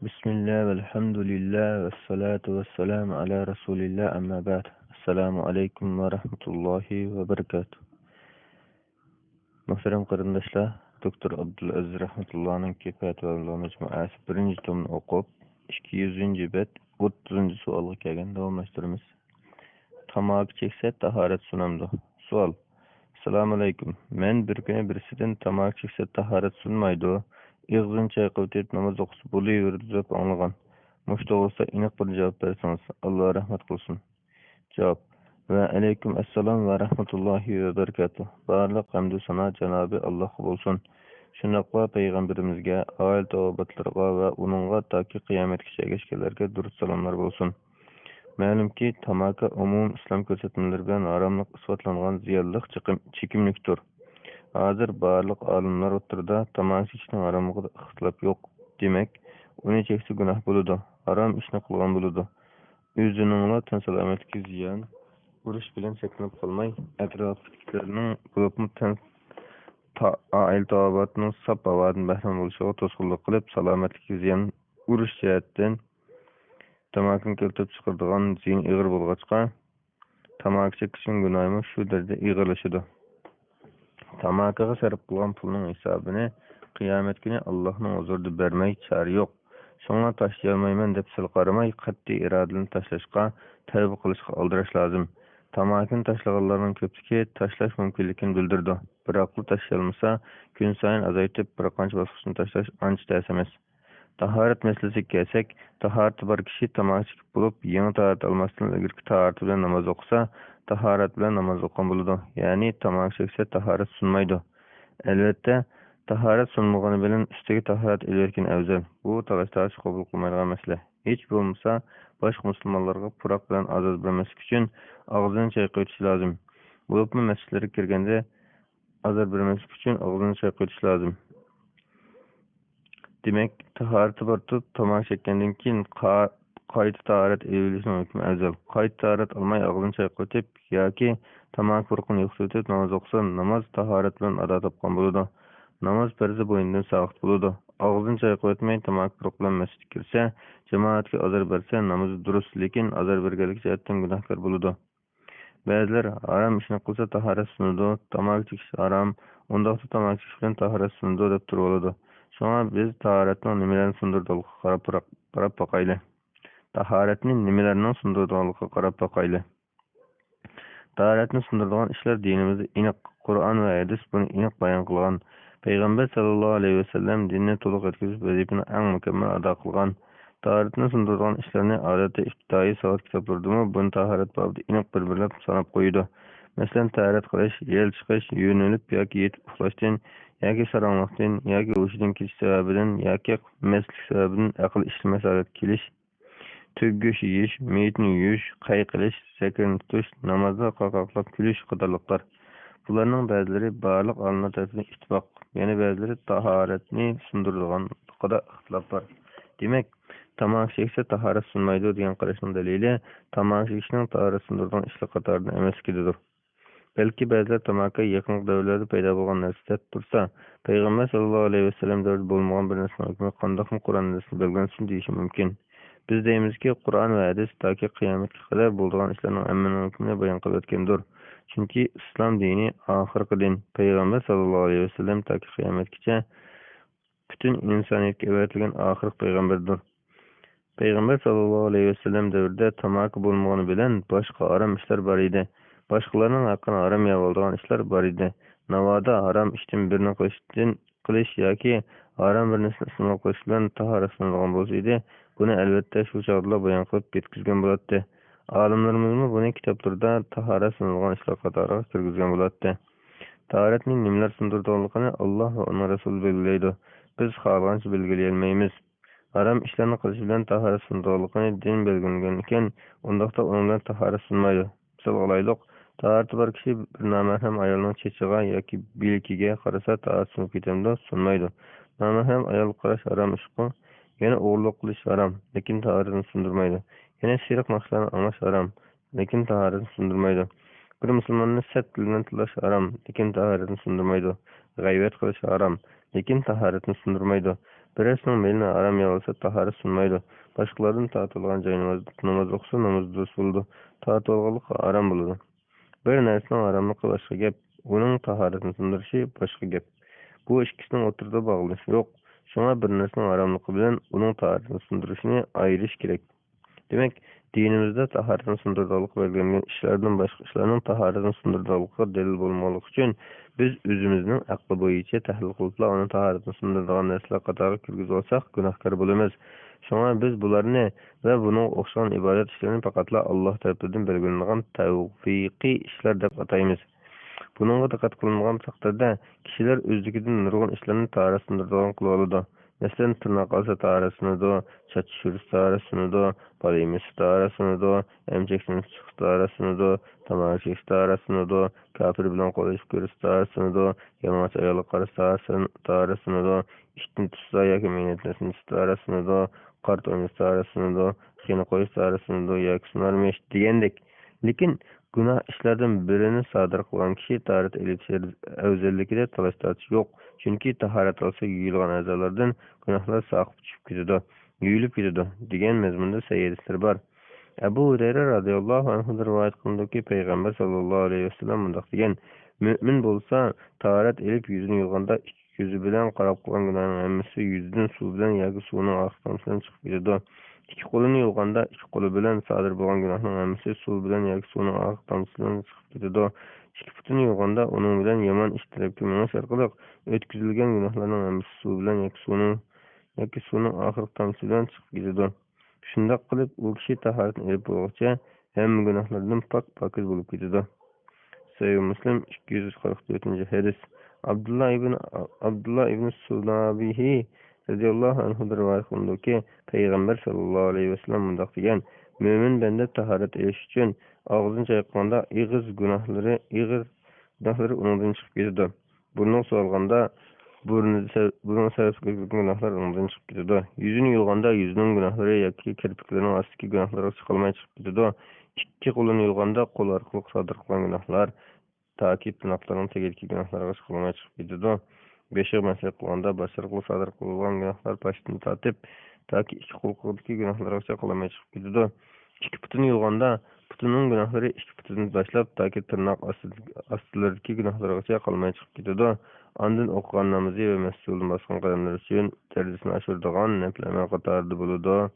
Bismillah, velhamdülillah, ve salatu ve selamu ala Resulillah, amma ba'd. Assalamu alaikum ve rahmetullahi ve berekatuh. Muhterem qarindoshlar, Doktor Abdulaziz rahmetullahning Kifayat va ulum majmuasi 1-tomini o'qib, 200 bet 30 savolga kelgan davomlashtiramiz. Tamaki cheksa tahorat sunamdi. Savol: Assalomu alaykum. Men bir kuni birisidan tamaki cheksa tahorat sunmaydi. Ig'zini chayqab o'tib namoz o'qisa bo'laverdi deb anglagan. Mush to'g'risida aniq bir javob bersangiz, Alloh rahmat qilsin. Javob: Va alaykum assalom va rahmatullohi va barakatuh. Barliq hamdu sano Janobi Allohga bo'lsin. Shunaqla payg'ambarimizga, oil tavobatlarga va uningga toki qiyomatgacha ergashganlarga durud salomlar bo'lsin. Ma'lumki, tamaki umum islom ko'rsatmalari bilan haromlik isbotlangan ziyonli chekimlikdir. Hozir barliq olimlar o'tirida tamaki chekishning haromligida ixtilof yo'q. Demak, uni cheksa gunoh bo'ladi, harom ishni qilgan bo'ladi. O'zining tan salomatligiga ziyon urush bilan cheklanib qolmay, atrofdagilarning bo'libmi oil tavobatning sop havodan bahram bo'lishiga to'sqinlik qilib, salomatligiga ziyon urush jihatdan tamakini keltirib chiqaradigan ziyon ig'ir bo'lg'achqa, tamaki chekishning gunohi shu darajada ig'irlashadi. Tamakiga sarf qilgan pulning hisobini qiyomat kuni Allohning huzurida bermay chora yo'q. Shunga tashlayolmayman deb sil qaramay, qat'iy irodani tashlashga, tavba qilishga oldirash lozim. Tamakini tashlaganlarning ko'pligi tashlash mumkinligini bildirdi. Biroq bu tashlayolmasa, kun sayin azaytib bir qancha bosqichni tashlash ancha tez emas. Tahorat masalasiga kelsak, tahorati bor kishi tamaki chekib bo'lib, yangi tahorat olmasdan ilgari tahorati bilan namoz o'qisa, tahorat bilan namoz o'qigan bo'ladi. Ya'ni tamaki cheksa tahorat sunmaydi. Albatta, tahorat sunmagani bilan ustiga tahorat ilayotgan afzal. Bu talash qabul qilmaydigan masala. Hech bo'lmasa, boshqa musulmonlarga puroq bilan azob bermaslik uchun og'zini chayqab o'tish lozim. Bo'libmi masjidlarga kirganda azob bermaslik uchun og'zini chayqab o'tish lozim. Demak, tahorati bor turib tamaki chekkandan keyin qayta tahorat etilishning hukmi afzal. Qayta tahorat olmay og'zini chayqab o'tib yoki tamaki purqini yo'qotib namoz o'qisa, namoz tahorat bilan ado topgan bo'ladi. Namoz farzi bo'yidan savoq bo'ladi. Og'zini chayqab o'tmay tamaki purq bilan masjidga kirsa, jamoatga azor bersa, namozi durust, lekin azor berganlik jihatdan gunohkor bo'ladi. Ba'zilar harom ishni qilsa tahorat sunadi, tamaki chekish harom, undaqda tamaki chekish bilan tahorat sunadi deb turib oladi. Shunga biz tahoratning nimalarni sundirdiganiga qarab boqaylik. Tahoratni nimalarning sundirdiganiga qarab boqaylik. Tahoratni sundiradigan ishlar dinimizda aniq, Qur'on va hadis buni aniq bayon qilgan. Payg'ambar sallallohu alayhi vasallam dinni to'liq yetkazish vazifasini eng mukammal ado qilgan. Tahoratni sundiradigan ishlarni odatda ibtidoiy savoat kitoblardami buni tahorat bobida aniq bir-birlab sanab qo'ydi. Masalan, tahorat qilish, yel chiqish, yuvinilib yoki yetib uxlashdan, yoki sarong'likdan, yoki hushidan ketish sababidan, yoki mastlik sababidan aql ishlamas holatga kelish, tug'ish yeyish, meyitni yuvish, qay qilish, sakran tutish, namozda qoqoqlab kulish qatorliqlar. Bularning ba'zilari barliq olimlar tarafidan ittifoq, yana ba'zilari tahoratni sundiradiganligida ixtilof bor. Demak, tamaki cheksa tahorat sunmaydi degan qarashning dalili tamaki chekishning tahorat sundiradigan ishlar qatoridan emasligidir. Balki ba'zilar tamaki yaqin davrlarda paydo bo'lgan narsa deb tursa, payg'ambar sallallohu alayhi vasallam davrida bo'lmagan bir narsaning hukmi qandoqmi Qur'on hadisda belgilansin deyishi mumkin. Biz deymizki, Qur'on va hadis toki qiyomatga qadar bo'ladigan ishlarning hammaning hukmini bayon qilib o'tgandir. Chunki islom dini oxirgi din. Payg'ambar sallallohu alayhi vasallam toki qiyomatgacha butun insoniyatga avatilgan oxirgi payg'ambardir. Payg'ambar sallallohu alayhi vasallam davrida tamaki bo'lmagani bilan boshqa harom ishlar bor edi. Boshqalarning haqqini harom yeyoladigan ishlar bor edi. Navoda harom ishdan birini qilish yoki harom bir narsani iste'mol qilish bilan tahorat sunadigan bo'lsa edi, buni albatta shu chog'da bayon qilib ketkizgan bo'ladi. Olimlarimiz buni kitoblarda tahorat sunadigan ishlar qatoriga kirgizgan bo'ladi. Tahoratning nimalar sundirganligini Alloh va uning rasuli belgilaydi. Biz xohlagancha belgilay olmaymiz. Harom ishlarni qilish bilan tahorat sunadiganligini din belgilagan ekan, undaqda uning bilan tahorat sunmaydi. Misol olaylik, tahorati bor kishi bir nomahram ayolning chechiga yoki bilkiga qarasa tahorat sunib ketamdi, sunmaydi. Nomahram ayol qarash harom ishqi, yana o'g'irlik qilish harom, lekin tahoratni sundirmaydi. Yana shirk naqshlarni anglash harom, lekin tahoratni sundirmaydi. Bir musulmonni sat bilan tilash harom, lekin tahoratni sundirmaydi. G'aybat qilish harom, lekin tahoratni sundirmaydi. Biresinin beline aram yağılsa taharet sunmaydı. Başkalarının tatılgan joyuna namaz okusa namaz durus buldu. Tatılgalık aram buludu. Bir nersinin aramlıkı başka gep, onun taharetini sındırışı başka gep. Bu ikisinin oturda bağlışı yok. Şuna bir nersinin aramlıkı bilen onun taharetini sındırışını ayırış gerek. Demek dinimizde taharetini sındırdalık belirlengen işlerden başka işlerinin taharetini sındırdalıkka delil bulmalık için biz özümüzün aklı boyunca tahlil kılıp onun taharetini sındırdagan nesle katarı kirgiz olsak günahkar bulamaz. Şuna biz bularını ve bunun okşan ibadet işlerini fakatla Allah tarafından belirlengen tevfiki işler dep atayımız. Bununla dikkat kılınmagan takdirde kişiler özlüküdün nurgun işlerini taharetini kılalıdı. Mesela tırnak alsa tarasını da, saç şürüs tarasını da, balayımız tarasını da, emceksiniz çıkış tarasını da, tamar çekiş tarasını da, kafir bilen kolayıp görüş tarasını da, yalmaç ayalı karış tarasını da, iştin tutsa yakın meynetmesini tarasını da, kart oyunuz tarasını da, xiyana koyuş tarasını da, yakısınarmış diyendek. Lekin günah işlerden birini sadır kılan kişi taharet elipseri özellikle talaş tartış yok. Çünkü taharet alsa yuyulgan azalardan günahlar saqıp düşüp gidiyor. Yuyulup gidiyor. Digen mezmunda seyyedistir var. Ebu Hureyre radıyallahu anh'ın rivayet kılındaki Peygamber sallallahu aleyhi ve sellem mındak degen. Mümin bolsa taharet elip yüzünü yulganda iki yüzü bilen qarab kılan günahın emmesi yüzünün su bilen yagi suunun ağıqtamsından çıkıp gidiyor. İki kolunu yulganda iki kolu bilen sadır bolan günahın emmesi su bilen yagi suunun ağıqtamsından çıkıp gidiyor. İki putunu yulganda onun bilen yaman iştirepki menes arkalık ötküzülgen günahlarının emmesi su bilen yagi suunun ağıqtamsından çıkıp gidiyor. Şundak kılıp o kişi taharetini elip bolğuça hem günahlardan pakiz bolup gidiyor. Sahih Müslim 244. hadis. Abdullah ibn Sunabihi radıyallahu anhu rivayet kılındaki Peygamber sallallahu aleyhi ve sellem mındak degen. Mümin bende taharet eliş için ağzını çayıqqanda ig'iz günahları onundan çıkıp gidiyor. Bunun soğalganda bunun sebep günahlar ondan çıkıp gidiyor. Yüzünü yulganda yüzünün günahları yaki kirpiklerinin astiki günahları çıkılmaya çıkıp gidiyor. İki kolunu yulganda kol arkalık sadır kılan günahlar takip tırnaklarının tegelki günahlara çıkılmaya çıkıp gidiyor. Beşik mesele kılganda başarılı sadır kılan günahlar başını tatip taki iki kol kıldaki günahlara çıkılmaya çıkıp gidiyor. İki putunu yulganda putunun günahları iki putunu başlap taki tırnak astılarındaki günahlara çıkılmaya çıkıp gidiyor. Andın okugan namazı ve mesulun baskan kademler için derecesini aşırdığan nepleme katardı buludu.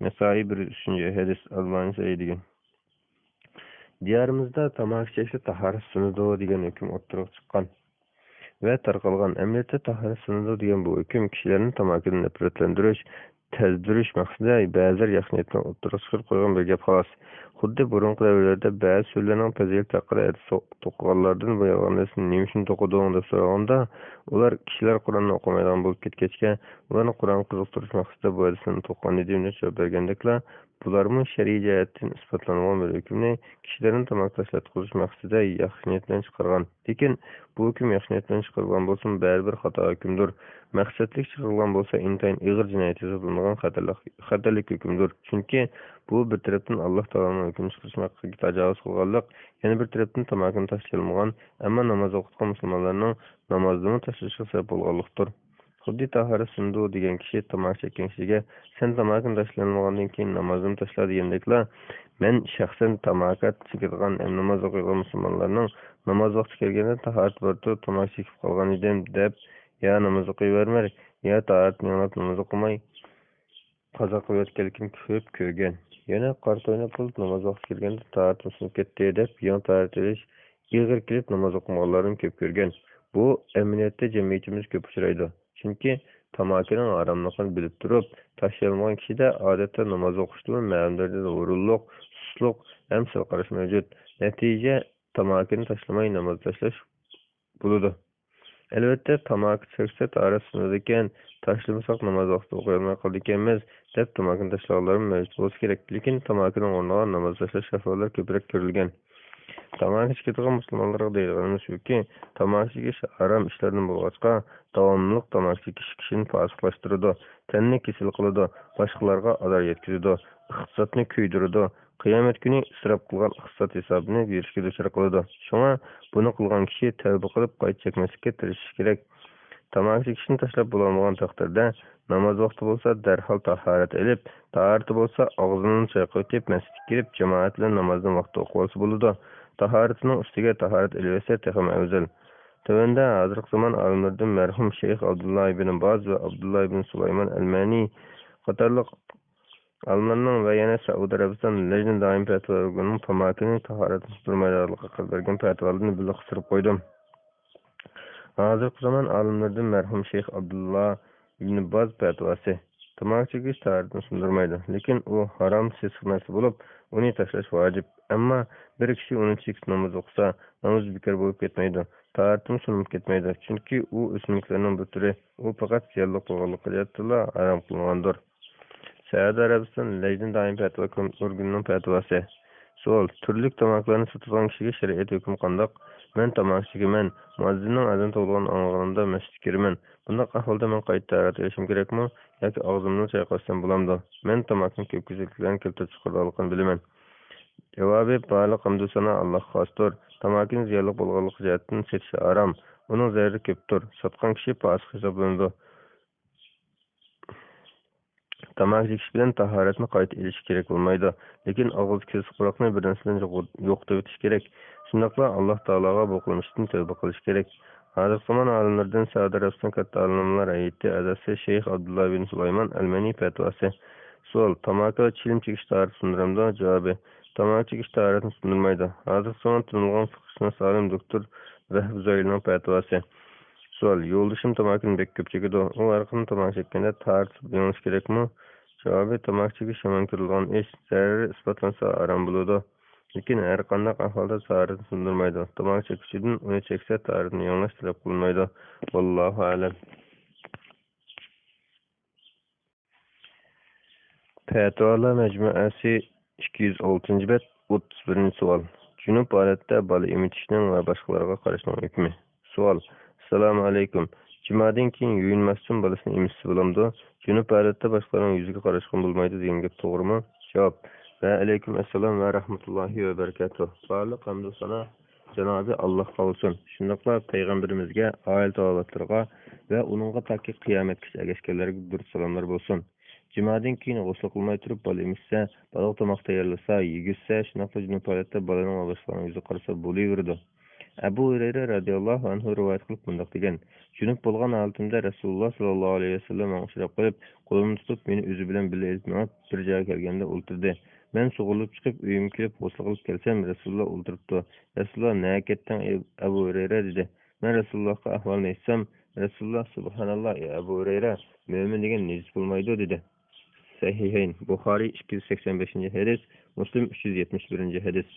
Nesai bir üçüncü hadis Allah'ın sayıdığın. Diyarımızda tamak çeşitli taharet sunudu degan hüküm oturup çıkan ve tarqalgan emniyette taharet sunudu degan bu hüküm kişilerin tamakını nefretlendiriş, tezdiriş maqsadida ba'zilar yaxshiyatni oturup çıkıp koygan bir gap xalas. Xuddi burunqi davrlarda ba'zi so'zlarning fazilat haqida to'qiganlardan bu yolg'onlarni nima uchun to'qiding deb so'raganda ular kishilar Qur'onni o'qimaydigan bo'lib ketgachga ularni Qur'on qiziqtirish maqsadida bu hadisni to'qqan deb javob bergandeklar bularmı şer'i cihetten ispatlangan bir hükümni kişilerin tamak taşlatqızish maqsadida yaxshi niyat bilan chiqargan. Lekin bu hüküm yaxshi niyat bilan chiqarilgan bo'lsin, baribir xato hükümdür. Maqsadlik chiqarilgan bo'lsa, intayin ig'ir jinoyat hisoblangan xatarlik hükümdür. Chunki bu bir tarafdan Alloh taoloning hukm chiqarishga tajovuz qilganlik, yana bir tarafdan tamakni tashlanmagan, ammo namoz o'qitgan musulmonlarning namozini tashlashiga sabab bo'lganlikdir. Xuddi taharet sundu degan kishi tamak chekkan kishiga sen tamakni tashlanmagandan keyin namozini tashla degandeklar men shaxsan tamakat chekadigan namoz o'qigan musulmonlarning namoz vaqti kelganda taharat borda tamak chekib qolgan edim deb ya namoz o'qiyvermay ya taharatni anglab namoz o'qimay qazo qilayotganligini ko'p ko'rgan. Yana qart o'ynab qilib namoz vaqti kelganda taharat sinib ketdi deb yana taharat qilish ig'ir kelib namoz o'qimaganlarni ko'p ko'rgan. Bu emniyatda jamiyatimiz ko'p uchraydi. Chunki tamakining haramligini bilib turib, tashlayolmagan kishida odatda namoz o'qishda ma'lum darajada o'rinliq, susluq ham sirqarish mavjud. Natija tamakini tashlamay namoz tashlash bo'ladi. Albatta, tamaki cheksa taharat sunadi ekan, tashlamasak namoz vaqtida o'qiy olmay qoldik ekanmiz deb tamakini tashlaganlar mavjud bo'lsa kerak. Lekin tamakining o'rniga namoz tashlash shafolar ko'proq ko'rilgan. Tamaki chekadigan musulmonlarga deyilganimiz shuki, tamaki chekish haram ishlardan bo'lg'achqa, davomli tamaki chekish kishini fosiqlashtiradi, tanni kasal qiladi, boshqalarga zarar yetkazadi, iqtisodni kuydiradi, qiyomat kuni isrof qilgan iqtisod hisobini berishga duchor qiladi. Shunga buni qilgan kishi tavba qilib qayta chekmaslikka tirishishi kerak. Tamaki chekishni tashlab bo'lolmagan taqdirda namoz vaqti bo'lsa darhol tahorat ilib, tahorati bo'lsa og'zini chayqab masjidga kirib jamoat bilan namozni vaqtida o'qib olsa bo'ladi. Tahoratining ustiga tahorat ilib esa texim afzal. Tövəndə hazırki zaman alimlərdən mərhum Şeyx Abdullah ibn Baz və Abdullah ibn Sulaymon Əlmani qatarlıq alimlərinin və yana Saudi Arabistan Lejna daim fətva orqanının tamakinin taharatını tutulmayarlığı haqqında vergan fətvalarını birlə qısırıb qoydum. Hazırki zaman alimlərdən mərhum Şeyx Abdullah ibn Baz fətvası tamak çekiş taharatını sundurmaydı. Lekin o haram sesq narsa bo'lib, uni tashlash vacib. Ammo bir kishi uni cheksiz namoz o'qisa, namoz bekor bo'lib ketmaydi. Taharatini sunib ketmaydi. Chunki u o'simliklarning bir turi, u faqat ziyonli bo'lganligi jihatdan harom qilingandir. Saudi Arabiston Lejna daim fatvo organining fatvasi. Savol: turli tomoqlarni sotgan kishiga shariat hukmi qandoq? Men tomoq chekiman. Muazzinning azon to'g'rilgan anglaganda masjidga kiraman. Bunday ahvolda men qayta tahorat qilishim kerakmi yoki og'zimni chayqasam bo'lamdi? Men tomoqning ko'p ko'zliklarni keltirib chiqarganligini bilaman. Javobi: baliq hamdu sana Alloh xosdir. Tomoqning ziyonli bo'lganligi jihatdan setish harom. Uning zarari ko'pdir. Sotgan kishi fosiq hisoblanadi. Tamak chekish bilan tahoratni qayta ilish kerak bo'lmaydi. Lekin og'iz ko'z quloqni bir narsadan yo'qotib o'tish kerak. Shundaqla Alloh taologa bu qilmishdan tavba qilish kerak. Hozir zamon olimlaridan Saudi Arabiston katta olimlar hay'ati a'zosi Sheyx Abdullah ibn Sulaymon Almani fatvasi. Savol: tamak va chilim chekish tahorat sundiramdi? Javobi: tamak chekish tahoratni sundirmaydi. Hozir zamon tanilgan fiqhshunos olim doktor Vahb Zoilning fatvasi. Savol: yo'ldoshim tamakini bek ko'p chekadi. U orqali tamak chekkanda tahorat bilish kerakmi? Javobi: tamak chekish yomon ko'rilgan ish. Zarari isbotlansa harom bo'ladi. Lekin har qanday ahvolda tahoratni sundirmaydi. Tamak chekishdan uni cheksa tahoratni yangilash talab qilinmaydi. Vallohu a'lam. Fatvolar majmuasi 206-bet 31-savol. Junub holatda bola emitishning va boshqalarga qarashning hukmi. Savol: assalomu alaykum. Jumadan keyin yuyinmasdan bolasini emitsa bo'lamdi? Junub holatda boshqalarning yuziga qarashgan bo'lmaydi degan gap to'g'rimi? Javob: va alaykum assalom va rahmatullohi va barakatuh. Barliq hamdu sana Janobi Allohga bo'lsin. Shundaqla payg'ambarimizga, oila tavolatlarga va uningga taki qiyomatgacha ergashganlarga dur salomlar bo'lsin. Jumadan keyin g'usl qilmay turib bola emitsa, bola tomoq tayyorlasa, yegizsa, shundaqla junub holatda bolaning va boshqalarning yuziga qarasa bo'laveradi. Abu Hurayra radhiyallohu anhu rivoyat qilib bundoq degan: junub bo'lgan holatimda Rasululloh sallallohu alayhi vasallam uchrab qolib, qo'limni tutib meni o'zi bilan birga eltib bir joyga kelganda o'ltirdi. Men sug'urib chiqib uyimga kelib g'usl qilib kelsam, Rasululloh o'ltiribdi. Rasululloh "Nega ketding Abu Hurayra?" dedi. Men Rasulullohga ahvolni aytsam, Rasululloh "Subhanalloh, Abu Hurayra, mo'min degan nejis bo'lmaydi" dedi. Sahihayn, Buxoriy 285-hadis, Muslim 371-hadis.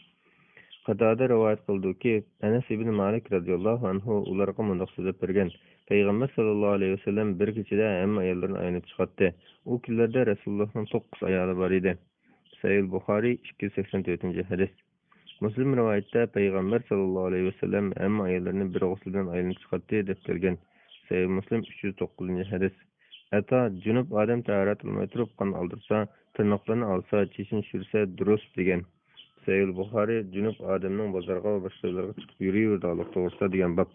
Qatada rivoyat qildiki, Anas ibn Malik radhiyallohu anhu ularga mundoq so'zlab bergan: Payg'ambar sallallohu alayhi vasallam bir kechada hamma ayollarni aylanib chiqatdi. U kunlarda Rasulullohning 9 ayoli bor edi. Sahih Buxoriy 284-hadis. Muslim rivoyatda Payg'ambar sallallohu alayhi vasallam hamma ayollarni bir g'usldan aylanib chiqatdi deb kelgan. Sahih Muslim 309-hadis. Hatta junub odam tahorat qilmay turib qon oldirsa, tirnoqlarni olsa, chishin shursa durust degan. Sahih Buxoriy junub odamning bozorga va boshqa joylarga chiqib yuraverdi to'g'risida degan bab.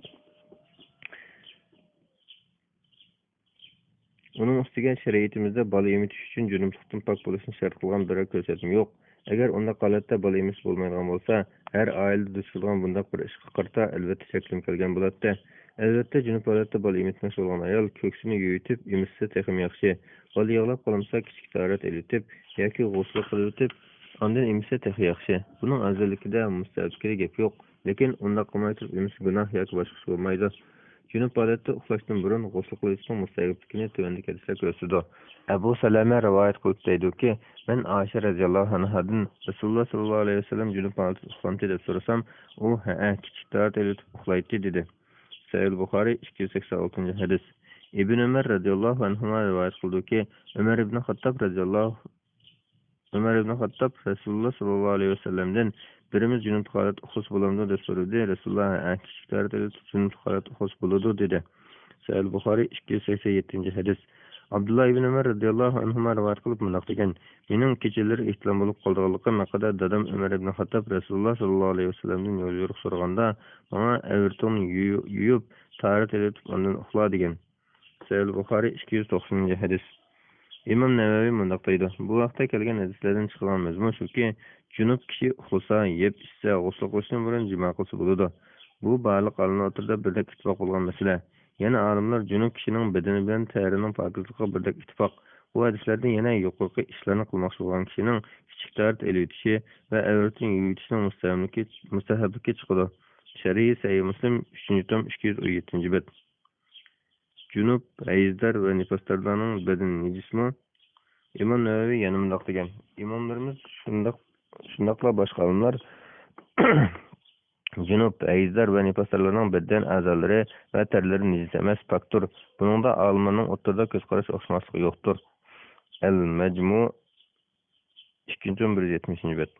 Uning ustiga shariatimizda bola emitish uchun junublikdan pok bo'lishni shart qilgan biror ko'rsatma yo'q. Agar unda holatda bola emitish bo'lmaydigan bo'lsa, har oilada duch kelgan bunday bir ishga qarta albatta cheklim kelgan bo'ladi. Albatta junub holatda bola emitmoqchi bo'lgan ayol ko'ksini yuyitib emitsa texim yaxshi. Bola yig'lab qolsa kichik tahorat elitib yoki g'usl qilib o'tib ondan emitsa texi yaxshi. Buning afzalligida mustahabga gap yo'q. Lekin unda qilmay turib emitsa gunoh yoki boshqa ish bo'lmaydi. Junub holatda uxlashdan burun g'usl qilishning mustahabligini tuvanda keltirsak ko'rsatdi. Abu Salama rivoyat qilib deydi-ki, men Oysha radhiyallohu anhadan Rasululloh sallallohu alayhi vasallam junub holatda uxlamdi deb so'rasam, u kichik tahorat elitib uxlaydi dedi. Sahih Buxoriy 286-hadis. Ibn Umar radhiyallohu anhu rivoyat qildiki, Umar ibn Xattob Rasululloh sallallohu alayhi vasallamdan birimiz junub holat uxlus bo'lamdi deb so'radi. Rasululloh kichik tahorat elitib junub holat uxlus bo'ladi dedi. Sahih Buxoriy 287-hadis. Abdullah ibn Umar radhiyallohu anhu rivoyat qilib bundoq degan: mening kechalari ihtilom bo'lib qolganligim haqida dadam Umar ibn Xattob Rasululloh sallallohu alayhi vasallamdan yo'l yo'riq so'raganda, menga avirtonni yuyib tahorat elitib ondan uxla degan. Sahih Buxoriy 290-hadis. İmam Navaviy mundaq deydi. Bu vaqtda kelgan hadislardan chiqqan mazmun shuki, junub kishi uxlasa, yeb ichsa, g'usl qilishdan burun jimo qilsa bo'ladi. Bu barliq olimlar o'rtasida birdek ittifoq bo'lgan masala. Yana olimlar junub kishining badani bilan tarining pokizligiga birdek ittifoq. Bu hadislarda yana yuqorqi ishlarni qilmoqchi bo'lgan kishining kichik tarat elitishi va avratini yuvishning mustahabligi chiqadi. Shariy Sahih Muslim 3-tom 217-bet. Junub, hayzdar va nifoslarning badani nejismi? İmam Navaviy yana bundoq degan. İmomlarimiz shundoqla boshqa olimlar junub, hayzdar va nifoslarning badan a'zolari va tarlari nejis emas, poktur. Buningda olimlarning o'rtada ko'z qarash o'xshamoqligi yo'qdir. Al-Majmu 2-tom 170-bet.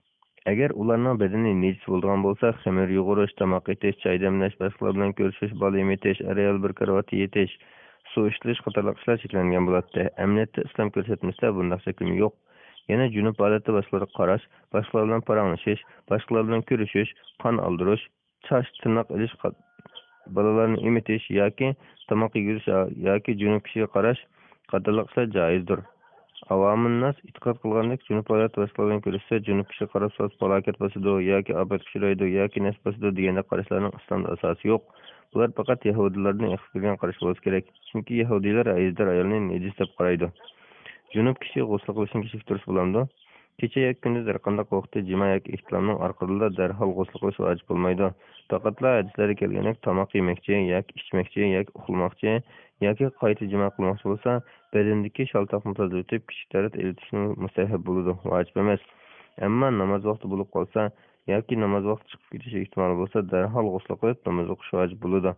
Agar ularning badani nejis bo'lgan bo'lsa, xamir yug'urish, tomoq etish, choy damlash, boshqalar bilan ko'rishish, bola emitish, ayol bir karavot yetish, suv ichish qatorliq ishlar cheklangan bo'ladi. Amniyatda islom ko'rsatmasida bunday cheklim yo'q. Yana junub holatda boshqalarga qarash, boshqalar bilan paranglashish, boshqalar bilan ko'rishish, qon oldirish, chash tirnoq ilish, bolalarni emitish yoki tomoq yegirish yoki junub kishiga qarash qatorliq ishlar joizdir. Avomin nas e'tiqod qilgandek junub holatda boshqalar bilan ko'rishsa, junub kishi qarab so'z falokat bo'ladi yoki obat kuchaydi yoki nas bo'ladi deganda qarashlarning islomda asosi yo'q. Bular faqat Yahudilarning ixtiloflagan qarash bo'lishi kerak. Chunki Yahudiylar hayzdor ayolni nejis deb qaraydi. Junub kishi g'usl qilishni kechiktirish bo'lamdi. Kecha yoki kunduz har qanday vaqtda jimo yoki ihtilomning orqalida darhol g'usl qilish vojib bo'lmaydi. Faqatla hadislarda kelgandek tomoq yemoqchi yoki ichmoqchi yoki uxlamoqchi yoki qayta jimo qilmoqchi bo'lsa, badandagi shaltoqni tozalab kichik tarat elitishni mustahab bo'ladi, vojib emas. Ammo namoz vaqti bo'lib qolsa yoki namoz vaqti chiqib ketishi ehtimoli bo'lsa, darhol g'usl qilib namoz o'qish vojib bo'ladi.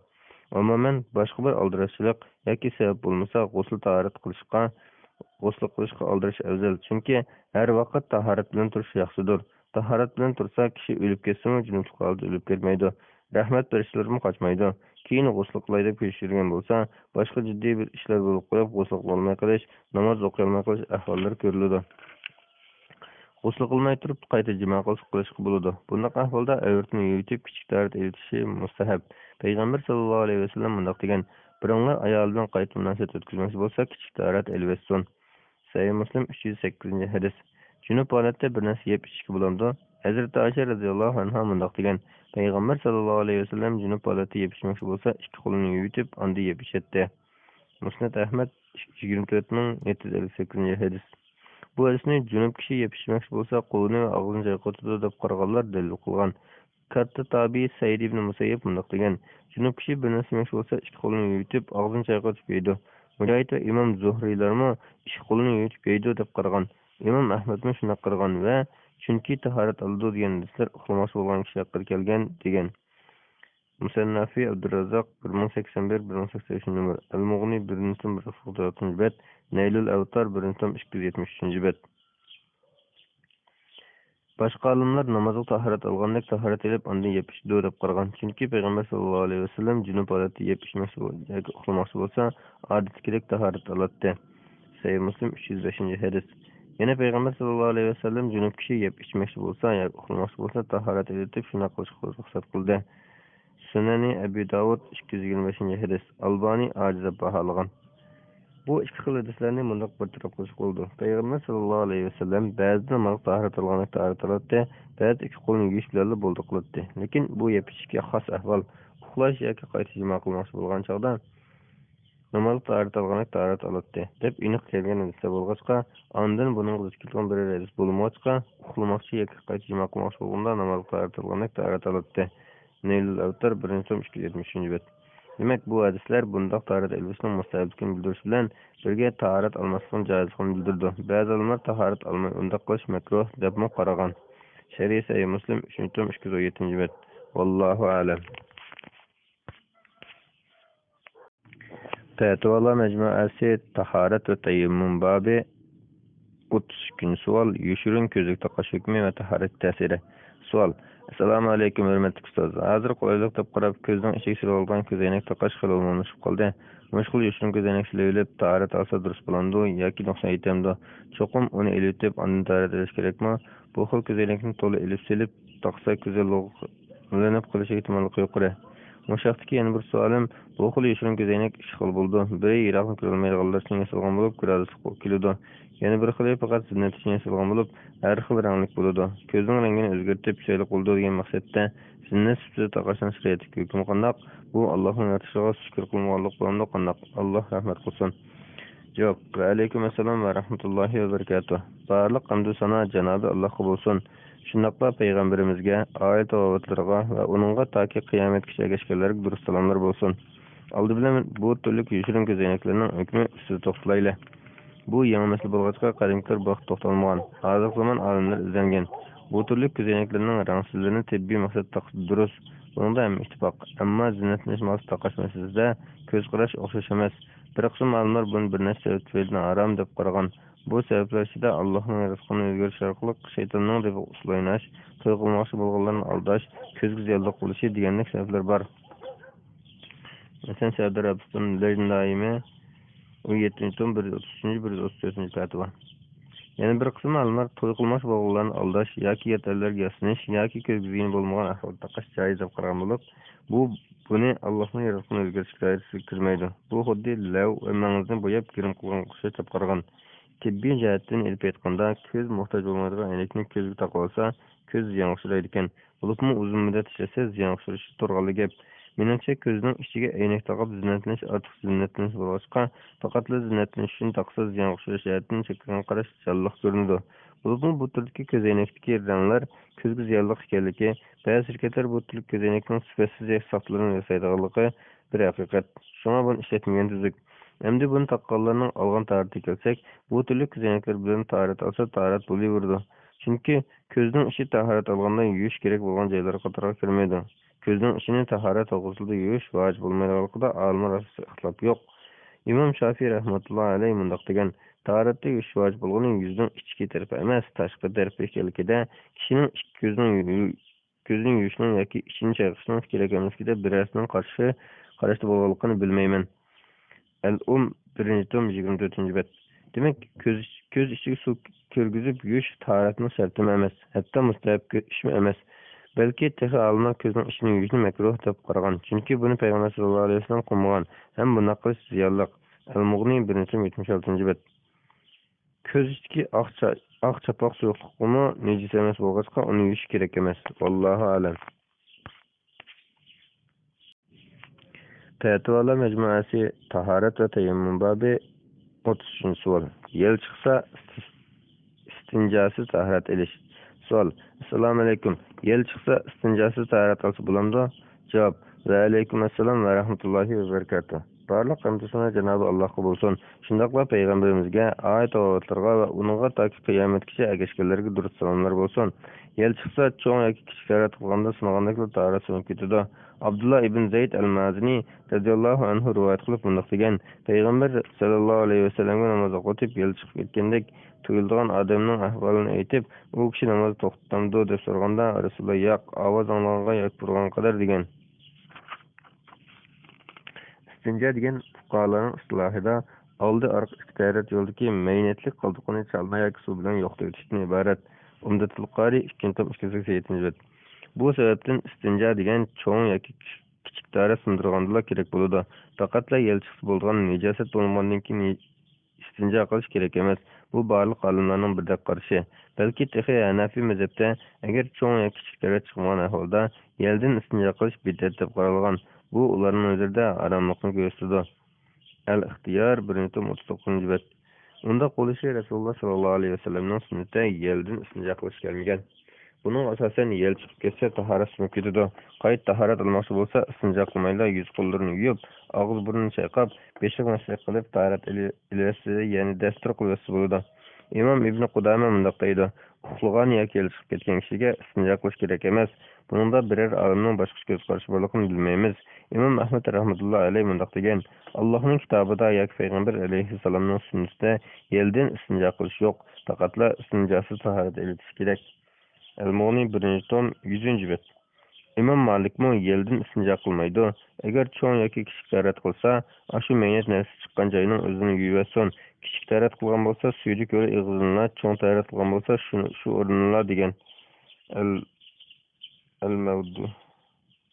Umuman boshqa bir aldirashchilik yoki sabab bo'lmasa, g'usl qilishga oldirish afzal. Chunki har vaqt tahorat bilan turish yaxshidir. Tahorat bilan tursa, kishi o'lib ketsa-mu, junublik holda o'lib ketmaydi. Rahmat berishlarimi qochmaydi. Keyin g'usl qilay deb kechirgan bo'lsa, boshqa jiddiy bir ishlar bo'lib qo'yib, g'usl qilolmay qolish, namoz o'qiy olmay qolish ahvollar ko'riladi. G'usl qilmay turib qayta jimo qilishga bo'ladi. Bunday ahvolda avratni yuvib kichik tarat elitishi mustahab. Payg'ambar sollallohu alayhi vasallam bunday degan: "Biringlar ayol bilan qayta munosabat o'tkazmoqchi bo'lsa, kichik tarat elvatsin." Sahih Muslim 308-hadis. Junub holatda bir narsa yeb ichishga bo'ladi. Hazrat Oysha radhiyallohu anha bunday degan: Payg'ambar sollallohu alayhi vasallam junub holatda yeb ichmoqchi bo'lsa, ikki qo'lini yuvib, unda yeb ichadi. Musnad Ahmad 247-758-hadis. Bu hadisni junub kishi yeb ichmoqchi bo'lsa, qo'lini va og'zini chayqatadi deb qaraganlar dalil qilgan. Katta tabiiy Said ibn Musayyib bunday degan: junub kishi bir narsa yemoqchi bo'lsa, ikki qo'lini yuvib, og'zini chayqatib yeydi. Mujohid va Imom Zuhriylarmi ikki qo'lini yuvib yeydi deb qaragan. Imom Ahmadmi shunday qaragan va chunki tahorat oldi degan hadislar uxlamoqchi bo'lgan kishi haqida kelgan degan. Musannafi Abdurrazzaq 1081-1083-numar, Al-Mughni 1-164-bet, Naylul Awtar 1-273-bet. Boshqa olimlar namozga tahorat olgandek tahorat elib, undan yeb ichdi deb qaragan. Chunki Payg'ambar sollallohu alayhi vasallam junub holatda yeb ichmoqchi yoki uxlamoqchi bo'lsa, odatdagidek tahorat oladi. Sahih Muslim 305-hadis. Yana Payg'ambar sollallohu alayhi vasallam junub kishi yeb ichmoqchi bo'lsa yoki uxlamoqchi bo'lsa, tahorat elitib shuna qilishga ruxsat qildi. Sunani Abi Davud 225-hadis. Albani ojiz deb baholagan. Bu ikki xil hadislarni bundoq bir taraf qilish bo'ldi. Payg'ambar sollallohu alayhi vasallam ba'zida namoz tahorat olganda tahorat oladi, ba'zi ikki qo'lni yuvish bilan bo'ldi qiladi. Lekin bu yeb ichishga xos ahvol. Uxlash yoki qayta jimo qilmoqchi bo'lgan chog'da namoz tahorat olganda tahorat oladi deb aniq kelgan hadislar bo'lg'achqa, ondan buning zikrilgan bir hadis bo'lmoqcha, uxlamoqchi yoki qayta jimo qilmoqchi bo'lganda namoz tahorat olganda tahorat oladi. Naylul Awtar 1-273-bet. Demak, bu hadislar bundoq tahorat elbisning mustahabligini bildirish bilan birga tahorat olmaslikning joizligini bildirdi. Ba'zi olimlar tahorat olmay undoq qilish makruh deb qaragan. Shariy Sahih Muslim 3-217-bet. Vallohu a'lam. Fatvalar Majmuasi tahorat va tayammum babi 30 savol. Yoshirin ko'zlik taqash hukmi va tahorat ta'siri. Savol: Assalomu alaykum hurmatli ustoz. Hozir qulaylik deb qarab ko'zning ichiga silib olgan ko'zoynak taqash xilolmanish qoldi. Mushkul yoshirgan ko'zoynak silib tahorat olsa durust bo'ladi yoki nuqson yetamdi. Cho'qim uni elitib, undan tahorat olish kerakmi? Bu xil ko'zoynakni to'la elib silib taqsa ko'zoylanib qolishi ehtimoli yuqori. Mushaqdagi yana bir savolim, bu xil yoshirin ko'zoynak ikki xil bo'ldi. Biri yiroqni ko'rolmaydiganlar uchun yasalgan bo'lib, ko'radi keladi. Yana bir xili faqat ziynat uchun yasalgan bo'lib, har xil ranglik bo'ladi. Ko'zning rangini o'zgartirib chiroyli bo'ldi degan maqsadda ziynat sifatida taqashdan shariatga hukm qandoq? Bu Allohning yaratishiga shukr qilmoqlik bilan qandoq? Alloh rahmat qilsin. Javob: Va alaykum assalom va rahmatullohi va barakatuh. Barliq hamdu sano Janobi Allohga bo'lsin. Shundaqla payg'ambarimizga, oila tovatlariga va uningga toki qiyomatgacha ergashganlarga durust salomlar bo'lsin. Oldi bilan bu turli yoshirin ko'zoynaklarning hukmi ustida to'xtalaylik. Bu yangi masala bo'lg'achqa qadimgilar vaqt to'xtalmagan. Hozir zamon olimlar izlangan. Bu turli ko'zoynaklarning rangsizlarini tibbiy maqsadda taqish durust. Bunda ham ittifoq. Ammo zinnatlanish maqsad taqash masalasida ko'z qarash o'xshash emas. Bir qism olimlar buni bir narsa tufayli harom deb qaragan. Bu sabablar ichida Allohning rizqini o'zgartirish orqali shaytonning deb uslaynash, to'y qilmoqchi bo'lganlarni aldash, ko'zga ziyonli bo'lishi degandek sabablar bor. Masalan, Saudiya Arabiston Lejnaimi 17-133 fatvo. Yana bir qism olimlar to'y qilmoqchi bo'lganlarni aldash yoki yetarlarga yasinish yoki ko'zga ziyon bo'lmagan ahvolda taqash joiz deb qaragan bo'lib, buni Allohning rizqini o'zgartirish doirasiga kirmaydi. Bu xuddi lav va mangizni bo'yab kirim qilgan o'xshash deb qaragan. Tibbiy jihatdan ilib aytganda, ko'z muhtoj bo'lmaydigan aynakni ko'zga taqib olsa, ko'z ziyonga uchraydi ekan. Bo'libmi uzun muddat ishlasa ziyonga uchrashi to'g'ri gap. Menimcha ko'zning ichiga aynak taqib zinatlanish ortiq zinatlanish bo'lg'achqa, faqat zinatlanish uchun taqsa ziyonga uchrash jihatdan chekkan qarash jonliq ko'rinadi. Bo'libmi bu turdagi ko'zoynakdagi ranglar ko'zga ziyonli ekanligi, ba'zi shirkatlar bu turli ko'zoynakning sifatsiz soxtalarini yasaydiganligi bir haqiqat. Shunga buni ishlatmagan tuzuk. Endi buni taqqanlarning olgan tarixga kelsak, bu turli ko'zoynaklar bilan tahorat olsa tahorat bo'laverdi. Chunki ko'zning ichi tahorat olganda yuvish kerak bo'lgan joylar qatoriga kirmaydi. Ko'zning ichini tahorat to'g'risida yuvish vojib bo'lmaydiganligida olimlar orasida ixtilof yo'q. Imom Shofiy rahmatullohi alayhi mundoq degan: tahoratda yuvish vojib bo'lgani yuzning ichki tarafi emas, tashqi tarafi ekanligida, kishining ko'zning yuvishining yoki ichini chayqashning kerak emasligida birasining qarashda bo'lganligini bilmayman. Al-Um 1-tom 24-bet. Demak, ko'z ichiga suv kirgizib yuvish tahoratning sharti emas, hatto mustahab ish emas. Balki texi olimlar ko'zning ichini yuvishni makruh deb qaragan. Chunki buni payg'ambar sollallohu alayhi vasallam qilmagan. Ham bunday qilish ziyonli. Al-Mughni 1-tom 76-bet. Ko'z ichidagi oq chapoq suyuqlikmi nejis emas bo'lg'achqa uni yuvish kerak emas. Vallohu a'lam. Fatvolar majmuasi tahorat va tayammum bobi 30-savol. Yel chiqsa istinjosiz tahorat ilish. Savol: Assalomu alaykum. Yel chiqsa istinjosiz tahorat olsa bo'lamdi? Javob: Va alaykum assalom va rahmatullohi va barakatuh. Barliq hamdu sano Janobi Allohga bo'lsin. Shundaqla payg'ambarimizga, oyat tovatlarga va uningga toki qiyomatgacha ergashganlarga durust salomlar bo'lsin. Yel chiqsa cho'ng yoki kichik tahorat qilganda sinagandek tahorat so'nib ketadi. Abdullah ibn Zayd al-Mazini radhiyallohu anhu rivoyat qilib bunday degan: payg'ambar sallallohu alayhi vasallamga namoz o'qitib yel chiqib ketgandek tuyuldigan odamning ahvolini aytib, u kishi namoz to'xtatamdi deb so'raganda Rasululloh yo'q, ovoz anglaganga yo'q turgan qadar degan. Istinja degan fuqarolarning istilohida oldi orqa ikki tahorat yo'ldagi maynatlik qoldiqni chalma yoki suv bilan yo'qotib o'tishdan iborat. Umdatul Qori 2-tom 287-bet. Bu sababdan istinja degan cho'ng yoki kichik tahorat sindirganda kerak bo'ladi. Faqatla yel chiqsa bo'lgan najosat bo'lgandan keyin istinja qilish kerak emas. Bu barliq olimlarning birdek qarashi. Balki texi Hanafi mazhabda agar cho'ng yoki kichik tahorat chiqmagan ahvolda yeldan istinja qilish bid'at deb qaralgan. Bu ularning nazarida haromlikni ko'rsatadi. Al-Ixtiyor 1-tom 39-bet. Unda qo'lishi Rasululloh sallallohu alayhi vasallamning sunnati yeldan istinja qilish kelmagan. Buning asosan yel chiqib ketsa tahorat sunib ketadi. Qayt tahorat olmoqchi bo'lsa istinja qilmaydi, yuz qo'llarini yuvib, og'iz burnini chayqab, beshiq mashiq qilib tahorat ilasi, ya'ni dastur qilsa bo'ladi. Imom Ibn Qudama bunday deydi: uxlagan yoki yel chiqib ketgan kishiga istinja qilish kerak emas. Buningda biror olimning boshqa ko'z qarashi borligini bilmaymiz. Imom Ahmad rahmatullohi alayhi bunday degan: Allohning kitobida yoki payg'ambar alayhissalomning sunnatida yeldan istinja qilish yo'q, faqatla istinjosiz tahorat etish kerak. Al-Mughni 1-tom 100-bet. Imom Malikmi yeldan istinja qilmaydi. Agar cho'ng yoki kichik tahorat qilsa, shu maynat narsa chiqqan joyning o'zini yuvasin. Kichik tahorat qilgan bo'lsa, suyni ko'ra ig'zini, cho'ng tahorat qilgan bo'lsa, shu o'rnida degan. Al-Mawdu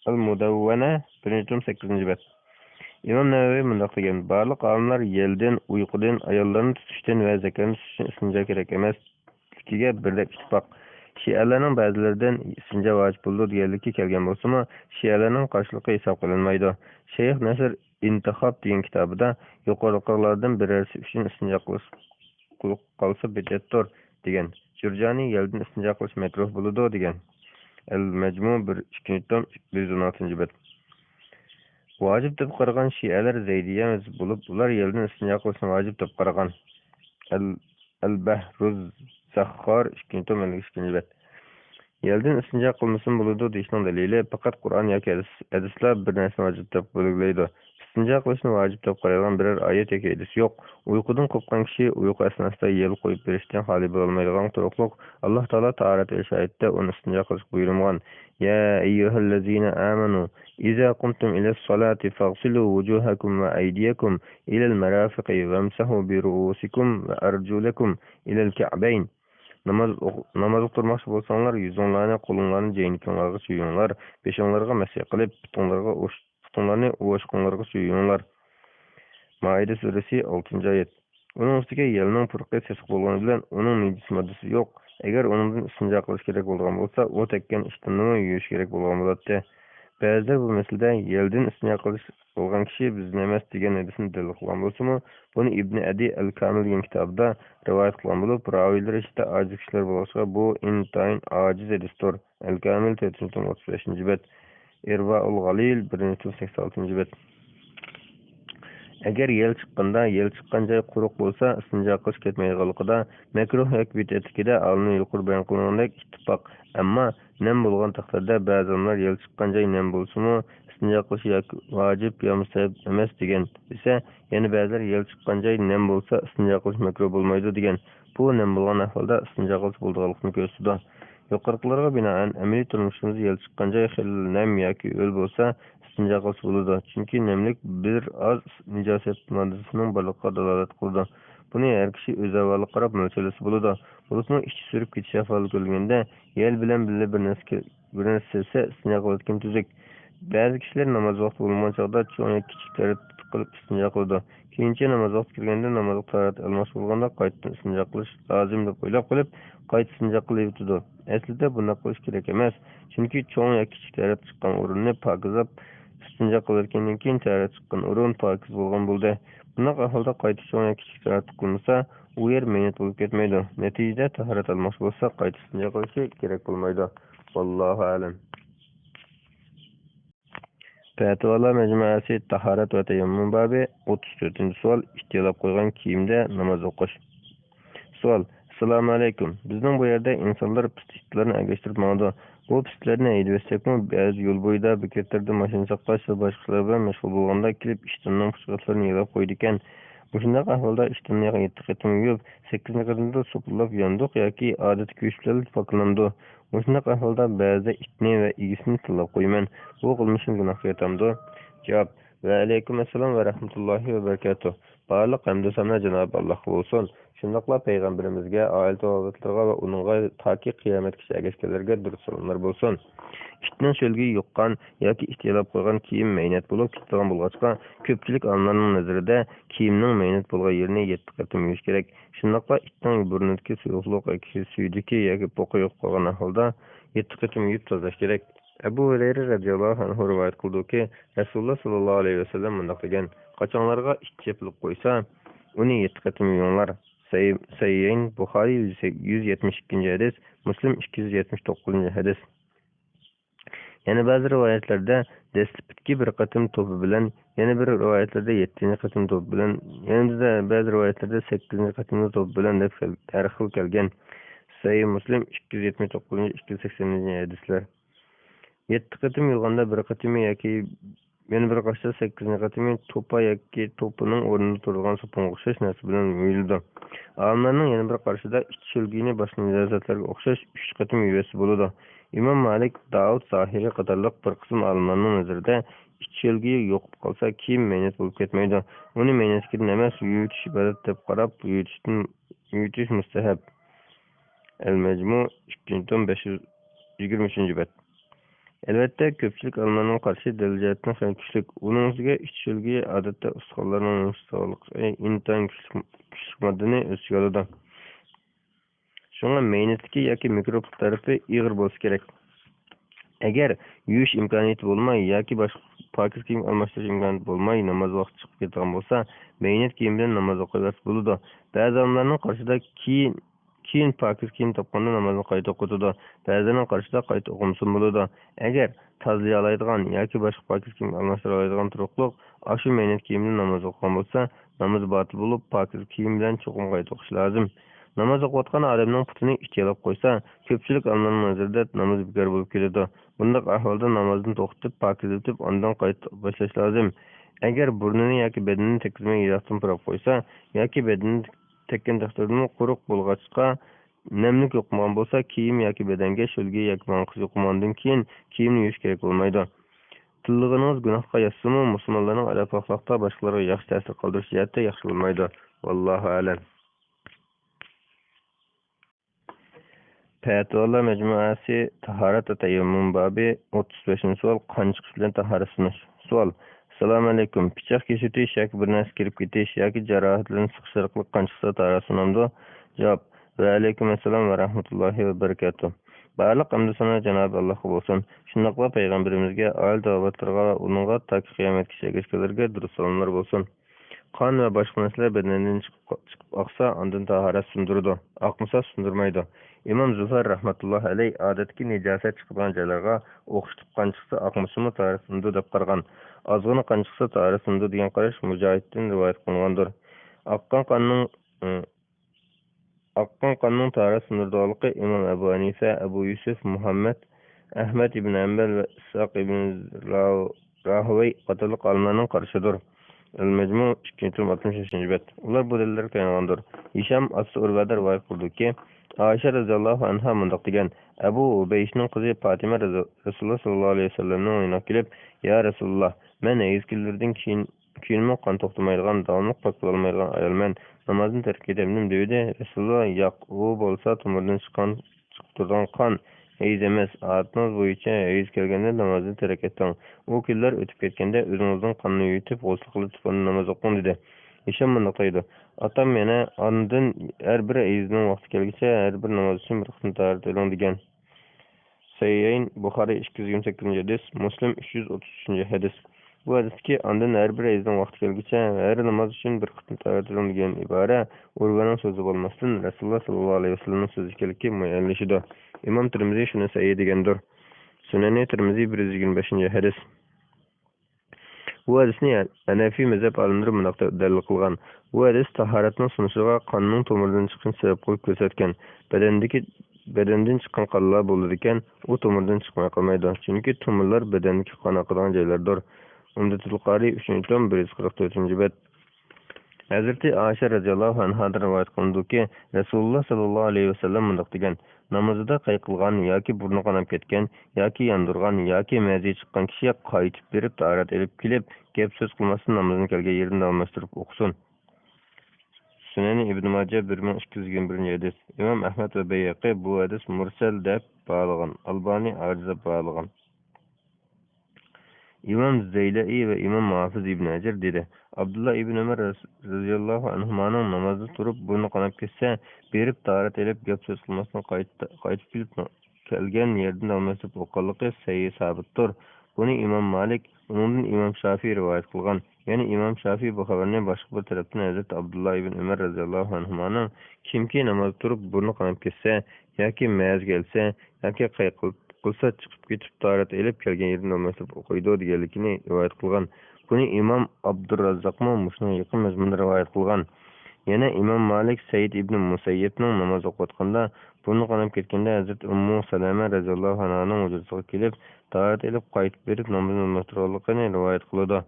Al-Mudawwana 1-tom 8-bet. İmam Nevevi mundaq degan: "Barliq olimlar yeldan, uyqudan, ayollarni tutishdan va zakatni tutishdan istinjo kerak emasligiga birdek ittifoq. Shialarning ba'zilaridan istinjo vojib bo'ldi deganlikka kelgan bo'lsa-mu, Shialarning qarshiligi hisob qilinmaydi. Shayx Nasr Intihob degan kitobida yuqoriqilardan birarsi uchun istinjo qilish qolsa bid'atdir degan. Jurjani yeldan istinjo qilish makruh bo'ladi degan. Al-Majmu 2-tom 116-bet. Vacib deb qaragan Şialar Zeydiye bulup ular yeldan istinjo qilishni vacib deb qaragan. Al-Bahruz Zakhar 2-tom 52-bet. Yeldan istinjo qilmasin bo'ladi deyishning dalili faqat Qur'on yoki hadislar bir narsani vacib deb belgilaydi. İstinjo qilishni vacib deb qaragan biror oyat yoki hadis yo'q. Uyqudan qo'rqqan kishi uyqu asnosida yel qo'yib berishdan xoli bo'lmaydigan turuqliq Alloh taolo taorat oyatida uni istinjo qilish buyurgan. Ya ayyuhallazina amanu إذا قمتم إلى الصلاة فاغسلوا وجوهكم وأيديكم إلى المرافق وامسحوا برؤوسكم وأرجلكم إلى الكعبين. Namaz o'qirmoqchi bo'lsanglar, yuzinglarni, qo'linglarni joynikinglarga suyinglar, peshonlarga masih qilib, putinglarni o'shqinglarga suyinglar. Maida surasi 6-oyat. Uning ustiga yelning purqi sesiq bo'lgani bilan uning nejis moddasi yo'q. Agar uningdan istinjo qilish kerak bo'lgan bo'lsa, u tekkan ishtinni yuvish kerak bo'lgan bo'ladi. Ba'zilar bu masalada yeldan istinjo qilish bo'lgan kishi bizni emas degan hadisni dalil qilgan bo'lsa-mu, buni Ibn Adi al-Kamil degan kitobda rivoyat qilgan bo'lib, raviylar ichida ojiz kishilar bo'lsa, bu intayin ojiz hadisdir. Al-Kamil 435-bet. Irvaul Ghalil 186-bet. Agar yel chiqqan joy quruq bo'lsa, istinjo qilish ketmaydiganligida makruh yoki bid'atligida olimlar yuqori bayon qilgandek ittifoq. Ammo nam bo'lgan taqdirda ba'zilar yel chiqqan joy nam bo'lsa-mu, istinjo qilish yoki vojib yo mustahab emas degan. Esa yana ba'zilar yel chiqqan joy nam bo'lsa, istinjo qilish makruh bo'lmaydi degan. Bu nam bo'lgan ahvolda istinjo qilish bo'lganligini ko'rsatadi. Yuqoriqilarga binoan amaliy turmushimizda yel chiqqan joy xil nam yoki o'l bo'lsa, istinjo qilish bo'ladi. Chunki namlik bir oz nijosat moddasining borligiga dalolat qiladi. Buni har kishi o'z avvaliga qarab mo'ljalasi bo'ladi. Bularning ichi surib ketish ahvoli ko'rilganda, yel bilan birga bir narsa silsa istinjo qiladigan tuzuk. Ba'zi kishilar namoz vaqti bo'lmagan chog'da cho'ng yoki kichik tarat qilib istinjo qiladi. Keyincha namoz vaqti kelganda namoz tarat almosh bo'lganda qaytadan istinjo qilish lozim deb o'ylab qilib, qayta istinjo qilib yutadi. Aslida bunday qilish kerak emas. Chunki cho'ng yoki kichik tarat chiqqan o'rinni pokizlab istinjo qilayotgandan keyin tarat chiqqan o'rin pokiz bo'lgan bo'ldi. Bunday ahvolda qayta cho'ng yoki kichik tarat qilmasa, u yer maynat bo'lib ketmaydi. Natijada tahorat almosh bo'lsa, qayta istinjo qilishi kerak bo'lmaydi. Vallohu a'lam. Fatvalar majmuasi tahorat va tayammum babi 34-savol. Ihtilop qo'ygan kiyimda namoz o'qish. Savol: Assalomu alaykum. Bizning bu yerda insonlar pistlarni agashtirib ma'noda. Bu pistlarni haydashakmi, ba'zi yo'l bo'yida bekatlarda mashina saqlash va boshqalar bilan mashg'ul bo'lganda kelib ishtonning puchqatlarini yig'ib qo'ydi ekan. Shunday ahvolda ishtonni 7 qatim yuvib, 8 qatimda so'pilab yondiq yoki odat kuyish bilan poklanadi. Shunday ahvolda ba'zi itni va egisini tillab qo'yman. Bu qilmishim gunohga yetamdi. Javob: Va alaykum assalom va rahmatullohi va barakatuh. Barliq hamd sana Janob Allohga bo'lsin. Shundaqla payg'ambarimizga, oila to'g'rilarga va uningga toki qiyomatgacha ergashganlarga durust salomlar bo'lsin. Itning sho'lgi yoqqan yoki ihtilop qo'ygan kiyim maynat bo'lib ketgan bo'lg'achqa, ko'pchilik olimlarning nazarida kiyimning maynat bo'lgan yerini 7 qatim yuvish kerak. Shundaqla itning burnidagi suyuqlik yoki suydagi yoki po'qi yo'q qolgan ahvolda 7 qatim yuvib tozalash kerak. Abu Hurayra radhiyallohu anhu rivoyat qildiki, Rasululloh sallallohu alayhi vasallam bunday degan: Qachonlarga it chepilib qo'ysa, uni 7 qatim yuvinglar. Sahih Buxoriy 172-hadis, Muslim 279-hadis. Yana ba'zi rivoyatlarda dastlabki bir qatim to'pi bilan, yana bir rivoyatlarda 7-qatim to'pi bilan, yana ba'zi rivoyatlarda 8-qatim to'pi bilan deb har xil kelgan. Sahih Muslim 279-280-hadislar. 7 qatim yurganda bir qatimi yoki yana bir qashda 8 qatimi to'pa yoki to'pining o'rnida turgan so'pga o'xshash narsa bilan yuyildi. Olimlarning yana bir qarashida ich sho'lgini boshqa nijosatlarga o'xshash 3 qatim yuvasi bo'ladi. Imom Malik, Davud Zahiri qatorliq bir qism olimlarning nazarida ich sho'lgi yo'qib qolsa kiyim maynat bo'lib ketmaydi. Uni maynatga emas, yuvitish ibodat deb qarab, yuvitish mustahab. Al-Majmu 2-tom 523-bet. Elbette köpçülük almanın karşı delil cihetten xeyli güçlük. Onun üstüge iç şölgeyi adette ıstığalarının sağlık intan güçlük maddeni ösüge alıdı. Şuna meynetki yoki mikroblik tarafi ig'ir bo'lsa kerak. Agar yuvish imkoniyati bo'lmay yoki boshqa pokiz kiyim almashtirish imkoniyati bo'lmay namoz vaqti chiqib ketgan bo'lsa, meynat kiyim bilan namoz o'qish bo'ladi. Ba'zi olimlarning qarashida keyin pokiz kiyim topganda namozni qayta o'qitadi. Ba'zilarning qarashida qayta o'qimasa bo'ladi. Agar tozalay oladigan yoki boshqa pokiz kiyim almashtira oladigan turuqliq shu meynat kiyim bilan namoz o'qigan bo'lsa, namoz botil bo'lib, pokiz kiyim bilan cho'qim qayta o'qish lozim. Namoz o'qiyotgan odamning putini ichkalab qo'ysa, ko'pchilik olimlarning nazarida namoz bekor bo'lib keladi. Bunday ahvolda namozni to'xtatib, pokizlatib, ondan qayta boshlash lozim. Agar burnini yoki bedanini tekizmay yiroqdan purab qo'ysa, yoki bedanini tekkan taqdirda quruq bo'lg'achqa namlik yo'qmagan bo'lsa, kiyim yoki bedanga shulga yoki manqiz yo'qmagandan keyin kiyimni yuvish kerak bo'lmaydi. Tillig'ingiz gunohga yotsimi, musulmonlarning adab-axloqda boshqalarga yaxshi ta'sir qoldirish jihatda yaxshi bo'lmaydi. Vallohu a'lam. Fatvalar Mecmuasi Taharat ve Tayammum babi 35. savol. Qon chiqish bilan tahoratlanish. Savol. Assalomu alaykum. Pichoq kesitish yoki bir narsa kirib ketish yoki jarohatlarni siqish orqali qon chiqsa tahoratlanamdi? Javob. Va alaykum assalom va rahmatullohi va barakatuh. Barliq hamd sana Cenab-ı Allah'a bo'lsin. Shundoqla payg'ambarimizga, oil tavobatlarga va uningga toki qiyomatgacha erishganlarga durust salomlar bo'lsin. Qon va boshqa narsalar badandan chiqib oqsa, ondan tahorat sundiradi. Oqmasa sundirmaydi. İmam Zufar rahmatullohi alayh odatki nijosat chiqgan joylarga o'xshitib qon chiqsa oqmasimi tahorat sundir deb qaragan. Ozg'ina qon chiqsa tahorat sundir degan qarash Mujohiddan rivoyat qilingandir. Oqqan qonning tahorat sundirdiganligi Imom Abu Hanifa, Abu Yusuf, Muhammad, Ahmad ibn Hanbal va Ishaq ibn Rahoviy qatorliq olimlarning qarashidir. El-Mecmu 263. bet. Ular bu delillarga tayangandir. Hisham as-Urvada rivoyat qildiki, Ayşe radhiyallohu anha mundaq degan: Abu Ubayshning qizi Fatima Rasululloh sallallohu alayhi vasallamning o'yiniga kelib, "Ya Rasululloh, men ezgillardan kiyinmi qon to'xtamaydigan, davomli pok bo'lmaydigan ayolman, namozni tark etamdim" dedi. Rasululloh: "Yo'q, u bo'lsa tumurdan chiqib turgan qon, hayz emas. Odatimiz bo'yicha hayz kelganda namozni tark eting. U kunlar o'tib ketganda o'zingizning qonni yutib, g'usl qilib namoz o'qing" dedi. Hisham mundaq deydi: Atam meni ondan har bir hayzning vaqti kelguncha har bir namoz uchun bir qism tahorat eling degan. Sayyin Buxoriy 228 hadis, Muslim 333 hadis. Bu hadisdagi ondan har bir hayzning vaqti kelguncha har namoz uchun bir qism tahorat eling degan ibora Urvaning so'zi bo'lmasdan Rasululloh sallallohu alayhi vasallamning so'zi ekanligi muayyanlashidir. Imom Tirmiziy shuni sayyi degandir. Sunan-i Tirmiziy 125 hadis. Bu hadisni Hanefi mazhab olimlari bunday dalil qilgan. Bu hadis tahoratning sunishiga qonning tomirdan chiqishini sabab qilib ko'rsatgan. Badandan chiqqan qonlar bo'lar ekan, u tomirdan chiqmay qolmaydi. Chunki tomirlar badandagi qon oqadigan joylardir. Umdatul Qari 3-tom 144-bet. Hazrati Ayşe radhiyallohu anhadan rivoyat qilindiki, Rasululloh sallallohu alayhi vasallam bunday degan: Namozida qayqilgan yoki burni qonab ketgan yoki yondirgan yoki mazi chiqqan kishi qaytib berib tahorat olib kelib, gap so'z qilmasdan namozni kelgan yerida almashtirib o'qisin. Sunan Ibn Majah 1221 hadis. Imom Ahmad va Bayhaqi bu hadis mursal deb bog'lagan. Albani ajiz deb bog'lagan. İmam Zeylai ve İmam Muhafiz İbn Hacer dedi. Abdullah İbn Ömer radıyallahu anhumanın namazda turup burnu kanap kesse berip taharet edip gap söz kılmasına qaytib kelgen yerden almasıp oqallıqı sayı sabittir. Bunu İmam Malik, onundan İmam Şafii rivayet kılgan. Yani İmam Şafii bu haberini başka bir taraftan Hazreti Abdullah İbn Ömer radıyallahu anhumanın kimki namazda turup burnu kanap kesse, yoki mez gelse, yoki qilsa chiqib ketib tahorat elib kelgan yerdan almasib o'qiydi deganligini rivoyat qilgan. Buni Imom Abdurrazzaqmi mushuni yaqin mazmunda rivoyat qilgan. Yana Imom Malik Said ibn Musayyibning namoz o'qiyotganda burni qonab ketganda Hazrat Ummu Salama radhiyallohu anhaning hujrasiga kelib tahorat elib qaytib berib namozni o'qiyotganligini rivoyat qiladi.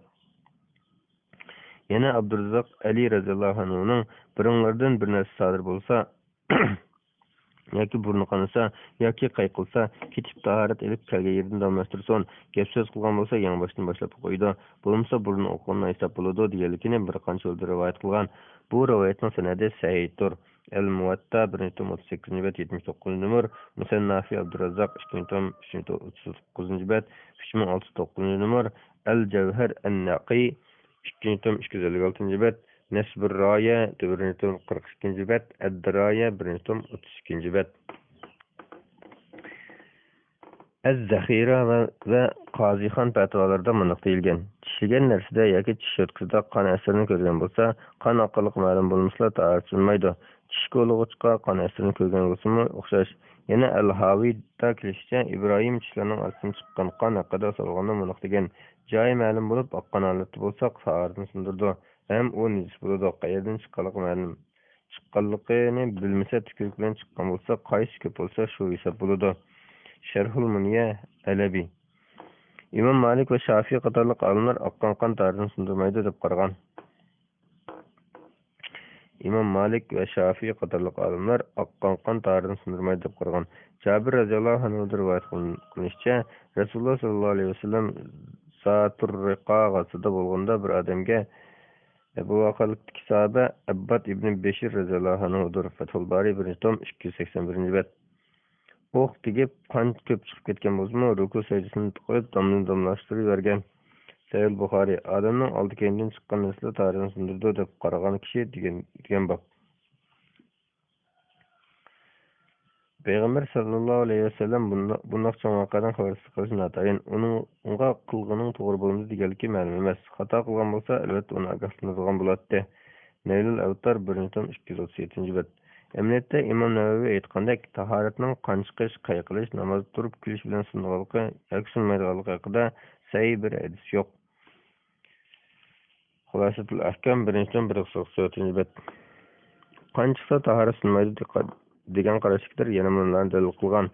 Yana Abdurrazzaq Ali radhiyallohu anhuning biringlardan bir narsa sodir bo'lsa yoki burni qonasa yoki qayqilsa ketib tahorat elib kelgan yerdan almashtirsin. Gap so'z qilgan bo'lsa yangi boshdan boshlab qo'ydi. Bo'lmasa burni o'qilmay hisob bo'ladi deganligini bir qancha yo'lda rivoyat qilgan. Bu rivoyatning sanadi sahihdir. El-Muvatta 1-38 bet 79 numar, Musannafi Abdurrazzaq 2-tom 339 bet 3609 numar, El-Cevher En-Naqi 2-tom 256 bet, Nesbur Raya 1-tom 42 bet, Ed-Diraya 1-tom 32 bet. Ez-Zaxira ve Qazixon fatvalarida mınaq deyilgan. Tishlagan narsada yoki tish o'tkazida qon asirini ko'rgan bo'lsa, qon oqqanlik ma'lum bo'lmasa ta'riflanmaydi. Tish ko'lg'uchqa qon asirini ko'rgan bo'lsa-mu o'xshash. Yana Al-Haviyda kelishicha Ibrohim tishlarining orasidan chiqqan qon haqida so'raganda mınaq degan. Joyi ma'lum bo'lib, oqqan holatda bo'lsa, tahoratni sindirdi. Ham u nejis bo'ladi. Qayerdan chiqqanligi ma'lum. Chiqqanligini bilmasa, tükürük bilan chiqqan bo'lsa, qaysi ko'p bo'lsa, shu hisob bo'ladi. Şerhul Muniye Elebi. İmam Malik ve Şafii qatorliq olimlar oqqan qon tahoratni sindirmaydi deb qaragan. İmam Malik ve Şafii qatorliq olimlar oqqan qon tahoratni sindirmaydi deb qaragan. Jabir radhiyallohu anhu rivoyat qilishicha, Rasululloh sallallohu alayhi vasallam Satur Riqa g'azotida bo'lganda bir odamga Ebu Vakil'deki sahabe Abbad ibn Beşir radhiyallohu anhu'dur. Fathul Bari 1-tom 281 bet. Oq tegib qon ko'p chiqib ketgan bo'lsa-mu, ruku sajdasini qo'yib damlashtirib bergan. Sahih Buxoriy odamning oldi keyindan chiqqan narsalar tahoratni sindirdi deb qaragan kishi degan bab. Peygamber sallallohu alayhi vasallam bundoq cho'ng'aqadan xabarsizlik qilish notayin. Unga qilg'ining to'g'ri bo'lmadi deganligi ma'lum emas. Xato qilgan bo'lsa, albatta uni ogohlantirgan bo'ladi. Naylul Avtar 1-tom 237 bet. Emniyette İmam Nevevi aytgandek, tahoratning qon chiqish, qayqilish, namoz turib kulish bilan sunnatligi yoki sunmaydiganligi haqida sahih bir hadis yo'q. Xulosatul Ahkam 1-tom 194 bet. Qon chiqsa tahorat sunmaydi degan qarashlikdir, yana bunlarni dalil qilgan.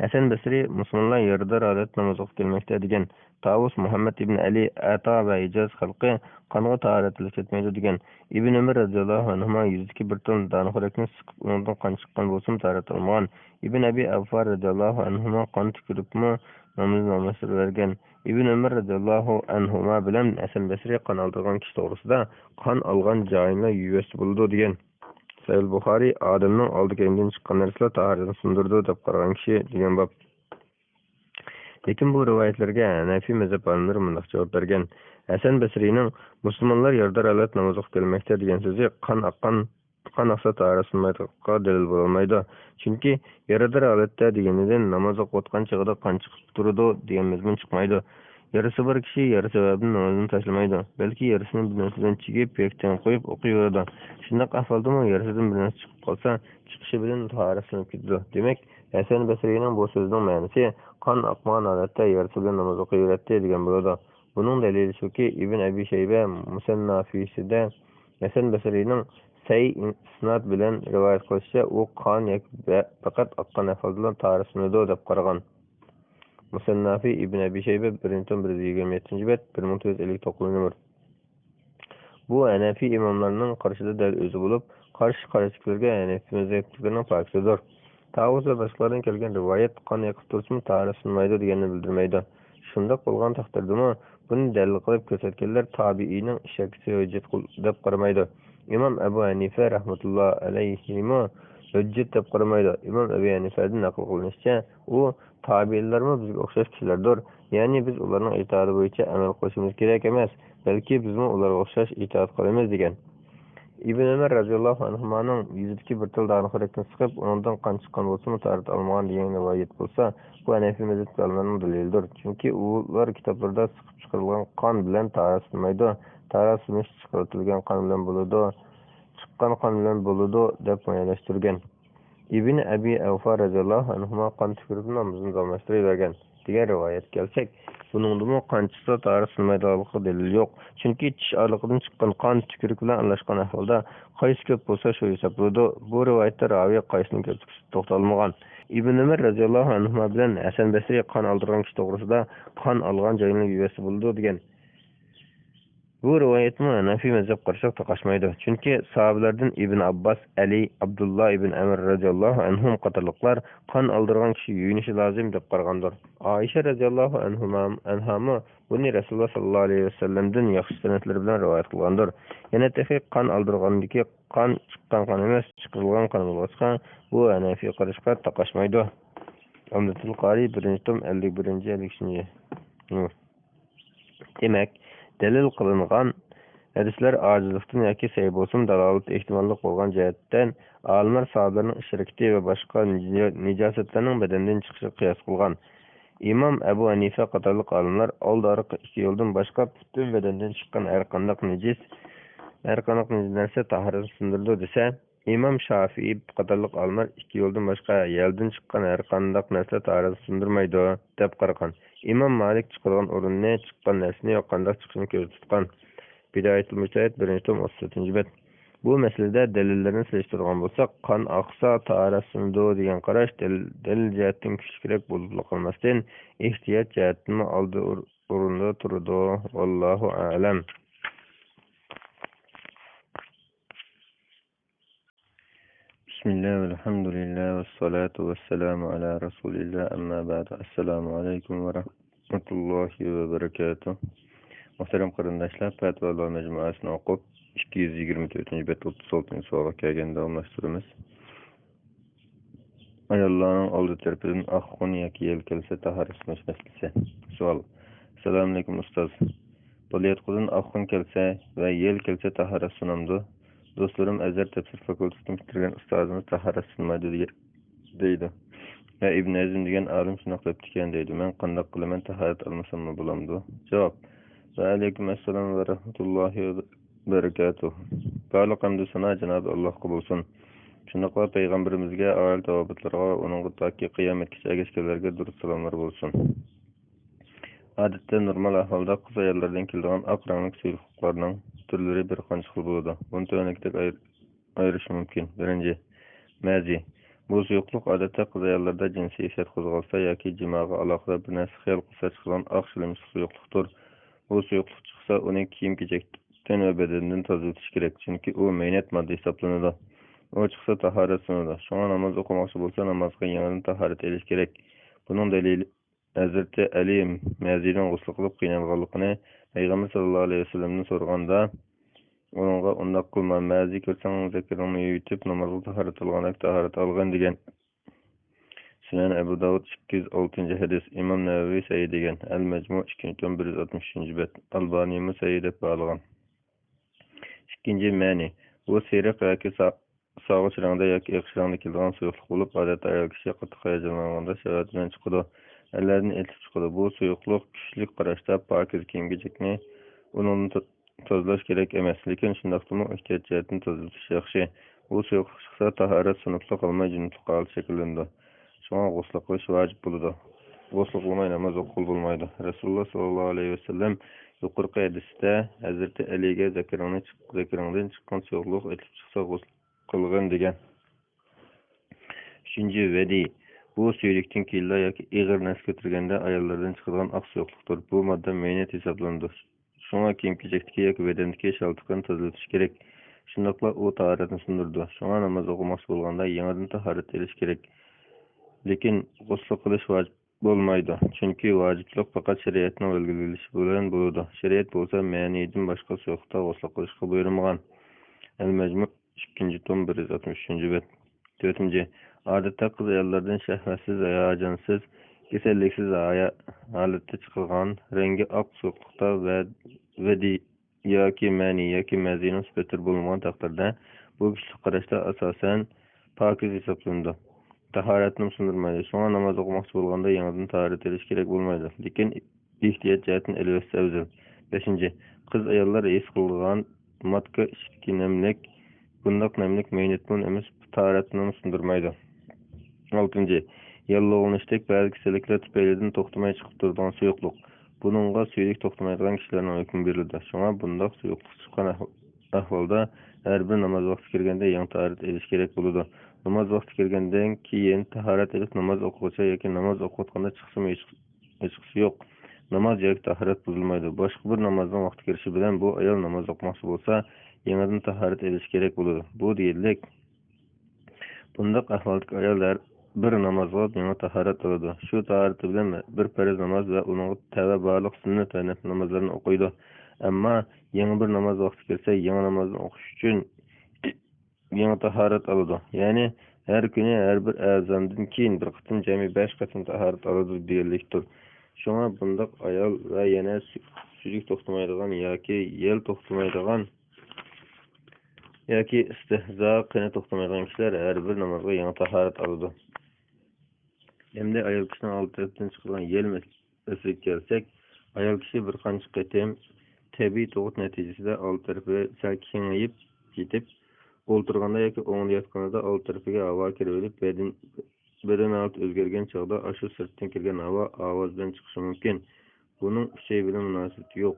Hasan Basri musulmonlar yerda adat namoz o'qib kelmoqda degan. Tavus Muhammad ibn Ali Ata va Ijaz xalqi qonga tahoratlik etmaydi degan. Ibn Umar radhiyallohu anhu yuzdagi bir ton danaxo'rakni siqib undan qon chiqqan bo'lsa tahorat olmagan. Ibn Abi Avfa radhiyallohu anhu qon tükürüpmi namoz bergan. Ibn Umar radhiyallohu anhu bilan Hasan Basri qon oldirgan kishi to'g'risida qon olgan joyini yuvas bo'ldi degan. Sahih Buxoriy odamning oldi keyindan chiqqan narsalar tahoratni sindirdi deb qaragan kishi degan bab. Lekin bu rivoyatlarga Hanafi mazhab olimlari bunday javob bergan. Hasan Basriyning musulmonlar yerda alat namoz o'qib kelmoqda degan so'zi qon oqsa tahorat sinmaydiga dalil bo'lmaydi. Chunki yerda alatda deganidan namoz o'qiyotgan chog'da qon chiqib turadi degan mazmun chiqmaydi. Yarısı bir kişi yarı sebebinin namazını taşlamaydı. Belki yarısını bir narsadan çekip pekten koyup okuyordu. Şundak ahvalda mı yarısından bir narsa çıkıp kalsa çıkışı bilen taharasını gidiyor. Demek Hasan Basri'nin bu sözünün manası kan akmağın adette yarısı bilen namaz okuyordu degan bo'ladi. Bunun delili şu ki İbn Abi Şeybe Musannafisi'de Hasan Basri'nin Sahih isnad bilen rivayet kılışça o kan fakat akkan ahvalda taharasını dep qaragan. Musannafi İbn Abi Şeybe 1-tom 127 bet 1959 numar. Bu Hanefi imamlarının karşıda del özü bulup, karşı karışıklarga Hanefi mezheplerinin farklıdır. Tavus ve başkalarından kelgen rivayet kan yakıp dursun tahorat sunmaydı deganini bildirmeydi. Shundoq bo'lgan taqdirdami, buni dalil qilib ko'rsatganlar tabiining shakisi hujjat deb qaramaydi. Imom Abu Hanifa rahmatullohi alayhi hujjat deb qaramaydi. Imom Abu Hanifadan naql qilinishicha, u tabiinlarmi bizga o'xshash kishilardir. Ya'ni biz ularning itoati bo'yicha amal qilishimiz kerak emas, balki bizmi ularga o'xshash itoat qilamiz degan. Ibn Umar radhiyallohu anhuning yuzidagi bir til danaxo'rakni siqib, undan qon chiqqan bo'lsa, tahorat olmagan degan rivoyat bo'lsa, bu Hanefi mazhablarining dalilidir. Chunki ular kitoblarda siqib chiqarilgan qon bilan tahorat qilmaydi. Tahorat chiqarilgan qon bilan bo'ladi, chiqqan qon bilan bo'ladi deb mo'yalashtirgan. Ibn Abi Avfa radhiyallohu anhu qon tükürüp namozini davomlashtirgan degan rivoyat kelsak, buningda qon chiqsa tahorat qilmaydiganligi dalil yo'q. Chunki tish oraliqdan chiqqan qon tükürük bilan aralashgan ahvolda qaysi ko'p bo'lsa shu hisoblanadi. Bu rivoyatda raviy qaysini to'xtalmagan. Ibn Umar radhiyallohu anhu bilan Hasan Basri qon oldirgan kishi to'g'risida qon olgan joyini yuvasi bo'ldi degan. Bu rivoyatmi Hanafiy mazhab qarshi taqashmaydi. Chunki sahabalardan Ibn Abbas, Ali, Abdullah ibn Amr radhiyallohu anhum qatorliqlar qon oldirgan kishi yuyinishi lozim deb qaragandir. Aisha radhiyallohu anhami buni Rasululloh sallallohu alayhi vasallamdan yaxshi sanatlar bilan rivoyat qilgandir. Yana tehi qon oldirgandagi qon chiqqan qon emas, chiqarilgan qon bo'lsa, bu Hanafiy qarashga taqashmaydi. Umdatul Qari 1-tom 51-52. Demek, delil kılıngan hadisler acizlikten yoki sahih bo'lsin dalolat ehtimolli bo'lgan jihatdan olimlar sahobalarning ishrakati va boshqa nijosatlarning badandan chiqishi qiyos qilgan. İmam Ebu Hanife qatorliq olimlar oldari ikki yo'ldan boshqa butun badandan chiqqan har qanday narsa tahorat sindirdi desa, İmam Shafi'i qatorliq olimlar ikki yo'ldan boshqa yerdan chiqqan har qanday narsa tahorat sindirmaydi deb qaragan. İmam Malik chiqargan o'rinni chiqqan narsani yoqqanda chiqishini ko'rsatgan. Bidayatul Mujtahid 1-tom 37-bet. Bu masalada dalillarni selishtirgan bo'lsak, qon oqsa tahorat sindirdi degan qarash dalil jihatdan kuchliroq bo'lib qolmasdan ehtiyot jihatdan oldi o'rinda turadi. Vallohu a'lam. Bismillah, elhamdülillah, ve salatu ve selamu ala Resulillah, amma ba'du. Assalamu alaikum ve rahmetullahi ve berekatuh. Muhterem qarindoshlar, Fatvolar majmuasini o'qib 224-bet 36-savolga kelganda davomlashtiramiz. Ayollarning oldi tarafidan oqxon yoki yel kelsa tahorat masalasi. Savol. Assalomu alaykum ustoz. Bolayotgan oqxon kelsa va yel kelsa tahorat sunamdi. Do'stlarim Azhar tafsir fakultetini bitirgan ustozimiz tahorat sunmaydi deydi. Va Ibn Azm degan olim shuni qilib ekan deydi. Men qanday qilaman, tahorat olmasam bo'lamdi? Javob. Va alaykum assalom va rahmatullohi va barakatuh. Barliq hamd sana Janob Allohga bo'lsin. Shunaqla payg'ambarimizga, oil tavobatlarga va uning toki qiyomatgacha ergashganlarga durust salomlar bo'lsin. Odatda normal ahvolda qiz ayollardan keladigan oq rangli suyuqliklarning turlari bir qancha xil bo'ladi. Buni to'nakdek ayirish mumkin. Birinchi, mazi. Bu suyuqlik odatda qiz ayollarda jinsiy ifrat qo'zg'alsa yoki jimoga aloqador bir narsa xiyol qilsa chiqqan oq shilimsiz suyuqlikdir. Bu suyuqlik chiqsa, uni kiyim-kechakdan va badandan tozalatish kerak, chunki u maynat modda hisoblanadi. U chiqsa tahorat sunadi. Shunga namoz o'qimoqchi bo'lsa, namozga yangidan tahorat elish kerak. Buning dalili Hazreti Ali mazidan g'usl qilib qiynalganligini Payg'ambar sallallohu alayhi vasallamdan so'raganda, uningga undaq qilma, mazi ko'rsang zakirini yutib namozga tahorat olgan degan. Sunan Abu Dawud 206-hadis. İmam Navaviy sahih degan. Al-Majmu' 2-tom 163-bet. Albani sahih deb bog'lagan. Ikkinchi ma'ni. Bu seriq yoki sog'ich rangda yoki oq rangda kelgan suyuqlik bo'lib, odatda ayol kishi qattiq hayajonlanganda shahvat bilan chiqadi. Ellerini eltib chiqadi. Bu suyuqlik kuchli qarashda pokiz kiyim-kechakni uningni tozalash kerak emas, lekin shundaqmi ehtiyot jihatdan tozalatish yaxshi. Bu suyuqlik chiqsa tahorat sunutli qolmay junubli holat shakllanadi. Şuna g'usl qilish vojib bo'ladi. G'usl qilmay namoz o'qil bo'lmaydi. Rasululloh sallallohu alayhi vasallam yuqorqi hadisda Hazrati Aliga zakiringdan chiqqan suyuqlik etib chiqsa g'usl qilgin degan. Uchinchi vadi. Bu suyuqlikdan killa yoki ig'ir nas ko'targanda ayollardan chiqadigan oq suyuqlikdir. Bu modda maynat hisoblanadi. Shunga kiyim-kechakdagi yoki badandagi shaltiqni tozalatish kerak. Shundaqla u tahoratni sindirdi. Shunga namoz o'qimoqchi bo'lganda yangidan tahorat elish kerak. Lekin g'usl qilish vojib bo'lmaydi. Chunki vojiblik faqat shariatning belgilanishi bilan bo'ladi. Shariat bo'lsa, ma'nidan boshqa suyuqlikda g'usl qilishga buyurmagan. Al-Majmu' 2-tom 163-bet. 4. Odatda qiz ayollardan shahvatsiz, hayajonsiz, kasalliksiz holatda chiqilgan rangi oq suyuqlikda vadi yoki ma'ni yoki mazini sifatli bo'lmagan taqdirda bu kuchli qarashda asosan pokiz hisoblanadi. Tahoratni sindirmaydi. Shunga namoz o'qimoqchi bo'lganda yangidan tahorat elish kerak bo'lmaydi. Lekin ehtiyot jihatdan elbette afzal. 5. Qiz ayollar his qilgan matka ishki namlik, bundaq namlik maynatmun emas, tahoratni sindirmaydi. 6. Yallig'lanishdek ba'zi kasalliklar tufaylidan to'xtamay chiqib turadigan suyuqlik. Buningga suyuqlik to'xtamaydigan kishilarning hukm beriladi. Shunga bundaq suyuqlik chiqqan ahvolda har bir namoz vaqti kirganda yangi tahorat elish kerak bo'ladi. Namoz vaqti kirgandan keyin tahorat elib namoz o'quvchi yoki namoz o'qiyotganda chiqsimi hechqisi yo'q. namoz yoki tahorat buzilmaydi. Boshqa bir namozning vaqti kirishi bilan bu ayol namoz o'qimoqchi bo'lsa, yangidan tahorat edish kerak bo'ladi. Bu deylik, bundaq ahvoldagi ayollar bir namozga yangi tahorat oladi. Shu tahorati bilan bir farz namoz va uning tava bog'liq sunnat va nafl namozlarini o'qiydi. Ammo yangi bir namoz vaqti kelsa, yangi namozni o'qish uchun yangi tahorat oladi. Ya'ni har kuni har bir azondan keyin bir qatim jami 5 qatim tahorat oladi deyillikdir. Shunga bundaq ayol va yana suyuk to'xtamaydigan yoki yel to'xtamaydigan yoki istihzo qini to'xtamaydigan kishilar har bir namozga yangi tahorat oladi. Endi ayol kishining old tarafdan chiqadigan yel masalasiga kelsak, ayol kishi bir qancha qatim tabiiy tug'ut natijasida old tarafi sal kengayib ketib, o'ltirganda yoki o'nglayotganda old tarafiga havo kirib beden alt o'zgargan chog'da shu sirtdan kirgan havo ovoz bilan chiqishi mumkin. Buning şey bilan munosabati yo'q.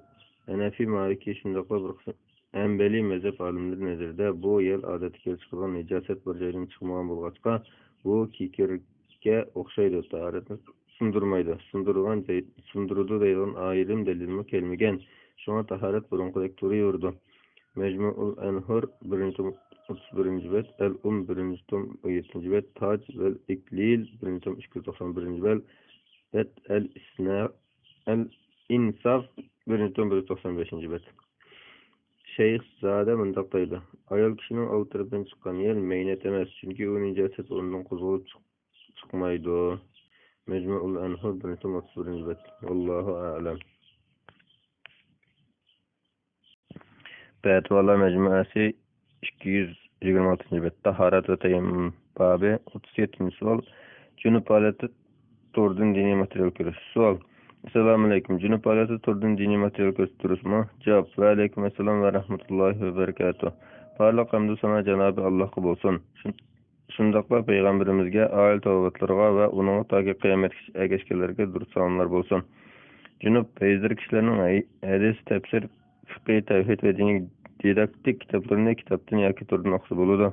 Hanafiy, Maliki shundoqla bir qism Hanbali mazhab olimlari nazarida bu yil odatga kelib chiqadigan najosat bir joydan chiqmagan bo'lg'achqa, bu kikirga o'xshaydi, tahoratni sundirmaydi. Sundirudi deydigan ayrim dalilmi kelmagan. Shunga tahorat burunqidek turaverdi. Mecmu'ul Enhur 1-31 bet, El-Um 1-17 bet, Tac vel İklil 1-291 bet, El-İnsaf 1-195 bet. Şeyh Zade mundaq deydi. Ayol kishining old tarafdan chiqqan yer meynat emas, chunki u najosat o'rnidan qo'zg'alib chiqmaydi. Mecmu'ul Enhur 1-31 bet. Allohu a'lam. Fetvalar Mecmuasi 226 bet. Taharat ve tayammum babi 37. sual. Junub holati turdan diniy material ko'rish. Sual. Assalomu alaykum. Junub holati turdan diniy material ko'rish durustmi? Javob. Va alaykum assalom va rahmatullohi va barakatuh. Parlaq hamdu sana Janobi Allohga bo'lsin. Shundaqla payg'ambarimizga, oila tavobatlarga va uning toki qiyomatgacha ergashganlarga durust salomlar bo'lsin. Junub peyzir kishilarning hadis, tafsir, fiqh, tavhid ve didaktik kitaplarını kitaptan yoki turdan o'qisa bo'ladi.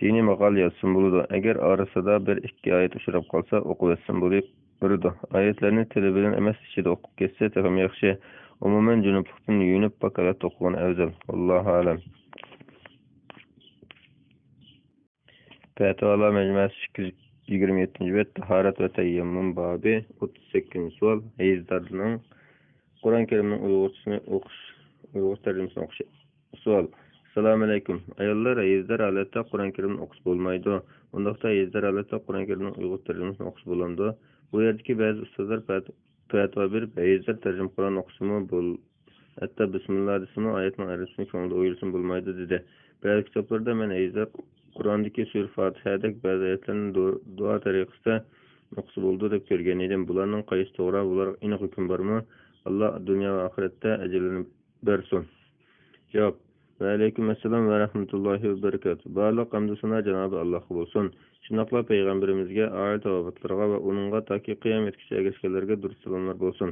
Diniy maqol yozsin bo'ladi. Agar orasida bir ikki oyat uchrab qolsa, o'qib etsin bo'ladi. Oyatlarni tili bilan emas, ichida o'qib ketsa, ham yaxshi. Umuman junublikdan yuyinib pakalat o'qigan afzal. Allohu a'lam. Fetvalar Mecmuasi 227 bet. Taharat ve tayammum babi 38. sual. Hayizlarning Qur'on Karimning Uyg'ur tercümesini o'qish. Sual. Assalomu alaykum. Ayollar hayizlar holatda Qur'on Karimni o'qish bo'lmaydi. Undaqda hayizlar holatda Qur'on Karimning Uyg'ur tercümesini o'qish bo'ladi. Bu yerdagi ba'zi ustozlar fatvo berib, hayizlar tercüme Qur'on o'qishmi hatta bismillah desimi oyatning arasini ko'ngilda o'yilsin bo'lmaydi dedi. Ba'zi kitoblarda men hayizlar Qur'ondagi sura Fatihadagi ba'zi oyatlarni duo tariqasida o'qisa bo'ldi deb ko'rgan edim. Bularning qaysi to'g'ri, bular aniq hukm bormi? Allah dünya ve ahirette ecelini versin. Cevap. Ve aleyküm esselam ve rahmetullahi ve berekatuhu. Barlıq hamdü sana Cenab-ı Allah'a olsun. Şundaqla peygamberimizge, ayet avabatlarga ve onunğa taki kıyamet kişi ergeçkelerge dürüst salamlar bolsun.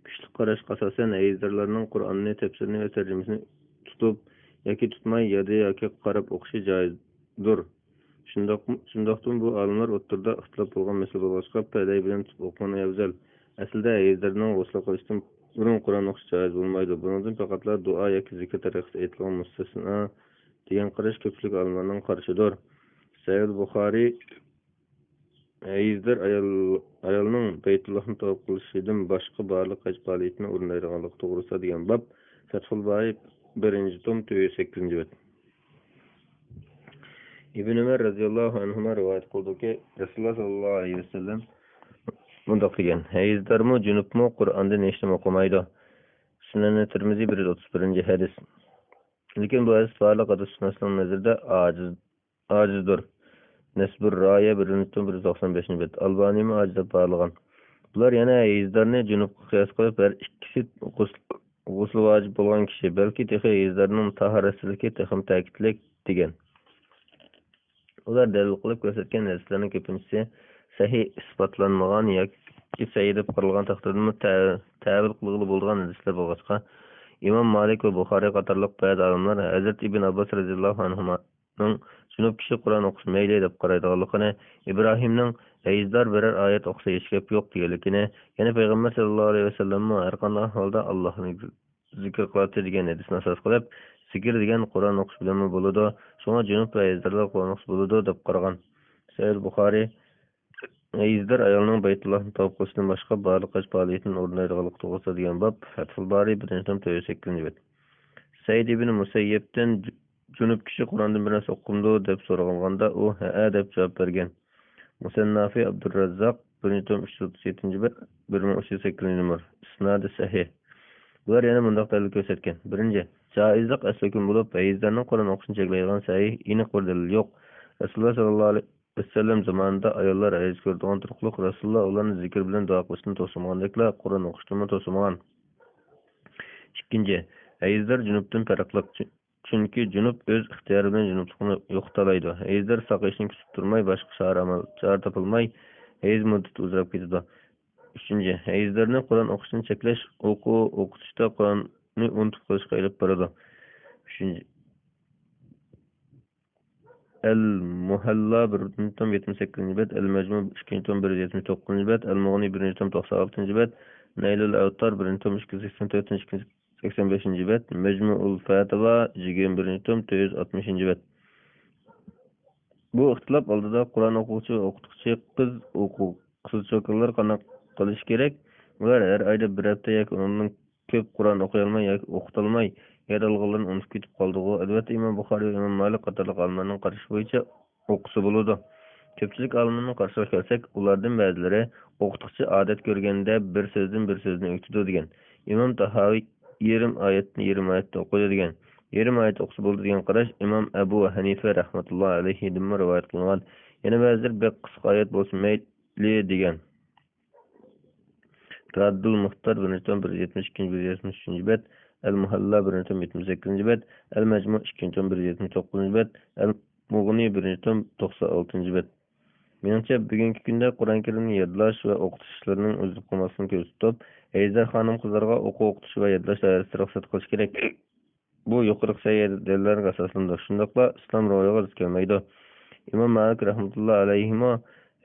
Kişilik qaraş qasasen ayizdarlarının Kur'an'ını, tefsirini ve tercümesini tutup yoki tutmay yoki qarab o'qishi joizdir. Shundaqdan bu olimlar o'rtada ixtilof bo'lgan masala bo'lg'achqa paday bilan tutib o'qigan afzal. Aslida ayizlarning g'usl qilishdan burun Qur'on o'qish joiz bo'lmaydi. Bundan faqatlar duo yoki zikr tariqasida aytilgan mustasno degan qarash ko'pchilik olimlarning qarishidir. Sayyid Buxoriy ayizlar ayolning Baytullohni tavob qilishidan boshqa barliq haj faoliyatini o'rnaydiganligi to'g'risida degan bab Fathul Bari 1-tom 8. bet. İbn Ömer radıyallahu anhuma rivayet kıldaki Resulullah sallallahu aleyhi ve sellem mundaq degan: hayizlarmi, junubmi Qur'onda nechta o'qimaydi. Sunan Tirmizi 131 hadis. Lekin bu hadis barliq hadis sunnasining nazarida ojizdir. Nesbur Raya 1-195 bet. Albaniymi ojiz barligan. Bular yana hayizlarni junubga qiyos qilib, har ikkisi g'usl vojib bo'lgan kishi, balki texi hayizlarning tahoratsizligi texim ta'kidlik degan. Ular dalil qilib ko'rsatgan hadislarning ko'pinchisi sahih isbotlanmagan yoki sahih deb qaralgan taqdirda ta'vil qilg'ili bo'lgan hadislar bo'lg'achqa, Imom Malik va Buxoriy qatorliq ba'zi olimlar Hazrat Ibn Abbos radhiyallohu anhuning Junub kishi Qur'on o'qish mayli deb qaraydiganligini, Ibrohimning hayzdor biror oyat o'qisa hech gap yo'q deganligini, yana payg'ambar sallallohu alayhi vasallam har qanday holda Allohni zikr qiladi degan hadisni asos qilib, zikr degan Qur'on o'qish bilan bo'ladi, shunga junub va hayzdorlar Qur'on o'qish bo'ladi deb qaragan. Sahih Buxoriy hayzdor ayolning Baytullohni tavaf qilishdan boshqa barliq faoliyatini o'rnaydiganlik to'g'risida degan bab Fathul Bari 1-8. Said ibn Musayyibdan junub kishi Qur'ondan bir narsa o'qimdi deb so'ralganda u ha deb javob bergan. Musannafi Abdurrazzaq 1337-1308 isnodi sahih. Bular yana bunday dalil ko'rsatgan. Birinchi, joizlik asl-hukm bo'lib, hayzdorning Qur'on o'qishini cheklaydigan sahih aniq bir dalil yo'q. Rasululloh sallallohu alayhi vasallam zamonida ayollar hayz ko'rdigan turqliq Rasululloh ularni zikr bilan duo qilishni to'simagandeklar, Qur'on o'qishni to'simagan. Ikkinchi, hayzdor junubdan farqliq. Chunki junub o'z ixtiyori bilan junublikni yo'qotalaydi. Hayzdor saqlashni kutib turmay, boshqa chora topilmay, hayz muddati uzrab ketadi. Uchinchi, hayzdorni Qur'on o'qishni cheklash o'qitishda Qur'onni unutib qo'yishga olib boradi. Uchinchi, Al-Muhalla 1-78 Al-Majmu 2-179 Al-Mughni 1-96 Naylul Awtar 1-284-85 Majmu'ul Fatawa 21-160 Bu ixtilof oldida Qur'on o'quvchi va o'qituvchi qizchoqlar qanday qilish kerak? Ular har oyda bir hafta yoki undan ko'p Qur'on o'qiy olmay yoki o'qitolmay yaralg'anlarni unutib ketib qoldi. Albatta Imom Buxoriy va Imom Malik qatorliq olimlarning qarashi bo'yicha o'qisa bo'ladi. Ko'pchilik olimlarning qarashiga kelsak, ulardan ba'zilari o'qituvchi odat ko'rganda bir so'zni o'qitadi degan. Imom Tahoviy yarim oyatda o'qiydi degan. Yarim oyat o'qisa bo'ladi degan qarash Imom Abu Hanifa rahmatullohi alayhi dan rivoyat qilingan. Yana ba'zilar bir qisqa oyat bo'lsa mayli degan. Raddul Muhtar 1-172-173 Al-Muhalla 1-78 Al-Majmu 2-179 Al-Mughni 1-96 Menimcha bugungi kunda Qur'on Karimni yodlash va o'qitish ishlarining o'zini qilmasligini ko'rsatib, hayzdor xonim-qizlarga o'qish va yodlash doirasida ruxsat qilish kerak. Bu yuqori saviyalarga asoslanadi. Shundaqla islom rivoyiga zid kelmaydi. Imom Malik rahmatullohi alayhi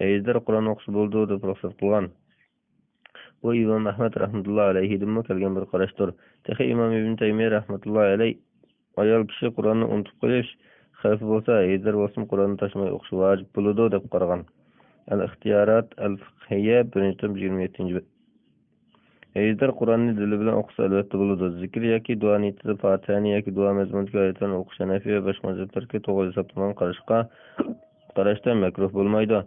hayzdor Qur'on o'qish bo'ldi deb ruxsat qilgan. Bu Imom Ahmad rahmatullohi alayhidan kelgan bir qarashdir. Texi Imom Ibn Taymiya rahmatullohi alayhi ayol kishi Qur'onni unutib qo'yish xavfi bo'lsa, hayzdor bo'lsin Qur'onni tashmay o'qish vojib bo'ladi deb qaragan. Al-Ixtiyorat al-Fiqhiyya 1-27 hayzdor Qur'onni dili bilan o'qisa albatta bo'ladi. Zikr yoki duo niyatida Fatihani yoki duo mazmunidagi oyatlarni o'qish Hanafi va boshqa mazhablarga to'g'ri hisoblangan qarashda makruh bo'lmaydi.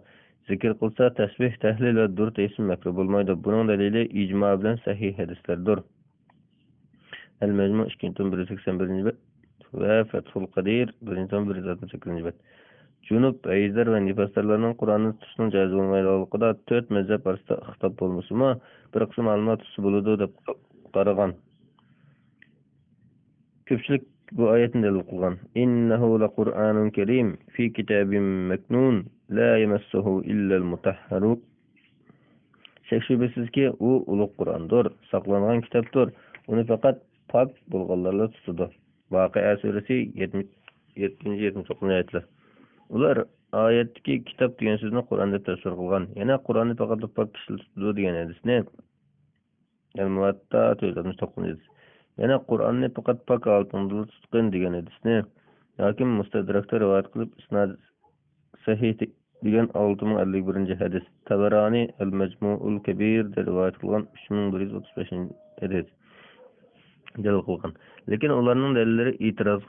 Zikr qilsa tasbih, tahlil va dur taysin makruh bo'lmaydi. Buning dalili ijmo bilan sahih hadislardir. Al-Majmu 2-181 va Fathul Qadir 1-168 Junub, hayzdor va nifaslarning Qur'onni tutishning joiz bo'lmaydiganligida 4 mazhab orasida ixtilof bo'lmasa-mu, bir qism ma'lumot tutsa bo'ladi deb qaragan. Ko'pchilik bu oyatni dalil qilgan. Innahu laqur'anun karim fi kitabin maknun la yamassuhu illa al-mutahharun. Shubhasizki u ulug' Qur'ondir, saqlangan kitobdir. Uni faqat pok bo'lganlar tutadi. Voqea surasi 70-79 oyatlar. Ular oyatdagi kitob degan so'zni Qur'onda tafsir qilgan. Yana Qur'onni faqat pok kishilar tutadi degan hadisni Al-Muwatta 469. Yana Qur'onni faqat pok oltinda tutgan degan hadisni Hakim Mustadrakda rivoyat qilib isnod sahih degan 6051 hadis. Tabarani Al-Majmu'ul Kabir da rivoyat qilgan 3135 hadis dalil qilgan. Lekin ularning dalillari e'tiroz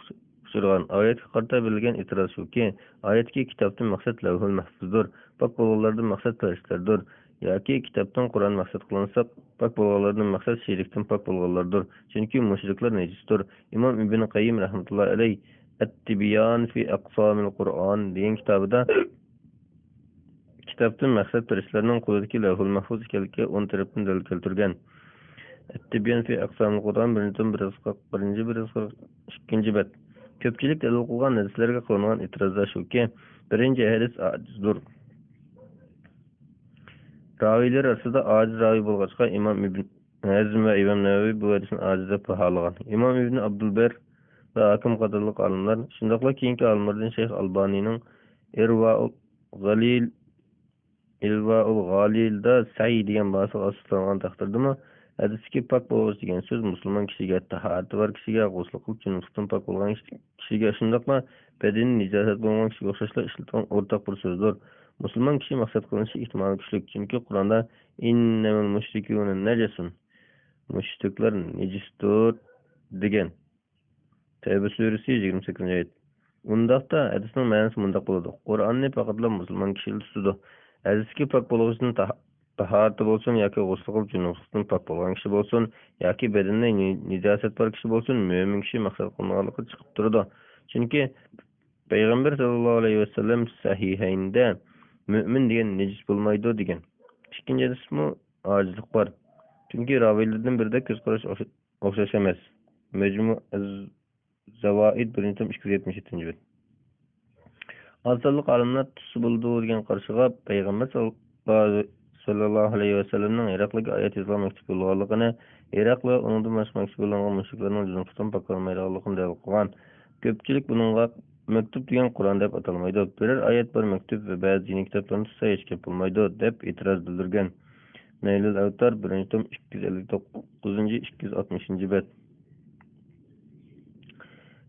uchragan. Oyatga qarata berilgan e'tiroz shuki, oyatga kitobdan maqsad lavhul mahfuzdir, pok bo'lganlardan maqsad farishtalardir. Yoki kitobdan Qur'on maqsad qilinsa, pok bo'lganlardan maqsad shirkdan pok bo'lganlardir. Chunki mushriklar najisdir. Imom Ibn Qayyim rahmatullohi alayhi At-Tibyan fi aqsamil Qur'on degan kitobida kitobdan maqsad farishtalarning qo'lidagi lavhul mahfuz ekanligiga 10 tarafdan dalil keltirgan. At-Tibyan fi aqsamil Qur'on 1-142 Ko'pchilik dalil qilgan hadislarga qilingan e'tirozlar shuki, birinchi hadis ojizdir. Raviylar arasida ojiz raviy bo'lg'achqa Imom Ibn Hazm va Imom Navaviy bu hadisni ojiz deb baholagan. Imom Ibn Abdulbar ve Hakim qatorliq alimlar, şundaqla keyinki alimlardan Şeyh Albani'nin Irvaul Galil İlvaul Galil'da Sa'i degan bahsi asıllangan takdirdimi? Hadisdeki pak bo'lish degan so'z musulmon kishiga, tahorati bor kishiga, g'usl qilib junubdan pak bo'lgan kishiga, shundaqla badani nijosat bo'lgan kishiga o'xshashla ishlatilgan o'rtaq bir so'zdir. Musulmon kishi maqsad qilinishi ehtimoli kuchli, chunki Qur'onda innamal mushrikuna najasun, mushriklar nejisdir degan. Tevbe suresi 28. ayet. Undaqda hadisning ma'nosi mundaq bo'ladi. Qur'onni faqatla musulmon kishilar tutadi. Hadisdagi pak bo'lishning tahorati bo'lsin yoki g'usl qilib junubdan pak bo'lgan kishi bo'lsin yoki badanida nijosat bor kishi bo'lsin, mo'min kishi maqsad qilganligi chiqib turadi. Chunki payg'ambar sallallohu alayhi vasallam sahihaynda mo'min degan nejis bo'lmaydi degan. Ikkinchi hadismi ojizlik bor. Chunki raviylardan birida ko'z qarash o'xshash emas. Majmu Zavaid 277. Azallık alimlar tutusu bulduğu degan qarşıga Peygamber sallallahu aleyhi ve sellem'nin Irak'taki ayet izlam mektubu bo'lganligini, Irak'la onundan başmakçı bo'lgan müşriklarning junubdan paklanmaydiganligini dalil qilgan. Ko'pchilik buningga mektub degan Qur'on deb atalmaydi. Birer ayet bir mektub ve ba'zi diniy kitoblarni tutsa hech gap bo'lmaydi deb e'tiroz bildirgan. Naylul Avtar 259-260 bet.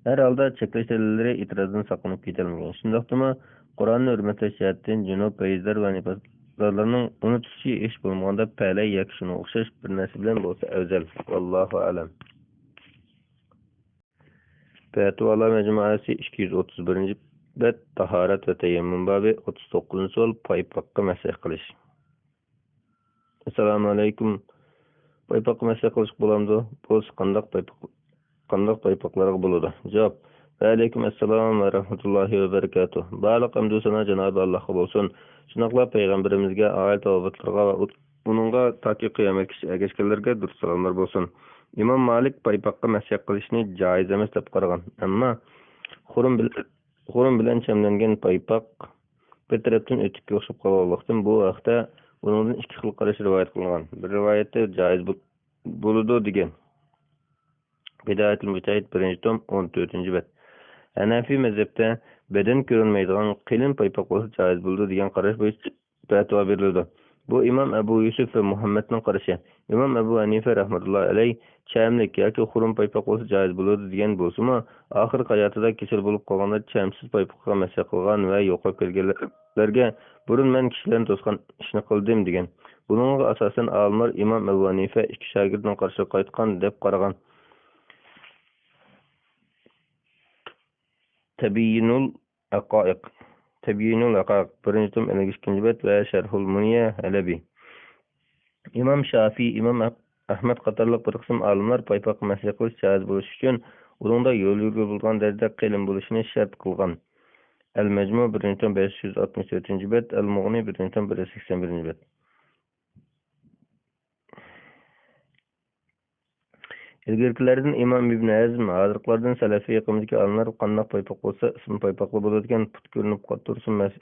Her halda çekleş delilleri itirazdan saklanıp ketilmeyen. Şundaqtımı Qur'an'ı hürmetleş jihatdan Junub peyizler ve nifazlarının onu tutuşu iş bulmağında pələ yakışına oxşaş bir nəsi bilen bolsa əvzəl. Wallahu aləm. Fetvalar Mecmuası 231. bet taharet ve teyemmüm babı 39. sol paypaqqa məsəh qilish. Assalamu aleykum. Paypaqqa məsəh qilish bulamdı. Bu qandaq paypaqlarga buludu. Cevap: Ve aleyküm esselam ve rahmetullahi ve berekatuh. Bağlı hamdü sana Cenab-ı Allah'a bolsun. Şunaqla peygamberimizge, ayet ovatlarga ve bununla taki kıyamet geçkenlerge dur salamlar bolsun. İmam Malik paypaqqa məsəh qilishni jaiz emas deb qaragan. Amma xurun bilen çemlengen paypaq bir tarafdan ötüp yoxshab qolganlikdan bu vaqtda bunun iki xil qarash rivoyat qilingan. Bir rivoyatda jaiz buludu degan. Bidayetul Müteahhit 1. tom 14. bet. Hanefi mezhepte beden görünmeydiğin qilin paypaq bolsa jaiz buldu degan qarash bo'yicha fatvo berildi. Bu İmam Ebu Yusuf ve Muhammed'nin qarışı. İmam Ebu Hanife rahmetullahi aleyh çəmlik yoki xurun paypaq bolsa jaiz buldu degan bolsa-mı, axir hayatida kesel bolup qolganda çəmsiz paypaqqa məsəh qilgan ve yo'qolib kelganlarga burun men kishilarni to'sgan ishni qildim degan. Buningga asosan olimlar İmam Ebu Hanife ikki shogirdning qarshi qaytgan deb qaragan. Tebyinul Aqaiq 1. tom 52. bet ve Şerhul Muniye Halebi. İmam Şafii, İmam Ahmet qatorliq bir qism olimlar paypaq məsəh qilish jaiz bo'lishi uchun uningda yo'l yurgizilgan darajada qilin bo'lishini shart qilgan. El-Mecmu 1. tom 564. bet, El-Mughni 1. tom 181. bet. İlgirkilerden İmam İbn Azm, hazırlıklardan Selefi yakımdaki alimler qandaq paypaq bolsa ismi paypaqlı bo'ladigan put ko'rinib tursin masih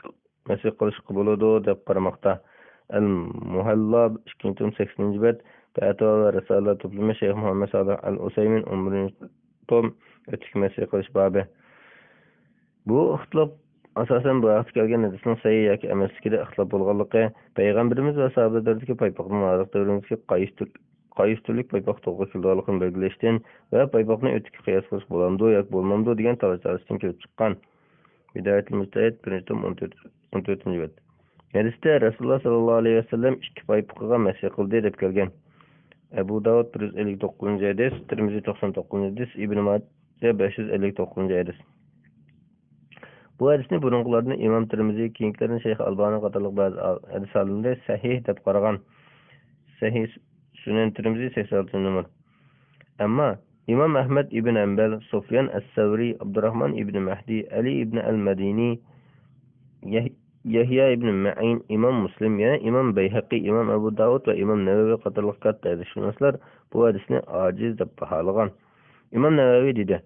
qilish bo'ladi deb qaramoqda. El-Muhalla 2. tom 80. bet, Fatva ve Risalat toplumi Şeyh Muhammed Salih Al-Usaymin 11. tom ötük masih qilish babi. Bu ixtilof asosan bu vaqtga kelgan hadisning sahih yoki emasligida ixtilof bo'lganligi, payg'ambarimiz va sahobalardagi paypoqning hozirgi davrimizga qaysi turlik paypoq to'g'ri kelganligini belgilashdan va paypoqni o'tga qiyos qilish bo'lamdi yoki bo'lmamdi degan talashlardan kelib chiqqan. Bidayetul Müteahhit 1. tom 14. bet. Hadisda Rasululloh sallallohu alayhi vasallam ikki paypoqqa masih qildi deb kelgan. Ebu Davud 159. hadis, Tirmizi 99. hadis, İbn Majah 559. hadis. Bu hadisni burunqilarni İmam Tirmizi, keyingilarni Şeyh Albani qatorliq ba'zi hadis olimlari sahih deb qaragan. Sahih Sunan Tirmizi 86. numar. Amma İmam Ahmed ibn Hanbal, Sufyan as-Savri, Abdurrahman ibn Mahdi, Ali ibn al-Madini, Yahya ibn Ma'in, İmam Muslim, yana İmam Beyhaqi, İmam Ebu Davud ve İmam Nevevi qatorliq katta hadishunoslar bu hadisni aciz deb baholagan. İmam Nevevi dedi: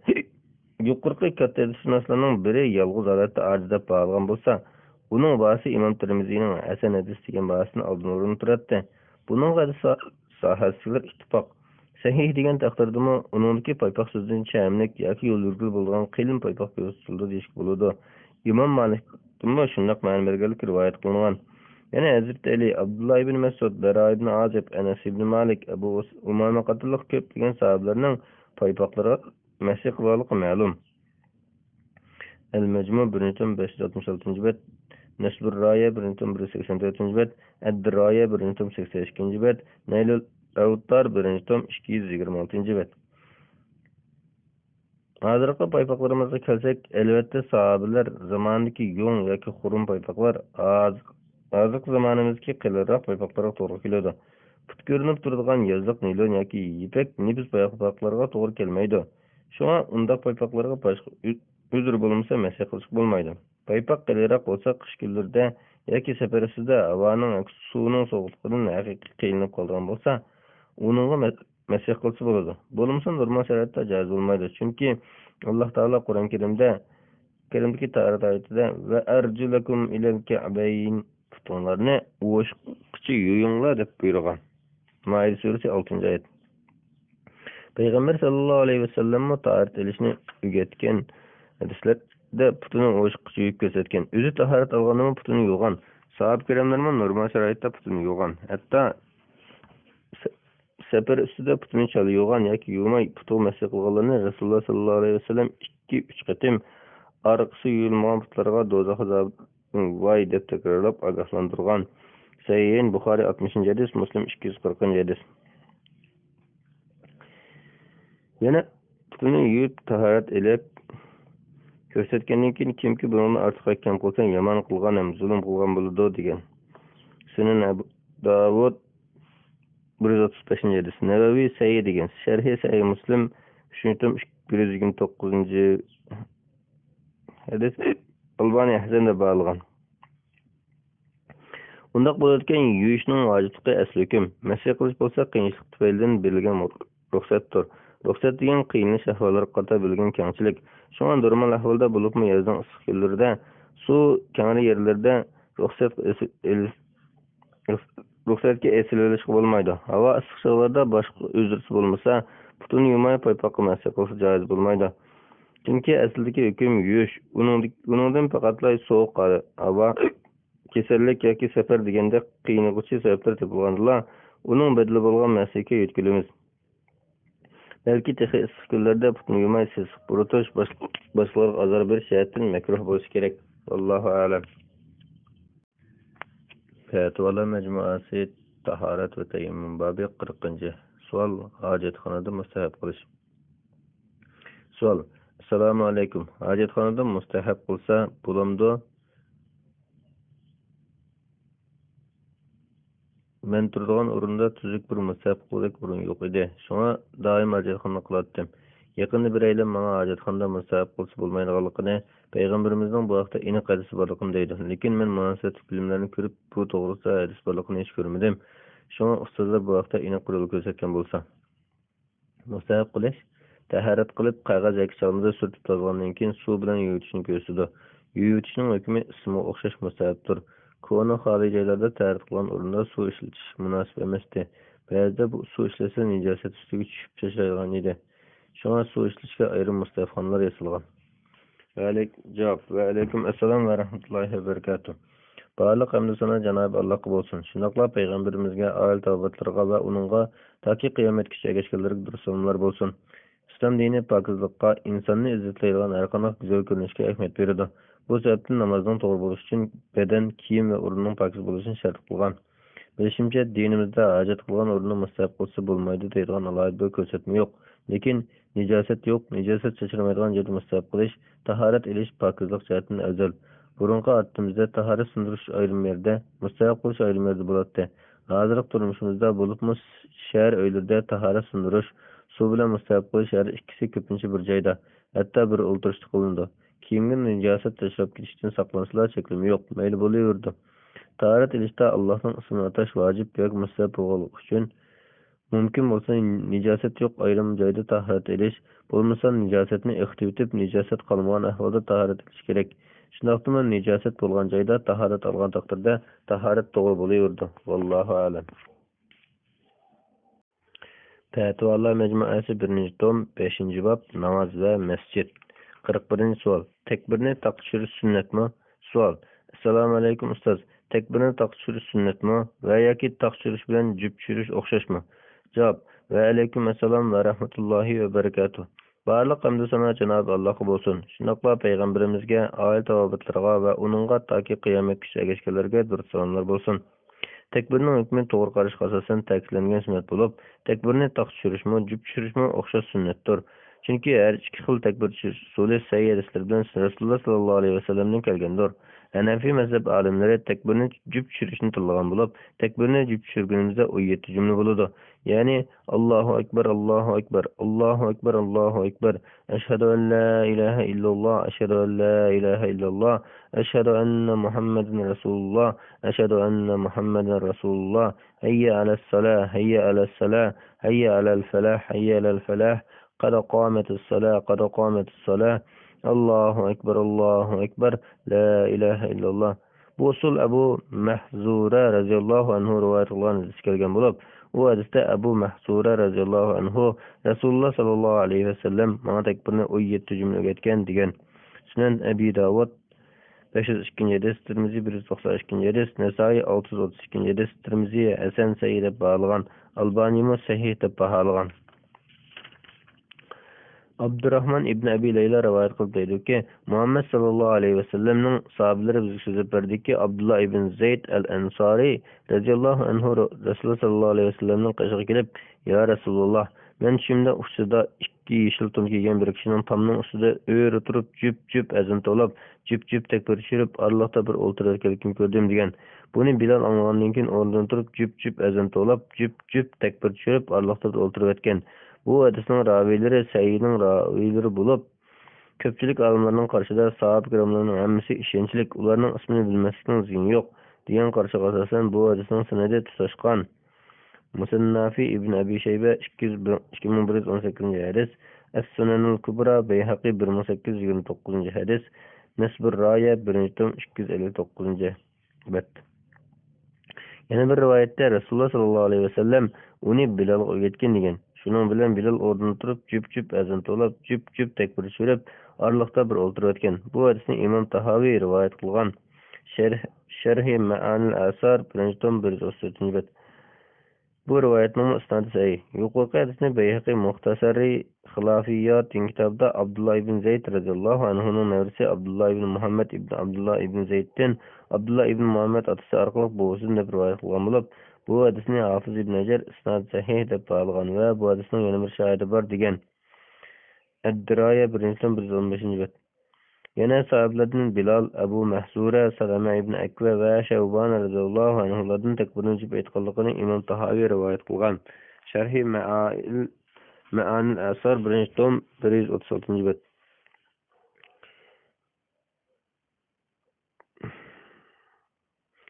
Yuqorqi katta hadishunoslarning biri yolg'iz holatda aciz deb baholagan bo'lsa, uning bahsi İmam Tirmizining Hasan hadis degan bahsini oldin o'rinib turadi. Buning hadis sahasilar ittifoq. Sahih degan taqdirdimi uningdagi paypoq so'zidan chamlik yoki yo'l yurgil bo'lgan qilin paypoq ko'rsatildi deyishga bo'ladi. Imom Malikmi shundoq ma'no berganlik rivoyat qilingan. Yana Hazrat Ali, Abdullah ibn Mas'ud, Bara ibn Azib, Anas ibn Malik, Abu Umama qatorliq ko'plagan sahobalarning paypoqlari masih qilganligi ma'lum. Al-Majmu 1566 bet, Nasbur Raya 184 bet, Ad-Diraya 182 bet, Nailul Avtar 226 bet. Hozirgi paypoqlarimizga kelsak, albatta sahobalar zamonidagi yo'ng yoki xurum paypoqlar hozirgi zamonimizga qilinroq paypoqlarga to'g'ri keladi. Put ko'rinib turadigan yoziq naylon yoki ipak nibis paypoqlarga to'g'ri kelmaydi. Shunga undaq paypoqlarga boshqa uzr bo'lmasa masih qilish bo'lmaydi. Paypoq qilinroq bo'lsa qish kunlarida yoki safarsizda havoning suvning sovuqligidan haqiqiy qiynalib qolgan bo'lsa, uningga masih qilsa bo'ladi. Bo'lmasa normal sharoitda joiz bo'lmaydi. Chunki Alloh taolo Qur'on Karimdagi tahorat oyatida va arjulakum ilal ka'bayn putunlarni o'shqichi yuyinglar deb buyurgan. Maida surasi 6-oyat. Payg'ambar sallallohu alayhi vasallam tahorat qilishni o'rgatgan hadislarda putini o'shqichi yuyib ko'rsatgan. O'zi tahorat olgandan putini yuvgan. Sahoba kiramlarning normal sharoitda putini yuvgan. Hatto safar ustida putini chala yuvgan yoki yuvmay putu masih qilganlarni Rasululloh sallallohu alayhi vasallam 2-3 qatim arqisi yuyilmagan putlarga do'zax azobining voy deb takrorlab ogohlantirgan. Sahih Buxoriy 60-hadis, Muslim 240-hadis. Yana putini yuyib tahorat ilib ko'rsatgandan keyin kimki buni ortiq kam qilsa yomon qilgan ham zulm qilgan bo'ladi degan. Sunan Abu Dawud 135-hadis. Navaviy Sahih degan. Sharhi Sahih Muslim 329-hadis. Albani Hasan deb bog'lagan. Undaq bo'layotgan yuyishning vojibligi asli hukm. Masih qilish bo'lsa qiyinchilik tufaylidan berilgan ruxsatdir. Ruxsat degan qiyinlik ahvollar qator bo'lgan kengchilik. Shunga normal ahvolda bo'libmi yozning issiq kunlarida suv kengri yerlarda ruxsatga esilishga bo'lmaydi. Havo issiq chog'larda boshqa uzrsi bo'lmasa, butun yumay paypoqqa masih qilsa joiz bo'lmaydi. Chunki aslidagi hukm yuyish, uningdan faqatla sovuq havo, kasallik yoki safar deganda qiynag'uchi sabablar topilganlar, uning badali bo'lgan masihga yetkilamiz. Balki texi issiq kunlarda butun yumay sisiq burutish boshqalarga azor berish jihatdan makruh bo'lishi kerak. Allohu a'lam. Fatvalar majmuasi tahorat va tayammum bobi 40. Savol: hojatxonada mustahab qilish. Savol: Assalomu alaykum. Hojatxonada mustahab qilsa bo'lamdi? Men turadigan o'rinda tuzuk bir mustahab qilib o'rin yo'q edi. Shunga doim hojatxona qilardim. Yaqinda bir aylam menga hojatxonada mustahab qilsa bo'lmaydiganligini, payg'ambarimizning bu vaqtda aniq hadisi borligini deydi. Lekin men munosabat filmlarini ko'rib bu to'g'risida hadis borligini hech ko'rmadim. Shunga ustozlar bu vaqtda aniq qurul ko'rsatgan bo'lsa, mustahab qilish tahorat qilib qog'oz yoki chalmada surtib tozalagandan keyin suv bilan yuvishni ko'rsatdi. Yuvishning hukmi ismi o'xshash mustahabdir. Kona xoli joylarda tahorat qilgan o'rinda suv ishlatish munosib emasdi. Ba'zida bu suv ishlasa nijosat ustiga tushib tashlangan edi. Shunga suv ishlashga ayrim mustahabxonalar yasalgan. Javob: Va alaykum assalom va rahmatullohi va barakatuh. Barliq hamd sana Janob Allohga bo'lsin. Shundoqla payg'ambarimizga, oil tavbatlarga va uningga toki qiyomatgacha ergashganlarga salomlar bo'lsin. Islom dini pokizlikqa, insonni izzatlaydigan har qanday go'zal ko'rinishga ahamiyat beradi. Bu sababdan namozning to'g'ri bo'lishi uchun badan, kiyim va o'rinning pokiz bo'lishini shart qilgan. Bilishimcha, dinimizda hojat qilgan o'rinni mustahab qilsa bo'lmaydi deydigan alohida bir ko'rsatma yo'q. Lekin nijosat yo'q, nijosat chechirmaydigan joyda mustahab qilish, tahorat ilish pokizlik jihatdan afzal. Burunqa attimizda tahorat sindirish ayrim yerda, mustahab qilish ayrim yerda bo'ladi. Hozirgi turmushimizda bo'libmi shahar uylarda tahorat sindirish, suv bilan mustahab qilish har ikkisi ko'pincha bir joyda, hatto bir o'ltirishda qilindi. Kiyimga nijosat tashlab ketishdan saqlansalar cheklimi yo'q, mayli bo'laverdi. Tahorat ilishda Allohning ismini atash vojib yoki mustahab bo'lganligi uchun mumkin bo'lsa nijosat yo'q ayrim joyda tahorat ilish, bo'lmasa nijosatni ixtiyotib nijosat qolmagan ahvolda tahorat ilish kerak. Shundoqmi nijosat bo'lgan joyda tahorat olgan taqdirda tahorat to'g'ri bo'laverdi. Vallohu a'lam. Fatvolar majmuasi 1-tom 5-bob namoz va masjid. 41-savol. Takbirni taqib tushirish sunnatmi? Savol. Assalomu alaykum ustoz. Takbirni taqib tushirish sunnatmi va yoki taqib tushirish bilan jup tushirish o'xshashmi? Javob. Va alaykum assalom va rahmatullohi va barakatuh. Barliq hamd sano Janob Allohga bo'lsin. Shundoqla payg'ambarimizga, oila tavobitlariga va uningga toki qiyomatgacha ergashganlarga dur salomlar bo'lsin. Takbirning hukmi to'g'ri qarashga asosan ta'kidlangan sunnat bo'lib, takbirni taqib tushirishmi, jup tushirishmi o'xshash sunnatdir. Chunki har ikki xil takbir tushirish usuli sahih hadislar bilan Rasululloh sollallohu alayhi vasallamdan kelgandir. Hanafiy mazhab olimlari takbirni jup tushirishni tillagan bo'lib, takbirni jup tushirganimizda 17 jumla bo'ladi. Ya'ni Allohu akbar, Allohu akbar, Allohu akbar, Allohu akbar, ashhadu an la ilaha illalloh, ashhadu an la ilaha illalloh, ashhadu anna Muhammadan rasululloh, ashhadu anna Muhammadan rasululloh, hayya alas salah, hayya alas salah, hayya alal falah, hayya alal falah, qad qamatis salah, qad qamatis salah, Allohu akbar, Allohu akbar, la ilaha illalloh. Bu usul Abu Mahzura radhiyallohu anhu rivoyat qilgan hadis kelgan bo'lib, u hadisda Abu Mahzura radhiyallohu anhu Rasululloh sallallohu alayhi vasallam mana takbirni 17 jumla o'rgatgan degan. Sunan Abi Dawud 502 hadis, Tirmiziy 192 hadis, Nasoiy 632 hadis, Tirmiziy Hasan sahih deb baholagan, Albaniy sahih deb baholagan. Abdurrahman ibn Abi Layla rivoyat qilib deydi-ki, Muhammad sallallohu alayhi vasallamning sahobalari bizga so'zlab berdiki, Abdullah ibn Zayd al-Ansari radhiyallohu anhu Rasululloh sallallohu alayhi vasallamning qishig'iga kelib, "Ya Rasululloh, men tushimda ustida 2 yeshil to'n kiygan bir kishining tomning ustida o'ri turib, jup-jup azon to'lab, jup-jup takbir tushirib, Allohda bir o'ltirayotganligini ko'rdim" degan. Buni Bilal anglagandan keyin o'rnidan turib, jup-jup azon to'lab, jup-jup takbir tushirib, Allohda bir o'ltirayotgan. Bu hadisning raviylari Sahihning raviylari bo'lib, ko'pchilik olimlarning qarshida sahoba kiramlarning hammasi ishonchli, ularning ismini bilmaslikning ziyoni yo'q degan qarashiga asosan bu hadisning sanadi tutashgan. Musannafi ibn Abi Shayba 2118 hadis, As-Sunanul Kubra Bayhaqi 1829 hadis, Nasbur Raya 1-tom 259 bet. Yana bir rivoyatda Rasululloh sallallohu alayhi vasallam uni Bilalga o'rgatgan degan. Shuning bilan Bilal o'rnidan turib, jup-jup azon to'lab, jup-jup takbir tushirib, orliqda bir o'ltirayotgan. Bu hadisni Imom Tahoviy rivoyat qilgan. Sharhi Ma'anil Asar 1-tom 134 bet. Bu rivoyatning isnodi sahih. Yuqorqi hadisni Bayhaqi Muxtasari Xilafiyat kitobida Abdullah ibn Zayd radhiyallohu anhuning nevarasi Abdullah ibn Muhammad ibn Abdullah ibn Zayddan Abdullah ibn Muhammad otasi orqali buvisidan deb rivoyat qilgan bo'lib, bu hadisni Hafiz ibn Hajar isnod sahih deb baholagan va bu hadisning yana bir shohidi bor degan. Ad-Diraya 1-tom 115 bet. Yana sahabalardan Bilal, Abu Mahzura, Salama ibn Akva va Shawban radhiyallohu anhulardan takbirni jib aytganligini Imom Tahoviy rivoyat qilgan. Sharhi Ma'anil Asar 1-tom 136 bet.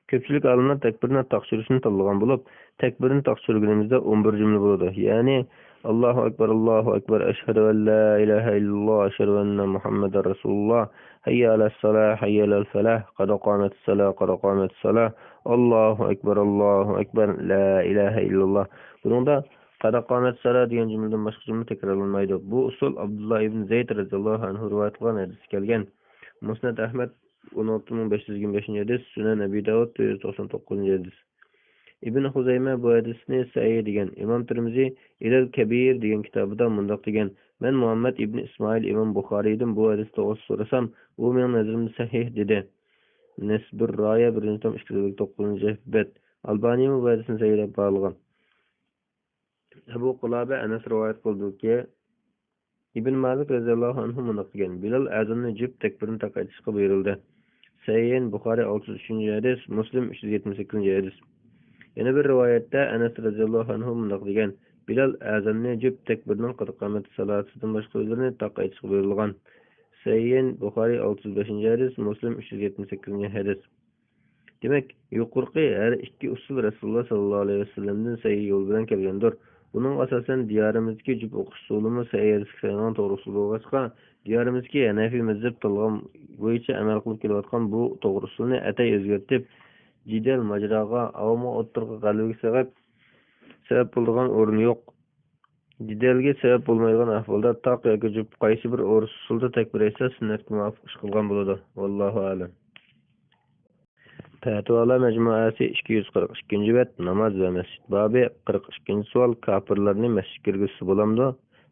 Ko'pchilik olimlar takbirni taqshirishni tanlagan bo'lib, takbirni taqshirganimizda 11 jumla bo'ladi. Ya'ni Allohu akbar, ashhadu an la ilaha illalloh, ashhadu anna Muhammadar rasululloh, hayya alas salah, hayya alal falah, qad qamatis salah, qad qamatis salah, Allohu akbar, la ilaha illalloh. Bunda qad qamatis salah degan jumladan boshqa jumla takrorlanmaydi. Bu usul Abdullah ibn Zayd radhiyallohu anhu rivoyat qilgan hadis kelgan. Musnad Ahmad 16525 hadis, Sunan Abi Dawud 199 hadis. Ibn Huzayma bu hadisni sahih degan. Imom Tirmiziy Ilal Kabir degan kitobida mundoq degan. Men Muhammad ibn Ismoil Imom Buxoriydan bu hadis to'g'risida so'rasam, u mening nazarimda sahih dedi. Nasbur Roya 1-tom 209 bet. Albaniy bu hadisni sahih deb baholagan. Abu Qulaba Anas rivoyat qildiki, Ibn Malik radhiyallohu anhu mundoq degan. Bilal azonni jib takbirni taqaytishga buyurildi. Sahih Buxoriy 603 hadis, Muslim 378 hadis. Yana bir rivoyatda Anas radhiyallohu anhu mundoq degan. Bilal azonni jib takbirning qad qamati salatidan boshqa o'zlarini taqaytishga buyurilgan. Sahih Buxoriy 605 hadis, Muslim 378 hadis. Demak, yuqorqi har ikki usul Rasululloh sallallohu alayhi vasallamdan sahih yo'l bilan kelgandir. Buning asosan diyorimizga jib o'qish usulini sahihlikdan to'g'ri usul bo'lg'achqa, diyorimizga Hanafiy mazhab tilg'am bo'yicha amal qilib kelayotgan bu to'g'ri usulni atay o'zgartib, jidal majroga, avmo o'ttirga qalbiga sabab bo'lgan o'rni yo'q. Jidalga sabab bo'lmaydigan ahvolda taq yoki jup qaysi bir usulda takbir aytsa sunnatga muvofiq ish qilgan bo'ladi. Vallohu a'lam. Fatvolar majmuasi 242 bet namoz va masjid bobi 42 savol kofirlarning masjidga kirgizsa bo'lamdi?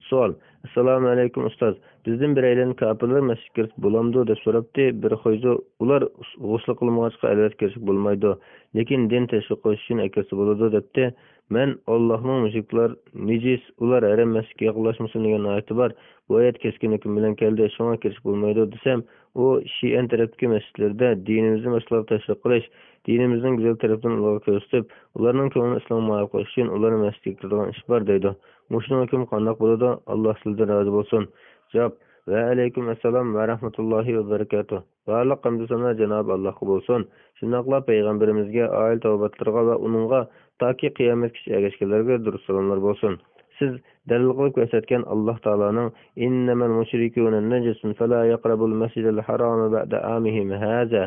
Savol: Assalomu alaykum ustoz. Bizdan biraylarni kofirlar masjidga kirib bo'lamdi deb so'rabdi. Bir xo'jda ular g'usl qilmoqqa albatta kirib bo'lmaydi, lekin din tashviq qilish uchun akirsa bo'ladi debdi. Men Allohning mushriklar nejis, ular haram masjidga yaqinlashmasin degan oyati bor. Bu oyat keskin hukm bilan keldi. Shunga kirish bo'lmaydi desam, u Shi'an tarafdagi masjidlarda dinimizni mashlab tashviq qilish, dinimizning go'zal tarafini ularga ko'rsatib, ularning ko'nglini islomga ma'lum qilish uchun ularni masjidga kiradigan ish bor deydi. Mushning hukm qanday bo'ladi? Alloh sizdan rozi bo'lsin. Javob: Va alaykum assalom va rahmatullohi va barakatuh. Barliq hamd sanolar Janob Allohga bo'lsin. Shundaqla payg'ambarimizga, oil tavbatlarga va uningga toki qiyomatgacha ergashganlarga durust salomlar bo'lsin. Siz dalil qilib ko'rsatgan Alloh taoloning innamal mushrikuna najasun fala yaqrabul masjidal haroma ba'da amihim haza.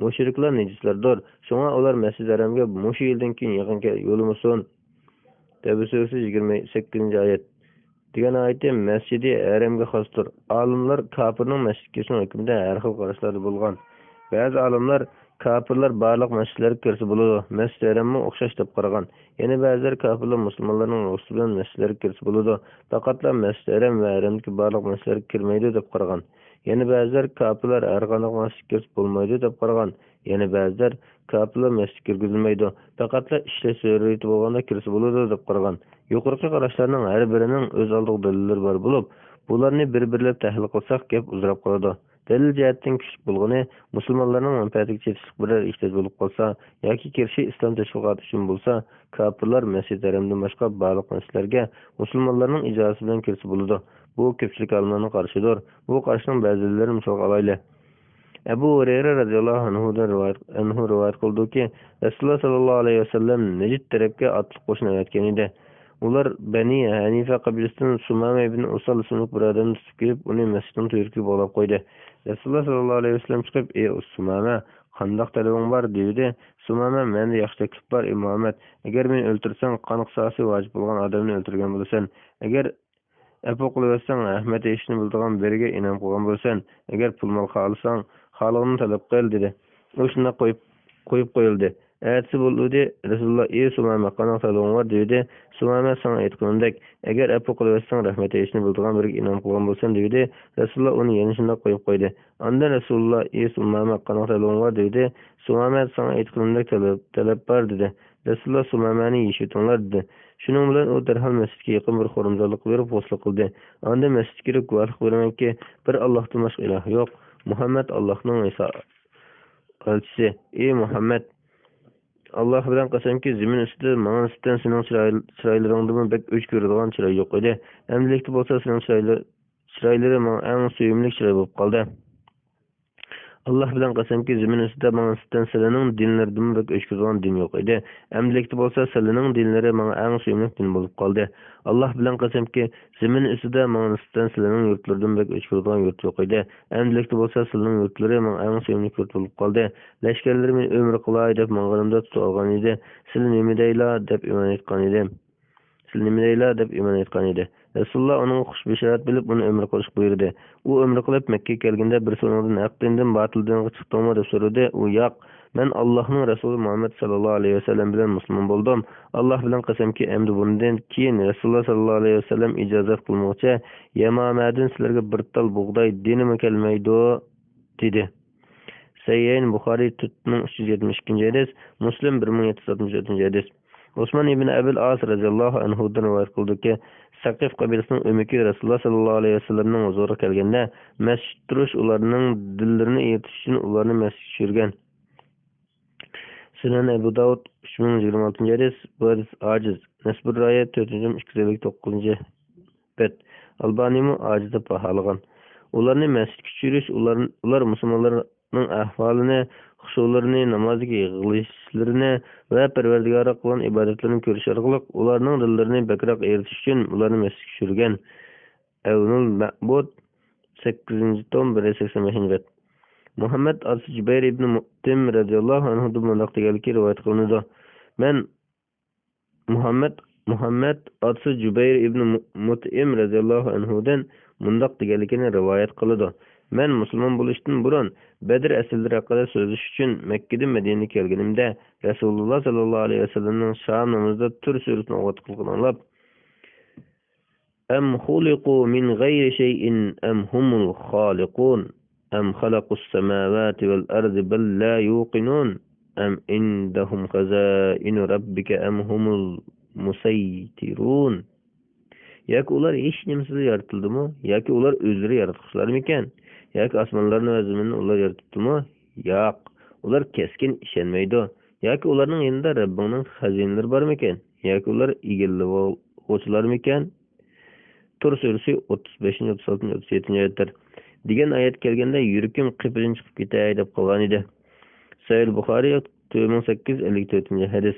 Mushriklar nejislardir. Shunga ular masjid haramga mushu yildan keyin yaqin yo'lmasin. Tevbe suresi 28. ayet. Degan ayeti masjidi haramga xosdir. Olimlar kofirning masjidga kirishning hukmida har xil qarashlar bo'lgan. Ba'zi olimlar kofirlar barliq masjidlarga kirsa bo'ladi, masjid haramga o'xshash deb qaragan. Yana ba'zilar kofirlar musulmonlarning o'zi bilan masjidlarga kirsa bo'ladi, faqatla masjid haram va haramdagi barliq masjidlarga kirmaydi deb qaragan. Yana ba'zilar kofirlar har qanday masjidga kirsa bo'lmaydi deb qaragan. Yana ba'zilar kofirlar masjidga kirgizilmaydi, faqatla ishlash zarurati bo'lganda kirsa bo'ladi deb qaragan. Yuqorqi qarashlarning har birining o'z oldiga dalillari bor bo'lib, bularni bir-birlab tahlil qilsak gap uzrab qoladi. Dalil jihatdan kuchli bo'lgani musulmonlarning manfaatiga chetishlik biror ehtiyoj bo'lib qolsa yoki kirishi islom tashviqoti uchun bo'lsa, kofirlar masjid haramdan boshqa barliq masjidlarga musulmonlarning ijozati bilan kirsa bo'ladi. Bu ko'pchilik olimlarning qarashidir. Bu qarashning ba'zilarini misol olaylik. Abu Hurayra radhiyallohu anhu rivoyat qildiki, Rasululloh sallallohu alayhi vasallam Najd tarafga otliq qo'shin aytgan edi. Ular Bani Hanifa qabilasidan Sumama ibn Usal ismli birodarni tutib kelib, uni masjidning to'riga bog'lab qo'ydi. Rasululloh sallallohu alayhi vasallam chiqib, "Ey Sumama, qandoq talabing bor?" dedi. Sumama: "Menda yaxshi taklif bor, ey Muhammad. Agar meni o'ltirsang, qon qisosi vojib bo'lgan odamni o'ltirgan bo'lasan. Agar afu qilaversang, rahmat eshitishni bildigan biriga inom qilgan bo'lasan. Agar pul mol xohlasang, xolig'ini talab qil" dedi. U shunda qo'yib qo'yildi. Ertasi bo'ldi. Rasululloh: "Ey Sumama, qanday talabing bor?" dedi. Sumama: "Sana aytganimdek, agar afu qilaversang, rahmat eshitishni bildigan biriga inom qilgan bo'lsan" dedi. Rasululloh uni yana shunday qo'yib qo'ydi. Ondan Rasululloh: "Ey Sumama, qanday talabing bor?" dedi. Sumama: "Sana aytganimdek talab bor" dedi. Rasululloh Sumamani yeshitinglar dedi. Shuning bilan u darhol masjidga yaqin bir xo'ramzorlik berib g'usl qildi. Onda masjidga kirib guvohlik beramanki, bir Allohdan boshqa iloh yo'q. Muhammad Allohning elchisi. Ey Muhammad, Alloh bilan qasamki, zamin ustida mana sizdan sening chiroylaringdan bek o'ch ko'radigan chiroy yo'q edi. Endilikda bo'lsa sening chiroylari menga eng suyimli chiroy bo'lib qoldi. Allah bilan qasamki, zamin ustida menga sizdan sizlarning dinlaridan bek o'ch ko'radigan din yo'q edi. Endilikda bo'lsa sizlarning dinlari menga eng suyimli din bo'lib qoldi. Allah bilan qasamki, zamin ustida menga sizdan sizlarning yurtlardan bek o'ch ko'radigan yurt yo'q edi. Endilikda bo'lsa sizlarning yurtlari menga eng suyimli yurt bo'lib qoldi. Lashkarlarim umr qilay deb menga tutib olgan edi. Sizlar nima deylar deb iymon etgan edi. Rasululloh uning xush bishorat bilib uni umr qilish buyurdi. U umr qilib Makka kelganda bir so'ngdan haq dindan botil dinga chiqdingmi deb so'radi. U yo'q, men Allohning rasuli Muhammad sallallohu alayhi vasallam bilan musulmon bo'ldim. Alloh bilan qasamki, endi bundan keyin Rasululloh sallallohu alayhi vasallam ijozat qilmoqcha, Yamamadin sizlarga bir tal bug'doy dinimi kelmaydi dedi. Sahih Buxoriy 372 hadis, Muslim 1764 hadis. Osman ibn Abil As radhiyallohu anhudan rivoyat qildiki, Saqif qabilasining umiki Rasululloh sallallohu alayhi vasallamning huzuriga kelganda, masjid turish ularning dillarini eritish uchun ularni masjidga tushirgan. Sunan Abu Dawud 3026 hadis, bu hadis ojiz. Nasbur rivoyat 4259 bet. Albaniy ojiz deb baholagan. Ularni masjidga tushirish ular musulmonlarning ahvolini, xushularni, namozga yig'ilishlarini va Parvardigori qilgan ibodatlarni ko'rish orqali ularning dillarini bakroq eritish uchun ularni masjidga tushirgan. Avnul Ma'bud 8-tom 185 bet. Muhammad as-Jubayr ibn Mutim radhiyallohu anhu bunday deganligi rivoyat qilinadi. Men Muhammad Muhammed atsı Cübeyr ibn Mut'im radıyallahu anhudan mundaq deganligini rivoyat qiladi. Men musulmon bo'lishdan burun Badr asrlari haqida so'zlash uchun Makkadan Madinaga kelganimda Rasululloh sallallohu alayhi vasallamning sham namozida tur suratini o'qitgan anglab أم خلقوا من غير شيء أم هم الخالقون أم خلقوا السماوات والأرض بل لا يوقنون أم عندهم خزائن ربك أم هم المسيطرون yoki ular hech nimasiz yaratıldimi yoki ular o'zlari yaratquchilarmikan yoki osmonlarni va zaminni ular yaratibdimi yo'q ular keskin ishonmaydi yoki ularning yonida Rabbingning xazinalari bormikan yoki ular egillovchilarmikan Tur surasi 35, 36, 37 oyatlar degan oyat kelganda yurakim qipidan chiqib ketay deb qolgan edi. Sahih Buxoriy 2854 hadis.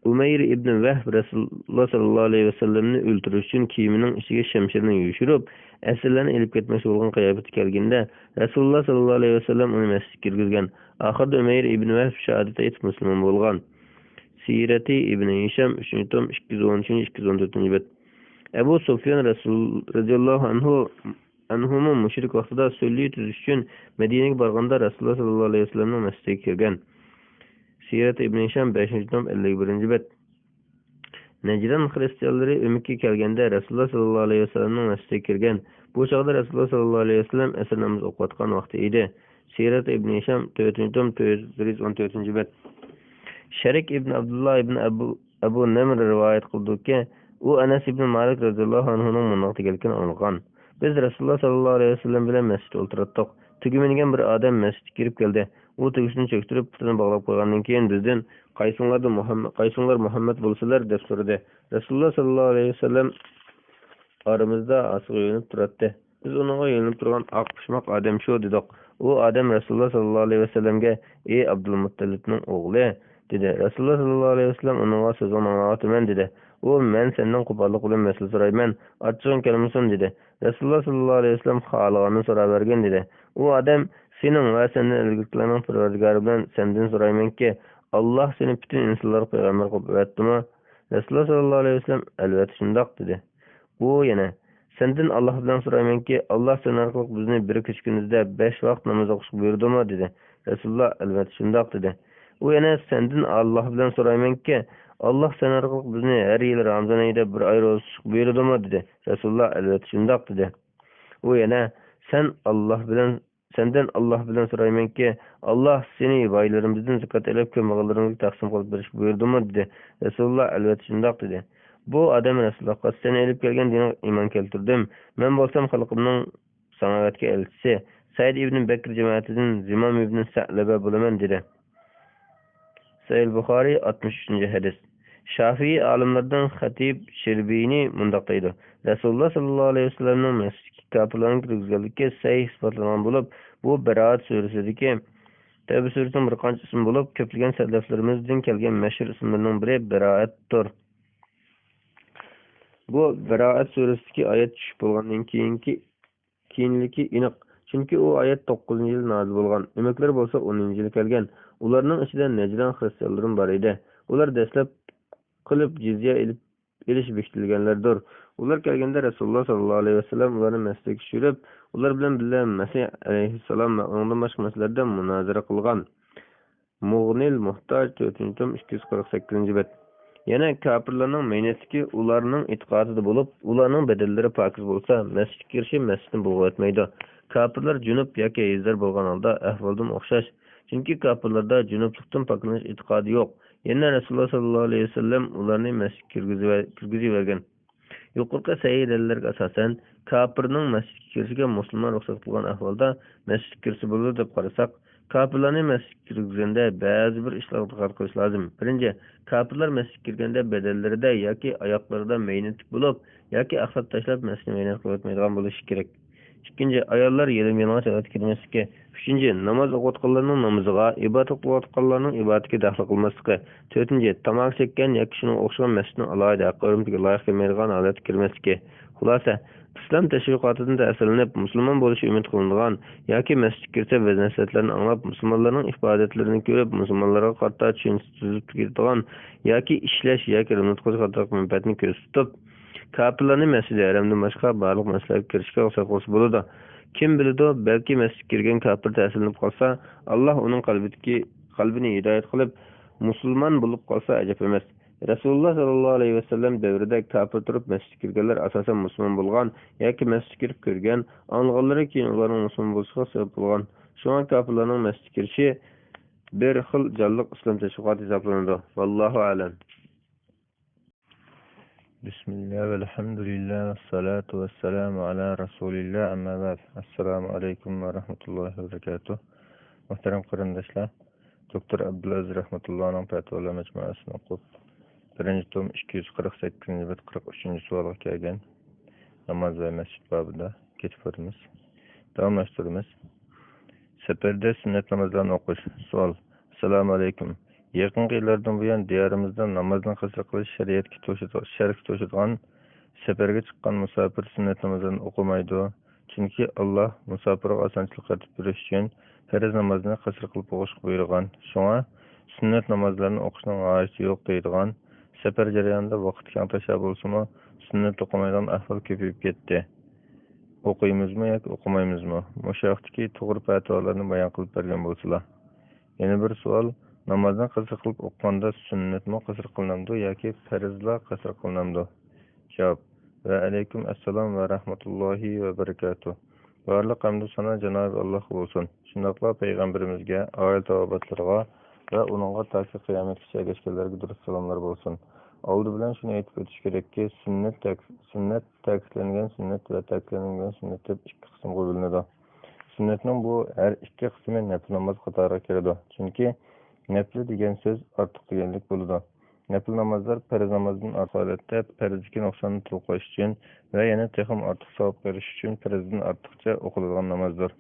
Umayr ibn Vahb Rasululloh sallallohu alayhi vasallamni o'ldirish uchun kiyimining ichiga shamshirni yushirib, asirlarni ilib ketmoqchi bo'lgan qiyofatga kelganda Rasululloh sallallohu alayhi vasallam uni masjidga kirgizgan. Oxirida Umayr ibn Vahb shahodat aytib musulmon bo'lgan. Sirati ibn Hisham 3-tom 213-214 bet. Abu Sufyan Rasul radhiyallohu anhu mushrik vaqtida sulh tuzish uchun Madinaga borganda Rasululloh sallallohu alayhi vasallamning masjidiga kirgan. Sirat ibn Hisham 5-tom 51 bet. Najran xristianlari umikka kelganda Rasululloh sallallohu alayhi vasallamning masjidiga kirgan. Bu chog'da Rasululloh sallallohu alayhi vasallam asr namoz o'qiyotgan vaqti edi. Sirat ibn Hisham 4-tom 414 bet. Sharik ibn Abdullah ibn Abu Namr rivoyat qildiki, u Anas ibn Malik radhiyallohu anhuning mundoq deganligini anglagan. Biz Rasululloh sallallohu alayhi vasallam bilan masjidda o'tirdik. Tuguminigan bir odam masjidga kirib keldi. U tugisini cho'ktirib, putini bog'lab qo'ygandan keyin bizdan qaysinglar Muhammad bo'lsalar deb so'radi. Rasululloh sallallohu alayhi vasallam oramizda asiq yo'linib turadi. Biz uningga yo'linib turgan oq pishmoq odam shu dedik. U odam Rasululloh sallallohu alayhi vasallamga: "Ey Abdul Muttolibning o'g'li" dedi. Rasululloh sallallohu alayhi vasallam uningga so'zini anglatman dedi. U men senden qo'pollik bilan masala so'rayman, achchig'ing kelmasin dedi. Rasululloh sallallohu alayhi vasallam xohlaganini so'rab bergan dedi. U odam: "Sening va sendan ilgirlarning Parvardigori bilan sendan so'raymanki, Alloh seni butun insonlar payg'ambar qilib yuboribdimi?" Rasululloh sallallohu alayhi vasallam albatta shundoq dedi. U yana: "Sendan Alloh bilan so'raymanki, Alloh sen orqali bizni bir kechkunizda 5 vaqt namoz o'qishga buyurdimi?" dedi. Rasululloh albatta shundoq dedi. U yana: "Sendan Alloh bilan so'raymanki, Alloh sen orqali bizni har yil Ramazon oyida bir oy ro'za tutishga buyurdimi?" dedi. Rasululloh albatta shundoq dedi. U yana: "Sendan Alloh bilan so'raymanki, Alloh seni boylarimizdan zakot olib, kambag'allarga taqsim qilib berishga buyurdimi?" dedi. Rasululloh albatta shundoq dedi. Bu odam Rasulullohga: "Sen olib kelgan dinga iymon keltirdim. Men bo'lsam xalqimning sanoatga elchisi Said ibn Bakr jamoatidan Zimam ibn Sa'laba bo'laman" dedi. Sahih Buxoriy 63 hadis. Shafiy olimlardan Xatib Shirbini mundoq deydi. Rasululloh sallallohu alayhi vasallamning masjidga kofirlarni kirgizganligi sahih isbotlangan bo'lib, bu Baroat surasidagi Tavba surasining bir qancha ismi bo'lib, ko'plagan salaflarimizdan kelgan mashhur ismlarning biri Baroatdir. Bu Baroat surasidagi oyat tushib bo'lgandan keyinligi aniq. Chunki u oyat 9-yil nozil bo'lgan. Umiklar bo'lsa 10-yil kelgan. Ularning ichida Najran xristianlari bor edi. Ular dastlab qilib jizya elish bektilganlardir. Ular kelganda Rasululloh sallallohu alayhi vasallam ularni masjidga tushirib, ular bilan birga Masih alayhissalom va undan boshqa masalalarda munozara qilgan. Mugnil Muhtoj 4-tom 248 bet. Yana kofirlarning maynatiki ularning e'tiqodida bo'lib, ularning badallari pokiz bo'lsa, masjidga kirishi masjidni bulg'atmaydi. Kofirlar junub yoki yezar bo'lgan holda ahvoldan o'xshash. Chunki kofirlarda junublikdan poklanish e'tiqodi yo'q. Yana Rasululloh sallallohu alayhi vasallam ularni masjidga kirgizib yuqorqi sahih dalillarga asosan kofirning masjidga kirishiga musulmon ruxsat qilgan ahvolda masjidga kirsa bo'ladi deb qarasak, kofirlarni masjidga kirgizganda ba'zi bir ishlarga diqqat qilish lozim. Birinchi, kofirlar masjidga kirganda badallarida yoki oyoqlarida maynatlik bo'lib, yoki axlat tashlab masjidni maynat qilib o'tmaydigan bo'lishi kerak. Ikkinchi, ayollar yelim-yalang'och holatda kirmasligi. Uchinchi, namoz o'qiyotganlarning namoziga, ibodat qilayotganlarning ibodatiga daxl qilmasligi. To'rtinchi, tamom chekkan yoki shunga o'xshagan masjidning alohida hurmatiga loyiq kelmaydigan holatga kirmasligi. Xulosa, islom tashviqotidan ta'sirlanib musulmon bo'lishi umid qilinadigan yoki masjidga kirsa va nasihatlarni anglab musulmonlarning ibodatlarini ko'rib musulmonlarga qarata tushuncha tuzib ketadigan yoki ishlash yoki nutqish qator manfaatni ko'z tutib kofirlarni masjidi haramdan boshqa barliq masjidlarga kirishga ruxsat qilsa bo'ladi. Kim biladi, balki masjidga kirgan kofir ta'sirlanib qolsa, Alloh uning qalbini hidoyat qilib musulmon bo'lib qolsa ajab emas. Rasululloh sallallohu alayhi vasallam davrida kofir turib masjidga kirganlar asosan musulmon bo'lgan yoki masjidga kirib ko'rgan, anglag'anlari keyin ularning musulmon bo'lishiga sabab bo'lgan. Shunga kofirlarning masjidga kirishi bir xil jonliq islom tashviqoti hisoblanadi. Vallohu a'lam. Bismillah ve elhamdülillah ve salatu ve selamu ala Resulillah amma ba'd. Assalamu alaikum ve rahmetullahi ve berekatuh. Muhterem qarindoshlar, Doktor Abdulaziz rahmetullahning fatvolar majmuasini o'qib, 1-tom 248-bet 43-savolga kelgan namoz va masjid babida ketib o'tamiz. Davomlashtiramiz. Safarda sunnat namozlarni o'qish. Savol. Assalomu alaykum. Yaqinqi yillardan buyon diyorimizda namozni qasr qilish shariatga to'shadigan safarga chiqqan musofir sunnat namozlarini o'qimaydi. Chunki Alloh musofirga osonchilik qilib berish uchun farz namozni qasr qilib o'qishga buyurgan. Shunga sunnat namozlarini o'qishning hojati yo'q deydigan. Safar jarayonida vaqt keng tashlab bo'lsa-mu, sunnat o'qimaydigan ahvol ko'payib ketdi. O'qiymizmi yoki o'qimaymizmi? Mushaqdagi to'g'ri fatvolarni bayon qilib bergan bo'lsalar. Yana bir savol. Namozni qasr qilib o'qganda sunnatmi qasr qilinadi yoki farzlar qasr qilinadi? Javob. Va alaykum assalom va rahmatullohi va barakatuh. Barliq hamd sana Janob Alloh bo'lsin. Shundaqla payg'ambarimizga, oila tavobatlarga va uningga ta'sir qiyomatgacha ergashganlarga durust salomlar bo'lsin. Oldi bilan shuni aytib o'tish kerakki, sunnat ta'kidlangan sunnat va ta'kidlanmagan sunnat deb ikki qismga bo'linadi. Sunnatning bu har ikki qismi nafl namoz qatoriga kiradi. Chunki nafl degan so'z ortiq deganlik bo'ladi. Nafl namozlar farz namozdan ortiqcha farzdagi nuqsonni to'lqash uchun va yana texim ortiq savob berish uchun farzdan ortiqcha o'qiladigan namozdir.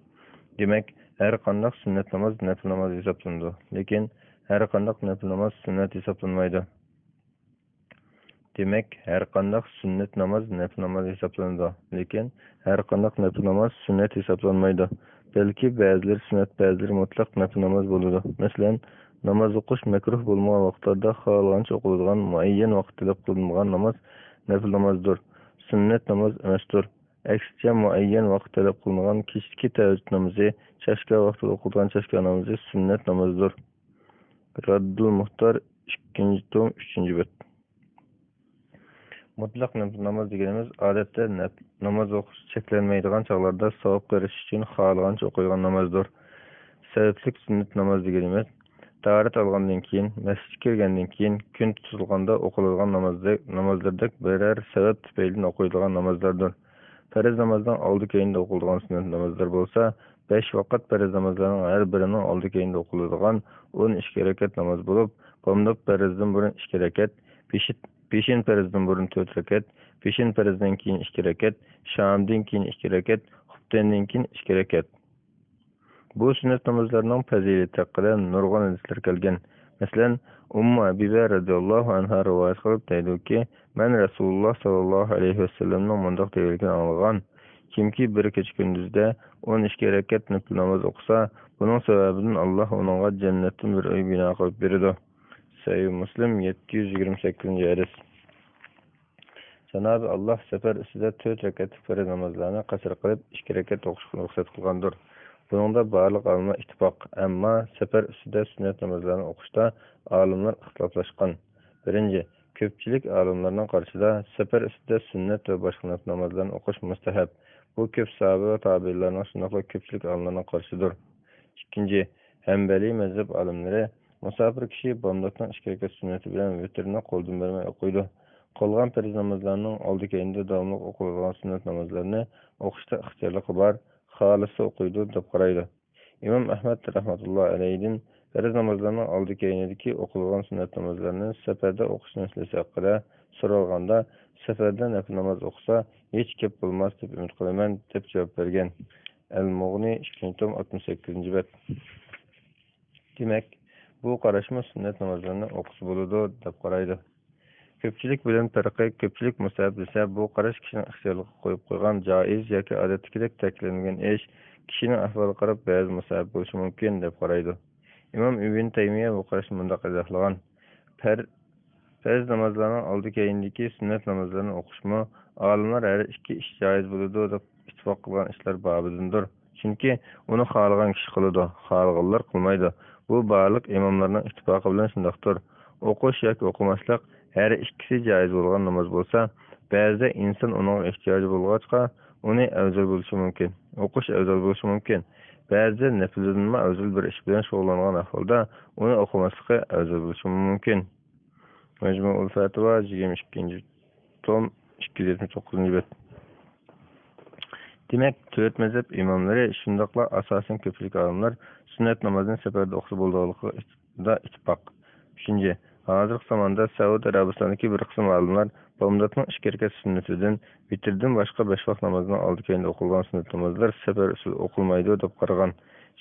Demak, har qanday sunnat namoz nafl namoz hisoblanadi, lekin har qanday nafl namoz sunnat hisoblanmaydi. Demak, har qanday sunnat namoz nafl namoz hisoblanadi, lekin har qanday nafl namoz sunnat hisoblanmaydi. Balki ba'zilar sunnat, ba'zilar mutlaq nafl namoz bo'ladi. Masalan, namoz o'qish makruh bo'lmagan vaqtlarda xohlagancha o'qiladigan muayyan vaqt talab qilinmagan namoz nafl namozdir. Sunnat namoz emasdir. Aksincha muayyan vaqt talab qilinmagan kechki tahajjud namozi, chashka vaqtida o'qiladigan chashka namozi sunnat namozdir. Raddul Muxtor 2-tom 3-bet. Mutlaq nafl namoz deganimiz odatda namoz o'qish cheklanmaydigan chog'larda savob berish uchun xohlagancha o'qilgan namozdir. Sabablik sunnat namoz deganimiz tahorat olgandan keyin, masjidga kirgandan keyin kun tutilganda o'qiladigan namozlardek biror sabab tufayli o'qiladigan namozlardir. Farz namozdan oldi keyinda o'qiladigan sunnat namozlar bo'lsa, 5 vaqt farz namozlarning har birining oldi keyinda o'qiladigan 12 rakat namoz bo'lib, qomdob farzdan burun 2 rakat, peshin farzdan burun 4 rakat, peshin farzdan keyin 2 rakat, shamdan keyin 2 rakat, xuftandan keyin 2 rakat. Bu sunnat namozlarning fazilati haqida nurg'un hadislar kelgan. Masalan, Ummu Habiba radhiyallohu anha rivoyat qilib deydi-ki, men Rasululloh sallallohu alayhi vasallamning bundoq deyilgan anglagan. Kimki bir kecha kunduzda 12 rakat nafl namoz o'qisa, buning sababidan Alloh uningga jannatdan bir uy bino qilib beradi. Sahih Muslim 728-hadis. Janob Alloh safar ustida 4 rakat farz namozlarni qasr qilib 2 rakat o'qishga ruxsat qilgandir. Buningda barliq olimlar ittifoq, ammo safar ustida sunnat namozlarini o'qishda olimlar ixtiloflashgan. Birinchi, ko'pchilik olimlarning qarashida safar ustida sunnat va boshqa nafl namozlarni o'qish mustahab. Bu ko'p sahoba va tobiinlarning shundoqla ko'pchilik olimlarning qarashidir. Ikkinchi, Hanbali mazhab olimlari musofir kishi bomdodning 2 rakat sunnati bilan vitrni qo'ldan bermay o'qiydi. Qolgan farz namozlarning oldi keyinda davomli o'qiladigan sunnat namozlarini o'qishda ixtiyorligi bor. Xolisi o'qiydi deb qaraydi. Imom Ahmad rahmatullohi alayhi farz namozlarning oldi keyinidagi o'qilgan sunnat namozlarini safarda o'qish masalasi haqida so'ralganda, safarda nafl namoz o'qisa hech gap bo'lmas deb umid qilaman deb javob bergan. Al-Mughni 2-tom 68-bet. Demak, bu qarashma sunnat namozlarini o'qisa bo'ladi deb qaraydi. Ko'pchilik bilan farqi, ko'pchilik mustahab desa, bu qarash kishining ixtiyoriga qo'yib qo'ygan joiz yoki odatdagidek ta'kidlangan ish, kishining ahvoliga qarab ba'zi mustahab bo'lishi mumkin deb qaraydi. Imom Ibn Taymiya bu qarashni bunday izohlagan: farz namozlarning oldi keyindagi sunnat namozlarini o'qishmi, olimlar har ikki ish joiz bo'ladi deb ittifoq qilgan ishlar bobidandir. Chunki uni xohlagan kishi qiladi, xohlaganlar qilmaydi. Bu barliq imomlarning ittifoqi bilan shundaqdir. O'qish yoki o'qimaslik her ikkisi joiz bo'lgan namoz bo'lsa, ba'zida inson uning ehtiyoji bo'lg'achqa uni afzal bo'lishi mumkin. O'qish afzal bo'lishi mumkin. Ba'zida nafldan afzal bir ish bilan shug'ullangan ahvolda uni o'qimasligi afzal bo'lishi mumkin. Majmuul Fatva 22 tom 279 bet. Demek, to'rt mazhab imomlari shundoqla asosan ko'pchilik olimlar sunnat namozini safarda o'qisa bo'lganligida ittifoq. 3. Hozirgi zamonda Saudiya Arabistonidagi bir qism olimlar bomdodning 2 rakat sunnatidan vitrdan boshqa 5 vaqt namozining oldi keyinda o'qilgan sunnat namozlar safar usul o'qilmaydi deb qaragan.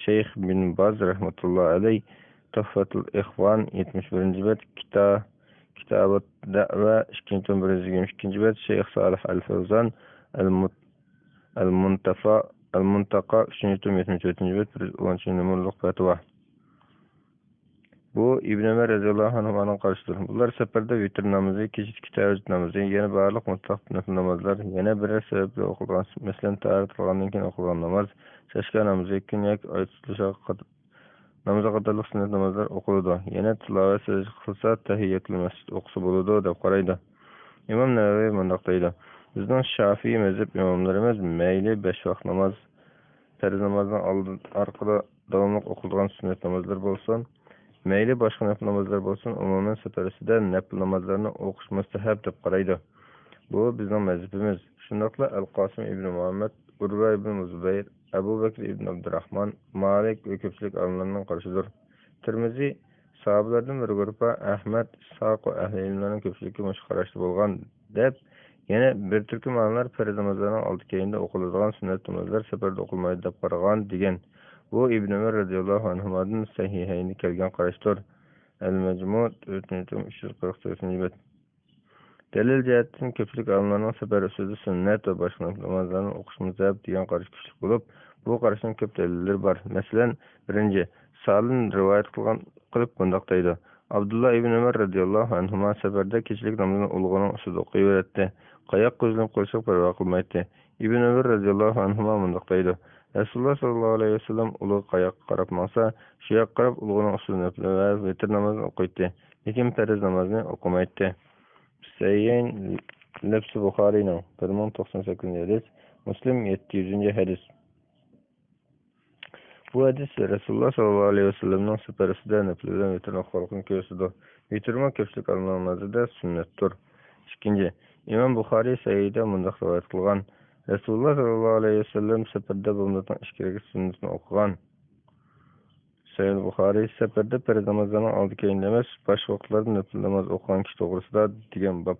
Shayx bin Baz rahmatullohi alayh Tuhfatul Ikhwan 71 bet, Kitabat Da'va 222 bet, Shayx Salih Al-Fawzan Al-Muntaqa 374 bet, 10 numaralı fatva. Bu İbn Ömer radıyallahu anh'ın qarşıdır. Bunlar seferde vitr namazı, keşik teheccüd namazı, yine barlıq mutlaq nafil namazlar, yine birer sebeple okulan, mesela taharet kılgandan keyin okulan namaz, şaşka namazı, gün yak ay tutuluşa namaza qadarlıq sünnet namazlar okuludu. Yine tilavet secde kılsa tahiyyetul mescid okusu buludu deb qaraydı. İmam Nevevi mundaqdaydı. Bizning Şafii mezhep imamlarımız meyli 5 vaqt namaz, farz namazdan arkada davamlı okulduğan sünnet namazlar bolsun, meyli başka nafil namazlar bolsun, umumen seferisinde nafil namazlarını okuş müstehab deb qaraydı. Bu bizning mezhebimiz. Şundaqla Al-Qasim ibn Muhammed, Urva ibn Zubayr, Abu Bakr ibn Abdurrahman, Malik ve köpçülük alimlerinin qarşıdır. Tirmizi sahabelerden bir grupa Ahmet, İshaq ve ahli ilimlerin köpçülükü müşqaraşlı bolgan deb, yine bir türkü alimler farz namazlarının altı keyinde okulduğan sünnet namazlar seferde okulmaydı deb qaragan degan. Bu İbn Ömer radıyallahu anh'ın sahihayni kelgan qarashdir. El-Mecmu 348 bet. Delil cihettin köpçülük alimlerinin sefer usulü sünnet ve başka namazlarını okuş müzehab degan qarash kuchli bo'lib, bu qarashning ko'p delilleri var. Mesela birinci, Salih rivayet qilib bundaqdaydi. Abdullah ibn Ömer radıyallahu anhuma seferde kechilik namazini ulug'uning ustida o'qiyverdi. Qayoq ko'zlanib qo'ysak parvo qilmaydi. Ibn Ömer radıyallahu anhuma bundaqdaydi. Rasululloh sallallohu alayhi vasallam ulug' qayoqqa qarab maqsa, shu yoqqa qarab ulug'uning ustida va vitr namozini o'qiydi. Lekin farz namozini o'qimaydi. Sayyin Lafsi Buxoriyning 1098 hadis, Muslim 700 hadis. Bu hadis Rasululloh sallallohu alayhi vasallamning safarisida nafildan vitr o'qishni ko'rsatdi. Vitrma ko'pchilik olimlarida sunnatdir. 2. İmam Buxoriy Sayyida mundaq rivoyat qilgan. Rasululloh sallallohu alayhi vasallam safarda bomdodning 2 rakat sunnatini o'qigan. Sayyid Buxoriy safarda farz namozlarning oldi keyinda emas, boshqa vaqtlarda nafil namoz o'qigan kishi to'g'risida degan bab.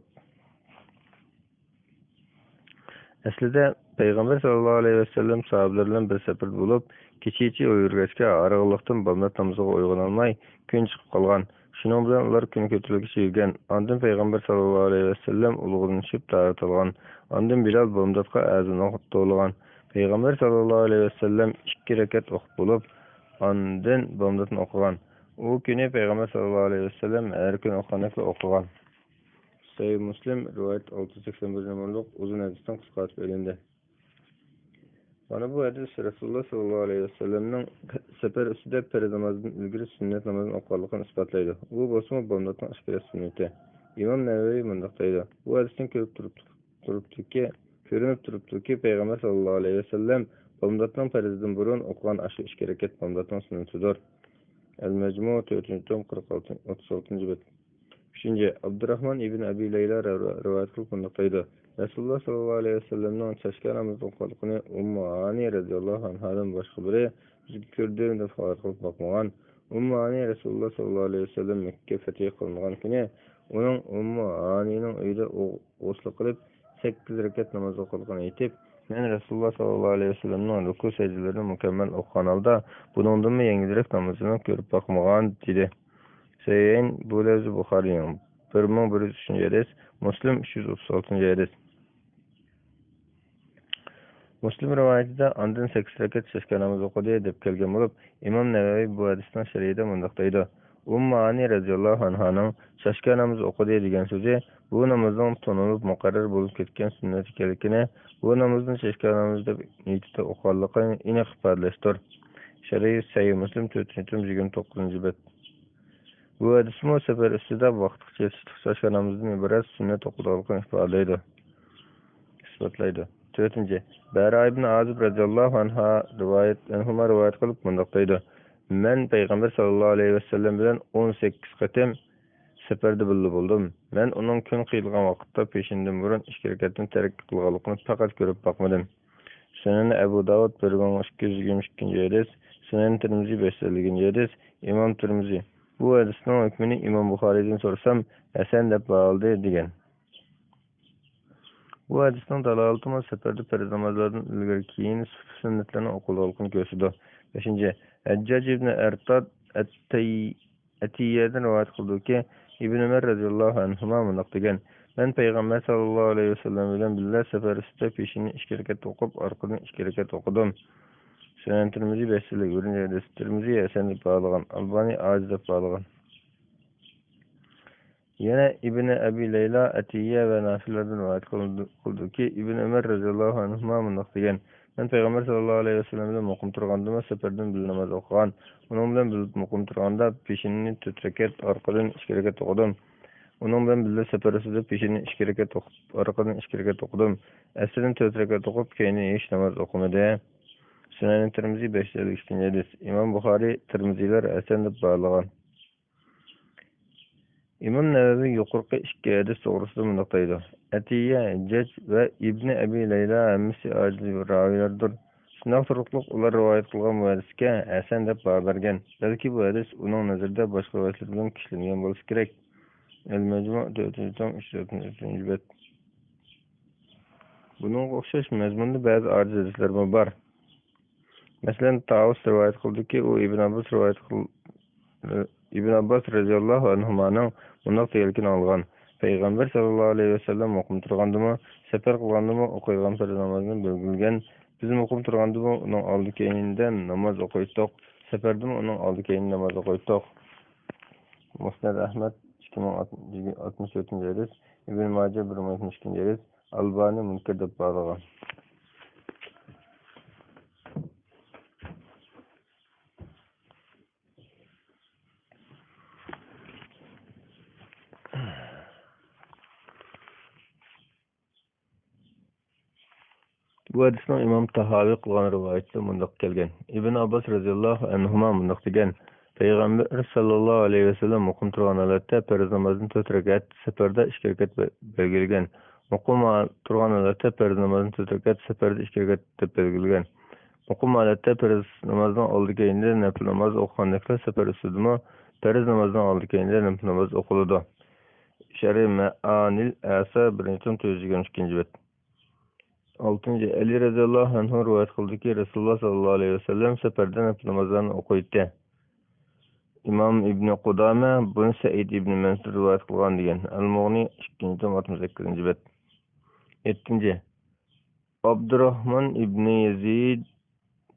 Aslida Peygamber sallallohu alayhi vasallam sahabeler bilan bir safar bo'lib, kecha o'yirgachga arig'liqdan bomdod namoziga uyg'onolmay kun chiqib qolgan. Shuning bilan ular kun ko'tarilishga yurgan. Ondan Peygamber sallallohu alayhi vasallam ulug'dan tushib tarat olgan. Ondan Bilal bomdodga azon o'qib to'lgan. Peygamber sallallohu alayhi vasallam 2 rakat o'qib bo'lib, ondan bomdodni o'qigan. U kuni Peygamber sallallohu alayhi vasallam har kun o'qanakla o'qigan. Sahih Muslim rivayet 681 numaralık uzun hadisden kısaltıp elinde. Bana bu hadis Resulullah sallallahu aleyhi ve sellem'nin sefer üstüde farz namazının ilgili sünnet namazının oqarlığını ispatlaydı. Bu bosma bomdodning aşkara sünneti. İmam Nevevi mundaqdaydi. Bu hadisden ko'rinib turibdiki, Peygamber sallallahu aleyhi ve sellem bomdodning farzidan burun o'qigan aşı 2 rakat bomdodning sunnatidir. El-Mecmu 436 bet. 3. Abdurrahman ibn Abi Leyla rivayet qilib bundaqdaydi. Rasululloh sallallohu alayhi vasallamning chashka namoz o'qiganligini Ummu Ani radhiyallohu anhadan boshqa biri bizga ko'rdim deb xabar qilib boqmagan. Ummu Ani Rasululloh sallallohu alayhi vasallam Makka fath qilingan kuni uning Ummu Anining uyida g'usl qilib 8 rakat namoz o'qiganini aytib, men Rasululloh sallallohu alayhi vasallamning ruku sajdalarini mukammal o'qigan holda buningdan yangiroq namozini ko'rib boqmagan dedi. Sayyin bu lafzi Buxoriyning 1103 hadis, Muslim 336 hadis. Muslim rivoyatida ondan 8 rakat shashka namoz o'qidi deb kelgan bo'lib, Imom Navaviy bu hadisning sharhida mundoq deydi. Ummani radhiyallohu anhaning shashka namoz o'qidi degan so'zi bu namozning tonilib muqarrar bo'lib ketgan sunnat ekanligini, bu namozni shashka namoz deb niyatda o'qiganligini aniq ifodalashdir. Sharih Sahih Muslim 429-bet. Bu hadismo safar ustida vaqtgacha shashka namozdan iborat sunnat o'qiganligini ifodalaydi. Isbotlaydi. 4. Bara ibn Azib radhiyallohu anhuma rivoyat qilib mundoq deydi. Men payg'ambar sallallohu alayhi vasallam bilan 18 qatim safarda birga bo'ldim. Men uning kun qiyilgan vaqtda peshindan burun 2 rakatni tark qilganligini faqat ko'rib boqmadim. Sunan Abu Dawud 1222 hadis, Sunan Tirmizi 500 hadis, Imom Tirmizi. Bu hadisning hukmini Imom Buxoriydan so'rasam, hasan deb oldi degan. Bu hadisning dalolatimi safarda farz namozlardan ilgari keyin sunnatlarni o'qilganligini ko'rsatadi. 5. Hajjaj ibn Artad Atiyyadan rivoyat qildiki, Ibn Umar radhiyallohu anhuma mundoq degan: Men payg'ambar sallallohu alayhi vasallam bilan birga safar ustida peshinni 2 rakat o'qib, orqadan 2 rakat o'qidim. Sunan Tirmizi 501 hadis, Tirmizi hasan deb bog'lagan, Albani ojiz deb bog'lagan. Yana Ibn Abi Layla Atiyya va Nafilardan rivoyat qildiki, Ibn Umar radhiyallohu anhuma mundoq degan: Men payg'ambar sallallohu alayhi vasallam bilan muqim turganda safardan bir namoz o'qigan. Uning bilan muqim turganda peshinni 4 rakat, orqadan 2 rakat o'qidim. Uning bilan birga safar ustida peshinni 2 rakat o'qib, orqadan 2 rakat o'qidim. Asrdan 4 rakat o'qib, keyin hech namoz o'qimadi. Sunan Tirmizi 552 hadis. Imom Buxoriy Tirmizilar hasan deb bog'lagan. Imom Navaviy yuqorqi 2 hadis to'g'risida mundoq deydi. Atiyya, Hajjaj va Ibn Abi Layla hammasi ojiz raviylardir. Shundoq turliq ular rivoyat qilgan bu hadisga hasan deb baho bergan. Balki bu hadis uning nazarida boshqa rivoyatlar bilan kuchlangan bo'lishi kerak. El-Majmu' 4-3-bet. Buningga o'xshash mazmunda ba'zi ojiz hadislar bor. Masalan, Tavus rivoyat qildiki, u Ibn Abbas radhiyallohu anhumaning mundoq deganligini olgan. Payg'ambar sallallohu alayhi vasallam muqim turgandimi, safar qilgandimi, o'qigan farz namozni belgilagan. Biz muqim turgandimi, uning oldi keyindan namoz o'qiydik. Safardami uning oldi keyin namoz o'qiydik. Musnad Ahmad 2064 hadis, Ibn Majah 1072 hadis, Albani munkar deb bog'lagan. Bu hadisning Imom Tahoviy qilgan rivoyatida mundoq kelgan. Ibn Abbas radhiyallohu anhuma mundoq degan: Payg'ambar sallallohu alayhi vasallam muqim turgan holatda farz namozni 4 rakat, safarda 2 rakat belgilagan. Muqim turgan holatda farz namozni 4 rakat, safarda 2 rakat deb belgilagan. Muqim holatda farz namozdan oldi keyinda nafil namoz o'qigandek safar ustidami farz namozdan oldi keyinda nafil namoz o'qiladi. Sharh Ma'anil Asa 1-322-bet. 6. Ali radhiyallohu anhu rivoyat qildiki, Rasululloh sallallohu alayhi vasallam safarda nafil namozlarni o'qiydi. Imom Ibn Qudama buni Said ibn Mansur rivoyat qilgan degan. Al-Mughni 2-68-bet. 7. Abdurrahmon ibn Yazid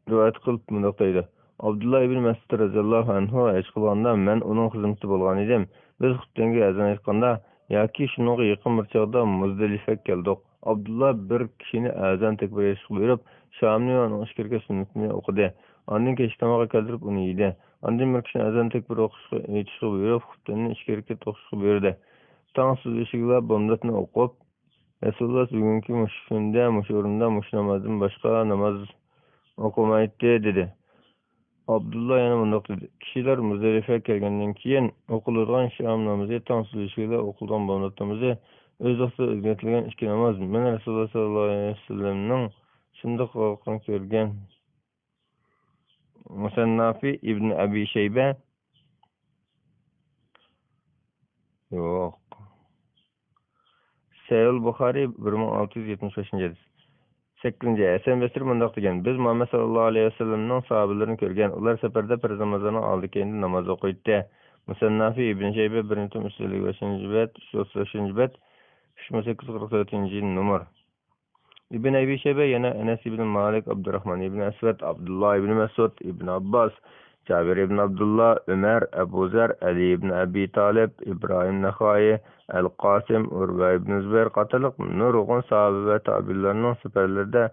rivoyat qilib mundoq deydi. Abdullah ibn Mas'ud radhiyallohu anhu aytib qolganda, men uning xizmatida bo'lgan edim. Biz xutbanga azon aytganda yoki shunga yaqin bir chog'da Muzdalifaga keldik. Abdullah bir kishini azon takbir etishga buyurib, Shamni va uning ishkirga sunnatini o'qidi. Ondan keyin ishtamoqqa keltirib uni yedi. Ondan bir kishini azon takbir etishga buyurib, xutbani ishkirga to'xtashga buyurdi. Tong suzishga bomdatni o'qib, Rasululloh bugungi mushunda, mushurunda, mush namozdan boshqa namoz o'qimaydi dedi. Abdullah yana mundoq dedi: Kishilar Muzdalifaga kelgandan keyin o'qiladigan shom namozi, tong suzishga o'qilgan bomdat namozi o'z vaqtida o'zgartirilgan 2 namoz. Men Rasululloh sallallohu alayhi vasallamning shundoq qilganini ko'rgan. Musannafi ibn Abi Shayba yo'q. Sahih Buxoriy 1675-hadis. 8. Hasan Basri mundoq degan: Biz Muhammad sallallohu alayhi vasallamning sahobalarını ko'rgan. Ular safarda farz namozini oldi keyin namoz o'qiydi. Musannafi ibn Shayba 1-355 bet, 335 bet, 3844 numar. İbn Ebi Şeybe yana Enes ibn Malik, Abdurrahman ibn Esved, Abdullah ibn Mesud, ibn Abbas, Cabir ibn Abdullah, Ömer, Ebu Zer, Ali ibn Abi Talib, İbrahim Nekhayi, El-Qasim, Urve ibn Zübeyir qatılık nurg'un sahabe ve tabirlerinin seferlerde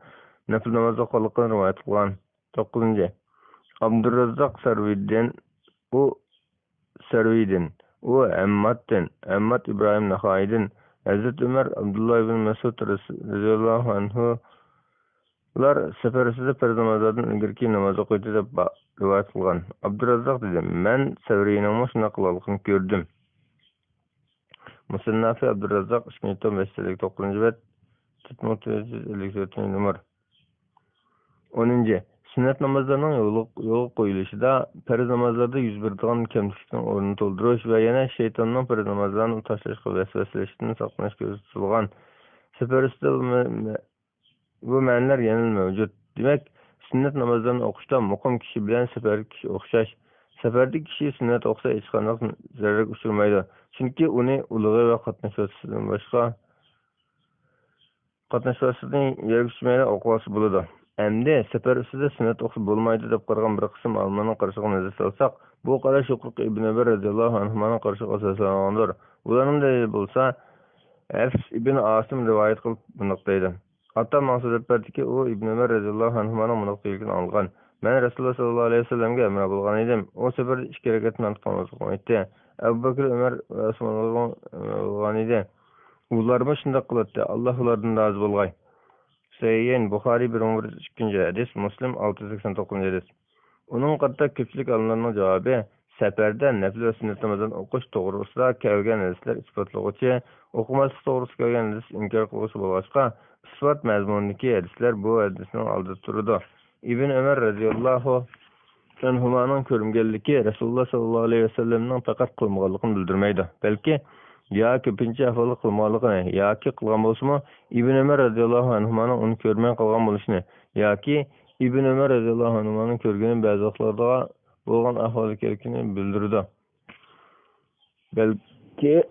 nafil namazda kılıkını rivayet kılan. 9. Abdurrazzak Servidin, o Emmat İbrahim Nekhayi'din, Hazreti Ömer, Abdullah ibn Mesud radıyallahu anhular seferisinde farz namazlardan ilgirki namaz okuydu deb rivayet kılgan. Abdurrazzak dedi, men Sevri'nin şuna kılalıkını gördüm. Musannafi Abdurrazzak 2059 bet, 54 numar. 10. Sünnet namazlarının yolu koyuluşu da farz namazlarda yüz berdiğin kemtikten orunu dolduruş ve yana şeytanın farz namazlarının taşlaşkı vesveseleştiğini saklamış gözü tutulgan. Seferiste bu мәнләр yanıl mevcut. Demek sünnet namazlarını okuşta muqim kişi bilen seferlik kişi okşaş. Seferlik kişi sünnet oksa hiç qanaq zarar uçurmaydı. Çünkü onu uluğu ve qatnaşmasından başka yergişmeyle okuvası buludu. Emdi sefer üstüde sünnet okusu bulmaydı deb qargan bir qism Almanın qarşıqı nazar salsak, bu qaraş huquq İbn Ömer radıyallahu anhu'nun qarşıqı asaslanandır. Ularning delili bolsa, Efs ibn Asim rivayet qilib bunaqdaydi. Hatta maksud etberdiki o İbn Ömer radıyallahu anhu'nun bunaqdayligini algan. Ben Resulullah sallallahu aleyhi ve sellem'ge emre bulgan edim. O sefer 2 rekat namaz qilmoqni aytdi. Ebu Bekir, Ömer ve Osman bulgan edi. Ularımı şundaq qiladi. Allah ulardan razı bolgay. Sayyin Bukhari 1-2 hadis, Muslim 689 hadis. Onun qatta köpçülük alınanın cevabı seferde nefil ve sünnet namazdan okuş doğrusunda kelgen hadisler ispatlığıcı, okuması doğrusu kelgen hadis inkar kılışı bolğaçqa, ispat məzmunundaki hadisler bu hadisinin aldı turudu. İbn Ömer radıyallahu anhu'nun körümgelliki Resulullah sallallahu aleyhi ve sellem'nin faqat qılmağanlığını bildirmeydi. Belki ya köpünçe ahvalı qılmağanlığını, ya ki qılgan bolsunmu İbn Ömer radıyallahu anhu'nun onu körmey qılgan boluşunu, ya ki İbn Ömer radıyallahu anhu'nun körgünün bazı vaxtlarda bolğan ahvalı kerekini bildirdi. Belki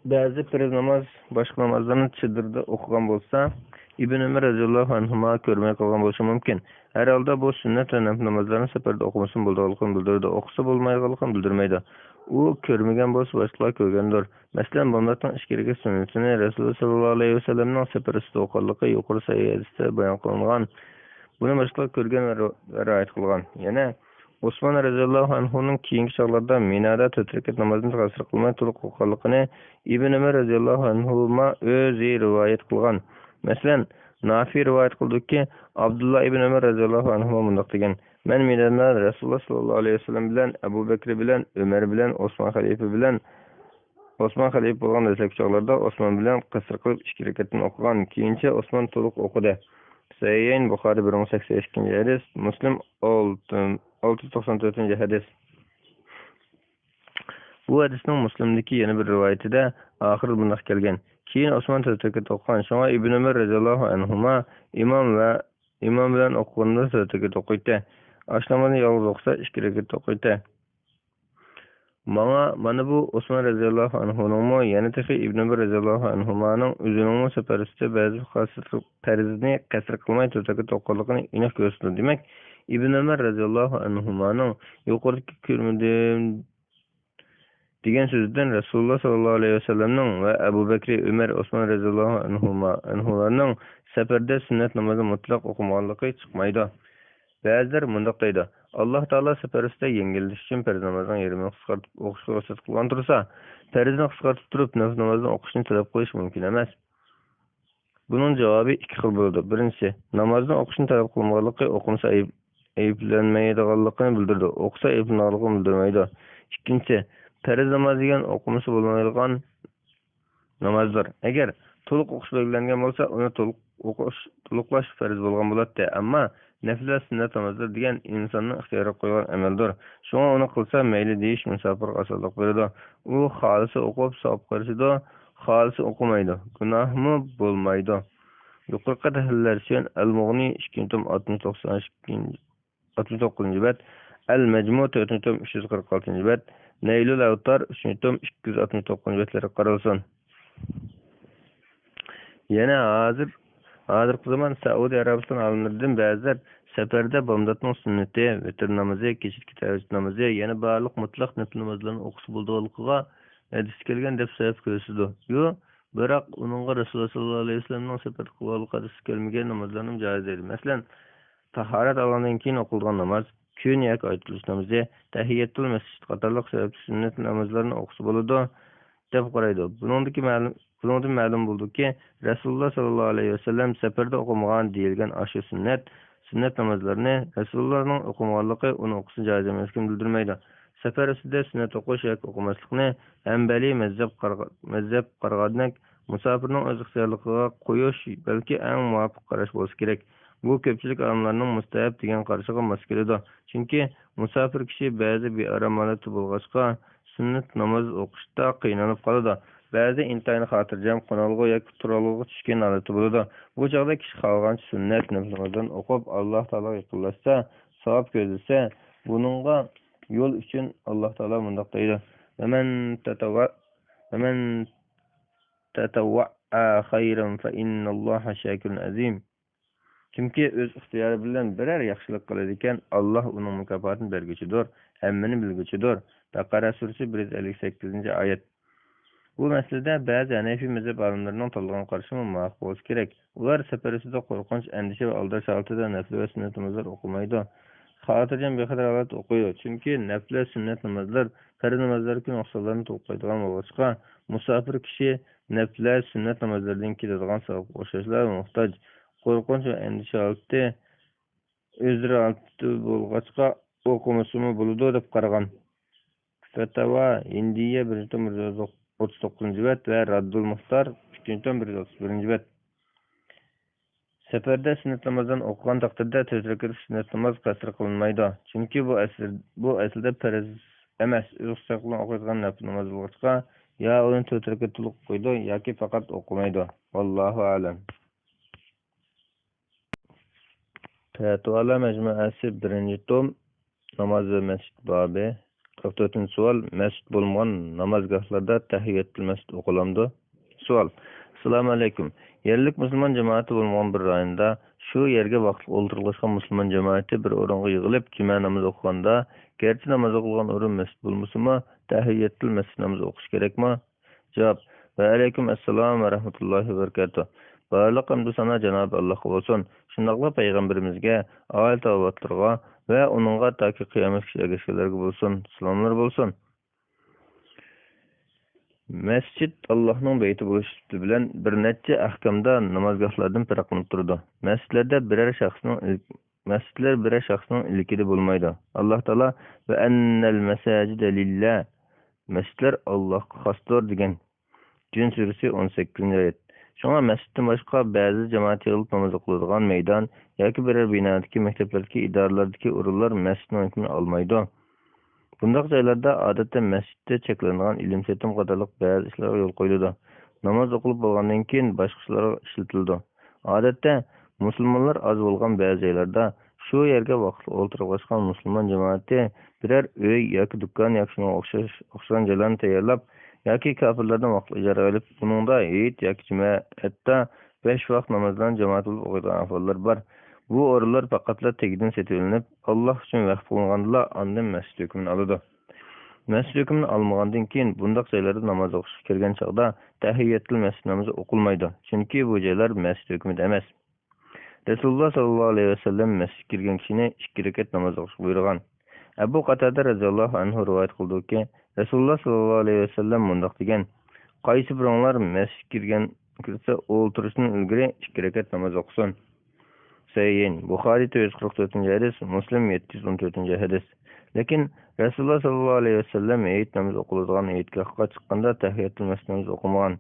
bazı farz namaz, başka namazlarını çıdırdı okugan bolsa, İbn Ömer radıyallahu anhu'ma körmey qılgan boluşu mümkün. Herhalde bu sünnet ve nafil namazlarını seferde okumasın bulduğunu bildirdi. Okusa bulmayğanlığını bildirmeydi. O körmegen bolsa başkalar körgendir. Mesela bunlardan işkerege sünnetini Resulullah sallallahu aleyhi ve sellem'nin seferisinde okanlığı yukarı sayı hadiste bayan kılıngan. Bunu başkalar körgen ve rayet kılgan. Yani Osman radıyallahu anhu'nun keyingi çağlarda Mina'da 4 rekat namazını tasir kılmay toluk okanlığını İbn Ömer radıyallahu anhu'ma özü rivayet kılgan. Mesela Nafi rivayet kıldı ki Abdullah ibn Ömer radıyallahu anhu'ma mundaq degen. Men Mina'da Resulullah sallallahu aleyhi ve sellem bilen, Ebu Bekir bilen, Ömer bilen, Osman Halife bolgan desek çağlarda Osman bilen qısır kılıp 2 rekatını okugan. Keyinçe Osman toluk okudu. Sayyin Bukhari 182 hadis, Muslim 694 hadis. Bu hadisning Muslimdeki yeni bir rivayeti de ahir bundaq kelgen. Keyin Osman tezkeet okugan. Şoňa İbn Ömer radıyallahu anhu'ma imam bilen okuganda tezkeet okuydy. Aşlamany yalnız oksa 2 rekat okuydy. Mana bu Osman radıyallahu anhu'nun yani tehi İbn Ömer radıyallahu anhu'manın özünün seferiste bazı hasıtlık perizini kasır kılmay tezkeet okuganlygyny inek gösterdi. Demek İbn Ömer radıyallahu anhu'manın yukarıdaki körmüden digen sözden Resulullah sallallahu aleyhi ve sellem'nin ve Ebu Bekir, Ömer, Osman radıyallahu anhu'larının seferde sünnet namazı mutlak okumalığı çıkmaydı. Bazılar mundaqdaydı. Allah Taala seferiste yengilliş için farz namazın yerini qısqartıp okuşu ruxsat qılgan tursa, farzni qısqartıp turup nafil namazın okuşunu talep qilish mümkün emas. Bunun cevabı 2 xil boldu. Birinci, namazın okuşunu talep qılmalığı okunsa ayıplanmaydiganlığını bildirdi. Okusa ayıplanmalığı bildirmeydi. İkinci, farz namaz degan okuması bolmaydigan namazlar. Eğer toluk okuş belgilengen bolsa, onu toluklaş farz bolgan bolatdy. Amma nafil ve sünnet namazlar degan insanyň ixtiyara qoýgan amaldyr. Şoňa onu qılsa meýli deyiş musafir asalyk berdi. O halysy okup sawap garşydy, halysy okumaýdy. Günahmy bolmaýdy. Yuqorqy daliller üçin El-Mughni 269 bet, El-Mecmu 4. tom 346. bet. Neylül Avtar 3. tom 269. betleri qaralsın. Yana hozirgi zaman Saudiya Arabiston olimlaridan ba'zilar safarda bomdodning sunnati, vitr namozi, kechki tahajjud namozi, yana barliq mutlaq nafl namozlarni o'qish bo'ldiqligiga hadis kelgan deb sabab ko'rsatdi. Yo, biroq uningga Rasululloh sollallohu alayhi vasallamning safar qilganligi hadis kelmagan namozlarning joiz edi. Masalan, tahorat olgandan keyin o'qilgan namoz, kun yoki oytilish namozi, tahiyatul masjid qatorliq sababli sunnat namozlarni o'qish bo'ladi deb qaraydi. Bundan ma'lum bo'ldiki, Rasululloh sollallohu alayhi vasallam safarda o'qimagan deyilgan ashu sunnat namozlarni Rasulullohning o'qimaganligi uni o'qishni joiz emasligini bildirmaydi. Safar ustida sunnat o'qish yoki o'qimaslikni Hanbali mazhab qarag'andak musofirning o'z ixtiyorligiga qo'yish balki eng muvofiq qarash bo'lsa kerak. Bu ko'pchilik olimlarning mustahab degan qarashiga mos keladi. Chunki musofir kishi ba'zi bearam holatda bo'lg'achqa sunnat namoz o'qishda qiynalib qoladi. Ba'zi intayin xotirjam, qonalg'u yoki turalg'u tushgan holati bo'ladi. Bu chog'da kishi xohlagancha sunnat namozlarni o'qib, Alloh taologa yaqinlashsa, savob ko'zlasa, buningga yo'l uchun Alloh taolo bundoq deydi: "Vaman tatawwa'a khayran fa innalloha shakirun azim." Kimki o'z ixtiyori bilan biror yaxshilik qiladi ekan, Alloh uning mukofotini berguchidir, hammani bilguchidir. Baqara surasi 158-oyat. Bu masalada ba'zi Hanefi mazhab olimlarining to'lg'an qarashi muvofiq bo'lsa kerak. Ular safarasida qo'rqinch, andisha va aldirash holatida nafl va sunnat namozlar o'qimaydi. Xotirjam bexatar holatda o'qiydi. Chunki nafl va sunnat namozlar farz namozlarga nuqsonlarni to'playdigan bo'lg'achqa, musofir kishi nafl va sunnat namozlaridan keladigan savobga o'xshashlar muhtoj. Qo'rqinch va andisha holatda o'zlari holatda bo'lg'achqa o'qimasimi bo'ladi deb qaragan. Fatava Indiya 139 bet ve Raddul Muhtar 131 bet. Seferdə sünnet namazdan okuğan takdirde tezrekli sünnet namaz qasr kılınmaydı. Çünkü bu əslində perez emas, üstəqlən okuyduğun nafil namaz olğaçqa ya onun tezrekli tuluq koydu ya ki fakat okumaydı. Vallahu alem. Fetvala Mecmuası 1. tom namaz ve mescid babı 44. sual. Mescid bulungan namazgahlarda tahiyyatul mescid okulamdı. Sual. Assalamu alaikum. Yerlik Müslüman cemaati bulungan bir rayonda şu yerge vaqtlı o'ltirishgan Müslüman cemaati bir o'ringa yig'ilib juma namoz o'qiganda, gerçi namoz o'qilgan o'rin mescid bo'lmasa-mu, tahiyyatul mescid namoz o'qish kerakmi? Javob. Va alaykum assalom va rahmatullohi va barakatuh. Barliq hamdu sana Cenab-ı Allah'a olsun. Şundaqla Peygamberimizge, aile tavabatlarga ve onunla taki kıyamet kişilerge bulsun. Selamlar bulsun. Mescid Allah'ın beyti buluştu bilen bir netçe ahkamda namazgahlardan farqlanıp durdu. Mescidler birer şahsının ilkide bulmaydı. Allah Teala ve ennel mesacide lillah. Mescidler Allah'a xasdır degen. Cin suresi 18. ayet. Şuna mescidden başka bazı cemaat yığılıp namaz kıladigan meydan yoki birer binadaki, mekteplardaki, idoralardaki o'rinlar mescidning hukmini olmaydi. Bundaq joylarda odatda masjidda cheklangan ilm setim qatorliq ba'zi ishlarga yo'l qo'yiladi. Namoz o'qilib bo'lgandan keyin boshqa ishlarga ishlatiladi. Odatda musulmonlar oz bo'lgan ba'zi joylarda shu yerga vaqtli o'ltirib qo'shgan musulmon jamoati biror uy yoki do'kon yoki shunga o'xshagan joylarni tayyorlab yoki kofirlardan vaqt ijara olib, buningda Eid yoki juma, hatto 5 vaqt namozdan jamoat bo'lib o'qiydigan ahvollar bor. Bu o'rinlar faqatla tegidan setilinib, Alloh uchun vaqf qilinganlar ondan masjid hukmini oladi. Masjid hukmini olmagandan keyin bundaq joylarda namoz o'qishga kirgan chog'da tahiyyatul masjid namozi o'qilmaydi. Chunki bu joylar masjid hukmida emas. Rasululloh sollallohu alayhi vasallam masjidga kirgan kishini 2 rakat namoz o'qishga buyurgan. Abu Qatada radhiyallohu anhu rivoyat qildiki, Rasululloh sollallohu alayhi vasallam mundaq degan: "Qaysi biringlar masjidga kirsa, o'ltirishdan ilgari 2 rakat namoz o'qisin." Sayyin Buxoriy 444-hadis, Muslim 714-hadis. Lekin Rasululloh sollallohu alayhi vasallam Eid namoz o'qiladigan Eidgohga chiqqanda tahiyyatul masjid namozi o'qimagan.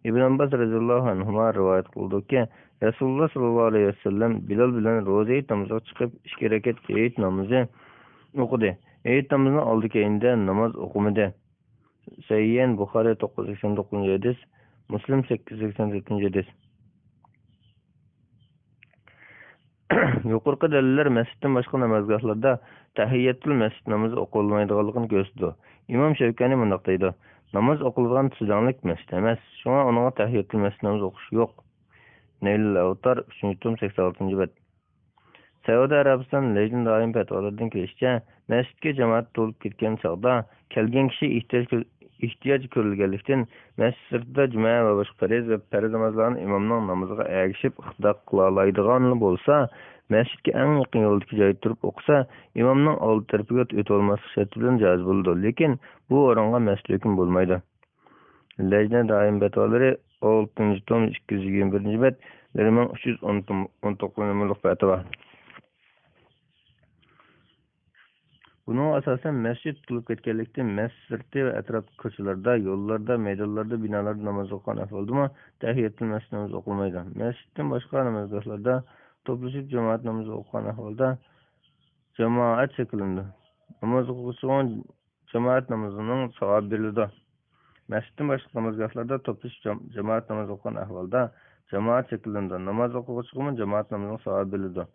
Ibn Abbas radhiyallohu anhu rivoyat qildiki, Rasululloh sollallohu alayhi vasallam Bilal bilan ro'za Eid namoziga chiqib 2 rakat Eid namozi o'qidi. Eid namozini oldi keyinda namoz o'qimadi. Sayyin Buxoriy 989-hadis, Muslim 887-hadis. Yuqorqi dalillar masjiddan boshqa namozgohlarda tahiyyatul masjid namozi o'qilmaydiganligini ko'rsatdi. Imom Shavkani mundoq deydi: namoz o'qiladigan tuzanlik masjid emas, shunga uningga tahiyyatul masjid namozi o'qish yo'q. Naylul Avtar 3-tom 86-bet. Saudiya Arabiston lejin doim fatvolardan kelishicha, masjidga jamoat to'lib ketgan chog'da kelgan kishi ehtiyoj ko'rilganlikdan masjid sirtida juma va boshqa farz namozlarni imomning namoziga ergishib iqtido qila oladigan bo'lsa, masjidga eng yaqin yo'ldagi joyda turib o'qisa, imomning old tarafiga o'tib olmaslik sharti bilan joiz bo'ladi. Lekin bu o'ringa masjid hukm bo'lmaydi. Lejna doim fatvolari 6-tom 221-bet, 319 numaralı fatva. Bunun asasen mescid tutulup ketkenlikte mescid ve etraf koşularda, yollarda, meydallarda, binalarda namaz okuyan oldu mu tahiyyatül mescid namazı okunmaydı. Mescidden başka namazgahlarda toplaşıp cemaat namazı okuyan ahvalda cemaat şeklinde. Namaz okusun cemaat namazının sevabı verildi. Mescidden başka namazgahlarda toplaşıp cemaat namazı okuyan ahvalda cemaat şeklinde namaz okusun cemaat namazının sevabı verildi.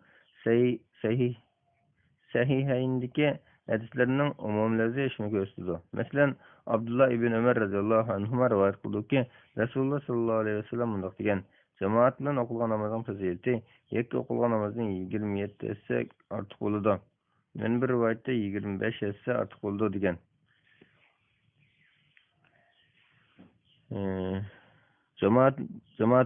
Sahihayindeki hadislerinin umumlazi şunu gösteriyor. Mesela Abdullah ibn Ömer radıyallahu anhuma rivayet kıldı ki Resulullah sallallahu aleyhi ve sellem bundak degan: cemaat bilan o'qilgan namozning fazilati yakka o'qilgan namozning 27 esse ortiq bo'ladi. Men bir rivoyatda 25 esse ortiq bo'ldi degan. Cemaat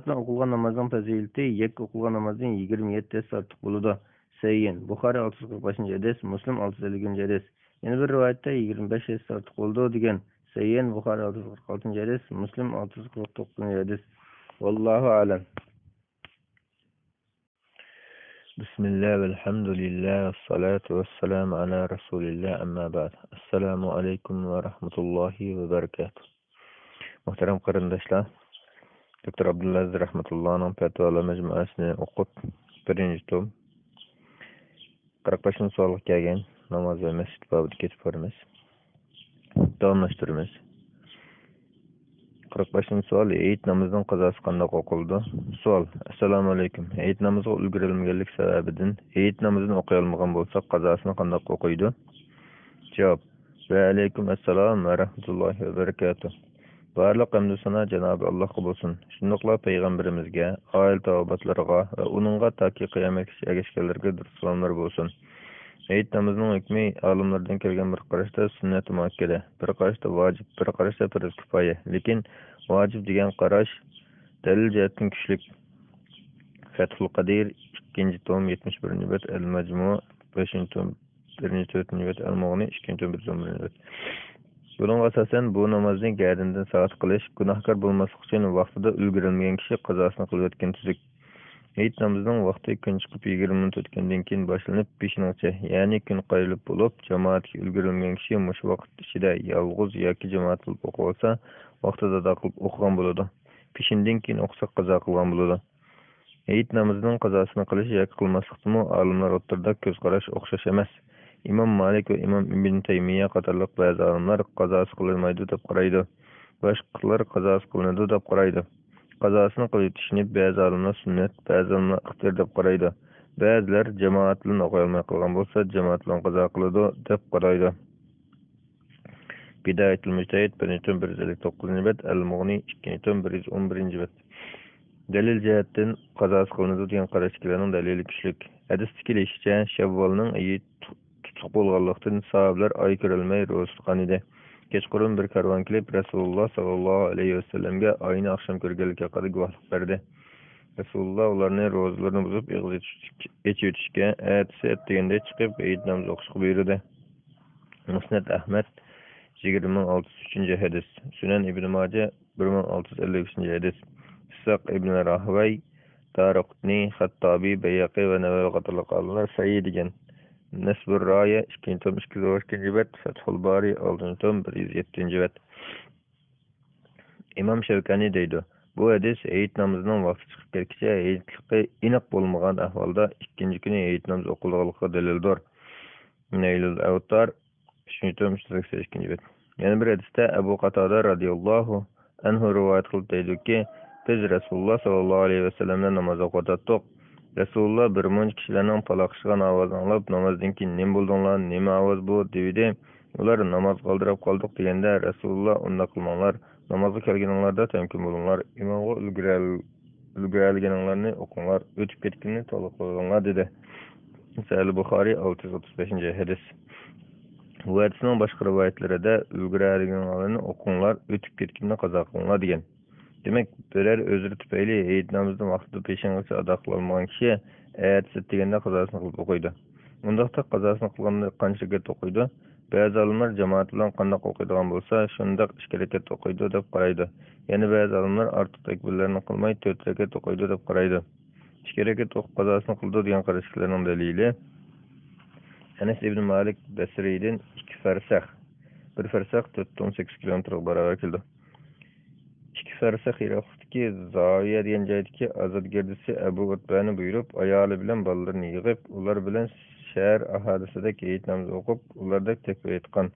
bilan o'qilgan namozning fazilati yakka o'qilgan namozning 27 esse ortiq bo'ladi. Sayyin Buxoriy 645 hadis, Muslim 650 hadis. Yana bir rivoyatda 25 esse ortiq bo'ldi degan. Sayyin Buxoriy 646 hadis, Muslim 649 hadis. Vallahu a'lam. Bismillah velhamdülillah ve salatu ve selamu ala Resulillah amma ba'd. Assalamu alaikum ve rahmetullahi ve berekatuh. Muhterem qarindoshlar, Dr. Abdulaziz rahmetullahning fatvolar majmuasini o'qib, 1-tom 45 savolga kelgan namoz va masjid babida ketib boramiz. Davomlashtiramiz. 45 savol: Eid namozining qazosi qanday o'qildi? Savol: Assalomu alaykum. Eid namoziga ulgurilmaganlik sababidan Eid namozini o'qiy olmagan bo'lsa, qazosini qanday o'qiydi? Javob: Va alaykum assalom va rahmatullohi va barakatuh. Barliq hamd sana Cenab-ı Allah'a bo'lsin. Shundoqla payg'ambarimizga, oila tavobatlariga va uningga toki qiyomatgacha ergashganlarga salomlar bo'lsin. Eid namozining hukmi olimlardan kelgan bir qarashda sunnat muakkada, bir qarashda vojib, bir qarashda farz kifoya. Lekin vojib degan qarash dalil jihatdan kuchli. Fathul Qadir 2-tom 71-bet, Al-Majmu 5-tom 1-4-bet, Al-Mughni 2-tom 1-bet. Bunun asasen bu namazın gerdindan saat kılış, günahkar bulmaslık için vaxtida ulgurilmagan kishi qazosini qilib o'tgan tuzuk. Eid namozning vaqti kun chiqib 20 minut o'tgandan keyin boshlanib, peshingacha, ya'ni kun qayrilib bo'lib, jamoatga ulgurilmagan kishi mush vaqt ichida yolg'iz yoki jamoat bo'lib o'qib olsa, vaqtida ado qilib o'qigan bo'ladi. Peshindan keyin o'qisa qazo qilgan bo'ladi. Eid namozining qazosini qilish yoki qilmaslikmi olimlar o'rtasida ko'z qarash o'xshash emas. İmam Malik ve İmam İbn Taymiye qatorliq ba'zi olimlar qazosi qilinmaydi deb qaraydi. Boshqalar qazosi qilinadi deb qaraydi. Qazosini qilib o'tishni ba'zi olimlar sunnat, ba'zi olimlar ixtiyor deb qaraydi. Ba'zilar jamoat bilan o'qiy olmay qolgan bo'lsa, jamoat bilan qazo qiladi deb qaraydi. Bidayatul Mujtahid 1-159-bet, Al-Mughni 2-tom 111-bet. Dalil jihatdan qazosi qilinadi degan qarashlarning dalili kuchli. Hadisda kelishicha, Shavvolning oyi tutuq bo'lganlikdan sahobalar oy ko'rilmay ro'za tutgan edi. Kechqurun bir karvon kelib Rasululloh sallallohu alayhi vasallamga oyni oqshom ko'rganligi haqida guvohlik berdi. Rasululloh ularni ro'zalarini buzib o'tishga, ertasi deganda chiqib Eid namozi o'qishga buyurdi. Musnad Ahmad 20603 hadis, Sunan Ibn Majah 1653 hadis, Saq ibn Rahvay, Daraqutni, Xattabi, Bayhaqi va Navavi qatorliq olimlar sahih degan. Nasbur Raya 2-tom 212-bet, Fathul Bari 6-tom 107-bet. İmam Shavkani deydi: bu hadis Eid namozining vaqti chiqib ketguncha Eidlikqa aniq bo'lmagan ahvolda ikkinchi kuni Eid namozi o'qilganligiga dalildir. Naylul Avtar 3-tom 182-bet. Yana bir hadisda Abu Qatada radhiyallohu anhu rivoyat qilib deydiki, biz Rasululloh sallallohu alayhi vasallamdan namoz o'qitdik. Rasululloh bir muncha kishilarning paloqishgan ovoz anglab namozdan keyin nima bo'ldinglar, nima ovoz bu dedi. Ular namoz qoldirib qoldik deganda Rasululloh unda qilmanglar, namozga kelganinglarda temkin bo'linglar, imomga ulgurganinglarni o'qinglar, o'tib ketganini to'liq qilinglar dedi. Sahih Buxoriy 635 hadis. Bu hadisning boshqa rivoyatlarida ulgurganinglarni o'qinglar, o'tib ketganini qazo qilinglar degan. Demek birər özür tüpeyli Eid namazının vaxtında peşingacha ado qilolmagan kishi ertasi deganda qazosini qilib o'qiydi. Undaqda qazosini qilganda qancha rekat o'qiydi? Ba'zi olimlar jamoat bilan qanday o'qiydigan bo'lsa, shundaq 2 rekat o'qiydi deb qaraydi. Yana ba'zi olimlar ortiq takbirlarni qilmay 4 rekat o'qiydi deb qaraydi. 2 rekat o'qib qazosini qildi degan qarashlarning dalili Anas ibn Malik Basriydan 2 farsax. 1 farsax 418 kilometrga barobar keldi. 2 farsax yiroqdagi Zoya degan joydagi azod girdisi Abu Utbani buyurib, ayoli bilan bolalarini yig'ib, ular bilan shahar aholisida Eid namozi o'qib, ularda takbir aytgan.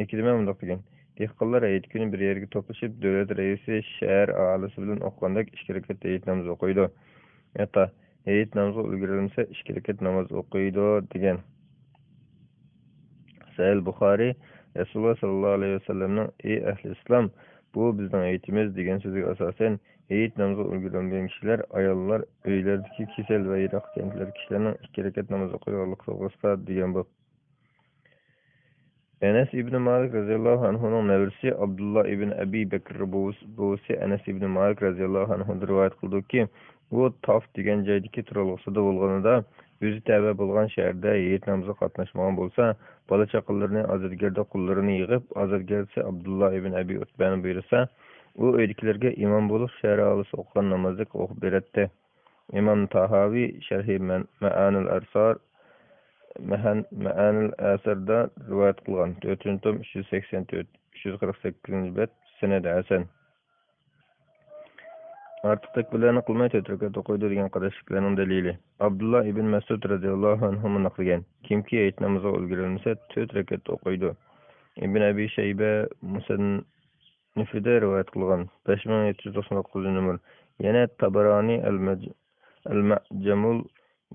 Ikkinchi bundoq degan. Dehqonlar Eid kuni bir yerga to'plashib, davlat raisi shahar aholisi bilan o'qganda 2 rakat Eid namozi o'qiydi. Hatta Eid namozi ulgurilmasa 2 rakat namoz o'qiydi degan. Sahih Buxoriy Rasululloh sallallohu alayhi vasallamning ey ahli islom, bu bizning aytimiz degan so'ziga asosan Eid namozi ulgurilmagan kishilar, ayollar, uylardagi kasal va yiroq kentlar kishilarning 2 rakat namoz o'qiydiganlik to'g'risida degan bu. Anas ibn Malik radhiyallohu anhuning navrisi Abdullah ibn Abi Bakr buvisi Anas ibn Malik radhiyallohu anhu rivoyat qildiki, u Tof degan joydagi turalg'isida bo'lganida o'zi tava bo'lgan shaharda Eid namozga qatnashmagan bo'lsa, bola chaqalarni azodgarda qullarini yig'ib, azodgarsi Abdullah ibn Abi Utbani buyursa, u uydagilarga imom bo'lib shahar aholisi o'qigan namozni o'qib beradi. Imom Tahaviy Sharhi Ma'anil Asarda rivoyat qilgan 4-tom 384-348 sanad hasan. Artıq takbirlarni qilmay 4 rakat o'qiydi degan qarashlarning dalili. Abdullah ibn Mas'ud radhiyallohu anhu naqlagan. Kimki Eid namoziga ulgurilmasa 4 rakat o'qiydi. Ibn Abi Shayba Musannifida rivoyat qilgan 5799-numar. Yana Tabarani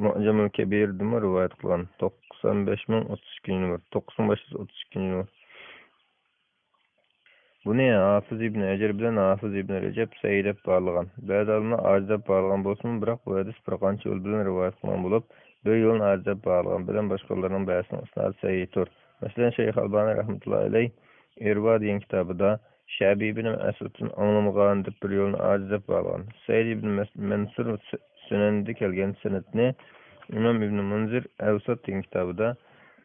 Mu'jamul Kabir dema rivoyat qilgan 95032-numar. 9532-numar. Buni Hafiz ibn Hajar bilan Hafiz ibn Rajab saydab bağlagan. Ba'zi olimlar ajab bağlagan bo'lsin, biroq bu hadis bir qancha yo'l bilan rivoyat qilingan bo'lib, bir yo'lni ajab bağlagan bilan boshqalarning bahsining isnodi sahihdir. Masalan, Shayx Albani rahmatullohi alayh Irva degan kitobida Shabi ibn Mas'ud'un anglamagan deb bir yo'lni ajab bağlagan. Said ibn Mansur Sunan'da kelgan sanadni Imom ibn Munzir Awsat degan kitobida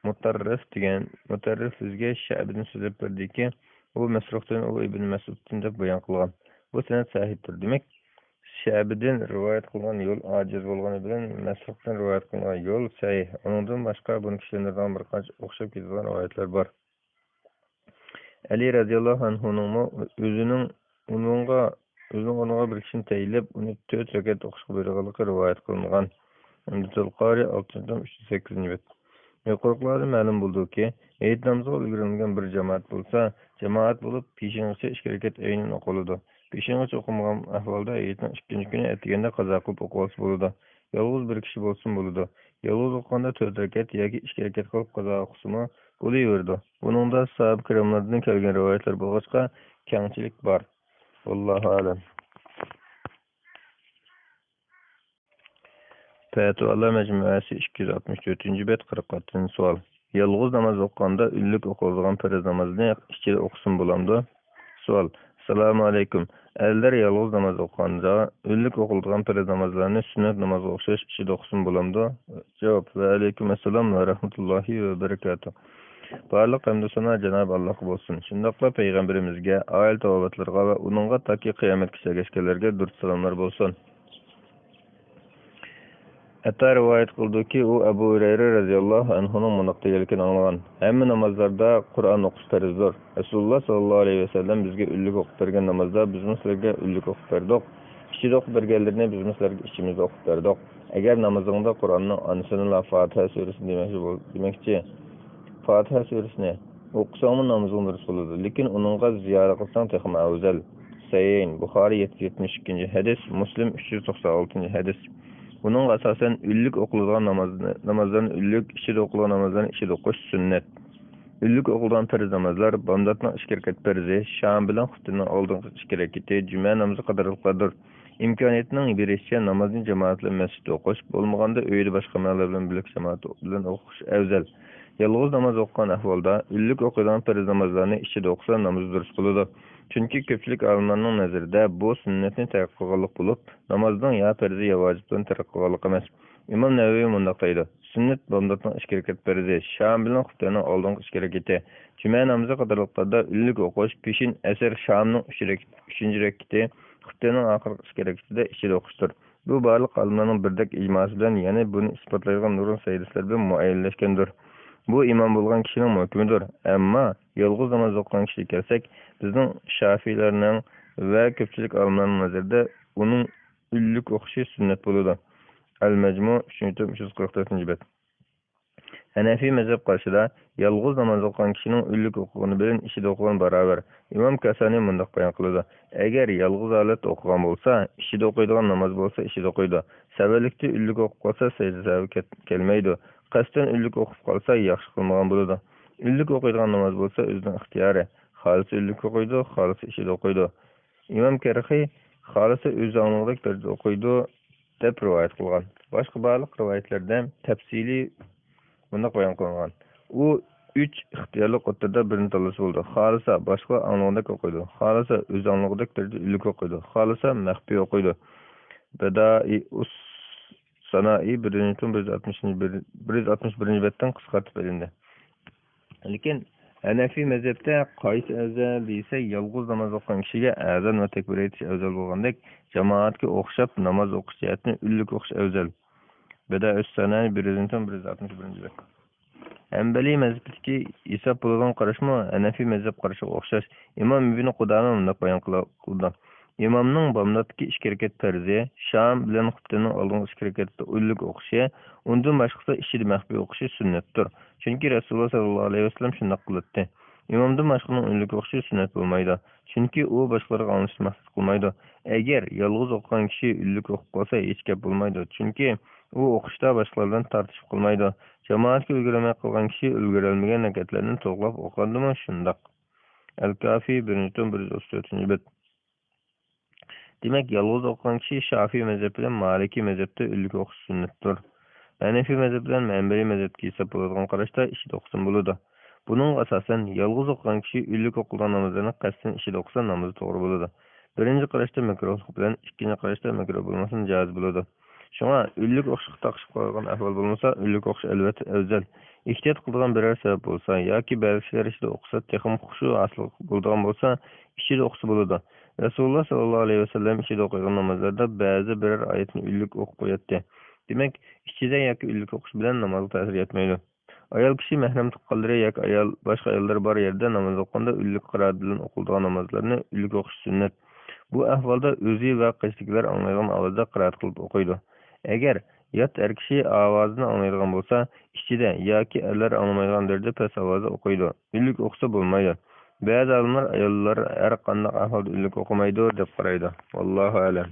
Mutarrif bizga Shabi'ni so'zlab berdiki, u Masruhdan u ibn Mas'uddan deb bayon qilgan. Bu sanad sahihdir. Demak, Shabi'dan rivoyat qilgan yo'l ojiz bo'lgani bilan Masruhdan rivoyat qilgan yo'l sahih. Undan boshqa buni kishilardan bir qancha o'xshab ketgan rivoyatlar bor. Ali radhiyallohu anhuning o'zining bir kishini tayinlab, uni 4 rakat o'qishga buyurganligi rivoyat qilingan. Umdatul Qari 638. Yuqoriqlarda ma'lum bo'ldiki, Eid namoziga ulgurilgan bir jamoat bo'lsa, jamoat bo'lib peshingacha 2 rakat aynan o'qiladi. Peshingacha o'qimagan ahvolda Eidning 2-chi kuni atiganda qazo qilib o'qilsa bo'ladi. Yolg'iz bir kishi bo'lsin bo'ladi. Yolg'iz o'qganda 4 rakat yoki 2 rakat qilib qazo o'qisimi bo'laverdi. Buningda sahoba kiramlardan kelgan rivoyatlar bo'lg'achqa kengchilik bor. Allohu a'lam. Fatvalar Majmuasi 264-bet 46-savol. Yolg'iz namoz o'qiganda unlik o'qiladigan farz namozni ichida o'qisin bo'lamdi? Savol. Assalomu alaykum. Erlar yolg'iz namoz o'qiganda unlik o'qiladigan farz namozlarni sunnat namozga o'xshash ichida o'qisin bo'lamdi? Javob. Va alaykum assalom va rahmatullohi va barakatuh. Barliq hamd sana Janob Allohga bo'lsin. Shundaqla payg'ambarimizga, oila tavobatlarga va uningga toki qiyomatgacha ergashganlarga durud salomlar bo'lsin. Hatta rivoyat qildiki, u Abu Hurayra radhiyallohu anhuning mundoq deganligini anglagan. Hamma namozlarda Qur'on o'qish farzdir. Rasululloh sallallohu alayhi vasallam bizga ullik o'qib bergan namozda biz sizlarga ullik o'qib berdik. Ichida o'qib berganlarni biz sizlarga ichimizda o'qib berdik. Agar namozingda Qur'onning anısını Fatiha suresini demoqchi. Fatiha suresini o'qisang namozing durust bo'ladi, lekin uningga ziyoda qilsang texmi afzal. Sahih Buxoriy 772-hadis, Muslim 396-hadis. Bunun asasen üllük okuldan namazların üllük, işi de okulan namazların işi de okuş sünnet. Üllük okuldan farz namazlar, bamdatның iş kereket perzi, şam bilen xutinin aldığın iş kereketi, cüme namazı kadarlıklardır. İmkaniyetinin birişçe namazın cemaatli mescid okuş, bolmaganda öýde başka mağlar bilen birlik cemaat bilen okuş evzel. Yalğız namaz okuyan ahvalda, üllük okudan farz namazlarını işi de okusa namazı durus buludu. Çünkü köpçülük alimlarının nazarında bu sünnetini terk kılganlık bulup, namazdan ya farzi ya vacipten terk kılganlık emas. İmam Nevevi mundaqtaydı. Sünnet bamdatның iş kereket berdi. Şam bilen xutbany aldığın iş kereketi. Cüme namazı kadarlıklarda üllük okuş, peşin eser Şamның 3-nji reketi, xutbanyň ahyrky iş kereketi de işi okuştur. Bu barlyk alimlarning birdek icmasy bilen, yani bunu ispatlayan nurun sayıslar bilen muayyenleşkendir. Bu imam bolgan kişinin hükmüdür. Amma yalğız namaz okuyan kişi kelsek, bizning Şafiilerning ve köpçülük alimlarının nazarında onun üllük okuşu sünnet boludu. El-Mecmu 344. bet. Hanefi mezhep karşıda yalğız namaz okuyan kişinin üllük okugunu bilen işi de okugan baraber. İmam Kasani mundaq bayan kılıdı. Eğer yalğız alet okugan bolsa, işi de okuyduğun namaz bolsa işi de okuydu. Sebelikte üllük okup kalsa secde sebebi kelmeydi. Kasten üllük okup kalsa yaxşı kılmagan buludu. Üllük okuyduğun namaz bolsa özünün ihtiyarı. Halisi üllük okuydu, halisi işi de okuydu. İmam Kerhi halisi öz anlıqlık derdi okuydu dep rivayet kılgan. Başka barlyk rivayetlerde tefsili bunda bayan kılgan. O 3 ihtiyarlık oturda birini tanlasy boldu. Halisa başka anlıqlık okuydu. Halisa öz anlıqlık derdi üllük okuydu. Halisa mehbi okuydu. Bedai us Sanai 161. betten kısaltıp verildi. Lekin Hanefi mezhepte qaysi evzel deyse yalğız namaz okuyan kişiye azan ve tekbir etiş evzel bolgandek cemaatke okşap namaz okuş cihetini üllük okuş evzel. Beda Ös-Sanai 161. bet. Hanbali mezhepdeki isap bolan karışma Hanefi mezhep karşı okşaş. İmam İbn Qudama mundaq bayan kıldı. İmamның bamdatki iş kereket perzi, Şam bilen xutbanyň aldığın iş kereketi üllük okuşy, ondan başgysy işi mehbi okuşy sünnetdir. Çünkü Resulullah sallallahu aleyhi ve sellem şundaq kıldı. İmamdan başgaның üllük okuşy sünnet bolmaydy. Çünkü o başgalarga anlaşılmasız kılmaydy. Eger yalğız okuyan kişi üllük okup kalsa hiç gep bolmaydy. Çünkü o okuşta başgalardan tartışıp kılmaydy. Cemaatke ülgüremey kılgan kişi ülgürelmegen neketlerini toglap okandymy şundaq. El-Kafi 1-134. bet. Demek yalğız okuyan kişi Şafii mezhebinden Maliki mezhepte üllük okuş sünnettir. Hanefi mezhebinden Hanbali mezhepki isap boladigan karışta işi okusun boludu. Bunun asasen yalğız okuyan kişi üllük okulan namazlarını kasten işi okusa namazı doğru boludu. Birinci karışta mekruhluk bilen, ikinci karışta mekruh bolmasın caiz boludu. Şoňa üllük okuşyk takşyp koýgan ahwal bolmasa, üllük okuş elbette evzel. İhtiyat kıldıgan birer sebep bolsa, yoki belgiler işi okusa, tehim huşu asıl bolduğan bolsa, işi okusa boludu. Resulullah sallallahu aleyhi ve sellem işi okuyan namazlarda bazı birer ayetini üllük okup koyatdy. Demek, işçiden yoki üllük okuş bilen namazı tasir etmeydi. Ayal kişi mehrem tuqqanlary yoki ayal başka ayallar bar yerde namaz okuganda üllük qiraat bilen okulduğan namazlarını üllük okuş sünnet. Bu ahvalda özü ve qeşlikler anlayan avazda qiraat kılıp okuydu. Eğer yat er kişi avazını anlaydigan bolsa, işçide yoki erler anlamaydigan derde pes avazda okuydu. Üllük okusa bolmaydı. Bazı alimler ayollar her qandaq ahvalda üllük okumaydı dep qaraydı. Vallahu alem.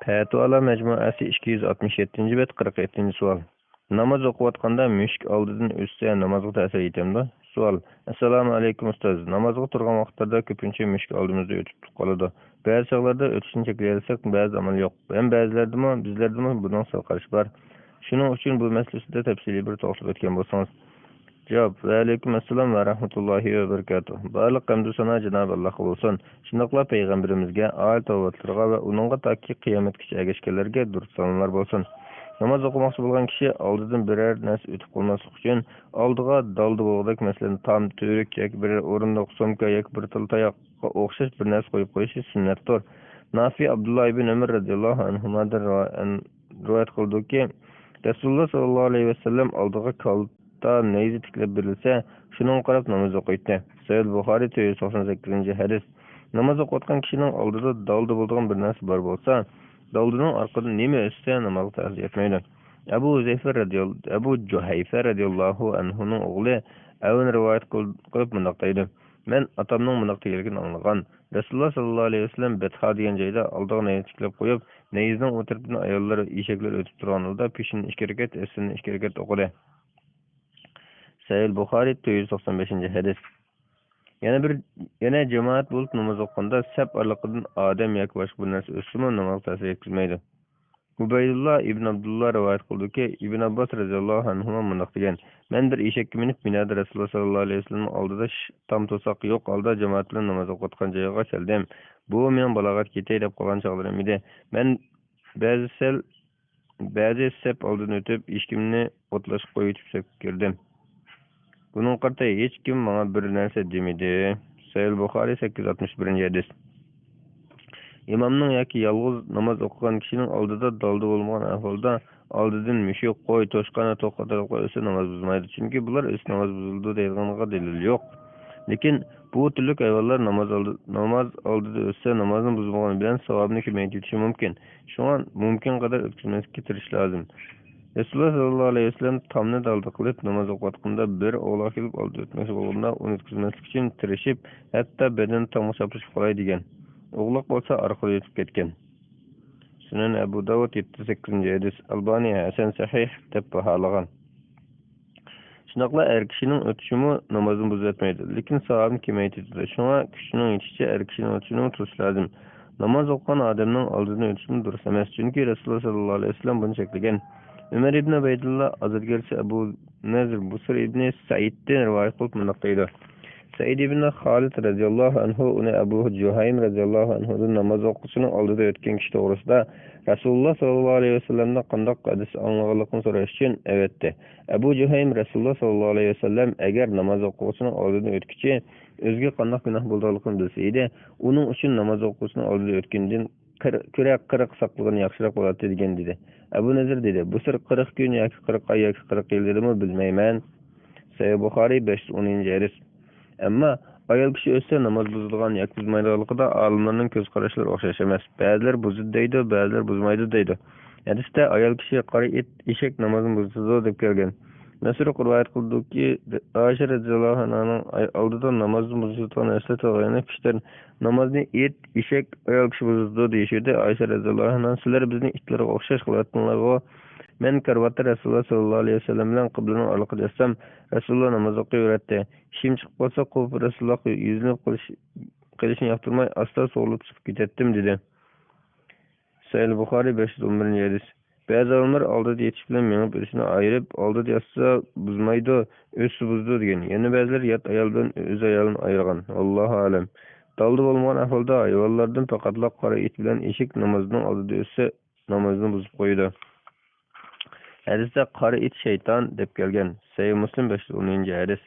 Fatwalar Mecmuasi 267. bet 47. sual. Namaz okuvatqanda müşk aldıdan ötse namazga ta'sir etemdi? Sual. Assalamu alaykum ustaz. Namazga turgan vaqtlarda köpünçe müşk aldığımızda ötüp qaladı. Bazı çağlarda ötüşini çeklersek bazı amal yok. Hem bazılardımı bizlerdimi bunun sal qarış bar. Şunun üçün bu meselesinde tepsili bir to'xtalib o'tgan bo'lsangiz. Cevap. Ve aleyküm esselam ve rahmetullahi ve berekatuh. Barlık hamdü sana Cenab-ı Allah olsun. Şundaqla peygamberimizge, aile tavbatlarga ve onunla taki kıyamet kişi egeşkelerge dürüst salınlar bolsun. Namaz okumakçı bolgan kişi aldıdan birer näse ötüp bolmaslyk üçin aldıga daldy bolgandek meselen tam törek ýa-ki bir orundak somka ýa-ki bir tıltaýakka okşaş bir näse koyup goýuşy sünnetdir. Nafi Abdullah ibn Ömer radıyallahu anhumadan rivayet kıldıki Resulullah sallallahu aleyhi ve sellem aldıga kalta neyzi tiklep berilse şunun qarap namaz okuydu. Sahih Buhari 98. hadis. Namaz okutgan kişinin aldıda daldy bolgan bir näse bar bolsa, daldynyň arkadan neme ötse namazga ta'sir etmeydi. Ebu Juhayfe radıyallahu anhu'nun oğlu Evin rivayet kılıp mundaq deydi. Men atamның mındaq deganligini anglagan. Rasululloh sallallohu alayhi vasallam Betha degan joyda aldiga nayni tiklab qo'yib, nayizning o'tiribdan ayollar, eshaklar o'tib turganida peshin 2 rakat, asrni 2 rakat o'qidi. Sahih Buxoriy 495-hadis. Yana jamoat bo'lib namoz o'qiganda saf oraliqdan odam yoki boshqa bir narsa o'simi namoz ta'sir yetkazmaydi. Ubaydullah ibn Abdullah rivoyat qildiki, Ibn Abbos radhiyallohu anhu mundaq degan: "Men bir eshakka minib minada Rasululloh sallallohu alayhi vasallam oldida tam to'saq yo'q holda jamoat bilan namoz o'qiyotgan joyga keldim. Bu men balog'at ketay deb qolgan chog'larim edi. Men ba'zi saf oldidan o'tib, eshikimni o'tlashib qo'yib kirdim. Bunun qarta hech kim menga bir narsa demedi." Sahih Buxoriy 861-hadis. İmamның yoki yolg'iz namoz o'qigan kishining oldida dalda bo'lmagan ahvolda oldidan mushuk, qo'y, to'shqani to'xtatib qo'ysa namoz buzmaydi. Chunki bular o'z namoz buzildi deyilganiga dalil yo'q. Lekin bu turli hayvonlar namoz oldida o'tsa namozni buzmagani bilan savobni kamaytirishi mumkin. Shunga mumkin qadar o'tkazmaslikka tirish lozim. Rasululloh sallallohu alayhi vasallam tamni dalda qilib namoz o'qiyotganda bir o'g'loq kelib oldida o'tmoqchi bo'lganda uni o'tkazmaslik uchun tirishib, hatto badani tamga chopishib qolay degan. O'g'loq bo'lsa orqaga o'tib ketgan. Sunan Abu Dawud 78-hadis. Albani Hasan sahih deb baholagan. Shunaqla er kishining o'tishimi namozni buzatmaydi, lekin savobni kamaytiradi. Shunga kuchning yetishicha er kishining o'tishini turish lozim. Namoz o'qigan odamning oldidan o'tishimi durust emas, chunki Rasululloh sallallohu alayhi vasallam buni cheklagan. Umar ibn Ubaydullah azadgarsi Abu Nazr Busr ibn Saiddan rivoyat qilib mundaq deydi: Said ibn Xolid radhiyallohu anhu uni Abu Juhaym radhiyallohu anhudan namoz o'qishning oldida o'tgan kishi to'g'risida Rasululloh sallallohu alayhi vasallamdan qanday hadis anglaganligini so'rash uchun aytdi. Abu Juhaym Rasululloh sallallohu alayhi vasallam agar namoz o'qishning oldidan o'tkichi o'ziga qanday gunoh bo'lganligini bilsa edi, uning uchun namoz o'qishning oldida o'tgandan ko'ra 40 saqlagan yaxshiroq bo'ladi degan dedi. Abu Nazr dedi: "Bu sir 40 kun yoki 40 oy yoki 40 yil dedimi bilmayman." Sahih Buxoriy 510-hadis. Ammo ayol kishi o'tsa namoz buzilgan yoki buzmaydiganligida olimlarning ko'z qarashlari o'xshash emas. Ba'zilar buzdi deydi, ba'zilar buzmaydi deydi. Hadisda ayol kishi qora it, eshak namozni buzdi deb kelgan. Masruq rivoyat qildiki, Oysha radhiyallohu anhaning oldida namozni buzgan eslatgan kishilar namozni it, eshak, ayol kishi buzdi deyishdi. Oysha radhiyallohu anha: "Sizlar bizning itlarga o'xshash qilyapsizlar. Men karvatda Rasululloh sallallohu alayhi vasallam bilan qiblaning orqasida yotsam, Rasululloh namoz o'qiyverdi. Ishim chiqib qolsa, qo'p Rasululloh yuzini qilishni yoqtirmay, asta so'lib chiqib ketdim" dedi. Sahih Buxoriy 511-hadis. Ba'zi olimlar oldida yetish bilan mengib o'tishni ayirib, oldida yotsa buzmaydi, o'zi buzdi degan. Yana ba'zilar yot ayol bilan o'z ayolini ayirgan. Allohu alam. Dalda bo'lmagan ahvolda ayollardan faqatla qora it bilan eshak namozning oldida o'tsa, namozni buzib qo'ydi. Hadisda qora it shayton deb kelgan. Sahih Muslim 510-hadis.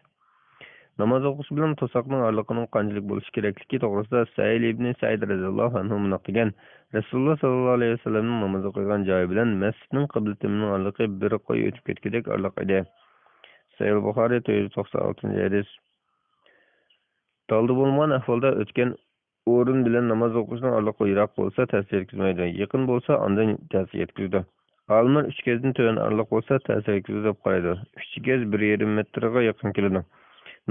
Namoz o'qish bilan to'soqning oraliqining qanchalik bo'lishi kerakligi to'g'risida Sa'id ibn Sa'id radhiyallohu anhu mundaq degan: Rasululloh sallallohu alayhi vasallamning namoz o'qigan joyi bilan masjidning qiblatining oraliqi bir qo'y o'tib ketgudek oraliq edi. Sahih Buxoriy 496-hadis. Dalda bo'lmagan ahvolda o'tgan o'rin bilan namoz o'qishning oraliqi yiroq bo'lsa ta'sir yetkazmaydi. Yaqin bo'lsa ondan ta'sir yetkazadi. Olimlar 3 kezdan to'g'ri oraliq bo'lsa ta'sir yetkazadi deb qaraydi. 3 kez 1,5 metrga yaqin keladi.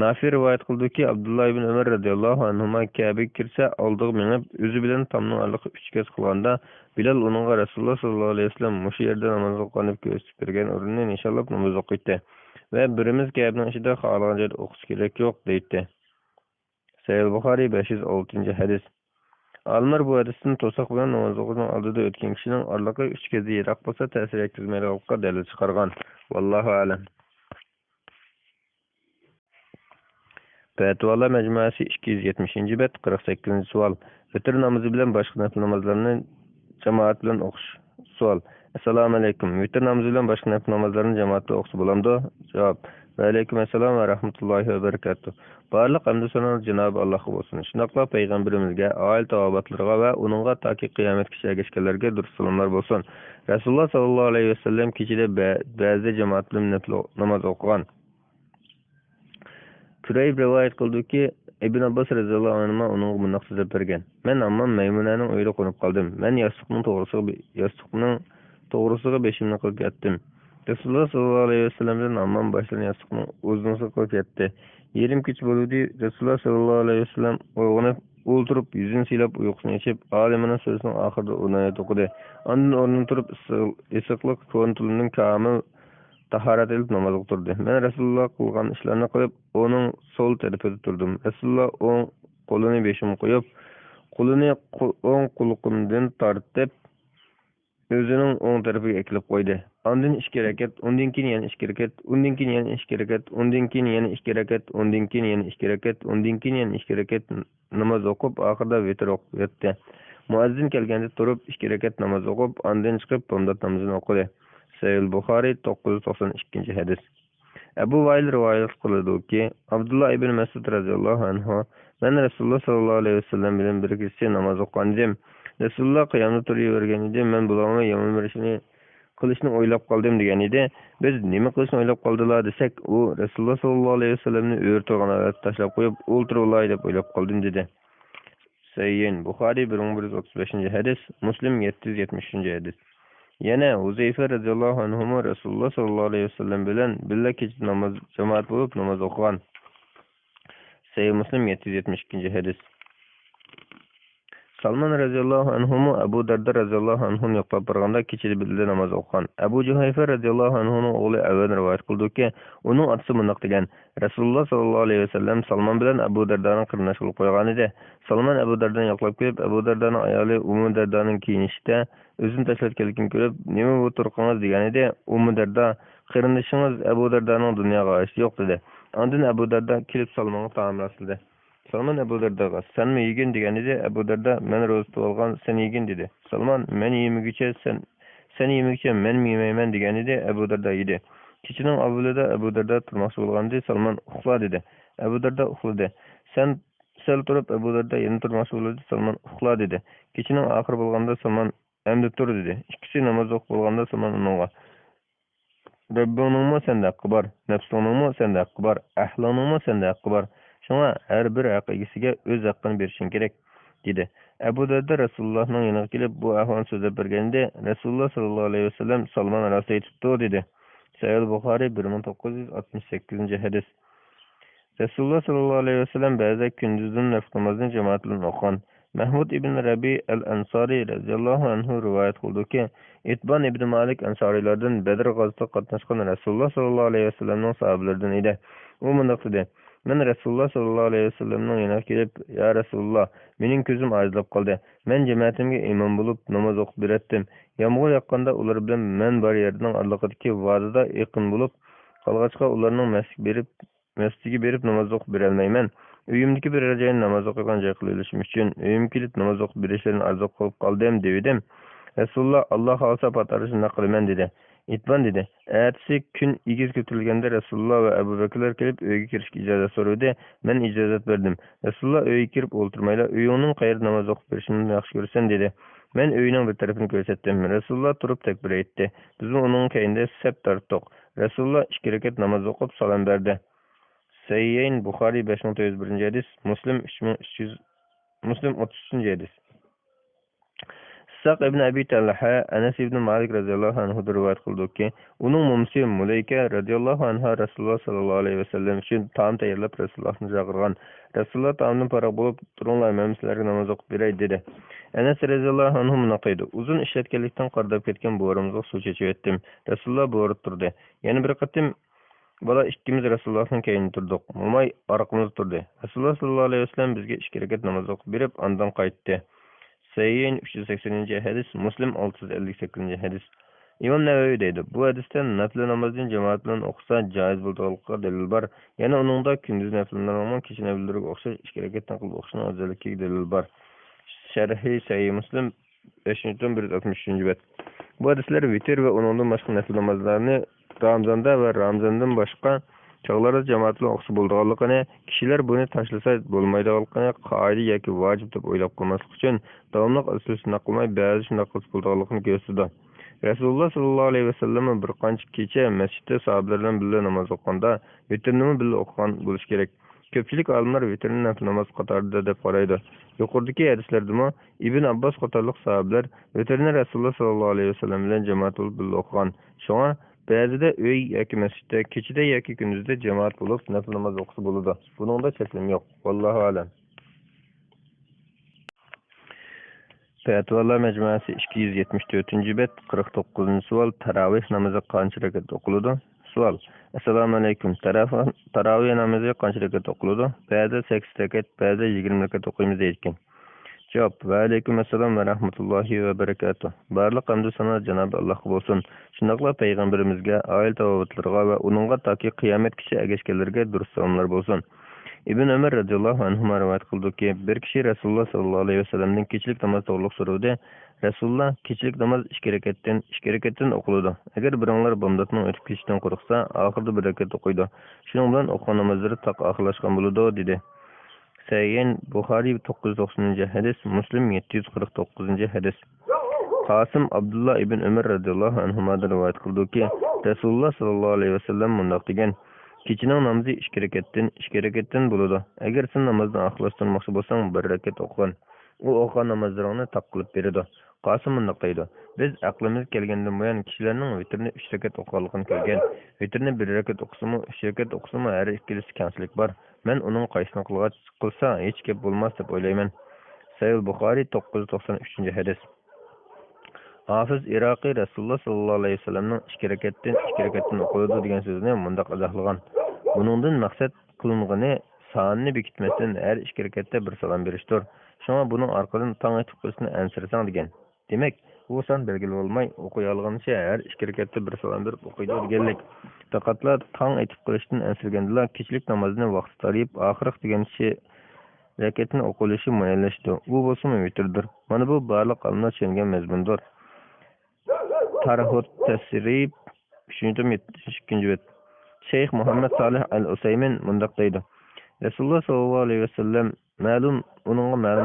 Nafi rivoyat qildiki, Abdullah ibn Umar radhiyallohu anhu Ka'baga kirsa, oldiga minib, o'zi bilan tamning oraliqi 3 kez qilganda, Bilal uningga Rasululloh sallallohu alayhi vasallam mushu yerda namoz o'qib ko'rsatib bergan o'rinni nishonlab namoz o'qiydi va birimiz Ka'baning ichida xohlagan joyda o'qish kerak yo'q deydi. Sahih Buxoriy 506-hadis. Olimlar bu hadisdan to'soq bilan namoz o'qishning oldida o'tgan kishining oraliqi 3 kez yiroq bo'lsa ta'sir yetkazmaydiganlikka dalil chiqargan. Vallohu alam. Fatvolar majmuasi 270-bet 48-savol. Vitr namozi bilan boshqa nafil namozlarni jamoat bilan o'qish. Savol. Assalomu alaykum. Vitr namozi bilan boshqa nafil namozlarni jamoat bilan o'qishsa bo'lamdi? Javob. Va alaykum assalom va rahmatullohi va barakatuh. Barliq hamd sanolar Janob Allohga bo'lsin. Shunaqla payg'ambarimizga, oil tavobatlarga va uningga toki qiyomatgacha ergashganlarga durust salomlar bo'lsin. Rasululloh sallallohu alayhi vasallam kechida ba'zi jamoat bilan nafil namoz o'qigan. Kurayb rivoyat qildiki, Ibn Abbos radhiyallohu anhu uning bunday so'zlab bergan: "Men ammam Maymunaning uyida qo'nib qoldim. Men yostiqning to'g'risiga beshimni qilib yotdim. Rasululloh sallallohu alayhi vasallam bilan Amman başlarını yastıqning o'zini qo'yib yatdi. Yerim kech bo'ldi. Rasululloh sallallohu alayhi vasallam uyg'onib o'ltirib, yuzini silab, uyqusini yechib, Alimning so'zining oxirida o'rnayib o'qidi. Ondan o'rnidan turib, issiqlik ko'ntilining kamil tahorat ilib namoz o'qirdi. Men Rasululloh qilgan ishlarni qilib, uning so'l tarafida turdim. Rasululloh o'ng qo'lini beshimga qo'yib, qo'lini o'ng quloqimdan tortib, o'zining o'ng tarafiga ekilib qo'ydi. Ondan 2 rakat, undan keyin yana 2 rakat, undan keyin yana 2 rakat, undan keyin yana 2 rakat, undan keyin yana 2 rakat, undan keyin yana 2 rakat namoz o'qib, oxirida vitr o'qib yotdi. Muazzin kelganda turib 2 rakat namoz o'qib, ondan chiqib bomdod namozini o'qidi. Sahih Buxoriy 992 hadis. Abu Vail rivoyat qiladi-ki, Abdullah ibn Mas'ud radhiyallohu anhu, men Rasululloh sallallohu alayhi vasallam bilan birga namoz o'qigandim. Rasululloh qiyomda turavergan edi. Men bularga yomon bir ishni qilishni o'ylab qoldim degan edi. Biz nima qilishni o'ylab qoldilar desak, u Rasululloh sallallohu alayhi vasallamni o'rtog'an tashlab qo'yib o'ltirolay deb o'ylab qoldim dedi. Sahih Buxoriy 1135 hadis, Muslim 773 hadis. Yana Uzayfa radhiyallohu anhu Rasululloh sallallohu alayhi vasallam bilan birga kecha namoz jamoat bo'lib namoz o'qigan. Sahih Muslim 772 hadis. Salman radhiyallohu anhu Abu Darda radhiyallohu anhu yo'qlab borganda kechida birga namoz o'qigan. Abu Juhayfa radhiyallohu anhu o'g'li avval rivoyat qildiki, uning otasi bunday degan: Rasululloh sallallohu alayhi vasallam Salman bilan Abu Dardani qirnash qilib qo'ygan edi. Salman Abu Dardan yo'qlab kelib, Abu Dardaning ayoli Ummu Dardaning kiyinishida o'zini tashlatganligini ko'rib, "Nima bu turqingiz?" degan edi. Ummu Darda: "Qarindoshingiz Abu Dardaning dunyoga oshi yo'q" dedi. Ondan Abu Darda kelib Salmanga taomlasildi. Salman Abu Dardaga: "Sen mi yegin?" degan edi. Abu Darda: "Men ro'za tutib olgan, sen yegin" dedi. Salman: "Men yemigicha sen yemigicha men yemayman" degan edi. Abu Darda yedi. Kechining avvalida Abu Darda turmoqchi bo'lganda Salman uxla dedi. Abu Darda uxladi. Sen sal turib Abu Darda yana turmoqchi bo'ldi. Salman uxla dedi. Kechining oxiri bo'lganda Salman endi tur dedi. Ikkisi namoz o'qib bo'lganda Salman unga: "Rabbingmi senda haqqi bor, nafsingmi senda haqqi bor, ahlingmi senda haqqi bor. Şuna her bir haq egisiga o'z haqqini berishing kerak" dedi. Abu Darda Rasulullohning yoniga kelib bu ahvol so'zlab berganda, Rasululloh sallallohu alayhi vasallam Salman rost aytibdi dedi. Sahih Buxoriy 1968 hadis. Rasululloh sallallohu alayhi vasallam ba'zi kunduzdan nafl namozini jamoat bilan o'qigan. Mahmud ibn Rabi al-Ansari radhiyallohu anhu rivoyat qildiki, Itban ibn Malik Ansariylardan Badr g'azotida qatnashgan Rasululloh sallallohu alayhi vasallamning sahobalaridan edi. U bunday dedi: "Men Rasululloh sallallohu alayhi vasallamning yoniga kelib, ya Rasululloh, mening ko'zim ojizlab qoldi. Men jamoatimga imom bo'lib namoz o'qib beratdim. Yomg'ir yoqqanda ular bilan men bor yerning orqasidagi vodida yaqin bo'lib qolg'achqa ularning masjidiga berib namoz o'qib berolmayman. Uyimdagi bir joyni namoz o'qigan joy qilib olishim uchun uyimga kelib namoz o'qib berishlarini arzu qilib qoldim" dedim. Rasululloh: "Alloh xolsa patarishni qilaman" dedi. Itban dedi: "Ertesi kun igiz ko'tarilganda Rasululloh va Abu Bakrlar kelib uyga kirishga ijozat so'radi. Men ijozat berdim. Rasululloh uyga kirib o'ltirmaylar, uyingning qayerda namoz o'qib berishini yaxshi ko'rsan" dedi. Men uyning bir tarafini ko'rsatdim. Rasululloh turib takbir aytdi. Biz uning keyinda saf tortdik. Rasululloh 2 rakat namoz o'qib salom berdi. Sahih Buxoriy 5901 hadis, Muslim 33 hadis. Saq ibn Abi Talha Anas ibn Malik radhiyallohu anhu rivoyat qildiki, uning mumsi Mulayka radhiyallohu anha Rasululloh sallallohu alayhi vasallam uchun taom tayyorlab Rasulullohni chaqirgan. Rasululloh taomdan farq bo'lib, "Turinglar, men sizlarga namoz o'qib beray" dedi. Anas radhiyallohu anhu munaqaydi: "Uzun ishlatganlikdan qardab ketgan bo'rimizga suv chechib etdim. Rasululloh bo'rib turdi. Yana bir qatim bola ikkimiz Rasulullohning keyinida turdik. Mo'may orqamizda turdi. Rasululloh sallallohu alayhi vasallam bizga 2 rakat namoz o'qib berib, ondan qaytdi." Sahih 380 hadis, Muslim 658 hadis. İmam Navaviy deydi: "Bu hadisdan nafl namozini jamoat bilan o'qisa joiz bo'lganligiga dalil bor. Yana uningda kunduz nafl namozni kecha nafllarga o'xshash 2 rakatdan qilib o'qishning afzalligiga dalil bor." Sharhi Sahih Muslim 5163 bet. Bu hadislar vitr va uningdan boshqa nafl namozlarni Ramazonda va Ramazondan boshqa chog'larda jamoat bilan o'qisa bo'lganligini, kishilar buni tashlasa bo'lmaydiganligini qoida yoki vojib deb o'ylab qolmaslik uchun davomli asosini qilmay ba'zi shunday qilib bo'lganligini ko'rsatdi. Rasululloh sallallohu alayhi vasallam bir qancha kecha masjidda sahobalar bilan birga namoz o'qiganda vitrni birga o'qigan bo'lish kerak. Ko'pchilik olimlar vitrni nafl namoz qatorida deb qaraydi. Yuqoridagi hadislarda Ibn Abbos qatorliq sahobalar vitrni Rasululloh sallallohu alayhi vasallam bilan jamoat bo'lib birga o'qigan. Shunga Ba'zida uy yoki masjidda kechida yoki kunduzda jamoat bo'lib nafl namoz o'qisa bo'ladi. Buningda cheklim yo'q. Vallohu a'lam. Fatvolar majmuasi 274-bet 49-savol. Taravih namozi qancha rakat o'qiladi? Savol. Assalomu alaykum. Taravih namozi qancha rakat o'qiladi? Ba'zida 8 rakat, ba'zida 20 rakat o'qiymiz deyotgan. Javob. Va alaykum assalom va rahmatullohi va barakatuh. Barliq hamd sanolar Janob Allohga bo'lsin. Shundaqla payg'ambarimizga, oila tavobatlarga va uningga toki qiyomatgacha ergashganlarga durust salomlar bo'lsin. Ibn Umar radhiyallohu anhu rivoyat qildiki, bir kishi Rasululloh sallallohu alayhi vasallamdan kechilik namoz to'g'riliq so'ravdi. Rasululloh kechilik namoz 2 rakatdan o'qiladi. Agar biringlar bomdodning o'tib ketishidan qo'rqsa, oxirida 1 rakat o'qiydi. Shuning bilan o'qigan namozlari taq oxirlashgan bo'ladi dedi. Sayyin Buxoriy 990-hadis, Muslim 749-hadis. Qasim Abdullah ibn Umar radhiyallohu anhudan rivoyat qildiki, Rasululloh sallallohu alayhi vasallam mundoq degan: kechining namozi 2 rakatdan bo'ladi. Agar sen namozni oxirlashtirmoqchi bo'lsang, 1 rakat o'qigan. U o'qigan namozlaringni taq qilib beradi. Qasim mundoq deydi: biz aqlimiz kelgandan buyon kishilarning vitrni 3 rakat o'qiganligini ko'rgan. Vitrni 1 rakat o'qisimi, 3 rakat o'qisimi har ikkilisi kamchilik bor. Men uning qaysini qilsa hech gap bo'lmas deb o'ylayman. Sahih Buxoriy 993-hadis. Hafiz Iroqiy Rasululloh sallallohu alayhi vasallamning 2 rakatdan o'qiladi degan so'zni mundoq izohlagan. Buningdan maqsad qilingani sonini bekitmasdan har 2 rakatda bir salom berishdir. Shunga buning orqadan tong etib qilishni ansirasang degan. Demak, bu son belgili bo'lmay, o'qiy olgancha har 2 rakatda bir salom berib o'qiydi deganlik. Faqatla tong etib qilishdan ansirganlar kechilik namozini vaqti tarib oxirgi degancha rakatni o'qilishi muayyallashdi. Bu bo'lsa vitrdir. Mana bu barliq olimlar tushungan mazmundir. Tarhut Tasrib 372-bet. Şeyh Muhammed Salih Al-Usaymin mundoq deydi: Rasululloh sallallohu alayhi vasallam ma'lum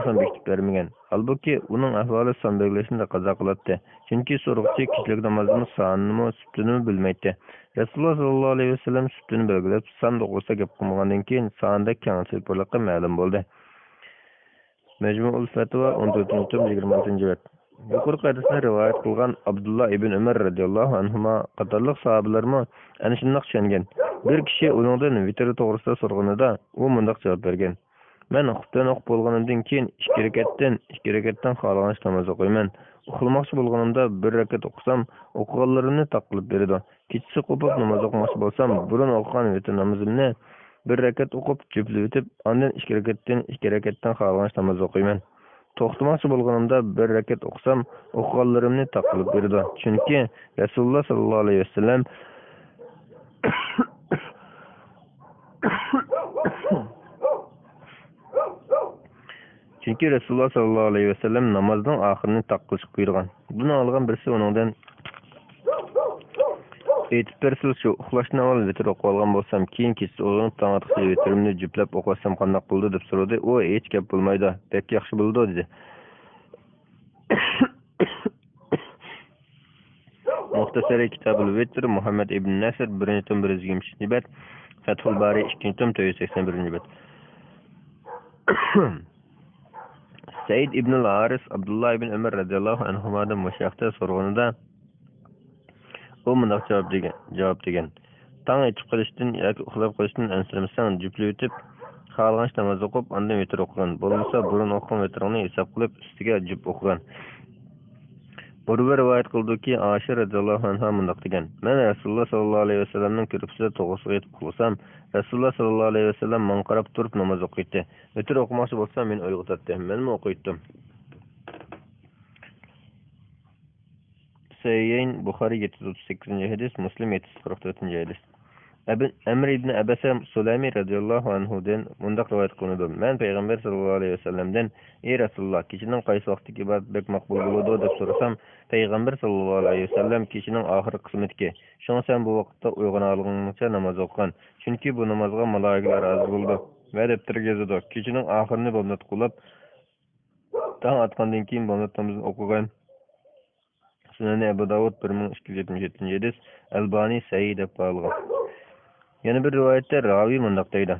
son bekitib bermagan. Halbuki uning ahvoli son belgilashni qazo qiladi. Chunki so'roqchi kishilik namozini sonini subtini bilmaydi. Rasululloh sallallohu alayhi vasallam subtini belgilab, son to'g'risida gap qilmagandan keyin sonda kengchilik borligi ma'lum bo'ldi. Majmuul Fatva 14-26-bet. Yuqori hadisni rivoyat qilgan Abdullah ibn Umar radhiyallohu anhu qatorliq sahobalarmi ana shunday tushungan. Bir kishi uningdan vitr to'g'risida so'rganida u mundoq javob bergan: men xuftan o'qib bo'lganimdan keyin 2 rakatdan xohlagan namoz o'qiyman. Uxlamoqchi bo'lganimda 1 rakat o'qisam, o'qiganlarimni taqlib beradi. Kechasi qo'pib namoz o'qimoqchi bo'lsam, burun o'qigan vitr namozimni 1 rakat o'qib juplab o'tib, ondan 2 rakatdan xohlagan namoz o'qiyman. To'xtamoqchi bo'lganimda 1 rakat o'qisam, o'qiganlarimni taqlib beradi. Chunki Rasululloh sallallohu alayhi vasallam namozning oxirini taqqish buyurgan. Buni olgan birisi uningdan aytib bersin, shu uxlashdan avval vitr o'qib olgan bo'lsam, keyin kechasi uyg'onib tong otqach vitrimni juplab o'qisam qanday bo'ldi deb so'radi. U hech gap bo'lmaydi, bek yaxshi bo'ldi dedi. Muxtasari Kitabul Vitr Muhammad ibn Nasr 1-120-bet. Fathul Bari 2-281-bet. Said ibn al-Aris Abdullah ibn Umar radhiyallohu anhudan mushayxda so'rganida u mundoq javob degan: tong etib qilishdan yoki uxlab qilishdan ansiramasang, juplab o'tib xohlagan namoz o'qib, ondan vitr o'qigan. Bo'lmasa burun o'qigan vitrini hisob qilib ustiga jup o'qigan. Urva rivoyat qildiki, Oysha radhiyallohu anha mundoq degan: men Rasululloh sallallohu alayhi vasallamning ko'ribsida to'g'risida aytib qilsam, Rasululloh sallallohu alayhi vasallam men qarab turib namoz o'qiydi. Vitr o'qimoqchi bo'lsam, men uyg'otdim. Menmi o'qiydim. Sayyin Buxoriy 738-hadis, Muslim 744-hadis. Amr ibn Abasa Sulami radhiyallohu anhudan mundoq rivoyat qilinadi: men payg'ambar sallallohu alayhi vasallamdan: ey Rasululloh, kechining qaysi vaqtda ibodat bek maqbul bo'ladi deb so'rasam, payg'ambar sallallohu alayhi vasallam kechining oxirgi qismidagi, shunga sen bu vaqtda uyg'onganingcha namoz o'qigan. Chunki bu namozga maloikalar oz bo'ldi. Va deb turgazadi. Kechining oxirini bomdod qilib, tong otgandan keyin bomdod namozini o'qigan. Sunan Abu Dawud 1277-hadis, Albani Sahih deb baholgan. Yana bir rivoyatda ravi mundoq deydi: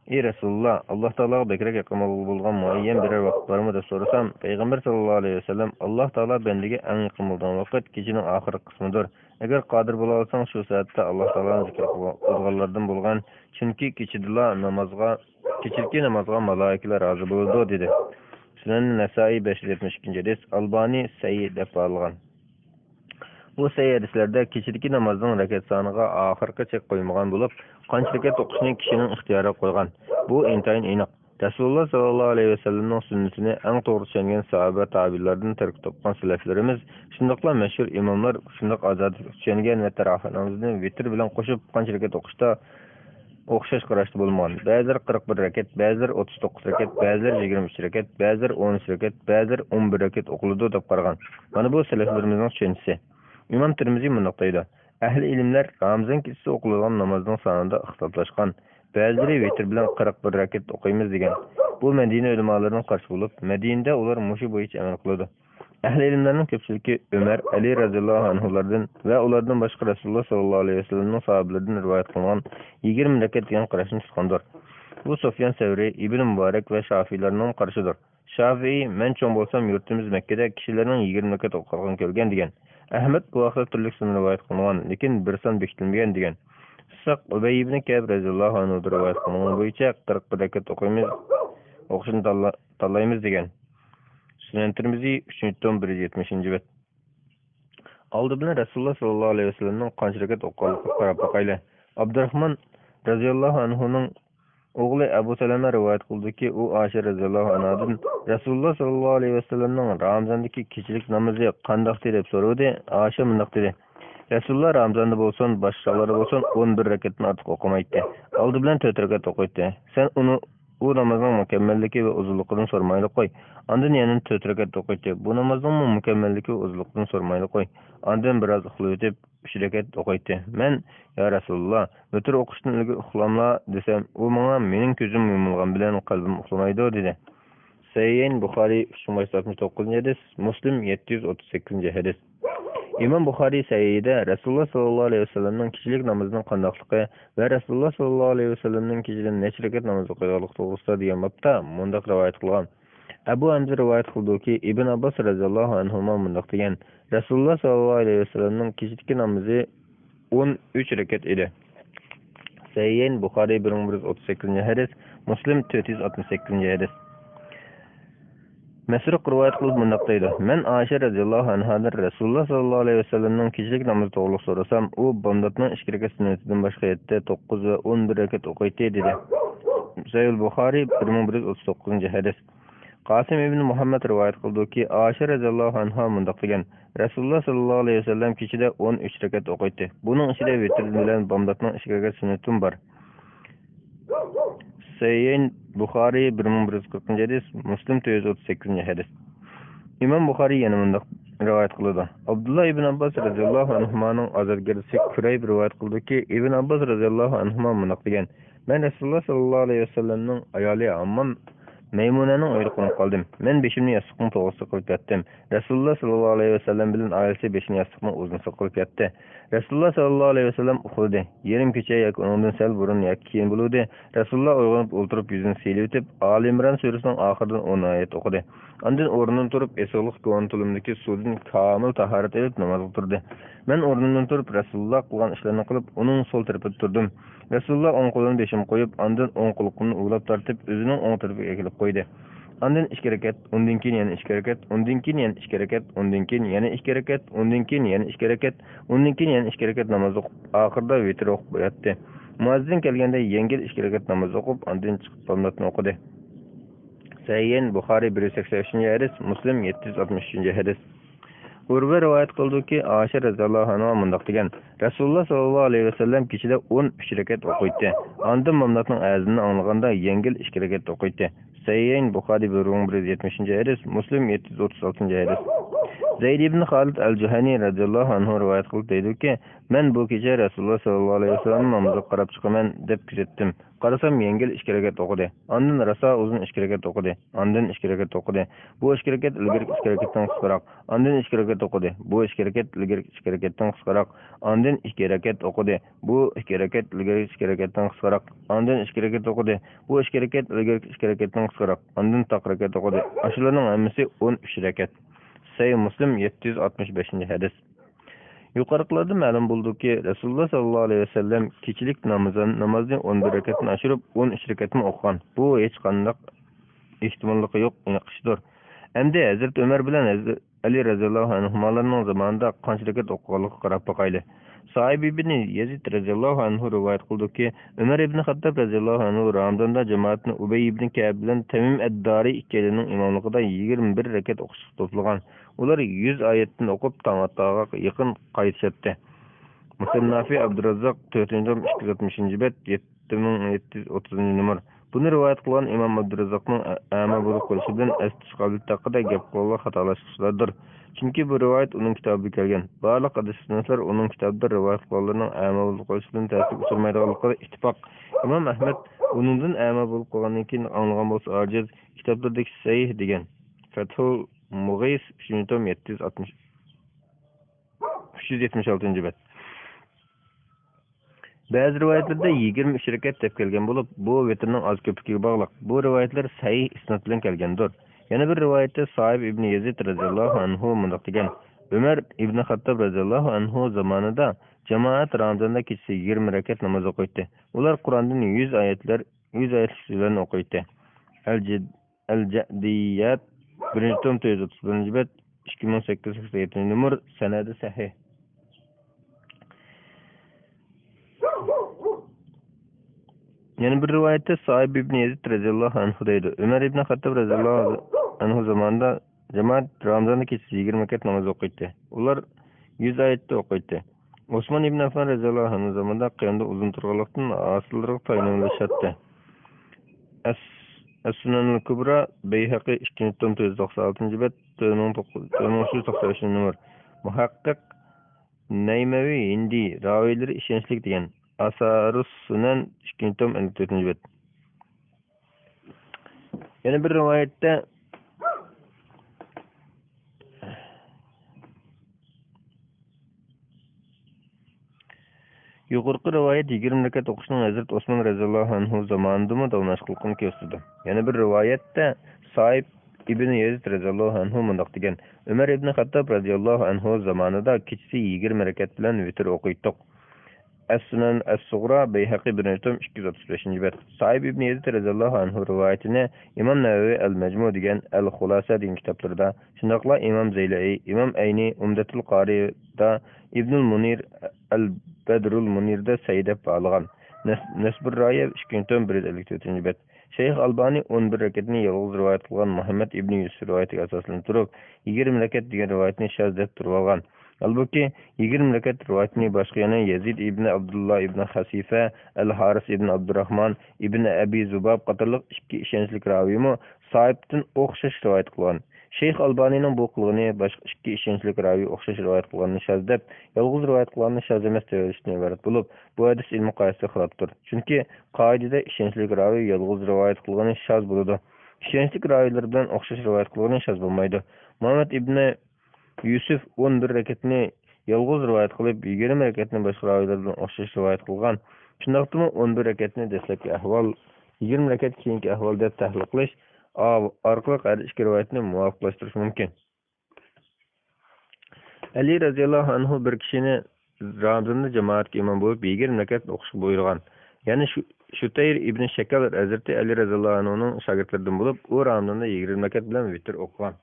Ey Resulullah, Allah Teala'ga bekrek yakın bulgan muayyen birer vakit var mı da sorusam, Peygamber sallallahu aleyhi ve sellem Allah Teala bendege en yakın bulgan vakit gecenin ahir kısmıdır. Eğer kadir bula alsan şu saatte Allah Teala'nın zikri kılganlardan bulgan, çünkü keçidila namazga, keçirki namazga malaikeler razı buldu dedi. Sünen Nesai 572. hadis, Albani Sayyid dep algan. Bu hadislarda keçirki namazning rakat soniga oxirgi chek qo'ymagan bo'lib, qancha rakat o'qishni kishining ixtiyoriga qo'ygan. Bu intayin aniq. Rasululloh sallallohu alayhi vasallamning sunnatini eng to'g'ri tushungan sahoba tabi'lardan tark topgan salaflarimiz, shundoqla mashhur imomlar shundoq ozod tushungan va tarofi namozni vitr bilan qo'shib qancha rakat o'qishda o'xshash qarashda bo'lmagan. Ba'zilar 41 rakat, ba'zilar 39 rakat, ba'zilar 23 rakat, ba'zilar 13 rakat, ba'zilar 11 rakat o'qiladi deb qaragan. Mana bu salaflarimizning tushunchasi. İmam Tirmizi mundaqdaydi. Ahli ilimler Ramazan kechasi o'qiladigan namozning sonida ixtiloflashgan. Ba'zilari vitr bilan 41 rakat o'qiymiz degan. Bu Madina ulamolarining qarshi bo'lib, Madinada ular mushu bo'yicha amal qiladi. Ahli ilimlarning ko'pchiligi Umar, Ali radhiyallohu anhulardan va ulardan boshqa Rasululloh sallallohu alayhi vasallamning sahobalaridan rivoyat qilingan 20 rakat degan qarashni tutgandir. Bu Sufyan Savri, Ibn Mubarak va Shafiylarning qarishidir. Shafiy, men cho'ng bo'lsam yurtimiz Makkada kishilarning 20 rakat o'qigan ko'rgan degan. Ahmad bu vaqtda turli son rivoyat qilgan, lekin bir son bekitilmagan degan. Saq Ubay ibn Ka'b radhiyallohu anhu rivoyat qilgan bo'yicha 40 rakat o'qishni tanlaymiz degan. Sunan Tirmizi 3-tom 170-bet. Aldı bilan Rasululloh sallallohu alayhi vasallamning qancha rakat o'qiganligiga qarab boqayli. Abdurrahmon radhiyallohu anhuning o'g'li Abu Salama rivoyat qildiki, u Oysha radhiyallohu anhadan Rasululloh sallallohu alayhi vasallamning Ramazondagi kechilik namozi qandoqdir deb so'radi. Oysha bundoq dedi: Rasululloh Ramazonda bo'lsin, boshqalarda bo'lsin 11 rakatdan ortiq o'qimaydi. Oldi bilan 4 rakat o'qiydi. Sen uni u namozning mukammalligi va uzunligidan so'ramayli qo'y. Ondan yana 4 rakat o'qiydi. Bu namozning mukammalligi va uzunligidan so'ramayli qo'y. Ondan biroz uxlayotib 3 rakat o'qiydi. Men ya Rasululloh, o'tir o'qishdan ilgari uxlamla desam, u menga mening ko'zim yumilgan bilan qalbim uxlamaydi dedi. Sahih Buxoriy 369 hadis, Muslim 738 hadis. İmam Buxoriy Sahihida Rasululloh sallallohu alayhi vasallamning kishilik namozining qandoqligi va Rasululloh sallallohu alayhi vasallamning kishidan necha rakat namoz o'qiganligi to'g'risida degan bobda mundaq rivoyat qilgan. Abu Hamza rivoyat qildiki, Ibn Abbos radhiyallohu anhu mundaq degan: Rasululloh sallallohu alayhi vasallamning kishilik namozi 13 rakat edi. Sahih Buxoriy 1138 hadis, Muslim 468 hadis. Mesruk rivoyat qilib mundaq deydi: Men Oysha radhiyallohu anhadan Rasululloh sallallohu alayhi vasallamning kishilik namozi to'g'riliq so'rasam, u bomdodning 2 rakat sunnatidan boshqa yerda 9 va 11 rakat o'qiydi dedi. Sahih Buxoriy 1139 hadis. Qasim ibn Muhammad rivoyat qildiki, Oysha radhiyallohu anha mundaq degan: Rasululloh sallallohu alayhi vasallam kechida 13 rakat o'qiydi. Buning ichida vitr bilan bomdodning 2 rakat sunnati bor. Sahih Buxoriy 1140 hadis, Muslim 438 hadis. İmam Buxoriy yana mundaq rivoyat qiladi. Abdullah ibn Abbos radhiyallohu anhuning azadgarisi Kurayb rivoyat qildiki, Ibn Abbos radhiyallohu anhu mundaq degan: Men Rasululloh sallallohu alayhi vasallamning ayoli Ammam Maymunaning uyida qo'nib qoldim. Men beshimni yostiqning to'g'risida qilib yotdim. Rasululloh sallallohu alayhi vasallam bilan oilasi beshini yostiqning o'zini qilib yotdi. Rasululloh sallallohu alayhi vasallam uxladi. Yerim kecha yoki undan sal burun yoki keyin bo'ldi. Rasululloh uyg'onib o'ltirib yuzini silib o'tib, Ali Imron surasining oxiridan 10 oyat o'qidi. Ondan o'rnidan turib, esoqlik ko'ntulimdagi suvdan kamil tahorat olib namoz o'qirdi. Men o'rnimdan turib Rasululloh qilgan ishlarni qilib, uning so'l tarafida turdim. Rasululloh o'ng qo'lini beshim qo'yib, ondan o'ng qo'lini ulab tortib, o'zining o'ng tarafiga egilib qo'ydi. Ondan 2 rakat, undan keyin yana 2 rakat, undan keyin yana 2 rakat, undan keyin yana 2 rakat, undan keyin yana 2 rakat, undan keyin yana 2 rakat namoz o'qib, oxirida vitr o'qib yotdi. Muazzin kelganda yengil 2 rakat namoz o'qib, ondan chiqib bomdodni o'qidi. Sahih Buxoriy 183 hadis, Muslim 763 hadis. Urva rivoyat qildiki, Oysha radhiyallohu anha mundaq degan: Rasululloh sallallohu alayhi vasallam kechida 13 rakat o'qiydi. Ondan bomdodning azini anglaganda yengil 2 rakat o'qiydi. Sayyin Buxoriy 1170 hadis, Muslim 736 hadis. Zayd ibn Xolid al-Juhani radhiyallohu anhu rivoyat qilib deydiki, men bu kecha Rasululloh sallallohu alayhi vasallam namoziga qarab chiqaman deb kuzatdim. Qarasam yengil 2 rakat o'qidi. Ondan rosa uzun 2 rakat o'qidi. Ondan 2 rakat o'qidi. Bu 2 rakat ilgari 2 rakatdan qisqaroq. Ondan 2 rakat o'qidi. Bu 2 rakat ilgari 2 rakatdan qisqaroq. Ondan 2 rakat o'qidi. Bu 2 rakat ilgari 2 rakatdan qisqaroq. Ondan 2 rakat o'qidi. Bu 2 rakat ilgari 2 rakatdan qisqaroq. Ondan taq rakat o'qidi. Shularning hammasi 13 rakat. Sahih Muslim 765 hadis. Yuqoriqlarda ma'lum bo'ldiki, Rasululloh sallallohu alayhi vasallam kechilik namozni 11 rakatdan oshirib 13 rakatni o'qigan. Bu hech qanday ehtimolligi yo'q aniqishdir. Endi Hazrat Umar bilan Ali radhiyallohu anhularning zamonida qancha rakat o'qiganligiga qarab boqayli. Sahib ibn Yazid radhiyallohu anhu rivoyat qildiki, Umar ibn Xattob radhiyallohu anhu Ramazonda jamoatni Ubay ibn Ka'b bilan Tamim ad-Dari ikkalining imomligida 21 rakat o'qish to'plagan. Ular 100 oyatdan o'qib tamattuga yaqin qaytishdi. Musannafi Abdurrazzaq 4-tom 260-bet 7730-numar. Buni rivoyat qilgan Imom Abdurrazzaqning ama bo'lib qolishi bilan estish qobiliyati haqida gap qilganlar xatolashishlardir. Chunki bu rivoyat uning kitobiga kelgan. Barliq hadislar uning kitobida rivoyat qilganlarning ama bo'lib qolishi bilan ta'sir uchirmaydiganligiga ittifoq. Imom Ahmad uningdan ama bo'lib qolgandan keyin anglagan bo'lsa ajiz kitoblardagi sahih degan. Fathul Mughis 3-tom 376-bet. Ba'zi rivoyatlarda 23 rakat deb kelgan bo'lib, bu vitrning oz ko'pligiga bog'liq. Bu rivoyatlar sahih isnod bilan kelgandir. Yana bir rivoyatda Sa'ib ibn Yazid radhiyallohu anhu mundoq degan: Umar ibn Xattob radhiyallohu anhu zamonida jamoat Ramazonda kechasi 20 rakat namoz o'qiydi. Ular Qur'ondan 100 oyatlar surlarni o'qiydi. Al-Jadiyat 1-tom 331-bet 2887-numar sanadi sahih. Yana bir rivoyatda Sa'ib ibn Yazid radhiyallohu anhu deydi: Umar ibn Xattob radhiyallohu anhu zamonida jamoat Ramazonda kechasi 20 rakat namoz o'qiydi. Ular 100 oyatni o'qiydi. Osmon ibn Affan radhiyallohu anhu zamonida qiyomda uzun turganlikdan asıllarga tayinlashadi. As-Sunan al-Kubra Bayhaqi 2-tom 496-bet 9393-numar. Muhaqqiq Naymavi Hindi raviyleri ishonchli degan. Asarus Sunan 2-tom 54-bet. Yana bir rivoyatda yuqorqi rivoyat 20 rakat o'qishning Hazrat Osmon radhiyallohu anhu zamonida davomlashganligini ko'rsatdi. Yana bir rivoyatda Sa'ib ibn Yazid radhiyallohu anhu mundoq degan: Umar ibn Xattob radhiyallohu anhu zamonida kechasi 20 rakat bilan vitr o'qiydi. As-Sunan as-Sughra Bayhaqi 1-tom 235-bet. Sa'ib ibn Yazid radhiyallohu anhu rivoyatini Imom Navawi al-Majmu degan al-Xulasa degan kitoblarda, shundaqla Imom Zaylai, Imom Ayni Umdatul Qari'da, Ibn al-Munir al-Badrul Munirda saydab olgan. Nasbur Rayev 2-tom 154-bet. Shayx Albani 11 rakatni yolg'iz rivoyat qilgan Muhammad ibn Yusuf rivoyatiga asoslanib turib, 20 rakat degan rivoyatni shaz deb turib olgan. Albuki 20 rakat rivoyatni boshqa yana Yazid ibn Abdullah ibn Hasifa, Al-Haris ibn Abdurrahman ibn Abi Zubab qatorliq ikki ishonchli raviymi Sa'ibdan o'xshash rivoyat qilgan. Shayx Albanining bu qilg'ini boshqa ikki ishonchli raviy o'xshash rivoyat qilganini shaz deb, yolg'iz rivoyat qilganini shaz emas deyishdan iborat bo'lib, bu hadis ilmi qoidasiga xilofdir. Chunki qoidada ishonchli raviy yolg'iz rivoyat qilgani shaz bo'ladi. Ishonchli raviylar bilan o'xshash rivoyat qilgani shaz bo'lmaydi. Muhammad ibn Yusuf 11 rakatni yolg'iz rivoyat qilib, 20 rakatni boshqa raviylar bilan o'xshash rivoyat qilgan. Shundaqdimi 11 rakatni dastlabki ahvol, 20 rakat keyingi ahvol deb tahlil qilish orqali har ikki rivoyatni muvofiqlashtirish mumkin. Ali radhiyallohu anhu bir kishini Ramazonda jamoatga imom bo'lib 20 rakat o'qishga buyurgan. Ya'ni Shutayr ibn Shakal Hazrati Ali radhiyallohu anhuning shogirdlaridan bo'lib, u Ramazonda 20 rakat bilan vitr o'qigan.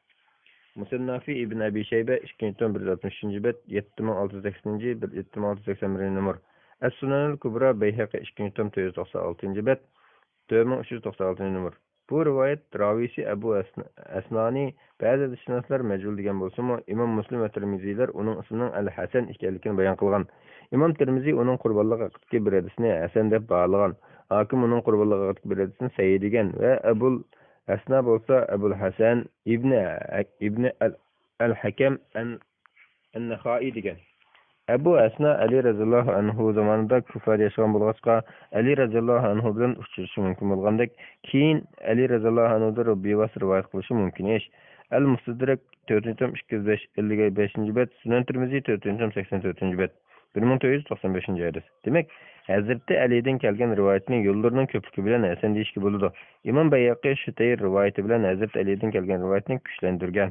Musannafi ibn Abi Shayba 2-tom 163-bet 7680-7681-numar. As-Sunan al-Kubra Bayhaqi 2-tom 496-bet 4396-numar. Bu rivoyat ravisi Abu Asnani ba'zi hadislar majhul degan bo'lsa-mu, Imom Muslim va Tirmiziylar uning ismining Al-Hasan ekanligini bayon qilgan. Imom Tirmiziy uning qurbonlik haqidagi bir hadisni hasan deb бағалаған. Hakim uning qurbonlik haqidagi bir hadisni sahih degan va Abul Asna bo'lsa Abul Hasan ibn al-Hakam an-Naxai degan. Abu Asna Ali radhiyallohu anhu zamonida Kufada yashagan bo'lg'achqa Ali radhiyallohu anhu bilan uchrashishi mumkin bo'lgandek, keyin Ali radhiyallohu anhudan bevosita rivoyat qilishi mumkin ish. Al-Mustadrak 4.55 bet, Sunan Tirmiziy 4.84 bet, 1495 hadis. Demak, Hazrati Ali'den kelgan rivoyatning yo'llarining ko'pligi bilan hasan deyishga bo'ladi. Imom Bayhaqi shu rivoyati bilan Hazrati Ali'den kelgan rivoyatni kuchlantirgan.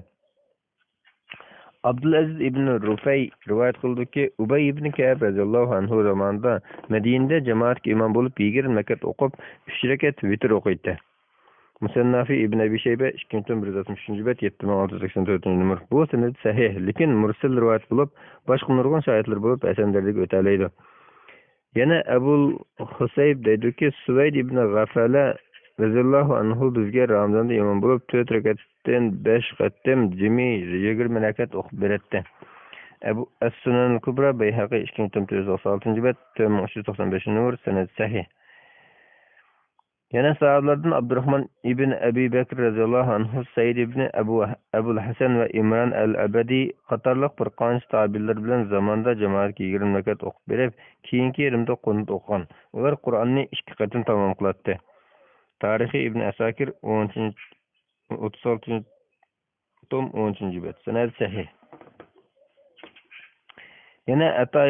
Abdulaziz ibn Rufay rivoyat qildiki, Ubay ibn Ka'b radhiyallohu anhu zamonida Madinada jamoatga imom bo'lib 20 rakat o'qib, 3 rakat vitr o'qiydi. Musannafi ibn Abi Shayba 2163 bet, 7684 numar. Bu sanad sahih, lekin mursal rivoyat bo'lib, boshqa nurg'un shoyatlar bo'lib, hasanlarga o'talaydi. Yana Abul Husayb deydiki, Suvayd ibn G'afala raziyallohu anhu bizga Ramazonda imom bo'lib 4 rakatdan 5 qattam jimi 20 rakat o'qib beradi. Abu As-Sunan al-Kubra Bayhaqi 2396 bet, 395 numar, sanad sahih. Yana sahabalardan Abdurrahman ibn Abi Bakr radhiyallohu anhu, Said ibn Abul Hasan va Imron al-Abadi qatorliq bir qancha tabiinlar bilan zamonda jamoatga 20 rakat o'qib berib, keyingi yerimda qunut o'qigan. Ular Qur'onni 2 qatim tamom qiladi. Tarixi ibn Asakir 36 tom 10 bet, sanad sahih. Yana Ata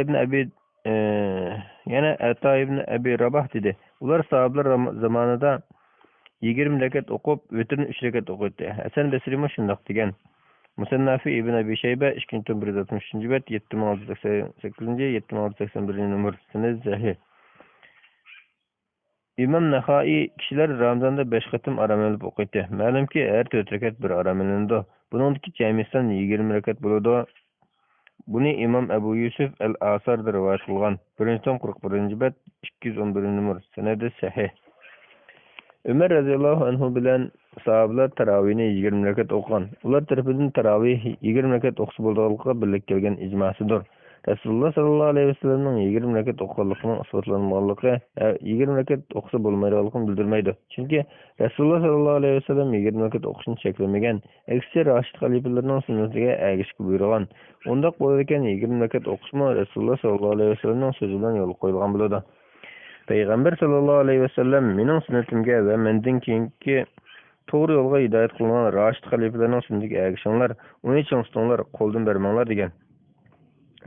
ibn Abi Rabah dedi. Ular sahabalar zamanında 20 rakat o'qib, vitrni 3 rakat o'qiydi. Hasan Basri mo shundoq degan. Musannafi ibn Abi Shayba 2163 bet, 7688, 7681 numar, sanad sahih. İmam Naxai kishilar Ramazonda 5 qatim aram olib o'qiydi. Ma'lumki, har 4 rakat bir aram olindi. Buningdagi jamisan 20 rakat bo'ladi. Buni Imam Abu Yusuf al-Asar'da rivoyat qilgan. 141 bet, 211 numar, sanadi sahih. Ömer radhiyallohu anhu bilan sahabalar taravihni 20 rakat o'qigan. Ular tarafidan taravih 20 rakat o'qsa bo'lganligi birlik kelgan ijmosidir. Rasululloh sallallohu alayhi vasallamning 20 rakat o'qiganligining isbotlanganligi 20 rakat o'qsa bo'lmaydiganligini bildirmaydi. Chunki Rasululloh sallallohu alayhi vasallam 20 rakat o'qishni cheklamagan. Aksi Rashid xalifalarning sunnatiga ergashib buyurgan. Unda qo'yilgan 20 rakat o'qishmi Rasululloh sallallohu alayhi vasallamning so'zi bilan yo'l qo'yilgan bo'ladi. Payg'ambar sallallohu alayhi vasallam mening sunnatimga va mendan keyingi to'g'ri yo'lga hidoyat qilingan Rashid xalifalarning sunnatiga ergashinglar, uni chingstinglar, qo'ldan bermanglar degan.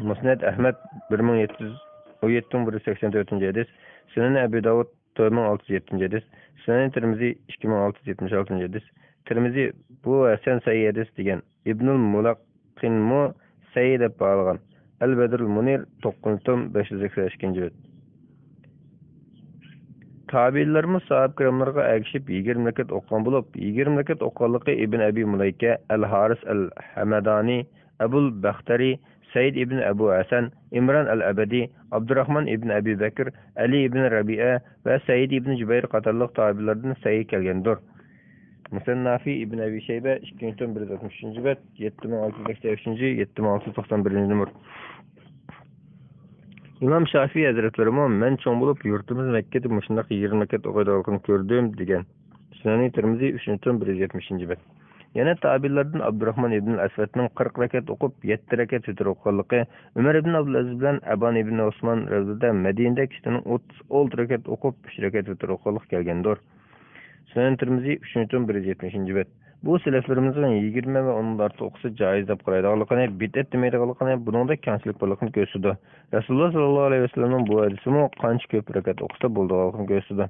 Musnad Ahmad 1784 hadis, Sunan Abi Davud 4607 hadis, Sunan Tirmiziy 2676 hadis. Tirmiziy bu hasan sahih hadis degan. Ibnul Mulaqqin mu sahih deb bağlagan. Al-Badrul Munir 9.582 hadis. Tabiinlarimiz sahab-kiramlarga ergishib 20 rakat o'qigan bo'lib, 20 rakat o'qiganligi Ibn Abi Mulayka, Al-Haris al-Hamadani, Abul Bakhtari, Said ibn Abu Hasan, Imron al-Abadi, Abdurrahman ibn Abi Bakr, Ali ibn Rabi'a va Said ibn Jubayr qatorliq tabiinlardan sahih kelgandir. Musannafi ibn Abi Shayba 2163 bet, 7683, 7691 numar. İmam Şafii Hazretleri men çoğun bulup yurtumuz Mekke'de muşundaki 20 rakat o'qiydiganligini ko'rdim degan. Sunan Tirmiziy 3.170 bet. Yana tabiinlardan Abdurrahman ibn Aswadning 40 rakat o'qib 7 rakat vitr o'qiganligi, Umar ibn Abdulaziz bilan Aban ibn Osman radhiyallohu Madinada kishining 36 rakat o'qib 3 rakat vitr o'qiganligi kelgandir. Sunan Tirmiziy 3.170 bet. Bu seleflerimizin 20 ve onun artı okusu caiz deb qaraydiganligini, bid'at demaydiganligini, buningda kamchilik borligini ko'rsatdi. Rasululloh sallallohu alayhi vasallamning bu hadisimi qancha ko'p rakat o'qisa bo'lganligini ko'rsatdi.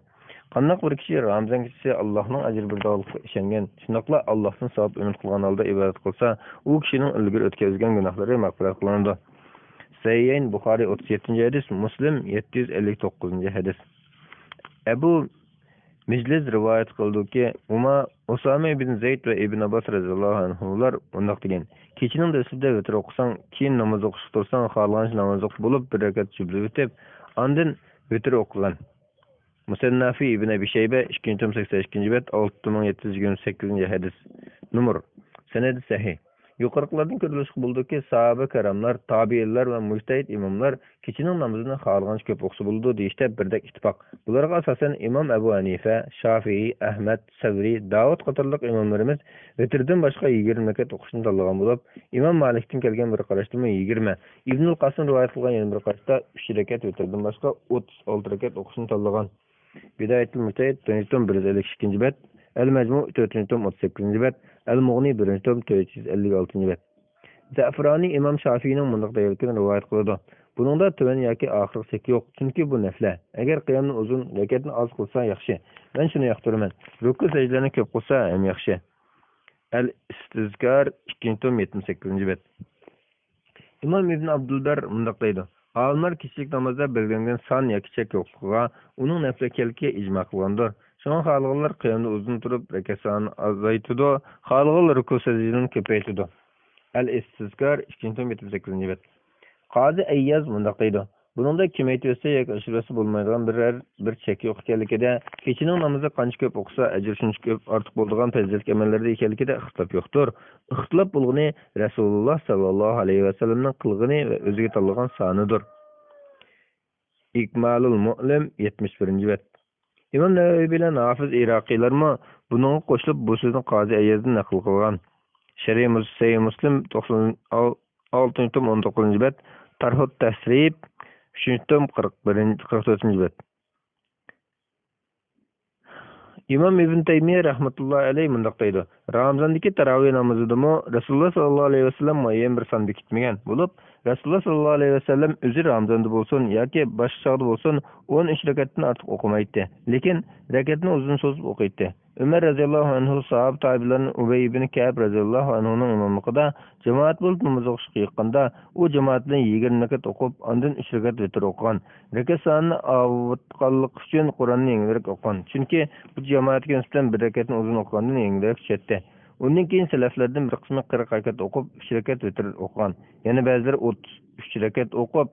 Qanday bir kishi Ramazon kechasi Allohning ajr beradiganiga ishongan, shundoqla Allohdan savob umid qilgan holda ibodat qilsa, u kishining ilgari o'tkazgan gunohlari mag'firat qilindi. Sahih Buxoriy 37 hadis, Muslim 759 hadis. Abu Meclis rivayet kıldaki Usame ibn Zeyd ve ibn Abbas radhiyallohu anhular ondoq degan. Kechinin dasida vitr o'qisan, keyin namoz o'qishga tursan, xohlagan namoz o'qib bo'lib bir rakat jubli o'tib, ondan vitr o'qilan. Musannafi ibn Abi Shayba 282 bet, 6728 hadis. Numar. Sanad sahih. Yuqorqilardan ko'rilishiga bo'ldiki, sahoba karamlar, tabiinlar va mujtahid imomlar kechining namozini xohlagancha ko'p o'qisa bo'ladi deyishda birdek ittifoq. Bularga asosan Imom Abu Hanifa, Shafi'i, Ahmad, Savri, Davud qatorliq imomlarimiz vitrdan boshqa 20 rakat o'qishni tanlagan bo'lib, Imom Malikdan kelgan bir qarashdami 20, Ibnul Qasim rivoyat qilgan yana bir qarashda 3 rakat vitrdan boshqa 36 rakat o'qishni tanlagan. Bidayatul Mujtahid 152 bet, El-Mecmu 438 bet, El-Mughni 456 bet. Za'firani İmam Şafii'nin bundaq deyilgan rivoyat qiladi. Buningda tuvan yoki oxirgi sek yo'q, chunki bu nafla. Agar qiyamni uzun, rakatni oz qilsa yaxshi. Men shuni yoqtiraman. Ruku sajdalarni ko'p qilsa ham yaxshi. El-Istizkar 278 bet. İmam İbn Abdulbar bundaq deydi. Olimlar kişilik namozda belgilangan son yoki chek yo'qligiga uning naflakaligi ijmo qilgandir. Shunga xohlaganlar qiyamda uzun turib rakat sonini azaytidi, xohlaganlar ruku sajdalarni ko'paytirdi. El-Istizkar 278 bet. Qazi Ayyaz bundaq deydi. Buningda kemaytirsa yoki oshirsa bo'lmaydigan bir chek yo'q ekanligida, kechining namozi qancha ko'p o'qisa, ajr shuncha ko'p ortiq bo'ladigan fazilat amallarda ekanligida ixtilof yo'qdir. Ixtilof bo'lgani Rasululloh sallallohu alayhi vasallamning qilgani va o'ziga tanlagan sonidir. İkmalul Mu'lim 71 bet. İmam Navaviy bilan Hafiz Iraqiylarmi buningga qo'shilib bu so'zni Qazi Ayyazdan naql qilgan. Sharih Muslim 96-19 bet, Tarhut Tasrib 3-44 bet. İmam İbn Taymiye rahmetullahi alayhi mundaq deydi. Ramazondagi tarovih namozidami Rasululloh sallallohu alayhi vasallam muayyan bir son bekitmagan bo'lib, Rasululloh sallallohu alayhi vasallam o'zi Ramazonda bo'lsin yoki boshqa chog'da bo'lsin 13 rakatdan ortiq o'qimaydi, lekin rakatni uzun so'zib o'qiydi. Umar radhiyallohu anhu sahoba tabi'larning Ubay ibn Ka'b radhiyallohu anhuning imomligida jamoat bo'lib namoz o'qishga yiqqanda, u jamoat bilan 20 rakat o'qib, ondan 3 rakat vitr o'qigan. Rakat sonini avutqanlik uchun Qur'onni yangilik o'qigan. Chunki bu jamoatga nisbatan bir rakatni uzun o'qigandan yangilik chetdi. Undan keyin salaflardan bir qismi 40 rakat o'qib, 3 rakat vitr o'qigan. Yana ba'zilari 33 rakat o'qib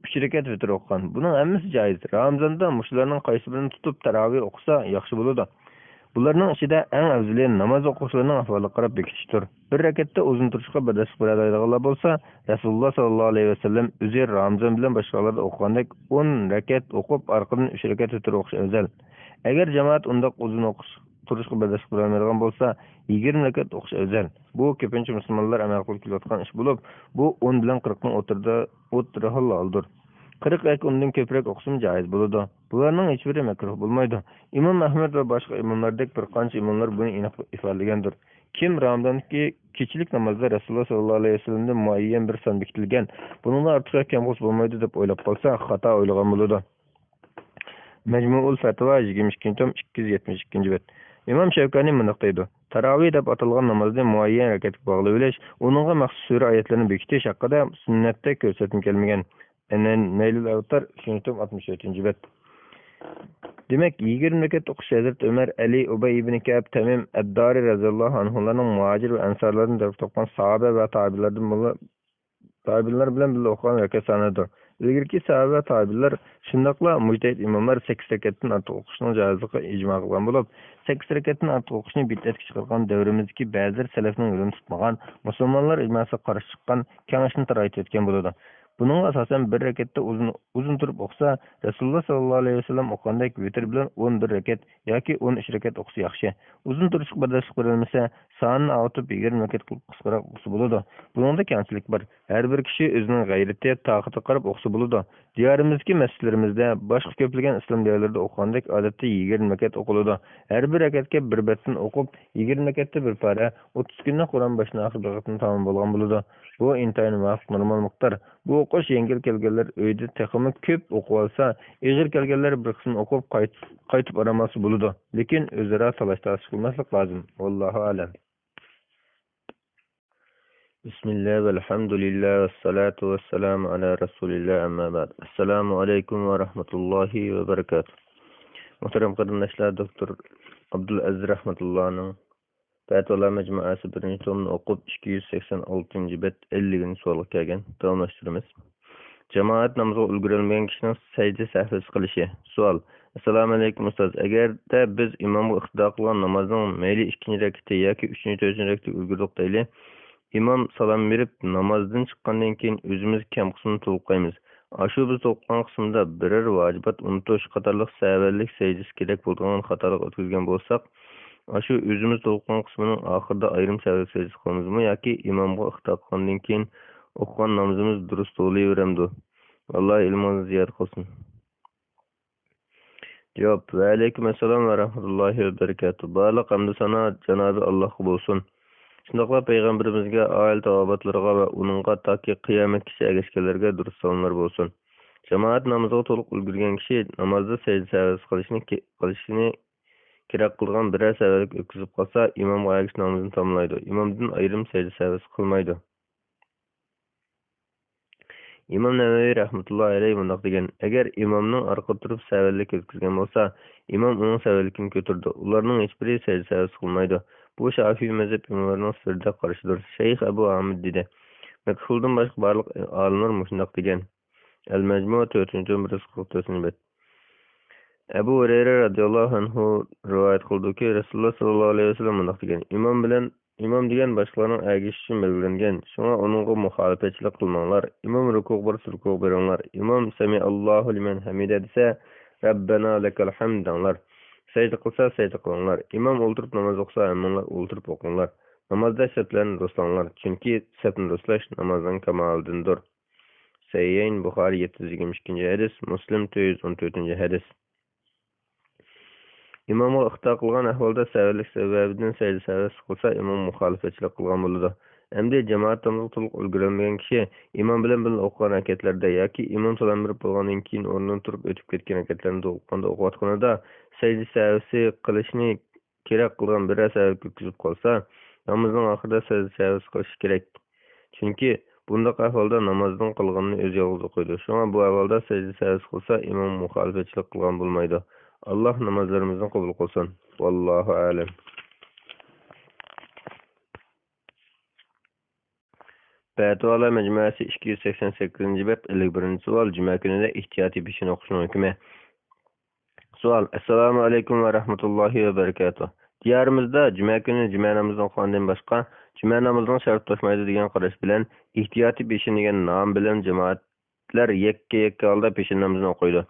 3 rakat vitr o'qigan. Buning hammasi joiz. Ramazonda mushlarning qaysi birini tutib tarovih o'qisa yaxshi bo'ladi. Bularning ichida eng afzali namoz o'quvchilarning ahvoliga qarab bekitishdir. Bir rakatda uzun turishga birlashib qo'yadiganlar bo'lsa, Rasululloh sallallohu alayhi vasallam o'zi Ramazon bilan boshqalarda o'qigandek 10 rakat o'qib, orqadan 3 rakat vitr o'qish afzal. Agar jamoat undaq uzun turishga birlashib qo'yadigan bo'lsa, 20 rakat o'qish afzal. Bu ko'pincha musulmonlar amal qilib kelayotgan ish bo'lib, bu 10 bilan 40 ning o'tirda haloldir. 40 yoki undan ko'proq o'qishim joiz bo'ladi. Bularning hech biri makruh bo'lmaydi. Imom Ahmad va boshqa imomlardek bir qancha imomlar buni aniq ifodalagandir. Kim Ramazondagi kechilik namozda Rasululloh sallallohu alayhi vasallamdan muayyan bir son bekitilgan, bundan ortiq kam bo'lsa bo'lmaydi deb o'ylab qolsa, xato o'ylagan bo'ladi. Majmuul Fatva 22-272 bet. İmam Şevkani mundaq deydi. Tarovih deb atalgan namozni muayyan rakatga bog'lab olish, uningga maxsus sura oyatlarini bekitish haqida sunnatda ko'rsatilgan kelmagan. Nailul Avtar 364 bet. Demek 20 rakat o'qish Hazrat Umar, Ali, Ubay ibn Ka'b, Tamim, Ad-Dari radhiyallohu anhularning muhojir va ansarlardan deb topgan sahoba va tabi'lar bilan birga o'qigan rakat sonidir. Ilgirki sahoba va tabi'lar shundaqla mujtahid imomlar 8 rakatdan ortiq o'qishning joizligiga ijmo qilgan bo'lib, 8 rakatdan ortiq o'qishni bid'atga chiqargan davrimizdagi ba'zi salafning yo'lini tutmagan musulmonlar ijmosiga qarshi chiqqan kengashni taraytib o'tgan bo'ladi. Bunun asasen bir rakatta uzun turib o'qsa, Rasululloh sallallohu alayhi vasallam o'qigandek vitr bilan 11 rakat yoki 13 rakat o'qsa yaxshi. Uzun turishga birlashib qo'yilmasa, sonini avtib 20 rakat qisqaroq o'qsa bo'ladi. Buningda kamchilik bor. Har bir kishi o'zining g'ayrati, toqatiga qarab o'qsa bo'ladi. Diyorimizga masjidlarimizda, boshqa ko'plagan islom diyorlarida o'qigandek odatda 20 rakat o'qiladi. Har bir rakatga bir betdan o'qib, 20 rakatda bir para, 30 kunda Qur'on boshini oxir rakatini tamom bo'lgan bo'ladi. Bu intayin muvofiq normal miqdor. Bu o'qish yengil kelganlar uyda texmi ko'p o'qib olsa, ig'ir kelganlar bir qism o'qib qaytib oramasi bo'ladi. Lekin o'zaro talash-tarish qilmaslik lozim. Vallohu alam. Bismillah velhamdülillah ve salatu ve selamu ala Resulillah amma ba'd. Assalamu alaykum ve rahmetullahi ve berekatuh. Muhterem qarindoshlar, Doktor Abdulaziz rahmetullahning Fatvalar Majmuasi 1-tomni o'qib 286 bet 50 savolga kelgan. Davomlashtiramiz. Jamoat namoziga ulgurolmagan kishining sajda sahvisi qilishi. Savol. Assalomu alaykum ustoz. Agarda biz imomga iqtido qilgan namozning mayli 2-rakatda yoki 3-4-rakatda ulgurdik deylik, İmam salam berip namazdan chiqqandan keyin o'zimiz kam qismini to'liqlaymiz. Ashu biz to'liqqan qismida biror vajibat unutish qatorliq savallik sajdasi kerak bo'lgan xatolik o'tkazgan bo'lsak, ashu o'zimiz to'liqqan qismining oxirida ayrim savallik sajdasi qilmizmi yoki imomga ixto qilgandan keyin o'qigan namozimiz durust bo'laveramdi? Alloh ilmingizni ziyoda qilsin. Javob: Va alaykum assalom va rahmatullohi va barakatuh. Barliq hamd sana Janobi Allohga bo'lsin. Shundaqla payg'ambarimizga, oila tavobatlarga va uningga toki qiyomatgacha ergashganlarga durust salomlar bo'lsin. Jamoat namoziga to'liq ulgurgan kishi namozda sajda qilishini kerak qilgan biror savallik o'tkazib qolsa, imomga ergashish namozini tamomlaydi. Imomdan ayrim sajda qilmaydi. İmam Navaviy rahmatullohi alayhi bundoq degan: agar imomning orqada turib savallik o'tkazgan bo'lsa, imom uning savallikini ko'tardi. Ularning hech biri sajda qilmaydi. Bu Shafiy mazhab imomlarining sirda qarashidir. Shayx Abu Hamid dedi. Makhuldan boshqa barliq olimlar shundoq degan. Al-Majmu 4-144. Abu Hurayra radhiyallohu anhu rivoyat qildiki, Rasululloh sallallohu alayhi vasallam bundoq degan: imom degan boshqalarning ergashishi uchun belgilangan. Shunga uningga muxolifatchilik qilmanglar. Imom ruku' beringlar. Imom sami Allohu liman hamida desa, Rabbana lakal hamd denglar. Sajda qilsa sajda qilinglar. Imom o'ltirib namoz o'qisa, hammanglar o'ltirib o'qinglar. Namozda saflarni do'stlanglar, chunki safni do'stlash namozning kamolidandir. Sahih Buxoriy 722-hadis, Muslim 414-hadis. İmamga ixto qilgan ahvolda savallik sababidan sajda qilsa, imom muxolifatchilik qilgan bo'ladi. Endi jamoat namozga to'liq ulgurmagan kishi imom bilan birga o'qigan rakatlarda yoki imom salom berib bo'lgandan keyin o'rnidan turib o'tib ketgan rakatlarni o'qiganda o'qiyotganida sajda qilishni kerak qilgan biror savallik o'tkazib qolsa, namozning oxirida sajda qilish kerak. Chunki bunday ahvolda namozning qilganini o'z yolg'iz o'qiydi. Shunga bu ahvolda sajda qilsa, imom muxolifatchilik qilgan bo'lmaydi. Allah namazlarımızdan kabul kılsın. Vallahu alem. Fetvalar Mecmuası 288. bab 51. sual. Cuma günüde ihtiyati pişin okuşun hükmü. Sual. Esselamu aleyküm ve rahmetullahi ve berekatuh. Diyarımızda cuma günü cuma namazını okuyandan başka cuma namazının şart taşmaydı degan qarash bilan ihtiyati pişin degan nom bilan cemaatlar yakka holda pişin namazını okuydu.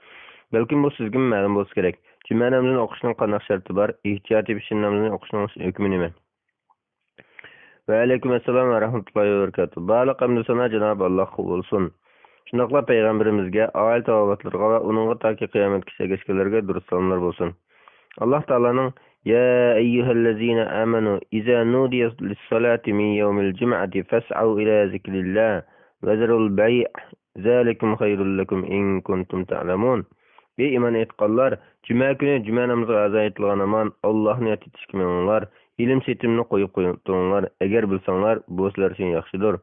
Balkim bu sizga ma'lum bo'lsa kerak. Juma namozini o'qishning qanday sharti bor? Ehtiyoti pishin namozini o'qishning hukmi nima? Va alaykum assalom va rahmatullohi va barakatuh. Barliq hamd sana Janob Allohga bo'lsin. Shundaqla payg'ambarimizga, oila tavobatlarga va uningga toki qiyomatgacha ergashganlarga durust salomlar bo'lsin. Alloh taolaning: "Ya ayyuhallazina amanu iza nudiya lis-salati min yawmil jum'ati fas'au ila zikrillah wa zarul bay' zalikum khayrul lakum in kuntum ta'lamun." Ey iman etqanlar, cuma kuni cuma namoziga azo etilgan aman Allohni yod etishga mininglar, ilm setimni qo'yib turinglar, agar bilsanglar, bu sizlar uchun yaxshidir.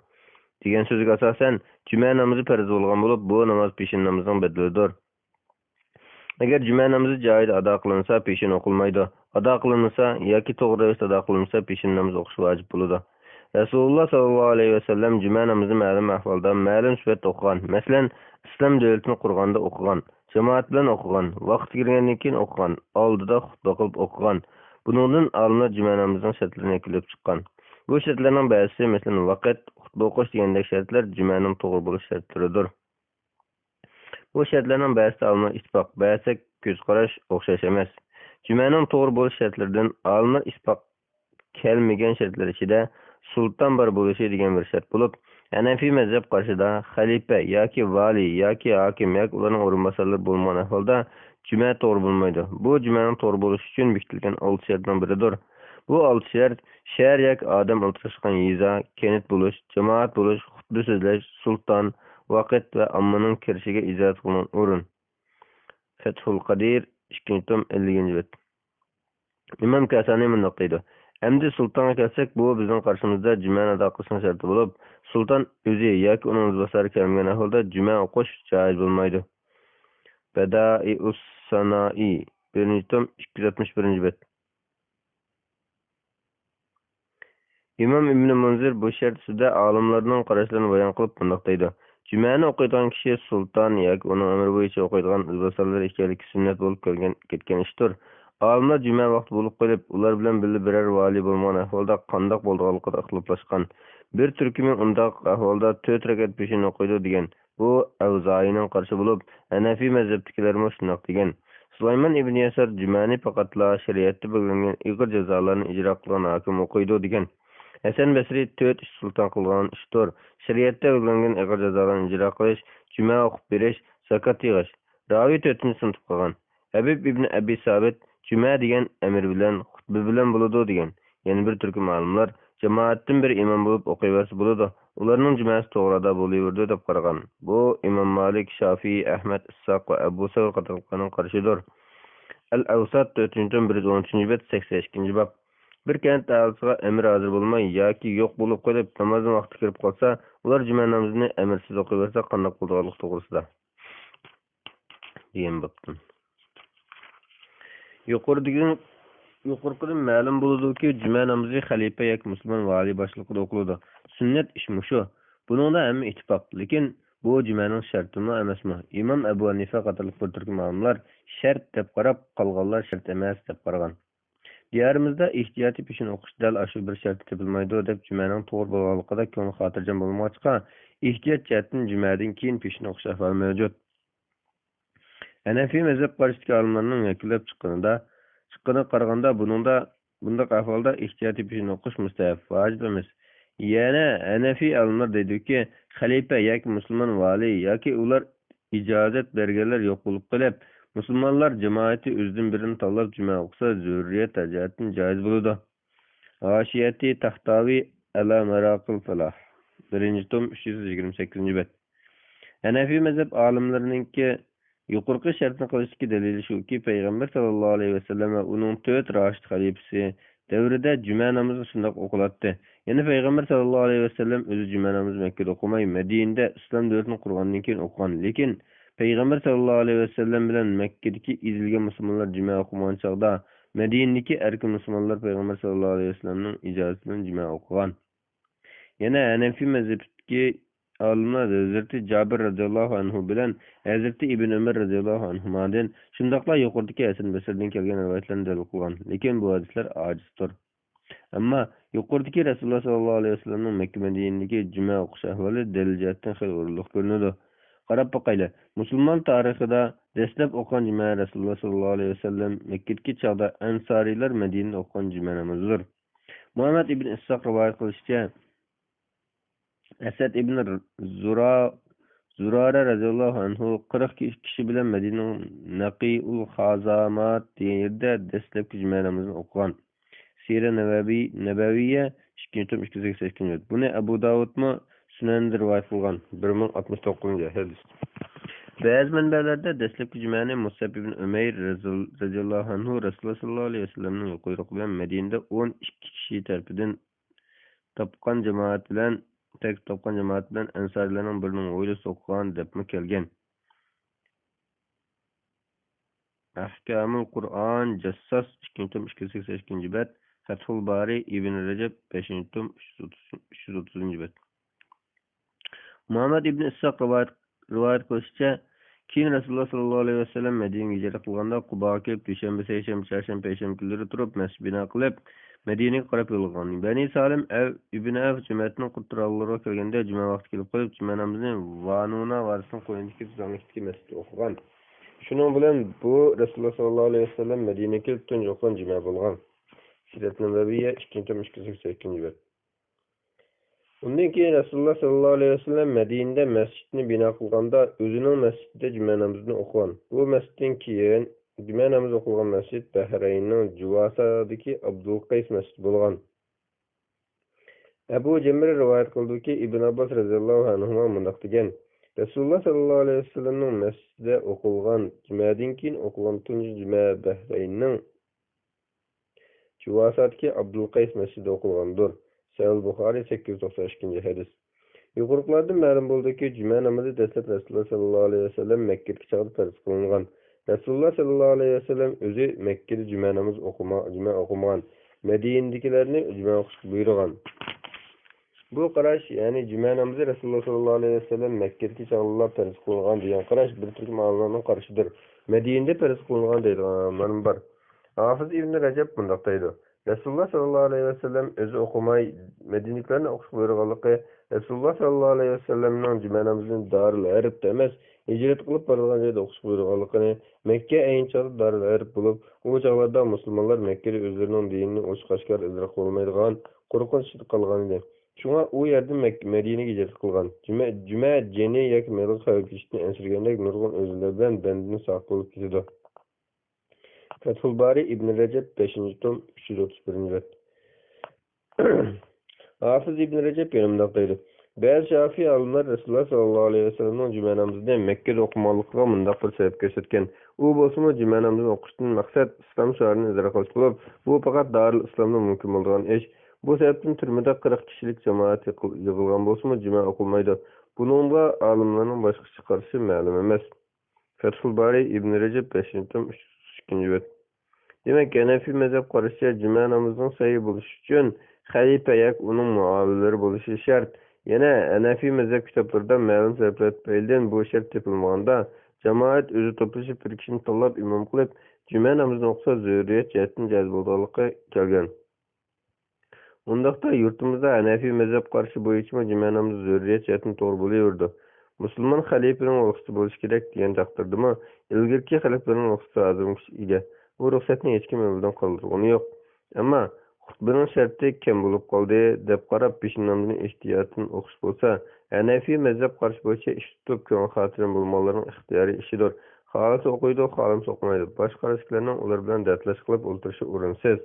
degan so'zga asosan juma namozi farz bo'lgan bo'lib, bu namoz peshin namozining badalidir. Agar juma namozi joyida ado qilinsa, peshin o'qilmaydi. Ado qilinmasa yoki to'g'ri ravishda ado qilinsa, peshin namozi o'qish vojib bo'ladi. Rasululloh sallallohu alayhi vasallam juma namozini ma'lum ahvolda, ma'lum suratda o'qigan. Masalan, islom davlatini qurganda o'qigan. Jamoat bilan o'qigan, vaqt kirgandan keyin o'qigan, oldida xutba qilib o'qigan. Buningdan olimlar juma namozining shartlarini kelib chiqqan. Bu shartlarning ba'zisi, masalan, vaqt, xutba o'qish degandek shartlar jumaning to'g'ri bo'lish shartlaridir. Bu shartlarning ba'zisi olimlar ittifoq, ba'zisi ko'z qarash o'xshash emas. Jumaning to'g'ri bo'lish shartlaridan olimlar ittifoq kelmagan shartlar ichida sulton bor bo'lishi degan bir shart bo'lib, Hanafi mazhab qarshida xalifa yoki vali yoki hokim yoki ularning o'rinbosarlari bo'lmagan ahvolda juma to'g'ri bo'lmaydi. Bu jumaning to'g'ri bo'lishi uchun bekitilgan 6 shartdan biridir. Bu 6 shart shahar yoki odam o'tirishgan yeza, kenit bo'lish, jamoat bo'lish, xutba so'zlash, sulton, vaqt va ommaning kirishiga ijozat qilingan o'rin. Fathul Qadir 2-tom 50-bet. Imom Kasani bunday deydi: Endi sultonga kelsak, bu bizning qarshimizda juma ado qilishning sharti bo'lib, sulton o'zi yoki uning o'rinbosari kelmagan ahvolda juma o'qish joiz bo'lmaydi. Bada'ius Sanai 1-tom 261-bet. Imom Ibn Munzir bu shart ustida olimlarning qarashlarini bayon qilib bunday deydi: Jumani o'qiydigan kishi sulton yoki uning amri bo'yicha o'qiydigan o'rinbosarlar ekanligi sunnat bo'lib ketgan ishdir. Olimlar juma vaqti bo'lib qolib, ular bilan birga biror vali bo'lmagan ahvolda qandoq bo'lganligida ixtiloflashgan. Bir türkümü undaq ahvalda 4 rakat peşin okuydu degan. Bu Avzaining qarshi bo'lib, Hanafi mazhabdagilarmi shundoq degan. Sulaymon ibn Yasar jumani faqatla shariatda belgilangan ig'ir jazolarni ijro qilgan hokim o'qiydi degan. Hasan Basri 4 ish sulton qilgan ishdir. Shariatda belgilangan ig'ir jazolarni ijro qilish, juma o'qib berish, zakat yig'ish. Ravi 4-chi sinf qilgan. Habib ibn Abi Sabit juma degan amr bilan xutba bilan bo'ladi degan. Yana bir turkum olimlar jamoatdan bir imom bo'lib o'qiyversa bo'ladi. Ularning jumasi to'g'rida bo'laverdi deb qaragan. Bu Imom Malik, Shafiy, Ahmad, Issoq va Abu Savr qatorliqlarning qarishidir. Al-Awsat 4-113-bet 82-bab. Bir kent aholisiga amir hozir bo'lmay yoki yo'q bo'lib qo'yib namoz vaqti kirib qolsa, ular juma namozini amirsiz o'qiyversa qanday qiladiganlik to'g'risida degan bo'pti. Yuqoridan ma'lum bo'ladiki, juma namozi xalifa yoki musulmon vali boshlig'ida o'qiladi. Sunnat ish shu. Buningda hamma ittifoq, lekin bu jumaning shartimi emasmi? Imom Abu Hanifa qatorliq bir turkum olimlar shart deb qarab, qolganlar shart emas deb qaragan. Diyorimizda ehtiyoti peshin o'qish dal shu bir shart topilmaydi deb jumaning to'g'ri bo'lganligida ko'ngli xotirjam bo'lmoqchiqa, ehtiyot jihatdan jumadan keyin peshin o'qish ahvoli mavjud. Hanafi mazhab qarashidagi olimlarning yakillab chiqqaniga qaraganda bunda ahvolda ehtiyoti peshin o'qish mustahab, vojib emas. Yana Hanafi olimlar deydiki, xalifa yoki musulmon vali yoki ular ijozat berganlar yo'q bo'lib qolib, musulmonlar jamoati o'zidan birini tanlab juma o'qisa, zurriyat jihatdan joiz bo'ladi. G'oshiyati Taxtaviy ala Maraqil Falah 1-tom 328-bet. Hanafi mazhab olimlarininki yuqorqi shartni qilishga dalili shuki, payg'ambar sallallohu alayhi vasallam va uning 4 rashid xalifasi davrida juma namozi shundoq o'qiladi. Yana payg'ambar sallallohu alayhi vasallam o'zi juma namozini Makkada o'qimay, Madinada islom davlatini qurgandan keyin o'qigan. Lekin payg'ambar sallallohu alayhi vasallam bilan Makkadagi ezilgan musulmonlar juma o'qigan chog'da Madinadagi erkin musulmonlar payg'ambar sallallohu alayhi vasallamning ijozati bilan juma o'qigan. Yana Hanafi mazhabidagi olimlar Hazrati Jabir radhiyallohu anhu bilan Hazrati Ibn Umar radhiyallohu anhudan shundoqla yuqoridagi Hasan Basridan kelgan rivoyatlarni dalil qilgan. Lekin bu hadislar ojizdir. Ammo yuqoridagi Rasululloh sallallohu alayhi vasallamning Makka Madinadagi juma o'qish ahvoli dalil jihatdan xil o'rinliq ko'rinadi. Qarab boqaylik. Musulmon tarixida dastlab o'qigan juma Rasululloh sallallohu alayhi vasallam Makkadagi chog'da ansariylar Madinada o'qigan juma namozidir. Muhammad ibn Issoq rivoyat qilishicha, Asad ibn Zurara radhiyallohu anhu 40 kishi bilan Madinaning Naqiul Hazamat degan yerda dastlabki juma namozini o'qigan. Sira Nabaviyya 2-282. Buni Abu Davudmi Sunanida rivoyat qilgan 1069-hadis. Ba'zi manbalarda dastlabki jumani Musab ibn Umayr radhiyallohu anhu Rasululloh sallallohu alayhi vasallamning quyruq bilan Madinada 12 kishi tarafidan topgan jamoat bilan ansarlarning birining o'ylasi o'qigan debmi kelgan. Ahkamul Qur'on Jassos 2-282-bet. Fathul Bari Ibn Rajab 5-tom 330-bet. Muhammad ibn Issoq rivoyat qilishicha, keyin Rasululloh sallallohu alayhi vasallam Madinaga hijrat qilganda Quboga kelib, dushanba, seshanba, chorshanba, payshanba kunlari turib, masjid bino qilib, Madinaga qarab yo'lgan. Bani Salim ibn Avf jumatining qurtrallariga kelganda juma vaqti kelib qolib, juma namozini Vanuna varisining qo'ynidagi tuzanlikdagi masjidda o'qigan. Shuning bilan bu Rasululloh sallallohu alayhi vasallam Madinaga kelib tunji o'qigan juma bo'lgan. Sirat Nabaviyya 2-282-bet. Undan keyin Rasululloh sallallohu alayhi vasallam Madinada masjidni bino qilganda o'zining masjidida juma namozini o'qigan. Bu masjiddan keyin juma namozi o'qilgan masjid Bahraynning Juvasadagi Abdul Qays masjidi bo'lgan. Abu Jamr rivoyat qildiki, Ibn Abbos radhiyallohu anhu mundaq degan: Rasululloh sallallohu alayhi vasallamning masjidida o'qilgan jumadan keyin o'qilgan tunji juma Bahraynning Juvasadagi Abdul Qays masjidida o'qilgandir. Sahih Buxoriy 892-hadis. Yuqorilardan ma'lum bo'ldiki, juma namozi dastlab Rasululloh sallallohu alayhi vasallam Makkaga chog'da farz qilingan. Rasululloh sallallohu alayhi vasallam o'zi Makkada juma namozi o'qimagan. Madinadagilarni juma o'qishga buyurgan. Bu qarash, ya'ni juma namozi Rasululloh sallallohu alayhi vasallam Makkada chog'da farz qilingan degan qarash bir turkum olimlarning qarashidir. Madinada farz qilingan deydigan olimlar bor. Hafiz ibn Rajab bundoq deydi: Rasulullah sallallohu alayhi vasallam o'zi o'qimay Madinaliklarni o'qish buyurganligi, Rasululloh sallallohu alayhi vasallamning juma namozini Darul Harabda emas, hijrat qilib borgan joyda o'qish buyurganligini, Makka ayinchalik Darul Harab bo'lib, u chog'larda musulmonlar Makkada o'zlarining dinini ochiq-oshkor idrok qilmaydigan qo'rqinch ichida qolgan edi. Shunga u yerda Madinaga hijrat qilgan. Juma jini yoki meli xavflishni ansirgandek nurg'un o'zlar bilan bandini saqlab bo'lib ketdi. Fethul Bari İbn Recep 5. tom 331. bet. Hafız İbn Recep yanımdaydı. Bazı Şafii alimler Resulullah sallallahu aleyhi ve sellem'nin cuma namazını Mekke'de okumalıkla mundaq bir sebep gösterken. U bolsa cuma namazını oquşdan maqsad İslam şarını izah qilish bo'lib, bu faqat Darul İslamda mumkin bo'lgan ish. Bu sebepten türmede 40 kişilik cemaat yığılgan bolsa cuma oqulmaydı. Bununla alimlerin başqa çıkarışı ma'lum emas. Fethul Bari İbn Recep 5. tom 3. bet. Demek Hanefi mezhep qarashicha cuma namozining sahih bo'lishi uchun xalifa yoki uning muavinlari bo'lishi shart. Yana Hanefi mezhep kitoblarida ma'lum sabablar tufaylidan bu shart topilmaganda jamoat o'zi to'plashib bir kishini tanlab imom qilib cuma namozini o'qisa zurriyat jihatdan jaiz bo'lganligi kelgan. Undaqda yurtimizda Hanefi mezhep qarashi bo'yicha cuma namozi zurriyat jihatdan to'g'ri bo'laverdi. Musulmon xalifaning ruxsati bo'lishi kerak degan taqdirdami, ilgirki xalifaning ruxsati azimkish ega. Bu ruxsatni hech kim o'zidan qoldirgani yo'q. Ammo xutbaning sharti kam bo'lib qoldi deb qarab peshin namozini ehtiyotdan o'qish bo'lsa, Hanefi mazhab qarashi bo'yicha ish tutib ko'ngil xotiram bo'lmoqlarning ixtiyoriy ishidir. Xohlasa o'qiydi, xohlamasa o'qimaydi. Boshqa qarashlarning ular bilan dardlash qilib o'ltirishi o'rinsiz.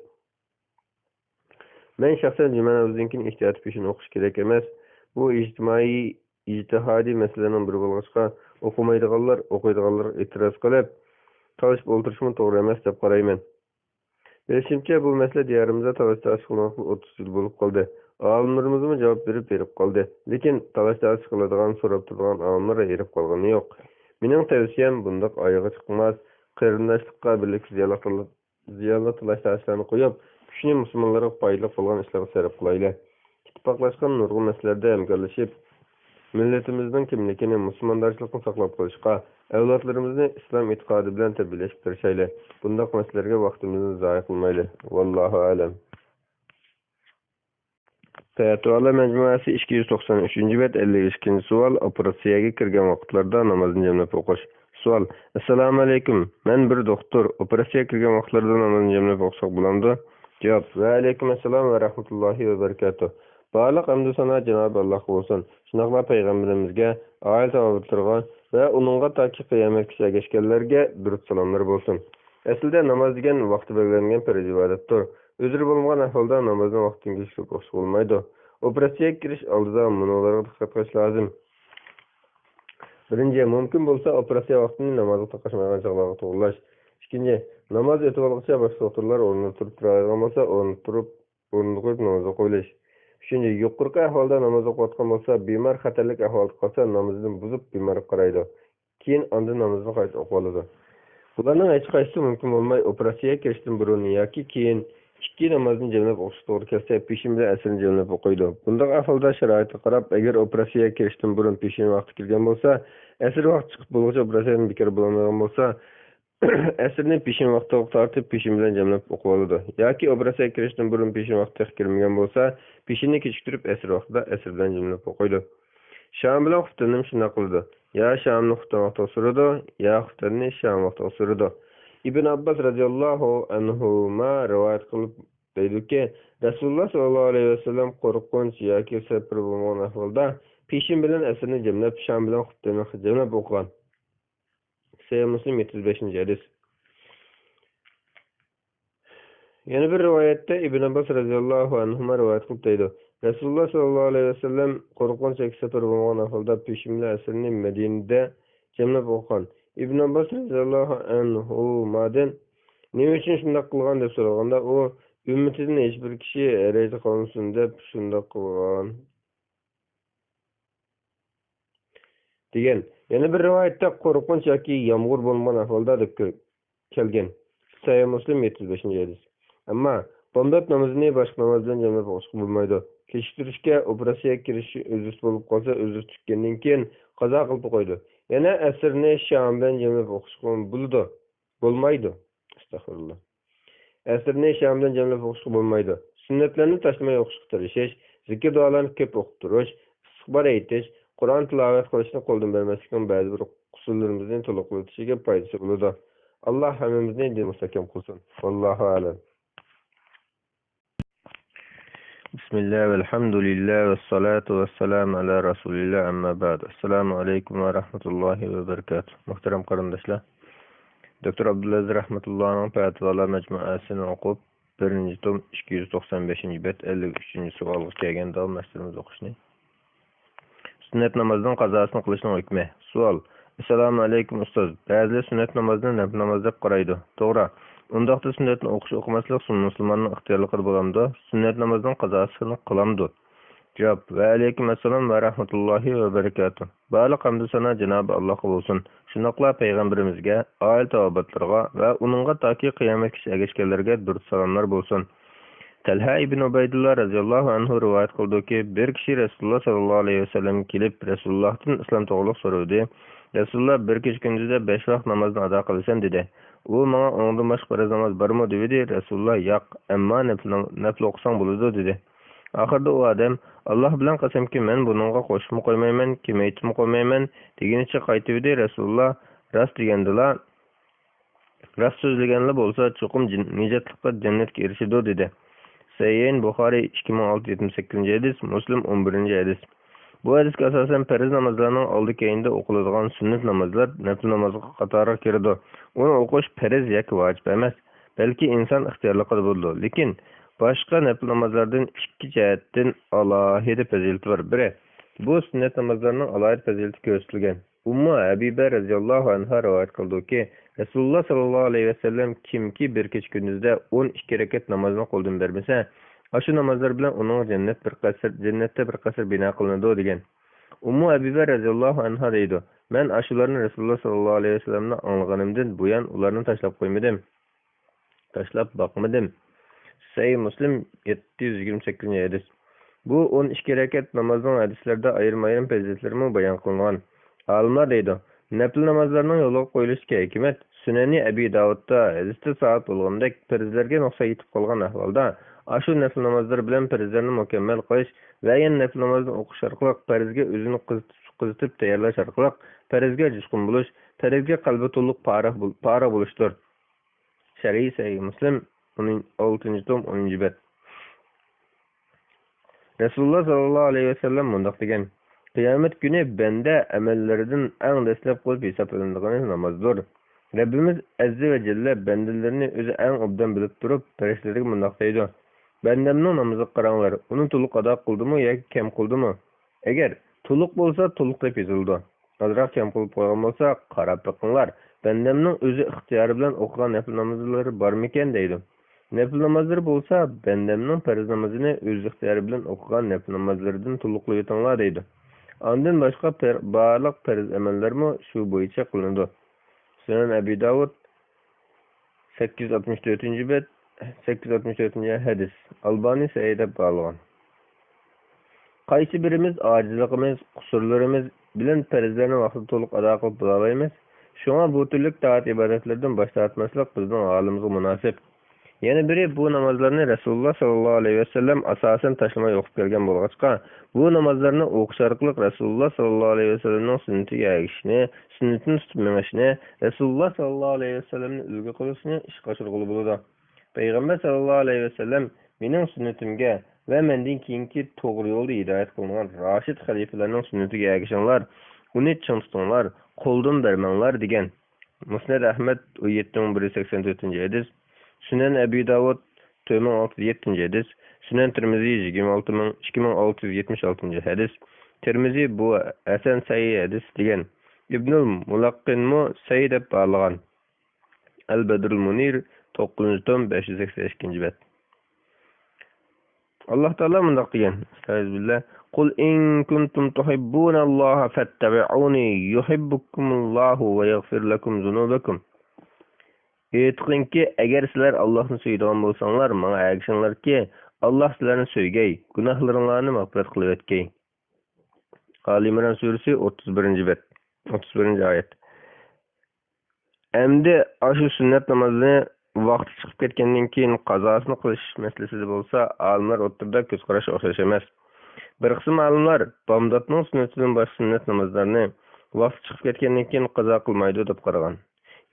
Men shaxsan juma namozidan ehtiyot peshin o'qish kerak emas. Bu ijtihodiy masalaning biri bo'lg'achqa o'qimaydiganlar o'qiydiganlarga e'tiroz qilib talashib o'ltirishmi to'g'ri emas deb qarayman. Bilishimcha bu masala diyorimizda talash qilmoqli 30 yil bo'lib qoldi. Olimlarimizmi javob berib qoldi. Lekin talash qiladigan, so'rab turgan olimlar erib qolgani yo'q. Mening tavsiyam bundoq oyog'i chiqmas, qarindoshlikqa birlikda ziyonli talashlarni qo'yib, kuchni musulmonlarga foydali bo'lgan ishlarga sarf qilaylik. İttifaqlashgan nurg'un masalalarda hamkorlashib, milletimizning kimligini, musulmonlarchilikni saqlab qolishga, avlodlarimizni islom e'tiqodi bilan tarbiyalashga tirishaylik. Bundoq masalalarga vaqtimizni zoya qilmaylik. Vallohu alam. Fatvolar majmuasi 293 bet 52 savol. Operatsiyaga kirgan vaqtlarda namozni jamlab o'qish. Savol: Assalomu alaykum. Men bir doktor. Operatsiyaga kirgan vaqtlarda namozni jamlab o'qishga bo'lamdi? Javob: Va alaykum assalom va rahmatullohi va barakatuh. Barliq hamdu sana Cenab-ı Allah olsun. Şunaqla Peygamberimizge, aile sahabatlarga ve onunla taki kıyametkice geçkenlerge dürüst salamlar olsun. Aslında namaz degen vakti belirlengen per ibadettir. Özür bulungan ahvalda namazın vaktini geçirip oqış olmaydı. Operatsiyaga kirish oldida munolarga diqqat qilish lozim. Birinchi, mumkin bo'lsa operatsiya vaqtini namozga taqashmagan chog'larga to'g'rilash. Ikkinchi, namoz o'tib olguncha boshqa o'tirlar o'rnida turib turadigan bo'lsa, o'rnida qo'yib namozga qo'yish. Üçüncü, yuqorqi ahvolda namoz o'qiyotgan bo'lsa, bemor xatarlik ahvolda qolsa, namozni buzib bemorga qaraydi. Keyin onda namozni qayta o'qib oladi. Bularning hech qaysisi mumkin bo'lmay, operatsiyaga kirishdan burun yoki keyin ikki namozni jamlab o'qish to'g'ri kelsa, peshin bilan asrni jamlab o'qiydi. Bunday ahvolda sharoitga qarab, agar operatsiyaga kirishdan burun peshin vaqti kelgan bo'lsa, asr vaqti chiqib bo'lguncha operatsiyadan bekor bo'lmagan bo'lsa, asrni peshin vaqtiga tortib peshin bilan jamlab o'qib oladi. Yoki operatsiyaga kirishdan burun peshin vaqti kirmagan bo'lsa, peshinni kechiktirib asr vaqtida asr bilan jamlab o'qiydi. Sham bilan xuftanim shunday qildi. Ya shamni xuftan vaqtiga suradi, ya xuftanni sham vaqtiga suradi. İbn Abbas radıyallahu anhuma rivayet qilib deydiki, Rasululloh sallallohu alayhi vasallam qo'rqinch yoki safar bo'lgan ahvolda peshin bilan asrni jamlab, sham bilan xuftanni jamlab o'qigan. Sahih Muslim 75. hadis. Yana bir rivayette İbn Abbas radıyallahu anhuma rivayet qilib deydi. Rasululloh sallallohu alayhi vasallam qo'rqinch yoki safar bo'lgan ahvolda peshin bilan asrni Madinada jamlab o'qigan. İbn Abbas radıyallahu anhumadan nima uchun shunday qilgan deb so'raganda, u ummatidan hech bir kishi rejda qolmasin deb shunday qilgan degan. Yana bir rivoyatda qo'rqinch yoki yomg'ir bo'lgan ahvolda deb kelgan. Sahih Muslim 75. hadis. Ammo bomdod namozini boshqa namoz bilan jamlab o'qish bo'lmaydi. Kechiktirishga operatsiyaga kirishi o'zsiz bo'lib qolsa, o'zsiz tutgandan keyin qazo qilib qo'ydi. Yana asrni sham bilan jamlab o'qish bo'lmaydi. Astagfirullah. Əsrni şamdan cəmləb oxuşuq bolmaydı. Sünnetlerini taşlamay oxuşuq tırışış, zikir dualarını köp oxuturuş, istikbar eytiş, Kur'an tilavet kılışını koldan vermeslikten bazı bir kusurlarımızın toluqlatışıga paydası buludu. Allah hamimizden din mustakim kılsın. Wallahu alem. Bismillah ve elhamdülillah ve salatu ve selamu ala Resulillah amma ba'd. Esselamu aleyküm ve rahmetullahi ve berekatuhu. Muhterem kardeşler. Dr. Abdülaziz rahmetullah'ın Fetvalar Mecmuasını okup 1. tom 295. bet 53. sualga kelgan davom mas'ulimiz o'qishni. Sünnet namazının qazosini qilishning hukmi. Savol. Assalomu alaykum ustoz. Ba'zilar sünnet namazini nafl namoz deb qaraydi. To'g'ri. Undaqda sunnatni o'qish o'qimaslik musulmonning ixtiyorligi bo'lamdi. Sünnet namazının qazosini qilamdi. Cevap. Ve aleyküm assalam ve rahmetullahi ve berekatuh. Ba'liq hamd sana Cenab-ı Allah'a olsun. Şunaqla peygamberimizge, aile tavabatlarga ve onunğa taki kıyametgacha ergashganlarga durud salomlar bo'lsin. Talha ibn Ubaydullah radhiyallohu anhu rivoyat qildiki, bir kishi Rasululloh sallallohu alayhi vasallam kelib, Rasulullohdan islom to'g'riliq so'radi. Rasululloh bir kecha kunduzda 5 vaqt namozni ado qilsan dedi. U menga o'ngdan boshqa faraz namoz bormi dedi. Rasululloh yo'q, ammo nafl o'qisang bo'ladi dedi. Ahirda o adam Allah bilan qasamki men buningga qo'shib qo'ymayman, kemaytib qo'ymayman degenicha qaytib edi. Rasululloh rost degandilar. Rost so'zlaganlar bo'lsa, cho'qim nijotlikqa jannatga erishadi dedi. Sahih Buxoriy 2678-hadis, Muslim 11-hadis. Bu hadisga asosan farz namozlarning oldi keyinda o'qiladigan sunnat namozlar nafl namozga qatori kiradi. Uni o'qish farz yoki vojib emas, balki inson ixtiyorligida bo'ladi. Lekin başka nafl namazlardan iki cihetten alohida fazilati var. Biri, bu sünnet namazlarının alohida fazilati ko'rsatilgan. Ummu Habiba radhiyallohu anha rivoyat qildi ki, Rasululloh sallallohu alayhi vasallam kimki bir kecha kunduzda 12 rakat namozni qo'ldan bermasa, shu namozlar bilan uning jannatda bir qasr bino qilinadi degan. Ummu Habiba radhiyallohu anha deydi: "Men shularni Rasululloh sallallohu alayhi vasallamdan anlaganimdan buyon ularni tashlab qo'ymadim. Tashlab boqmadim." Sahih Muslim 728-hadis. Bu 12 rakat namazning hadislerde ayrim fazilatlarni bayon qilingan. Olimlar deydi, nafl namozlarning yo'lga qo'yilishiga hikmat Sunani Abi Davudda hadisda soat bo'lgandek farzlarga nuqson yetib qolgan ahvolda shu nafl namozlar bilan farzlarni mukammal qilish va yana nafl namozni o'qish orqali farzga o'zini qizitib tayyorlash orqali farzga jushqun bo'lish, farzga qalbi to'liq pora bo'lishdir. Shar'iy Sahih Muslim 6. tom 10. bet. Rasululloh sallallohu alayhi vasallam mundaq degan: "Qiyomat kuni banda amallaridan eng dastlab qo'yib hisoblanadigan namozdir. Rabbimiz azza va jalla bandalarini o'zi eng obdan bilib turib, farishtalarga mundaq deydi: Bandamning namoziga qaranglar, uni to'liq ado qildimi yoki kam qildimi? Agar to'liq bo'lsa, to'liq deb yozildi. Ozroq kam qilib qo'ygan bo'lsa, qarab boqinglar. Bandamning o'zi ixtiyori bilan o'qigan nafl namozlari bormikan deydi. Nafl namozlari bo'lsa, bandamning farz namozini o'z ixtiyori bilan o'qigan nafl namozlaridan to'liqlaytinglar deydi. Ondan boshqa barliq farz amallarmi shu bo'yicha qilinadi." Sunan Abi Davud 864-bet 864-hadis. Albani Sahihda bağlagan. Qaysi birimiz acizligimiz, kusurlarımız bilan farzlarni vaqtida to'liq ado qilib bo'laymiz. Shunga bu turli taat ibodatlardan bosh tortmaslik bizning holimizga munosib. Yana biri bu namozlarni Rasululloh sallallohu alayhi vasallam asosan tashlamay o'qib kelgan bo'lg'achqa, bu namozlarni o'qish orqali Rasululloh sallallohu alayhi vasallamning sunnatiga ergashishni, sunnatini tutib minishni, Rasululloh sallallohu alayhi vasallamni ulgu qilishni ish qo'shirg'ili bo'ladi. Payg'ambar sallallohu alayhi vasallam mening sunnatimga va mendan keyingi to'g'ri yo'lda hidoyat qilingan Rashid xalifalarning sunnatiga ergashinglar, uni ching tutinglar, qo'ldan bermanglar degan. Musnad Ahmad 7184-hadis. Sunan Abi Davud 4607-hadis, Sunan Tirmizi 26676-hadis. Tirmizi bu Hasan Sahih hadis degan. İbnul Mulaqqin mu Sahih deb bağlagan. Al-Badrul Munir 9. tom 582. bet. Allah Taala mundaq degan. Estağfirullah. Qul in kuntum tuhibbunallaha fattabi'uni yuhibbukumullahu ve yaghfir lakum zunubakum. Aytqinki, agar sizlar Allohni suyadigan bo'lsanglar, menga ergashinglarki, Alloh sizlarni so'ygay, gunohlaringlarni mag'firat qilib o'tgay. Ali Imron surasi 31-bet, 31-oyat. Endi shu sunnat namozini vaqti chiqib ketgandan keyin qazosini qilish masalasida bo'lsa, olimlar o'rtasida ko'z qarash o'xshash emas. Bir qism olimlar bomdodning sunnatidan boshqa sunnat namozlarini vaqti chiqib ketgandan keyin qazo qilmaydi deb qaragan.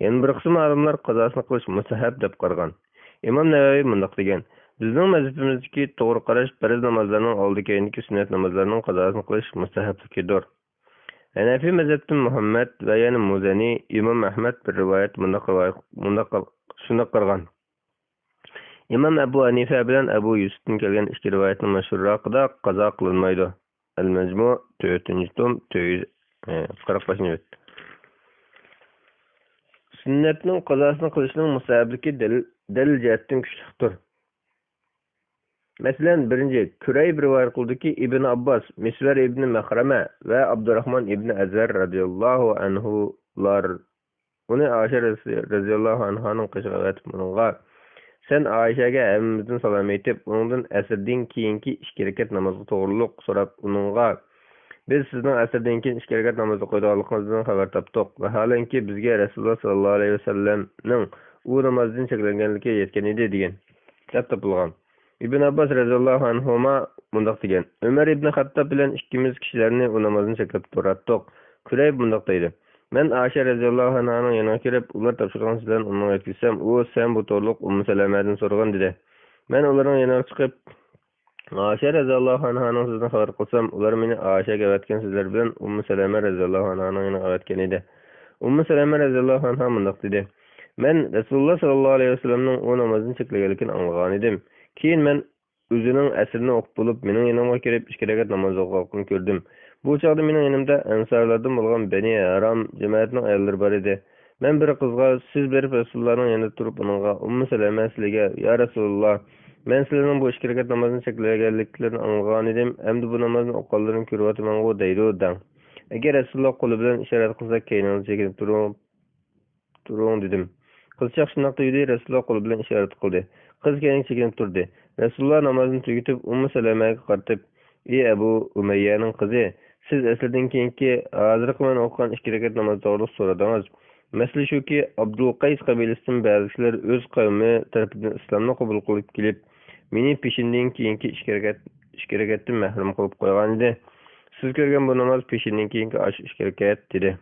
Yana bir qism olimlar qazosini qilish mustahab deb qaragan. Imom Navoiy mundaq degan: bizning mazhabimizdagi to'g'ri qarash farz namozlarning oldi keyingi sunnat namozlarining qazosini qilish mustahabligidir. Hanafi mazhabdan Muhammad va yana Muzani, Imom Ahmad bir rivoyat shunda qaragan. Imom Abu Hanifa bilan Abu Yusufdan kelgan ikki rivoyatning mashhurroqida qazo qilinmaydi. Al-Majmu 4-tom 45. Sunnatning qazosini qilishning mustahabligi dalil jihatdan kuchlidir. Masalan, birinchi Kurayb rivoyat qildiki, Ibn Abbas, Misvar ibn Mahrama va Abdurrahmon ibn Azar radhiyallohu anhular uni Aisha radhiyallohu anhaning qishiga aytib bunga: sen Aishaga hammamizdan salom aytib, undan asrdan keyingi 2 rakat namozga to'g'riliq so'rab unga: biz sizning asrdan keyin 2 rakat namozga qo'yganligingizdan xabar topdik. Vaholanki bizga Rasululloh sallallohu alayhi vasallamning u namozdan cheklanganligi yetgan edi degan gap topilgan. Ibn Abbas radhiyallohu anhuma mundaq degan: Umar ibn Xattob bilan ikkimiz kishilarni u namozdan cheklab turatdik. Kurayb mundaq deydi: men Aisha radhiyallohu anhaning yoniga kirib, ular topshirgan sizlarni unga aytsam, u sen bu to'g'riliq Ummu Salamadan so'ragan dedi. Men ularning yoniga chiqib, Aisha radhiyallohu anhaning sizdan xabar qilsam, ular meni Aishaga aytgan sizlar bilan Ummu Salama radhiyallohu anhaning yoniga aytgan edi. Ummu Salama radhiyallohu anha mundaq dedi: men Rasululloh sallallohu alayhi vasallamning u namozini cheklaganligini anglagan edim. Keyin men o'zining asrini o'qib bo'lib, mening yonimga kirib 2 rakat namoz o'qishini ko'rdim. Bu chog'da mening yonimda ansarlardan bo'lgan Bani Haram jamoatining ayollari bor edi. Men bir qizga siz berib Rasulullohning yonida turib, unga Ummu Salama sizga: "Ya Rasululloh, men sizlarning bu 2 rakat namozini cheklaganliklarini anglagan edim. Endi bu namozni o'qganlarini ko'ryapman-ku" deydi dang. Agar Rasululloh qo'li bilan ishorat qilsa, keyinini chekinib turing dedim. Qizchaq shunday dedi, Rasululloh qo'li bilan ishorat qildi. Qiz keyin chekinib turdi. Rasululloh namozni tugatib Ummu Salamaga qaratib: "Ey Abu Umayyaning qizi, siz asrdan keyingi hozirgi men o'qigan 2 rakat namoz to'g'risida so'radingiz. Masala shuki, Abdul Qays qabilasidan ba'zi kishilar o'z qavmi tarafidan islomni qabul qilib kelib, meni peshindan keyingi 2 rakatdan mahrum qilib qo'ygan edi. Siz ko'rgan bu namoz peshindan keyingi 2 rakat" dedi.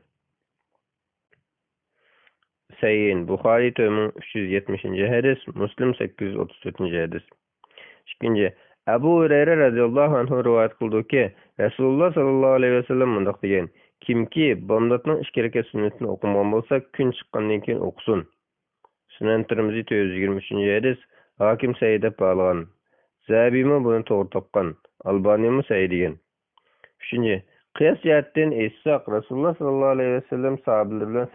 Sayyin Buxoriy 370 hadis, Muslim 834 hadis. Ikkinchi, Abu Hurayra radhiyallohu anhu rivoyat qildiki, Rasululloh sallallohu alayhi vasallam mundaq degan: kimki bomdodning 2 rakat sunnatini o'qigan bo'lsa, kun chiqqandan keyin o'qisin. Sunan Tirmiziy 423 hadis, Hakim Sahih deb bo'lgan. Zabimi buni to'g'ri topgan, Albaniymi Sahih degan. Uchinchi, qiyos jihatdan eshitsak, Rasululloh sallallohu alayhi vasallam sahobalar bilan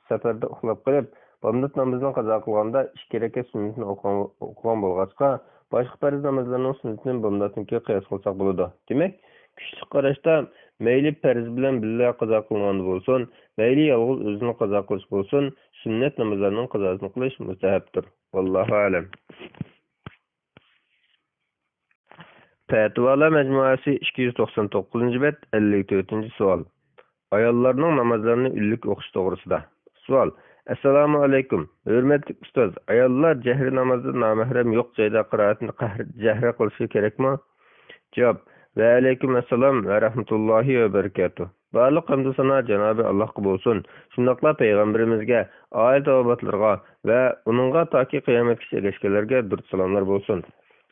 safarda uxlab qolib, bomdod namozini qazo qilganda 2 rakat sunnatini o'qigan bo'lg'achqa, boshqa farz namozlarning sunnatini bomdodnikiga qiyos qilsak bo'ladi. Demak, kuchli qarashda mayli farz bilan birga qazo qilgan bo'lsin, mayli yolg'iz o'zini qazo qilish bo'lsin, sunnat namozlarining qazosini qilish mustahabdir. Vallohu a'lam. Fatvolar majmuasi 299-bet 54-savol. Ayollarning namozlarini illik o'qish to'g'risida. Savol: Assalomu alaykum. Hurmatli ustoz, ayollar jahri namozda nomahram yo'q joyda qiroatni jahra qilishi kerakmi? Javob: Va alaykum assalom va rahmatullohi va barakatuh. Barliq hamd sana Janobi Allohga bo'lsin. Shundaqla payg'ambarimizga, oila obatlarga va uningga toki qiyomatgacha ergashganlarga durud salomlar bo'lsin.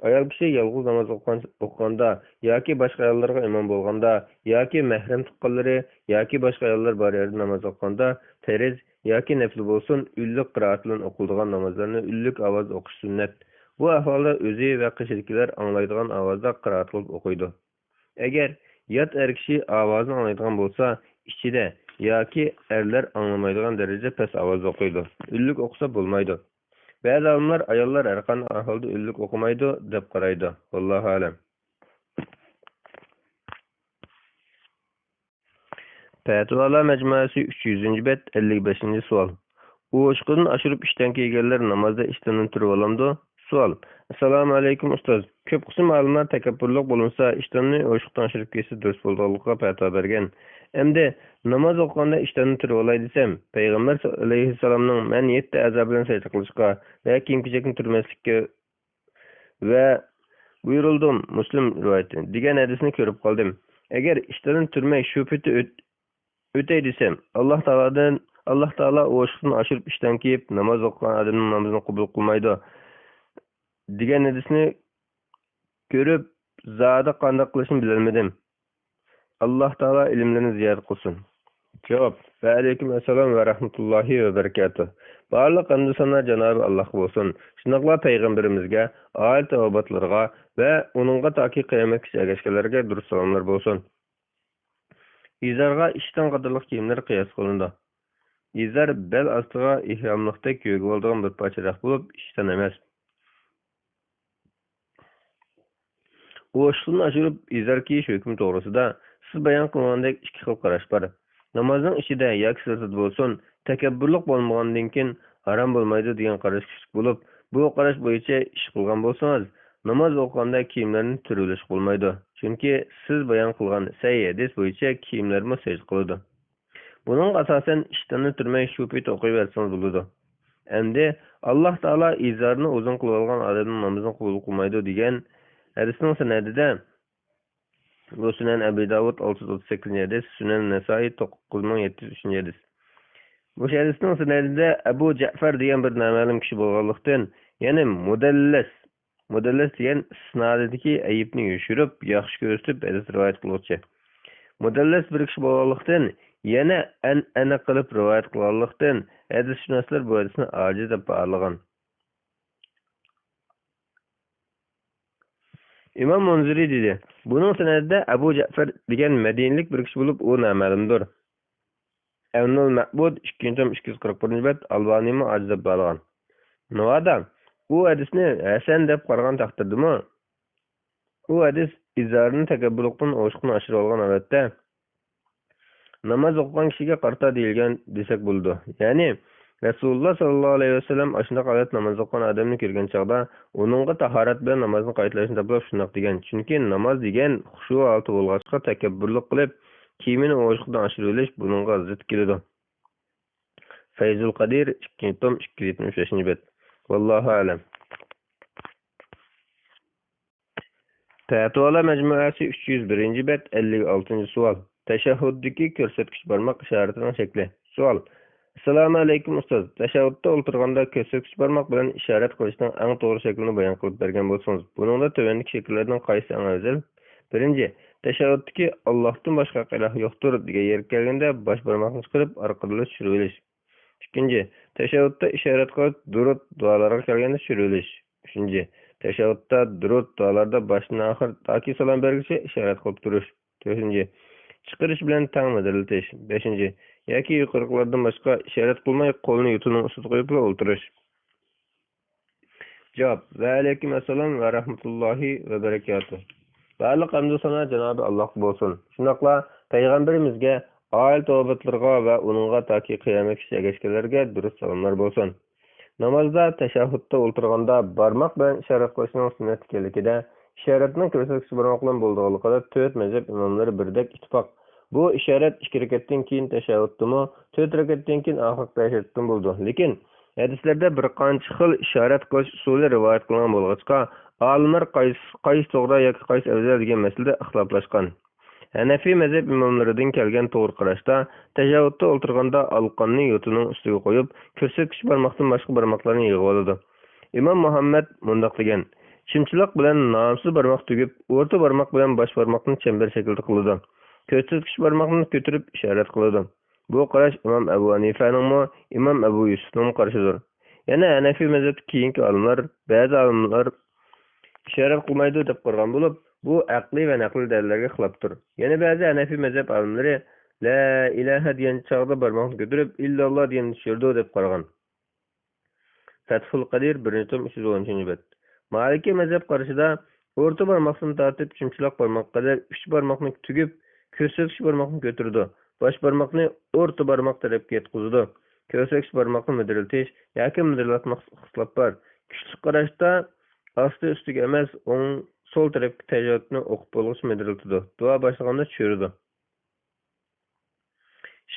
Ayol kishi yolg'iz namoz o'qiganda yoki boshqa ayollarga imom bo'lganda yoki mahram tuqqanlari yoki boshqa ayollar bor yerda namoz o'qiganda farz yoki nafl bo'lsin, illik qiroat bilan o'qiladigan namozlarni illik ovoz o'qish sunnat. Bu ahvolda o'zi va qishlikilar anglaydigan ovozda qiroat qilib o'qiydi. Agar yot er kishi ovozni anglaydigan bo'lsa, ichida yoki erlar anglamaydigan darajada past ovoz o'qiydi. Illik o'qisa bo'lmaydi. Ba'zi olimlar ayollar har qanday ahvolda illik o'qimaydi deb qaraydi. Vallohu a'lam. Fatvolar majmuasi 300-bet 55-savol. O'shqini oshirib ishdan kelganlar namozda ishdan turib olamdi? Savol: Assalomu alaykum ustoz. Ko'p qism olimlar takabburlik bo'linsa, ishdanni o'shqdan oshirib kelsa durust bo'lganligiga fatvo bergan. Endi namoz o'qiganda ishdan turib olay desam, payg'ambar alayhissalomning men 7 a'zo bilan sajda qilishga va kiyim-kechakni turmaslikka va buyurildim Muslim rivoyati degan hadisni ko'rib qoldim. Agar ishdan turmay shu peti o'tay desam, Alloh taolo o'shqini oshirib ishdan kelib namoz o'qigan odamning namozini qabul qilmaydi degan hadisni ko'rib zodi qanday qilishni bilolmadim. Alloh taolo ilmlarini ziyoda qilsin. Javob: Va alaykum assalom va rahmatullohi va barakatuh. Barliq hamd sanolar Janobi Allohga bo'lsin. Shunaqla payg'ambarimizga, oila tavobatlarga va uningga toki qiyomatgacha ergashganlarga durust salomlar bo'lsin. Izarga ishdan qatorliq kiyimlar qiyos qilindi. Izar bel ostiga ihromlikda kiyib oladigan bir parcha raq bo'lib, ishdan emas. O'shqini oshirib izar kiyish hukmi to'g'risida siz bayon qilgandek ikki xil qarash bor. Namozning ichida yoki sirtida bo'lsin, takabburlik bo'lmagandan keyin harom bo'lmaydi degan qarash kuchli bo'lib, bu qarash bo'yicha ish qilgan bo'lsangiz, namoz o'qiganda kiyimlarni turilish bo'lmaydi. Chunki siz bayon qilgan sahih hadis bo'yicha kiyimlarni sajda qiladi. Buning asosan ishdan turmay shu pet o'qiyversangiz bo'ladi. Endi Alloh taolo izarni uzun qilib olgan odamning namozini qabul qilmaydi degan hadisning sanadida bu Sunan Abi Davud 638 hadis, Sunan Nasoiy 9703 hadis. Bu hadisning sanadida Abu Ja'far degan bir noma'lum kishi bo'lganlikdan, ya'ni mudallas degan isnodidagi ayibni yushirib, yaxshi ko'rsatib hadis rivoyat qiluvchi. Mudallas bir kishi bo'lganlikdan, yana ana qilib rivoyat qilganlikdan hadisshunoslar bu hadisni ojiz deb baholangan. İmam Munziri dedi. Bunun senedinde Abu Ja'far degan Medinlik bir kishi bo'lib, u noma'lumdir. Avnul Ma'bud 241 bet Albaniy ojiz deb baholangan. Navada u hadisni hasan deb qaragan taqdirdimi? U hadis izarni takabburlikdan o'shqini oshirib olgan holatda namoz o'qigan kishiga qarta deyilgan desak bo'ldi. Ya'ni Rasululloh sallallohu alayhi vasallam ashunday holat namoz o'qigan odamni ko'rgan chog'da uningga tahorat bilan namozni qaytarishni taklif shundoq degan. Chunki namoz degan xushu holati bo'lg'achqa takabburlik qilib, kiyimini o'shqdan oshirib olish buningga zid keladi. Fayzul Qadir 275 bet. Vallohu a'lam. Fatvolar majmuasi 301 bet 56 savol. Tashahhuddagi ko'rsatkich barmoq ishoratining shakli. Savol: Assalomu alaykum ustoz. Tashahhudda o'tirganda ko'rsatkich barmoq bilan ishorat qilishning eng to'g'ri shaklini bayon qilib bergan bo'lsangiz, buningda tövəndəki shakllardan qaysi eng afzal? Birinchi, tashahhuddagi Allohdan boshqa iloh yo'qdir degan yer kelganda bosh barmoqni chiqarib orqaga tushirib olish. Ikkinchi, tashahhudda ishorat qilib durud duolarga kelganda tushirib olish. Uchinchi, tashahhudda durud duolarda boshdan oxir toki salom bergicha ishorat qilib turish. To'rtinchi, chiqarish bilan tang midirlatish. Beshinchi, yoki yuqoriqilardan boshqa ishorat qilmay qo'lni yutuning ustida qo'yib o'tirish. Javob: Va alaykum assalom va rahmatullohi va barakatuh. Barliq hamd sanolar Janobi Allohga bo'lsin. Shunaqla payg'ambarimizga, oila tavobatlarga va uningga toki qiyomatgacha ergashganlarga durust salomlar bo'lsin. Namozda tashahhudda o'tirganda barmoq bilan ishorat qilishning sunnat ekanligida, ishoratning ko'rsatkich barmoq bilan bo'lganligida 4 mazhab imomlari birdek ittifoq. Bu ishorat 2 rakatdan keyin tashahhuddimi, 4 rakatdan keyin oxirgi tashahhuddan bo'ldi. Lekin hadislarda bir qancha xil ishorat qilish usuli rivoyat qilingan bo'lg'achqa, olimlar qaysi to'g'ri yoki qaysi afzal degan masalada ixtiloflashgan. Hanafiy mazhab imomlaridan kelgan to'g'ri qarashda, tashahhudda o'tirganda alqonni yo'tining ustiga qo'yib, ko'rsatkich barmoqdan boshqa barmoqlarni yig'ib oladi. Imom Muhammad mundaq degan: Chimchilik bilan nomsiz barmoq tugib, o'rta barmoq bilan bosh barmoqni chambar shaklida qiladi. Ko'rsatkich barmoqni ko'tarib ishorat qiladi. Bu qarash Imom Abu Hanifaning, Imom Abu Yusufning qarashidir. Yana Hanafiy mazhabida keyingi olimlar, ba'zi olimlar ishorat qilmaydi deb qaragan bo'lib, bu aqliy va naqliy dalillarga xilofdir. Yana ba'zi Hanafiy mazhab olimlari la ilaha degan chog'da barmoqni ko'tarib, illalloh degan tushirdi deb qaragan. Fathul Qadir 1-313 bet. Maliki mazhab qarashida o'rta barmoqni tortib, chimchiloq barmoq qadar 3 barmoqni tugib, ko'rsatkich barmoqni ko'tardi. Bosh barmoqni o'rta barmoq tarafga yetkazdi. Ko'rsatkich barmoqni midirlatish yoki midirlatmoq xislab bor. Kuchli qarashda osti ustiga emas, o'ng sol tarafga tashahhudni o'qib bo'lg'ich midirlatdi. Duo boshlaganda tushirdi.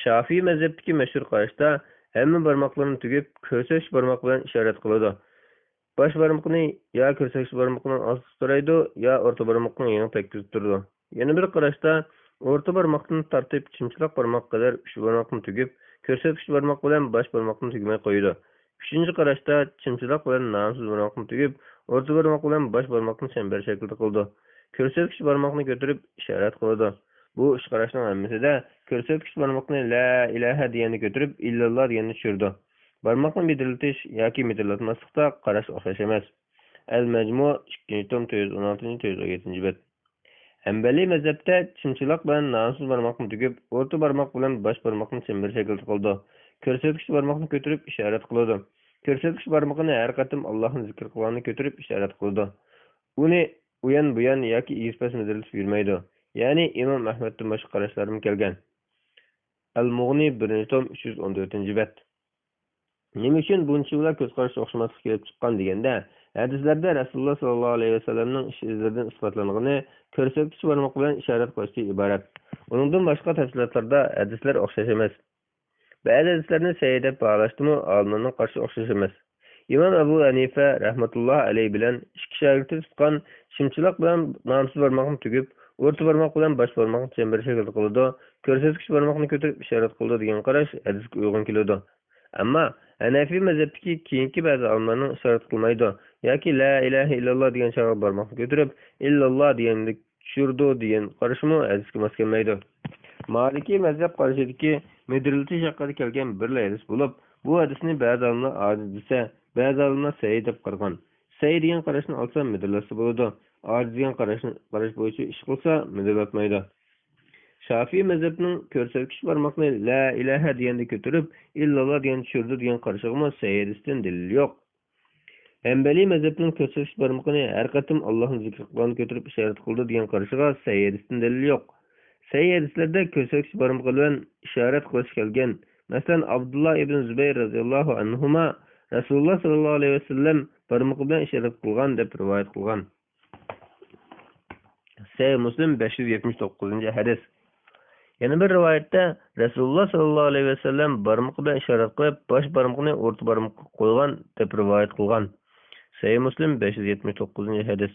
Şafii mezhepteki meşhur qarashda hamma barmoqlarni tugib, ko'rsatkich barmoq bilan ishorat qiladi. Bosh barmoqni yo ko'rsatkich barmoqning ostida turaydi, yo o'rta barmoqning yangi tekkizib turadi. Yana bir qarashda o'rta barmoqni tortib, chimchiloq barmoq qadar uch barmoqni tugib, ko'rsatkich barmoq bilan bosh barmoqni tugmay qo'yadi. Uchinchi qarashda chimchiloq bilan nomsiz barmoqni tugib, o'rta barmoq bilan bosh barmoqni chambar shaklida qildi. Ko'rsatkich barmoqni ko'tarib ishorat qiladi. Bu uch qarashning hammasida ko'rsatkich barmoqni la ilaha deganni ko'tarib, illalloh deganni tushirdi. Barmoqni medirlatish yoki medirlatmaslikda qarash o'xshash emas. Al-Majmu 2-tom 316-317 bet. Hanbali mazhabda chimchiloq bilan nomsiz barmoqni tugib, o'rta barmoq bilan bosh barmoqni chambar shaklida qildi. Ko'rsatkich barmoqni ko'tarib ishorat qiladi. Ko'rsatkich barmoqni har qatim Allohni zikr qilganini ko'tarib ishorat qildi. Uni uyan buyan yoki ispas medirlatib yurmaydi. Ya'ni Imom Ahmaddan boshqa qarashlarim kelgan. Al-Mughni 1-tom 314 bet. Nima uchun buncha ko'z qarash o'xshamaslik kelib chiqqan deganda, hadislarda Rasululloh sollallohu alayhi vasallamning ish izlaridan isbotlangani ko'rsatkich barmoq bilan ishorat qilishdan iborat. Uningdan boshqa tafsilotlarda hadislar o'xshash emas. Ba'zi hadislarni sahih deb baholashdimi, olimlarning qarshi o'xshash emas. Imom Abu Hanifa rahmatulloh alayhi bilan ikki shogirdi tutgan chimchiloq bilan nomsiz barmoqni tugib, o'rta barmoq bilan bosh barmoqni chambar shaklida qildi, ko'rsatkich barmoqni ko'tarib ishorat qildi degan qarash hadisga uyg'un keladi. Ammo Hanafi mazhabidagi keyingi ba'zi olimlarning ishorat qilmaydi yoki la ilaha illalloh degan chog'i barmoqni ko'tarib, illalloh deganni tushirdi degan qarashmi hadisga mos kelmaydi. Maliki mazhab qarashidagi medirlatish haqida kelgan bir hadis bo'lib, bu hadisni ba'zi olimlar ojiz desa, ba'zi olimlar sahih deb qaragan. Sahih degan qarashni olsa medirlatsa bo'ladi, ojiz degan qarash bo'yicha ish qilsa medirlatmaydi. Şafii mezhebining ko'rsatkich barmoqni la ilaha deganda ko'tarib, illalloh degan tushirdi degan qarashig'imiz sayyidisdan dalil yo'q. Hanbali mezhebining ko'rsatkich barmoqni har qatim Allohning zikr qilganini ko'tarib ishorat qildi degan qarashig'a sayyidisdan dalil yo'q. Sayyidislarda ko'rsatkich barmoq bilan ishorat qilish kelgan. Masalan, Abdullah ibn Zubayr radhiyallohu anhuma Rasululloh sallallohu alayhi vasallam barmoq bilan ishorat qilgan deb rivoyat qilgan. Sahih Muslim 579-hadis. Yana bir rivoyatda Rasululloh sallallohu alayhi vasallam barmoq bilan ishorat qilib, bosh barmoqni o'rta barmoqqa qo'ygan deb rivoyat qilgan. Sahih Muslim 579-hadis.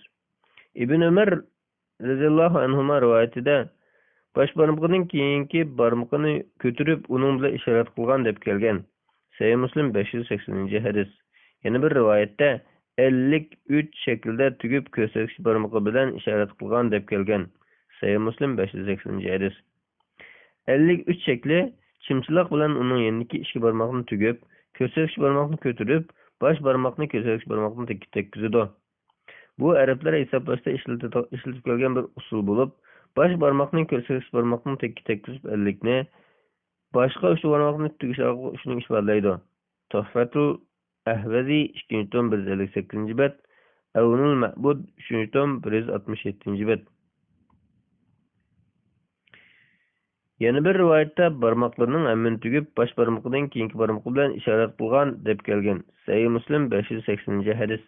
Ibn Umar radhiyallohu anhuma rivoyatida bosh barmoqning keyingi barmoqini ko'tarib, uning bilan ishorat qilgan deb kelgan. Sahih Muslim 580-hadis. Yana bir rivoyatda 53 shaklda tugib ko'rsatkich barmoqi bilan ishorat qilgan deb kelgan. Sahih Muslim 580-hadis. 53 shakli chimchiloq bilan uning yaniki ikki barmoqni tugib, ko'rsatkich barmoqni ko'tarib, bosh barmoqni ko'rsatkich barmoqni tekkizadi. Bu arablar hisoblashda ishlatib kelgan bir usul bo'lib, bosh barmoqning ko'rsatkich barmoqni tekkizib 50 ni, boshqa uch barmoqni tugish orqali shuni ifodalaydi. Tuhfatul Ahvazi 2-tom 158-bet, Avnul Ma'bud 3-tom 167-bet. Yana bir rivoyatda barmoqlarning hammini tugib, bosh barmoqidan keyingi barmoq bilan ishorat qilgan deb kelgan. Sahih Muslim 580-hadis.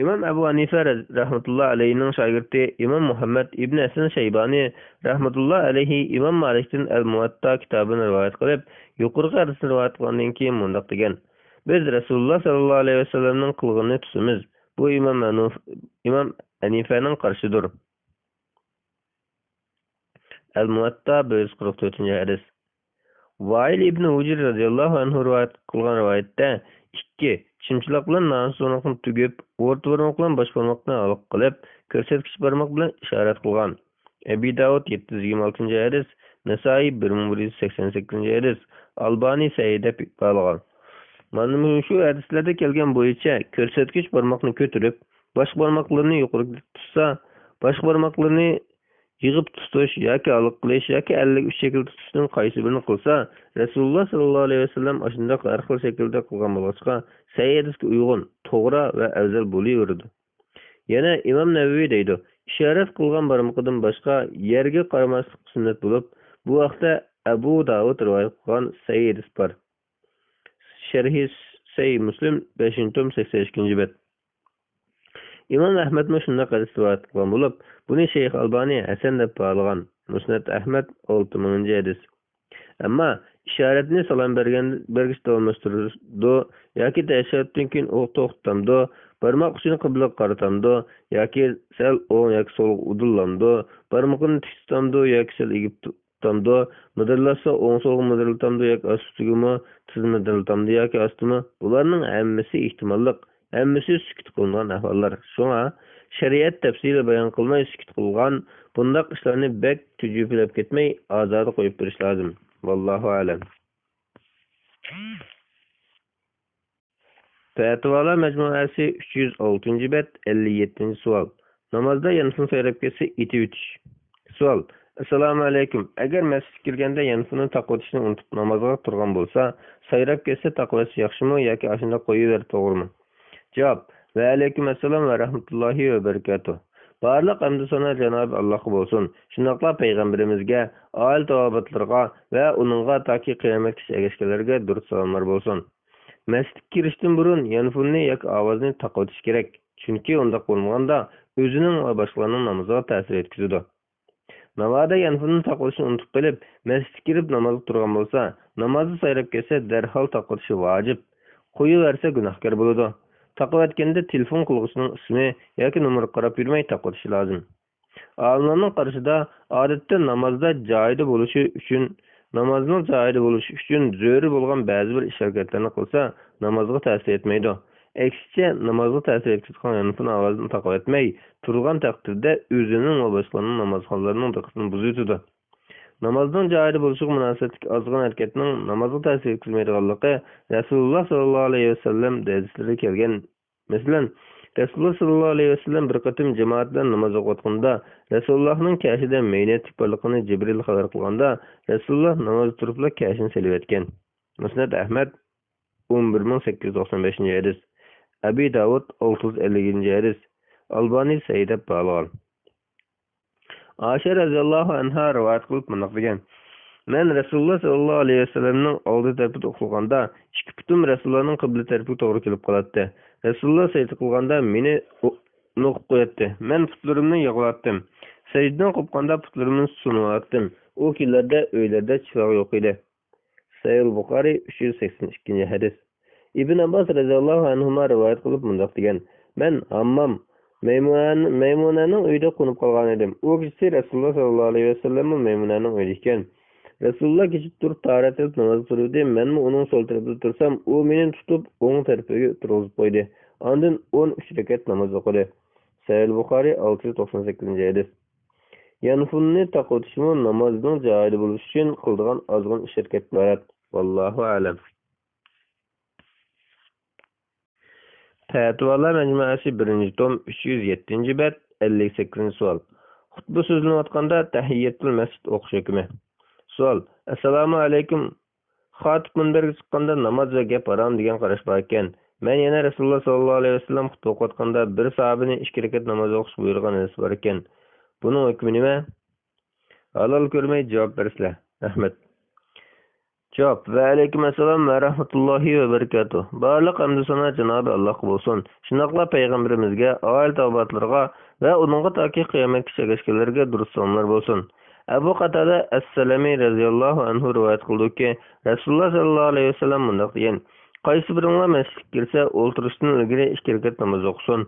Imom Abu Hanifa rahmatulloh alayhining shogirdi Imom Muhammad ibn Hasan Shaybani rahmatulloh alayhi Imom Malikdan Al-Muwatta kitobini rivoyat qilib, yuqorqi hadisni rivoyat qilgandan keyin mundaq degan: Biz Rasululloh sallallohu alayhi vasallamning qilganini tusimiz. Bu Imom Hanifaning qarshidir. Al-Muwatta 144-hadis. Vail ibn Hujr radhiyallohu anhu rivoyat qilgan rivoyatda 2 chimchiloq bilan nomsiz barmoqni tugib, o'rta barmoq bilan bosh barmoqni aloq qilib, ko'rsatkich barmoq bilan ishorat qilgan. Abi Davud 726-hadis, Nasoiy 1188-hadis, Albani sahih deb baholgan. Mana shu hadislarda kelgan bo'yicha ko'rsatkich barmoqni ko'tarib, bosh barmoqlarni yuqoriga tutsa, bosh barmoqlarni yig'ib tutish yoki aloq qilish yoki 53 shaklda tutishning qaysi birini qilsa, Rasululloh sallallohu alayhi vasallam ashunday har xil shaklda qilgan bo'lsa, sahih hadisga uyg'un, to'g'ri va afzal bo'laveradi. Yana Imom Navaviy deydi: ishorat qilgan barmoqdan boshqa yerga qaramaslik sunnat bo'lib, bu vaqtda Abu Davud rivoyat qilgan sahih hadis bor. Sharhi Sahih Muslim 5-tom 82-bet. Imom Ahmad shunday hadis rivoyat qilgan bo'lib, buni Sheyx Albani Hasan deb baholgan. Musnad Ahmad 6000-hadis. Ammo ishoratni salom bergich davomlashtirdi yoki tashahhuddan keyin to'xtamdi, barmoq uchini qiblaga qaratamdi yoki sal o'ng yoki so'lga udillamdi, barmoqni tik tutamdi yoki sal egib tutamdi, midirlasa o'ng so'lga midirlatamdi yoki ostigimi tizimidirlatamdi yoki ostimi. Bularning hammasi ehtimolliq, hammasi sukut qilingan ahvollar. Shunga shariat tafsili bayon qilmay sukut qilgan bundaq ishlarni bek tujufilab ketmay ozoda qo'yib berish lozim. Vallohu alam. Fatvalar majmuasi 306 bet 57 savol. Namozda yanfini sayrab ketsa iti o'tish. Savol: Assalomu alaykum. Agar masjidga kirganda yanfini taqvatishni unutib namozga turgan bo'lsa, sayrab ketsa taqvasi yaxshimi yoki ashunda qo'yaver, to'g'rimi? Javob: Va alaykum assalom va rahmatullohi va barakatuh. Barliq hamd sana Janob Allohga bo'lsin. Shundoqla payg'ambarimizga, oil tavobatlarga va uningga toki qiyomatgacha erishganlarga durud salomlar bo'lsin. Masjidga kirishdan burun yanfulni yoki ovozni taqvatish kerak. Chunki unda bo'lmaganda o'zining va boshqalarning namoziga ta'sir yetkazadi. Navoda yanfulni taqvatishni unutib qolib, masjidga kirib namozga turgan bo'lsa, namozni sayrab ketsa darhol taqvatishi vojib. Qo'yaversa gunohkor bo'ladi. Taqvatganda telefon qilg'uchining ismi yoki nomeri qarab yurmay taqvatishi lozim. Olimlarning qarashida odatda namozda joyida bo'lishi uchun zo'ri bo'lgan ba'zi bir ish-harakatlarni qilsa, namozga ta'sir etmaydi. Aksicha, namozga ta'sir etgan yanfini ovozini taqvatmay turgan taqdirda o'zining va boshqalarning namozxonlarining diqqatini buzadi. Namozning joyida bo'lishiga munosabatli ozg'in harakatning namozga ta'sir etmaydiganligi Rasululloh sollallohu alayhi vasallam hadislarida kelgan. Masalan, Rasululloh sollallohu alayhi vasallam bir qatim jamoat bilan namoz o'qiyotganda Rasulullohning kashida maynatik borligini Jibril xabar qilganda Rasululloh namoz turibla kashini silib etgan. Musnad Ahmad 11895 hadis, Abi Davud 650 hadis, Albani Sayyidab Balal. Aisha radhiyallohu anha rivoyat qilib mundoq degan: Men Rasululloh sollallohu alayhi vasallamning oldi tarafida o'qilganda, ikki putim Rasulullohning qibla tarafiga to'g'ri kelib qoladi. Rasululloh sajda qilganda meni no'qib qo'yadi. Men putlarimni yig'latdim. Sajdadan qo'pqanda putlarimni sunatdim. U kunlarda uylarda chiroq yo'q edi. Sahih Buxoriy 382 hadis. Ibn Abbos radhiyallohu anhu rivoyat qilib mundoq degan: Men hammom Maymunaning uyida qo'nib qolgan edim. U kishi Rasululloh sollallohu alayhi vasallam Maymunaning uyida ekan. Rasululloh kechib turib tahorat qilib namoz o'qirdi. Men uning so'l tarafida tursam, u meni tutib o'ng tarafiga turg'izib qo'ydi. Ondan 13 rakat namoz o'qidi. Sahih Buxoriy 698 hadis. Yanfulni taqvatishmi namozning joyida bo'lishi uchun qildigan ozg'in ish-harakat iborat. Vallohu alam. Fatvalar majmuasi 1-tom 307 bet 58 savol. Xutba so'zlanayotganda tahiyyatul masjid o'qish hukmi. Savol: Assalomu alaykum. Xotib minbarga chiqqanda namoz va gap harom degan qarash bor ekan. Men yana Rasululloh sollallohu alayhi vasallam xutba o'qiyotganda bir sahabini 2 rakat namoz o'qish buyurgan hadis bor ekan. Buning hukmi nima? Halol ko'rmay javob bersizlar. Rahmat. Javob: Va alaykum assalom va rahmatullohi va barakatuh. Barliq hamd sana Janob Allohga bo'lsin. Shundoqla payg'ambarimizga, oil tavobatlarga va uningga toki qiyomatgacha erishganlarga durud salomlar bo'lsin. Abu Qatada as-Salami radhiyallohu anhu rivoyat qildiki, Rasululloh sollallohu alayhi vasallam bunday degan: Qaysi biringlar masjidga kirsa, o'ltirishdan ilgari 2 rakat namoz o'qisin.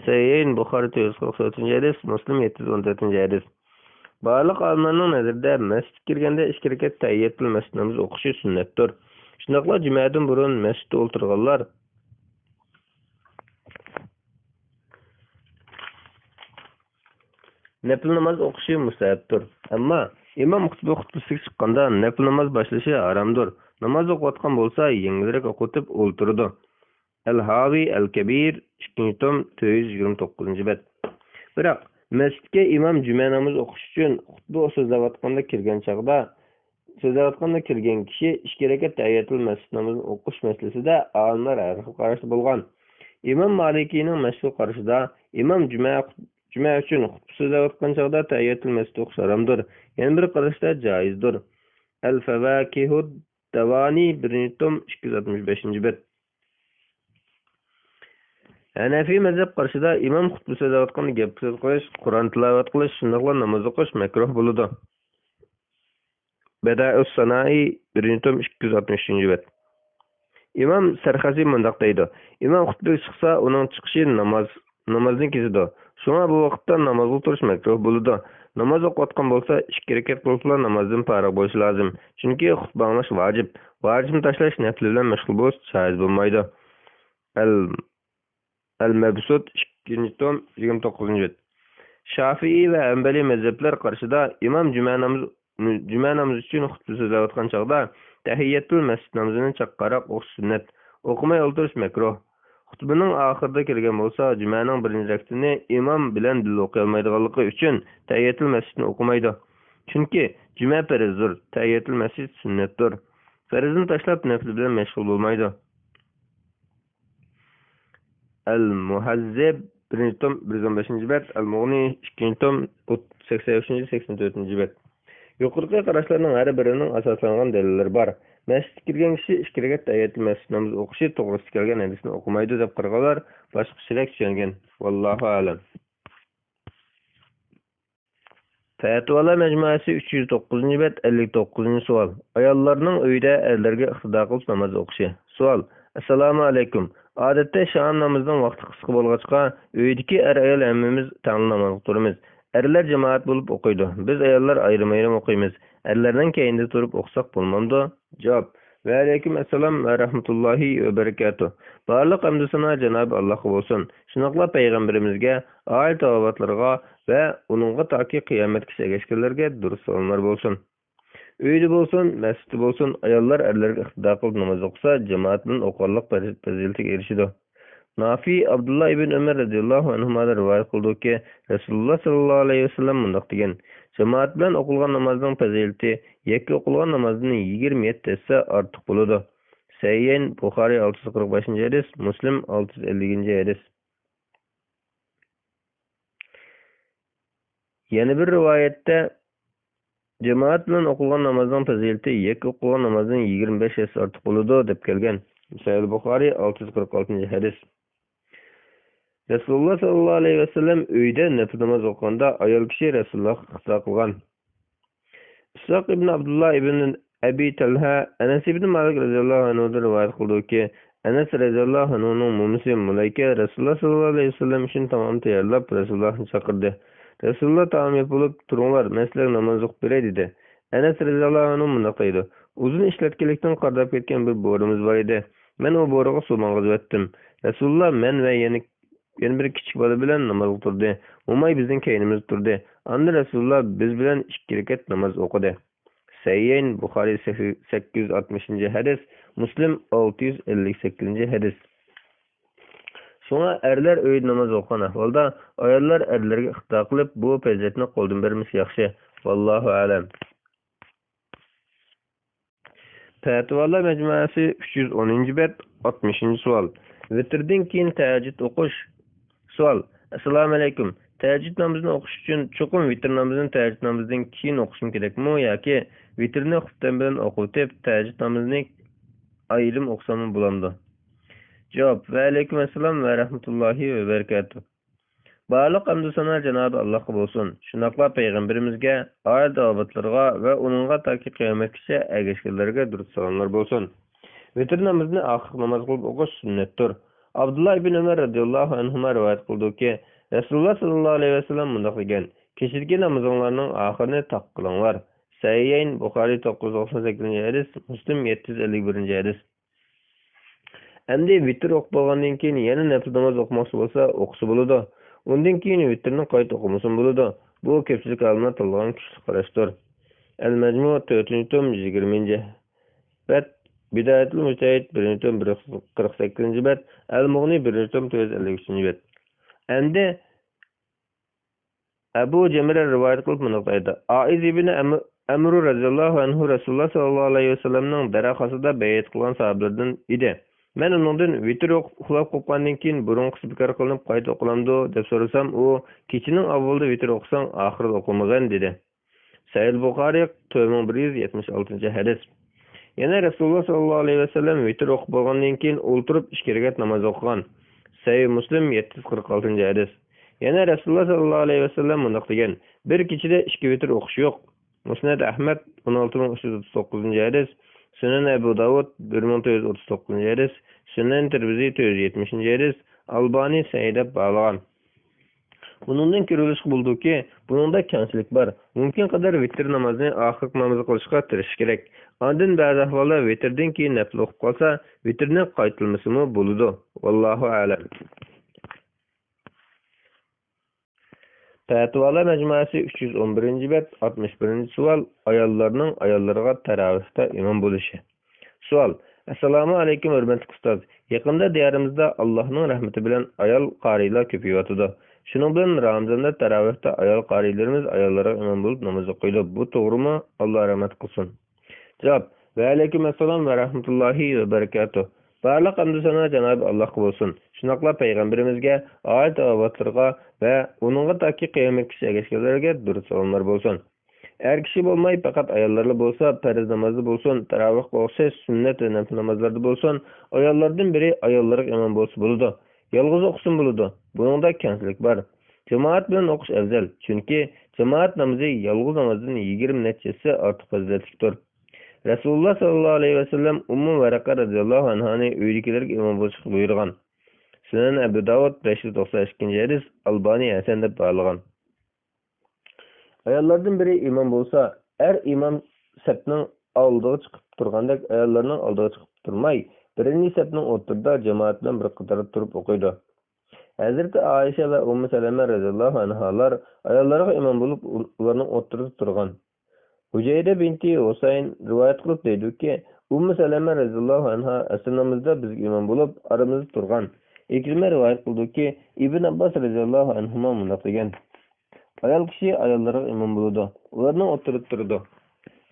Sahih Buxoriy 347 hadis, Muslim 714 hadis. Barliq olimlarning nazarida masjidga kirganda 2 rakat tahiyyatul masjid namoz o'qishi sunnatdir. Shundoqla jumadan burun masjidda o'ltirganlar nafl namoz o'qishi mustahapdir. Ammo imom xutbasiga chiqqanda nafl namoz boshlashi haromdir. Namoz o'qiyotgan bo'lsa, yengilroq o'qitib o'ltirdi. Al-Havi Al-Kabir 2-tom 429 bet. Biroq masjidga imom juma namoz o'qish uchun xutba so'zlayotganda kirgan kishi 2 rakat tahiyyatul masjid namozini o'qish masalasida olimlar har xil qarashda bo'lgan. Imom Malikiyning mashhur qarashida imom juma uchun xutba so'zlayotgan chog'da tahiyyatul masjid o'qish haromdir. Yana bir qarashda joizdir. Al-Fawakihud Davani 1-tom 265 bet. Hanafi mazhab qarashida imom xutba so'zlayotganda gap so'z qilish, Qur'on tilovat qilish, shundoqla namoz o'qish makruh bo'ladi. Badaus Sanai 1-tom 263 bet. İmam Sarxasi mundaq deydi. İmam xutbaga chiqsa, uning chiqishi namozning kezidir. Şuna bu vaqtda namozga turish makruh bo'ladi. Namoz o'qiyotgan bo'lsa, 2 rakat qilsa namozdan farq bo'lishi lozim. Chunki xutba anglash vojib. Vojibni tashlash nafl bilan mashg'ul bo'lish joiz bo'lmaydi. Al-Mabsut 2-tom 29-bet. Şafii ve Hanbali mezhepler qarshida imam juma namozi uchun xutba so'zlayotgan chog'da tahiyyatul masjid namozini chaqqaroq o'qish sunnat. O'qimay o'tirish makruh. Xutbaning oxirida kelgan bo'lsa, jumaning birinchi rakatini imom bilan birga o'qiy olmaydiganligi uchun tahiyyatul masjidni o'qimaydi. Chunki juma farzdir, tahiyyatul masjid sunnatdir. Farzni tashlab nafl bilan mashg'ul bo'lmaydi. Al-Muhazzib 1-tom 115-bet, Al-Mughni 2-tom 83-84-bet. Yuqorqi qarashlarning har birining asoslangan dalillari bor. Masjidga kirgan kishi 2 rakat tahiyatul masjid namozi o'qishi to'g'risida kelgan hadisni o'qimaydi deb qaraganlar boshqacharoq tushungan. Vallohu a'lam. Fatvolar majmuasi 309-bet 59-savol. Ayollarning uyda erlarga iqtido qilib namoz o'qishi. Savol: Assalomu alaykum. Odatda sham namozining vaqti qisqa bo'lg'achqa, uydagi ayol hammamiz tang namoz o'qirmiz. Erlar jamoat bo'lib o'qiydi. Biz ayollar ayrim-ayrim o'qiymiz. Erlardan keyinda turib o'qsak bo'lmamdi? Javob: Va alaykum assalom va rahmatullohi va barakatuh. Barliq hamd sana Janob Allohga bo'lsin. Shunaqla payg'ambarimizga, oil tavobatlarga va uningga toki qiyomatgacha ergashganlarga durust salomlar bo'lsin. Uyda bo'lsin, masjidda bo'lsin, ayollar erlarga iqtido qilib namoz o'qisa, jamoat bilan o'qirliq fazilatiga erishadi. Nafi Abdullah ibn Umar radhiyallohu anhudan rivoyat qildiki, Rasululloh sallallohu alayhi vasallam mundaq degan: Jamoat bilan o'qilgan namozning fazilati yakka o'qilgan namozdan 27 essa ortiq bo'ladi. Sayyin Buxoriy 645-hadis, Muslim 650-hadis. Yana bir rivoyatda jamoat bilan o'qilgan namozning fazilati yakka o'qilgan namozdan 25 essa ortiq bo'ladi deb kelgan. Sahih Buxoriy 646-hadis. Rasululloh sallallohu alayhi vasallam uyda nafl namoz o'qiganda ayol kishi Rasulullohga iqtido qilgan. Ishoq ibn Abdullah ibn Abi Talha Anas ibn Malik radhiyallohu anhudan rivoyat qildiki, Anas radhiyallohu anhuning mo'misi Mulayka Rasululloh sallallohu alayhi vasallam uchun taom tayyorlab Rasulullohni chaqirdi. Rasululloh taom yapılib, "Turinglar, men sizlarga namoz o'qib beray" dedi. Anas radhiyallohu anhu mundaq deydi: "Uzun ishlatganlikdan qardab ketgan bir bo'rimiz bor edi. Men o bo'riga suv mang'izib o'tdim. Rasululloh men va yana bir kichik bola bilan namoz o'qirdi. Mo'may bizning keynimiz turdi. Anda Rasululloh biz bilan 2 rakat namoz o'qidi." Sayyin Buxoriy 860-hadis, Muslim 658-hadis. Şuna erler öğüt namaz o'qigan ahvolda ayollar erlarga iqtido qilib bu fazilatni qo'ldan bermesi yaxshi. Vallohu a'lam. Fatvolar majmuasi 310-bet 60-savol. Vitrdan keyin tahajjud o'qish. Savol: Assalomu alaykum. Tahajjud namozini o'qish uchun cho'qim vitr namozini tahajjud namozidan keyin o'qishim kerakmi yoki vitrni xutba bilan o'qib, tahajjud namozini ayrim o'qsam bo'lamdi? Cevap: Ve aleyküm esselam ve rahmetullahi ve berekatuh. Barliq hamd sana Janob Allohga bo'lsin. Shunaqla payg'ambarimizga, oil da'vatlarga va uningga toki qiyomatgacha ergashganlarga durust salomlar bo'lsin. Vitr namozini oxir namoz qilib o'qish sunnatdir. Abdullah ibn Umar radhiyallohu anhu rivoyat qildiki, Rasululloh sallallohu alayhi vasallam mundaq degan: "Kechirgi namozinglarning oxirini taq qilinglar." Sayyin Buxoriy 998-hadis, Muslim 751-hadis. Endi vitr o'qib bo'lgandan keyin yana nafl namoz o'qmoqchi bo'lsa, o'qisa bo'ladi. Undan keyin vitrni qayta o'qimasa bo'ladi. Bu ko'pchilik olimlar tanlagan kuchli qarashdir. Al-Majmu' 4-tom 20-bet, Bidayatul Mujtahid 1-tom 148-bet, Al-Mughni 1-tom 453-bet. Endi Abu Jamra rivoyat qilib buni aytdi. Aiz ibn Amr radhiyallohu anhu Rasululloh sallallohu alayhi vasallamning daraxosida bayat qilgan sahobalardan edi. Men undan vitr uxlab qolgandan keyin burunqisi bekor qilinib qayta o'qilamdi deb so'rasam, u kechining avvalda vitr o'qisang, oxirida o'qimagan dedi. Sahih Buxoriy 1176-hadis. Yana Rasululloh sallallohu alayhi vasallam vitr o'qib bo'lgandan keyin o'ltirib 2 rakat namoz o'qigan. Sahih Muslim 746-hadis. Yana Rasululloh sallallohu alayhi vasallam mundaq degan: "Bir kechida 2 vitr o'qish yo'q. Musnad Ahmad 16339 hadis, Sunan Ebu Davud 1939 hadis, Sunan Tirmizi 470 hadis, Albani sahih bağlagan. Bunundan görülüşü buldu ki, bununda kemçilik var. Mümkün kadar vitir namazını ahir namazı kılışqa tiriş gerek. Andın bazı ahvalda vitirden ki nafil okup kalsa, vitirden qaytılması mı buludu. Vallahu alem. Fetvalar Mecmuası 311. bet 61. sual. Ayallarının ayallarına teravihte imam buluşu. Sual. Esselamu aleyküm hürmetli ustaz. Yakında diyarimizde Allah'ın rahmeti bilen ayal qariylar köpüyotudu. Şunun bilen Ramazan'da teravihte ayal qarilerimiz ayallara imam bulup namazı kıydı. Bu doğru mu? Allah rahmet kılsın. Cevap. Ve aleykümselam ve rahmetullahi ve berekatuh. Barlıq hamdü sana Cenab-ı Allah olsun. Şunaqla Peygamberimizge, ayet avatlırga ve onunla taki kıyamet kişiye geçkilerge dürüst salamlar bolsun. Eğer kişi bolmay fakat ayallarlı bolsa, periz namazı bolsun, teravih bolsa, sünnet ve nefil namazlarda bolsun, ayallardan biri ayallarık imam bolsa buludu. Yalğız okusun buludu. Bunun kemçilik var. Cemaat bilen okuş evzel. Çünkü cemaat namazı yalğız namazın 20 neticesi artık faziletliktir. Resulullah sallallahu aleyhi ve sellem Ummu Varaka radıyallahu anh'ı öylikilerge imam bolşuk buyurgan. Sunan Ebu Davud 592. hadis, Albani Hasan dep bağlagan. Ayallardan biri imam bolsa, imam sepning aldığı çıkıp turgandek ayallarning aldığı çıkıp turmay, birinci sepning o'tirda cemaat bilan bir qatorda turib o'qiydi. Hazreti Ayşe ve Ummu Salama radıyallahu anhalar ayallarga imam bolup ularning o'tirida turgan. Hujayra binti Husayn rivayet qilib deydi-ki, Ummu Salama radıyallahu anha asrımızda biz imam bolup aramızda turgan. İkrime rivayet qildi-ki, İbn Abbas radıyallahu anhuma mundaq degan. Ayal kishi ayollarga imom bo'ladi. Ularning o'tirib turdi.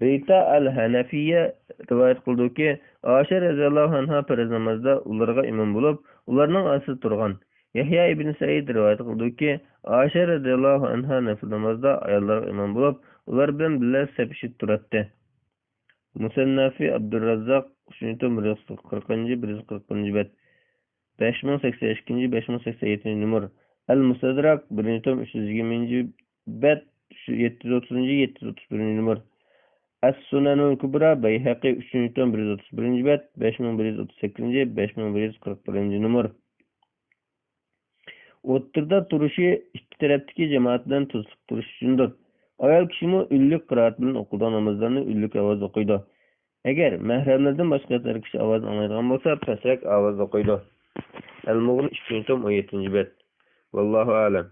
Rita al-Hanafiya rivoyat qildiki, Oysha radhiyallohu anha farz namozda ularga imom bo'lib, ularning asli turgan. Yahya ibn Said rivoyat qildiki, Oysha radhiyallohu anha nafil namozda ayollarga imom bo'lib, ular bilan birga sapishib turadi. Musannafi Abdurrazzaq 340-140 bet 5082 5087 numar. El-Mustadrak 1. tom 320. bet 730-731 numar. As-Sunanul Kubra Bayhaqi 3. tom 131. bet 5138 5141 numar. O'ttirda turishi ikki tarafdagi jamoatdan to'sib turish uchundir. Ayol kishimi ullik qiroat bilan o'qigan namozlarni ullik ovoz o'qiydi. Agar mahramlardan boshqa bir kishi ovoz anglaydigan bo'lsa, pastroq ovoz o'qiydi. Al-Mughni 3. tom 17. bet. Vallahu alem.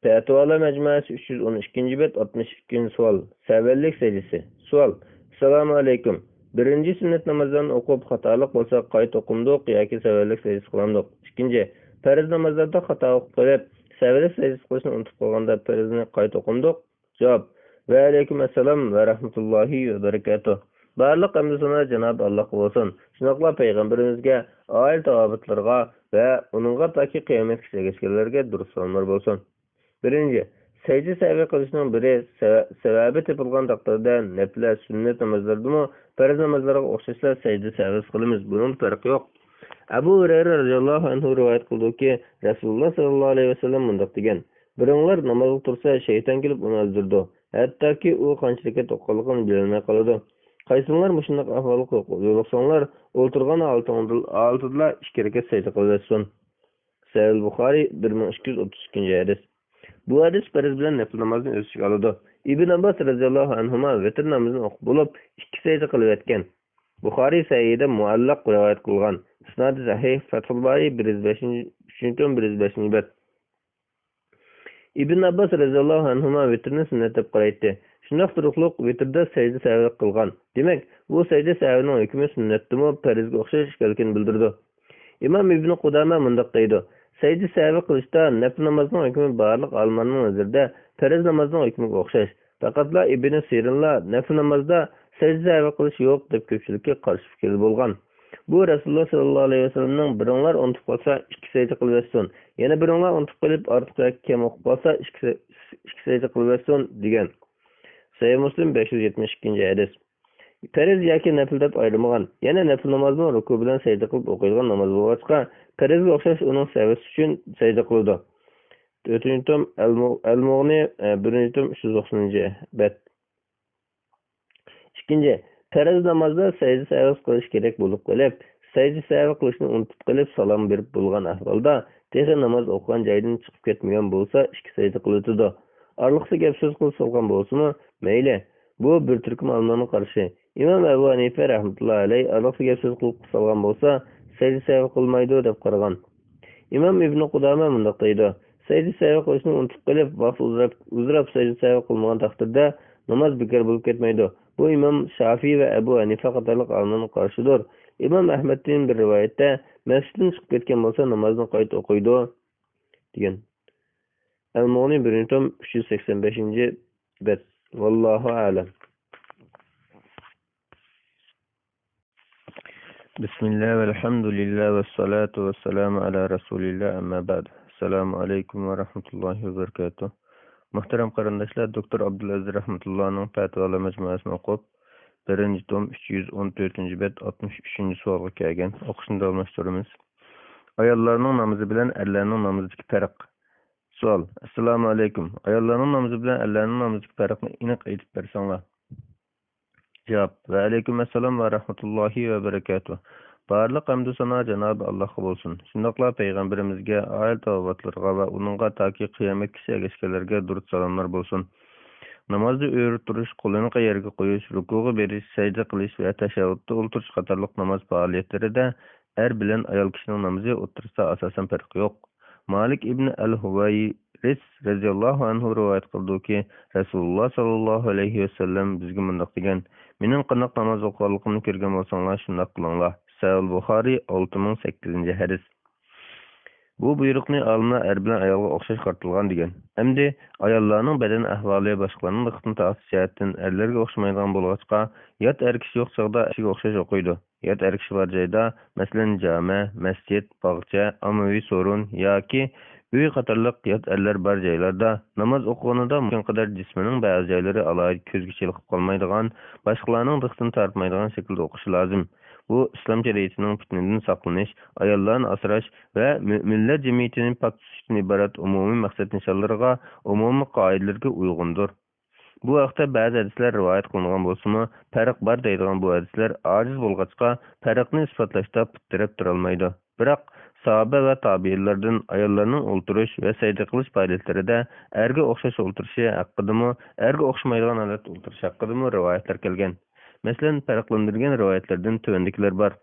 Fetvalar Mecmuası 312. bet 62. sual. Severlik secdesi. Sual. Assalamu aleyküm. Birinci sünnet namazlarını okup hatalık olsa kayıt okumduk yoki severlik secdesi kılamdık. İkinci, farz namazlarda hata okup qilib, severlik secdesi qilishni unutib qolganda farzini kayıt okumduk. Cevap. Ve aleyküm esselam ve rahmetullahi ve berekatuh. Barlıq hamd sana Cenab-ı Allah olsun. Şunaqla Peygamberimizge, aile tavabıtlarga ve onunla taki kıyamet kişilerge dürüst salamlar bolsun. Birinci, secde sahvi qilishning biri sebebi tepilgan taqdirda nafil sünnet namazlardami farz namazlarga o'xshashlar secde sahvi qilamiz. Bunun farqi yo'q. Abu Hurayra radhiyallohu anhu rivoyat qildiki, Rasululloh sallallohu alayhi vasallam mundaq degan: "Biringlar namoz tursa, shayton kelib uni o'ldirdi. Hattoki u qanchalik to'qqanligini bilmay qoladi. Qaysinlar mushunaq ahvolga yo'liqsanglar, o'ltirgan altida 2 rakat secde qilasiz." Sahih Buxoriy 1232 hadis. Bu hadis farz bilan nafil namozni o'z ichiga oladi. Ibn Abbas radhiyallohu anhuma vitr namozini o'qib bo'lib 2 secde qilib o'tgan. Buxoriy sahihida muallaq rivoyat qilgan. Isnodi sahih. Fathul Bari 105. bet. Ibn Abbas radhiyallohu anhuma vitrni sunnat deb qaraydi. Shundoq turuqliq vitrda secde sahvi qilgan. Demak, bu secde sahvining hukmi sunnatdimi, farzga o'xshash ekanligini bildirdi. Imom Ibn Qudama mundaq deydi: secde sahvi qilishda nafil namozning hukmi barliq olimlarning nazarida farz namozning hukmiga o'xshash. Faqatla Ibn Sirinlar nafil namozda secde sahvi qilish yo'q deb ko'pchilikka qarshi fikr bo'lgan. Bu Rasululloh sallallohu alayhi vasallamning biringlar unutib qolsa 2 secde qilib yana biringlar unutib qolib ortiqcha kam o'qib qolsa 2 secde qilib degan. Sahih Muslim 572 hadis. Farz yoki nafil deb ayrilmagan. Yana nafil namozni ruku bilan secde qilib o'qilgan namoz bo'lsa, farzga o'xshash uning savisi uchun secde qiladi. 4-nji tom El-Mughni 1-nji tom 390-njy bet. 2-nji Farz namazda secde sahwi qilish kerak bo'lib qolib, secde sahwi qilishni unutib qilib salom berib bo'lgan ahvolda texi namoz o'qigan joydan chiqib ketmagan bo'lsa, 2 secde qiladi. Arliqda gap so'z qilib solgan bo'lsa-mu, mayli. Bu bir turkum olimlarning qarashi. Imom Abu Hanifa rahmatullohi alayhi arliqda gap so'z qilib solgan bo'lsa, secde sahwi qilmaydi deb qaragan. Imom Ibn Qudama mundaq deydi: secde sahwi qilishni unutib qilib, vaqt uzrab secde sahwi qilmagan taqdirda namoz bekor bo'lib ketmaydi. Bu İmam Şafii ve Ebu Hanife qatorliq olimlarning qarashidir. İmam Ahmed'in bir rivayette mescidden chiqib ketgan bo'lsa namozini qayta o'qiydi degan. El-Mughni 1-nji tom 385-nji bet. Vallahu a'lam. Bismillah ve elhamdülillah ve salatu ve selamu ala Resulillah amma ba'd. Assalamu alaikum ve rahmetullahi ve berekatuh. Muhterem qarindoshlar, Doktor Abdulaziz rahmatullohning fatvolar majmuasini o'qib, 1-nji tom 314-nji bet 63-nji savolga kelgan. O'qishni davomlashtiramiz. Ayollarning namozi bilan erlarning namozidagi farq. Savol: Assalomu alaykum. Ayollarning namozi bilan erlarning namozidagi farqni aniq aytib bersanglar. Javob: Va alaykum assalom va rahmatullohi va barakatuh. Barliq hamdu sana Cenab-ı Allah'a olsun. Şundaqla Peygamberimizge, aile tavavatlarga ve onunğa taki kıyametki sevgeçkelerge durut salamlar bolsun. Namazda öğürüp duruş, kolunu yerge koyuş, rukuğu beriş, secde kılış ve teşebbütte ulturuş katarlık namaz faaliyetleri de bilen ayol kişinin namazı otursa asasen farkı yok. Malik İbni el-Huvayris radiyallahu anhu rivayet kıldı ki Resulullah sallallahu aleyhi ve sellem bizge mundaq degen: "Menin qanaq namaz okuwanlygymny körgen bolsaňlar şundaq kılаңlar." Sahih Buhari 6008-nji hadis. Bu buyrukni alimlar er bilen ayolga okşaş qartılgan degen. Emdi ayollarning beden ahvali başkalarning diqqatini ta'sis jihatdan erlerge okşamaydigan bolgaçqa, yat er kishi yo'q chog'da kishiga okşaş okuydu. Yat er kishi bar joyda, masalan jami, masjid, bog'cha, ommaviy sorun yoki uy qatorliq yat erlar bar joylarda namoz o'qiganida mumkin qadar jismining ba'zi joylari alohida ko'zga chiliqib qolmaydigan, boshqalarning diqqatini tortmaydigan shaklda o'qishi lozim. Bu İslam şeriatının fitneden saqlanish, ayollarni asrash ve müminler cemiyetinin pak tutishdan ibarat umumi maqsad nishonlariga, umumi qoidalarga uyg'undir. Bu vaqtda ba'zi hadislar rivoyat qilingan bo'lsa-mu, farq bor deydigan bu hadislar ojiz bo'lg'achqa farqni isbotlashda putirab turolmaydi. Biroq sahoba va tabiinlardan ayollarning o'ltirish va sajda qilish faoliyatlarida erga o'xshash o'ltirishi haqidami, erga o'xshamaydigan holat o'ltirish haqidami rivoyatlar kelgan. Mesela farqlandirilgan rivoyatlardan tövendikiler var.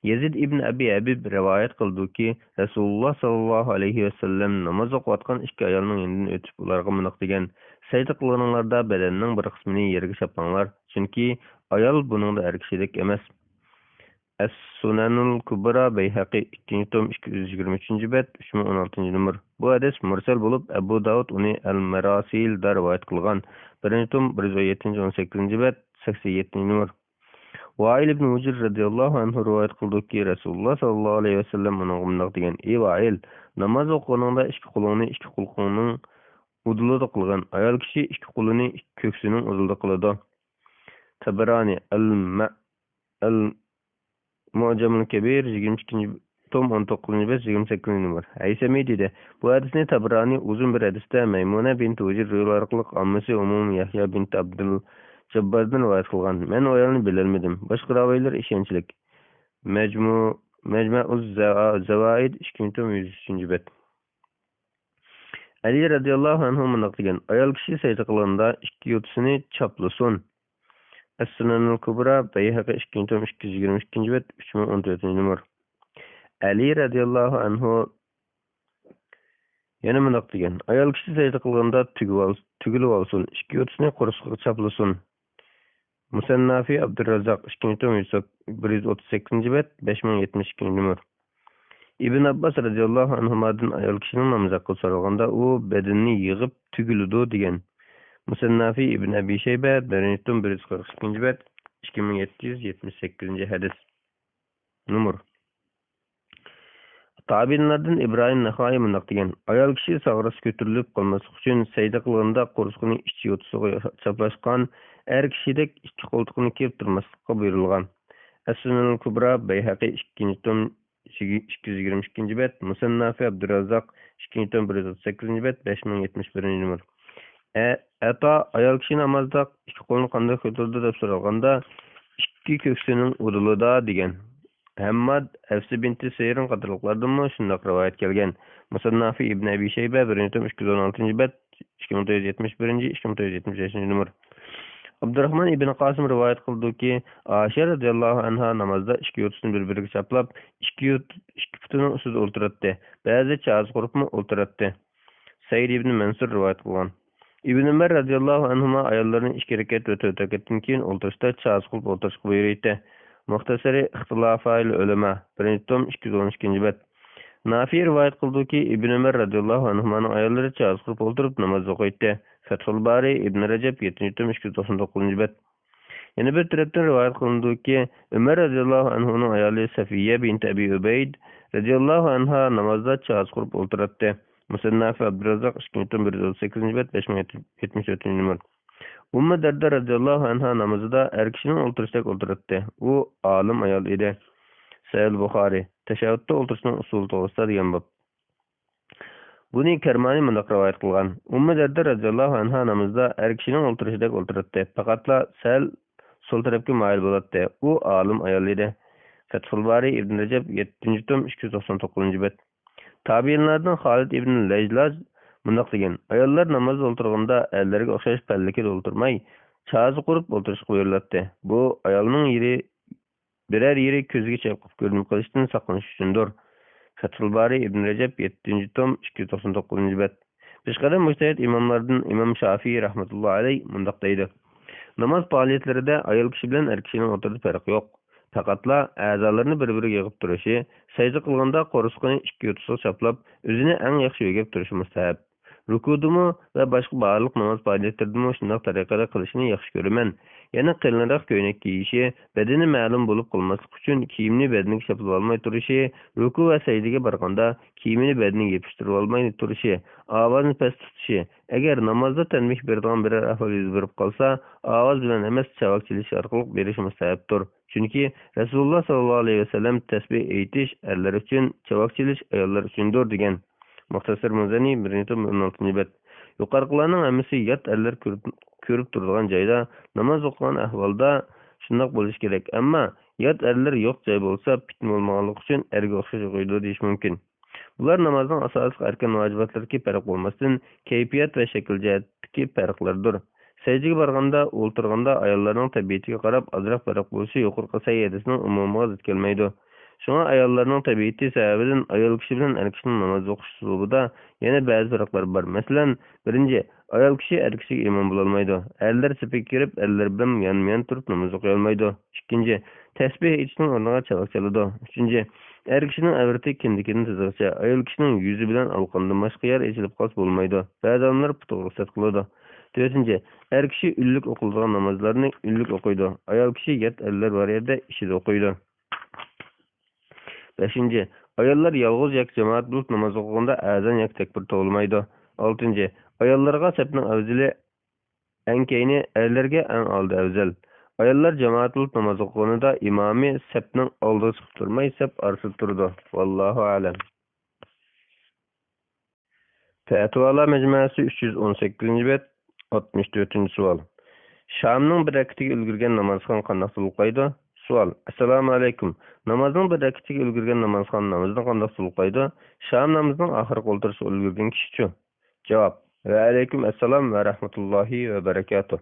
Yazid ibn Abi Habib rivayet kıldı ki Resulullah sallallahu aleyhi ve sellem namaz oqyatgan iki ayolning yenidan o'tib ularga mundaq degan: "Sajda qilganinglarda bedenning bir qismini yerga chapanglar, chunki ayol buningda er kishilik emas." As-Sunanul Kubra Bayhaqi 2-nji tom 223-nji bet 3016-njy numar. Bu hadis mursal bolup Abu Davud uni Al-Marasil da rivayet kılgan. 1-nji tom 117-nji 18-nji bet 87-nji numar. Vail ibn Hujr radiyallahu anhu rivayet kıldı ki Resulullah sallallahu aleyhi ve sellem onun mundaq degan: "Ey Vail, namaz o'qiganingda iki qo'lingni iki qulqingning udulida qilgan. Ayol kishi iki qo'lini iki ko'ksining udulida qiladi." Tabarani Mu'jamul Kebir 22-nji tom 19-nji bet 28-nji numar. Aysami dedi: "Bu hadisni Tabarani uzun bir hadisde Maymuna bint Hujr riwayatlik ammasi Yahya bint Abdul Jabbardan rivayet kılgan. Men o ayolni bilelmedim. Başka ravaylar işençilik. Mecmu'uz Zavaid 2-nji tom 103-nji bet. Ali radiyallahu anhu mundaq degan: "Ayol kishi sajda qilganda ikki yo'tisini chaplasun." As-Sunanul Kubra Bayhaqi 2-nji tom 222-nji bet 3014-nji numar. Ali radiyallahu anhu yana mundaq degan: "Ayol kishi sajda qilganda tugilib olsun, ikki yo'tisini quruqqa chaplasun." Musannafi Abdurrazzaq 2-nji tom 138-nji bet 5072-nji numar. İbn Abbas radiyallahu anhumadan ayol kişinin namoz haqqı so'ralganda u bedenini yig'ib tugiludi degan. Musannafi Ibn Abi Shayba 1-nji tom 142-nji bet 2778-nji hadis. Numar. Tabiinlardan İbrahim Naxai mundaq degan: "Ayol kishi sag'risi ko'tarilib qolmaslik uchun sajda qilganda quruqni ichi yo'tisiga chaplashgan er kishidek ikki qo'ltiqni kelib turmaslikka buyurilgan." As-Sunanul Kubra Bayhaqi 2-nji tom 222-nji bet, Musannafi Abdurrazzaq ikkinchi tom 138 bet 5071 numar. Ata ayol kishi namozda ikki qo'lini qanday ko'tardi deb so'ralganda ikki ko'ksining udulida degan. Hammad Efsi binti Seyrin qatorliqlardan shundoq rivoyat kelgan. Musannafi Ibn Abi Shayba 1-16 bet 2971-2975 numar. Abdurrahman ibn Qasim rivoyat qildiki, Aisha radhiyallohu anha namozda ikki yo'tusini bir-biriga chaplab, ikki putining ustida o'ltiradi. Ba'zi chaz quribmi o'ltiradi. Said ibn Mansur rivoyat qilgan. Ibn Umar radhiyallohu anhuma ayollarning ikki rakat va to'rt rakatdan keyin o'ltirishda chaz qilib o'tirishga buyurdi. Muxtasari ixtilofil ulama 1-tom 212 bet. Nafi rivoyat qildiki, Ibn Umar radhiyallohu anhumaning ayollari chaz qilib o'ltirib namoz o'qiydi. Fathul Bari Ibn Rajab 7-tom 299 bet. Yana bir tarafdan rivoyat qilindiki, Umar radhiyallohu anhuning ayoli Safiya bint Abi Ubayd radhiyallohu anha namozda chaz qilib o'ltiradi. Musannaf Abdurrazzaq 2-tom 138 bet 574 numar. Ummu Darda radhiyallohu anha namozda er kishining o'ltirishdek o'ltiradi. U olim ayol edi. Sahih Buxoriy tashahhudda o'ltirishning usuli to'g'risida degan bab. Buni Karmani mundoq rivoyat qilgan. Ummu Darda radhiyallohu anha namozda er kishining o'ltirishidek o'ltiradi. Faqatla sal sol tarafga moyil bo'ladi. U olim ayol edi. Fathul Bari Ibn Rajab 7-tom 299 bet. Tabiinlardan Xolid ibn Lajlaj mundoq degan. Ayollar namozda o'ltirganda erlarga o'xshash pallikida o'ltirmay, chazi qurib o'tirishga buyuriladi. Bu ayolning biror yeri ko'ziga chayqib ko'rinib qolishdan saqlanish uchundir. Fathul Bari Ibn Rajab 7-tom 299 bet. Peshqadam mujtahid imomlardan Imom Shafiy rahmatullohi alayh mundoq deydi. Namoz faoliyatlarida ayol kishi bilan er kishining o'tirishida farq yo'q. Faqatla a'zolarini bir-biriga yig'ib turishi, sajda qilganda qo'risqini ikki yo'tusga chaplab, o'zini eng yaxshi yo'gab turishi mustahab. Rukudimi va boshqa barliq namoz faoliyatlaridami shunday tariqada qilishini yaxshi ko'raman. Yana qilinroq ko'ylak kiyishi, badani ma'lum bo'lib qolmaslik uchun kiyimni badaniga chaplab olmay turishi, ruku va sajdaga borganda kiyimini badaniga yopishtirib olmay turishi, ovozni past tutishi. Agar namozda tanbih beradigan biror ahvol yuz berib qolsa, ovoz bilan emas, chavak chilish orqali berish mustahabdir. Chunki Rasululloh sallallohu alayhi vasallam tasbih aytish erlar uchun, chavak chilish ayollar uchundir degan. Muxtasar Muzani 1-16 bet. Yuqoriqilarning hammasi yot erlar ko'rib turadigan joyda namoz o'qigan ahvolda shundoq bo'lishi kerak. Ammo yot erlar yo'q joy bo'lsa, fitna bo'lmaganligi uchun erga o'xshash o'qiydi deyish mumkin. Bular namozning asosiy arkan vajibatlarga farq bo'lmasdan, kayfiyat va shakl jihatdagi farqlardir. Sajdaga borganda, o'ltirganda ayollarning tabiatiga qarab ozroq farq bo'lishi yuqorqi sayyidasining umumiga zid kelmaydi. Shunga ayollarning tabiati sababidan ayol kishi bilan er kishining namoz o'qish usulida yana ba'zi farqlar bor. Masalan, birinchi, ayol kishi er kishiga imom bo'la olmaydi. Erlar sipiga kirib, erlar bilan yon-yon turib namoz o'qiy olmaydi. Ikkinchi, tasbih aytishning o'rniga chavak chaladi. Uchinchi, er kishining avrati kindikidan tizg'icha, ayol kishining yuzi bilan alqondan boshqa yer echilib qolsa bo'lmaydi. Ba'zi odamlar putuq ruxsat qiladi. To'rtinchi, er kishi unlik o'qiladigan namozlarni unlik o'qiydi. Ayol kishi yot erlar bor yerda ishida o'qiydi. Beshinchi, ayollar yolg'iz yoki jamoat bo'lib namoz o'qiganda azon yoki takbir to'g'ilmaydi. Oltinchi, ayollarga sapning afzali ankayni, erlarga eng oldi afzal. Ayollar jamoat bo'lib namoz o'qiganda imomi sapning oldiga chiqib turmay, sap orasida turdi. Vallohu a'lam. Fatvolar majmuasi 318 bet 64-savol. Shamning bir rakatiga ulgurgan namozxon qanday o'qiydi? Savol. Assalomu alaykum. Namozning bir rakatiga ulgurgan namozxon namozni qanday o'qiydi? Sham namozining oxirgi o'ltirishga ulgurgan kishi-chi? Javob. Va alaykum assalom va rahmatullohi va barakatuh.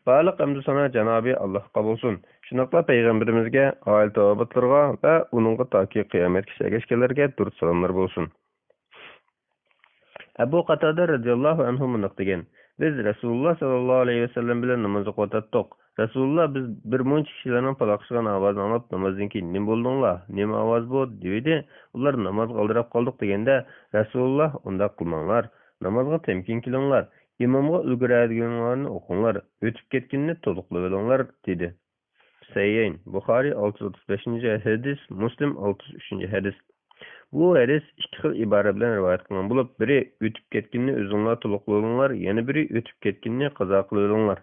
Barliq hamd sana Janobi Allohga bo'lsin. Shunaqla payg'ambarimizga, oila tavobatlarga va uningga toki qiyomatgacha ergashganlarga durud salomlar bo'lsin. Abu Qatada radhiyallohu anhu mundoq degan. Biz Rasululloh sallallohu alayhi vasallam bilan namoz o'qiyotdik. Rasululloh biz bir muncha kishilarning paloqishgan ovozini anglab namozdan keyin "Nima bo'ldinglar? Nima ovoz bu?" dedi. Ular namoz qoldirib qoldik deganda Rasululloh "Undaq qilmanglar. Namozga temkin kelinglar. Imomga ulguradiganlarni o'qinglar. O'tib ketganini to'liqlab olinglar" dedi. Sayyin Buxoriy 635-hadis, Muslim 603-hadis. Bu hadis ikki xil ibora bilan rivoyat qilingan bo'lib, biri o'tib ketganini o'zinglar to'liqlanglar, yana biri o'tib ketganini qazo qilinglar.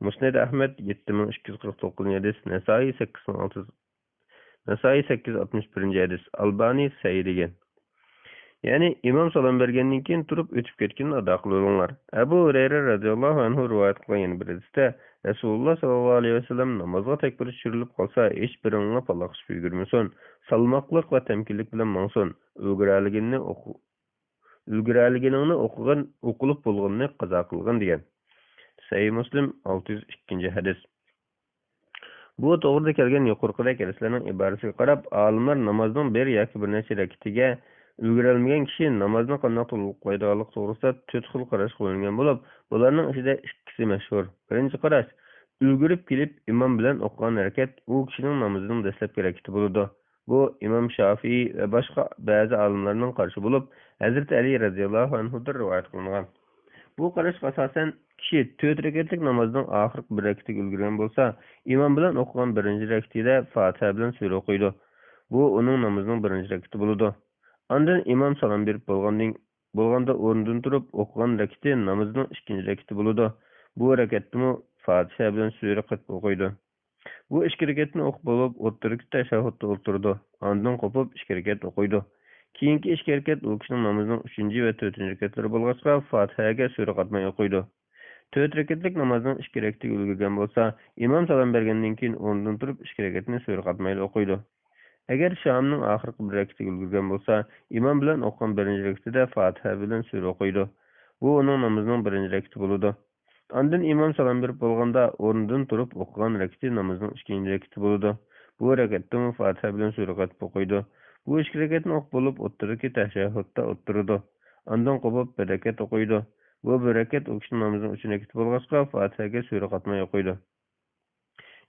Musnad Ahmad 7249-hadis, Nasoiy 861-hadis, Albani sahih degan. Yani imam salam bergenden keyin turib o'tib ketganini ado qilinglar. Abu Hurayra radhiyallohu anhu rivoyat qilgan bir hadisda Rasululloh sallallohu alayhi vasallam namozga takbir tushirilib qolsa, hech biringlar pallaqishib yugurmasin. Salmoqliq va temkinlik bilan mangsin. Ulguraliginingni o'qilib bo'lganini qazo qilgan degan. Sahih Muslim 602 hadis. Bu to'g'rida kelgan yuqoridagi hadislarning iborasiga qarab, olimlar namozning bir yoki bir necha rakatiga ulgurolmagan kishi namozni qanday to'liqlaydiganlik to'g'risida 4 xil qarash qo'yilgan bo'lib, bularning ichida ikkisi mashhur. Birinchi qarash, ulgurib kelib imom bilan o'qigan harakat u kishining namozining dastlabki harakati bo'ladi. Bu imom Shafiy va boshqa ba'zi olimlarning qarashi bo'lib, Hazrat Ali radhiyallohu anhu rivoyat qilingan. Bu qarashga asosan kishi 4 rakatlik namozning oxirgi bir rakatiga ulgurgan bo'lsa, imom bilan o'qigan birinchi rakatida Fatiha bilan sura o'qiydi. Bu uning namozining birinchi rakati bo'ladi. Ondan imom salom berib bo'lganda o'rnidan turib o'qigan rakati namozning ikkinchi rakati bo'ladi. Bu rakatni Fatiha bilan sura o'qiydi. Bu ikki rakatni o'qib bo'lib, o'rtalikda tashahhudda o'tirdi. Ondan qo'pib ikki rakat o'qiydi. Keyingi ikki rakat u kishining namozining 3 va 4 rakatlari bo'lg'achqa Fatihaga sura qatmay o'qiydi. 4 rakatlik namozning ikki rakatiga ulgurgan bo'lsa, imom salom bergandan keyin o'rnidan turib ikki rakatni sura qatmay o'qiydi. Agar shomning oxirgi bir rakatiga ulgurgan bo'lsa, imom bilan o'qigan birinchi rakatida Fatiha bilan sura o'qiydi. Bu uning namozining birinchi rakati bo'ladi. Ondan imom salom berib bo'lganda o'rnidan turib o'qigan rakati namozning ikkinchi rakati bo'ladi. Bu rakatda Fatiha bilan sura o'qiydi. Bu ikki rakatni o'qib bo'lib, o'ttirdagi tashahhudda o'tirdi. Ondan qo'pib bir rakat o'qiydi. Bu bir rakat u kishining namozining 3 rakati bo'lg'achqa Fatihaga sura qatmay o'qiydi.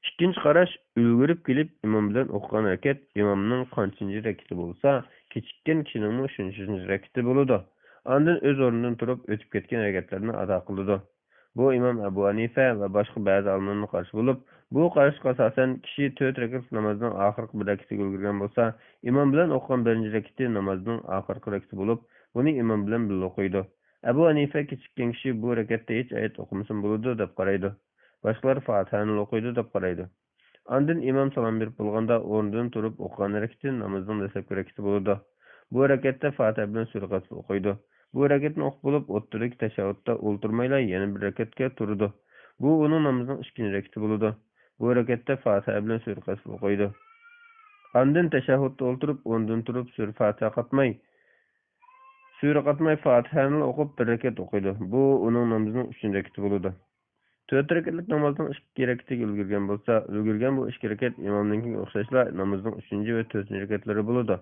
Ikkinchi qarash, ulgurib kelib imom bilan o'qigan rakat imomning qanchinchi rakati bo'lsa, kechikkan kishining 3-chi rakati bo'ladi. Ondan o'z o'rnidan turib o'tib ketgan rakatlarni ado qiladi. Bu imom Abu Hanifa va boshqa ba'zi olimlarning qarashi bo'lib, bu qarashga asosan kishi 4 rakat namozning oxirgi bir rakatiga ulgurgan bo'lsa, imom bilan o'qigan birinchi rakati namozning oxirgi rakati bo'lib, buni imom bilan birga o'qiydi. Abu Hanifa kechikkan kishi bu rakatda hech oyat o'qimasa bo'ladi deb qaraydi. Boshqalar Fatihani o'qiydi deb qaraydi. Ondan imom salom berib bo'lganda o'rnidan turib o'qigan rakati namozning dastlabki rakati bo'ladi. Bu rakatda Fatiha bilan sura o'qiydi. Bu rakatni o'qib bo'lib, o'ttirik tashahhudda o'ltirmayla yana bir rakatga turdi. Bu uning namozining ikkinchi rakati bo'ladi. Bu rakatda Fatiha bilan sura o'qiydi. Ondan tashahhudda o'ltirib, o'rnidan turib sura qatmay Fatihani o'qib bir rakat o'qiydi. Bu uning namozining 3-chi rakati bo'ladi. 4 rakatlik namozning 2 rakatiga ulgurgan bo'lsa, bu 2 rakat imomninkiga o'xshashla namozning 3-chi va 4-chi rakatlari bo'ladi.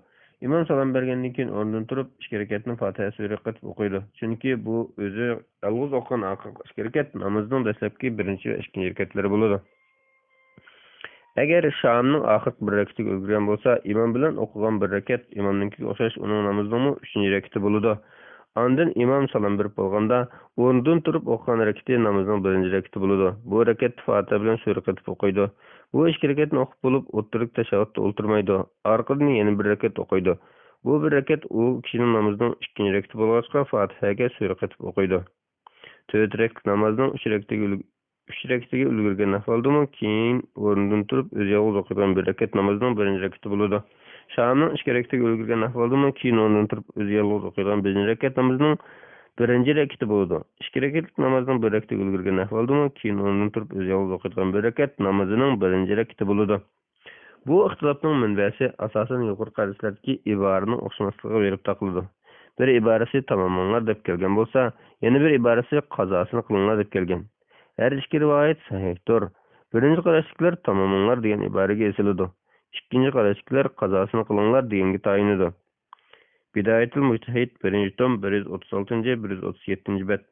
Imom salom bergandan keyin o'rnidan turib 2 rakatni Fatiha sura o'qiydi. Chunki bu o'zi yolg'iz o'qigan oxirgi 2 rakat namozning dastlabki 1-chi va 2-chi rakatlari bo'ladi. Agar shomning oxirgi bir rakatiga ulgurgan bo'lsa, imom bilan o'qigan bir rakat imomninkiga o'xshash uning namozining 3-chi rakati bo'ladi. Ondan imom salom berib bo'lganda o'rnidan turib o'qigan rakati namozning 1-chi rakati bo'ladi. Bu rakat Fatiha bilan sura o'qiydi. Bu 2 rakatni o'qib bo'lib, o'ttirik tashahhudda o'ltirmaydi. Orqadan yana bir rakat o'qiydi. Bu bir rakat u kishining namozining 2-chi rakati bo'lg'achqa Fatihaga sura o'qiydi. 4 rakat namozning 3 rakatiga ulgurgan ahvoldami, keyin o'rnidan turib o'zi yolg'iz o'qigan bir rakat namozning 1-chi rakati bo'ladi. Shomning 2 rakatiga ulgurgan ahvoldami, keyin o'rnidan turib o'zi yolg'iz o'qigan 1-chi rakat namozning 1-chi rakati bo'ladi. 2 rakatlik namozning 1 rakatiga ulgurgan ahvoldami, keyin o'rnidan turib o'zi yolg'iz o'qigan bir rakat namozining 1-chi rakati bo'ladi. Bu ixtilofning manbasi asosan yuqori qarashlardagi iboraning o'xshamasligi berib taqiladi. Bir iborasi tamomlanlar deb kelgan bo'lsa, yana bir iborasi qazosini qilinglar deb kelgan. Her iki rivayet sahihdir. Birinci qarashliklar tamomlanlar degan iboraga esiladi. Ikkinchi qarashliklar qazosini qilinglar deganga tayinidir. Bidayatul Mujtahid 1-tom 136-137 bet.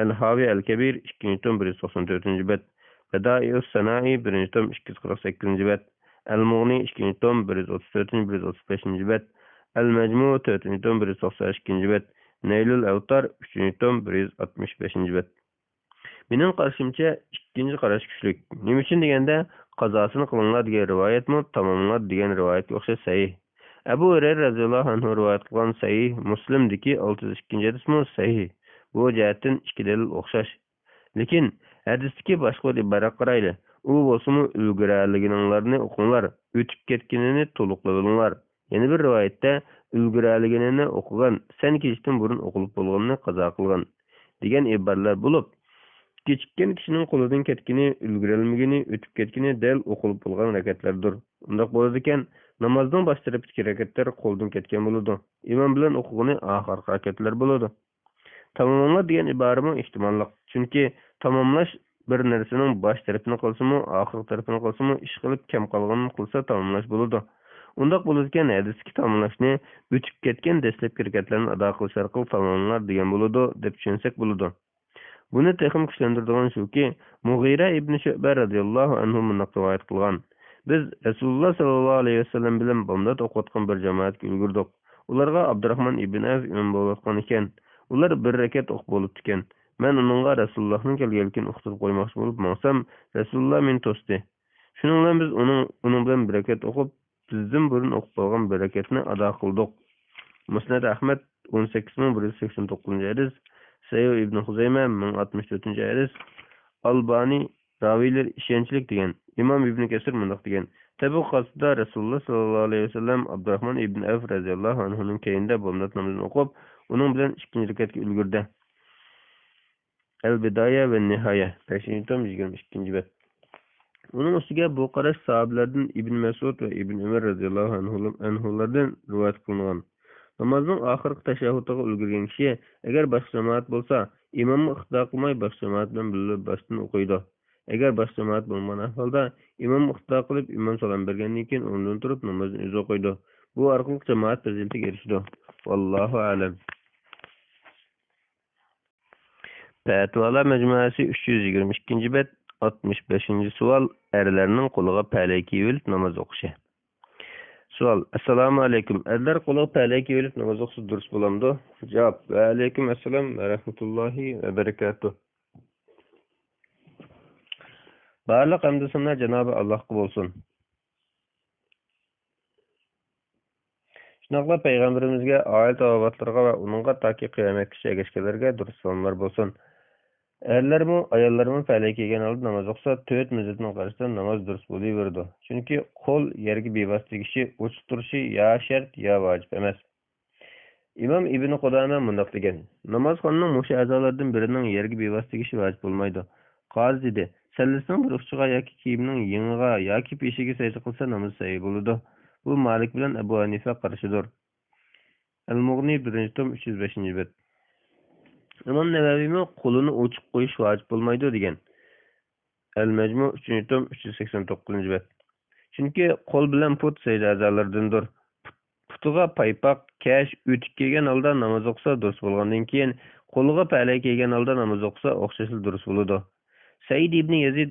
El-Havi El-Kabir 2-tom 194 bet. Bada'ius Sana'i 1-tom 248 bet. El-Mughni 2-tom 134-135 bet. El-Mecmu 4-tom 192 bet. Neylul Avtar 3-tom 165 bet. Mening qarashimcha ikkinchi qarash kuchlik. Nima uchun deganda qazosini qilinglar degan rivoyatmi, tamomlar degan rivoyatga o'xshash sahih. Abu Hurayra radhiyallohu anhu rivoyat qilgan sahih Muslimdagi 602 hadismi sahih. Bu jihatdan ikki dalil o'xshash. Lekin hadisdagi boshqa ibora qarayli. U bo'lsa-mu ulguraligininglarni o'qinglar, o'tib ketganini to'liqlanglar. Yana bir rivoyatda ulguraliginini o'qigan, sen kelishdan burun o'qilib bo'lganini qazo qilgan degan iboralar bo'lib, kechikkan kishining qo'lidan ketgani, ulguralmagani, o'tib ketgani dal o'qilib bo'lgan rakatlardir. Undaq bo'ladi ekan, namozning bosh tarafidagi rakatlar qo'ldan ketgan bo'ladi. Imom bilan o'qigani oxirgi rakatlar bo'ladi. Tamomlash degan iborami ehtimolliq. Chunki tamomlash bir narsaning bosh tarafini qilsa-mu, oxirgi tarafini qilsa-mu, ish qilib kam qolganini qilsa tamomlash bo'ladi. Undaq bo'ladi ekan, hadisdagi tamomlashni o'tib ketgan dastlabki rakatlarni ado qilish orqali tamomlar degan bo'ladi deb tushunsak bo'ladi. Buni texim kuchlantiradigan shuki, Mughira ibn Shu'ba radhiyallohu anhu bunday rivoyat qilgan. Biz Rasululloh sallallohu alayhi vasallam bilan bomdod o'qiyotgan bir jamoatga ulgurdik. Ularga Abdurrahmon ibn Avf imom bo'layotgan ekan. Ular bir rakat o'qib bo'libdi ekan. Men uningga Rasulullohning kelganligini o'qitib qo'ymoqchi bo'lib mansam, Rasululloh meni to'sdi. Shuning bilan biz uning bilan bir rakat o'qib, bizdan burun o'qib bo'lgan bir rakatni ado qildik. Musnad Ahmad 18189 hadis, Sayyid ibn Huzayma 1064 hadis, Albani raviylar ishonchlik degan. Imom ibn Kasir mundaq degan. Tabuk qasida Rasululloh sallallohu alayhi vasallam Abdurrahmon ibn Avf radhiyallohu anhuning keyinda bomdod namozini o'qib, uning bilan ikkinchi rakatga ulgurdi. Al-Bidaya va Nihoya 5-22. Uning ustiga bu qarash sahobalardan Ibn Mas'ud va Ibn Umar radhiyallohu anhulardan rivoyat qilingan. Namozning oxirgi tashahhudiga ulgurgan kishi agar boshqa jamoat bo'lsa, imomga iqtido qilmay boshqa jamoat bilan birga boshdan o'qiydi. Agar boshqa jamoat bo'lmagan holda imom iqtido qilib, imom salom bergandan keyin o'rnidan turib namozni o'zi o'qiydi. Bu orqali jamoat fazilatiga erishadi. Vallohu a'lam. Fatvalar majmuasi 322-bet 65-savol. Erlarning qo'liga palak kiyilib namoz o'qishi. Savol: Assalomu alaykum. Erlar qo'liga palak kiyilib namoz o'qisa durust bo'lamdi? Javob: Va alaykum assalom va rahmatullohi va barakatuh. Barliq hamd sanolar Janobi Allohga bo'lsin. Shunaqla payg'ambarimizga, oila tavobatlarga va uningga toki qiyomatgacha ergashganlarga durust salomlar bo'lsin. Erlarmi, ayollarmi palak kiygan holda namoz o'qisa, 4 muzatning qarashdan namoz durust bo'laveradi. Chunki qo'l yerga bevosita tegishi, o'chiq turishi ya shart ya vojib emas. Imom Ibn Qudama mundaq degan: Namozxonning musha a'zolaridan birining yerga bevosita tegishi vojib bo'lmaydi. Qozi dedi: Sallasning bir uchiga yoki kiyimning yeng'iga yoki peshiga sajda qilsa namoz sahih bo'ladi. Bu Malik bilan Abu Hanifa qarashidir. Al-Mughni 1-tom 305-bet. Imom Navaviy qo'lini ochiq qo'yish vojib bo'lmaydi degan. Al-Majmu 3-tom 389-bet. Chunki qo'l bilan put sajda a'zolaridandir. Putiga paypoq, kash, o'tik kelgan holda namoz o'qisa durust bo'lgandan keyin qo'liga palak kelgan holda namoz o'qisa o'xshashli durust bo'ladi. Said ibn Yazid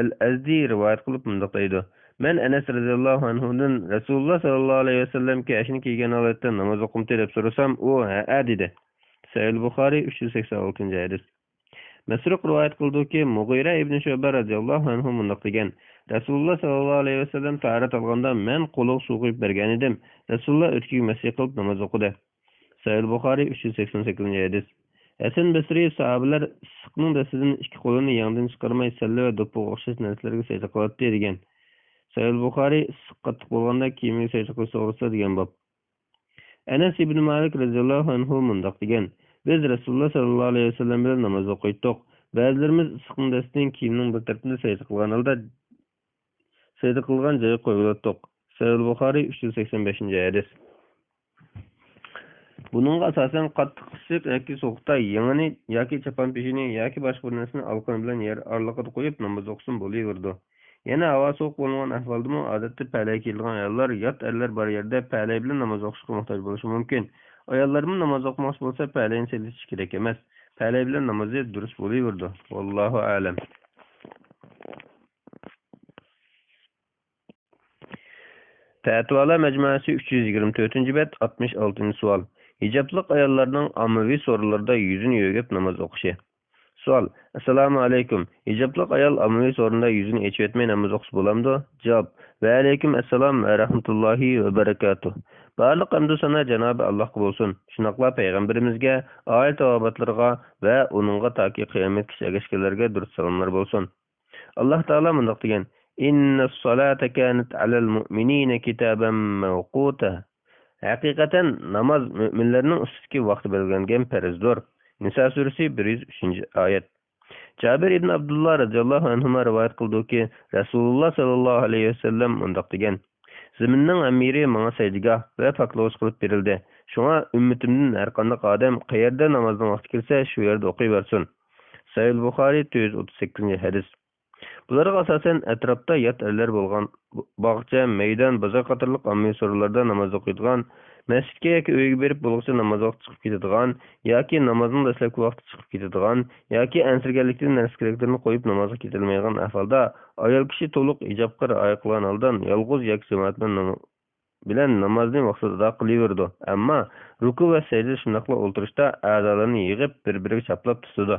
al-Azdi rivoyat qilib mundaq deydi: Men Anas radhiyallohu anhudan Rasululloh sallallohu alayhi vasallam kashini kiygan holatda namoz o'qimdi deb so'rasam, u ha dedi. Sahih Buxoriy 386-hadis. Masruq rivoyat qildiki, Mughira ibn Shu'ba radhiyallohu anhu mundaq degan: Rasululloh sallallohu alayhi vasallam tahorat olganda men qo'liga suv quyib bergan edim. Rasululloh o'tkiga masih qilib namoz o'qidi. Sahih Buxoriy 388-hadis. Hasan Basri sahobalar issiqning dasidan ikki qo'lini yangdan chiqarmay salla va do'ppiga o'xshash narsalarga sajda qiladi degan. Sahih Buxoriy issiq qattiq bo'lganda kiyimiga sajda qilsa to'g'risida degan bob. Anas ibn Malik radhiyallohu anhu mundaq degan: Biz Rasululloh sallallohu alayhi vasallam bilan namoz o'qiydik. Ba'zilarimiz issiqning dasidan kiyimning bir tarafini sajda qilgan holda sajda qilgan joyga qo'yib. Sahih Buxoriy 385-hadis. Buning asosan qattiq issiq yoki sovuqda yengini yoki chapan peshini yoki boshqa bir narsani alqon bilan yer oraliqida qo'yib namoz o'qisin bo'laverdi. Yana havo sovuq bo'lgan ahvolda odatda palak kiyilgan ayollar, yot erlar bor yerda palak bilan namoz o'qishga muhtoj bo'lishi mumkin. Ayollarning namoz o'qimoqchi bo'lsa palakni selish kerak emas. Palak bilan namozi durust bo'laverdi. Vallohu a'lam. Fatvalar majmuasi 324-bet 66-savol. Hijobliq ayollarning ommaviy so'rinlarda yuzini yuvib namoz o'qishi. Savol: Assalomu alaykum. Hijobliq ayol ommaviy so'rinda yuzini yechib etmay namoz o'qish bo'lamdi? Javob: Va alaykum assalom va rahmatullohi va barakatuh. Barliq hamd sanolar Janobi Allohga bo'lsin. Shunaqla payg'ambarimizga, oila tavobatlarga va uningga toki qiyomatgacha ergashganlarga durust salomlar bo'lsin. Alloh taolo mundaq degan: Innas solata kanat alal mu'minina kitaban mawquta. Haqiqatan namoz mo'minlarning ustidagi vaqti belgilangan farzdir. Nisa surasi 103-oyat. Jabir ibn Abdullah radhiyallohu anhu rivoyat qildiki, Rasululloh sallallohu alayhi vasallam mundaq degan: Zaminning amiri menga sajdagoh va poklovuz qilib berildi. Shunga ummatimdan har qanday odam qayerda namozning vaqti kelsa, shu yerda o'qiyversin. Sahih Buxoriy 438-hadis. Bularga asosan atrofda yot erlar bo'lgan bog'cha, maydon, bozor qatorliq ommaviy so'rinlarda namoz o'qiydigan, masjidga yoki uyga berib bo'lg'cha namoz vaqti chiqib ketadigan, yoki namozning dastlabki vaqti chiqib ketadigan, yoki ansirganlikdan narsa keraklarni qo'yib namozga ketilmaydigan ahvolda ayol kishi to'liq ijobga rioya qilgan holdan yolg'iz yoki jamoat bilan namozni vaqtida ado qilaverdi. Ammo ruku va sajda shundoqla o'ltirishda a'zolarni yig'ib bir-biriga chaplab tutadi.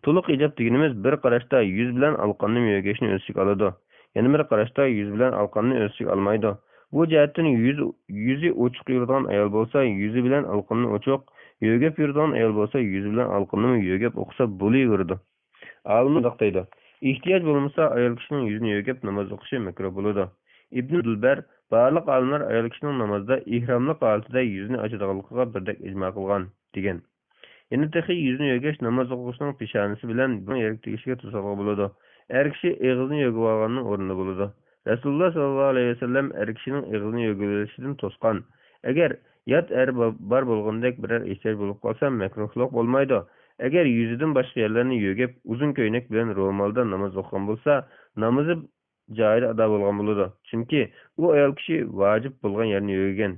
To'liq ijob deganimiz bir qarashda yuz bilan alqonni yo'gashni o'z ichiga oladi. Yana bir qarashda yuz bilan alqonni o'z ichiga olmaydi. Bu jihatdan yuzi ochiq yuradigan ayol bo'lsa, yuzi bilan alqonni ochiq, yo'gab yuradigan ayol bo'lsa, yuzi bilan alqonni yo'gab o'qisa bo'laveradi. Olimlar deydi: ehtiyoj bo'lmasa ayol kishining yuzini yo'gab namoz o'qishi makruh bo'ladi. Ibn Dulbar barliq olimlar ayol kishining namozda ihromli holatida yuzini ochadiganligiga birdek ijmo qilgan degan. Yana texi yuzini yo'gash namoz o'qishning peshonasi bilan yerga tegishiga to'sqinlik bo'ladi. Er kishi og'zini yo'gib olganning o'rnida bo'ladi. Rasululloh sallallohu alayhi vasallam er kishining og'zini yo'gilishidan to'sqan. Agar yot er bor bo'lgandek biror ehtiyoj bo'lib qolsa, makruhlik bo'lmaydi. Agar yuzidan boshqa yerlarni yo'gib, uzun ko'ylak bilan ro'molda namoz o'qigan bo'lsa, namozi joyida ado bo'lgan bo'ladi. Chunki u ayol kishi vojib bo'lgan yerni yo'ggan.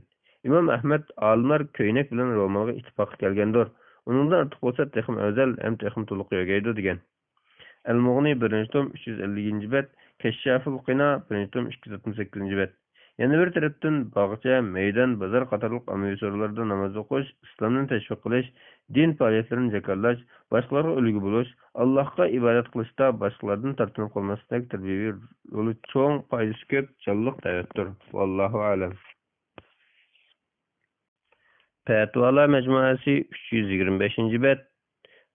Imom Ahmad olimlar ko'ylak bilan ro'molga ittifoq kelgandir. Uningdan ortiq bo'lsa, texim afzal ham texim to'liq yo'gaydi degan. Al-Mughni 1-tom 350-bet, Kashshaful Qina 1-tom 268-bet. Yana bir tarafdan bog'cha, maydon, bozor qatorliq ommaviy so'rinlarda namoz o'qish, islomni tashviq qilish, din faoliyatlarini jakarlash, boshqalarga ulgu bo'lish, Allohga ibodat qilishda boshqalardan tortinib qolmaslik tarbiyaviy yo'li cho'ng, foydasi ko'p, jonliq da'vatdir. Vallohu a'lam. Fatvalar majmuasi 325-bet.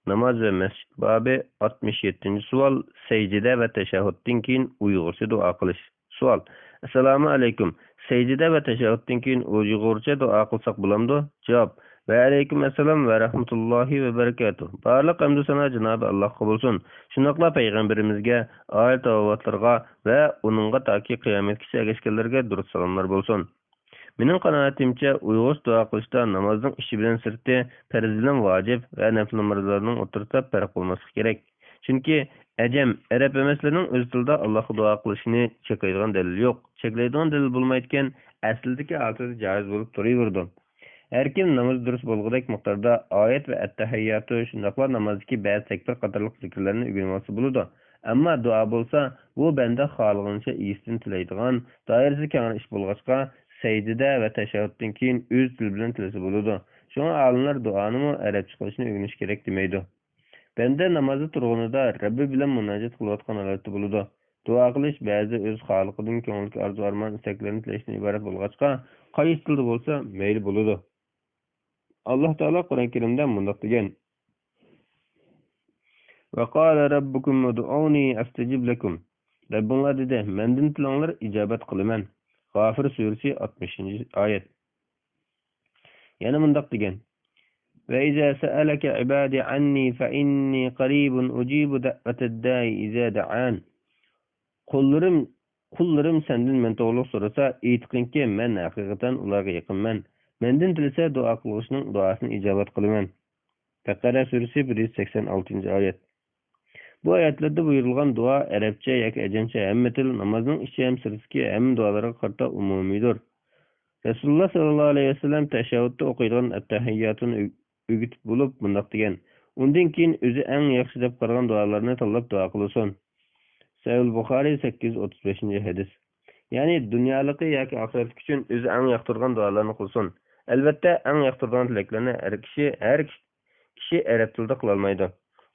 Namoz va masjid bobi 67-savol. Sajdada va tashahhuddan keyin uyg'urcha duo qilish. Savol: Assalomu alaykum. Sajdada va tashahhuddan keyin uyg'urcha duo qilsak bo'lamdi? Javob: Va alaykum assalom va rahmatullohi va barakatuh. Barliq hamd sana Janobi Allohga bo'lsin. Shundoqla payg'ambarimizga, oila tavovatlarga va uningga toki qiyomatgacha ergashganlarga durud salomlar bo'lsin. Mening qanaatimcha, uyg'ur duo qilishda namozning ishi bilan sirti, farz bilan vojib va nafl namozlarning o'rtasida farq bo'lmasligi kerak. Chunki ajam, arab emaslarning o'z tilida Allohga duo qilishini cheklaydigan dalil yo'q. Cheklaydigan dalil bo'lmayotgan aslidagi holida joiz bo'lib turaverdi. Har kim namoz durust bo'lgudek miqdorda oyat va at-tahiyyatu shundoqla namozdagi ba'zi takbir qatorliq zikrlarni o'rganmoqchi bo'ladi. Ammo duo bo'lsa, bu banda xohlagancha iyisini tilaydigan, doirasi keng ish bo'lg'achqa sajdada va tashahhuddan keyin o'z til bilan tilasa bo'ladi. Shunga olimlar duoni arabcha qilishni o'rganish kerak demaydi. Banda namozda turganida Rabbi bilan munojat qilayotgan holatda bo'ladi. Duo qilish ba'zi o'z xoliqidan ko'ngilga arzu-armon istaklarini tilashdan iborat bo'lg'achqa, qaysi tilda bo'lsa mayli bo'ladi. Alloh taolo Qur'on Karimda mundaq degan: "Va qala rabbukum ud'uni astajib lakum." Rabbinglar dedi, mendan tilanglar ijobat qilaman. G'ofir surasi 60-oyat. Yana mundaq degan: "Va iza sa'alaka ibadi anni fa inni qaribun ujibu da'vatad da'i iza da'an." Qullarim sendan men to'g'riliq so'rasa, aytqinki, men haqiqatan ularga yaqinman. Mendan tilsa duo qilishning duosini ijobat qilaman. Baqara surasi 186-oyat. Bu oyatlarda buyurilgan duo arabcha yoki ajamcha hamma til, namozning ichi ham sirtki hamma duolarga qarta umumiydir. Rasululloh sallallohu alayhi vasallam tashahhudda o'qiydigan at-tahiyyatuni o'gitib bo'lib bundoq degan: undan keyin o'zi eng yaxshi deb qaragan duolarni tanlab duo qilsin. Sahih Buxoriy 835-hadis. Ya'ni dunyoligi yoki oxiratlik uchun o'zi eng yoqtirgan duolarni qilsin. Albatta, eng yoqtirgan tilaklarni har kishi arab tilida qila olmaydi.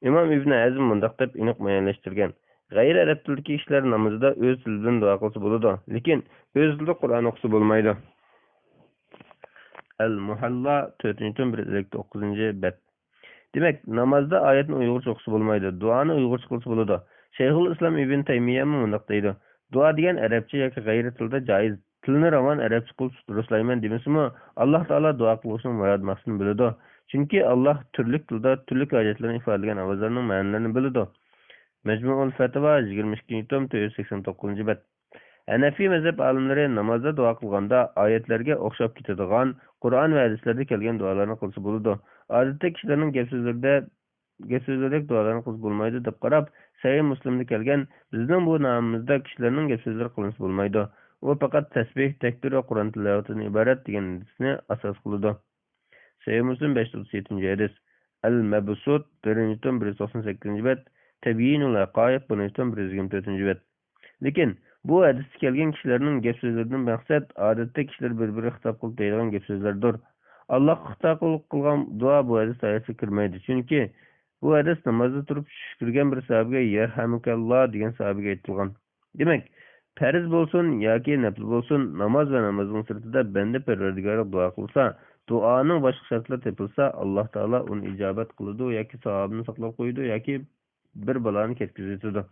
Imom Ibn Azm mundaq deb aniq ma'lumlashtirgan: g'ayri arab tilidagi kishilar namozida o'z tili bilan duo qilsa bo'ladi, lekin o'z tilida Qur'on o'qisa bo'lmaydi. Al-Muhalla 4-9-bet. Demak, namozda oyatni uyg'urcha o'qisa bo'lmaydi, duoni uyg'urcha qilsa bo'ladi. Shayxul Islom Ibn Taymiyya mundaq deydi: duo degan arabcha yoki g'ayri tilda joiz tilini ravon arabcha qilib ruslayman demasimi, Alloh taolo duo qilishning murod maqsadini biladi. Chunki Alloh turli tilda turli hojatlarni ifodalagan ovozlarning ma'nolarini biladi. Majmuul Fatva 22 tom 489-bet. Hanafi mazhab olimlari namozda duo qilganda oyatlarga o'xshab ketadigan Qur'on va hadislarda kelgan duolarni qilsa bo'ladi. Odatda kishilarning gap so'zlardek duolarni qilsa bo'lmaydi deb qarab, Sahih Muslimda kelgan bizning bu nomimizda kishilarning gap so'zlari qilinsa bo'lmaydi. U faqat tasbih, takbir va Qur'on tilovatidan iborat degan hadisni asos qiladi. Sahih Muslim 537-hadis. Al-Mabsut 1-tom 198-bet. Tabyinul Haqaiq 1-tom 124-bet. Lekin bu hadisda kelgan kishilarning gap so'zlaridan maqsad odatda kishilar bir-biriga xitob qilib deydigan gap so'zlardir. Allohga xitob qilgan duo bu hadis doirasiga kirmaydi. Chunki bu hadis namozda turib shukrigan bir sahobaga yarhamukalloh degan sahobaga aytilgan. Demak, farz bo'lsin yoki nafl bo'lsin, namoz va namozning sirtida banda Parvardigorga duo qilsa, duoning boshqa shartlari tepilsa, Alloh taolo uni ijobat qiladi yoki savobini saqlab qo'yadi yoki bir baloni ketkazadi.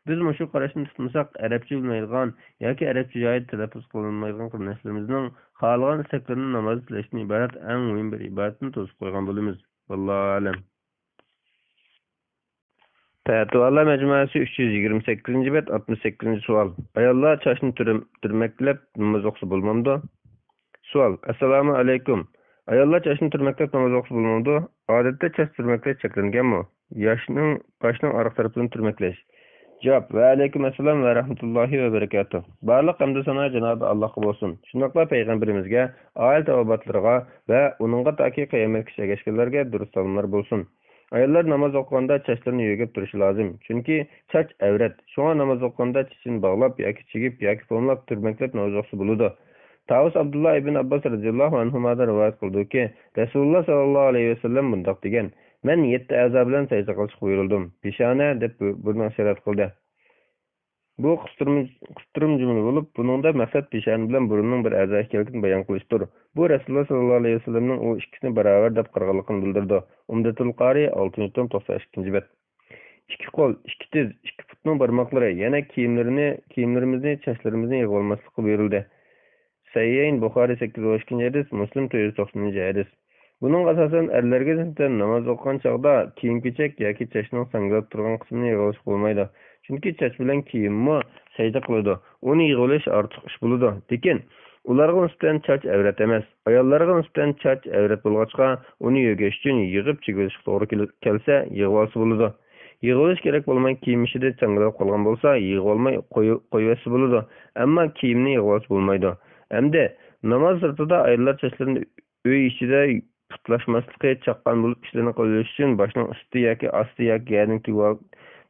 Biz mushu qarashni tutmasak, arabcha bilmaydigan yoki arabcha joyida talaffuz qilinmaydigan qarindoshlarimizni xohlagan istaklarini namoz tilashdan iborat eng muhim bir ibodatni to'sib qo'ygan bo'lamiz. Vallohu alam. Fatvolar majmuasi 328-bet 68-savol. Ayollar chashni turmaklab namoz o'qisa bo'lmamdi? Savol. Assalomu alaykum. Ayollar chashni turmaklab namoz o'qisa bo'lmamdi? Odatda chash turmaklash cheklanganmi? Boshning orqa tarafini turmaklash. Javob. Va alaykum assalom va rahmatullohi va barakatuh. Barliq hamd sanolar Janobi Allohga bo'lsin. Shundoqla payg'ambarimizga, oila tavobatlariga va uningga toki qiyomatgacha ergashganlarga durust salomlar bo'lsin. Ayollar namoz o'qiganda chachlarini yuvib turishi lozim. Chunki chach avrat. Shunga namoz o'qiganda chachini bog'lab yoki chigib yoki fo'mlab turmaklab namoz o'qisa bo'ladi. Tavus Abdullah ibn Abbas radhiyallohu anhudan rivoyat qildiki, Rasululloh sallallohu alayhi vasallam bundoq degan: "Men 7 a'zo bilan sajda qilishga buyurildim. Peshona deb buni ishorat qildi." Bu qistirm jumla bo'lib, buningda maqsad peshona bilan burunning bir a'zo ekanligini bayon qilishdir. Bu Rasululloh sallallohu alayhi vasallamning u ikkisini barobar deb qaraganligini bildirdi. Umdatul Qari 6-tom 92-bet. 2 qo'l, 2 tiz, 2 putning barmoqlari, yana kiyimlarimizni, chachlarimizni yig'ib olmaslikka buyurildi. Sahih Buxoriy 8-hadis, Muslim 490-hadis. Buning asosan erlarga nisbatan namoz o'qigan chog'da kiyim-kechak yoki chachning sanglab turgan qismini yig'ilish bo'lmaydi. Chunki chach bilan kiyimmi sajda qiladi. Uni yig'ilish ortiq ish bo'ladi. Lekin ularga nisbatan chach avrat emas. Ayollarga nisbatan chach avrat bo'lg'achqa, uni yo'gash uchun yig'ib chigilish to'g'ri kelsa, yig'ib olsa bo'ladi. Yig'ilish kerak bo'lmay kiyim ishida sanglab qolgan bo'lsa, yig'ib olmay qo'yvasi bo'ladi. Ammo kiyimni yig'ib olsa bo'lmaydi. Hamda namoz sirtida ayollar chachlarini uy ichida putlashmasligi chaqqan bo'lib ishlarni qilish uchun boshning usti yoki osti yoki yerning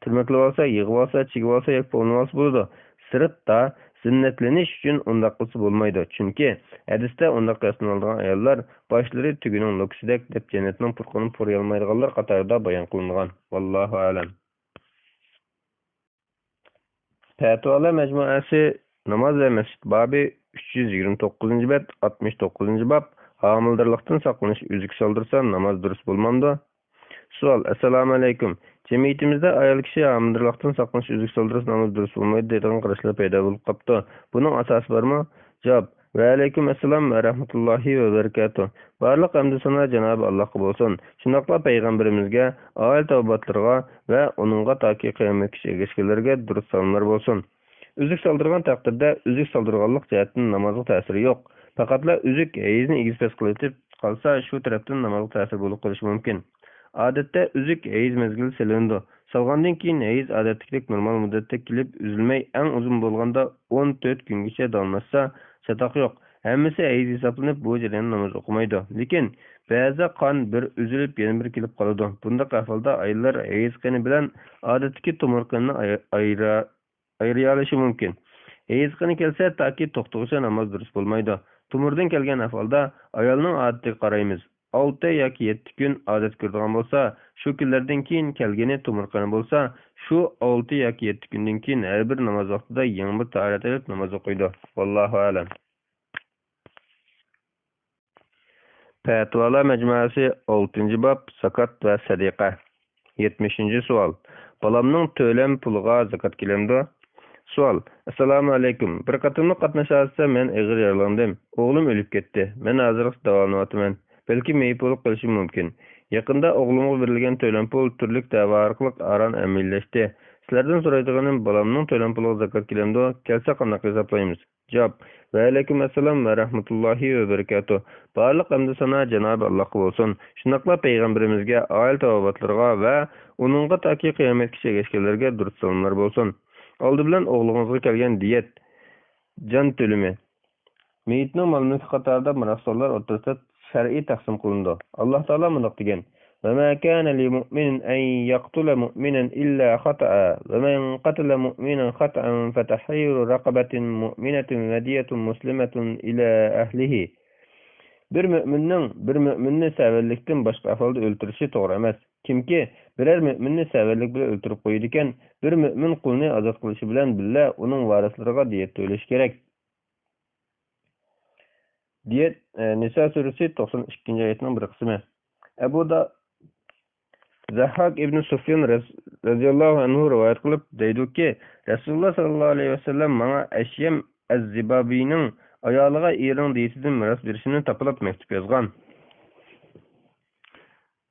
turmaklab olsa, yig'ib olsa, chigib olsa yoki fo'mlab olsa bo'ladi. Sirtda zinnatlanish uchun undaq qilsa bo'lmaydi. Chunki hadisda undaq qiladigan ayollar boshlari tugining lo'kisidek deb jannatning purqini purya olmaydiganlar qatorida bayon qilingan. Vallohu alam. Fatvolar majmuasi namoz va masjid bobi 329-bet 69-bob. Homildirlikdan saqlanish uzuk soldirsa namoz durust bo'lmamdi? Savol. Assalomu alaykum. Jamiyatimizda ayol kishi homildirlikdan saqlanish uzuk soldirsa namoz durust bo'lmaydi degan qarashlar paydo bo'lib qopti. Buning asosi bormi? Javob. Va alaykum assalom va rahmatullohi va barakatuh. Barliq hamd sanolar Janobi Allohga bo'lsin. Shundoqla payg'ambarimizga, oila tavobatlariga va uningga toki qiyomatgacha ergashganlarga durust salomlar bo'lsin. Uzuk soldirgan taqdirda uzuk soldirganlik jihatdan namozga ta'siri yo'q. Faqatla uzuk hayizni egizpes qilib qolsa, shu tarafdan namozga ta'sir bo'lib qolishi mumkin. Odatda uzuk hayiz mezgili silindi. Solgandan keyin hayiz odatdagidek normal muddatda kelib, uzilmay eng uzun bo'lganda 14 kungacha davomlashsa, chatoq yo'q. Hammasi hayiz hisoblanib, bu jarayonda namoz o'qimaydi. Lekin ba'zi qon bir uzilib, yana bir kelib qoladi. Bundaq ahvolda ayollar hayiz qoni bilan odatdagi tomir qonni ayriy olishi mumkin. Hayiz qoni kelsa, toki to'xtag'icha namoz durust bo'lmaydi. Tumurdan kelgan ahvolda ayolning odatiga qaraymiz. 6 yoki 7 kun odat ko'radigan bo'lsa, shu kunlardan keyin kelgani tumur qoni bo'lsa, shu 6 yoki 7 kundan keyin har bir namoz vaqtida yangi bir tahorat olib namoz o'qiydi. Vallohu alam. Fatvolar majmuasi 6-bob zakat va sadaqa. 70-savol. Bolamning to'lam puliga zakat kelamdi? Sual. Assalamu alaykum. Bir qatımlıq qatnaşarsa men ağır yaralandım. Oğlum ölüp ketdi. Men hazır davalanyapman. Belki meyip olup qilishi mumkin. Yaqında oğlumga berilgan to'lam pul turlik da'vo orqali aran amillashdi. Sizlardan so'raydiganim bolamning to'lam puliga zakat kelamdi? Kelsa qanday hisoblaymiz? Javob. Va alaykum assalom va rahmatullohi va barakatuh. Barliq hamd sana Janob Allohga bo'lsin. Shunaqla payg'ambarimizga, oila tavobatlarga va uningga taki qiyomatgacha ergashganlarga durud salomlar bo'lsin. Oldi bilan o'g'lingizga kelgan diyet, jon to'limi. Meyitning mol-mulki qatorida mirosxo'rlar o'rtasida shar'iy taqsim qilindi. Alloh taolo bunday degan: "Va ma kana lil mu'minin an yaqtula mu'minan illa khata'a, va man qatala mu'minan khata'an fatahriru raqabatin mu'minatin wadiyatun muslimatun ila ahlihi." Bir mü'minni səvərlikdən başqa ahvalda öldürüşü doğru emas. Kimki birər mü'minni səvərlik bilan öldürüb qoydu ekan, bir mü'min qulni azad qilishi bilan billa uning varislariga diyet to'lash kerak. Diyet Nisa surasi 92-oyatning bir qismi. Abu da Zahhak ibn Sufyan radhiyallohu anhu rivoyat qilib deydi-ki, Rasululloh sallallohu alayhi vasallam menga Ashyam az-Zibabining ayoliga erining diyetidan miros berishini topilib maktub yozgan.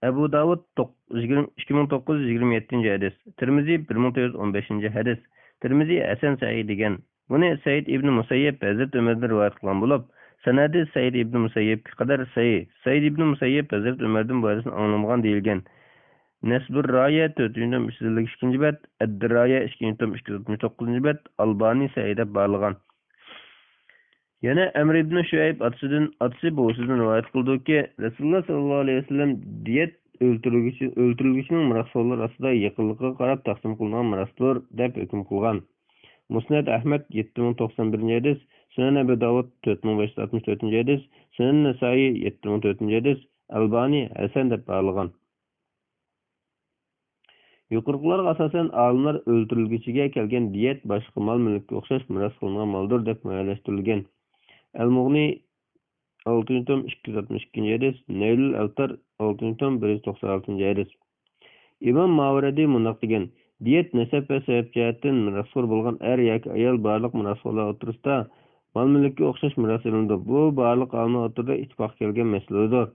Abu Davud 2927-hadis, Tirmizi 1415-hadis. Tirmizi Hasan Sa'id degan. Buni Said ibn Musayyib Hazrat Umardan rivoyat qilgan bo'lib, sanadi Said ibn Musayyibga qadar sahih. Said ibn Musayyib Hazrat Umardan bu hadisni anglamagan deyilgan. Nasbur Raya 4-302 bet, Ad-Diraya 2-269 bet, Albani Said'a bağlagan. Yana Amr ibn Şuayb atsı boğusudan rivayet kıldı ki Resulullah sallallahu aleyhi ve sellem diyet öldürülgüçünün mirasxo'rlar arasida yaqinlikqa qarab taqsim qilingan miraslar deb hukm qilgan. Musnad Ahmad 7091-hadis, Sunan Abu Davud 4564-hadis, Sunan Nasa'i 7004-hadis, Albani Hasan deb bağlagan. Yuqorqilarga asosan olimlar o'ldirilguchiga kelgan diyet boshqa mol-mulkka o'xshash miros qilingan moldir deb muayyanlashtirilgan. Al-Mughni 6-262-hadis, Naylul Awtar 6-196-hadis. İmam Mavridi mundoq degan: diyet nasab va sabab jihatdan mirosxo'r bo'lgan er yoki ayol barliq mirosxo'rlar o'rtasida mol-mulkka o'xshash miros olinadi. Bu barliq olimlar o'rtasida ittifoq kelgan masaladir.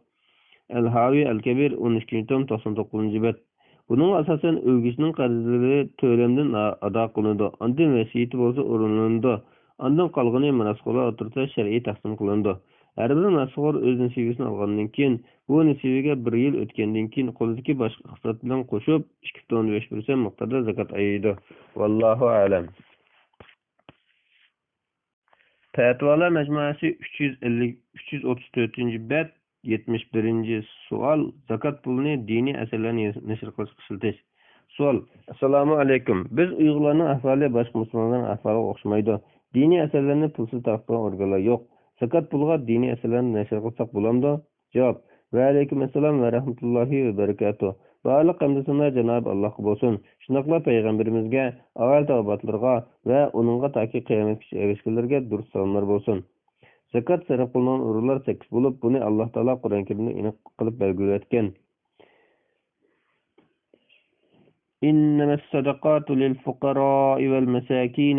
Al-Hawi Al-Kabir 12-99-bet. Bunun asasen övgüsünün qarzları tölemden ada qılındı. Ondan vesiyeti bolsa orunlandı. Ondan qalğını mirasxo'rlar o'rtasida shar'iy taqsim qilindi. Har bir mirasxo'r o'z nasibasini olgandan keyin, bu nasibiga 1 yil o'tgandan keyin qo'lidagi boshqa hisobot bilan qo'shib 2,5% miqdorda zakat ayirdi. Vallohu a'lam. Fatvolar majmuasi 334-bet 71-sual. Zakat pulini diniy asarlarni nashr qilish qiltish. Sual. Assalomu alaykum. Biz Uyg'urlarning ahvoli boshqa musulmonlarning ahvoliga o'xshamaydi. Diniy asarlarni pulsiz taqdim organlar yo'q. Zakat pulga diniy asarlarni nashr qilsak bo'lamdi? Javob. Va alaykum assalom va rahmatullohi va barakatuh. Barliq hamd sana Janob Allohga bo'lsin. Shunaqla payg'ambarimizga, avval tavbatlarga va uningga taki qiyomatgacha erishganlarga durud salomlar bo'lsin. Zakat sarf qilingan o'rinlar 8 bo'lib, buni Alloh taolo Qur'on Karimda aniq qilib belgilatgan. إنما الصدقات للفقراء والمساكين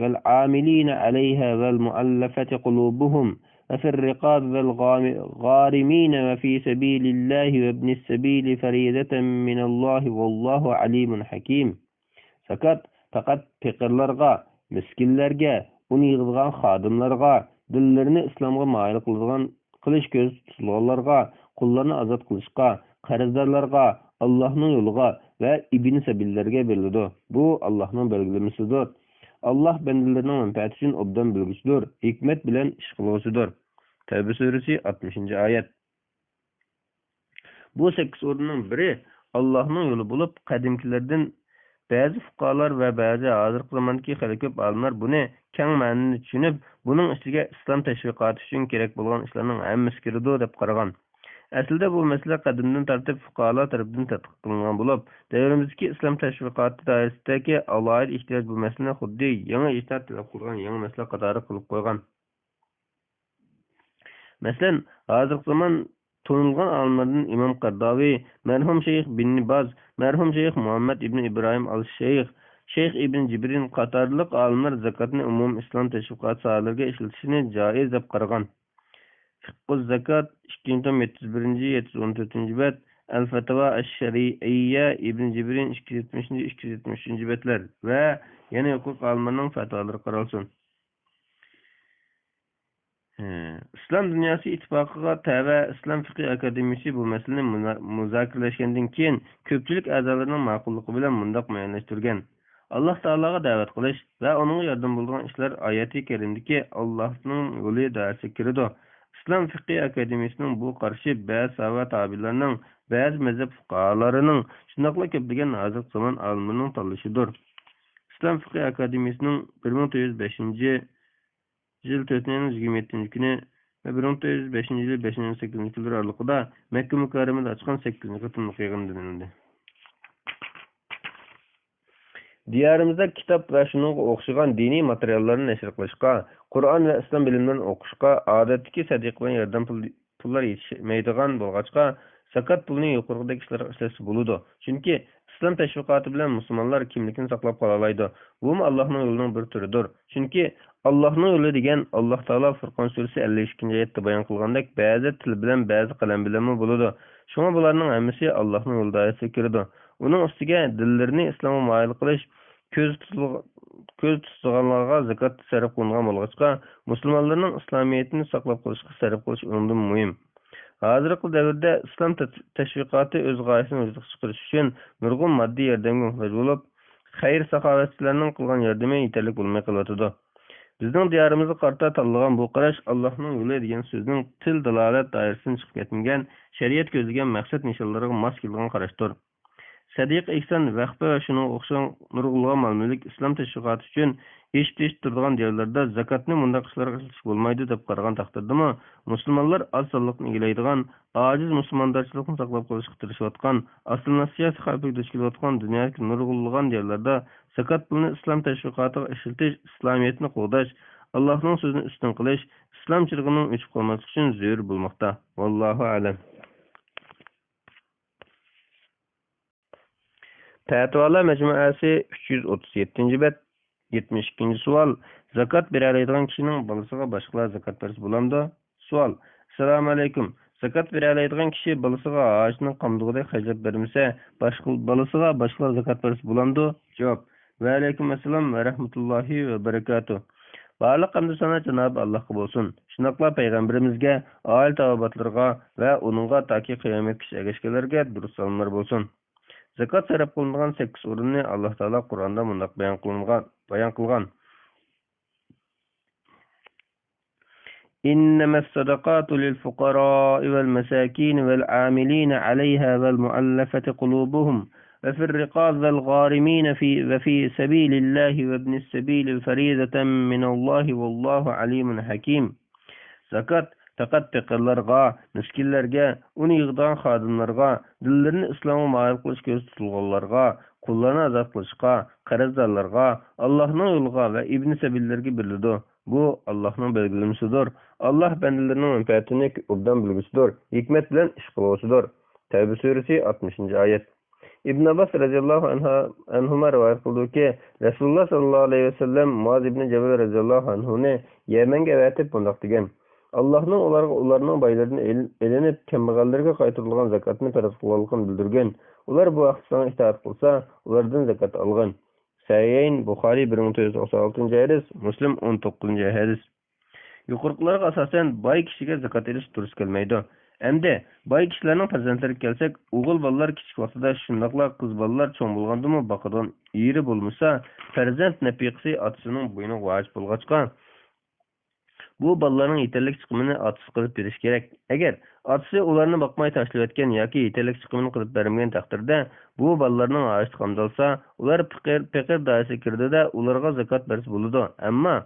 والعاملين عليها والمؤلفة قلوبهم وفي الرقاب والغارمين وفي سبيل الله وابن السبيل فريضة من الله والله عليم حكيم. Zakat faqat faqirlarga, miskinlarga, uni yig'ilgan xodimlarga, dinlarini islomga moyil qilish ko'z tutilganlarga, qullarni ozod qilishga, qarzdorlarga, Allohning yo'liga va ibn sabillarga beriladi. Bu Allohning belgilamasidir. Alloh bandalarining manfaati uchun obdan bilguchidir, hikmat bilan ish qiluvchidir. Tavba surasi 60-oyat. Bu 8 o'rinning biri Allohning yo'li bo'lib, qadimkilardan ba'zi fuqarolar va ba'zi hozirgi zamondagi xalq ko'p olimlar buni keng ma'noni tushunib, buning ichiga islom tashviqoti uchun kerak bo'lgan ishlarning hammasi kiradi deb qaragan. Aslida bu masala qadimdan tortib fuqarolar tomonidan tadqiq qilingan bo'lib, davrimizdagi islom tashviqoti doirasidagi alohida ehtiyoj bu masalani xuddi yangi ijtihod talab qilgan yangi masala qatori qilib qo'ygan. Masalan, hozirgi zamon tanilgan olimlardan Imom Qardaviy, marhum Shayx bin Baz, marhum Shayx Muhammad ibn Ibrohim al-Shayx, Şeyh İbn Cibrin qatarlıq alimlar zakatni umum islom tashviqot sohalariga ishlatishni joiz deb qaragan. Fiqh zakat 2.701-714 bet, Al-Fatwa Ash-Shari'iyya İbn Cibrin 270-273 betler ve yana hukuk alimlarining fatvolari qaralsin. İslam Dünyası İttifaqıga tava İslam Fiqh Akademiyasi bu masalani muzokiralashgandan keyin ko'pchilik a'zolarining ma'qullığı bilan mundaq muayyanlashtirgan. Allah Taolaga da'vat qilish va uning yordam bo'lgan ishlar oyati karimdagi Allohning yo'li darsga kiradi. İslam Fiqh Akademiyasining bu qarshi ba'zi sahaba tabi'larning, ba'zi mazhab fuqahalarining, shundoqla ko'plagan hozir zamon olimlarining tanlashidir. İslam Fiqh Akademiyasining 1905 yıl 4-27 kuni ve 1905 yıl 5-8 yıllar aralıkında Mekke Mükerreme'de açılan 8. katımlık yığın denildi. Diyarimizda kitap ve şunun o'xshagan diniy materiallarni nashr qilishga, Qur'on ve İslam bilimlerini o'qishga odatdagi sadiq bilan yordam pullar yetishmaydigan bo'lg'achqa, zakat pulini yuqoridagi ishlarga ishlasa bo'ladi. Chunki İslam tashviqoti bilan musulmonlar kimligini saqlab qola oladi. Bu Allohning yo'lining bir turidir. Chunki Allohning yo'li degan Alloh taolo Furqon surasi 52-oyatda bayon qilgandek, ba'zi til bilan, ba'zi qalam bilan bo'ladi. Shunga bularning hammasi Allohning yo'lida kiradi. Uning ustiga dillarini islomga moyil qilish, ko'z tutganlarga zakat sarf qilingan bo'lg'achqa, musulmonlarning islomiyatini saqlab qolishga sarf qilish undan muhim. Hozirgi davrda islom tashviqoti o'z g'oyasini o'zida chiqarish uchun nurg'un moddiy yordamga muhtoj bo'lib, xayr saxovatchilarning qilgan yordami yetarli bo'lmay qolyotidi. Bizning diyorimizga qarta tanlagan bu qarash Allohning yo'li degan so'zning til dalolat doirasidan chiqib ketmagan, shariat ko'zlagan maqsad nishonlariga mos kelgan qarashdir. Sadiq ihson vaqfa va shunga o'xshagan nurg'ulg'an ma'lumlik islom tashviqoti uchun eshitish turadigan joylarda zakatni mundaq ishlarga ishlatish bo'lmaydi deb qaragan taqdirdami, musulmonlar oz sonliqni egallaydigan, ojiz musulmondorchilikni saqlab qolishga tirishayotgan, aslida siyosiy xavfga duch kelayotgan dunyodagi nurg'ulg'an joylarda zakat pulini islom tashviqotiga ishlatish, islomiyatni qo'llash, Allohning so'zini ustun qilish, islom chirig'ining o'chib qolmasligi uchun zarur bo'lmoqda. Vallohu a'lam. Fatvolar majmuasi 337 bet 72 savol. Zakat beraydigan kishining bolasiga boshqalar zakat bersa bo'lamdi? Savol. Assalomu alaykum. Zakat beraydigan kishi bolasiga hojini qamdug'idek xajlab bermasa, bolasiga boshqalar zakat bersa bo'lamdi? Javob. Va alaykum assalom va rahmatullohi va barakatuh. Barliq hamd sana Janob Allohga bo'lsin. Shunaqla payg'ambarimizga, oila tavobatlarga va uningga toki qiyomatgacha ergashganlarga durust salomlar bo'lsin. Zakat sarf qilingan 8 o'rinni Alloh taolo Qur'onda mundaq bayon qilgan. Innamas sadaqatu lil fuqara'i wal masakin wal 'amilina 'alayha wal mu'allafati qulubuhum wa fir riqab wal gharimin fi sabilillahi wa ibnis sabil faridatan min Allohi wallahu alimun hakim. Zakat faqat faqirlarga, miskinlarga, uni yig'dan xodimlarga, dillarini islomga moyil qilish ko'z tutilganlarga, qullarni azod qilishga, qarzdorlarga, Allohning yo'liga va ibn sabillarga beriladi. Bu Allohning belgilamasidir. Alloh bandalarining manfaatini obdan bilgusidir. Hikmat bilan ish qiluvchidir. Tavba surasi 60-oyat. İbn Abbas radhiyallohu anhu rivoyat qildiki, Rasululloh sallallohu alayhi vasallam Muaz ibn Jabal radhiyallohu anhuni Yamanga avatib bundoq degan: Allohning ularning boylaridan elinib, kambag'allarga qaytarilgan zakatni farz qilganligini bildirgan. Ular bu vaqtda itoat qilsa, ulardan zakat olgan. Sahih Buxoriy 1996-hadis, Muslim 19-hadis. Yuqoriqilarga asosan boy kishiga zakat olish durust kelmaydi. Endi boy kishilarning farzandlariga kelsak, o'g'il bolalar kichik vaqtida, shundaqla qiz bolalar cho'ng bo'lgandimi boqadan eri bo'lmasa, farzand nafiqasi otasining bo'yniga vojib bo'lg'achqa, bu bolalarning yetarlik chiqimini otasi qilib berish kerak. Agar otasi ularni boqmay tashlayotgan yoki yetarlik chiqimini qilib bermagan taqdirda, bu bolalarning oshti qamdalsa, ular faqir doirasiga kirdida ularga zakat bersa bo'ladi. Ammo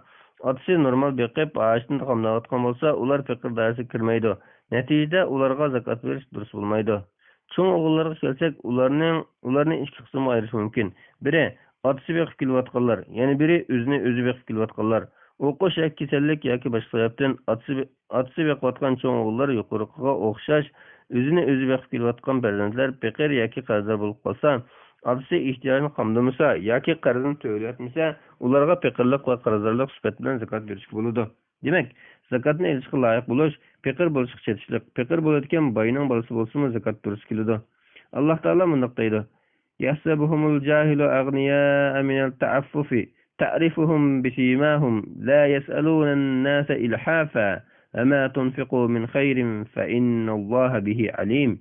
otasi normal beqib oshni qamdalayotgan bo'lsa, ular faqir doirasiga kirmaydi. Natijada ularga zakat berish durust bo'lmaydi. Cho'ng o'g'illarga kelsak, ularni ikki qismga ayirish mumkin. Biri otasi beqib kelayotganlar, yana biri o'zini o'zi beqib kelayotganlar. O'qish yoki kasallik yoki boshqa sababdan otasi beqiyotgan cho'ng o'g'illar yuqoriga o'xshash o'zini o'zi beqib kelayotgan farzandlar faqir yoki qarzdor bo'lib qolsa, Atası ihtiyacını qamdamasa yoki qarzini to'layotmasa, ularga piqirlik va qarzdorlik sifat bilan zakot berishga bo'ladi. Demak, zakotni elishga loyiq bo'lish, piqir bo'lishga chetishlik. Piqir bo'layotgan boyning bolasi bo'lsa-mu zakot berish keladi. Alloh taolo bunday deydi: "Yahsabuhumul jahilu aghniya'a minal ta'affufi, ta'rifuhum bisimahum, la yas'aluna an-nasa ilhafa, wa ma tunfiqu min khairin fa innallaha bihi alim."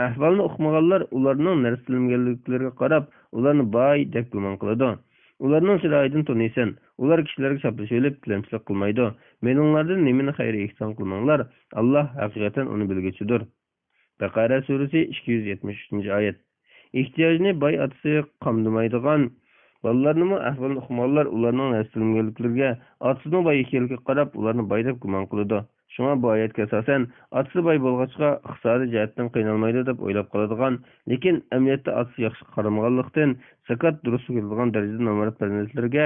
Ahvolni o'qimaganlar ularning narsalanganliklariga qarab, ularni boy deb gumon qiladi. Ularning chiroyidan taniysan, ular kishilarga chaplashib, tilamchilik qilmaydi. Meninglardan nimani xayri ihson qilmanglar, Alloh haqiqatan uni bilguchidir. Baqara surasi 273-oyat. Ehtiyojni boy atasi qamdamaydigan bolalarni ahvolni o'qimaganlar ularning narsalanganliklariga, atasining boy ekanligiga qarab, ularni boy deb gumon qiladi. Şuna bu ayetga asasen atысы boy bo'lg'achqa iqtisodiy jihatdan qiynalmaydi deb o'ylab qoladigan, lekin amniyatda atысы yaxshi qaramaganlikdan zakat durust keladigan darajada namorat farzandlarga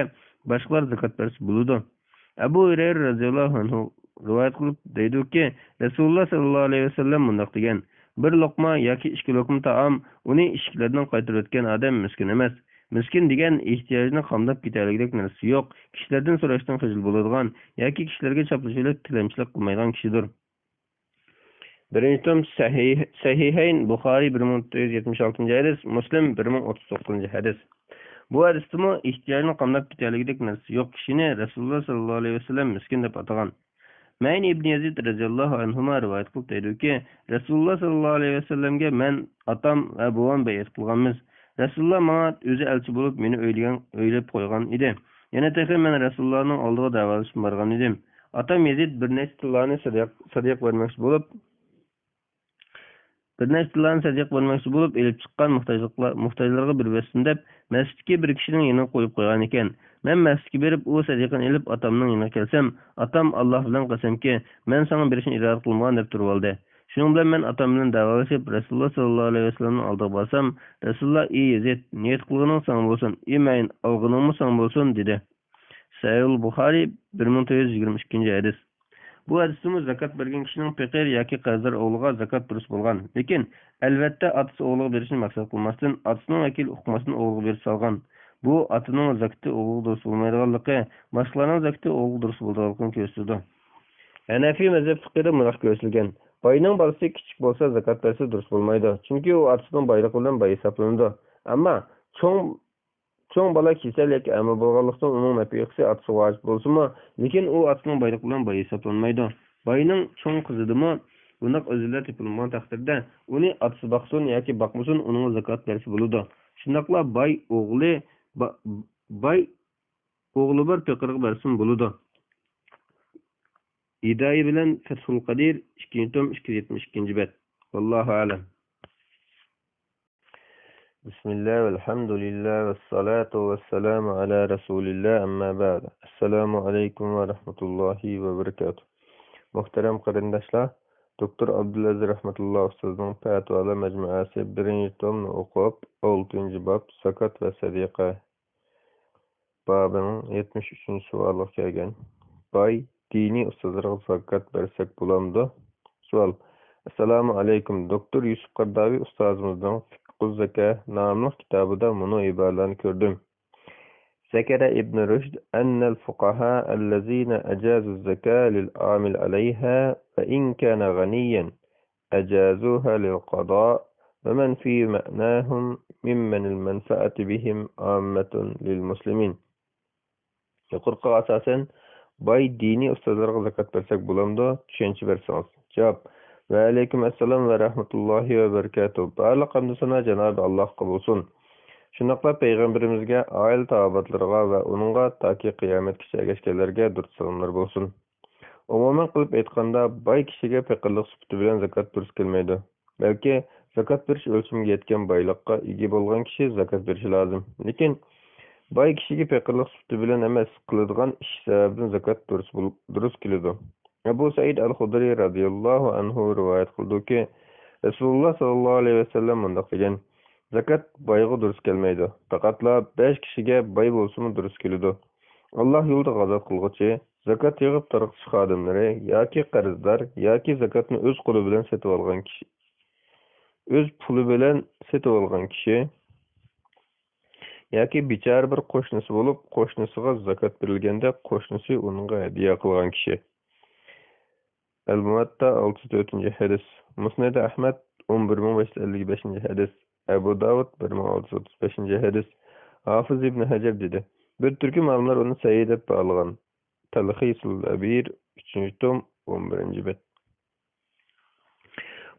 boshqalar zakat bersa bo'ladi. Abu Hurayra radhiyallohu anhu rivoyat qilib deydiki, Rasululloh sallallohu alayhi vasallam bunday degan: bir luqma yoki 2 luqma taom uni ishkilardan qaytarib o'tgan odam miskin emas. Miskin degan ehtiyojni qamdab ketaligidek narsa yo'q, kishilardan so'rashdan xijil bo'ladigan yoki kishilarga chaplashib tilamchilik qilmaydigan kishidir. Birinchi tom Sahihayn Buxoriy 1476-hadis, Muslim 1039-hadis. Bu hadisda ehtiyojni qamdab ketaligidek narsa yo'q kishini Rasululloh sallallohu alayhi vasallam miskin deb atagan. Mayn ibn Yazid radhiyallohu anhuma rivoyat qilib deydiki, Rasululloh sallallohu alayhi vasallamga men atam va buvam bayat qilganmiz. Rasululloh menga o'zi elchi bo'lib meni o'ylab qo'ygan edi. Yana tehi men Rasulullohning oldiga davolashib borgan edim. Atam Yazid bir nechta tillarni sadiq vermoqchi bo'lib, elib chiqqan muhtojlarga bir bersin deb masjidga bir kishining yanına qo'yib qo'ygan ekan. Men masjidga berib u sadiqani elib atamning yanına kelsam, atam Alloh bilan qasamki, men sana berishni iroda qilmagan deb turib oldi. Shuning bilan men atam bilan davolashib Rasululloh sallallohu alayhi vasallamning oldiga borsam, Rasululloh: "Ey Yazid, niyat qilganing san bo'lsin, imayn olganing san bo'lsin" dedi. Sahih Buxoriy 1422-hadis. Bu hadisimiz zakat bergan kishining faqir yoki qarzdor o'g'liga zakat durust bo'lgan. Lekin albatta atasi o'g'liga berishni maqsad qilmasdan, atasining vakil hukumatini o'g'liga berib salgan. Bu ataning zakati o'g'liga durust bo'lmaydiganligi, boshqalarning zakati o'g'liga durust bo'lganligini ko'rsatadi. Hanafiy mazhab fiqhida bunday ko'rsatilgan: boyning bolasi kichik bo'lsa zakat bersa durust bo'lmaydi. Chunki u atasining boyligi bilan boy hisoblanadi. Ammo cho'ng bola kasal yoki ama bo'lganlikdan uning nafaqasi atasi vojib bo'lsa-mu, lekin u atasining boyligi bilan boy hisoblanmaydi. Boyning cho'ng qizidimi bunday o'zillar topilgan taqdirda uni atasi baqsin yoki baqmasin uning zakat bersa bo'ladi. Shundaqla boy o'g'li bir faqirga bersin bo'ladi. Hidoyi bilan Fathul Qadir 2-tom 272-bet. Vallohu a'lam. Bismillah, velhamdülillah, vessalatu vesselamu ala Resulillah, amma ba'd. Assalamu alaykum ve rahmetullahi ve berekatuh. Muhterem qarindoshlar, Doktor Abdulaziz rahmatulloh ustozning fatvolar majmuasi 1-tomni o'qib, 6-bob zakat va sadiqa babining 73-savoliga kelgan. Boy diniy ustozlarga zakat bersak bo'lamdi? Savol. Assalomu alaykum. Doktor Yusuf Qardavi ustozimizning Fiqh Zaka nomli kitobida buni iboralarni ko'rdim. ذكر ابن رشد أن الفقهاء الذين أجازوا الزكاة للعامل عليها فإن كان غنيا أجازوها للقضاء ومن في معناهم ممن المنفعة بهم عامة للمسلمين. يقول أساسا باي ديني أستاذlar zakat bersak bo'lamdi? Tushuncha bersangiz. Javob. Va alaykum assalom va rahmatullohi va barakatuh. Barliq hamd sana Janob Allohga bo'lsin. Shunaqla payg'ambarimizga, oila taobatlariga va uningga toki qiyomatgacha ergashganlarga durud salomlar bo'lsin. Umuman qilib aytganda, boy kishiga faqirlik sifati bilan zakat durust kelmaydi. Balki zakat berish o'lchamiga yetgan boylikqa ega bo'lgan kishi zakat berishi lozim. Lekin boy kishiga faqirlik sifati bilan emas, qiladigan ish sababidan zakat durust keladi. Abu Said al-Khudri radhiyallohu anhu rivoyat qildiki, Rasululloh sallallohu alayhi vasallam bunday degan: zakat boyga durust kelmaydi. Faqatla 5 kishiga boy bo'lsa-mu durust keladi. Alloh yo'lida g'azab qilg'uchi, zakat yig'ib tarqatish xodimlari yoki qarzdor yoki zakatni o'z qo'li bilan sotib olgan kishi, yoki bechora bir qo'shnisi bo'lib, qo'shnisiga zakot berilganda qo'shnisi uningga hadiya qilgan kishi. Al-Muwatta 604-hadis. Musnad Ahmad 11555-hadis. Abu Davud 1635-hadis. Hafiz ibn Hajar dedi. Bir türkü malımlar onu Sayyid deb bağlagan. Talxisul Abir 3. tom 11. bet.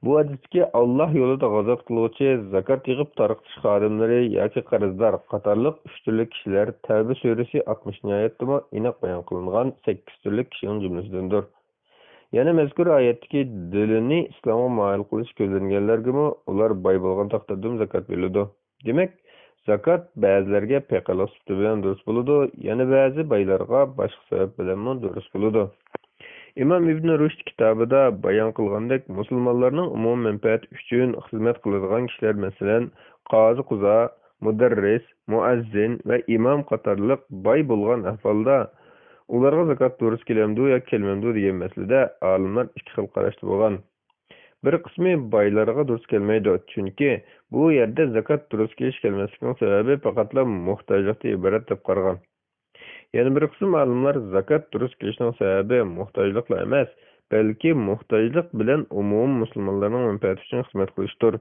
Bu hadisga Allah yolida g'azot qiluvchi, zakat yig'ib tarqatish xodimlari yoki qarzdor qatorliq 3 turli kishilar Tavba surasi 60-oyatda aniq bayon qilingan 8 turli kishining jumlasidandir. Yana mazkur oyatdagi dilini islomga moyil qilish ko'zlanganlarga ular boy bo'lgan taqdirda zakat beriladi. Demak, zakat ba'zilarga paqalo sufti bilan durust bo'ladi, yana ba'zi baylarga boshqa sabab bilan durust bo'ladi. İmam İbn Rushd kitabida bayon qilgandek, musulmonlarning umumiy manfaat uchun xizmat qiladigan kishilar, masalan, qozi quza, mudarris, muazzin va imom qatorliq boy bo'lgan ahvolda ularga zakat durust kelamdi yoki kelmamdi degan masalada olimlar ikki xil qarashda bo'lgan. Bir qismi boylarga durust kelmaydi, chunki bu yerda zakat durust kelish kelmasligining sababi faqatla muhtojlikdan iborat deb qaragan. Yana bir qism olimlar zakat durust kelishning sababi muhtojlikla emas, balki muhtojlik bilan umumiy musulmonlarning manfaati uchun xizmat qilishdir.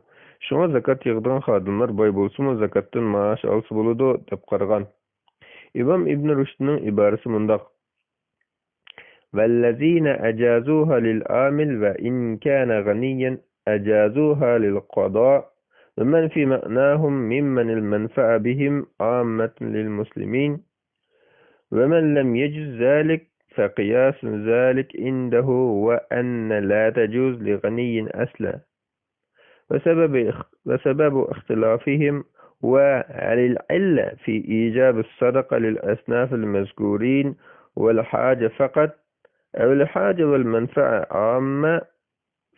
Shunga zakat yig'digan xodimlar boy bo'lsa-mu zakatdan maosh olsa bo'ladi deb qaragan. İmam İbn Rushdning iborasi mundaq: وَالَّذِينَ أَجَازُوهَا لِلْعَامِلِ وَإِنْ كَانَ غَنِيًّا أَجَازُوهَا لِلْقَضَاءِ وَمَنْ فِي مَعْنَاهُمْ مِمَّنِ الْمَنْفَعَ بِهِمْ عَامَّةٌ لِلْمُسْلِمِينَ وَمَنْ لَمْ يَجُزْ ذَلِكَ فَقِيَاسُ ذَلِكَ عِنْدَهُ وَأَنَّ لَا تَجُوزُ لِغَنِيٍّ أَصْلًا وسبب اختلافهم وعلى العلة في إيجاب الصدقة للأصناف المذكورين والحاجة فقط أو الحاجة والمنفعة عامة،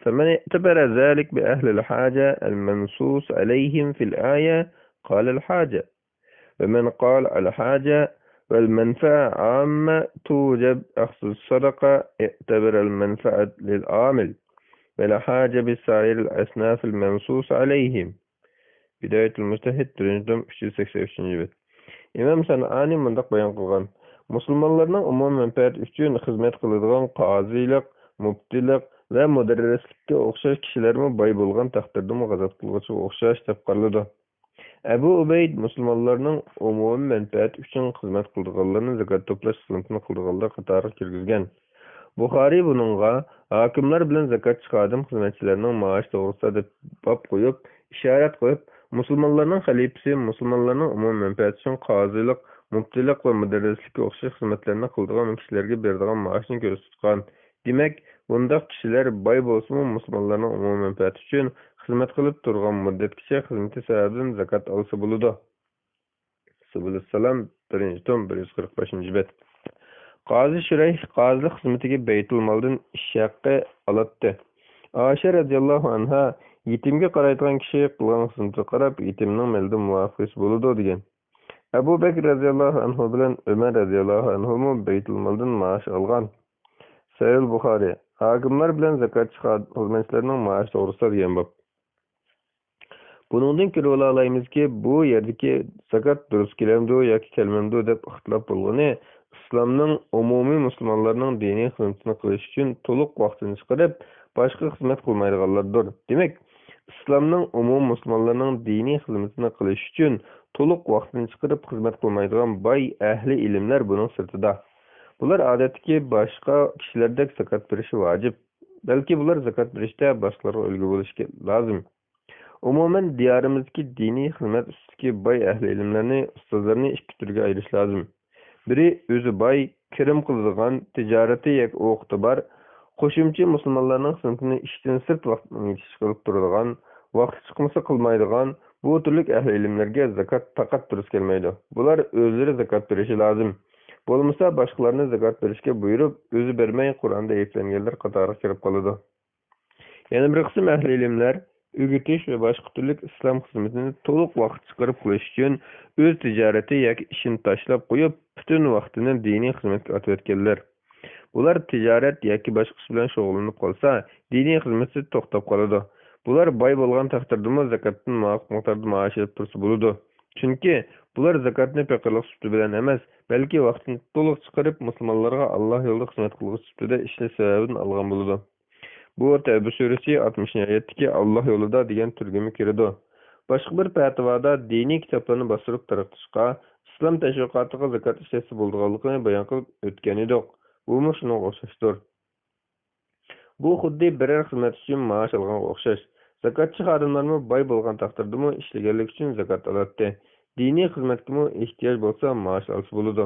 فمن اعتبر ذلك بأهل الحاجة المنصوص عليهم في الآية قال الحاجة، ومن قال الحاجة والمنفعة عامة توجب أخذ الصدقة اعتبر المنفعة للعامل ولا حاجة بسائر الأصناف المنصوص عليهم. بداية المجتهد 383. İmam Sanani mundaq bayon qilgan: musulmonlarning umumiy manfaat uchun xizmat qiladigan qozilik, muftilik va mudarrislikka o'xshash kishilarmi boy bo'lgan taqdirda g'azot qiluvchi o'xshash deb qaraladi. Abu Ubayd musulmonlarning umumiy manfaat uchun xizmat qiladiganlarni zakat to'plash xizmatini qiladiganlar qatoriga kirgizgan. Buxoriy buningga hokimlar bilan zakatchi xodim xizmatchilarining maosh to'g'risida deb bob qo'yib, ishorat qilib, musulmonlarning xalifasi musulmonlarning umumiy manfaati uchun qozilik, muftilik va mudarrislikka o'xshash xizmatlarni qiladigan kishilarga beradigan maoshni ko'rsatgan. Demak, bundaq kishilar boy bo'lsa-mu musulmonlarning umumiy manfaati uchun xizmat qilib turgan muddatgacha xizmati sababidan zakat olsa bo'ladi. Subhanalloh 1-tom 145-bet. Qozi Shurayh qozilik xizmatiga Baytul Moldan ish haqqi oladi. Oysha radhiyallohu anha yetimga qaraydigan kishi qilgan xizmatga qarab yetimning malida muvofiq bo'ladi degan. Abu Bakr radhiyallohu anhu bilan Umar radhiyallohu anhu Baytul Moldan maosh olgan. Sahih Buxoriy hokimlar bilan zakatchi xizmatchilarining maosh to'g'risida degan bab. Buningdan ko'rib olamizki, bu yerdagi zakat durust kelamdi yoki kelmamdi deb ixtilof bo'lgani islomning umumiy musulmonlarning diniy xizmatini qilish uchun to'liq vaqtini chiqarib, boshqa xizmat qilmaydiganlardir. Demak, islomning umumiy musulmonlarning diniy xizmatini qilish uchun to'liq vaqtini chiqarib xizmat qilmaydigan boy ahli ilmlar buning sirtida. Bular odatdagi boshqa kishilardek zakat berishi vojib. Balki bular zakat berishda boshqalarga ulgu bo'lishi lozim. Umuman diyorimizdagi diniy xizmat ustidagi boy ahli ilmlarni, ustozlarni ikki turga ayirish lozim. Biri o'zi boy, kirim qiladigan, tijorati yoki o'qiti bor, qo'shimcha musulmonlarning xizmatini ishdan sirt vaqtni yetish qilib turadigan, vaqt chiqmasa qilmaydigan bu turli ahli ilmlarga zakat faqat durust kelmaydi. Bular o'zlari zakat berishi lozim. Bo'lmasa boshqalarni zakat berishga buyurib, o'zi bermay Qur'onda aytlanganlar qatoriga kirib qoladi. Yana bir qism ahli ilmlar o'gitish va boshqa turli islom xizmatini to'liq vaqt chiqarib qilish uchun o'z tijorati yoki ishini tashlab qo'yib, butun vaqtini diniy xizmatga atayotganlar. Bular tijorat yoki boshqa ish bilan shug'ullanib qolsa, diniy xizmati to'xtab qoladi. Bular boy bo'lgan taqdirda zakatdan muvofiq miqdorda maosh olib tursa bo'ladi. Chunki bular zakotni faqirlik sifati bilan emas, balki vaqtni to'liq chiqarib musulmonlarga Alloh yo'lida xizmat qilish sifatida ishlash sababidan olgan bo'ladi. Bu Tavba surasi 60 oyatdagi Alloh yo'lida degan turgumi kiradi. Boshqa bir fatvoda diniy kitoblarni bostirib tarqatishga islom tashviqotiga zakot ishlasi bo'lganligini bayon qilib o'tgan edik. Bu shunga o'xshashdir. Bu xuddi biror xizmat uchun maosh olganga o'xshash. Zakotchi xodimlarmi boy bo'lgan taqdirdami ishlaganlik uchun zakot oladi. Diniy xizmatga ehtiyoj bo'lsa maosh olsa bo'ladi.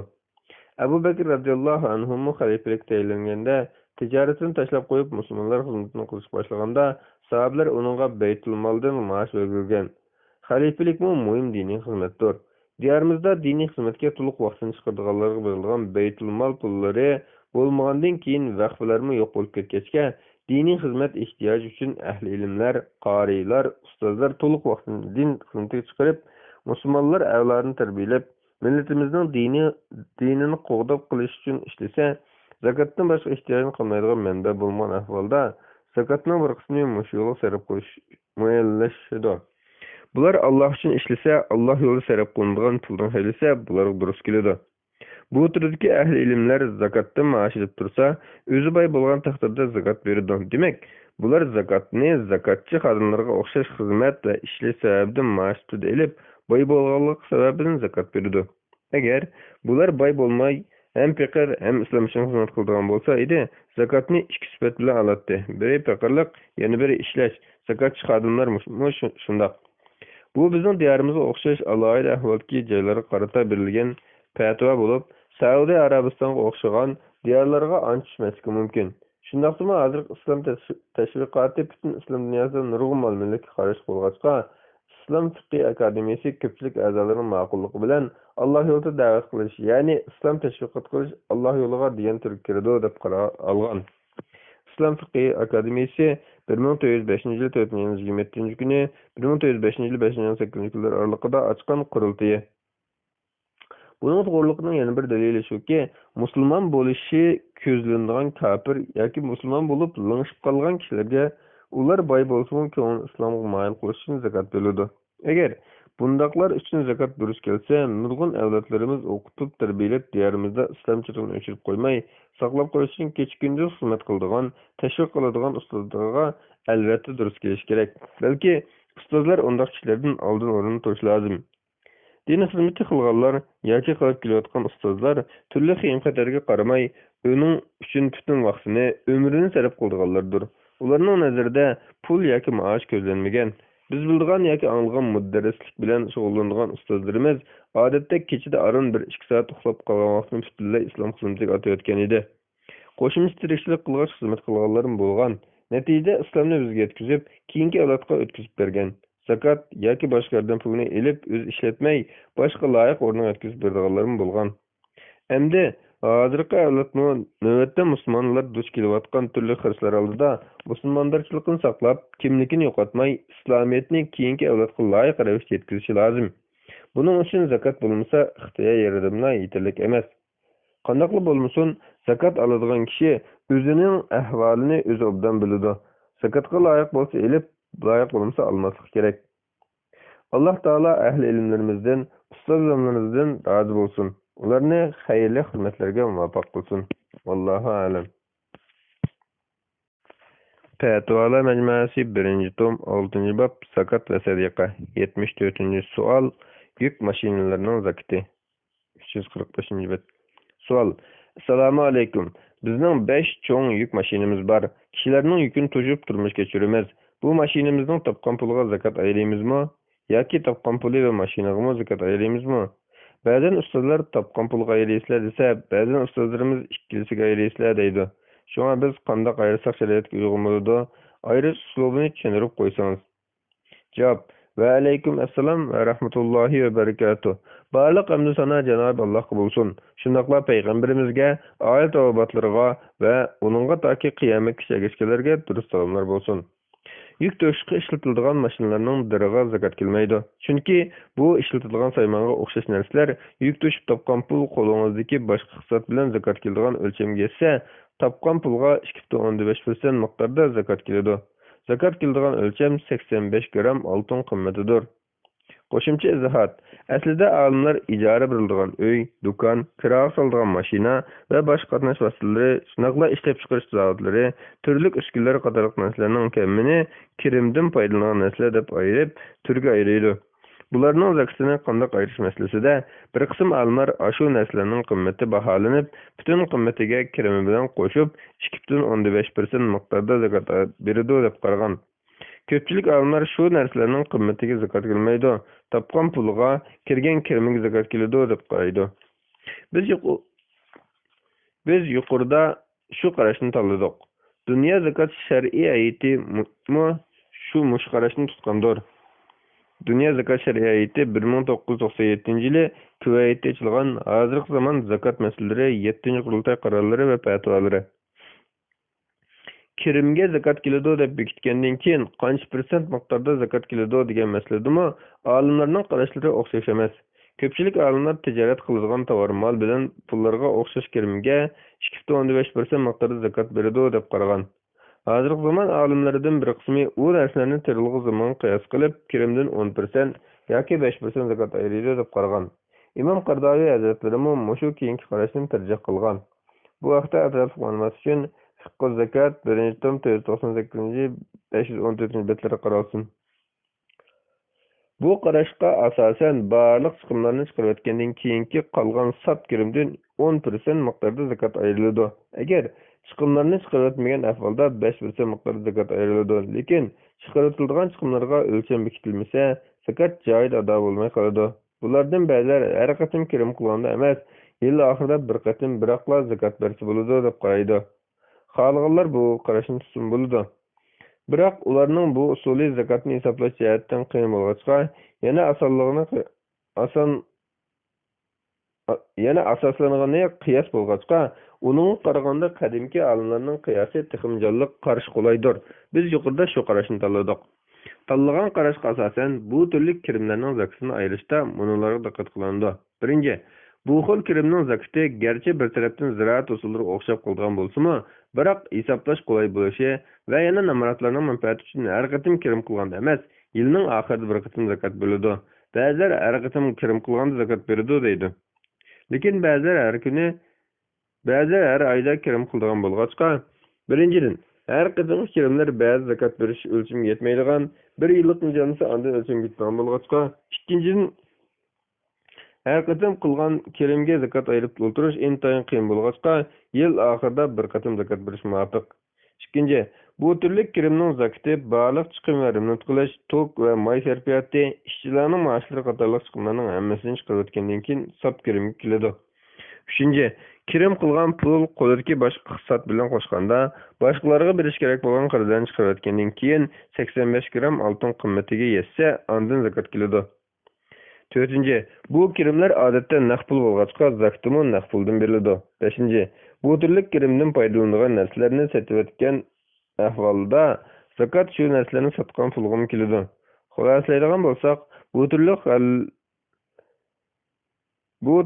Abu Bakr radhiyallohu anhu xalifalik tayinlanganda tijoratini tashlab qo'yib musulmonlar xizmatini qilish boshlaganda sahobalar uningga Baytul Moldan maosh bergan. Xalifalikmi muhim diniy xizmatdir. Diyorimizda diniy xizmatga to'liq vaqtini chiqaradiganlarga berilgan Baytul Mol pullari bo'lmagandan keyin vaqflarmi yo'q bo'lib ketgachga diniy xizmat ehtiyoji uchun ahli ilmlar, qorilar, ustozlar to'liq vaqtini din xizmatiga chiqarib musulmonlar avlodini tarbiyalab millatimizning dinini qo'g'dab qilish uchun ishlasa, zakotdan boshqa ehtiyojni qilmaydigan manba bo'lgan ahvolda zakotning bir qismini mushu yo'lga sarf qilish muayyanlashadi. Bular Alloh uchun ishlasa, Alloh yo'lida sarf qilinadigan puldan haylasa, bularga durust keladi. Bu turdagi ahli ilmlar zakotdan maosh olib tursa, o'zi boy bo'lgan taqdirda zakot beradi. Demak, bular zakotni zakotchi xodimlarga o'xshash xizmat va ishlash sababidan maosh olib, boy bo'lganlik sababidan zakot beradi. Agar bular boy bo'lmay, hem faqir hem islom uchun xizmat qiladigan bo'lsa edi, zakotni ikki sifat bilan oladi. Biri faqirlik, yana biri ishlash. Zakotchi xodimlar shundoq. Bu bizning diyorimizga o'xshash alohida ahvoldagi joylarga qarata berilgan fatvo bo'lib, Saudiya Arabistonga o'xshagan diyorlarga ancha tushmasligi mumkin. Shundaqmi hozir islom tashviqoti butun islom dunyosida nurg'un ma'lumotga qarash bo'lg'achqa, Islom fiqh akademiyasi ko'pchilik a'zolarining ma'qulligi bilan Alloh yo'lida da'vat qilish, ya'ni islom tashviqot qilish Alloh yo'liga degan turga kiradi deb qaror olgan. Islom fiqh akademiyasi 1905-yil 4-27 kuni 1905-yil 5-8 kunlar oralig'ida ochgan qurultiyi. Buning to'g'riligining yana bir dalili shuki, musulmon bo'lishi ko'zlanadigan kafir yoki musulmon bo'lib lingishib qolgan kishilarga ular boy bo'lsa-mu ko'ngil islomga moyil qilish uchun zakot beriladi. Agar bundaqlar uchun zakot durust kelsa, nurg'un avlodlarimiz o'qitib tarbiyalab diyorimizda islomchilikni o'chirib qo'ymay, saqlab qolish uchun kecha-kunduz xizmat qiladigan, tashviq qiladigan ustozlarga albatta durust kelish kerak. Balki ustozlar undaq kishilardan oldin o'rnini turish lozim. Dini xizmati qilganlar yoki qilib kelayotgan ustozlar turli qiyin-xatarga qaramay, uning uchun butun vaqtini, umrini sarf qilganlardir. Ularning nazarida pul yoki maosh ko'zlanmagan. Biz bildigan yoki anglagan mudarrislik bilan shug'ullanadigan ustozlarimiz odatda kechada aron 1-2 soat uxlab qolgan vaqtni butunlay islom xizmatiga atayotgan edi. Qo'shimcha tirikchilik qilgach xizmat qilganlarim bo'lgan. Natijada islomni bizga yetkazib, keyingi avlodga o'tkazib bergan. Zakot yoki boshqalardan pulni elib, o'z ishlatmay, boshqa loyiq o'rniga yetkazib berganlarim bo'lgan. Endi hozirgi avlodni navbatda musulmonlar duch kelayotgan turli xirslar oldida musulmonlarchilikni saqlab, kimligini yo'qotmay, islomiyatni keyingi avlodga loyiq ravishda yetkazishi lozim. Buning uchun zakot bo'lmasa, ixtiyor yordamlar yetarli emas. Qandaqli bo'lmasin, zakot oladigan kishi o'zining ahvolini o'zi obdan biladi. Zakotga loyiq bo'lsa elib, loyiq bo'lmasa olmaslik kerak. Alloh taolo ahli ilmlarimizdan, ustozlarimizdan rozi bo'lsin. Ularni xayrli xizmatlarga muvaffaq qilsin. Vallohu a'lam. Fatvolar majmuasi 1-tom 6-bob zakot va sadaqa. 74-savol yuk mashinalarining zakoti. 345-bet. Savol: Assalomu alaykum. Bizning 5 cho'ng yuk mashinamiz bor. Kishilarning yukini to'shib turmush kechiramiz. Bu mashinamizning topgan puliga zakot aylaymizmi? Yoki topgan puli va mashinaga zakot aylaymizmi? Ba'zan ustozlar topgan pulga aylaysizlar desa, ba'zan ustozlarimiz ikkilisiga aylaysizlar deydi. Shunga biz qanday ayirsak shariatga uyg'un bo'ladi? Ayirish uslubini tushuntirib qo'ysangiz. Javob: Va alaykum assalom va rahmatullohi va barakatuh. Barliq hamd sana Janob Allohga bo'lsin. Shundaqla payg'ambarimizga, oila avlodlariga va uningga toki qiyomatgacha erishganlarga durust salomlar bo'lsin. Yük to'shiqqa ishlatiladigan mashinalarning diriga zakot kelmaydi. Chunki bu ishlatiladigan saymonga o'xshash narsalar yük to'shib topgan pul qo'lingizdagi boshqa hisob bilan zakot keladigan o'lchamga esa topgan pulga 2.5% miqdorda zakot keladi. Zakot keladigan o'lcham 85 gram oltin qimmatidir. Qo'shimcha izohat. Aslida olimlar ijara beriladigan uy, do'kon, kiraga solinadigan mashina va boshqa qatnash vositalari, shunaqla ishlab chiqarish zavodlari, turli uskunalar qatorliq narsalarning kamini kirimdan foydalangan narsalar deb ayirib, turga ayiradi. Bularning zakatini qanday ayirish masalasida bir qism olimlar shu narsalarning qimmati baholanib, butun qimmatiga kirimi bilan qo'shib 2.15% miqdorda zakat beradi deb qaragan. Ko'pchilik olimlar shu narsalarning qimmatiga zakat kelmaydi, topgan puliga kirgan kirimiga zakat keladi deb qaraydi. Biz yuqorida shu qarashni tanladik. Dunyo zakat shar'iy hayiti shu qarashni tutgandir. Dünya zakat şeriatı 1997-yili Kuvaytda açılgan hozirgi zamon zakat masalalari 7-qurultay qarorlari va fatvolari. Kirimga zakat keladi deb bekitgandan keyin qancha % miqdorda zakat keladi degan masaladami olimlarning qarashlari o'xshash emas. Ko'pchilik olimlar tijorat qiladigan tovar mol bilan pullarga o'xshash kirimga 2.15% miqdorda zakat beradi deb qaragan. Hozirgi zaman olimlaridan bir qismi u narsalarni tirilg'i zaman qiyos qilib, kirimdan 10% yoki 5% zakat ayiradi deb qaragan. Imom Qardoviy hazratlari mushu keyingi qarashni tarjih qilgan. Bu haqda atrofli ma'lumot uchun Fiqh zakat 1-tom 498-514 betlarga qaralsin. Bu qarashqa asosan barliq chiqimlarni chiqarib o'tgandan keyingi qolgan sap kirimdan 10% miqdorda zakat ayriladi. Agar chiqimlarni chiqarib o'tmagan ahvolda 5% miqdorda zakat ayriladi. Lekin chiqarib o'tilgan chiqimlarga o'lcham bekitilmasa, zakat joyida ado bo'lmay qoladi. Bulardan ba'zilar har qatim kirim qilganda emas, yil oxirida bir qatim biroqla zakat bersa bo'ladi deb qaraydi. Xohlaganlar bu qarashni tutsin bo'ladi. Biroq ularning bu usuli zakatni hisoblash jihatdan qiyin bo'lg'achqa, yana asoslanganini qiyos bo'lg'achqa, uning qaraganda qadimki olimlarning qiyosi teximjonlik qarish qolaydir. Biz yuqorida shu qarashni tanladik. Tanlagan qarashga asosan bu turli kirimlarning zakatini ayirishda munolarga diqqat qilindi. Birinchi, bu xil kirimning zakati garchi bir tarafdan ziroat usullariga o'xshab qolgan bo'lsa-mu, biroq hisoblash qulay bo'lishi va yana namoratlarning manfaati uchun har qatim kirim qilganda emas, yilning oxirida bir qatim zakat bo'ladi. Ba'zilar har qatim kirim qilganda zakat beradi deydi. Lekin ba'zilar har kuni, ba'zilar har oyda kirim qiladigan bo'lg'achqa, birinchidan har qatim kirimlar ba'zi zakat berish o'lchimiga yetmaydigan, bir yillik mijonisi andan o'lchimiga yetadigan bo'lg'achqa, ikkinchidan har qatim qilgan kirimga zakat ayirib o'tirish intayin qiyin bo'lg'achqa, yil oxirida bir qatim zakat berish muvofiq. Ikkinchi, bu turli kirimning zakati baliq chiqimlarini qilish, tok va may sarfiyati, ishchilarning maoshlari qatorliq chiqimlarning hammasini chiqarib o'tgandan keyin sap kirimga keladi. Uchinchi, kirim qilgan pul qo'lidagi boshqa hisobot bilan qo'shganda, boshqalarga berish kerak bo'lgan qarzlarni chiqarib o'tgandan keyin 85 gram oltin qimmatiga yetsa, ondan zakat keladi. To'rtinchi, bu kirimlar odatda naqd pul bo'lg'achqa zakatimi naqd puldan beriladi. Beshinchi, bu turli kirimdan foydalanilgan narsalarni sotib o'tgan ahvolda zakat shu narsalarni sotgan pulga keladi. Xulosalaydigan bo'lsak, bu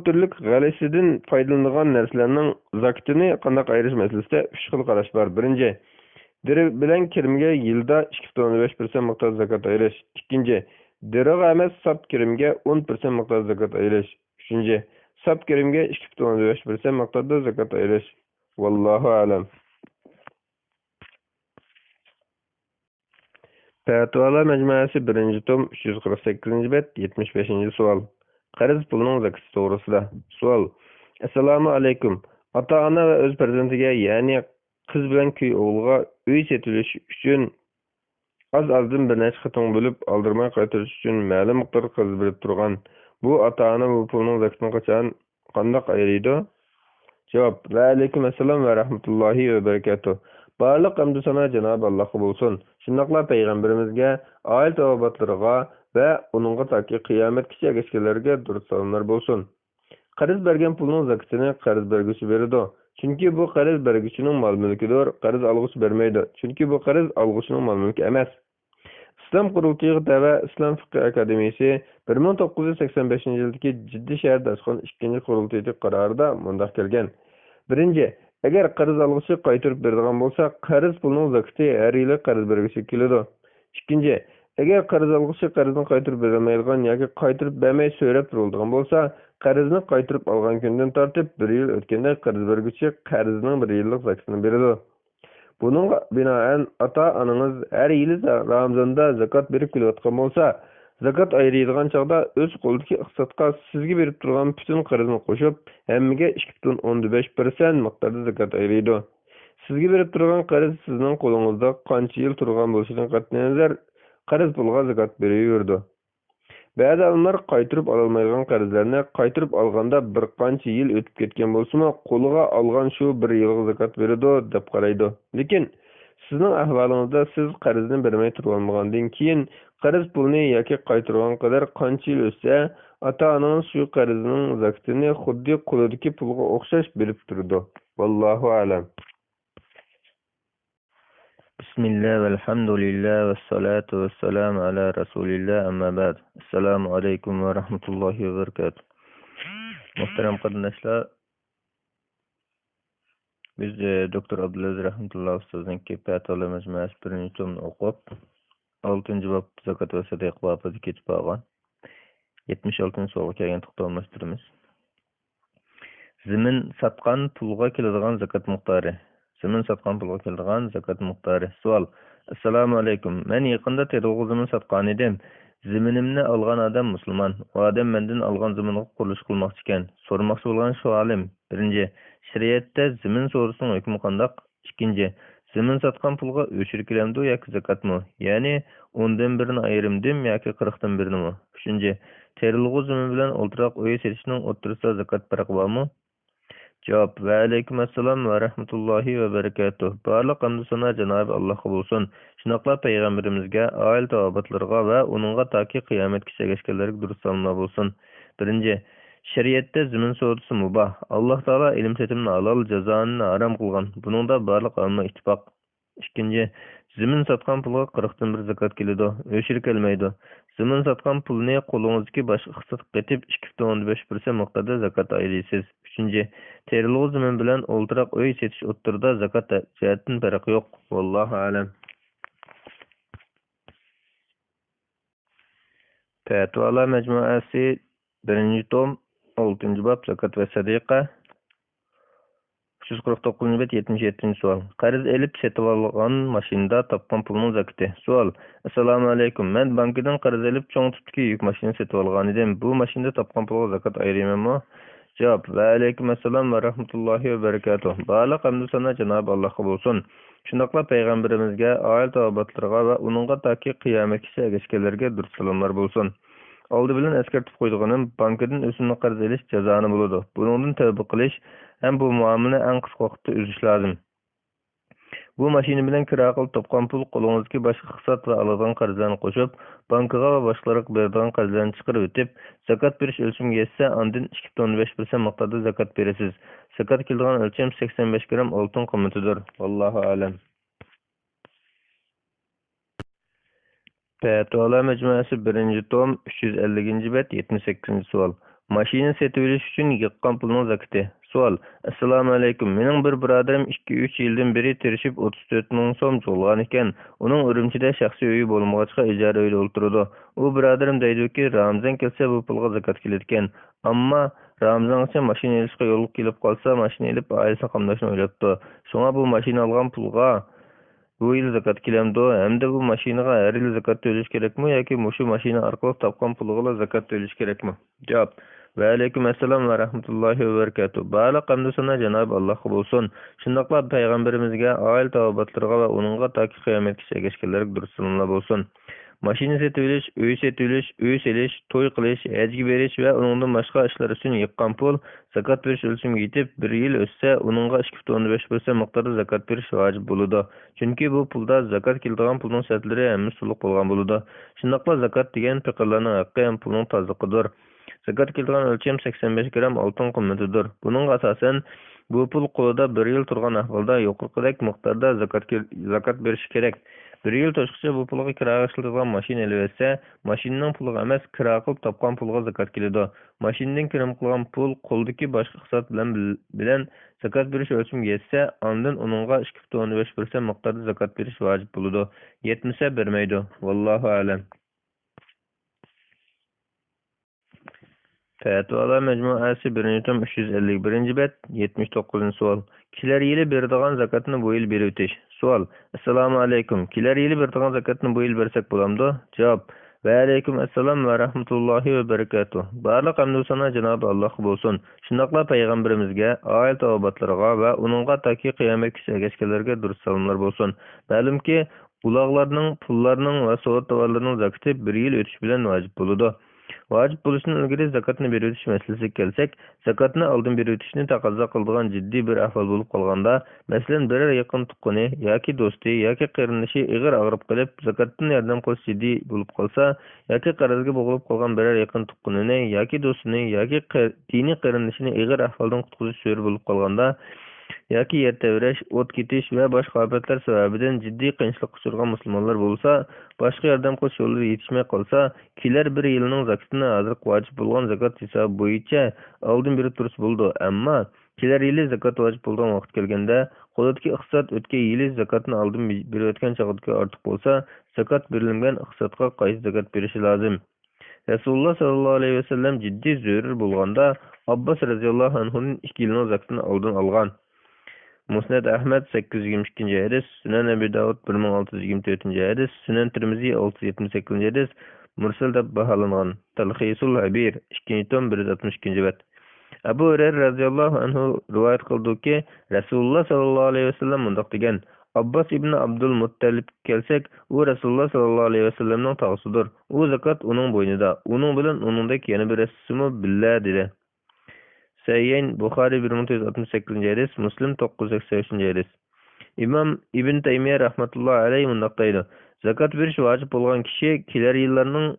turli g'alisidan foydalanilgan narsalarning zakatini qanday ayirish masalasida 3 xil qarash bor. Birinchi, diri bilan kirimga yilda 2.5% miqdorda zakat ayirish. Ikkinchi, diriga emas sap kirimga 10% miqdorda zakat ayirish. Uchinchi, sap kirimga 2.5% miqdorda zakat ayirish. Vallohu a'lam. Fatvolar majmuasi 1-tom 348-bet 75-savol. Qarz pulining zakati to'g'risida. Savol. Assalomu alaykum. Ota-ona va o'z farzandiga, ya'ni qiz bilan kuy o'g'ilga uy setilish uchun azdan bir necha qatim bo'lib oldirmay qaytarish uchun ma'lum miqdor qarz berib turgan. Bu ota-ona bu pulning zakatini qanday ayiradi? Javob. Va alaykum assalom va rahmatullohi va barakatuh. Barliq hamd sana Janob Allohga bo'lsin. Shundoqla payg'ambarimizga, oila tavobatlariga va uningga toki qiyomatgacha ergashganlarga durud salomlar bo'lsin. Qarz bergan pulning zakatini qarz berguchi beradi. Chunki bu qarz berguchining mol-mulkidir, qarz olguchi bermaydi. Chunki bu qarz olguchining mol-mulki emas. Islom qurultayida va Islom fiqh akademiyasi 1985-yildagi Jiddiy shahrda ochgan 2-qurultayda qarorida mundaq kelgan. Birinchi, agar qarz olguchi qaytarib beradigan bo'lsa, qarz pulining zakati har yili qarz berguchi keladi. Ikkinchi, Eğer qarız algıçı qarızını qaytırıp beremeydigan yoki qaytırıp bermey söylep turuldigan bolsa, qarzını qaytırıp algan günden tartip 1 yıl ötkende qarız bergüçi qarzının 1 yıllık zakatını beredi. Bununla binaen ata-ananız her yıl Ramazanda zakat berip kelayotgan bolsa, zakat ayırıydigan çağda öz qo'lidagi iqtisodga sizga berib turgan bütün qarzini qo'shib, hammaga 2,5% miqdorda zakat ayırıydi. Sizga berib turgan qarz sizning qo'lingizda qancha yil turgan bo'lishidan qat'iy nazar qarz pulga zakat beraverdi. Ba'zi olimlar qaytirib ololmaydigan qarzlarni qaytirib olganda bir qancha yil o'tib ketgan bo'lsa-mu, qo'liga olgan shu 1 yilga zakat beradi deb qaraydi. Lekin sizning ahvolingizda siz qarzni bermay turgandan keyin qarz pulni yoki qaytirgan qadar qancha yil o'tsa, ota-onangiz shu qarzning zakatini xuddi qo'lidagi pulga o'xshash berib turadi. Vallohu a'lam. Bismillah velhamdülillah ve salatu ve selamu ala Resulillah amma ba'd. Esselamu aleyküm ve rahmetullahi ve berekatuhu. Muhterem kardeşler, biz Doktor Abdülaziz Rahmetullah Ustaz'ın Fatiha'lı Mecmuası 1. tomunu okup 6. bab zakat ve sadaka babı ketip algan 76. soruga kelgan to'xtalmastirimiz. Zimin satqan pulga keladigan zakat miqdori. Zimin satqan pulga keladigan zakat miqdori. Savol: Assalomu alaykum. Men yaqinda terg'u zimin satqan edim. Ziminimni olgan odam musulmon. U odam mendan olgan ziminga qurilish qilmoqchi ekan. So'ramoqchi bo'lgan savolim: birinchi, shariatda zimin so'risining hukmi qandoq? Ikkinchi, zimin satqan pulga o'chir kelamdi yoki zakatmi? Ya'ni 10dan birini ayrimdim yoki 40dan birini? Uchinchi, terg'u zimin bilan o'ltiroq uy setishning o'rtasida zakat farqi bormi? Cevap: Ve aleyküm esselam ve rahmetullahi ve berekatuh. Barlık hamdü sana Cenab-ı Allah'a bulsun. Şunaqla Peygamberimizge, aile tavabatlarına ve onunla taki kıyamet kişileşkelerine dürüst salına bulsun. Birinci, şeriyette zimin sorusu mubah. Allah Teala ilim setimini alal, cezanını haram kılgan. Bunun da barlık alma ittifak. İkinci, zimin satkan pulga 40'dan bir zakat keledi. Öşür kelmeydi. Zimin satkan pulni qo'lingizdagi boshqa hisob qetib 2,15% miqdorda zakat aylaysiz. Üçüncü, terg'u zimin bilan o'ltiroq uy setish o'ttirida zakat jihatdan farqi yo'q. Vallohu a'lam. Fatiha'lı Mecmuası 1. tom 6. bab zakat ve sadaka 349. bet 77. sual. Qarz elib setib olgan mashinada topgan pulning zakati. Sual: Assalomu alaykum. Men bankadan qarz elib cho'ng tipdagi yuk mashina setib olgan edim. Bu mashinada topgan pulga zakat ayıraymanmi? Cevap: Ve aleyküm esselam ve rahmetullahi ve berekatuh. Barlık hamdü sana Cenab-ı Allah'a bulsun. Şundaqla Peygamberimizge, aile tavabatlarına ve onunla taki kıyametçi egeşkelerge dürüst salamlar bulsun. Aldı bilen eskertip koyduğunum, bankadan üstünü qarz eliş cezanı buludu. Bunun tövbe qilish hem bu muameleni en kısa vaqtda üzüş lazım. Bu mashina bilan kira qilib topgan pul qo'lingizdagi boshqa hisob va oladigan qarzlarni qo'shib, bankaga va boshqalarga beradigan qarzlarni chiqarib o'tib, zakat berish o'lchamiga yetsa, ondan 2,15% miqdorda zakat berasiz. Zakat keladigan o'lcham 85 gram oltin qiymatidir. Vallohu a'lam. Fatiha'lı Mecmuası 1. tom 350. bet 78. sual. Mashina setib olish uchun yiqqan pulning zakati. Sual: Assalomu alaykum. Mening bir birodarim 2-3 yildan beri tirishib 34 ming so'm jo'lgan ekan. Uning Urumchida shaxsiy uyi bo'lmag'achqa ijara uyda o'tiradi. U birodarim deydiki, Ramazon kelsa bu pulga zakat kelar ekan. Ammo Ramazongacha mashina olishga yo'l kelib qolsa, mashina olib oilasini qamdashni o'ylabdi. Shunga bu mashina olgan pulga bu yil zakat kelamdi. Hamda bu mashinaga har yil zakat to'lash kerakmi yoki mushu mashina orqali topgan pulga zakat to'lash kerakmi? Javob: Ve aleyküm esselam ve rahmetullahi ve berekatuh. Barlık hamdü sana Cenab-ı Allah'a bulsun. Şundaqla Peygamberimizge, aile tavabatlarına ve onunla taki kıyamet kişileşkelerine dürüst salamlar bulsun. Mashina setib olish, uy setib olish, uy selish, to'y qilish, hajga berish va uningdan boshqa ishlar uchun yiqqan pul zakat berish o'lchamiga yetib 1 yil o'tsa, uningga 2,15% miqdorda zakat berish vojib bo'ladi. Chunki bu pulda zakat keladigan pulning shartlari hamma to'liq bo'lgan bo'ladi. Shundaqla zakat degan fiqrlarning haqqi ham pulning tozaligidir. Zakat keladigan o'lcham 85 gram oltin qiymatidir. Buning asosan bu pul qo'lida 1 yil turgan ahvolda yuqoridagi miqdorda zakat berish kerak. Bir yıl toşqıça bu pulga kiraga işletilgan mashina elbetse, mashinaning puliga emas, kira qilib topgan pulga zakat keladi. Mashinadan kirim qilgan pul qo'ldagi boshqa hisob bilan zakat berish o'lchimiga yetsa, ondan uningga 2,5% miqdorda zakat berish vojib bo'ladi. Yetmasa bermaydi. Vallohu a'lam. Fatvalar Mecmuası 1. tom 351. bet 79. sual. Kiler yili berdigan zakatını bu yil berib o'tish. Sual. Assalomu alaykum. Kiler yili berdigan zakatını bu yil bersak bo'lamdi? Javob. Va alaykum assalom va rahmatullohi va barakatuh. Barliq hamdu sana Cenab-ı Allah bo'lsin. Shundaqla payg'ambarimizga, oila tavobatlarga va uningga taki qiyomatgacha ergashganlarga durust salomlar bo'lsin. Ma'lumki, ulag'larning, pullarning va savdo tovarlarining zakati bir yil o'tish bilan vojib bo'ladi. Vacip buluşunun ilgili zakatını bir ötüş meselesi kelsek, zakatını aldın bir ötüşünü taqazza qıldığan ciddi bir ahval bulup qalğanda, meselen birer yakın tuqquni, yoki do'sti, yoki qarindoshi ig'ir ag'rib qilib, zakatdan yordam qilish jiddiy bo'lib qolsa, yoki qarzga bo'g'ilib qolgan birer yakın tuqqunini, yoki do'stini, yoki diniy qarindoshini ig'ir ahvoldan qutqizish so'ri bo'lib qolganda, yoki yer tevresh, o't ketish va boshqa ofatlar sababidan jiddiy qiyinchilik uchirgan musulmonlar bo'lsa, boshqa yordam qilish yo'llari yetishmay qolsa, kelar bir yilning zakatini hozir vojib bo'lgan zakat hisobi bo'yicha oldin berib tursa bo'ldi. Ammo kelar yili zakat vojib bo'lgan vaqt kelganda, qo'lidagi iqtisod o'tgan yili zakatni oldin berib o'tgan chog'idagi ortiq bo'lsa, zakat berilgan iqtisodga qaysi zakat berishi lozim? Rasululloh sollallohu alayhi vasallam jiddiy zarur bo'lganda Abbos radhiyallohu anhuning 2 yilning zakatini oldin olgan. Musnad Ahmad 822. hadis, Sunan Abi Davud 1624. hadis, Sunan Tirmizi 678. hadis, mursal deb baholangan. Talxisul Habir 2. tom 162. bet. Abu Hurayra radhiyallohu anhu rivoyat qildiki, Rasululloh sallallohu alayhi vasallam mundaq degan: Abbos ibn Abdul Muttalib kelsak, u Rasululloh sallallohu alayhi vasallamning tog'asidir. U zakat uning bo'ynida. Uning bilan uningdek yana bir ismi billa dedi. Sayyin Buxoriy 1468. hadis, Muslim 983. hadis. İmam İbn Taymiye rahmetullah aleyhi mundaq deydi: Zakat berish vojib bo'lgan kishi kelar yillarning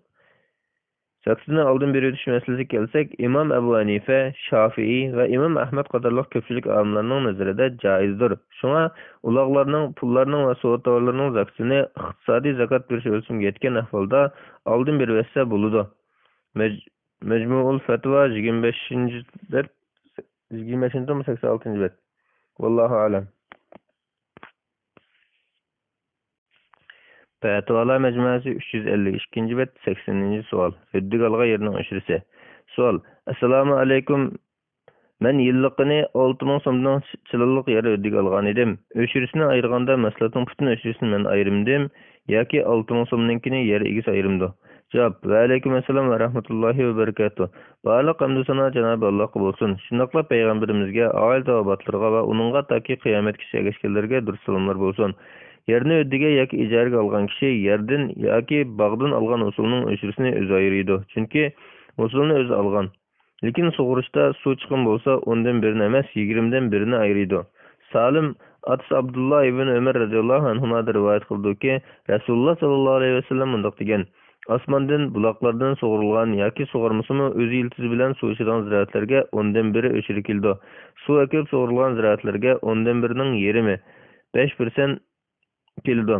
zakatini oldin berib o'tish masalasiga kelsak, İmam Abu Hanifa, Shafi'i va İmam Ahmad qatorliq ko'pchilik olimlarning nazarida joizdir. Shunga uloqlarning, pullarning va savdo tovarlarining zakatini iqtisodiy zakat berish o'lchimiga yetgan ahvolda oldin berib o'tsa bo'ladi. Mecmuul Fatva 25. bet 25. tom 86. bet. Vallahu alam. Fatvalar Mecmuası 352. bet 80. sual. Hüddigalga yerinin aşırısı. Sual. Assalamu alaykum. Men yilliqini 6000 so'mdan chililliq yeri öddig algan edim. Öşürüsünü ayırganda maslahatın bütün öşürüsünü men ayırımdım. Yoki 6000 so'mninkini yer egisi ayırımdı. Cevap. Ve aleyküm esselam ve rahmetullahi ve berekatuh. Barliq hamdu sana Cenab-ı Allah bo'lsin. Shundaqla payg'ambarimizga, oila tavobatlarga va uningga taki qiyomatgacha ergashganlarga durust salomlar bo'lsin. Yerni öddiga yoki ijaraga olgan kishi yerdan yoki bog'dan olgan usulning o'shirishini o'zi ayiradi. Chunki usulni o'zi olgan. Lekin sug'urishda suv chiqim bo'lsa, ondan birini emas, 20 dan birini ayiradi. Salim Atas Abdullah ibn Ömer radhiyallohu anhudan rivoyat qildiki, Rasululloh sallallohu alayhi vasallam mundaq degan: Osmondan, buloqlardan sug'urilgan yoki sug'urmasimi o'z yiltizi bilan suv ichadigan ziroatlarga ondan biri o'chirildi. Suv akib sug'urilgan ziroatlarga ondan birining yarmi 5% keldi.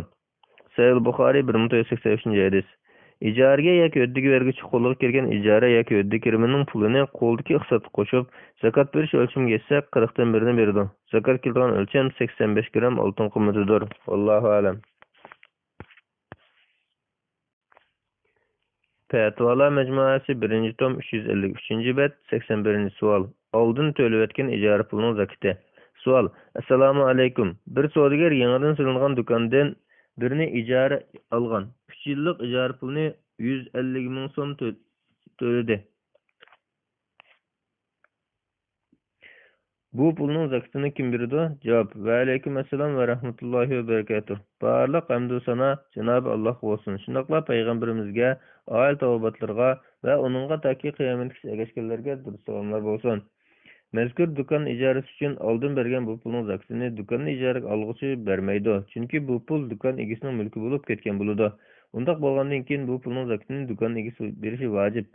Sahih Buxoriy 1483. hadis. İcaraga yoki o'ddiga verguvchi qo'lga kirgan ijara yoki o'ddi kirimining pulini qo'ldagi iqtisodga qo'shib, zakat berish o'lchimiga yetsa 40 dan birini beradi. Zakat keladigan o'lcham 85 gram oltin qiymatidir. Vallohu alam. Fatvalar Mecmuası 1. tom 353. bet 81. sual. Oldin to'lab o'tgan ijara pulining zakati. Sual. Assalomu alaykum. Bir savdogar yangidan silingan do'kondan birini ijara algan. 3 yillik ijara pulini 150 ming so'm to'ladi. Bu pulning zakatini kim beradi? Javob. Va alaykum assalom va rahmatullohi va barakatuh. Barliq hamdu sana Cenab-ı Allah bo'lsin. Shundaqla payg'ambarimizga, oila tavobatlarga va uningga taki qiyomatgacha ergashganlarga durust salomlar bo'lsin. Mazkur do'kon ijarasi uchun oldin bergan bu pulning zakatini do'konni ijaraga olg'uchi bermaydi. Chunki bu pul do'kon egasining mulki bo'lib ketgan bo'ladi. Undaq bo'lgandan keyin bu pulning zakatini do'kon egasi berishi vojib.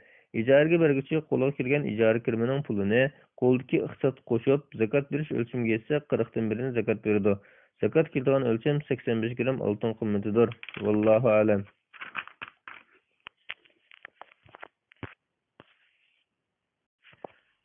Ijaraga berguvchi qo'lga kirgan ijara kirimining pulini qo'ldagi iqtisod qo'shib, zakat berish o'lchimiga yetsa 40 dan birini zakat beradi. Zakat kildiğin ölçem 85 gram altın kıymetidir. Vallahu alem.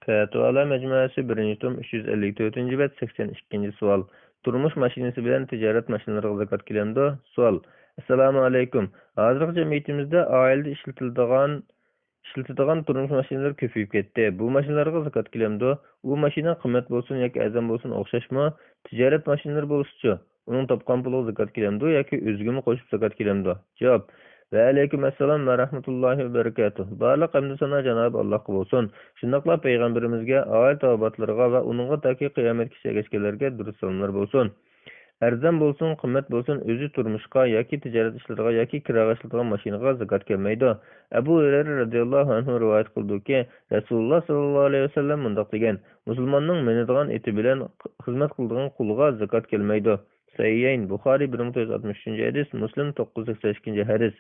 Fetvala Mecmuası 1. tom 354. bet 82. sual. Turmuş maşinesi bilen ticaret maşinalariga zakat kelemdi? Sual. Assalamu alaykum. Hazırkı cemiyetimizde ailede işletildiğin turmuş maşinalar köpüyüp ketdi. Bu maşinalarga zakat kelemdi? Bu maşina kıymet bolsun yoki azam bolsun okşaşmı? Ticaret maşinalari boluşçu. Onun topgan pulu zakat kelemdi yoki özgümü koşup zakat kelemdi? Cevap. Ve aleyküm esselam ve rahmetullahi ve berekatuh. Barlıq hamd sana Cenab-ı Allah olsun. Şundaqla peygamberimizge, aile tabatlarına ve onunğa taki kıyametgacha geçkelerge dürüst salamlar bolsun. Erzan bolsun, kıymet bolsun, özü turmuşqa yoki ticaret işlariga yoki kiraga işletilgan mashinaga zakat kelmaydi. Ebu Hurayra radhiyallohu anhu rivoyat qildi-ki, Rasululloh sallallohu alayhi vasallam mundaq degan: "Musulmonning minadigan eti bilan xizmat qiladigan quliga zakat kelmaydi." Sayyiyn Buxoriy 1963 hadis, Muslim 982 hadis.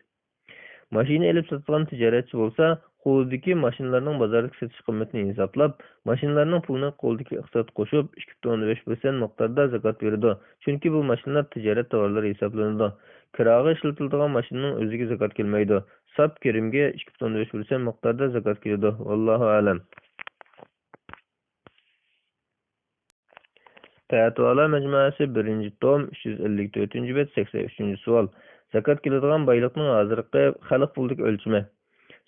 Mashina elib sotadigan tijoratchi bo'lsa, qo'lidagi mashinalarning bozordagi sotish qiymatini hisoblab, mashinalarning pulini qo'lidagi iqtisod qo'shib 2.5% miqdorda zakot beradi. Chunki bu mashinalar tijorat tovarlari hisoblanadi. Kiraga ishlatiladigan mashinaning o'ziga zakot kelmaydi. Sop kirimga 2.5% miqdorda zakot keladi. Vallohu alam. Fetvala Mecmuası 1. tom 354. bet 83. sual. Zakat keladigan baylıqning hozirgi xalq puldagi o'lchami.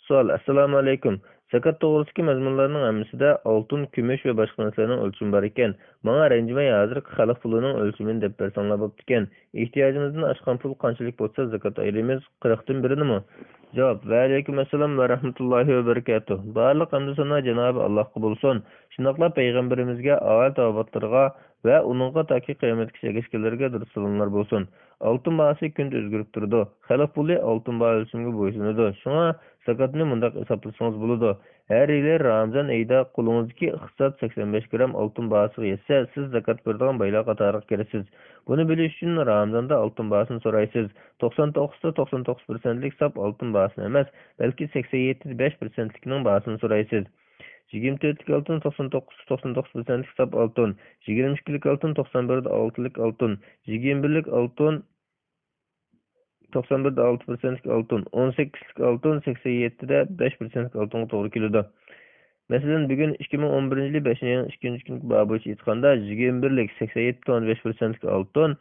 Sual. Assalomu alaykum. Zakat to'g'risidagi mazmunlarning hammasida oltin, kumush va boshqa narsalarning o'lchami bor ekan. Menga ranjimay hozirgi xalq pulining o'lchamini deb bersanglar bo'pti ekan. Ehtiyojimizdan oshgan pul qanchalik bo'lsa zakat ayiramiz? 40 dan birinimi? Javob. Va alaykum assalom va rahmatullohi va barakatuh. Barliq hamd sana Cenab-ı Allohga bo'lsin. Shundoqla payg'ambarimizga, avval tavbatlarga ve onunğa taki kıyametgacha geçkelerge durust salamlar bolsun. Altın bahası күндө özgürüp durdu. Xalq puli altın bahı ölçümüge boysunudu. Şuna zakatını mundaq hesaplasanız buludu. Her yili Ramazan ayida qolunuzdaki iqtisad 85 gram altın bahası yetse, siz zakat berdiğin baylar qatarıga kiresiz. Bunu biliş üçün Ramazanda altın bahasını soraysız. 99%'lik sap altın bahasını emas, belki 87-5%'likning bahasını soraysız. 24'lik altın 99%'lik sap altın, 22'lik altın 91'lik altın, 21'lik altın 91.6%'lik altın, 18'lik altın 87'de 5%'lik altınga to'g'ri keladi. Masalan, bugun 2011-yil 5-ayning 2-kunlik baho bo'yicha aytganda 21'lik 87.5%'lik altın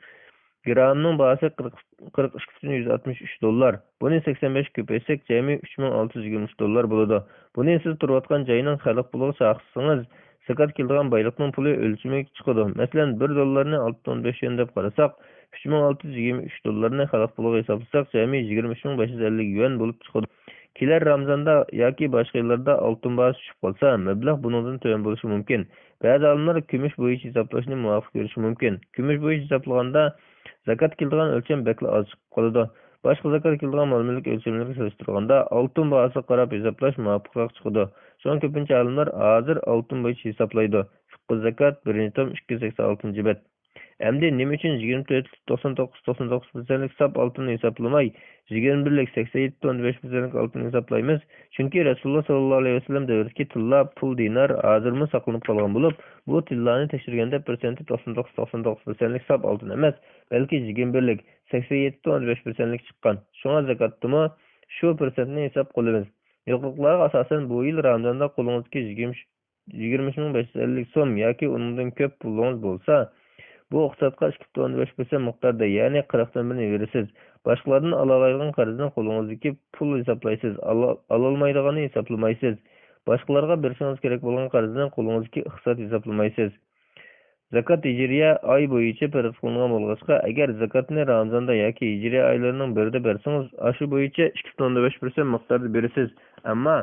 gramning bahası 42.163 dollar. Buni 85 ko'paysek, jami 3.623 dollar bo'ladi. Buni siz turayotgan joyning xalq puliga saqlasangiz, zakat keladigan bayliqning puli o'lchami chiqadi. Masalan, 1 dollarni 6.5 yuan deb qarasak, 3.623 dollarni xalq puliga hisoblasak, jami 23.550 yuan bo'lib chiqadi. Kelar Ramazonda yoki boshqa yillarda oltin bahasi tushib qolsa, mablag' bundan to'g'ri bo'lishi mumkin. Ba'zi olimlar kumush bo'yicha hisoblashni muvofiq ko'rishi mumkin. Kumush bo'yicha hisoblaganda zakat keladigan o'lcham bekli oz chiqib qoladi. Boshqa zakat keladigan mol-mulk o'lchamlariga solishtirganda oltin bahosiga qarab hisoblash muvofiqroq chiqadi. Shunga ko'pincha olimlar hozir oltin bo'yicha hisoblaydi. Fiqh zakat 1. tom 286 bet. Endi nima uchun 24.99%'lik sap oltinni hesaplamay, 21'lik 87.5%'lik oltinni hesaplaymiz? Chunki Rasululloh sallallohu alayhi vasallam davridagi tilla, pul, dinar hozirmi saqlanib qolgan bo'lib, bu tillani tekshirganda persenti 99.99%'lik sap oltin emas, balki 21'lik 87.5%'lik chiqqan. Shunga zakatni shu persentni hisob qilamiz. Yo'qliqlarga asosan bu yil Ramazonda qo'lingizga 20.550 so'm yoki undan ko'p pulingiz bo'lsa, bu iqtisodga 2.5% miqdorda, ya'ni 40 dan birini verasiz. Boshqalardan ololmaydigan qarzni qo'lingizdagi pul hisoblaysiz, ololmaydiganini hisoblamaysiz. Boshqalarga berishingiz kerak bo'lgan qarzni qo'lingizdagi iqtisod hisoblamaysiz. Zakat hijriya oy bo'yicha farz qilingan bo'lg'achqa, agar zakatni Ramazonda yoki hijriya oylarining birida bersangiz, shu bo'yicha 2.5% miqdorda berasiz. Ammo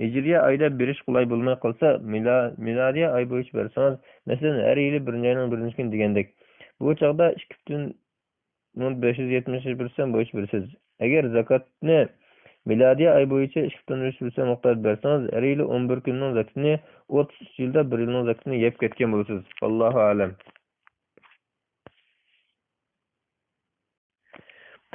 hijriya oyda berish qulay bo'lmay qolsa, milodiy oy bo'yicha bersangiz, masalan, har yili 1-oyning 1-kuni degandek, bu chaqda 2.571% bo'yicha berasiz. Agar zakatni milodiy oy bo'yicha 2.5% miqdorda bersangiz, har yili 11 kunning zakatini, 33 yilda 1 yilning zakatini yeb ketgan bo'lasiz. Allohu alam.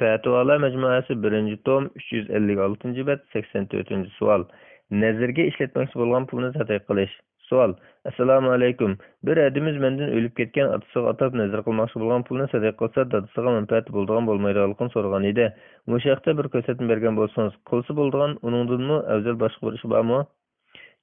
Fetvala Mecmuası 1. tom 356. bet 84. sual. Nazirga ishlatmoqchi bo'lgan pulni sadaqa qilish. Savol. Assalomu alaykum. Bir adimiz mendan o'lib ketgan otasiga atab nazar qilmoqchi bo'lgan pulni sadaqa qilsa, dadasiga manfaati bo'ladigan bo'lmaydiganligini so'ragan edi. Bu haqda bir ko'rsatma bergan bo'lsangiz, qilsa bo'ladigan uningdanmi afzal boshqa bir ish bormi?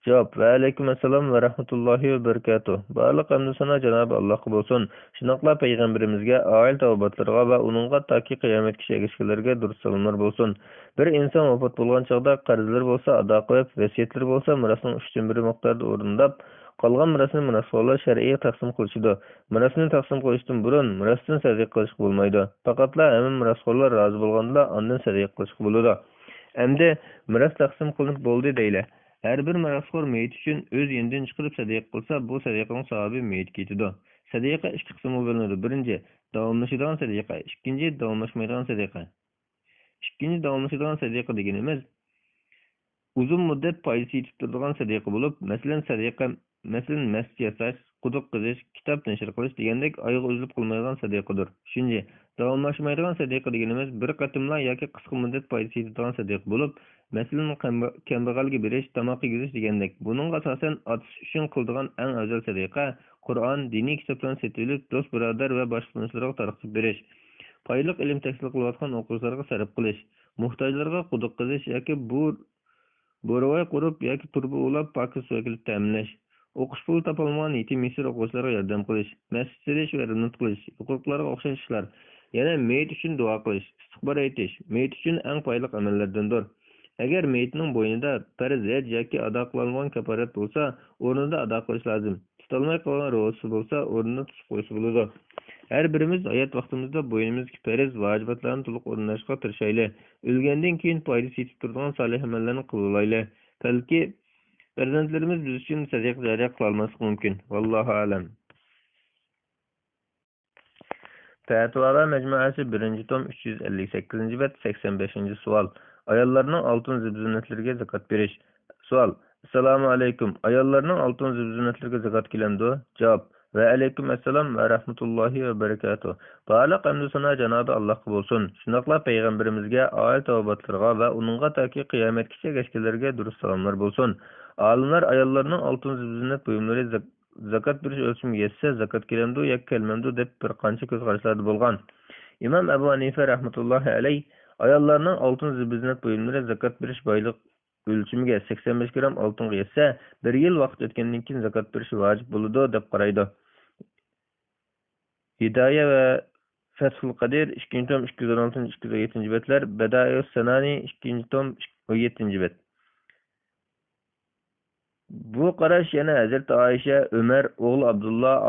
Javob. Va alaykum assalom va rahmatullohi va barakatuh. Barliq hamd sana Janobi Allohga bo'lsin. Shunaqla payg'ambarimizga, oil tavbatlarga va uningga toki qiyomatgacha erishganlarga durust salomlar bo'lsin. Bir inson vafot bo'lgan chog'da qarzlar bo'lsa ado qilib, vasiyatlar bo'lsa mirosning 3/1 miqdorida o'rindab, qolgan mirosni mirosxo'rlar shar'iy taqsim qilishdi. Mirosni taqsim qilishdan burun mirosdan sadaqa qilish bo'lmaydi. Faqatla hamma mirosxo'rlar rozi bo'lganda ondan sadaqa qilish bo'ladi. Endi miros taqsim qilinib bo'ldi deylar. Her bir mirosxo'r meyit uchun o'z yenidan chiqarib sadaqa qilsa, bu sadaqaning savobi meyitga yetadi. Sadaqa ikki qismga bo'linadi. Birinchi, davomlashadigan sadaqa, ikkinchi, davomlashmaydigan sadaqa. Ikkinchi, davomlashadigan sadaqa deganimiz uzun muddat foydasi yetib turadigan sadaqa bo'lib, masalan, masjid yasash, quduq qazish, kitob nashr qilish degandek oyga uzilib qolmaydigan sadaqadir. Uchinchi, davomlashmaydigan sadaqa deganimiz bir qatimla yoki qisqa muddat foydasi yetadigan sadaqa bo'lib, masalan, kambag'alga berish, tamoq yegizish degandek. Buning asosan otasi uchun qiladigan eng afzal sadaqa Qur'on, diniy kitoblarni setilib, do'st birodar va boshqa narsalarga tarqatib berish. Payliq ilm tahsil qilayotgan o'quvchilarga sarf qilish, muhtojlarga quduq qazish yoki bo'ravoy qurib yoki turba ulab pokiz suv kelib ta'minlash, o'qish puli topolmagan yetim misr o'quvchilarga yordam qilish, masjid silish va rinat qilish, huquqlarga o'xshash ishlar. Yana meyit uchun duo qilish, istig'for aytish meyit uchun eng foydali amallardandir. Agar meyitning bo'ynida farz haj yoki ado qilingan kafarat bo'lsa, o'rnida ado qilish lozim. Tutolmay qolgan ro'zasi bo'lsa, o'rnida tutib qo'yish bo'ladi. Her birimiz hayat vaqtimizda bo'ynimizga farz vajibatlarni to'liq o'rnashga tirishaylik. O'lgandan keyin foydasi yetib turadigan solih amallarni qilaylik. Balki farzandlarimiz biz uchun sadaqa jariya qila olmasligi mumkin. Vallohu a'lam. Fatvalar Mecmuasi 1-tom 358-bet 85-savol. Ayollarning oltin zib-zinatlarga zakot berish. Savol. Assalomu alaykum. Ayollarning oltin zib-zinatlariga zakot kelamdi? Javob. Va alaykum assalom va rahmatullohi va barakatuh. Barliq hamd sana Janobi Allohga bo'lsin. Shunaqla payg'ambarimizga, oil tavbatlarga va uningga toki qiyomatgacha erishganlarga durust salomlar bo'lsin. Olimlar ayollarning oltin zib-zinat buyumlari zakot berish o'lchamiga yetsa zakot kelamdi yoki kelmamdi deb bir qancha ko'z qarashlarda bo'lgan. Imom Abu Hanifa rahmatullohi alayh ayollarning oltin zib-zinat buyumlari zakot berish boylik o'lchamiga 85 gram oltinga yetsa, 1 yil vaqt o'tgandan keyin zakot berish vojib bo'ladi deb qaraydi. Hidoya va Fathul Qadir 2-tom 216-217 betlar, Badaiyus Sanani 2-tom 17 bet. Bu qarash yana Hazrat Aisha, Umar, o'g'li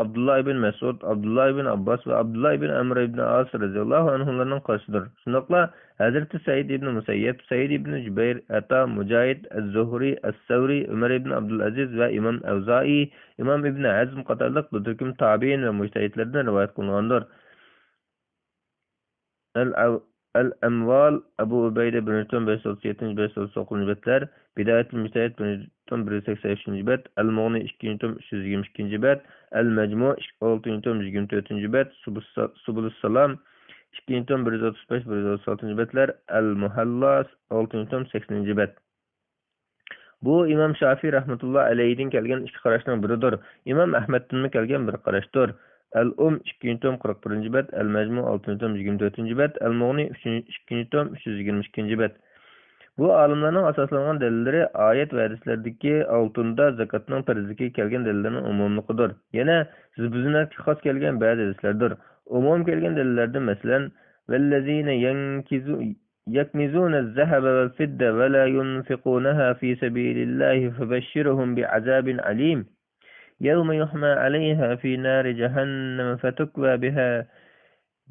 Abdullah ibn Mas'ud, Abdullah ibn Abbas va Abdullah ibn Amr ibn As radhiyallohu anhularning qarashidir. Shunaqla Hazrat Said ibn Musayyab, Said ibn Jubayr, Ata, Mujahid, Az-Zuhri, As-Savri, Umar ibn Abdul Aziz va Imam Avza'i, Imam ibn Azm qatorliq bu turkum tabi'in va mujtahidlardan rivoyat qilingandir. Al-Amval Abu Ubayda 1-tom 537-539 betlar, Bidayatul Mujtahid 1-tom 183 bet, Al-Mughni 2-tom 322 bet, Al-Majmu' 6-tom 124 bet, Subulus Salam 2-tom 135-136 betlar, Al-Muhallas 6-tom 80 bet. Bu İmam Şafii rahmetullah aleyhidin kelgan ikki qarashning biridir. İmam Ahmed'dan kelgan bir qarashdir. Al-Um 2-tom 41 bet, Al-Majmu' 6-tom 24 bet, Al-Mughni 2-tom 322 bet. Bu olimlarning asoslangan dalillari oyat va hadislardagi oltinda zakotning farzligiga kelgan dalillarning umumligidir. Yana zib-zinatga xos kelgan ba'zi hadislardir. Umum kelgan dalillarda masalan vallazina yakmizuna az-zahaba wal-fidda wa la yunfiqunaha fi sabilillahi fabashshirhum bi'azabin alim. يوم يحمى عليها في نار جهنم فتكوى بها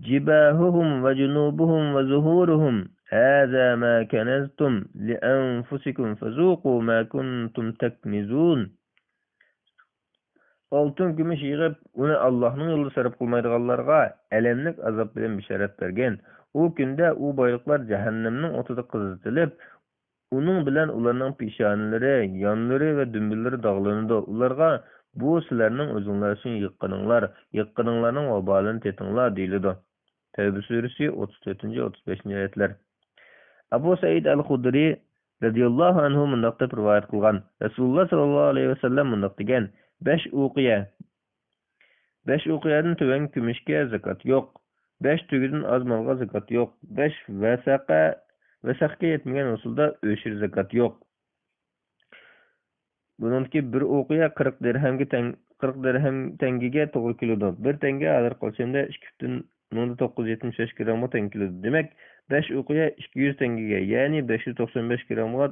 جباههم وجنوبهم وظهورهم هذا ما كنزتم لأنفسكم فذوقوا ما كنتم تكنزون. Oltin gümüş yığıp uni Allohning yo'lida sarf qilmaydiganlarga alamlik azob bilan bishorat bergan. U kunda u boyliqlar jahannamning o'tida qizitilib, uning bilan ularning peshonalari, yonlari va dumbillari dog'lanadi. Ularga bu sizlarning o'zinglar uchun yiqqaninglarning vabolini tetinglar deyiladi. Tavba surasi 34-35 oyatlar. Abu Said al-Khudri radhiyallohu anhu mundaq deb rivoyat qilgan. Rasululloh sallallohu alayhi vasallam mundaq degan: 5 uqiya. 5 uqiyadan tuvan kumushga zakot yo'q. 5 tugidan az molga zakot yo'q. 5 vasaqqa yetmagan usulda o'shir zakot yo'q. Buningki 1 uqiya 40 dirham tengiga to'g'ri keladi. 1 tanga hozir qolshanda 2.975 gramga teng keladi. Demak, 5 uqiya 200 tengiga, ya'ni 595 gramga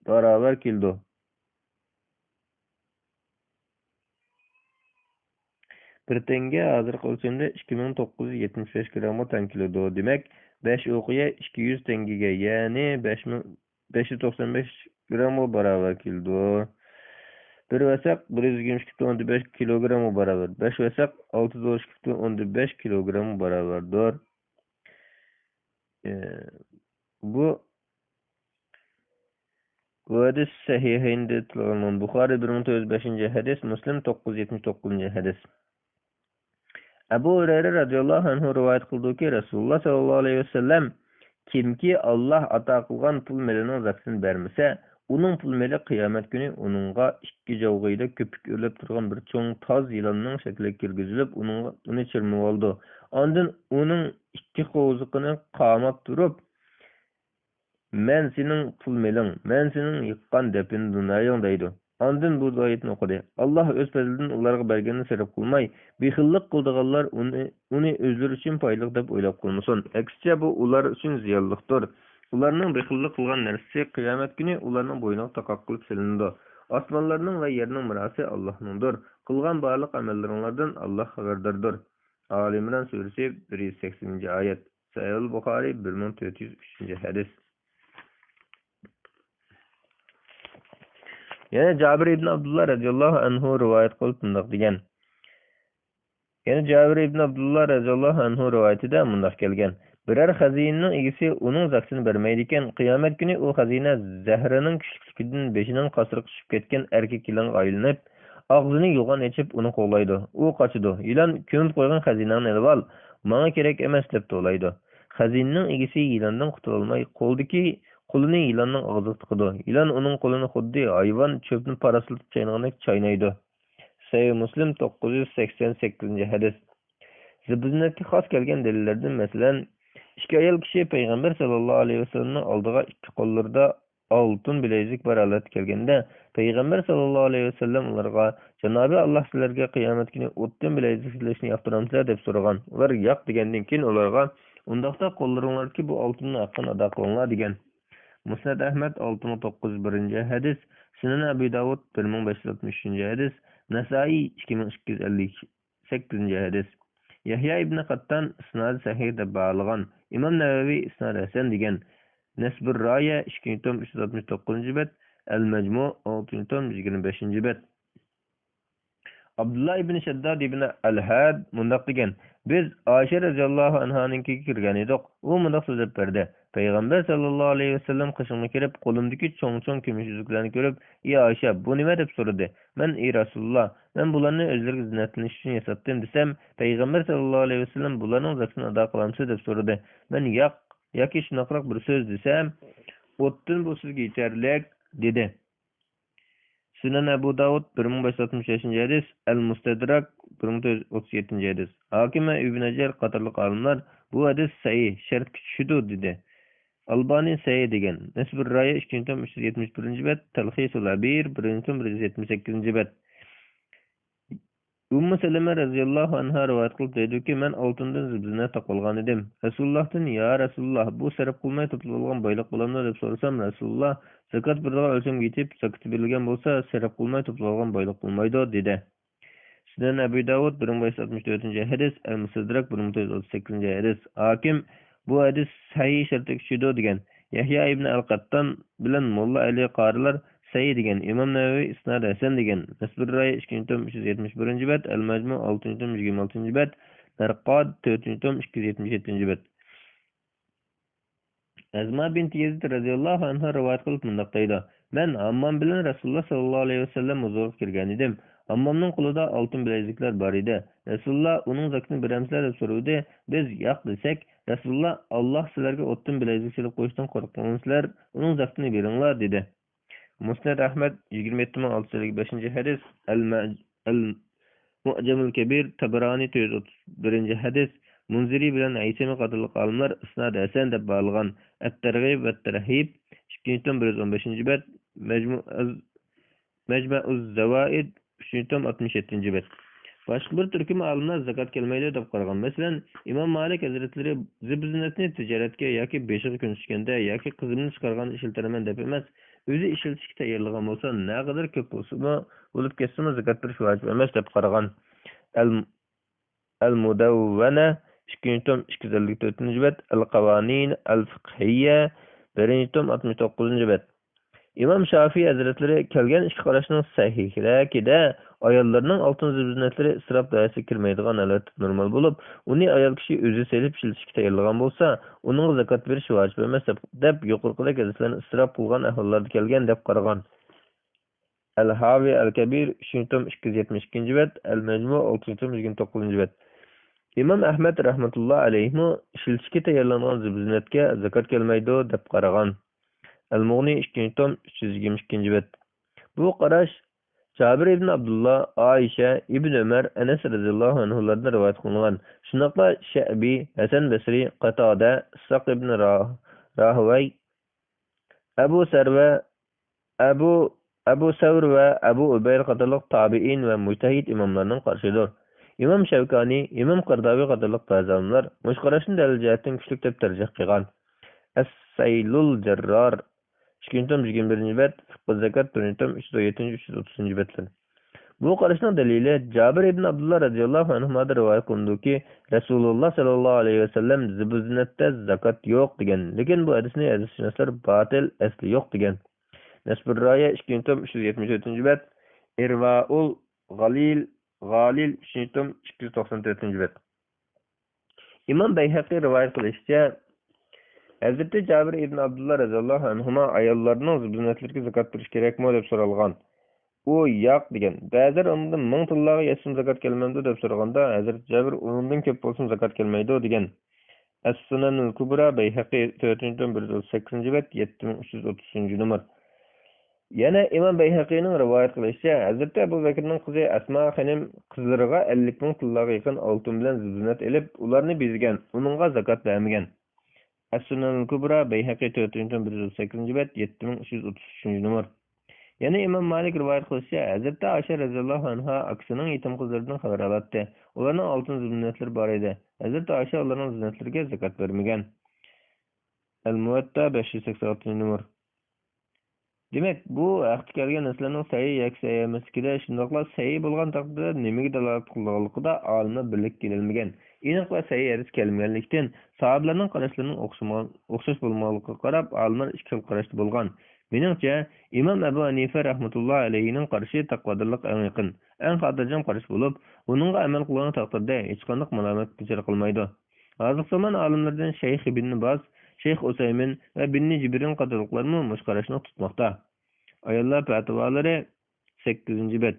barobar keldi. Bir tenge hozir qolshanda 2975 gramga teng keladi. Demak, 5 uqiya 200 tengiga, ya'ni 595 gramga barobar keldi. 1 vasaq 122.5 kilogramga barobar. 5 vasaq 6.15 kilogramga barobardir. Bu hadis sahihaynda tilg'angan. Buxoriy 1405-hadis, Muslim 979-hadis. Abu Hurayra radhiyallohu anhu rivoyat qildiki, Rasululloh sallallohu alayhi vasallam kimki Alloh ato qilgan pul melining zakatini bermasa, uning pul meli qiyomat kuni uningga 2 javg'ida ko'pik o'lib turgan bir cho'ng toz yilonning shakliga kirgizilib, uni chirmib oldi. Ondan uning 2 qo'ziqini qamab turib, "Men sening pul meling, men sening yiqqan depin dunyoying" deydi. Ondan bu oyatni o'qidi. Alloh o'z fazlidan ularga berganini sarf qilmay, bexillik qildiganlar uni o'zlari uchun foydali deb o'ylab qolmasin. Aksicha bu ular uchun ziyonlidir. Ularning bexillik qilgan narsasi qiyomat kuni ularning bo'yniga taqoq qilib silinadi. Osmonlarning va yerning mirosi Allohningdir. Qilgan barliq amallaringlardan Alloh xabardardir. Ali Imron surasi 180-oyat. Sahih Buxoriy 1403-hadis. Yana Jabir ibn Abdullah radhiyallohu anhu rivoyat qilib mundaq degan. Yana Jabir ibn Abdullah radhiyallohu anhu rivoyatida mundaq kelgan. Biror xazinaning egasi uning zakatini bermaydi ekan, qiyomat kuni u xazina zahrining kuchligidan beshining qasriga tushib ketgan erkak yilonga aylanib, og'zini yo'g'on ochib uni qo'llaydi. U qochadi. Yilon ko'mib qo'ygan xazinani olib ol, menga kerak emas deb to'laydi. Xazinaning egasi yilondan qutula olmay qo'lini yilonning og'ziga tiqadi. Yilon uning qo'lini xuddi hayvon cho'pni paraslatib chaynagandek chaynaydi. Sahih Muslim 988-hadis. Zibznatga xos kelgan dalillardan masalan, 2 ayol kishi payg'ambar sallallohu alayhi vasallamning oldiga 2 qo'llarida oltin bilezik bor holat kelganda, payg'ambar sallallohu alayhi vasallam ularga "Janobi Alloh sizlarga qiyomat kuni o'tdan bilezik tilashni yoqtiramsizlar" deb so'ragan. Ular yo'q degandan keyin ularga "Undaqda qo'llaringlarga bu oltinni haqqini ado qilinglar" degan. Musnad Ahmad 691-hadis, Sunan Abi Davud 1563-hadis, Nasai 2258-hadis. Yahya ibn Qattan isnad sahih deb ba'lagan. Imom Navaviy isnad hasan degan. Nasbur Raya 2.369-bet, Al-Majmu' 6.25-bet. Abdullah ibn Shaddad ibn Al-Had mundaq degan. Biz Oysha radhiyallohu anhaninkiga kirgan edik. U mundaq so'zlab berdi. Payg'ambar sallallohu alayhi vasallam qishimga kirib, qo'limdagi cho'ng-cho'ng kumush uzuklarni ko'rib, "Ey Oysha, bu nima?" deb so'radi. Men "Ey Rasululloh, men bularni o'zlariga zinatlanish uchun yasatdim" desam, Payg'ambar sallallohu alayhi vasallam "Bularning zakatini ado qilamsiz" deb so'radi. Men "Yo'q" yoki shunaqroq bir so'z desam, "O'ttin bu sizga yetarlik" dedi. Sunan Abu Davud 1565-hadis, Al-Mustadrak 1437-hadis. Hakim va Ibn Hajar qatorliq olimlar bu hadis sahih, shart tushidi dedi. Albani sahih degan. Nasbur Raya 2.371-bet, Talxisul Abir 1.178-bet. Ummu Salama radhiyallohu anha rivoyat qilib dediki, men oltindan zibzinat taqolgan edim. Rasulullohdan "Ya Rasululloh, bu sarf qilmay to'plangan boylik bo'lamdi" deb so'rasam, Rasululloh zakat birga o'lcham yetib, zakati berilgan bo'lsa, sarf qilmay to'plangan boylik bo'lmaydi dedi. Sunan Abi Davud 1564-hadis, Al-Mustadrak 1438-hadis. Hakim bu hadis sahih shartga tushidi degan. Yahya ibn Al-Qattan bilan Molla Ali qorilar sahih degan. Imom Navaviy isnad hasan degan. Nasbur Raya 2.371-bet, Al-Majmu' 6.26-bet, Narqad 4.277-bet. Azma bint Yazid radhiyallohu anha rivoyat qilib mundaq deydi. Men Hammom bilan Rasululloh sallallohu alayhi vasallam huzuriga kirgan edim. Hammomning qo'lida oltin bileziklar bor edi. Rasululloh uning zakatini beramsizlar deb so'ravdi. Biz yo'q desak, Rasululloh Alloh sizlarga oltin bilezik silib qo'yishdan qo'rqmaysizlar, uning zakatini beringlar dedi. Musnad Ahmad 27605 hadis, Al-Mu'jamul Kabir Tabarani 431 hadis, Munziri bilan Aysami qatorliq olimlar isnad hasan deb bağlagan. At-Targ'ib va At-Tarhib 2115 bet, Majma'uz Zawaid 367 bet. Başqa bir turkum olimlar zakat kelmaydi deb qaragan. Masalan, Imom Malik hazratlari zibzinatni tijoratga yoki beshiga ko'nishganda yoki qizimni chiqargan ishiltiraman deb emas, o'zi ishiltishga tayyorlagan bo'lsa, naqadar ko'p bo'lib ketsa, zakat berish vojib emas deb qaragan. Al-Mudawwana 254 bet, Al-Qawanin Al-Fiqhiyya 169 bet. İmam Şafii hazratlari kelgan ish qarashning sahihligida ayollarning oltin zibzinatları isrof doirasiga kirmaydigan albatta normal bo'lib, uni ayol kishi o'zi selib ishlatishga tayyorlagan bo'lsa, uning zakat berish vojib emas deb yuqoridagi hadislarni isrof qilgan ahvollarda kelgan deb qaragan. Al-Havi Al-Kabir 272 bet, Al-Majmu 629 bet. İmam Ahmad rahmatulloh alayhi ishlatishga tayyorlangan zibzinatga zakat kelmaydi deb qaragan. Al-Mughni 322 bet. Bu qarash Jabir ibn Abdullah, Aisha, ibn Ömer, Enes radhiyallohu anhulardan rivoyat qilingan. Shunaqla Sha'bi, Hasan Basri, Qatada, Saq ibn Rahaway, Abu Savr va Abu Ubayr qatorliq tabi'in va mujtahid imomlarning qarshidir. İmam Şevkani, İmam Qardavi qatorliq ba'zi olimlar mushqarashni dalil jihatdan kuchli deb tarjih qilgan. As-Saylul Jarrar 221 bet, Fiqh zakat 317-330 betler. Bu qarashning dalili Jabir ibn Abdullah radhiyallohu anhudan rivoyat qilindiki, Rasululloh sallallohu alayhi vasallam zibzinatda zakat yo'q degan. Lekin bu hadisni hadisshunoslar batil, asli yo'q degan. Nasbur Roya 274 bet, Irvaul Ghalil 294 bet. İmam Bayhaqi rivoyat qilishicha, Hazreti Jabir ibn Abdullah radhiyallohu anhuma ayollarning zibzinatlarga zakat berish kerakmi deb so'ralgan. U yo'q degan. Ba'zilar undan 1000 tillaga yetsin zakat kelmaydi deb so'raganda, Hazreti Jabir undan ko'p bo'lsin zakat kelmaydi degan. As-Sunan al-Kubra Bayhaqi 4108 bet, 7330 numar. Yana Imam Bayhaqining rivoyat qilishicha, Hazreti Abu Bakrning qizi Asma xonim qizlariga 50 ming tillaga yaqin oltin bilan zibzinat elib, ularni bezgan, uningga zakat bermagan. As-Sunan al-Kubra Bayhaqi 4108 bet, 7333 numar. Yana Imam Malik rivoyat qilishicha, Hazreti Aisha radhiyallohu anha aksining yetim qizlaridan xabar oladi. Ularning oltin zibnatlari bor edi. Hazreti Aisha ularning zibnatlariga zakat bermagan. Al-Muwatta 586 numar. Demak, bu vaqtga kelgan narsalarning sahih yoki sahih emasligida, shundoqla sahih bo'lgan taqdirda nimaga dalolat qilganligida olimlar birlik kelolmagan. Aniq va sahih hadis kelmaganlikdan sahobalarning qarashlarining o'xshash bo'lmaganligiga qarab, olimlar ikki xil qarashda bo'lgan. Meningcha, Imom Abu Hanifa rahmatullohi alayhining qarashi taqvodorlik eng yaqin, eng xotirjam qarash bo'lib, uningga amal qilgan taqdirda hech qanday malomat kechira qilmaydi. Hozir zamon olimlaridan Shayx ibn Baz, Şeyh Usaymin ve Binni Cibir'in qatorliqlarını mushqarashni tutmoqda. Ayollar fatvolari 8 bet.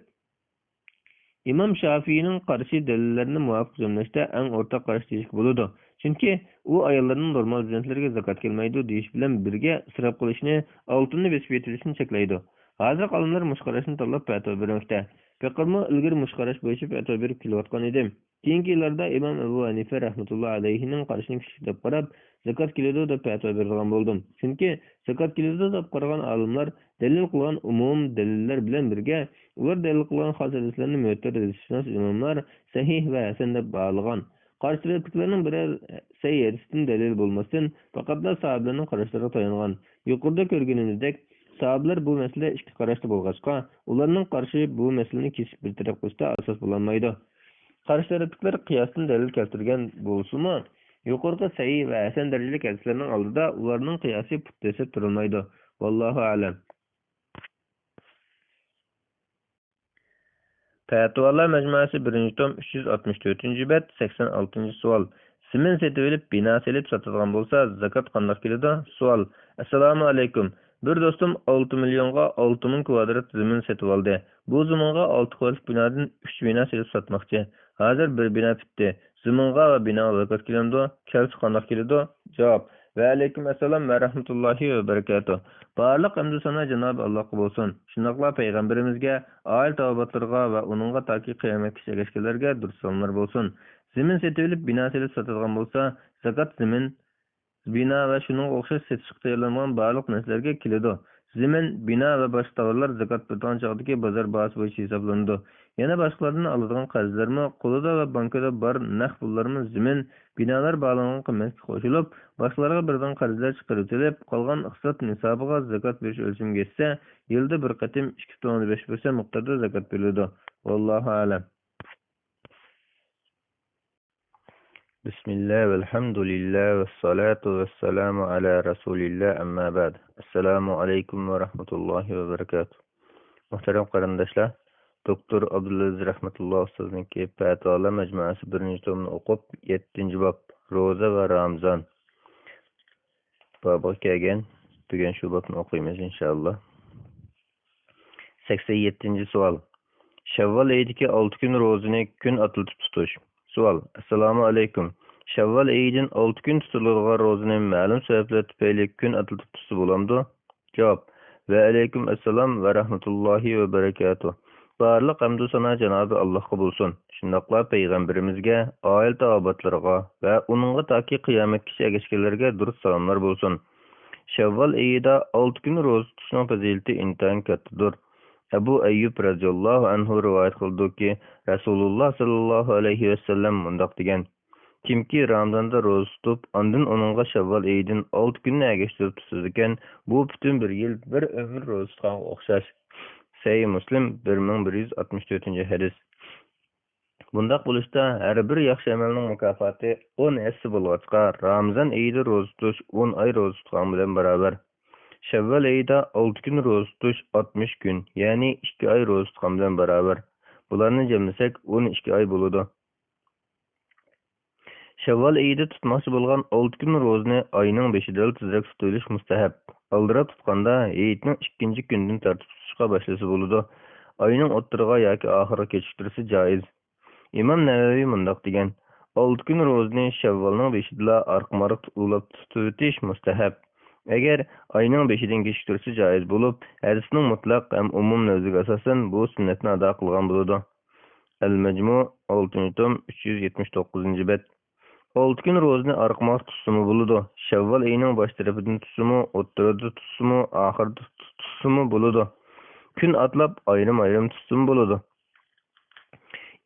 İmam Şafii'nin qarshi dalillarini muvofiq jamlashda eng o'rtaq qarash deyish bo'ladi. Chunki u ayollarning normal zinatlariga zakat kelmaydi deyish bilan birga isrof qilishni, oltinni besib yetilishni cheklaydi. Hozir olimlar mushqarashni tanlab fatvo bermoqda. Fiqhmi ilgari mushqarash bo'yicha fatvo berib kelayotgan edim. Keyingi yillarda Imom Abu Hanifa rahmatullohi alayhining qarashini kuchli deb qarab, zakat keladi deb fatvo bergan bo'ldim. Chunki zakat keladi deb qaragan olimlar dalil qilgan umum dalillar bilan birga, ular dalil qilgan xos hadislarni mu'tadil imomlar sahih va hasan deb bağlagan. Qarshiliklarning biri sahih hadisdan dalil bo'lmasdan, faqatla sahobalarning qarashlariga tayangan. Yuqorida ko'rganimizdek, sahobalar bu masala ikki qarashda bo'lg'achqa, ularning qarashi bu masalani kesib bir taraf qilishda asos bo'lolmaydi. Qarshiliklar qiyosdan dalil keltirgan bo'lsa-mu, yuqorqi sahih va hasan darajalik hadislarning oldida ularning qiyosi puttasi turilmaydi. Vallohu a'lam. Fatvolar majmuasi 1-tom 364 bet, 86-savol. Simin setib olib, bino selib sotadigan bo'lsa, zakat qanday keladi? Savol. Assalomu alaykum. Bir dostum 6 milyonga 6000 kvadrat zemin setib oldi. Bu zeminga 6 qavatli binodan 3 bino selib satmoqchi. Hozir bir bino bitdi. Zeminga va bino zakat kelamdi. Kelsi qanday keladi? Javob: Va alaykum assalom va rahmatullohi va barakatuh. Barliq hamd sana Janob Allohga bo'lsin. Shundoqla payg'ambarimizga, oil tavobatlarga va uningga toki qiyomatgacha ergashganlarga dursalomlar bo'lsin. Zemin setib olib bino selib sotadigan bo'lsa, zakat zemin bino va shunga o'xshash setishga tayyorlangan barliq narsalarga keladi. Zemin, bino va boshqa tovarlar zakat bergan chog'dagi bozor bahosi bo'yicha hisoblanadi. Yana boshqalardan oladigan qarzlarmi, qo'lida va bankada bor naqd pullarmi zemin, binolar bog'langan qiymatga qo'shilib, boshqalarga bergan qarzlar chiqarib o'tilib, qolgan iqtisod nisobiga zakat berish o'lchamiga yetsa, yilda bir qatim 2,5% miqdorda zakat beriladi. Vallohu a'lam. Bismillah velhamdülillah ve salatu ve selamu ala Resulillah amma ba'd. Assalamu alaikum ve rahmetullahi ve berekatuh. Muhterem qarindoshlar, Doktor Abdulaziz rahmetullah ustazniki Fatvalar majmuasi 1-chi tomini o'qib, 7-chi bob Roza va Ramzon bobiga kelgan. Bugun shu bobni o'qiymiz inshaalloh. 87-chi savol. Shavvol oyidagi 6 kun ro'zani kun atlatib tutish. Savol: Assalomu alaykum. Shavvol oyidan 6 kun tutiladigan ro'zani ma'lum sabablar tufayli kun atlatib tutsa bo'lamdi? Javob: Va alaykum assalom va rahmatullohi va barakatuh. Barliq hamd sana Janobi Allohga bo'lsin. Shundoqla payg'ambarimizga, oil tavobatlariga va uningga toki qiyomatgacha ergashganlarga durust salomlar bo'lsin. Shavvol oyida 6 kun ro'za tutishning fazilati intayin kattadir. Abu Ayyub radhiyallohu anhu rivoyat qildiki, Rasululloh sallallohu alayhi vasallam mundoq degan: Kimki Ramazonda ro'za tutib, ondan uningga Shavvol oyidan 6 kunni ergashtirib tutsa ekan, bu butun bir yil, bir umr ro'za tutganga o'xshash. Sahih Muslim 1164-hadis. Bundoq bo'lishda har bir yaxshi amalning mukofoti 10 hissa bo'lg'achqa, Ramazon oyida ro'za tutish 10 oy ro'za tutgan bilan barobar. Shavvol oyida 6 kun ro'za tutish 60 kun, ya'ni 2 oy ro'za tutgan bilan barobar. Bularni jamlasak 12 oy bo'ladi. Shavvol oyida tutmoqchi bo'lgan 6 kun ro'zani oyning 5-da tezroq tutilish mustahab. Oldinroq tutganda hayitning 2-chi kundan tartib tutishga boshlasa bo'ladi. Oyning o'ttiriga yoki oxiriga kechiktirsa joiz. Imom Navaviy mundoq degan: 6 kun ro'zani Shavvolning 5-da orqa-maraq ulab tutish mustahab. Agar oyning 5-dan kechiktirsa joiz bo'lib, hadisning mutlaq ham umum navziga asosan bu sunnatni ado qilgan bo'ladi. Al-Majmu 6-tom 379-bet. 6 kun ro'zani orqa-maraq tutsimi bo'ladi. Shavvol oyining bosh tarafidan tutsimi, o'ttirida tutsimi, oxirida tutsimi bo'ladi. Kun atlab ayrim tutsimi bo'ladi.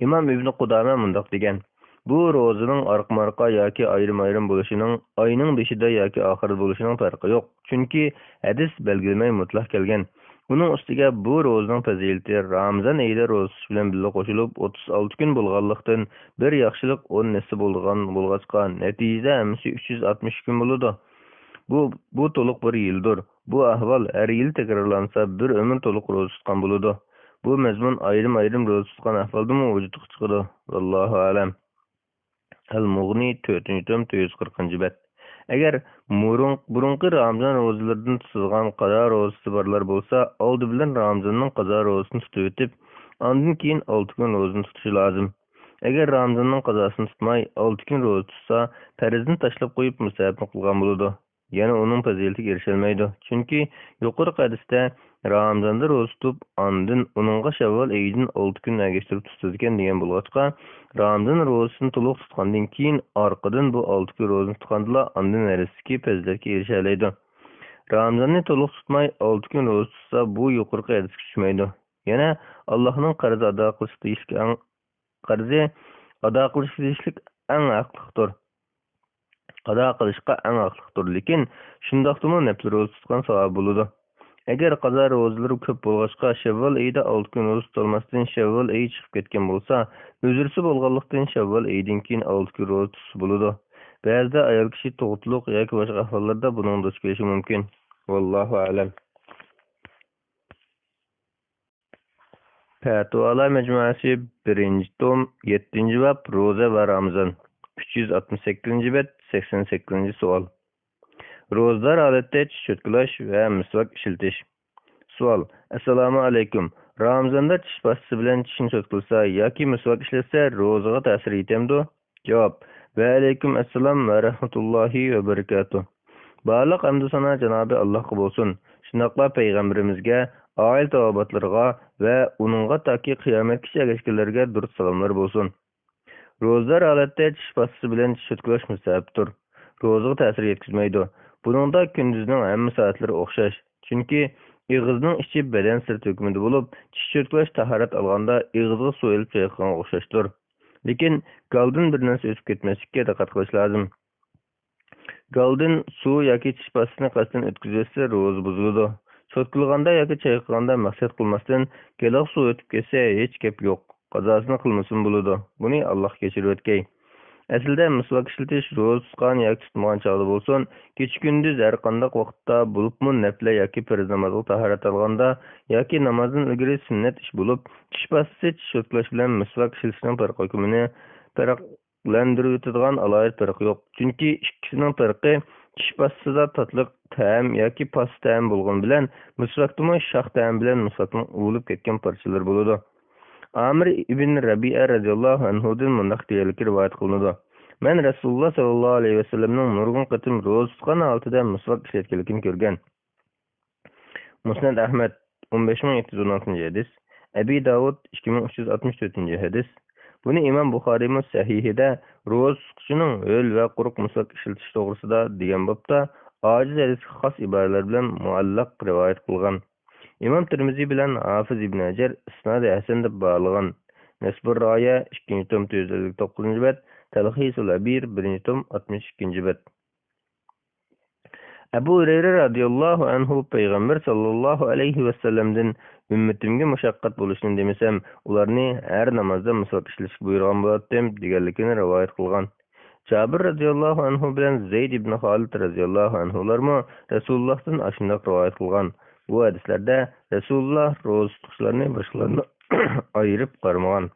Imom Ibn Qudama mundoq degan: Bu ro'zaning orqa-marqa yoki ayrim bo'lishining oyning 5-da yoki oxirida bo'lishining farqi yo'q. Chunki hadis belgilamay mutlaq kelgan. Uning ustiga bu ro'zaning fazilati Ramazon oyida ro'za bilan birga qo'shilib 36 kun bo'lganlikdan bir yaxshilik 10 nasi bo'lg'achqa natijada hammasi 360 kun bo'ladi. Bu to'liq bir yildir. Bu ahvol har yil takrorlansa bir umr to'liq ro'za tutgan bo'ladi. Bu mazmun ayrim ro'za tutgan ahvoldami vujudga chiqadi. Vallohu a'lam. Al-Mughni 4-tom 440-bet. Agar burunqi Ramazon ro'zalaridan tutilgan qazo ro'zasi borlar bo'lsa, oldi bilan Ramazonning qazo ro'zasini tutib o'tib, ondan keyin 6 kun ro'zani tutishi lozim. Agar Ramazonning qazosini tutmay 6 kun ro'za tutsa, farzni tashlab qo'yib musabni qilgan bo'ladi. Yana uning fazilatiga erisholmaydi. Chunki yuqori hadisda Ramazonda ro'za tutib, ondan uningga Shavvol oyidan 6 kun ergashtirib tutadigan degan bo'lg'achqa, Ramazon ro'zasini to'liq tutgandan keyin orqadan bu 6 kun ro'zani tutganda ondan narsaga fazilatga erisholmaydi. Ramazonni to'liq tutmay 6 kun ro'za tutsa, bu yuqori hadisga tushmaydi. Yana Allohning qarzi ado qilishlik eng haqliqdir. Qado qilishga eng haqliqdir, lekin shundoqdimi nafl ro'za tutgan savob bo'ladi. Agar qazo ro'zalari ko'p bo'lg'achqa Shavvol oyida 6 kun ro'za tutolmasdan Shavvol oyi chiqib ketgan bo'lsa, uzrsi bo'lganlikdan Shavvol oyidan keyin 6 kun ro'za tutsa bo'ladi. Ba'zida ayol kishi tug'utliq yoki boshqa ahvollarda buning duch kelishi mumkin. Vallohu a'lam. Fatvalar majmuasi 1-tom 7-bob Ro'za va Ramazon 368-bet 88-savol. Ro'zador odatda tish cho'tkalash va misvak ishiltish. Savol: Assalomu alaykum. Ramazonda tish pastasi bilan tishni cho'tkalasa yoki misvak ishlatsa ro'zaga ta'sir etamdi? Javob: Va alaykum assalom va rahmatullohi va barakatuh. Barliq hamd sana Janobi Allohga bo'lsin. Shundoqla payg'ambarimizga, oila tavobatlarga va uningga toki qiyomatgacha ergashganlarga durud salomlar bo'lsin. Ro'zador odatda tish pastasi bilan tish cho'tkalash mustahabdir. Ro'zaga ta'sir yetkazmaydi. Buningda kunduzning hamma soatlari o'xshash. Chunki ig'izning ichi badan sirti hukmida bo'lib, tish cho'tkalash tahorat olganda ig'izga suv elib chayqaganga o'xshashdir. Lekin galdin bir narsa o'tib ketmaslikka diqqat qilish lozim. Galdin suv yoki tish pastasini qasddan o'tkazilsa ro'za buziladi. Cho'tkalganda yoki chayqaganda maqsad qilmasdan galoq suv o'tib ketsa hech gap yo'q. Qazosini qilmasin bo'ladi. Buni Alloh kechirib o'tkay. Aslida misvak ishlatish ro'za tutgan yoki tutmagan chog'da bo'lsin, kecha kunduz har qanday vaqtda bo'libmi nafla yoki farz namozga tahorat olganda yoki namozdan ilgari sunnat ish bo'lib, tish pastasi tish cho'tkash bilan misvak ishlatishning hukmini farqlantirib o'tadigan alohida farq yo'q. Chunki ikkisining farqi tish pastasida tatliq ta'am yoki past ta'am bo'lgan bilan misvakdami shoh ta'am bilan misvakning uvilib ketgan parchalar bo'ladi. Amir ibn Rabi'a radhiyallohu anhudan mundaq deyilgan rivoyat qilinadi. Men Rasululloh sallallohu alayhi vasallamning nurg'un qatim ro'za tutgan holatida misvak ishlatganligini ko'rgan. Musnad Ahmad 15716 hadis, Abi Davud 2364 hadis. Buni Imom Buxoriy sahihida ro'za tutishning o'l va quruq misvak ishlatish to'g'risida degan bobda ojiz hadisga xos iboralar bilan muallaq rivoyat qilgan. İmam Tirmizi bilan Hafiz ibn Hajar isnadi hasan deb bağlagan. Nesbur Raya 2. tom 159. bet, Talhisul Abir 1. tom 62. bet. Abu Hurayra radhiyallohu anhu Peygamber sallallahu aleyhi ve sellem'den ümmetimge mushaqqat bo'lishini demasam, ularni har namozda misvak ishlatish buyurgan bo'lardim deganligini rivoyat qilgan. Jabir radhiyallohu anhu bilan Zayd ibn Xolid radhiyallohu anhularmi Rasulullohdan ashundoq rivoyat qilgan. Bu hadislarda Rasululloh ro'za tutuvchilarni boshqalardan ayirib qaramagan.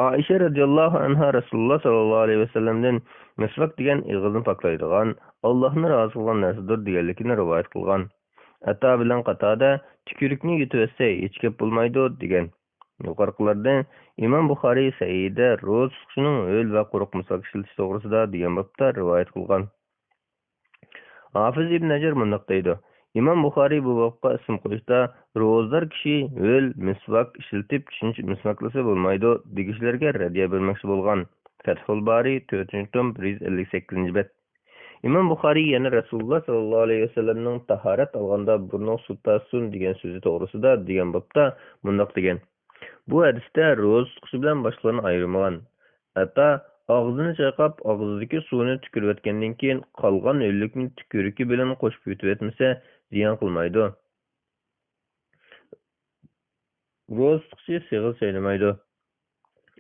Aisha radhiyallohu anha Rasululloh sallallohu alayhi vasallamdan misvak degan ig'izni poklaydigan, Allohni rozi qilgan narsadir deganligini rivoyat qilgan. Ata bilan qatada tukurukni yutib hech gap bo'lmaydi degan. Yuqoriqilardan Imom Buxoriy Sayyida ro'za tutishning o'l va quruq misvak ishlatish to'g'risida degan bobda rivoyat qilgan. Hafiz ibn Hajar mundaq deydi. Imom Buxoriy bu bobga ism qo'yishda ro'zador kishi o'l misvak ishlatib tushuncha misvaklasa bo'lmaydi degishlariga radiya bermoqchi bo'lgan. Fathul Bari 4. tom 158. bet. Imom Buxoriy yana Rasululloh sallallohu alayhi vasallamning tahorat olganda burnoq sutasun degan so'zi to'g'risida degan bobda mundaq degan. Bu hadisda ro'za tutishi bilan boshqalarni ayirmagan. Hatta og'zini chayqab, og'zidagi suvni tükürib o'tgandan keyin qolgan o'llikni tüküriki bilan qo'shib yutib o'tmasa, ziyon qilmaydi. Ro'za tutishi sig'il saylamaydi.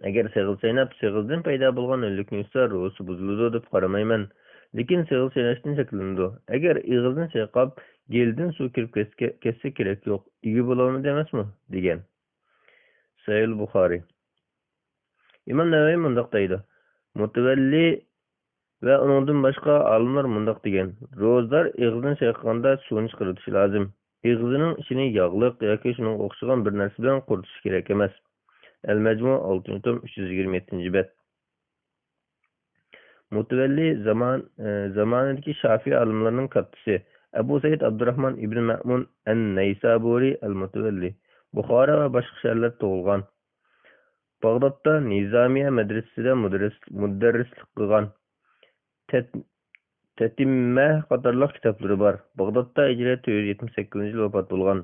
Agar sig'il saynab, sig'ildan paydo bo'lgan o'llikni yutsa, ro'zasi buziladi deb qaramayman. Lekin sig'il saynashdan cheklanadi. Agar ig'izni chayqab, geldan suv kirib ketsa kerak yo'q. Igi bo'ladimi emasmi? degan. Sahih Buxoriy. Imom Navoiy mundaq deydi. Mutavalli va uningdan boshqa olimlar mundaq degan. Ro'zador ig'izini chayqaganda suvni chiqarish lozim. Ig'izining ichini yog'liq yoki shuning o'xshagan bir narsa bilan quritish kerak emas. Al-Majmu 6. tom 327. bet. Mutavalli zamonidagi Shafiy olimlarining kattasi Abu Said Abdurrahman ibn Ma'mun an-Naysaburi al-Mutavalli Buxoro va boshqa shaharlarda tug'ilgan. Bag'dodda Nizamiya madrasasida mudarrislik qilgan. Tatimma qatorliq kitoblari bor. Bag'dodda hijrat 478-yil vafot bo'lgan.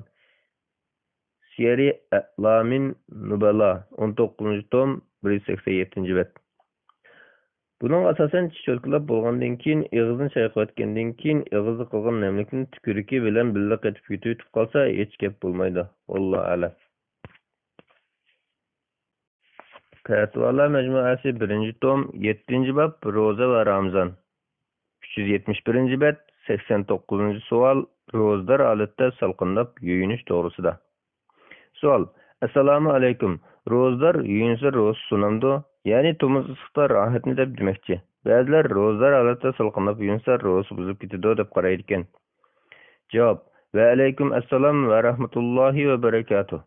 Siyari A'lamin Nubala 19 tom 187 bet. Buning asosan tish cho'lkalab bo'lgandan keyin ig'izni chayqayotgandan keyin ig'izni qilgan namlikni tüküriki bilan birga qetib yutib qolsa hech gap bo'lmaydi. Alloh a'lam. Fatvolar majmuasi 1. tom 7. bab ro'za va Ramazon. 371 bet 89 savol ro'zador holatda salqinlab yuyinish to'g'risida. Savol: Assalomu alaykum. Ro'zador yuyinsa ro'za sunamdi? Ya'ni tomuz issiqda rohatni deb demoqchi. Ba'zilar ro'zalar holatda silqinib yunsa ro'za buzib ketadi deb qaraydi ekan. Javob: Va alaykum assalom va rahmatullohi va barakatuh.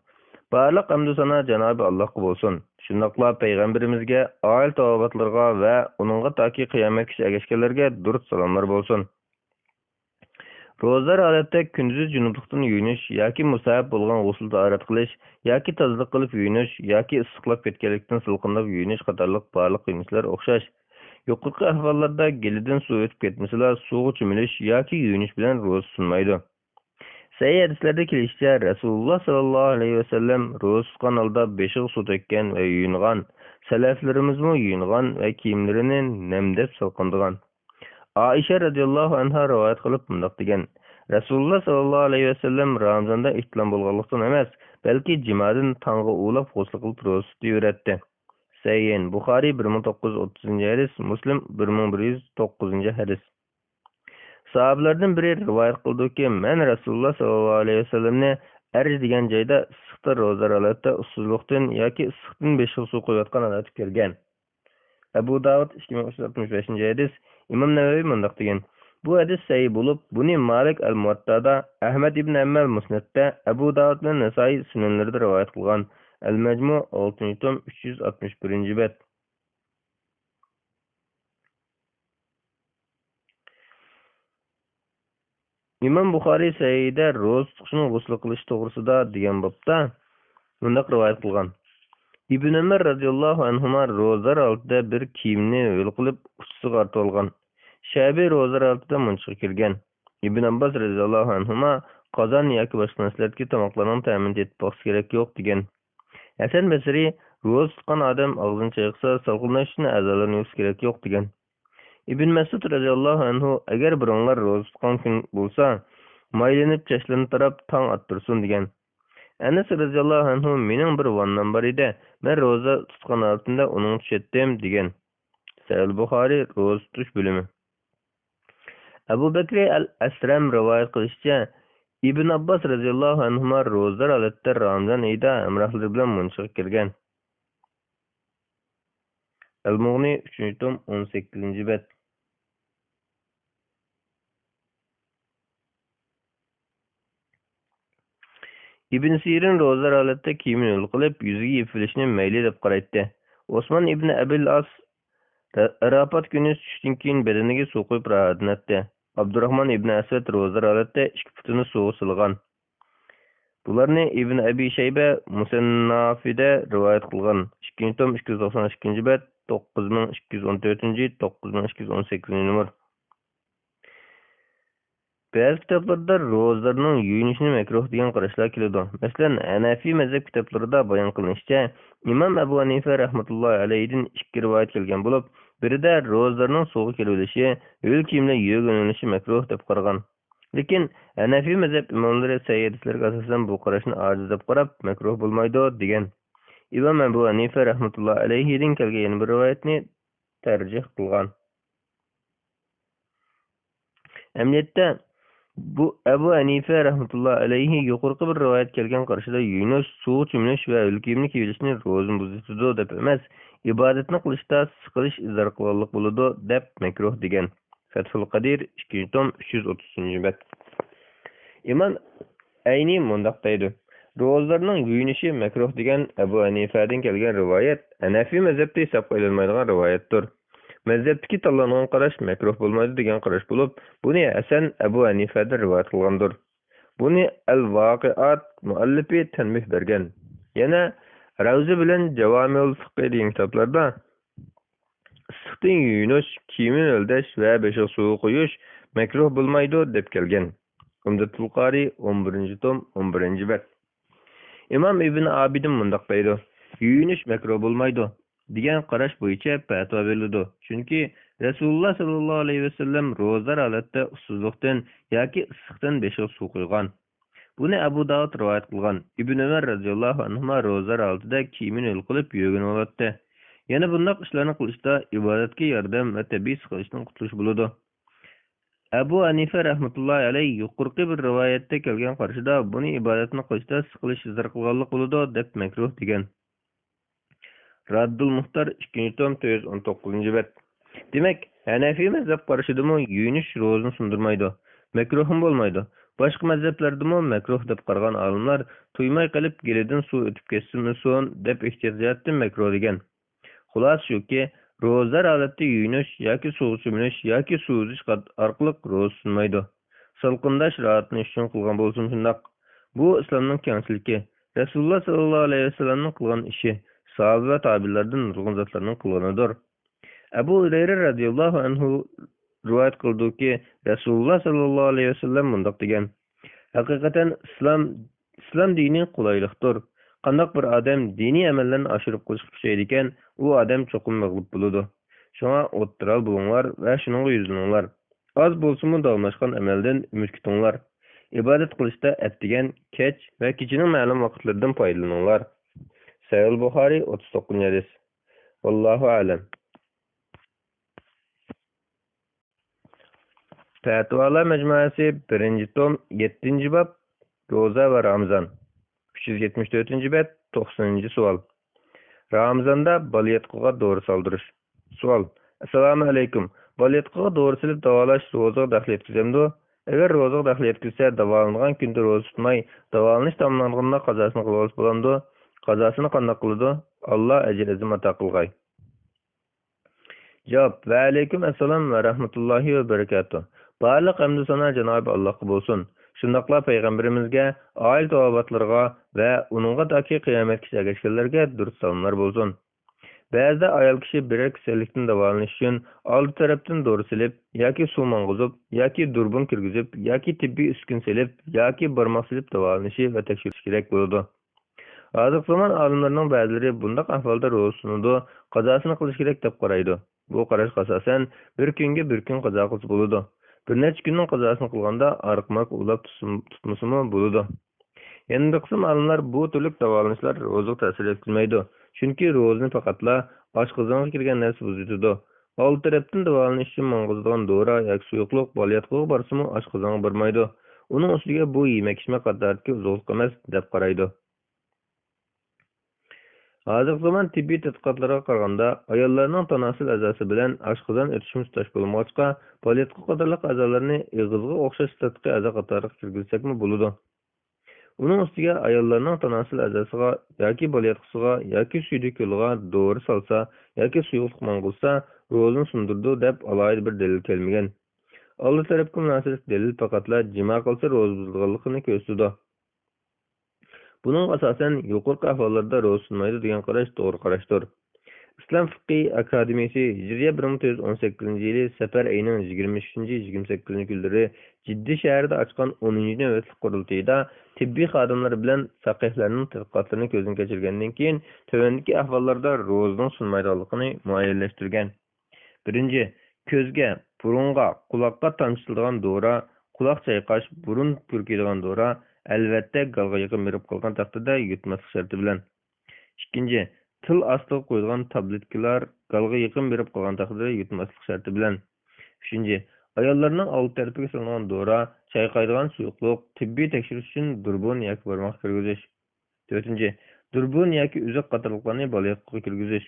Barliq hamdu sana Janobi Allohga bo'lsin. Shundaqla payg'ambarimizga, oil tavobatlarga va uningga toki qiyomatgacha ergashganlarga durud salomlar bo'lsin. Ro'zalar holatda kunduz junublikdan yuyinish yoki musahab bo'lgan g'usl tahorat qilish yoki tozalik qilib yuyinish yoki issiqlab ketganlikdan silqinib yuyinish qatorliq barliq yuyinishlar o'xshash. Yuqorqi ahvollarda gelidan suv o'tib ketmasalar suvga cho'milish yoki yuyinish bilan ro'za sunmaydi. Sahih hadislarda kelishicha, Rasululloh sallallohu alayhi vasallam ro'za tutgan holda beshiq suv to'kkan va yuyingan, salaflarimizmi yuyingan va kiyimlarini namdab silqindigan. Aisha radhiyallohu anha rivoyat qilib bundoq degan: Rasululloh sallallohu alayhi vasallam Ramazonda ihtilom bo'lganlikdan emas, balki jimadan tongga ulab g'usl qilib ro'za tutaveradi. Sahih Buxoriy 1930-hadis, Muslim 1109-hadis. Sahabalardan biri rivoyat qildiki, men Rasululloh sallallohu alayhi vasallamni arj degan joyda issiqda ro'za holatda ussizlikdan yoki issiqdan beshiq suv quyayotgan holatda ko'rgan. Abu Davud 2365-hadis. İmam Navaviy mundaq degan: Bu hadis sahih bo'lib, buni Malik al-Muvattada, Ahmad ibn Hanbal Musnadda, Abu Davud bilan Nasoiy sunanlarida rivoyat qilgan. Al-Majmu 6-tom 361-bet. İmam Buxoriy Sahihda ro'za tutishni g'usl qilish to'g'risida degan bobda bundaq rivoyat qilgan. İbn Ömer radhiyallohu anhuma ro'zalar oldida bir kiyimni yo'l qilib uchiga ortib olgan. Shabi ro'zalar oldida munchiq kirgan. Ibn Abbas radhiyallohu anhuma qozon yoki boshqa narsalarga tomoqlarning ta'min etmoq kerak yo'q degan. Hasan Basri ro'za tutgan odam og'zini chayqasa salqinlashishni a'zolarini yuvish kerak yo'q degan. Ibn Mas'ud radhiyallohu anhu agar bironlar ro'za tutgan kun bo'lsa, maylanib chashlanib tarab tong ottirsin degan. Anas radhiyallohu anhu mening bir vannam bor edi, men ro'za tutgan holatda uning tushatdim degan. Sahih Buxoriy ro'za tutish bo'limi. Abu Bakr al-Asram rivoyat qilishicha, Ibn Abbas radhiyallohu anhuma ro'zalar holatda Ramazon oyida hamrohlari bilan munchiq kirgan. Al-Mughni 3-tom 18-bet. Ibn Sirin ro'zalar holatda kiyimini yo'l qilib, yuziga yepilishni mayli deb qaraydi. Osman ibn Abil As Arafat kuni tushdan keyin badaniga suv quyib rahatlanadi. Abdurrahman ibn Asad ro'zalar holatda ikki putini suvga silgan. Bularni Ibn Abi Shayba Musannafida rivoyat qilgan. 2-tom 292-bet, 9214, 9218-numar. Ba'zi kitoblarda ro'zalarning yuyinishini makruh degan qarashlar keladi. Masalan, Hanafi mazhab kitoblarida bayon qilinishicha, Imom Abu Hanifa rahmatullohi alayhidan ikki rivoyat kelgan bo'lib, birida ro'zalarning suvga kelilishi, yo'l kiyimlar yuvilinishi makruh deb qaragan. Lekin Hanafi mazhab imomlari sahih hadislarga asosan bu qarashni ojiz deb qarab, makruh bo'lmaydi degan. Imom Abu Hanifa rahmatullohi alayhidan kelgan bir rivoyatni tarjih qilgan. Amniyatda bu Abu Hanifa rahmatullohi alayhi yuqorqi bir rivoyat kelgan qarashida yuyinish, suv cho'milish va yo'l kiyimni kiyishni ro'za buzadi deb emas, ibodatni qilishda siqilish izhor qilganlik bo'ladi deb makruh degan. Fathul Qadir 2-tom 330-bet. İmam Ayni mundaq deydi: Ro'zalarning yuyinishi makruh degan Abu Hanifadan kelgan rivoyat Hanafi mazhabida hisob qilinmaydigan rivoyatdir. Mazhabdagi tanlangan qarash makruh bo'lmaydi degan qarash bo'lib, buni Hasan Abu Hanifadan rivoyat qilgandir. Buni Al-Waqiat muallifi tanbih bergan. Yana Ravzi bilan Javamiul Fiqh degan kitoblarda issiqdan yuyinish, kiyimini o'ldash va beshiq suv qo'yish makruh bo'lmaydi deb kelgan. Umdatul Qari 11-tom 11-bet. İmam İbn Abidin mundaq deydi: Yuyinish makruh bo'lmaydi degan qarash bo'yicha fatvo berildi. Chunki Rasululloh sallallohu alayhi vasallam ro'zalar holatda ussizlikdan yoki issiqdan beshiq suv qo'ygan. Buni Abu Davud rivoyat qilgan. Ibn Umar radhiyallohu anhu ro'zalar oldida kiyimini yo'l qilib yurgan bo'ladi. Yana bunday ishlarni qilishda ibodatga yordam va tabiiy siqilishdan qutulish bo'ladi. Abu Hanifa rahmatullohi alayhi yuqorqi bir rivoyatda kelgan qarashida buni ibodatni qilishda siqilish izhor qilganlik bo'ladi deb makruh degan. Raddul Muxtar 2-tom 419-bet. Demek Hanefi mezhep karışıdımı yuyunish rozunu sundurmaydı. Mekruhum bolmaydı. Başka mezheplerdimi mekruh dep qaragan alimlar tuymay qilib gelidan suv ötüp ketsin son dep ihtiyatdan mekruh degan. Xulos shuki, ro'zar holatda yuyinish yoki suv ichish yoki suv ichish orqali ro'za sunmaydi. Salqindash rahatni uchun qilgan bo'lsin shundoq. Bu islomning kengchiligi. Rasululloh sallallohu alayhi vasallamning qilgan ishi, sahoba va tabi'lardan nurg'un zotlarning qilganidir. Abu Hurayra radhiyallohu anhu rivoyat qildiki, Rasululloh sallallohu alayhi vasallam mundoq degan: Haqiqatan islom dini qulaylikdir. Qandaq bir odam diniy amallarni oshirib qo'yishga kuchaydi ekan, u odam cho'qim mag'lub bo'ladi. Shunga o'ttiral bo'linglar va shunga yuzlaninglar. Az bo'lsa-mu davomlashgan amaldan umid kutinglar. Ibodat qilishda atdigan kech va kechining ma'lum vaqtlaridan foydalaninglar. Sahih Buxoriy 39-hadis. Vallohu a'lam. Fatvalar Mecmuasi 1-tom 7-bab Roza ve Ramazan 374-bet 90-savol. Ramazanda baliyatqıga doğru saldırış. Savol. Assalomu alaykum. Baliyatqıga doğru silib davolash rozaga daxl etkizamdi? Agar rozaga daxl etkizsa, davolangan kunda roza tutmay, davolanish tamomlanganda qazosini qilib bo'lamdi? Qazosini qanday qiladi? Alloh ajr azim ato qilg'ay. Javob. Va alaykum assalom va rahmatullohi va barakatuh. Barliq hamd sana Cenab-ı Allah'a bo'lsin. Shundaqla payg'ambarimizga, oil tavobatlarga va uningga taki qiyomatgacha ergashganlarga durust salomlar bo'lsin. Ba'zida ayol kishi birak kasallikdan davolanish uchun oldi tarafdan dori silib, yoki suv mang'izib, yoki durbun kirgizib, yoki tibbiy uskun silib, yoki barmoq silib davolanishi va tekshirish kerak bo'ladi. Hozir zaman olimlarning ba'zilari bundaq ahvolda ro'za sunudi, qazosini qilish kerak deb qaraydi. Bu qarashga asosan bir kunga bir kun qazo qilsa bo'ladi. Bir necha kunning qazosini qilganda ariqmak ulab tutmasimi bo'ladi. Endi bir qism olimlar bu turli davolanishlar ro'zaga ta'sir etmaydi. Chunki ro'zani faqatla oshqozonga kirgan narsa buzitadi. Oldi tarafdan davolanish uchun mang'izadigan dora yoki suyuqlik baliyatqiga borsimi oshqozonga bormaydi. Uning ustiga bu yemak-ichmak qadardagi uzuqlik emas deb qaraydi. Hozirgi zaman tibbiy tadqiqotlarga qaraganda, ayollarning tanasul a'zosi bilan oshqozon o'tishi mustash bo'lmoqqa, baliyatqi qatorliq a'zolarni ig'izga o'xshash tadqiq a'zo qatoriga kirgizsakmi bo'ladi. Uning ustiga ayollarning tanasul a'zosiga yoki baliyatqisiga yoki suydik yo'liga dori solsa yoki suyuqlik mang'ilsa, ro'zani sundurdi deb alohida bir dalil kelmagan. Alloh tarafga munosib dalil faqatla jimo qilsa ro'za buzilganligini ko'rsatadi. Bunun asasen yuqorqi ahvollarda ro'za sunmaydi degan qarash to'g'ri qarashdir. Islom fiqhi akademiyasi Hijriya 1918-yili Safar ayining 23-28 Ciddi shahrida ochgan 10-navbatlik qurultayda tibbiy xodimlar bilan faqihlarning tadqiqotlarini ko'zdan kechirgandan keyin tövendeki ahvollarda ro'zaning sunmaydiganligini muayyanlashtirgan. 1. Ko'zga, burunga, quloqqa tamchitiladigan dora, quloq chayqash, burun purkaydigan dora albatta galga yaqin berib qolgan taqdirda yutmaslik sharti bilan. 2. Til ostiga qo'yilgan tabletkalar galga yaqin berib qolgan taqdirda yutmaslik sharti bilan. 3. Ayollarning old tarafiga solingan dora, chayqaydigan suyuqlik, tibbiy tekshirish uchun durbun yoki barmoq kirgizish. 4. Durbun yoki uzuk qatorliqlarni baliyatqiga kirgizish.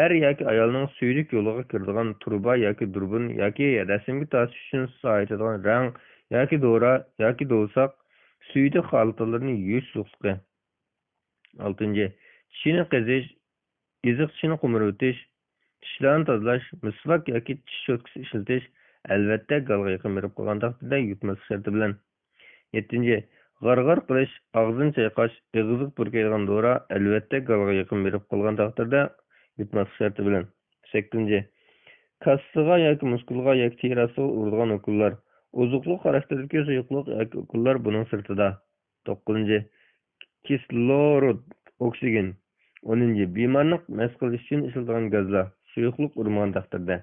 Er yoki ayolning suydik yo'liga kiradigan turba yoki durbun yoki rasmga tortish uchun soyitadigan rang yoki dora yoki do'lsaq suydik holatlarini yuvish suyuqligi. 6. Tishini qazish, iziq tishini qumiritish, tishlarni tozalash, misvak yoki tish cho'tkisi ishlatish albatta galga yaqin berib qolgan taqdirda yutmaslik sharti bilan. 7. G'arg'ar qilish, og'zini chayqash, ig'izga purkaydigan dora albatta galga yaqin berib qolgan taqdirda yutmaslik sharti bilan. 8. Kassiga yoki muskulga yoki terasiga uradigan ukullar, uzuqliq xarakterdagi suyuqlik yoki ukullar buning sirtida. 9. Kislorod, oksigen. 10. Bemorlik mas qilish uchun ishlatilgan gazlar, suyuqlik urmagan taqdirda.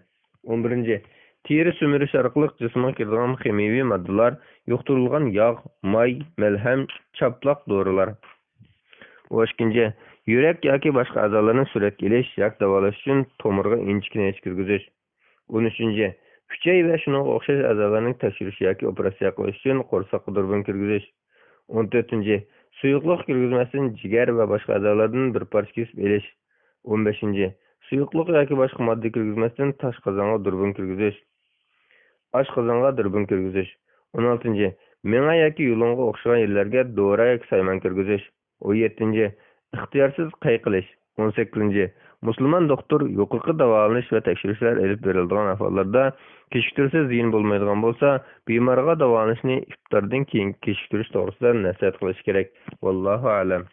11. Teri sömürüş orqali jismga kiradigan kimyoviy moddalar, yuqtirilgan yog', may, malham, chaplaq dorilar. 12. Yurak yoki boshqa a'zolarning suratga olish yoki davolash uchun tomirga inchikni kirgizish. 13. Kuchay va shunga o'xshash a'zolarning tekshirish yoki operatsiya qilish uchun qo'rsoqqa durbun kirgizish. 14. Suyuqlik kirgizmasdan jigar va boshqa a'zolardan bir parcha kesib olish. 15. Suyuqluq yoki boshqa modda kirgizmasdan toshqozonga durbin kirgizish. Oshqozonga durbin kirgizish. 16. Menga yoki yo'lingga o'xshagan yerlarga dora yoki sayman kirgizish. 17. İxtiyorsiz qayqilish. 18. Musulmon doktor yuqorqi davolanish va tekshirishlar elib beriladigan ahvollarda kechiktirsa ziyon bo'lmaydigan bo'lsa, bemorga davolanishni iftordan keyin kechiktirish to'g'risida nasihat qilish kerak. Vallohu a'lam.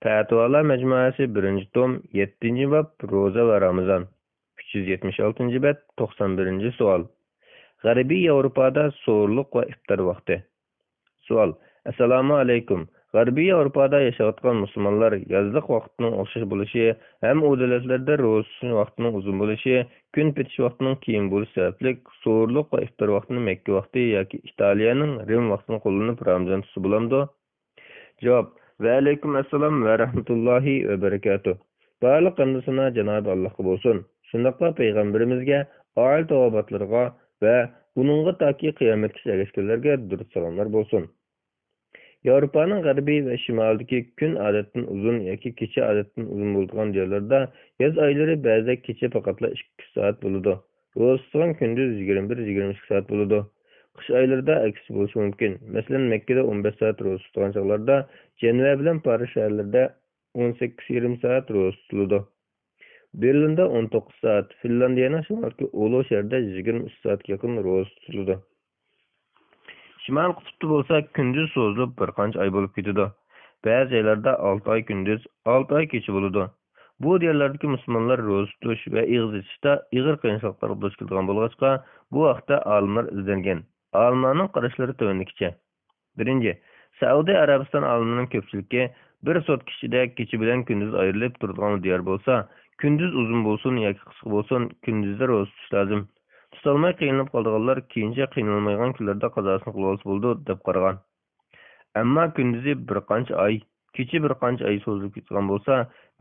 Fatvolar majmuasi 1-tom 7-bob ro'za va Ramazon. 376-bet 91-savol. G'arbiy Yevropada so'rliq va iftor vaqti. Savol. Assalomu alaykum. G'arbiy Yevropada yashayotgan musulmonlar yozliq vaqtning o'xshash bo'lishi ham u davlatlarda ro'za vaqtining uzun bo'lishi, kun petish vaqtining keyin bo'lishi sababli so'rliq va iftor vaqtini Makka vaqti yoki Italiyaning Rim vaqtini qo'llanib Ramazon tutsa bo'lamdi? Javob. Va alaykum assalom va rahmatullohi va barakatuh. Barliq qandisina Janob Allohga bo'lsin. Shundaqla payg'ambarimizga, oil tavobatlarga va buningga toki qiyomatgacha erishganlarga durud salomlar bo'lsin. Yevropaning g'arbiy va shimolidagi kun odatdan uzun yoki kecha odatdan uzun bo'lgan joylarda yoz oylari ba'zida kecha faqatla 2 soat bo'ladi. Ro'za kunduz 21-22 soat bo'ladi. Qish oylarida aksi bo'lishi mumkin. Masalan, Makkada 15 soat ro'za tutgan chog'larda, Jeneva bilan Paris shaharlarida 18,5 soat ro'za tutiladi. Berlinda 19 soat, Finlandiyaning shimolki Olo shahrida 23 soatga yaqin ro'za tutiladi. Şimal qutbida bo'lsa, kunduz so'zlab bir qancha oy bo'lib ketadi. Ba'zi joylarda 6 oy kunduz, 6 oy kecha bo'ladi. Bu yerlardagi musulmonlar ro'za tutish va ig'iz ichishda ig'ir qiyinchiliklarga duch kelgan bo'lg'achqa, bu vaqtda olimlar izlangan. Olimlarning qarashlari tovandikicha. 1. Saudiya Arabiston olimlarining ko'pchiligi bir soat ichida kecha bilan kunduz ayrilib turadigan diyor bo'lsa, kunduz uzun bo'lsin yoki qisqa bo'lsin, kunduzda ro'za tutish lozim. Tutolmay qiynalib qolganlar keyincha qiynalmaydigan kunlarda qazosini qilib olsa bo'ldi deb qaragan. Ammo kunduzi bir qancha oy, kecha bir qancha oy so'zilib ketgan bo'lsa,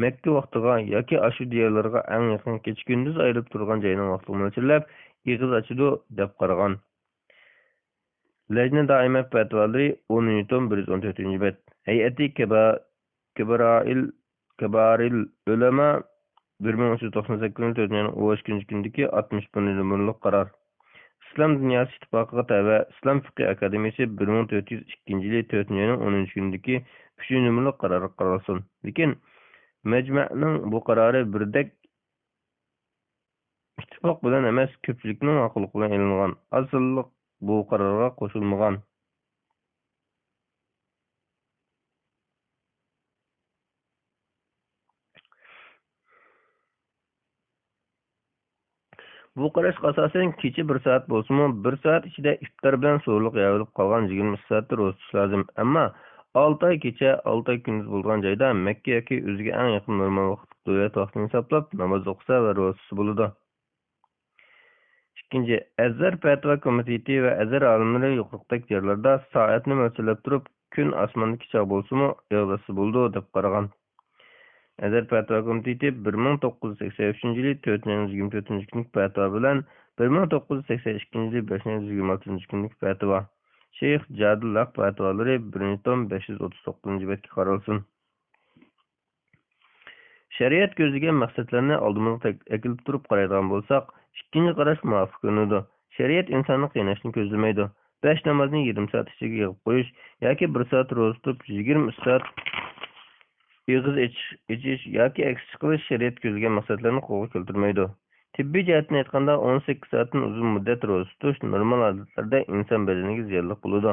Makka vaqtiga yoki ashu diyorlarga eng yaqin kecha kunduz ayrilib turgan joyning vaqtini mo'ljallab, ig'iz ochidi deb qaragan. Lajna doima fatvolari 10-tom 114-bet. Hay'ati Kibaril ulama 1398-4-kundagi 61-numurli qaror. İslam Dünyası İttifaqıga təvə İslam Fiqh Akademiyası 1402-yili 4-10-kundagi 3-numurli qaror qaralsın. Lekin məcmuaning bu qarori birdek ittifoq bilan emas, ko'pchilikning ma'qulligi bilan e'lonlangan. Asılliq bu qarorga qo'shilmagan. Bu qarashga asosan kecha 1 soat bo'lsa-mu, 1 soat ichida iftor bilan so'rliq yo'lib qolgan 20 soatda ro'za tutish lozim. Ammo 6 oy kecha, 6 oy kunduz bo'lgan joyda Makka yoki o'ziga eng yaqin normal vaqt davlat vaqtini hisoblab namoz o'qisa va ro'za tutsa bo'ladi. 2. Azhar fatvo komiteti va Azhar olimlari yuqoridagi yerlarda soatni mo'ljallab turib, kun osmonda kecha bo'lsa-mu, yog'dasi bo'ldi deb qaragan. Azhar fatvo komiteti 1983-yili 4-24-kunlik fatvo bilan 1982-yili 5-26-kunlik fatvo. Sheyx Jadullah fatvolari 1-tom 539-betga qaralsin. Shariat ko'zlagan maqsadlarni oldimizga akilib turib qaraydigan bo'lsak, ikkinchi qarash muvofiq ko'rinadi. Shariat insonni qiynashni ko'zlamaydi. 5 namozni 20 soat ichiga yig'ib qo'yish yoki 1 soat ro'za tutib 20 soat ig'iz ichish yoki aksiz qilish shariat ko'zlagan maqsadlarni qo'lga keltirmaydi. Tibbiy jihatdan aytganda 18 soatdan uzun muddat ro'za tutish normal odatlarda inson badaniga ziyonli bo'ladi.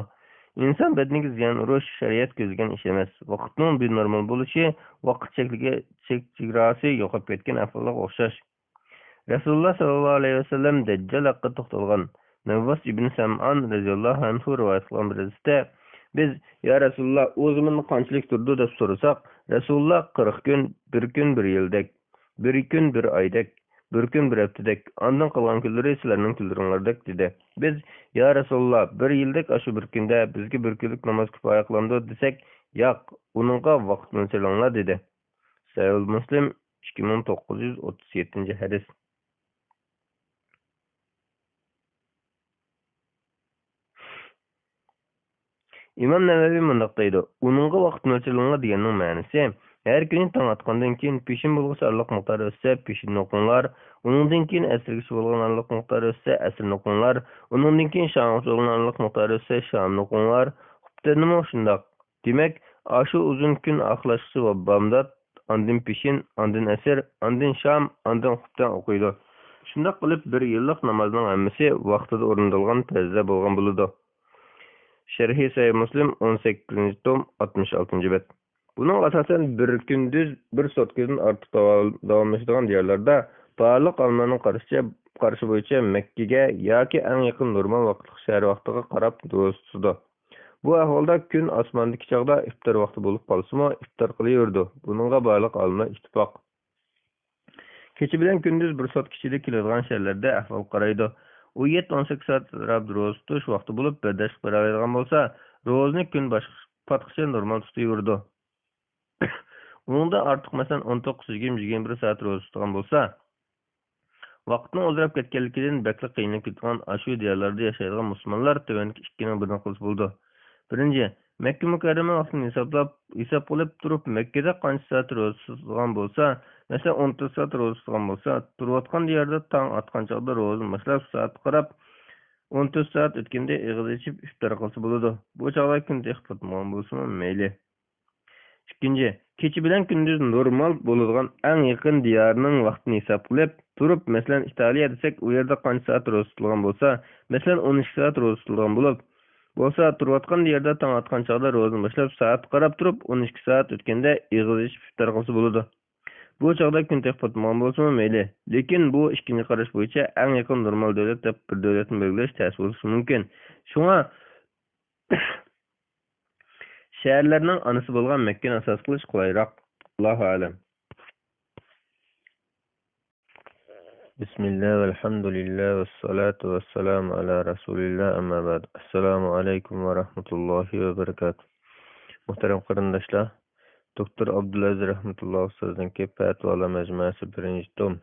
İnsan bedeniga ziyon urish shariat ko'zlagan ish emas. Vaqtning benormal bo'lishi vaqt chegarasi yo'qolib ketgan ahvolga o'xshash. Rasululloh sallallohu alayhi vasallam Dajjal haqida to'xtalgan. Navvas ibn Sam'an radhiyallohu anhu rivoyat qilgan bir hadisda biz ya Rasululloh o'zimizni qanchalik turdi deb so'rasak, Rasululloh 40 kun, 1 kun 1 yildek, 1 kun 1 oydek, 1 kun 1 haftadak, ondan qolgan kunlari sizlarning kunlaringlardek dedi. Biz ya Rasululloh 1 yildek ashu 1 kunda bizga 1 kunlik namoz kifoya qilindi desak, yo'q, uningga vaqt mo'ljallanglar dedi. Sahih Muslim 2937-hadis. İmam Navaviy mundaq deydi. Uningga vaqt mo'ljallanglar deganning ma'nosi Her günü taң atqandan keyin peşin bulğusu aralıq miqdarı ötse peşin oqunlar, onundan keyin əsirgisi bolğan aralıq miqdarı ötse əsir oqunlar, onundan keyin şamgısı bolğan aralıq miqdarı ötse şam oqunlar. Xüptənimi şundaq. Demek, aşı uzun gün axlaşısı və bamdat, andın peşin, andın əsir, andın şam, andın xüptən oquydu. Şundaq qılıb bir yıllık namazның hammasi vaqtida o'rnatilgan tarzda bo'lgan bo'ladi. Sharhi Sahih Muslim 18 tom 66 bet. Bunun asasen bir gündüz bir sotkadan artık davamlaştıran yerlerde bağlılık almanın karşı boyunca Mekke'ye ya ki en yakın normal vaktlık şehir vaktıga qarab dostudu. Bu ahvalda gün asmandaki çağda iftar vakti bulup kalsa mı iftar kılıyordu. Bununla bağlılık alma ittifak. Keçi bilen gündüz bir saat kişide kilodigan şehirlerde ahval qaraydı. O 7-18 saat rab roz tutuş vakti bulup berdaşlık berabergan bolsa, rozunu gün patqışı normal tutuyordu. Onda artık mesela 19-21 saat roz tutugan bolsa, vaqtning o'zgarib ketganligidan bekli qiynalib ketgan ashu diyorlarda yashaydigan musulmonlar tövəndiki ikkini birdan qilsa bo'ldi. Birinchi, Makka mukarrama vaqtini hisob qilib turib, Makkada qancha soat ro'za tutgan bo'lsa, masalan 14 soat ro'za tutgan bo'lsa, turayotgan yerda tong atgan chog'da ro'zani boshlab soat qarab 14 soat o'tganda ig'iz ichib iftor qilsa bo'ladi. Bu chog'da kun textotmagan bo'lsa mayli. Ikkinchi, kecha bilan kunduz normal bo'ladigan eng yaqin diyorning vaqtini hisob qilib turib, masalan Italiya desak, u yerda qancha soat ro'za tutilgan bo'lsa, masalan 12 soat ro'za tutilgan bo'lsa, turayotgan yerda tong atgan chog'da ro'zani boshlab soat qarab turib 12 soat o'tganda ig'iz ichib iftor qilsa bo'ladi. Bu chog'da kun textotmagan bo'lsa mayli. Lekin bu ikkinchi qarash bo'yicha eng yaqin normal davlat deb bir davlatni belgilash ta'sir bo'lishi mumkin. Shunga şehirlerinin anısı bolgan Mekke'ni asas kılış kolayrak. Allahu alem. Bismillah velhamdülillah ve salatu ve selamu ala Resulillah amma ba'd. Assalamu alaikum ve rahmetullahi ve berekatuhu. Muhterem qarindoshlar, Doktor Abdulaziz rahmetullah ustazdan Fatvalar Mecmuasi 1. tom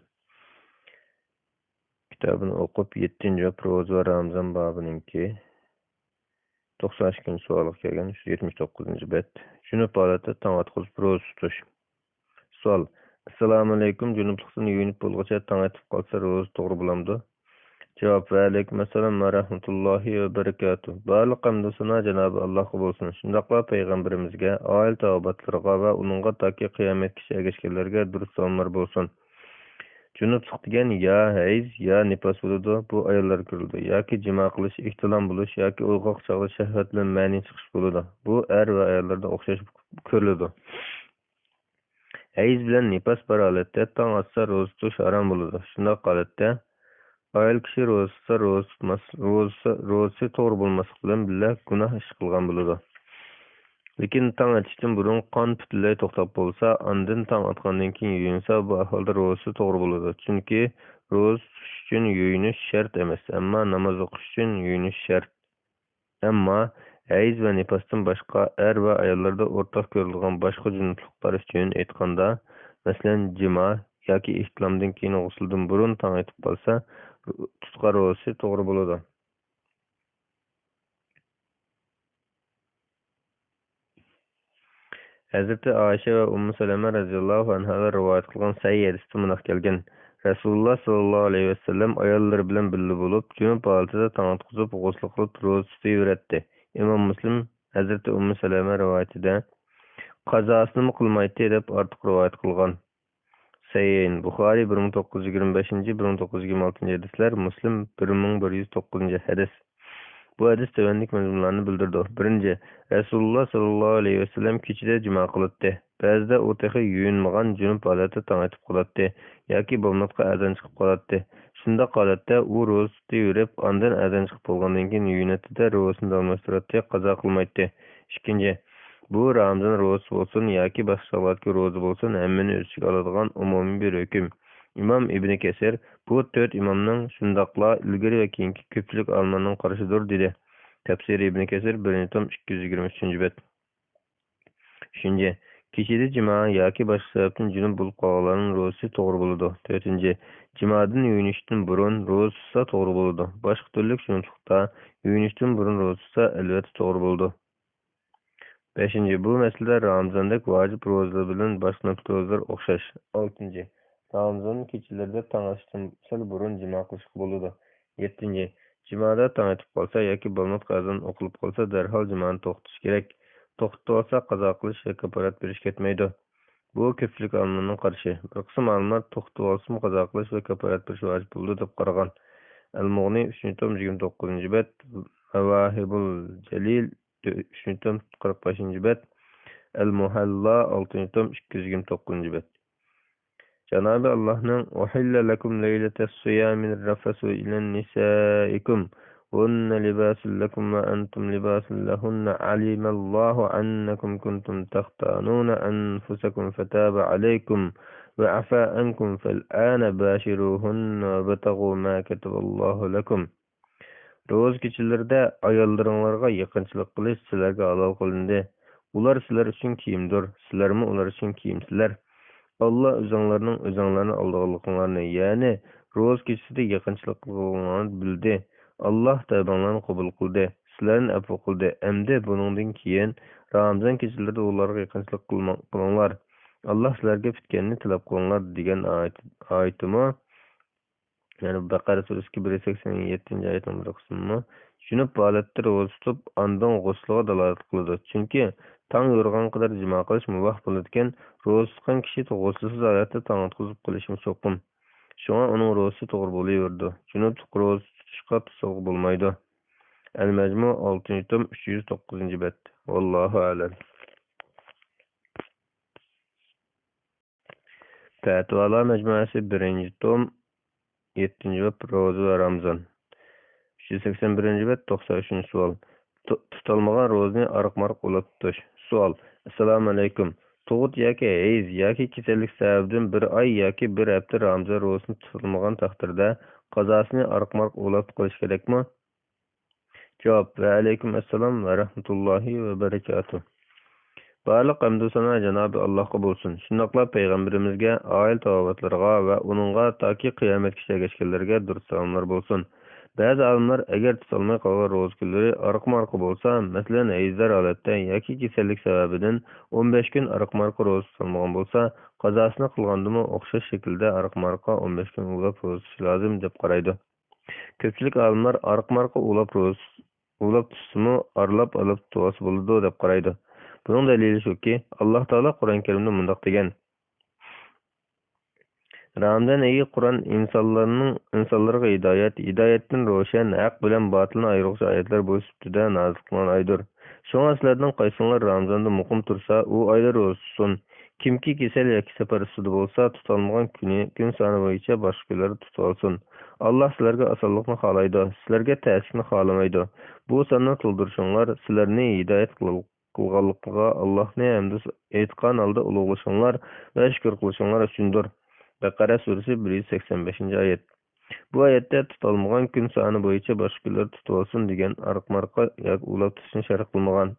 kitabını okup 7. proz ve Ramazan babınınki 92. sualık kelgan 179. bet. Junub holatda tong atqizib ro'za tutish. Savol: Assalomu alaykum. Junublikdan yuyinib bo'lgacha tong atib qolsa ro'za to'g'ri bo'lamdi? Javob: Va alaykum assalom va rahmatullohi va barakatuh. Barliq hamdu sana Janobi Allohga bo'lsin. Shundaqla payg'ambarimizga, oil tavobatlariga va uningga toki qiyomatgacha ergashganlarga durust salomlar bo'lsin. Junublik degan ya hayz, ya nifas bo'ladi. Bu ayollar ko'rildi. Yoki jimo qilish, ihtilom bo'lish yoki uyg'oq chog'da shahvat bilan ma'ni chiqish bo'ladi. Bu er va ayollarda o'xshash ko'riladi. Hayz bilan nifas bir holatda tong atsa ro'za tutish harom bo'ladi. Shunday holatda ayol kishi ro'zasi to'g'ri bo'lmaslik bilan birga gunoh ish qilgan bo'ladi. Lekin tong atishdan burun qon butunlay to'xtab bo'lsa, ondan tong atgandan keyin yuyinsa, bu ahvolda ro'zasi to'g'ri bo'ladi. Chunki ro'za tutish uchun yuyinish shart emas, ammo namoz o'qish uchun yuyinish shart. Ammo hayz va nifasdan boshqa er va ayollarda o'rtaq ko'rilgan boshqa junubliklar uchun aytganda, masalan jimo yoki ihtilomdan keyin g'usldan burun tong atib qolsa, tutgan ro'zasi to'g'ri bo'ladi. Hazreti Ayşe ve Ummu Salama radhiyallohu anhalar rivoyat qilgan sahih hadisda munaq kelgan: Rasululloh sallallohu alayhi vasallam ayollar bilan birga bo'lib, junub holatida tong atqizib, g'usl qilib ro'za tutaveradi. Imom Muslim Hazreti Ummu Salama rivoyatida qazosini qilmaydi deb ortiq rivoyat qilgan. Sahih Buxoriy 1925-1926 hadislar, Muslim 1109 hadis. Bu hadis tövenlik mazmunlarını bildirdi. Birinci, Resulullah sallallahu aleyhi ve sellem kechida jimo qiladi. Ba'zida u tehi yuyinmagan junub holatda tong atib qoladi yoki bomlatga azon chiqib qoladi. Shunda holatda u ro'za tutaverib, ondan azon chiqib bo'lgandan keyin yuyinadi-da ro'zasini davomlashtiradi, qazo qilmaydi. Ikkinchi, bu Ramazon ro'zasi bo'lsin yoki boshqa vaqtga ro'za bo'lsin, hammani o'z ichiga oladigan umumiy bir hukm. İmam İbn Kesir bu 4 imamning shundaqla ilgari va keyingi ko'pchilik olimlarning qarashidir dedi. Tafsir İbn Kesir 1. tom 223 bet. 3. Kechida jimo yoki boshqa sababdan junub bo'lib qolganlarning ro'zasi to'g'ri bo'ladi. 4. Jimodan yuyinishdan burun ro'za to'g'ri bo'ladi. Boshqa turlik junublikda yuyinishdan burun ro'za albatta to'g'ri bo'ladi. 5. Bu meselede Ramazandaki vacip rozalar bilen başka rozalar okşaş. 6. Ramazanın keçilerinde tanıştım sal burun cima kılışık buludu. 7. Cimada tanıtıp kalsa yoki bolmat qazan okulup kalsa derhal cimani to'xtatish kerak. To'xtatib olsa qazo qilish va kafarat berish ketmaydi. Bu ko'pchilik olimlarning qarashi. Bir qism olimlar to'xtatib olsa qazo qilish va kafarat berish vojib bo'ldi deb qaragan. Al-Mughni 3-tom 29-bet, Mavahibul Jalil 3-tom 45-bet, Al-Muhalla 6-tom 229-bet. Cenab-ı Allah'ın "Uhille lekum leyletes siyamin rafasu ilen nisaikum hunne libasun lekum ve entum libasun lehunne alimallahu annekum kuntum tahtanuna enfusakum fetaba aleykum ve afa ankum fel'ane bashiruhunne ve betagu ma ketaballahu lekum." Roz keçilerde ayollarınlarga yakınçılık kılış sizlerge halal kılındı. Ular sizler için kiyimdir, sizler mi ular için kiyimsizler? Allah özаңларның алдыгылыкларны, ягъни роз кечисидә якынчылык кылганларын билде. Allah тәүбәңләрне кабул кылды, sizләрне әфу кылды. Әмдә buningdan keyin Ramazan kechalарida ularga yakınчылык кылыңлар. Allah sizlarga fitkәнне tilab кылыңлар дигән аятымы, yani Baqara suresi 187 ayetning bir qismi shunib holatda ro'za tutib, ondan g'usluga dalolat qiladi. Chunki tong yorgan qadar jimo qilish mubah bo'ladigan, ro'za tutgan kishi g'uslsiz holatda tong o'tkazib qilishi muhim. Shunga uning ro'zasi to'g'ri bo'laverdi. Shuni ro'za tutishga to'siq bo'lmaydi. Al-Majmu 6-tom 309-bet. Vallohu a'lam. Fatvalar majmuasi 1-tom 7-bet roza ve Ramazan. 381-bet 93-sual. Tutalmagan rozani arıqmarıq ulab tutish. Sual. Assalomu alaykum. Tug'ut yoki hayz yoki kasallik sababidan bir oy yoki bir hafta Ramazan rozasini tutilmagan taqdirda qazosini arıqmarıq ulab qilish kerakmi? Javob. Va alaykum assalom va rahmatullohi va barakatuh. Barliq hamdu sana Cenab-ı Allah'a bulsun. Şundaqla Peygamberimizge, aile tavabatlarga ve onunğa taki kıyamet kişilerge dürüst salamlar bulsun. Bazı alimler eğer tutalmay kalgan roz günleri arıqmarqı bolsa, meselen eyizler aletde yoki kesellik sebebinden 15 gün arıqmarqı roz tutalmagan bolsa, qazasını qılgandımı oxşaş şekilde arıqmarqa 15 gün ulap roz tutish lazım deb qaraydı. Köpçülük alimler arıqmarqa ulap tutsumu arlap alıp tuası buludu deb qaraydı. Bunun delili şu ki Allah Teala Kur'an-ı Kerim'de mundaq degen. Ramazan ayı Kur'an insanlarga hidayetin roşan, haq bilen batılını ayırıqçı ayetler bu üstüde nazil kılan aydır. Şoňa sizlerden qaysıňlar Ramazanda muqim tursa, o aylar olsun. Kimki kesel yoki safar üstüde bolsa, tutalmagan gün sany boýunça başga günleri tutup alsın. Allah sizlerge asallıkны halaydı, sizlerge täsirni halamaydı. Bu sanna tuldurşoňlar sizlerni hidayet kılgalıklığa Allah'ne hamdü etkan aldı uluglaşanlar ve şükür kılışanlar üçündür. Bakara suresi 185. ayet. Bu ayette tutalmagan gün sany boyunca başka günler tutulsun degen arıqmarqa yak ulap tutuşun şart kılmagan.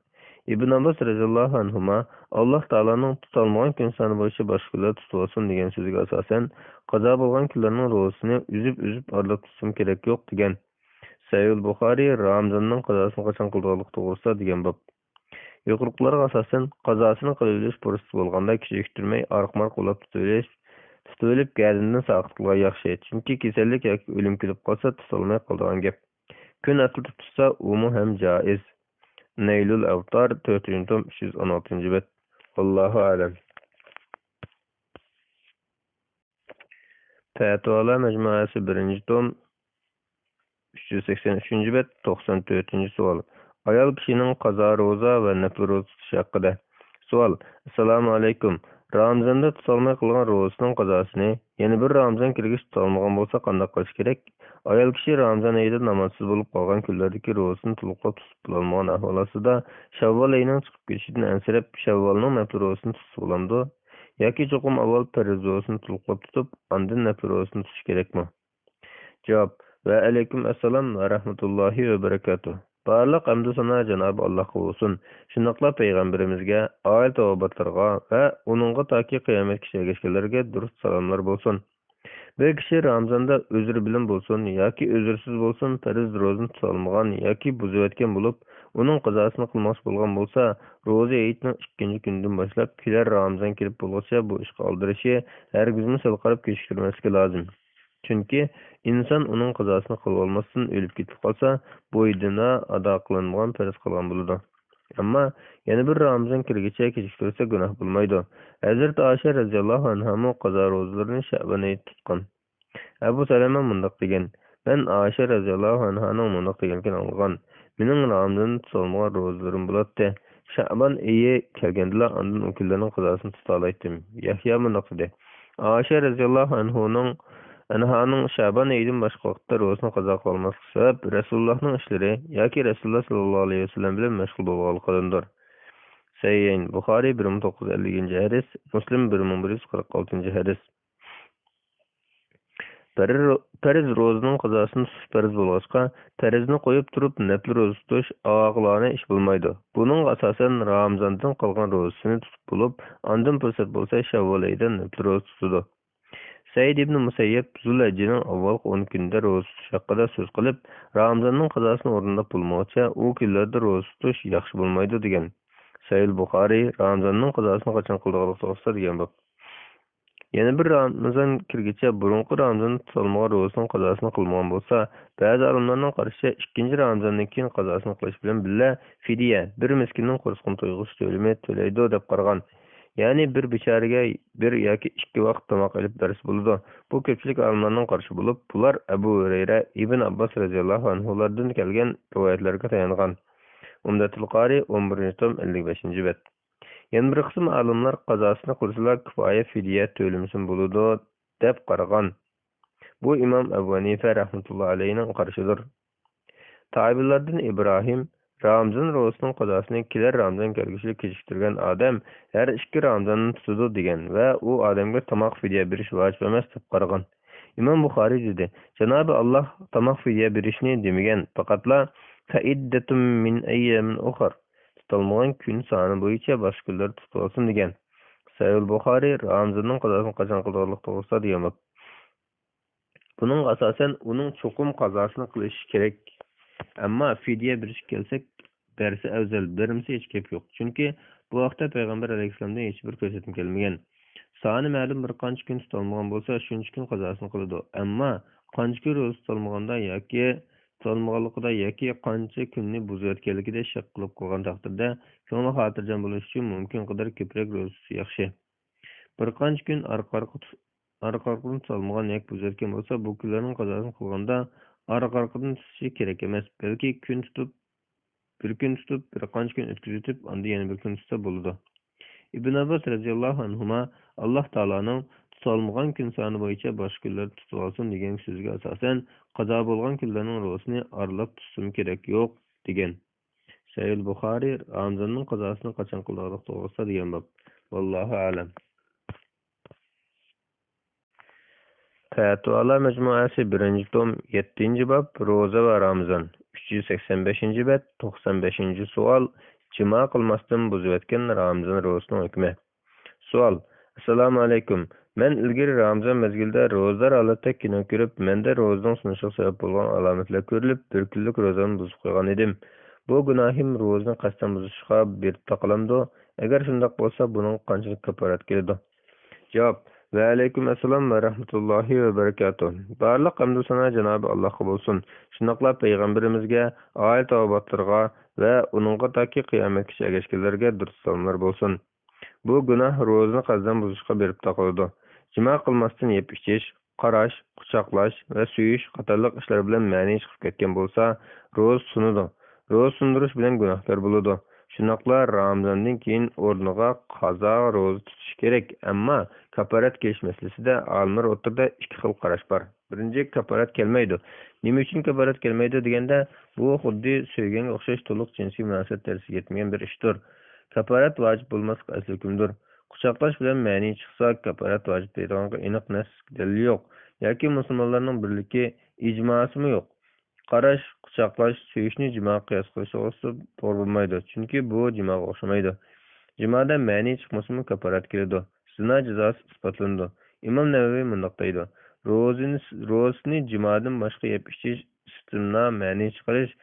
İbn Abbas radhiyallahu anhuma Allah Taala'nın tutalmagan gün sany boyunca başka günler tutulsun degen sözüge asasen qaza bolgan günlerinin rozasını üzüp arlap tutuşum gerek yok degen. Sahih Buhari Ramazanның qazasını qaçan kıldıqlık toğrusa degen bab. Yuquruklarga asasen qazasını qılıp burası bolganda kişi kütürmey arıqmarq ulap tutulip geldiğinden sağlıklığa yaxşı. Çünkü kesellik yoki ölüm kelip qalsa tutalmay qaldığan gep. Gün atılıp tutsa umu hem jaiz. Neylul Avtar 4-tom 316-bet. Allahu alem. Fatvalar mecmuasi 1-tom 383-bet 94-sual. Ayol kişinin qaza roza ve nafil roza tutishi haqida. Sual. Assalomu alaykum. Ramazanda tutalmay qilgan rozasının qazasini yana bir Ramazan kirgich tutalmagan bolsa qanday qilish kerak? Ayol kishi Ramazan ayida namozsiz bo'lib qolgan kunlardagi rozasini to'liqlab tutib olmagan ahvolasida Shavvol oyining chiqib ketishidan ansirab Shavvolning nafil rozasini tutib olamdi yoki cho'qim avval farz rozasini to'liqlab tutib, ondan nafil rozasini tutish kerakmi? Javob. Va alaykum assalom va rahmatullohi va barakatuh. Barliq hamdu sana Cenab-ı Allah'a olsun. Şundaqla Peygamberimizge, aile tavabatlarga ve onunğa taki kıyamet kişilerge dürüst salamlar bolsun. Bir kişi Ramazanda özür bilen bolsun, yoki özürsüz bolsun, farz rozasını tutalmagan yoki buzup etken bulup, uning qazosini qilmoqchi bo'lgan bo'lsa, ro'za hayitining 2-chi kunidan boshlab kelar Ramazon kelib bo'lguncha bu ishni oldirishi, hargizmi sal qarab kechiktirmasligi lozim. Chunki inson uning qazosini qilib olmasdan o'lib ketib qolsa, bo'ydina ado qilingan farz qilgan bo'ladi. Ammo yana bir Ramazon kirgicha kechiktirsa gunoh bo'lmaydi. Hazrat Oysha radhiyallohu anha qazo ro'zalarini Sha'ban oyida tutgan. Abu Salama mundaq degan: "Men Oysha radhiyallohu anhaning mundaq deganligini anglagan. Mening Ramazon tutolmagan ro'zalarim bo'ladi. Sha'ban oyi kelganda ondan u kunlarning qazosini tuta olaydim." Yahyo mundaq dedi: Oysha radhiyallohu anhaning Sha'ban oyidan boshqa vaqtda ro'zani qazo qilmaslik sabab Rasulullohning ishlari yoki Rasululloh sallallohu alayhi vasallam bilan mashg'ul bo'lganligidir. Sahih Buxoriy 1950-hadis, Muslim 1146-hadis. Farz ro'zaning qazosini tutish farz bo'lg'achqa, farzni qo'yib turib nafl ro'za tutish oqilona ish bo'lmaydi. Buning asosan Ramazondan qolgan ro'zasini tutib bo'lib, ondan fursat bo'lsa Shavvol oyidan nafl ro'za tutadi. Said ibn Musayyib Zulhijjaning avval 10 kunida ro'za tutish haqida so'z qilib, Ramazonning qazosini o'rnab bo'lmoqcha, u kunlarda ro'za tutish yaxshi bo'lmaydi degan. Sahih Buxoriy Ramazonning qazosini qachon qildiqligini to'g'risida degan bab. Yana bir Ramazon kirgicha burunqi Ramazon tutolmagan ro'zaning qazosini qilmagan bo'lsa, ba'zi olimlarning qarashicha 2-chi Ramazondan keyin qazosini qilish bilan birga fidya, bir miskinning qo'rsqini to'yg'ish to'laydi deb qaragan. Ya'ni bir bechoraga bir yoki 2 vaqt tomoq olib bersa bo'ladi. Bu ko'pchilik olimlarning qarashi bo'lib, bular Abu Hurayra, Ibn Abbos radhiyallohu anhulardan kelgan rivoyatlarga tayangan. Umdatul Qari 11-tom 55-bet. Yana bir qism olimlar qazosini qilsalar kifoya fidya to'limsin bo'ladi deb qaragan. Bu Imom Abu Hanifa rahmatullohi alayhining qarashidir. Tabi'lardan Ibrohim Ramazon ro'zasining qazosini kelar Ramazon kelgusida kechiktirgan odam har 2 Ramazonni tutadi degan va u odamga tomoq fidya berish vojib emas deb qaragan. Imom Buxoriy dedi: "Janobi Alloh tomoq fidya berishni demagan, faqatla fa'iddatum min ayyamin ukhra, tutilmagan kun soni bo'yicha boshqa kunlar tutib olsin degan." Sahih Buxoriy Ramazonning qazosini qachon qildirlik to'g'risida degan. Buning asosan uning cho'qim qazosini qilish kerak. Ammo fidya berish kelsak, bersa afzal, bermasa hech gap yo'q. Chunki bu vaqtda payg'ambar alayhisolamdan hech bir ko'rsatim kelmagan. Soni ma'lum bir qancha kun tutolmagan bo'lsa, shuncha kun qazosini qiladi. Ammo qancha kun ro'za tutolmaganda yoki tutolmaganligida yoki qancha kunni buzayotganligida shak qilib qolgan taqdirda, ko'ngli xotirjam bo'lish uchun mumkin qadar ko'proq ro'za tutish yaxshi. Bir qancha kun orqa-orqadan tutolmagan yoki buzayotgan bo'lsa, bu kunlarning qazosini qilganda orqa-orqadan tutishi kerak emas, balki bir kun tutib, bir qancha kun o'tkazib, unda yana bir kun tutsa bo'ladi. Ibn Abbos radhiyallohu anhuma Alloh taolaning tutolmagan kun soni bo'yicha boshqa kunlar tutib olsin degan so'ziga asosan qazo bo'lgan kunlarning ro'zasini aralab tutishim kerak yo'q degan. Sahih Buxoriy Ramazonning qazosini qachon qildirlik to'g'risida degan bab. Vallohu a'lam. Fatvolar majmuasi 1-tom 7-bab Ro'za va Ramazon 385-bet 95-savol Jimo qilmasdan buzayotgan Ramazon ro'zasining hukmi. Savol: Assalomu alaykum. Men ilgari Ramazon mezgilida ro'zalar holatda kino ko'rib, menda ro'zaning sinishiga sabab bo'lgan alomatlar ko'rilib, bir kunlik ro'zani buzib qo'ygan edim. Bu gunohim ro'zani qasddan buzishga berib taqalamdi. Agar shunday bo'lsa, buning qanchalik kaforat keladi? Javob: Va alaykum assalom va rahmatullohi va barakatuh. Barliq hamd sana Janobi Allohga bo'lsin. Shundoqla payg'ambarimizga, oila tavobatlarga va uningga toki qiyomatgacha ergashganlarga salomlar bo'lsin. Bu gunoh ro'zani qasddan buzishga berib taqaladi. Jimo qilmasdan yeb ichish, qarash, quchoqlash va suyish qatorliq ishlar bilan ma'ni chiqib ketgan bo'lsa, ro'za sunadi. Ro'za sundirish bilan gunohkor bo'ladi. Shundoqla Ramazondan keyin o'rniga qazo ro'za tutish kerak, ammo kafarat kelish masalasida olimlar o'rtasida 2 xil qarash bor. Birinchi, kafarat kelmaydi. Nima uchun kafarat kelmaydi deganda, bu xuddi so'yganga o'xshash to'liq jinsiy munosabat darsiga yetmagan bir ishdir. Kafarat vojib bo'lmaslik asli hukmdir. Quchoqlash bilan ma'ni chiqsa, kafarat vojib deydiganga aniq nas dalil yo'q. Yoki musulmonlarning birligi ijmosimi yo'q. Qarash, quchoqlash, suyishni jimoa qiyos qilish to'g'risida to'g'ri bo'lmaydi. Chunki bu jimoaga o'xshamaydi. Jimoada ma'ni chiqmasmi kafarat keladi. Zina jazosi isbotlandi. Imom Navaviy mundaq deydi: Ro'zani jimoadan boshqa yeb ichish, istimno, ma'ni chiqarish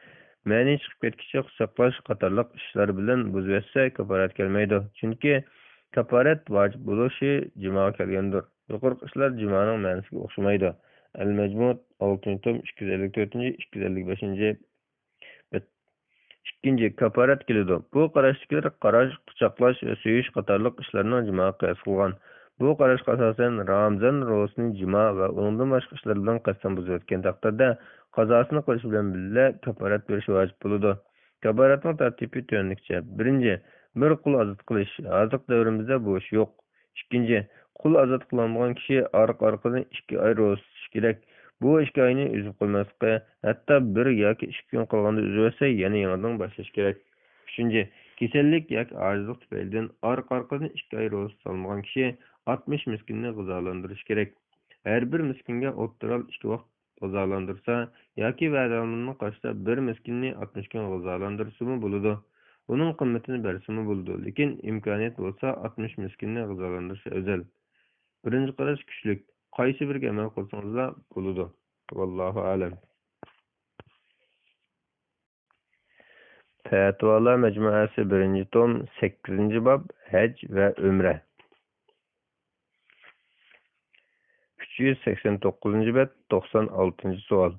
ma'ni chiqib ketkicha quchoqlash qatorliq ishlar bilan buzvatsa kafarat kelmaydi. Chunki kafarat vojib bo'lishi jimoga kelgandir. Yuqorqi ishlar jimoning ma'nisiga o'xshamaydi. Al-Majmu' 6-tom 254-255 bet. Ikkinchi kafarat keladi. Bu qarashliklar qarash, quchoqlash va suyish qatorliq ishlarning jimoga qiyos qilgan. Bu qarashga asosan Ramazon ro'zasini jimo va undan boshqa ishlar bilan qasddan buzayotgan taqdirda qazosini qilish bilan birga kafarat berish vojib bo'ladi. Kafaratning tartibi to'rtlikcha. Birinchi, bir qul ozod qilish. Hozir davrimizda bu ish yo'q. Ikkinchi, qul ozod qilingan kishi orqa-orqadan 2 oy ro'za tutishi kerak. Bu 2 oyni uzib qo'ymaslikqa, hatto 1 yoki 2 kun qolganda uzib olsa, yana yangidan boshlash kerak. Uchinchi, kasallik yoki ojizlik tufaylidan orqa-orqadan 2 oy ro'za tutolmagan kishi 60 miskinni g'izolandirish kerak. Har bir miskinga o'ttiral 2 vaqt g'izolandirsa yoki va'dalangan qarshida 1 miskinni 60 kun g'izolandirsa bo'ladi. Uning qimmatini bersa bo'ladi, lekin imkoniyat bo'lsa 60 miskinni g'izolandirish afzal. Birinchi qarash kuchlik. Qaysi biriga amal qilsangizlar bo'ladi. Vallohu a'lam. Fatvolar majmuasi 1-tom 8-bob haj va umra. 389-bet 96-savol.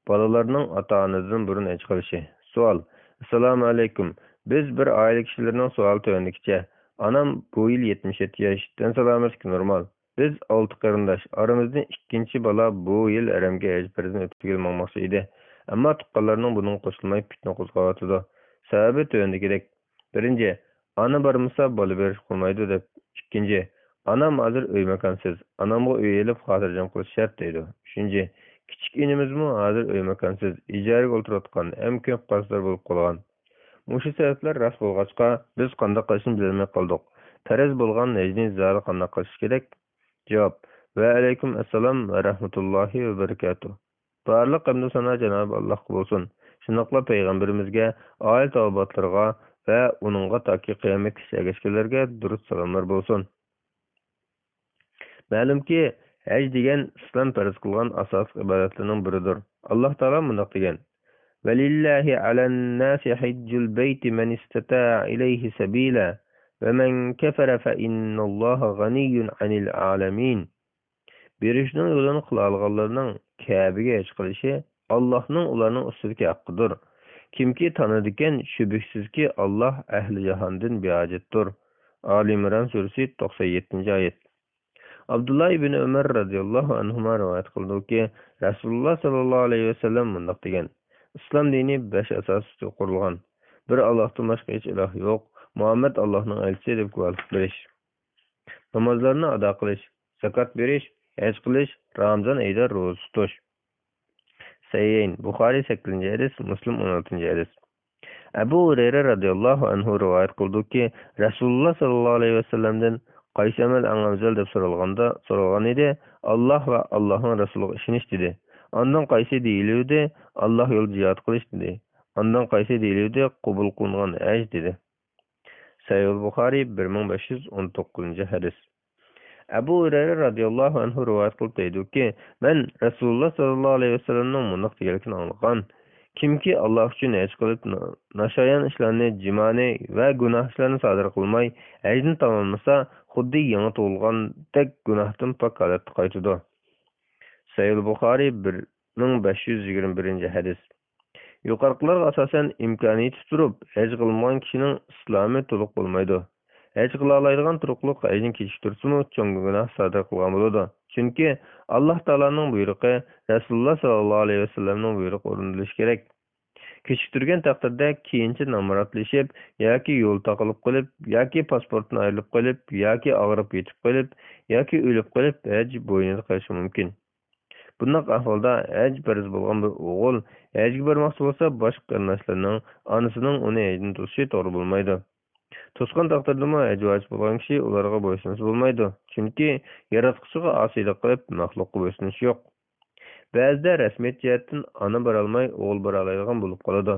Bolalarning ota-onadan burun haj qilishi. Savol. Assalomu alaykum. Biz bir oila kishilarining savol tövəndikçe. Anam bu yil 77 yoshdan salomatlik normal. Biz 6 qarindosh. Aramızdan ikkinchi bola bu yil aramga haj farzand o'tib kelmoqchi edi. Ammo tuqqanlarning buning qo'shilmay fitna qo'zg'atyapti. Sababi tövəndikidek. Birinchi, ana barmasa bola berish qilmaydi deb. Ikkinchi, anam hozir uy makonsiz. Anamga uy elib xotirjam qilish shart deydi. Uchinchi, kichik inimizmi hozir uy makonsiz. Ijaraga o'tirayotgan, ham ko'p qarzlar bo'lib qolgan. Mushu sabablar rast bo'lg'achqa biz qanday qilishni bilmay qoldik. Faraz bo'lgan hajni zori qanday qilish kerak? Javob. Va alaykum assalom va rahmatullohi va barakatuh. Barliq hamd sana Janob Allohga bo'lsin. Shuningdek payg'ambarimizga, oila tavbatlarga va uningga toki qiyomatgacha ergashganlarga durud salomlar bo'lsin. Ma'lumki, haj degan islom farz qilgan asosiy ibodatlarning biridir. Alloh taolo bunday degan: "Valillahi alan-nasi hajjul bayti man istata'a ilayhi sabila va man kafara fa innalloha g'aniyyun 'anil 'alamin." Berishning yo'lini qila olganlarning Ka'baga haj qilishi Allohning ularning ustidagi haqqidir. Kimki tanadigan shubhsizki Alloh ahli jahondan beojatdir. Ali Imron surasi 97-oyat. Abdullah ibn Umar radhiyallohu anhu rivoyat qildiki, Rasululloh sallallohu alayhi vasallam bunday degan: Islom dini 5 asos ustida qurilgan. Bir Allohdan boshqa hech iloh yo'q. Muhammad Allohning elchisi deb guvohlik berish. Namozlarni ado qilish, zakat berish, haj qilish, Ramazon oyida ro'za tutish. Sayyin Buxoriy 8-hadis, Muslim 16-hadis. Abu Hurayra radhiyallohu anhu rivoyat qildiki, Rasululloh sallallohu alayhi vasallamdan qaysi amal eng afzal deb so'ralgan edi. Alloh va Allohning rasuliga ishonish dedi. Ondan qaysi deyildi? Alloh yo'lida jihad qilish dedi. Ondan qaysi deyildi? Qabul qilingan haj dedi. Sahih Buxoriy 1519-hadis. Abu Hurayra radhiyallohu anhu rivoyat qilib deydiki, men Rasululloh sallallohu alayhi vasallamning bunday deganligini anglagan. Kimki Alloh uchun haj qilib, nashayan ishlarni, jimoni va gunoh ishlarni sodir qilmay, hajni tamomlasa, xuddi yangi tug'ilgandek gunohdan pok holatda qaytadi. Sahih Buxoriy 1521-hadis. Yuqoriqilarga asosan imkoniyati turib, haj qilmagan kishining islomi to'liq bo'lmaydi. Haj qila oladigan turuqliq hajni kechiktirsimi, cho'ng gunoh sodir qilgan bo'ladi. Chunki Alloh taolaning buyrug'i, Rasululloh sallallohu alayhi vasallamning buyrug'i o'rnatilishi kerak. Kechiktirgan taqdirda keyincha namoratlashib, yoki yo'l taqilib qolib, yoki pasportini ayrilib qolib, yoki og'rib yetib qolib, yoki o'lib qolib, haj bo'ynida qolishi mumkin. Bunday ahvolda haj farz bo'lgan bir o'g'il hajga bormoqchi bo'lsa, boshqa qarindoshlarning onasining uni hajni to'sishi to'g'ri bo'lmaydi. To'sqan taqdirda haj vojib bo'lgan kishi ularga bo'ysunsa bo'lmaydi. Chunki yaratquchiga osiylik qilib, maxluqqa bo'ysunish yo'q. Ba'zida rasmiyat jihatdan ona bora olmay, o'g'il bora oladigan bo'lib qoladi.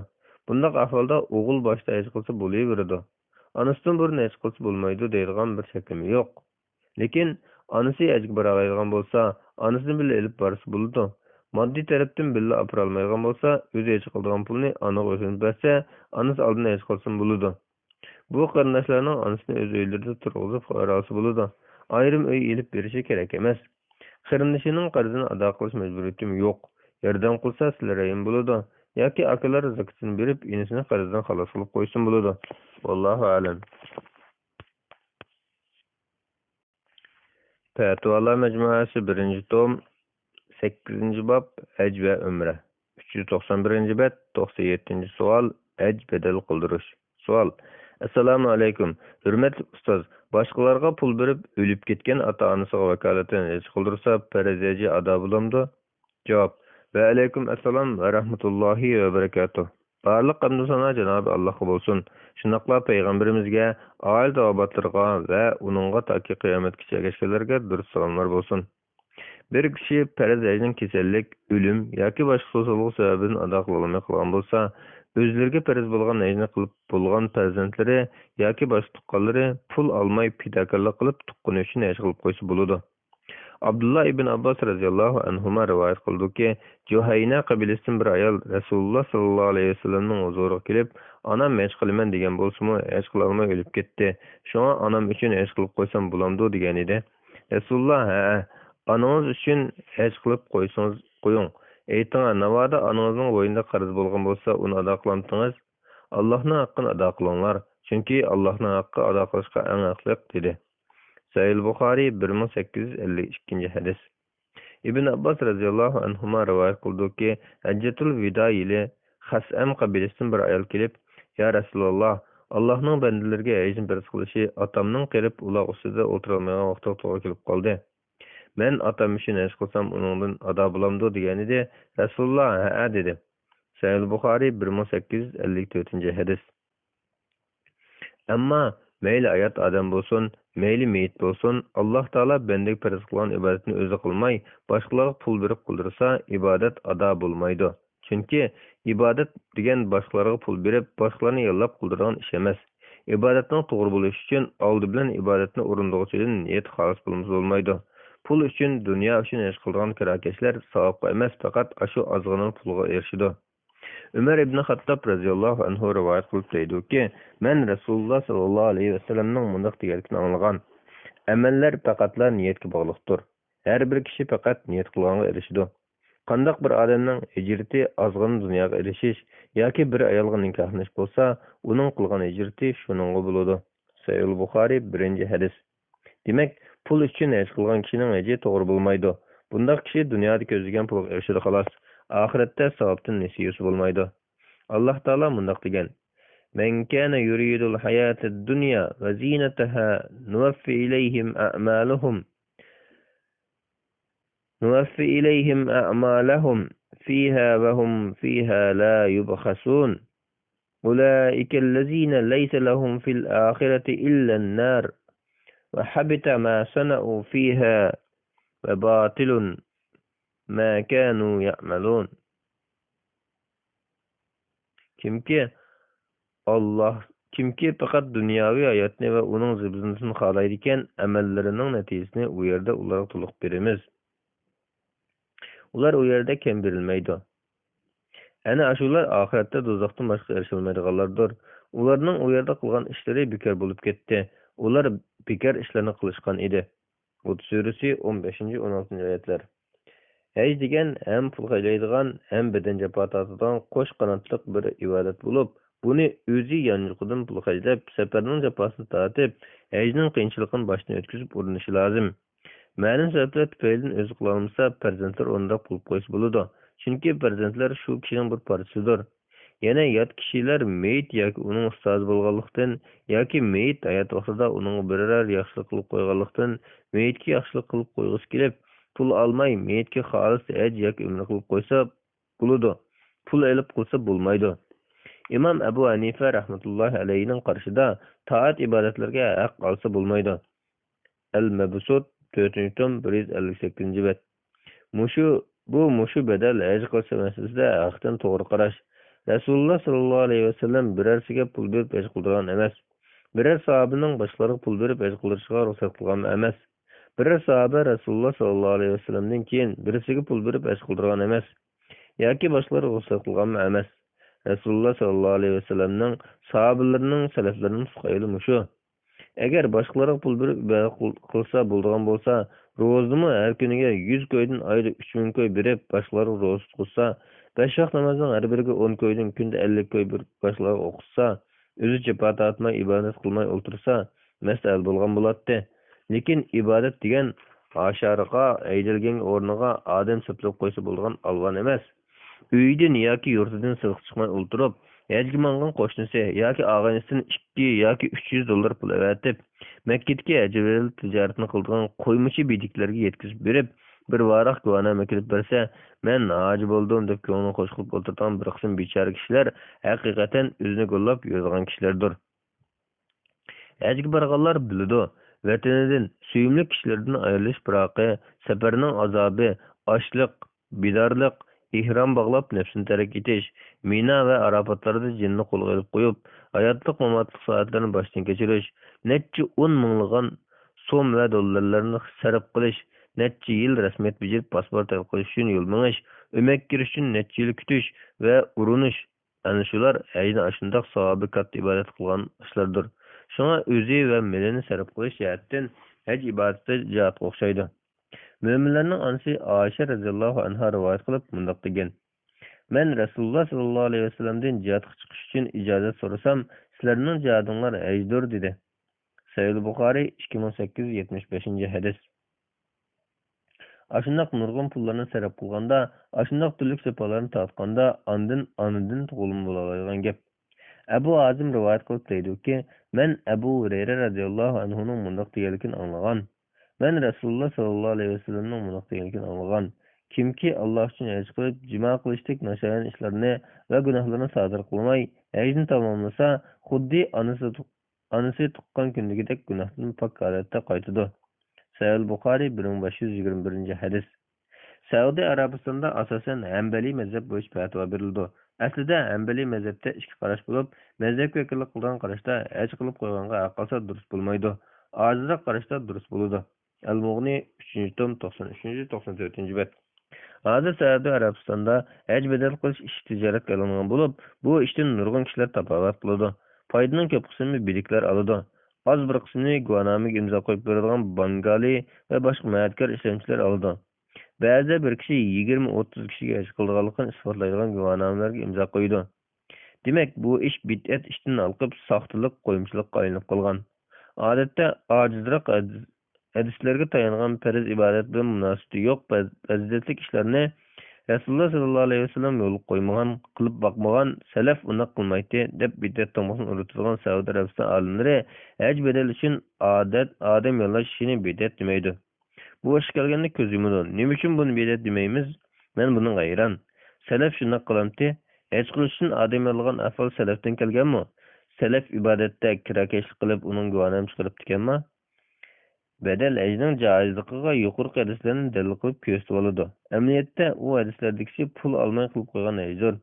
Bunday ahvolda o'g'il boshda haj qilsa bo'laveradi. Onasidan burun haj qilsa bo'lmaydi deydigan bir shaklimi yo'q. Lekin onasi hajga bora oladigan bo'lsa, onasini bilan elib borsa bo'ladi. Moddiy tarafdan billa apara olmaydigan bo'lsa, o'zi hech qiladigan pulni anaga o'zini bersa, anasi oldin hech qilsin bo'ladi. Bu qarindoshlarning onasini o'z uylarida turg'izib qo'yarasi bo'ladi. Ayrim uy ilib berishi kerak emas. Qarindoshining qarzini ado qilish majburiyatim yo'q. Yordam qilsa sizlarayim bo'ladi. Yoki akalar zakatini berib, inisini qarzidan xalos qilib qo'ysin bo'ladi. Vallohu a'lam. Fatvolar majmuasi 1-tom 8-bob haj va umra. 391-bet 97-savol haj bedel qildirish. Savol: Assalomu alaykum. Hurmatli ustoz, boshqalarga pul berib o'lib ketgan ota-onasiga vakolatini haj qildirsa, farziyaji ado bo'lamdi? Javob: Va alaykum assalom va rahmatullohi va barakatuh. Barliq hamd sana Janobi Allohga bo'lsin. Shunaqla payg'ambarimizga, oila obatlarga va uningga toki qiyomatgacha ergashganlarga durust salomlar bo'lsin. Bir kishi farz hajning kasallik, o'lim yoki boshqa xususiylik sababidan ado qila olmay qolgan bo'lsa, o'zlariga farz bo'lgan hajni qilib bo'lgan farzandlari yoki boshqa tuqqanlari pul olmay fidokorlik qilib tuqqani uchun haj qilib qo'ysa bo'ladi. Abdullah ibn Abbas radhiyallohu anhuma rivoyat qildiki, Juhayna qabilasidan bir ayol Rasululloh sallallohu alayhi vasallamning huzuriga kelib, "Onam haj qilaman degan bo'lsa-mu, haj qila olmay o'lib ketdi. Shunga onam uchun haj qilib qo'ysam bo'lamdi" degan edi. Rasululloh: "Ha, onangiz uchun haj qilib qo'ysangiz qo'ying. Ayting, navoda onangizning bo'yinda qarz bo'lgan bo'lsa, uni ado qilamsiz? Allohning haqqini ado qilinglar, chunki Allohning haqqi ado qilishga eng haqliq" dedi. Sahih Buxoriy 1852 hadis. Ibn Abbas radhiyallohu anhuma rivoyat qildiki, Hajjatul Vido yili Xasam qabilasidan bir ayol kelib, "Ya Rasululloh, Allohning bandalariga hajni farz qilishi otamning qilib uloq ustida o'tirolmagan vaqtga to'g'ri kelib qoldi. Men otam uchun haj qilsam uningdan ado bo'lamdi" degan edi. Rasululloh "Ha" dedi. Sahih Buxoriy 1854 hadis. Ammo mayli hayot odam bo'lsin, mayli meyit bo'lsin, Alloh taolo bandaga farz qilgan ibodatni o'zi qilmay, boshqalarga pul berib qildirsa, ibodat ado bo'lmaydi. Chunki ibodat degan boshqalarga pul berib, boshqalarni yollab qildirgan ish emas. Ibodatning to'g'ri bo'lishi uchun oldi bilan ibodatni o'rindag'uchidan niyat xolis bo'lmasa bo'lmaydi. Pul uchun, dunyo uchun haj qilgan kirakashlar savobga emas, faqat shu ozg'ina pulga erishadi. Umar ibn Xattob radhiyallohu anhu rivoyat qilib deydi-ki, men Rasululloh sallallohu alayhi vasallamning bunday deganligini anglagan. Amallar faqatla niyatga bog'liqdir. Har bir kishi faqat niyat qilganga erishadi. Qandaq bir odamning hijrati ozg'in dunyoga erishish yoki bir ayolga nikohlanish bo'lsa, uning qilgan hijrati shuningga bo'ladi. Sahih Buxoriy 1-hadis. Demak, pul uchun haj qilgan kishining haji to'g'ri bo'lmaydi. Bunday kishi dunyoda ko'zlagan pulga erishadi xolos. Oxiratda savobdan nasibasi bo'lmaydi. Alloh taolo bunday degan: "Men kana yuridul hayatad dunya va zinataha nuwaffi ilayhim a'malahum fiha wa hum fiha la yubkhasun. Ulaika allazina laysa lahum fil akhirati illa an-nar wa habita ma sana'u fiha wa batilun ma kanu ya'malun." Kimki faqat dunyoviy hayotni va uning zibzinisini xohlaydi ekan, amallarining natijasini u yerda ularga to'liq beramiz. Ular u yerda kam berilmaydi. Ana shular oxiratda do'zaxdan boshqa erisholmaydiganlardir. Ularning u yerda qilgan ishlari bekor bo'lib ketdi. Ular bekor ishlarni qilishgan edi. Hud surasi 15-16 oyatlar. Haj degan ham pul qaylaydigan, ham badan jafo tortadigan qo'sh qanotliq bir ibodat bo'lib, buni o'zi yanjiqidan pul qaylab, safarning jafosini tortib, hajning qiyinchiligini boshdan o'tkazib o'rinishi lozim. Ma'lum sabablar tufaylidan o'zi qila olmasa, farzandlar o'rnida pul qo'yish bo'ladi. Chunki farzandlar shu kishining bir parchasidir. Yana yot kishilar meyit yoki uning ustozi bo'lganlikdan yoki meyit hayot vaqtida uning biror yaxshilik qilib qo'yganlikdan meyitga yaxshilik qilib qo'yg'isi kelib, pul olmay meyitga xolis haj yoki umra qilib qo'ysa bo'ladi. Pul olib qilsa bo'lmaydi. Imom Abu Hanifa rahmatullohi alayhining qarshida toat ibodatlarga haq olsa bo'lmaydi. Al-Mabsut 4-tom 158-bet. Mushu badal haj qilsa masalasida haqdan to'g'ri qarash. Rasululloh sallallohu alayhi vasallam birarsiga pul berib haj qildirgan emas. Biror sahobaning boshqalarga pul berib haj qildirishiga ruxsat qilgan emas. Bir sahabe Rasululloh sollallohu alayhi vasallamdan keyin birisiga pul berib haj qildirgan emas yoki boshqalar ruxsat qilganmi emas. Rasululloh sollallohu alayhi vasallamning sahobalarining salaflarining fiqhi shu. Agar boshqalarga pul berib ibodat qilsa bo'ladigan bo'lsa, ro'zimi har kuniga 100 ko'ydan oyda 3000 ko'y berib, boshqalarga ro'za tutsa, 5 vaqt namozning har biriga 10 ko'ydan kunda 50 ko'y berib boshqalarga o'qitsa, o'zi jabhat atmay ibodat qilmay o'tirsa, masal bo'lgan bo'ladi. Lekin ibodat degan ashariqa aytilgan o'rniga odam so'plab qo'ysa bo'lgan alvan emas. Uydan yoki yurtidan sirq chiqmay o'ltirib, hajga mangan qo'shnisi yoki og'aynisidan 2 yoki 300 dollar pul avatib, Makkadagi hajvel tijoratini qilgan qo'ymichi bidiklarga yetkazib berib, bir varaq guvohnoma kelib bersa, men hoji bo'ldim deb ko'ngli xo'sh qilib o'tirgan bir qism bechora kishilar haqiqatan o'zini qo'llab yurgan kishilardir. Hajga borganlar biladi, vatanidan, suyimli kishilardan ayrilish biroqi, safarning azobi, ochliq, bidorlik, ihrom bog'lab nafsini tark etish, Mina va Arafatlarda jinni qo'lga olib qo'yib, hayotlik mamatlik soatlarini boshdan kechirish, necha 10 minglagan so'm va dollarlarni sarf qilish, necha yil rasmiyat bijib pasport qo'yish uchun yo'l minish, o'mak kirish uchun necha yil kutish va urinish. Ana shular ayni shundoq savobi katta ibodat qilgan ishlardir. Shunga o'zi va milini sarf qilish jihatdan haj ibodati jihatga o'xshaydi. Müminlerinin anisi Ayşe radhiyallohu anha rivoyat qilib mundoq degan: Men Rasululloh sallallohu alayhi vasallamdan jihadga chiqish uchun ijozat so'rasam, sizlarning jihadinglar hajdir dedi. Sahih Buxoriy 2875-hadis. Ashundoq nurg'un pullarni sarf qilganda, ashundoq turli so'palarni tortganda, anidan tug'ilib bo'ladigan gap. Abu Azim rivoyat qilib deydiki, men Abu Hurayra radhiyallohu anhuning mundoq deganligini anglagan. Men Rasululloh sallallohu alayhi vasallamning mundoq deganligini anglagan. Kimki Alloh uchun haj qilib, jimo qilishlik nashayan ishlarni va gunohlarni sodir qilmay, hajni tamomlasa, xuddi anasi tuqqan kundagidek gunohdan pok holatda qaytadi. Sahih Buxoriy 1521-hadis. Saudiya Arabistonda asosan Hanbali mazhab bo'yicha fatvo berildi. Aslida Hanbali mazhabda ikki qarash bo'lib, mazhabga vakillik qilgan qarashda haj qilib qo'yganga aqlsa durust bo'lmaydi. Ojizroq qarashda durust bo'ladi. Al-Mughni 3-tom 93-94-bet. Hozir Saudiya Arabistonda haj badal qilish ish tijoratga qilingan bo'lib, bu ishdan nurg'un kishilar tapovat qiladi. Foydaning ko'p qismini biliklar oladi. Az bir qismini guvohnomaga imzo qo'yib beradigan bangali va boshqa ma'atkor ishlamchilar oladi. Ba'zi bir kishi 20-30 kishiga haj qilganligini isbotlaydigan guvohnomalarga imzo qo'ydi. Demak, bu ish bid'at ishdan olqib, soxtalik, qo'yimchilikqa aylanib qolgan. Odatda ojizroq hadislarga tayangan farz ibodat bilan munosabati yo'q fazilatli ishlarni Rasululloh sallallohu alayhi vasallam yo'l qo'ymagan, qilib boqmagan, salaf uni qilmaydi deb bid'at tomoqni uritadigan Saudiya Arabiston olimlari haj badal uchun odam yo'llash ishini bid'at demaydi. Bu ish kelganda ko'z yumadi. Nima uchun buni bid'at demaymiz? Men buning hayron. Salaf shuni qilamdi. Haj qilish uchun odam yo'llagan afal salafdan kelganmi? Salaf ibodatda kirakashlik qilib, uning guvohnoma chiqarib ekanmi? Bedel hajning joizligiga yuqori hadislarni dalil qilib ko'rsatib oladi. Amaliyotda u hadislardagi pul olmay qilib qo'ygan hajdir.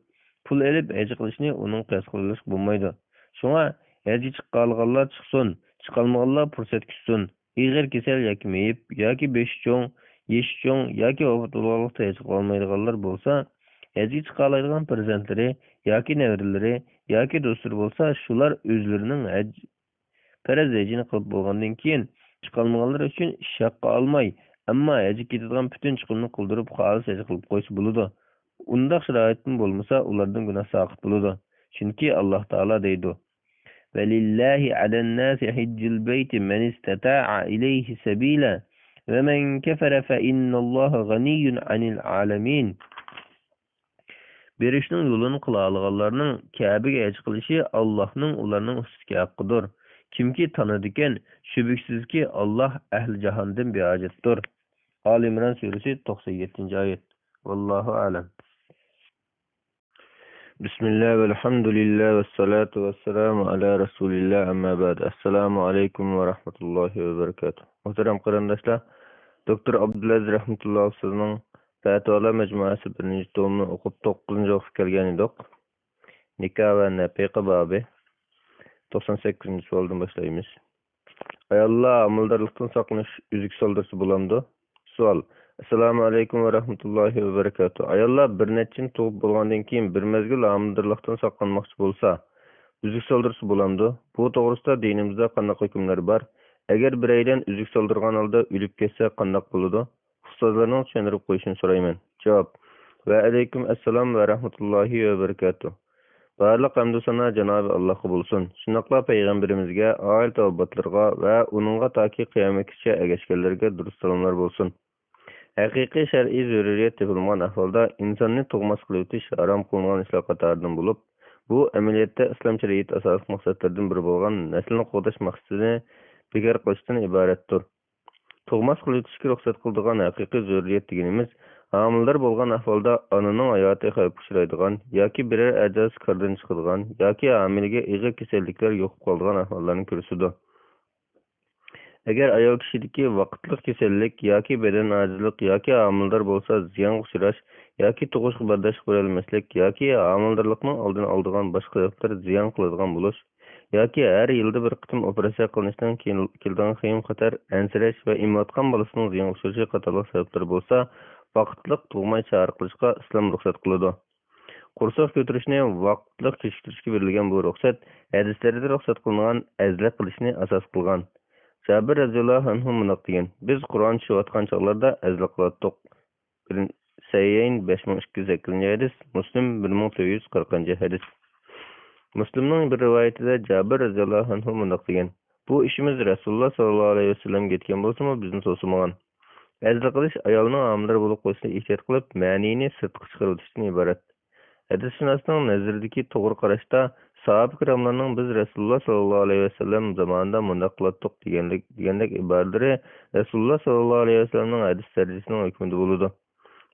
Pul olib haj qilishni uning qiyos qilish bo'lmaydi. Shunga hajga chiqqanlar chiqsin, chiqolmaganlar fursat kutsin. Ig'ir kasal yoki meyib yoki besh cho'ng, yesh cho'ng yoki vafot bo'lganlikda haj qilolmaydiganlar bo'lsa, hajga chiqoladigan farzandlari yoki nevaralari yoki do'stlar bo'lsa, shular o'zlarining farz hajini qilib bo'lgandan keyin chiqolmaganlar uchun shaqqa olmay, ammo hajga ketadigan butun chiqimni qildirib xolis haj qilib qo'ysa bo'ladi. Undaq sharoitdan bo'lmasa, ulardan gunoh saqit bo'ladi. Chunki Alloh taolo deydi: "Valillahi alan-nasi hajjul bayti man istata'a ilayhi sabila va man kafara fa innalloha g'aniyyun 'anil 'alamin." Berishning yo'lini qila olganlarning Ka'baga haj qilishi Allohning ularning ustiga haqqidir. Kimki tanadigan, shubhisizki Alloh ahli jahondan beojatdir. Ali Imron surasi 97-oyat. Vallohu a'lam. Bismillah velhamdülillah ve salatu ve selamu ala Resulillah amma ba'd. Assalamu alaikum ve rahmetullahi ve berekatuhu. Muhterem qarindoshlar, Doktor Abdulaziz rahmetulloh sizning Fatvolar majmuasi 1-tomni o'qib 9-o'qib kelgan edik. Nikoh va nafiqa bobi 98-savoldan boshlaymiz. Ayollar amaldorlikdan saqlanish üzük soldursa bulamdı? Sual. Assalamu alaykum ve rahmetullahi ve berekatuh. Ayollar bir neçin tuğup bolgandan keyin bir mezgil amaldorlikdan saqlanmoqchi bolsa, üzük soldursa bulamdı? Bu to'g'risida dinimizda qanday hukmlar bor? Agar bireyden üzük soldurgan holda ölüp ketsa qanday bo'ladi? Ustozlarning tushuntirib qo'yishini so'rayman. Javob. Va alaykum assalom va rahmetullahi ve berekatuh. Barliq hamdu sana Cenab-ı Allah'a bulsun. Şunaqla Peygamberimizge, aile tavbatlarga ve onunğa taki kıyametkiçe egeçkellerge dürüst salamlar bulsun. Hakiki şer'i zürriyet tepilman ahvalda insanını tuğmas kılıvtiş haram kılınan işler katarından bulup, bu ameliyette İslam şeriyet asaslık maksatlardan bir bolgan neslini qoğdaş maksadını bekar kılıştan ibarettir. Tuğmas kılıvtişki ruhsat kıldığan hakiki zürriyet degenimiz, hamildar bolgan ahvalda ananın hayatı xavf uçraydigan yoki birer ajaz kardan chiqadigan yoki hamiliga ig'ir kasalliklar yo'qib qoldigan ahvollarni ko'rsatdi. Agar ayol kishidagi vaqtlik kasallik yoki badan ojizlik yoki hamildor bo'lsa ziyonga uchrash yoki tug'ishga bardosh berolmaslik yoki hamildorlikning oldini oladigan boshqa sabablar ziyon qiladigan bo'lish yoki har yilda bir qitim operatsiya qilinishdan keyin kelgan qiyin xatar ansirash va imayotgan bolasining ziyon uchrashi qatorli sabablar bo'lsa vaqtliq tug'may chaqiriq qilishga islom ruxsat qiladi. Qursoq ko'tarishni vaqtliq kechiktirishga berilgan bu ruxsat hadislarda ruxsat qilingan azliq qilishni asos qilgan. Jabir radhiyallohu anhu mundoq degan: biz Qur'on tushayotgan chog'larda azliq qildik. Sayyin 5208 hadis, Muslim 1440 hadis. Muslimning bir rivoyatida Jabir radhiyallohu anhu mundoq degan: bu ishimiz Rasululloh sollallohu alayhi vasallam ketgan bo'lsa-mu bizni to'simagan. Azliq qilish ayolning homildor bo'lib qo'yishini ehtiyot qilib, ma'nini sirtqa chiqarib o'tishdan iborat. Hadisshunosning nazaridagi to'g'ri qarashda sahoba ikromlarning biz Rasululloh sollallohu alayhi vasallam zamonida mundoq qildik degandek iboratlari Rasululloh sollallohu alayhi vasallamning hadis darajasining hukmida bo'ladi.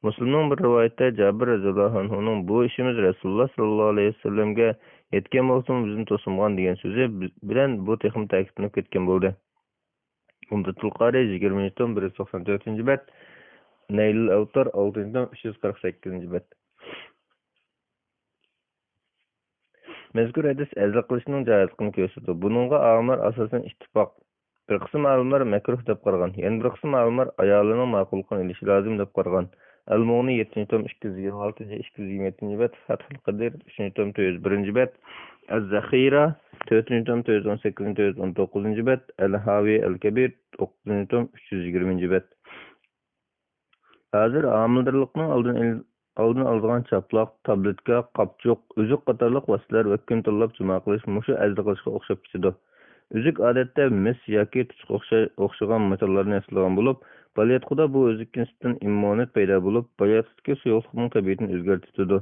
Muslimning bir rivoyatda Jabir radhiyallohu anhuning bu ishimiz Rasululloh sollallohu alayhi vasallamga yetgan bo'lsa bizni to'simgan degan so'zi bilan bu texm ta'kidlanib ketgan bo'ldi. Umdatul Qari 20 tom 194-bet, Nailul Avtar 6 tom 348-bet. Mezkur hadis azliq qilishning joizligini ko'rsatdi. Buningga olimlar asosan ittifoq. Bir qism olimlar makruh deb qaragan, yana bir qism olimlar ayolining ma'qul qilinishi lozim deb qaragan. Al-Mughni 7 tom 226-227-bet, Fathul Qadir 3 tom 401-bet, Az-Zakhira 4 tom 418-419-bet, Al-Havi Al-Kabir 9 tom 320-bet. Hozir amildorlikning oldini oladigan chaplaq, tabletka, qapchuq, uzuk qatorliq vositalar va kun tanlab juma qilish mushu azliq qilishga o'xshab ketadi. Uzuk odatda mis yoki tuchuq o'xshagan metallarni yasalgan bo'lib, balyatquda bu uzuk nisbatan immuniyat paydo bo'lib, balyatqudagi suyuqlikning tabiatini o'zgartiradi.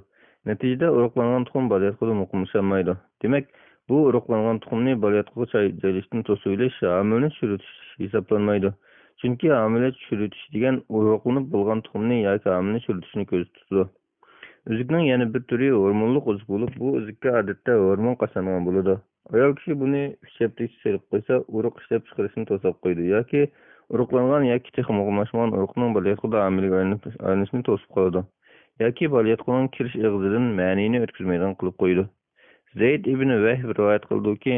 Natijada urug'langan tuxum balyatquda muqimlasholmaydi. Demak, bu urug'langan tuxumni balyatquga joylashtirishni to'silish hamilni tushiritish hisoblanmaydi. Chunki hamilni tushiritish degan urug'lanib bo'lgan tuxumni yoki hamilni tushirishni ko'rsatadi. Uzukning yana bir turi hormonliq uzuk bo'lib, bu uzukka odatda hormon qasangan bo'ladi. Ayol kishi buni 3 hafta ichirib qo'ysa, urug' ishlab chiqarishni to'sib qo'ydi yoki urug'langan yoki texnik muqimlashmagan urug'ning balyatquda hamilga aylanishni to'sib qoladi. Yoki balyatquning kirish ig'zidan ma'nini o'tkazmaydigan qilib qo'ydi. Zayd ibn Vahb rivoyat qildiki,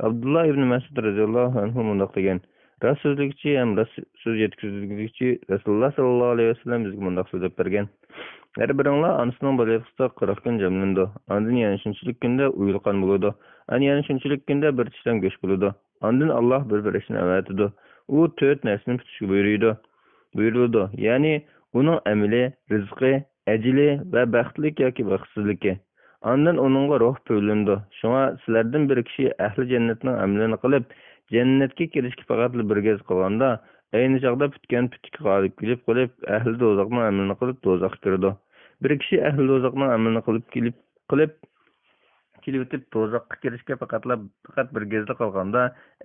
Abdullah ibn Mas'ud radhiyallohu anhu mundoq degan: Ras so'zlikchi ham so'z yetkazuvchi Rasululloh sollallohu alayhi vasallam bizga mundoq so'zlab bergan. Her biringlar anasining balyatquda 40 kun jamlandi. Ondan yana shunchalik kunda uyilqan bo'ladi. Ana yana shunchalik kunda bir tishlam go'sht bo'ladi. Ondan Alloh bir ishni avatidi. U 4 narsani tutishga buyurdi. Ya'ni uning amali, rizqi, ajli va baxtlik yoki baxtsizligi. Ondan uningga ruh qo'yildi. Shunga sizlardan bir kishi ahli jannatning amalini qilib, jannatga kirishga faqat bir gaz qolganda, ayni chog'da putgan putik g'olib kelib qolib, ahli do'zaxning amalini qilib do'zaxga kirdi. Bir kishi ahli do'zaxning amalini qilib kelib o'tib do'zaxga kirishga faqat bir gazda qolganda,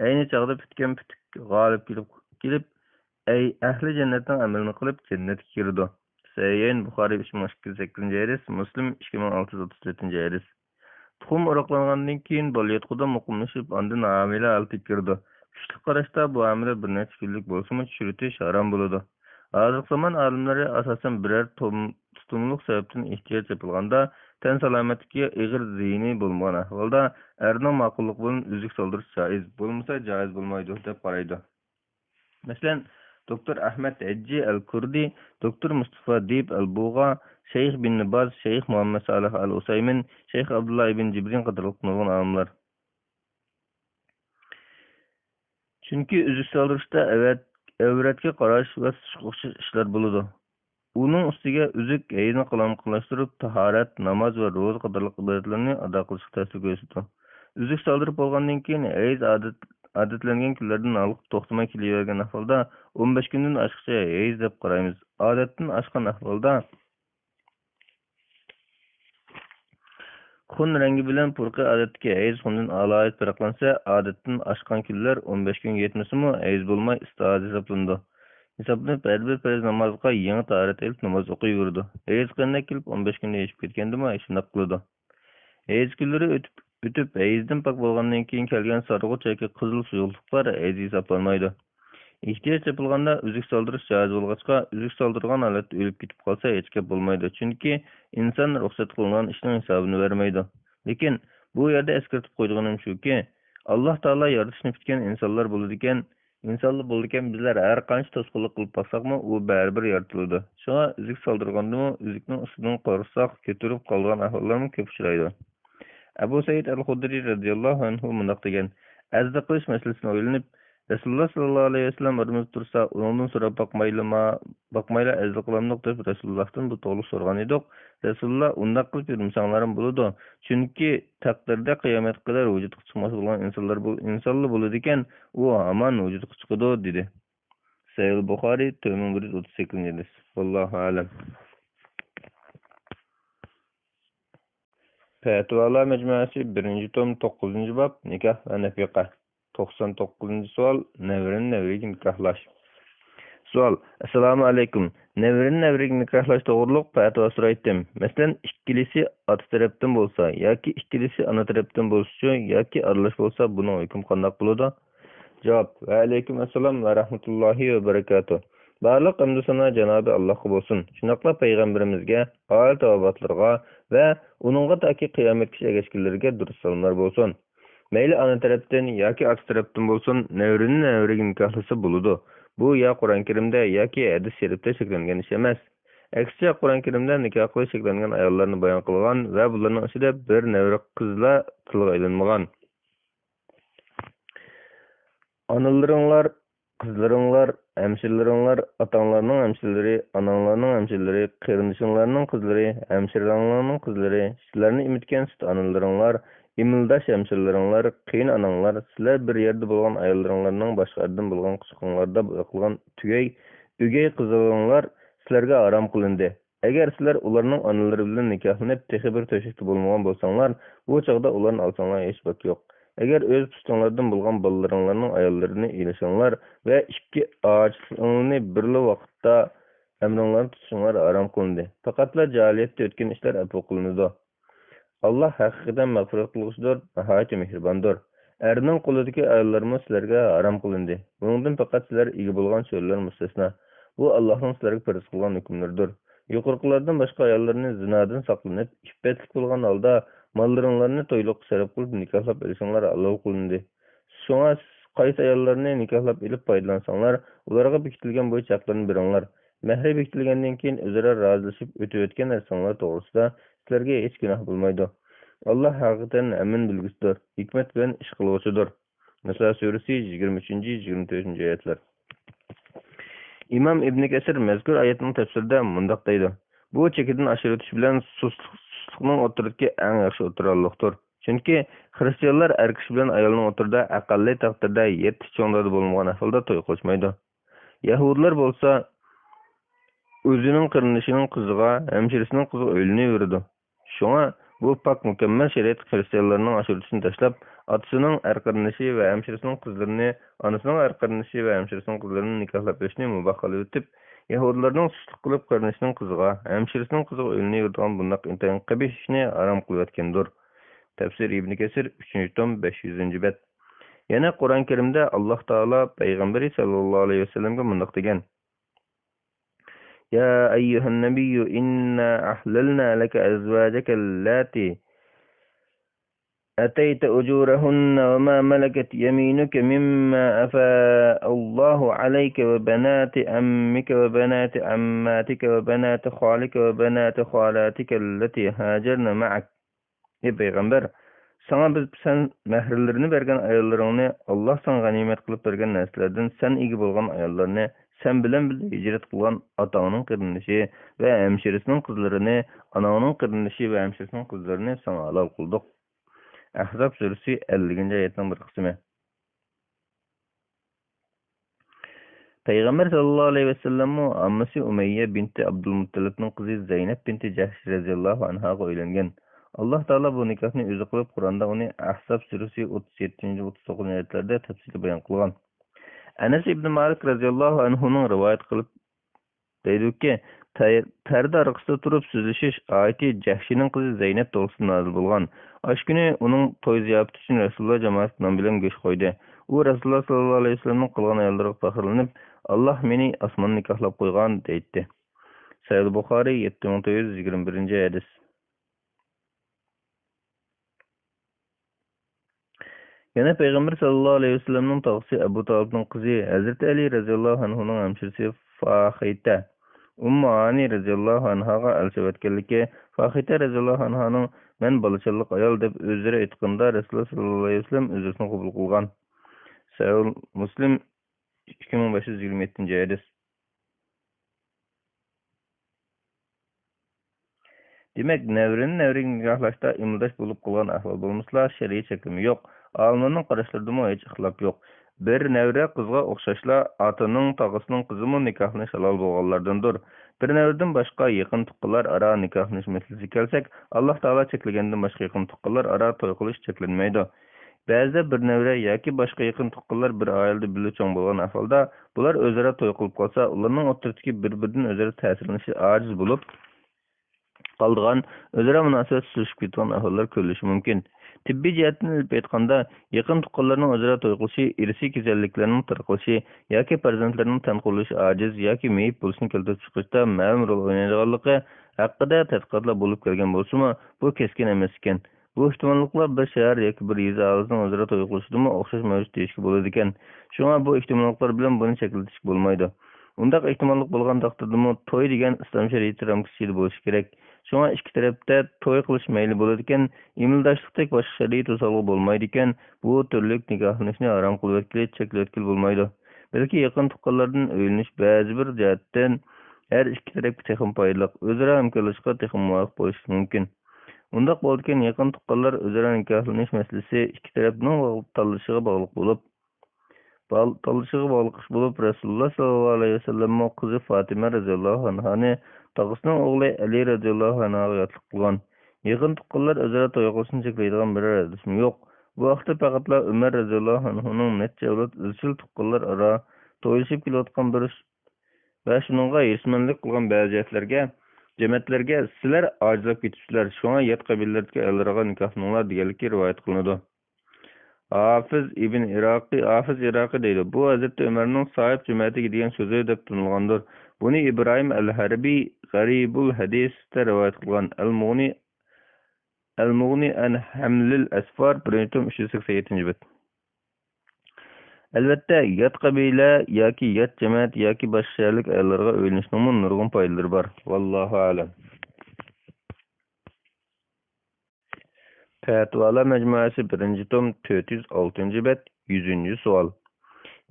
ayni chog'da putgan putik g'olib kelib ahli jannatning amalini qilib jannatga kirdi. Sayyin Buxoriy 328 hadis, Muslim 2634 hadis. Tuxum urug'langandan keyin balyatquda muqimlashib, ondan hamila olib kirdi. Kuchli qarashda bu hamila bir necha kunlik bo'lsa-mu tushiritish harom bo'ladi. Hozirgi zamon olimlari asosan biror tutumluk sebepten ihtiyaç yapılganda, ten salametligiga egir ziyini bulmagan ahvalda, erning maqulluq bilan üzük soldirish jaiz, bo'lmasa jaiz bo'lmaydi deb qaraydi. Masalan, Doktor Ahmed Ejji al-Kurdi, Doktor Mustafa Dib al-Bug'a, Şeyh bin Baz, Şeyh Muhammed Salih al-Usaymin, Şeyh Abdullah ibn Cibrin qatorliq nurg'un olimlar. Chunki üzük soldurishda avratga qarash va o'xshash ishlar bo'ladi. Uning ustiga üzük hayzni qilashtirib, tahorat, namoz va ro'za qatorliq ibodatlarni ado qilishga ta'sir ko'rsatadi. Üzük soldurib bo'lgandan keyin hayz odatlangan kunlardan olib to'xtamay kelavergan ahvolda 15 kundan oshqacha hayz deb qaraymiz. Odatdan oshgan ahvolda xun rangi bilan purqi odatdagi hayz xundan alohida farqlansa, odatdan oshgan kunlar 15 kunga yetmasimi hayz bo'lmay istihoza hisoblanadi. Hisoblanib bir farz namozga yangi tahorat olib namoz o'qiyverdi. Hayz qanday kelib 15 kunda yetib ketgandimi shunday qiladi. Hayz kunlari o'tib hayzdan pok bo'lgandan keyin kelgan sarg'uch yoki qizil suyuqliklar hayz hisoblanmaydi. Ehtiyoj yapılganda üzük soldirish joiz bo'lg'achqa, üzük soldirgan holatda o'lib ketib qolsa hech gap bo'lmaydi. Chunki inson ruxsat qilingan ishning hisobini bermaydi. Lekin bu yerda eskartib qo'yganim shuki, Alloh taolo yaratishni bitgan insonlar bo'ladigan bizlar har qancha to'sqinlik qilib boqsaqmi, u baribir yaratildi. Shunga üzük soldirgandimi, üzükning ustidan qo'rsoq ko'tarib qolgan ahvollarmi ko'p uchraydi. Abu Said al-Xudri radhiyallohu anhu mundaq degan: azda qilish masalasini o'ylanib, Rasululloh sallallohu alayhi vasallam o'rnib tursa, undan so'rab boqmayla azda qilamdiq deb Rasulullohdan bu to'g'ri so'ragan edik. Rasululloh undaq qilib yurmsanlarim bo'ladi. Chunki taqdirda qiyomat qadar vujudga chiqmoqchi bo'lgan insonlar bo'ladi ekan, u hamon vujudga chiqadi dedi. Sahih Buxoriy 1138. Vallohu a'lam. Fatvalar Mecmuasi 1-tom 9-bob Nikoh va nafiqa. 99-savol. Nevrini nikohlash. Savol: Assalomu alaykum. Nevrini nikohlash to'g'riliq fatvo so'raydim. Masalan, ikkilisi ota tarafdan bo'lsa yoki ikkilisi ona tarafdan bo'lsa yoki aralash bo'lsa, buning hukmi qanday bo'ladi? Javob: Va alaykum assalom va rahmatullohi va barakatuh. Barliq hamd sana Janobi Allohga bo'lsin. Shunaqla payg'ambarimizga, oil tavobatlarga va uningga taki qiyomatgacha ergashganlarga durust salomlar bo'lsin. Mayli ana tarafdan yoki ota tarafdan bo'lsin, nevrini nikohlasa bo'ladi. Bu ya Qur'on Karimda yoki hadis sharifda cheklangan ish emas. Aksicha Qur'on Karimda nikoh qilish cheklangan ayollarni bayon qilgan va bularning ichida bir nevri qizlar tilga aylanmagan. Onalaringlar, qizlaringlar, hamshirlaringlar, otanglarning hamshirlari, onanglarning hamshirlari, qarindishinglarning qizlari, hamshirlarning qizlari, sizlarni imitgan sut onalaringlar, imildash hamshirlaringlar, qiyin onanglar, sizlar bir yerda bo'lgan ayollaringlarning boshqalardan bo'lgan qishqonlarda boqilgan o'gay qizlaringlar sizlarga harom qilindi. Agar sizlar ularning onalari bilan nikohlanib, texi bir to'shakda bo'lmagan bo'lsanglar, bu chog'da ularni olsanglar hech bak yo'q. Agar o'z pustinglardan bo'lgan bolalaringlarning ayollarini ilashinglar va ikki og'achlarni birli vaqtda amringlarni tutishinglar harom qilindi. Faqatla jahiliyatda o'tgan ishlar afv qilinadi. Allah haqiqatan mag'firat qiluvchidir, nihoyat mehribondir. Erning qo'lidagi ayollarimiz sizlarga harom qilindi. Bundan faqat sizlar ega bo'lgan so'zlar mustasno. Bu Allohning sizlarga farz qilgan hukmlaridir. Yuqorqilardan boshqa ayollarni zinodan saqlanib, iffetlik bo'lgan holda mollaringlarni to'yliq sarf qilib nikohlab olishinglar halol qilindi. Shunga qaysi ayollarni nikohlab olib foydalansanglar, ularga bekitilgan bo'yicha haqlarni beringlar. Mahri bekitilgandan keyin o'zaro rozilashib o'tib o'tgan narsanglar to'g'risida sizlarga hech gunoh bo'lmaydi. Alloh haqiqatan amin bilgisidir, hikmat bilan ish qiluvchidir. Nisa surasi 23-24 oyatlar. İmam İbn Kesir mazkur oyatning tafsirida mundaq deydi: Bu chekidan oshirib o'tish bilan susluqning o'tiridagi eng yaxshi o'tirarliqdir. Chunki xristianlar er kishi bilan ayolning o'tirida aqalli taqdirda 7 cho'nlarda bo'lmagan ahvolda to'y qilishmaydi. Yahudlar bo'lsa o'zining qarinishining qiziga, hamshirasining qiziga o'ylanveradi. Shunga bu pak mukammal shariat xristianlarning ashirishini tashlab, otasining arqarnishi va hamshirasining qizlarini, onasining arqarnishi va hamshirasining qizlarini nikohlab berishni mubah qilib o'tib, Yahudlarning suçluk qilib qarinishining qiziga, hamshirasining qiziga o'ylanadigan bunday intayin qabih ishni harom qilayotgandir. Tafsir Ibn Kesir 3-tom 500-bet. Yana Qur'on Karimda Alloh taolo payg'ambari sallallohu alayhi vasallamga mundaq degan: يا أيها النبي إنا أحللنا لك أزواجك اللاتي أتيت أجورهن وما ملكت يمينك مما أفاء الله عليك وبنات عمك وبنات عماتك وبنات خالك وبنات خالاتك التي هاجرن معك. Ey Peygamber, sana biz sen mehrlerini bergen ayollarını Allah sana ganimet kılıp bergen neslerden sen igi bulgan ayollarını sen bilen bir hicret kılan atanın kırınışı ve hemşerisinin kızlarını ananın kırınışı ve hemşerisinin kızlarını sana alal kıldık. Ahzab suresi 50. ayetin bir kısmı. Peygamber sallallahu aleyhi ve sellem ammasi Umeyye binti Abdülmuttalib'nin kızı Zeynep binti Cahş radıyallahu anh'a uylangan. Allah Taala bu nikahni özü kılıp Kur'an'da onu Ahzab suresi 37. 39. ayetlerde tefsili bayan kılgan. Enes ibn Malik radıyallahu anhu'nun rivayet kılıp deydi ki Terde arasında turup süzüşüş ayeti Cahşi'nin kızı Zeynep doğrusunda nazil bulgan. Aş günü onun toy ziyafeti için Resulullah cemaatinden bilen göç koydu. O Resulullah sallallahu aleyhi ve sellem'in kılgan ayarları fakirlenip Allah meni asmanı nikahlap koygan deydi. Sayyid Bukhari 7921. hadis. Yana Peygamber sallallahu aleyhi ve sellem'in tağısı Ebu Talib'nin kızı Hazreti Ali radıyallahu anhu'nun hemşirisi Fahite Ummu Ani radıyallahu anhaga elçivetkenlikке Fahite radıyallahu anha'nın men balıçallık ayal dep özleri etkinda Resulullah sallallahu aleyhi ve sellem özürsünü kubul kılgan. Sahih Muslim 2527. hadis. Demek nevrenin nikahlaşta imildaş bulup kılgan ahval bulmuşlar şer'i çekimi yok. Almanın qarashlarında hiç ixtilaf yok. Bir nevre kızga okşaşla atının tağısının kızımı nikahlanış halal bolganlardandır. Bir nevreden başka yakın tuqqalar ara nikahlanış meselesi kelsek, Allah Taala çekilgenden başka yakın tuqqalar ara toy qilish çekilmeydi. Ba'zida bir nevre yoki başka yakın tuqqalar bir ailede birli çoğ bolgan ahvalda bular özara toy qilib qolsa, ularning o'rtasidagi bir-biridan o'zaro ta'sirlanishi aciz bo'lib qoldigan, o'zaro munosabat suzishib ketgan ahvollar ko'rilishi mumkin. Tibbiy jihatdan ilib aytganda, yaqin tuqqanlarning o'zaro to'y qilishi, irsiy kasalliklarning tarqalishi yoki farzandlarning tan qilishi ojiz yoki meyib bo'lishini keltirib chiqishda ma'lum rol o'ynaydiganligi haqida tadqiqotlar bo'lib kelgan bo'lsa-mu, bu keskin emas ekan. Bu ehtimolliklar bir shahar yoki bir yeza aholining o'zaro to'y qilishida o'xshash mavjud deyishga bo'ladi ekan. Shunga bu ehtimolliklar bilan buni cheklatish bo'lmaydi. Undaq ehtimollik bo'lgan taqdirda to'y degan islom shariati ramkasida bo'lishi kerak. Şuna iki tarafda to'y qilish mayli bo'ladi ekan, imildaşlıkdek boshqa shar'iy to'sqinlik bo'lmaydi ekan, bu turlik nikohlanishni harom qilib cheklab bo'lmaydi. Balki yaqin tuqqanlardan o'ylanish ba'zi bir jihatdan har ikki tarafga texim foydali, o'zaro hamkorlashishga texim muvofiq bo'lishi mumkin. Undaq bo'lgan yaqin tuqqanlar o'zaro nikohlanish masalasi ikki tarafning tanlashiga bog'liq bo'lib Rasululloh sallallohu alayhi vasallam qizi Fatima radhiyallohu anhani tağısının oğlu Ali radıyallahu anh'a yatlık kılgan. Yakın tuqqanlar özara to'y qilishni cheklaydigan bir hadismi yo'q. Bu vaqtda faqatla Umar radıyallahu anhu'ning necha avlod izchil tuqqanlar ara to'yishib kelayotgan bir va shuningga yetishmanlik qilgan ba'zi jamoatlarga sizlar ojizlab ketibsizlar, shunga yat qabilalardagi ayollarga nikohlaninglar deganligi rivoyat qilinadi. Hafiz Iraqi deydi. Bu Hazreti Ömer'nin sahip cemaatiga degan so'zi deb tanilgandir. Bunu İbrahim el-Harbi Garibul Hadis'te rivayet kılgan. El-Mughni an Hamlil Asfar 387. bet. Elbette yat qabila yoki yat cemaat yoki boshqa shaharlik ayollarga o'ylanishning nurg'un foydalari bor. Vallohu a'lam. Fatvalar Mecmuasi 1-tom 406. bet 100. savol.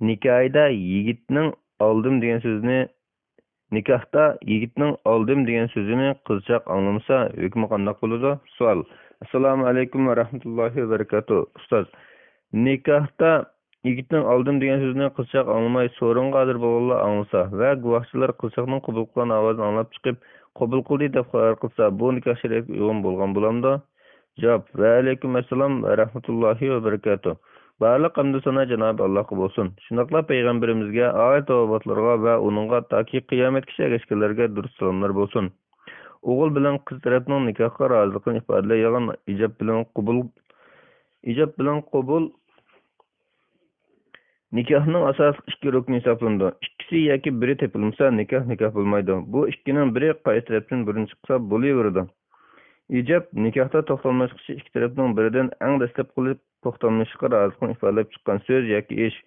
Nikahda yigitning oldim degan so'zni Nikahda yigitning oldim degan so'zini qizchaq anglamasa, hukmi qanday bo'ladi? Savol. Assalomu alaykum va rahmatullohi va barakatuh. Ustoz, nikahda yigitning oldim degan so'zini qizchaq anglamay, so'rin qodir bo'lganlar anglasa va guvohchilar qizchaqning qabul qilgan ovozini anglab chiqib, qabul qildi deb xabar qilsa, bu nikoh shariatga uyg'un bo'lgan bo'lamdi? Javob. Va alaykum assalom va rahmatullohi va barakatuh. Barliq hamd sana Cenab-ı Allah'a olsun. Şundaqla Peygamberimizge, ayet ovatlarga ve onunğa taki kıyametgacha ergashganlarga durust salomlar bo'lsin. O'g'il bilan qiz tarafning nikohga roziligini ifodalagan ijob bilan qabul Nikahning asosiy ikki rukni hisoblanadi. Ikkisi yoki biri tepilmasa, nikah bo'lmaydi. Bu ikkining biri qaysi tarafdan birinchi chiqsa bo'laveradi. Ijab nikohda to'xtalmoqchi ikki tarafning biridan eng dastlab qilib to'xtalmoqchiga rozilikni ifodalab chiqqan so'z yoki ish.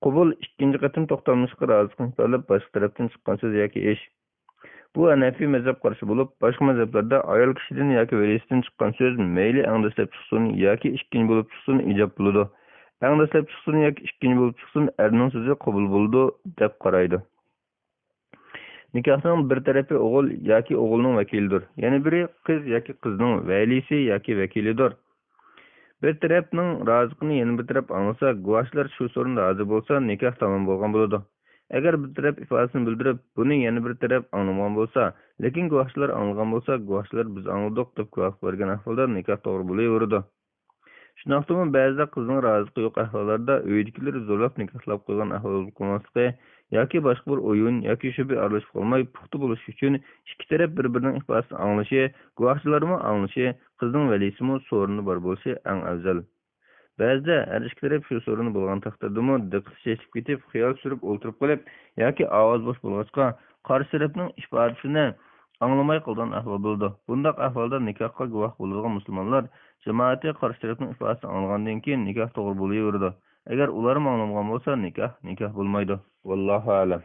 Qubul ikkinchi qatim to'xtalmoqchiga rozilikni ifodalab boshqa tarafdan chiqqan so'z yoki ish. Bu Hanafi mazhab qarshi bo'lib, boshqa mazhablarda ayol kishidan yoki velisidan chiqqan so'z mayli eng dastlab chiqsin yoki ikkinchi bo'lib chiqsin ijab bo'ladi. Eng dastlab chiqsin yoki ikkinchi bo'lib chiqsin erning so'zi qabul bo'ldi deb qaraydi. Nikahning bir tarafi o'g'il yoki o'g'ilning vakilidir. Yana biri qiz yoki qizning valisi yoki vakilidir. Bir tarafning roziligini yana bir taraf anglasa, guvohlar shu so'rinda hozir bo'lsa, nikoh tamom bo'lgan bo'ladi. Agar bir taraf ifodasini bildirib, buni yana bir taraf anglamagan bo'lsa, lekin guvohlar anglagan bo'lsa, guvohlar biz angladik deb guvoh bergan ahvolda nikoh to'g'ri bo'laveradi. Shunaqdimi ba'zida qizning roziligi yo'q ahvollarda uydagilar zo'rlab nikohlab qo'ygan ahvol bo'lmasligi yoki boshqa bir o'yin yoki shubha aralashib qolmay puxta bo'lish uchun ikki taraf bir-birining ifodasini anglashi, guvohlarmi anglashi, qizning valisimi so'rini bor bo'lishi eng afzal. Ba'zida har ikki taraf shu so'rini bo'lgan taqdirdami diqqat chekib ketib, xiyol surib o'ltirib qolib yoki ovoz bo'sh bo'lg'achqa qarshi tarafning ifodasini anglamay qolgan ahvol bo'ldi. Bundaq ahvolda nikohga guvoh bo'lgan musulmonlar jamoati qarshi tarafning ifodasini anglagandan keyin nikoh to'g'ri bo'laveradi. Agar ular anglamagan bo'lsa, nikoh bo'lmaydi. Vallohu a'lam.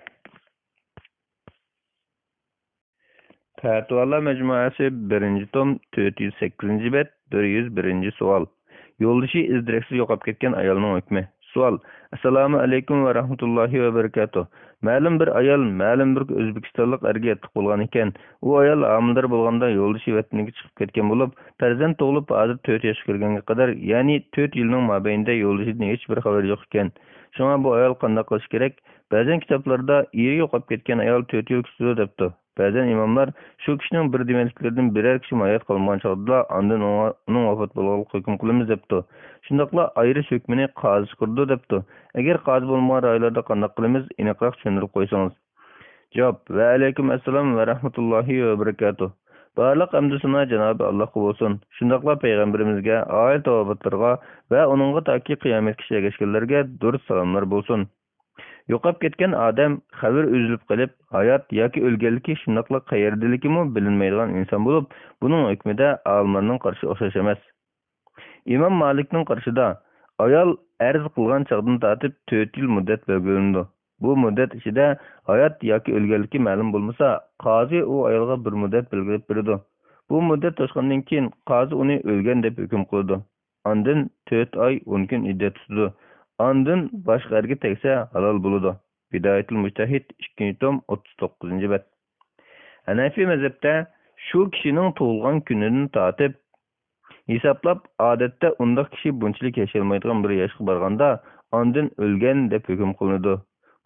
Fatvolar majmuasi 1-tom 408-bet 101-savol. Yo'ldoshi izdireksiz yo'qolib ketgan ayolning hukmi. Savol: Assalomu alaykum va rahmatullohi va barakatuh. Ma'lum bir ayol ma'lum bir o'zbekistonlik erga yetib bo'lgan ekan. U ayol amildor bo'lganda yo'ldoshi vataniga chiqib ketgan bo'lib, farzand tug'ilib hozir 4 yoshga kirganga qadar, ya'ni 4 yilning mobaynida yo'ldoshidan hech bir xabar yo'q ekan. Shunga bu ayol qanday qilish kerak? Ba'zan kitoblarda eri yo'qolib ketgan ayol 4 yil kutdi debdi. Ba'zan imomlar shu kishining bir demakliklaridan biror kishi mayat qolmagan chog'da ondan uning vafot bo'lganligini hukm qilamiz debdi. Shundaqla ayrish hukmini qozi chiqardi debdi. Agar qozi bo'lmagan rayonlarda qanday qilamiz? Aniqroq tushuntirib qo'ysangiz. Javob: Va alaykum assalom va rahmatullohi va barakatuh. Barliq hamd sana Janob Allohga bo'lsin. Shundaqla payg'ambarimizga, oil tavobatlarga va uningga toki qiyomatgacha ergashganlarga durust salomlar bo'lsin. Yo'qolib ketgan odam xabar uzilib qolib, hayot yoki o'lganligi shundaqla qayerdaligimi bilinmaydigan inson bo'lib, buning hukmida olimlarning qarashi o'xshash emas. Imom Malikning qarashida ayol arz qilgan chog'dan tortib 4 yil muddat belgilandi. Bu muddat ichida hayot yoki o'lganligi ma'lum bo'lmasa, qozi u ayolga bir muddat belgilab berdi. Bu muddat to'shqandan keyin qozi uni o'lgan deb hukm qildi. Ondan 4 oy 10 kun iddat tutdi. Ondan boshqa erga tegsa halol bo'ladi. Bidoyatul Mujtahid 2-tom 39-bet. Hanafi mazhabda shu kishining tug'ilgan kunidan tortib hisoblab, odatda undaq kishi bunchalik yasholmaydigan bir yoshga borganda ondan o'lgan deb hukm qilinadi.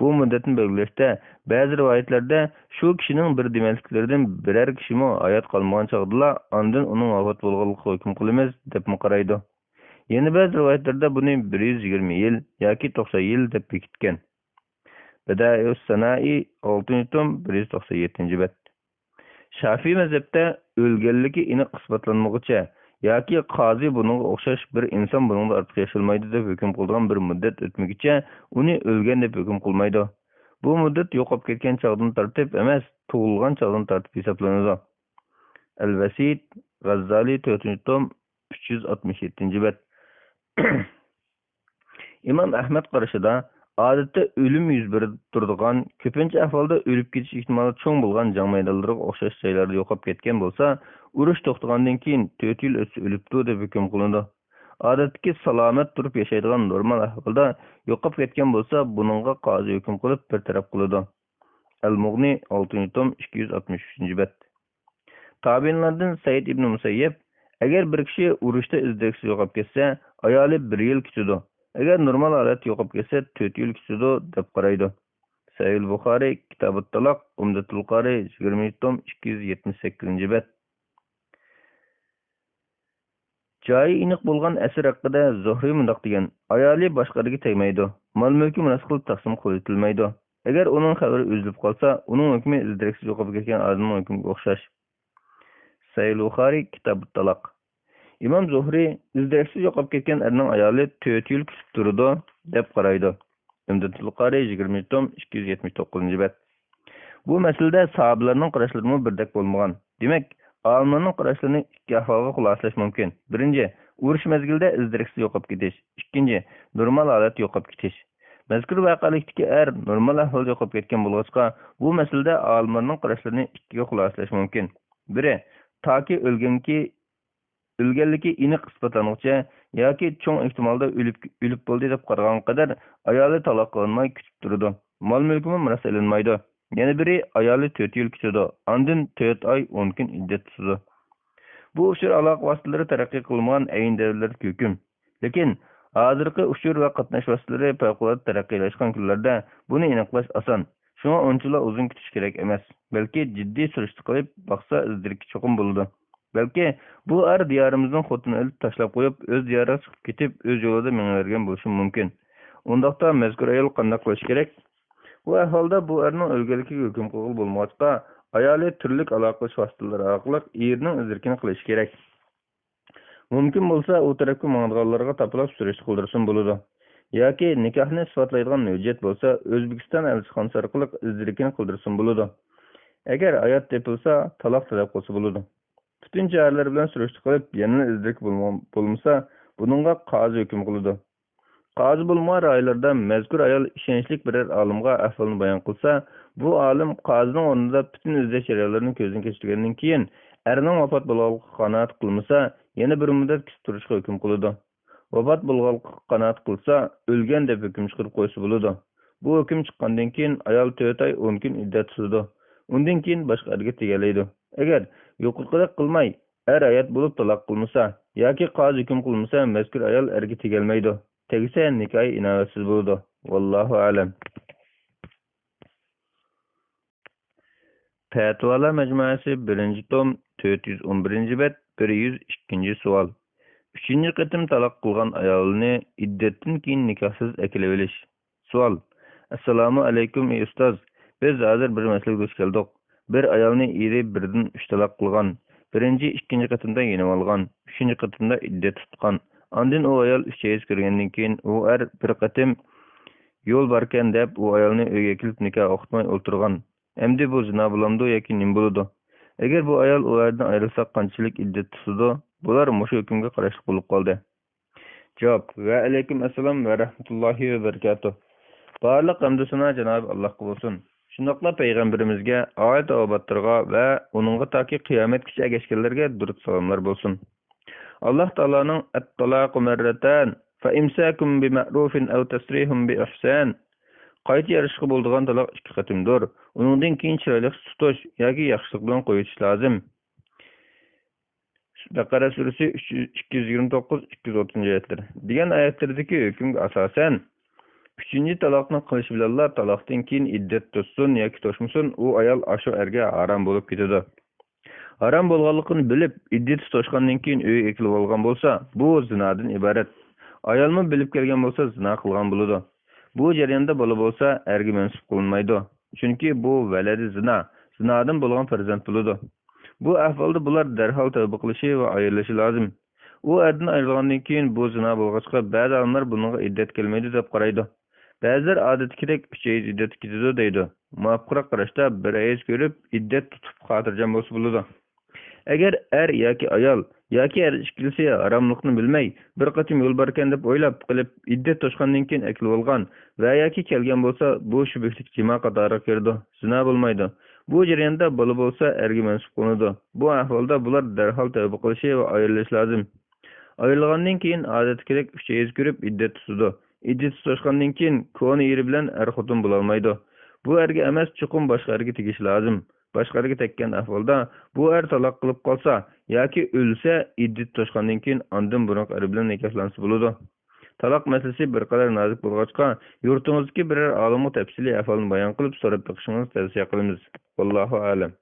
Bu muddatni belgilashda ba'zi rivoyatlarda shu kishining bir demakliklaridan biror kishimi hayot qolmagan chog'da ondan uning vafot bo'lganligini hukm qilamiz deb qaraydi. Yana ba'zi rivoyatlarda buni 120 yil yoki 90 yil deb bekitgan. Badaiyus Sanai 6-tom 197-bet. Shafiy mazhabda o'lganligi aniq isbotlanmoqcha yoki qozi buningga o'xshash bir inson buningda ortiq yasholmaydi deb hukm qilgan bir muddat o'tmaguncha uni o'lgan deb hukm qilmaydi. Bu muddat yo'qolib ketgan chog'dan tortib emas, tug'ilgan chog'dan tortib hisoblanadi. Al-Vasid G'azzali 4-tom 367-bet. İmam Ahmad qarashida odatda o'lim yuz berib turadigan, ko'pincha ahvolda o'lib ketish ehtimoli cho'ng bo'lgan jang maydonlariga o'xshash joylarda yo'qolib ketgan bo'lsa, urush to'xtagandan keyin 4 yil o'tsa o'libdi deb hukm qilindi. Odatdagi salomat turib yashaydigan normal ahvolda yo'qolib ketgan bo'lsa, buningga qozi hukm qilib bir taraf qiladi. Al-Mughni 6-tom 263-bet. Tabiinlardan Said ibn Musayyib: agar bir kishi urushda izdireksiz yo'qolib ketsa, ayoli 1 yil kutadi. Agar normal holat yo'qolib ketsa, 4 yil kutadi deb qaraydi. Sahih Buxoriy Kitobut Taloq Umdatul Qori 20-tom 278-bet. Joyi aniq bo'lgan asr haqida Zuhriy mundoq degan: ayoli boshqalarga tegmaydi, mol-mulki miros qilib taqsim qilinmaydi. Agar uning xabari uzilib qolsa, uning hukmi izdireksiz yo'qolib ketgan odamning hukmiga o'xshash. Sahih Buxoriy Kitobut Taloq. İmam Zuhri izdireksiz yo'qolib ketgan erning ayoli 4 yil kutib turdi deb qaraydi. Umdatul Qari 20 tom 279 bet. Bu meselede sahabelerinin qarashlari birdek bolmagan. Demek, alimlarning qarashlarini ikki ahvolga xuloslash mumkin. Birinchi, urush mezgilida izdiriksiz yo'qolib ketish. Ikkinchi, normal holat yo'qolib ketish. Mazkur voqelikdagi normal ahvolda yo'qolib ketgan bo'lg'achqa, bu masalada olimlarning qarashlarini ikkiga xuloslash mumkin. Biri, toki o'lganligi aniq isbotlanguncha yoki cho'ng ehtimolda o'lib bo'ldi deb qaragan qadar ayoli taloq qilinmay kutib turadi. Mol mulki miros ilinmaydi. Yana biri ayoli 4 yil kutadi. Ondan 4 oy 10 kun iddat tutadi. Bu ushur aloqa vositalari taraqqiy qilmagan ayin davrlardagi hukm. Lekin hozirgi ushur va qatnash vositalari favqulodda taraqqiylashgan kunlarda buni aniqlash oson. Shunga unchalik uzun kutish kerak emas. Balki jiddiy surishti qilib baqsa izdirki cho'qim bo'ladi. Balki bu diyorimizning xotini ilib tashlab qo'yib, o'z diyoriga chiqib ketib, o'z yo'lida mengirgan bo'lishi mumkin. Undaqda mazkur ayol qanday qilish kerak? Bu ahvolda bu erning o'lganligiga hukm qilib bo'lmoqda, ayoli turli aloqa vositalari orqali erning izdirkini qilish kerak. Mumkin bo'lsa, u tarafga mang'anlarga tapilib surishti qildirsin bo'ladi. Yoki nikohni isbotlaydigan hujjat bo'lsa, O'zbekiston elchixonasi orqali izdirkini qildirsin bo'ladi. Agar ayat tepilsa, taloq talab qilsa bo'ladi. Bütün cəhərlər bilan surishti qilib, yana izdirik bo'lmasa, buningga qozi hukm qiladi. Qozi bo'lmagan rayonlarda mazkur ayol ishonchli biror olimga ahvolni bayon qilsa, bu olim qozining o'rnida bütün izlash jarayonlarini ko'zdan kechirgandan keyin erning vafot bo'lganligiga qanoat qilmasa, yana bir muddat kutib turishga hukm qiladi. Vafot bo'lganligiga qanoat qilsa, o'lgan deb hukm chiqarib qo'ysa bo'ladi. Bu hukm chiqqandan keyin ayol 4 oy 10 kun iddat tutadi. Undan keyin boshqa erga tegalaydi. Agar yo'qliqlik qilmay, ayat bo'lib taloq qilmasa yoki qozi hukm qilmasa, mazkur ayol erga tegalmaydi. Tegsa nikoh inoyatsiz bo'ladi. Vallohu a'lam. Fatvolar majmuasi 1-tom 411-bet 102 savol. 3-qatim taloq qilgan ayolni iddatdan keyin nikohsiz aklab olish. Savol. Assalomu alaykum ey ustoz. Biz hozir bir masalaga duch keldik. Bir ayolni eri birdan 3 taloq qilgan. Birinchi, ikkinchi qatimda yenib olgan, 3-qatimda iddat tutgan. Ondan u ayol 3 yil ko'rgandan keyin u bir qatim yo'l barkan deb u ayolni uyga kelib nikoh o'qitmay o'ltirgan. Endi bu zina bo'lamdi yoki nim bo'ladi? Agar bu ayol u yerdan ayrilsa qanchalik iddat tutadi? Bular mushu hukmga qarashli bo'lib qoldi. Javob: Va alaykum assalom va rahmatullohi va barakatuh. Barliq hamd sana Janob Allohga bo'lsin. Shundoqla payg'ambarimizga, oyat obatlarga va uningga toki qiyomatgacha ergashganlarga durud salomlar bo'lsin. Alloh taolaning at-talaqu marratan fa imsakum bi ma'rufin aw tasrihum bi ihsan. Qayta yarishga bo'ladigan taloq 2 qatimdir. Uningdan keyin chiroyli tutish yoki yaxshilik bilan qo'yish lozim. Baqara surasi 229-230 oyatlar. Degan oyatlardagi hukmga asosan 3-chi taloqni qilish bilan taloqdan keyin iddat tutsin yoki to'shmasin, u ayol ashu erga harom bo'lib ketadi. Harom bo'lganligini bilib, iddat tutishgandan keyin uy ekilib olgan bo'lsa, bu zinodan iborat. Ayolmi bilib kelgan bo'lsa, zina qilgan bo'ladi. Bu jarayonda bola bo'lsa, erga mansub qilinmaydi. Chunki bu valadi zina, zinodan bo'lgan farzand bo'ladi. Bu ahvolda bular darhol tavba qilishi va ayrilishi lozim. U erdan ayrilgandan keyin bu zina bo'lg'achqa ba'zi olimlar bunga iddat kelmaydi deb qaraydi. Ba'zilar odatdagidek 3 yil iddat ketadi deydi. Muvaffaqroq qarashda 1 oy ko'rib iddat tutib xotirjam bo'lsa bo'ladi. Agar yoki ayol yoki ikkilisi haromlikni bilmay, bir qatim yo'l barkan deb o'ylab qilib iddat to'shgandan keyin aklib olgan va yoki kelgan bo'lsa, bu shubhlik jima qatoriga kirdi. Zina bo'lmaydi. Bu jarayonda bola bo'lsa, erga mansub qilinadi. Bu ahvolda bular darhol tavba qilishi va ayrilish lozim. Ayrilgandan keyin odatdagidek 3 yil ko'rib iddat tutadi. Iddat tutishgandan keyin ko'ni eri bilan xotin bo'la olmaydi. Bu erga emas, chuqur boshqa erga tegish lozim. Boshqa erga tekkan ahvolda bu taloq qilib qolsa yoki o'lsa, iddat tutishgandan keyin ondan burun er bilan nikahlansa bo'ladi. Taloq masalasi bir qadar nozik bo'lg'achqa, yurtimizga biror olimga tafsiliy ahvolni bayon qilib so'rab beqishingizni tavsiya qilamiz. Vallohu a'lam.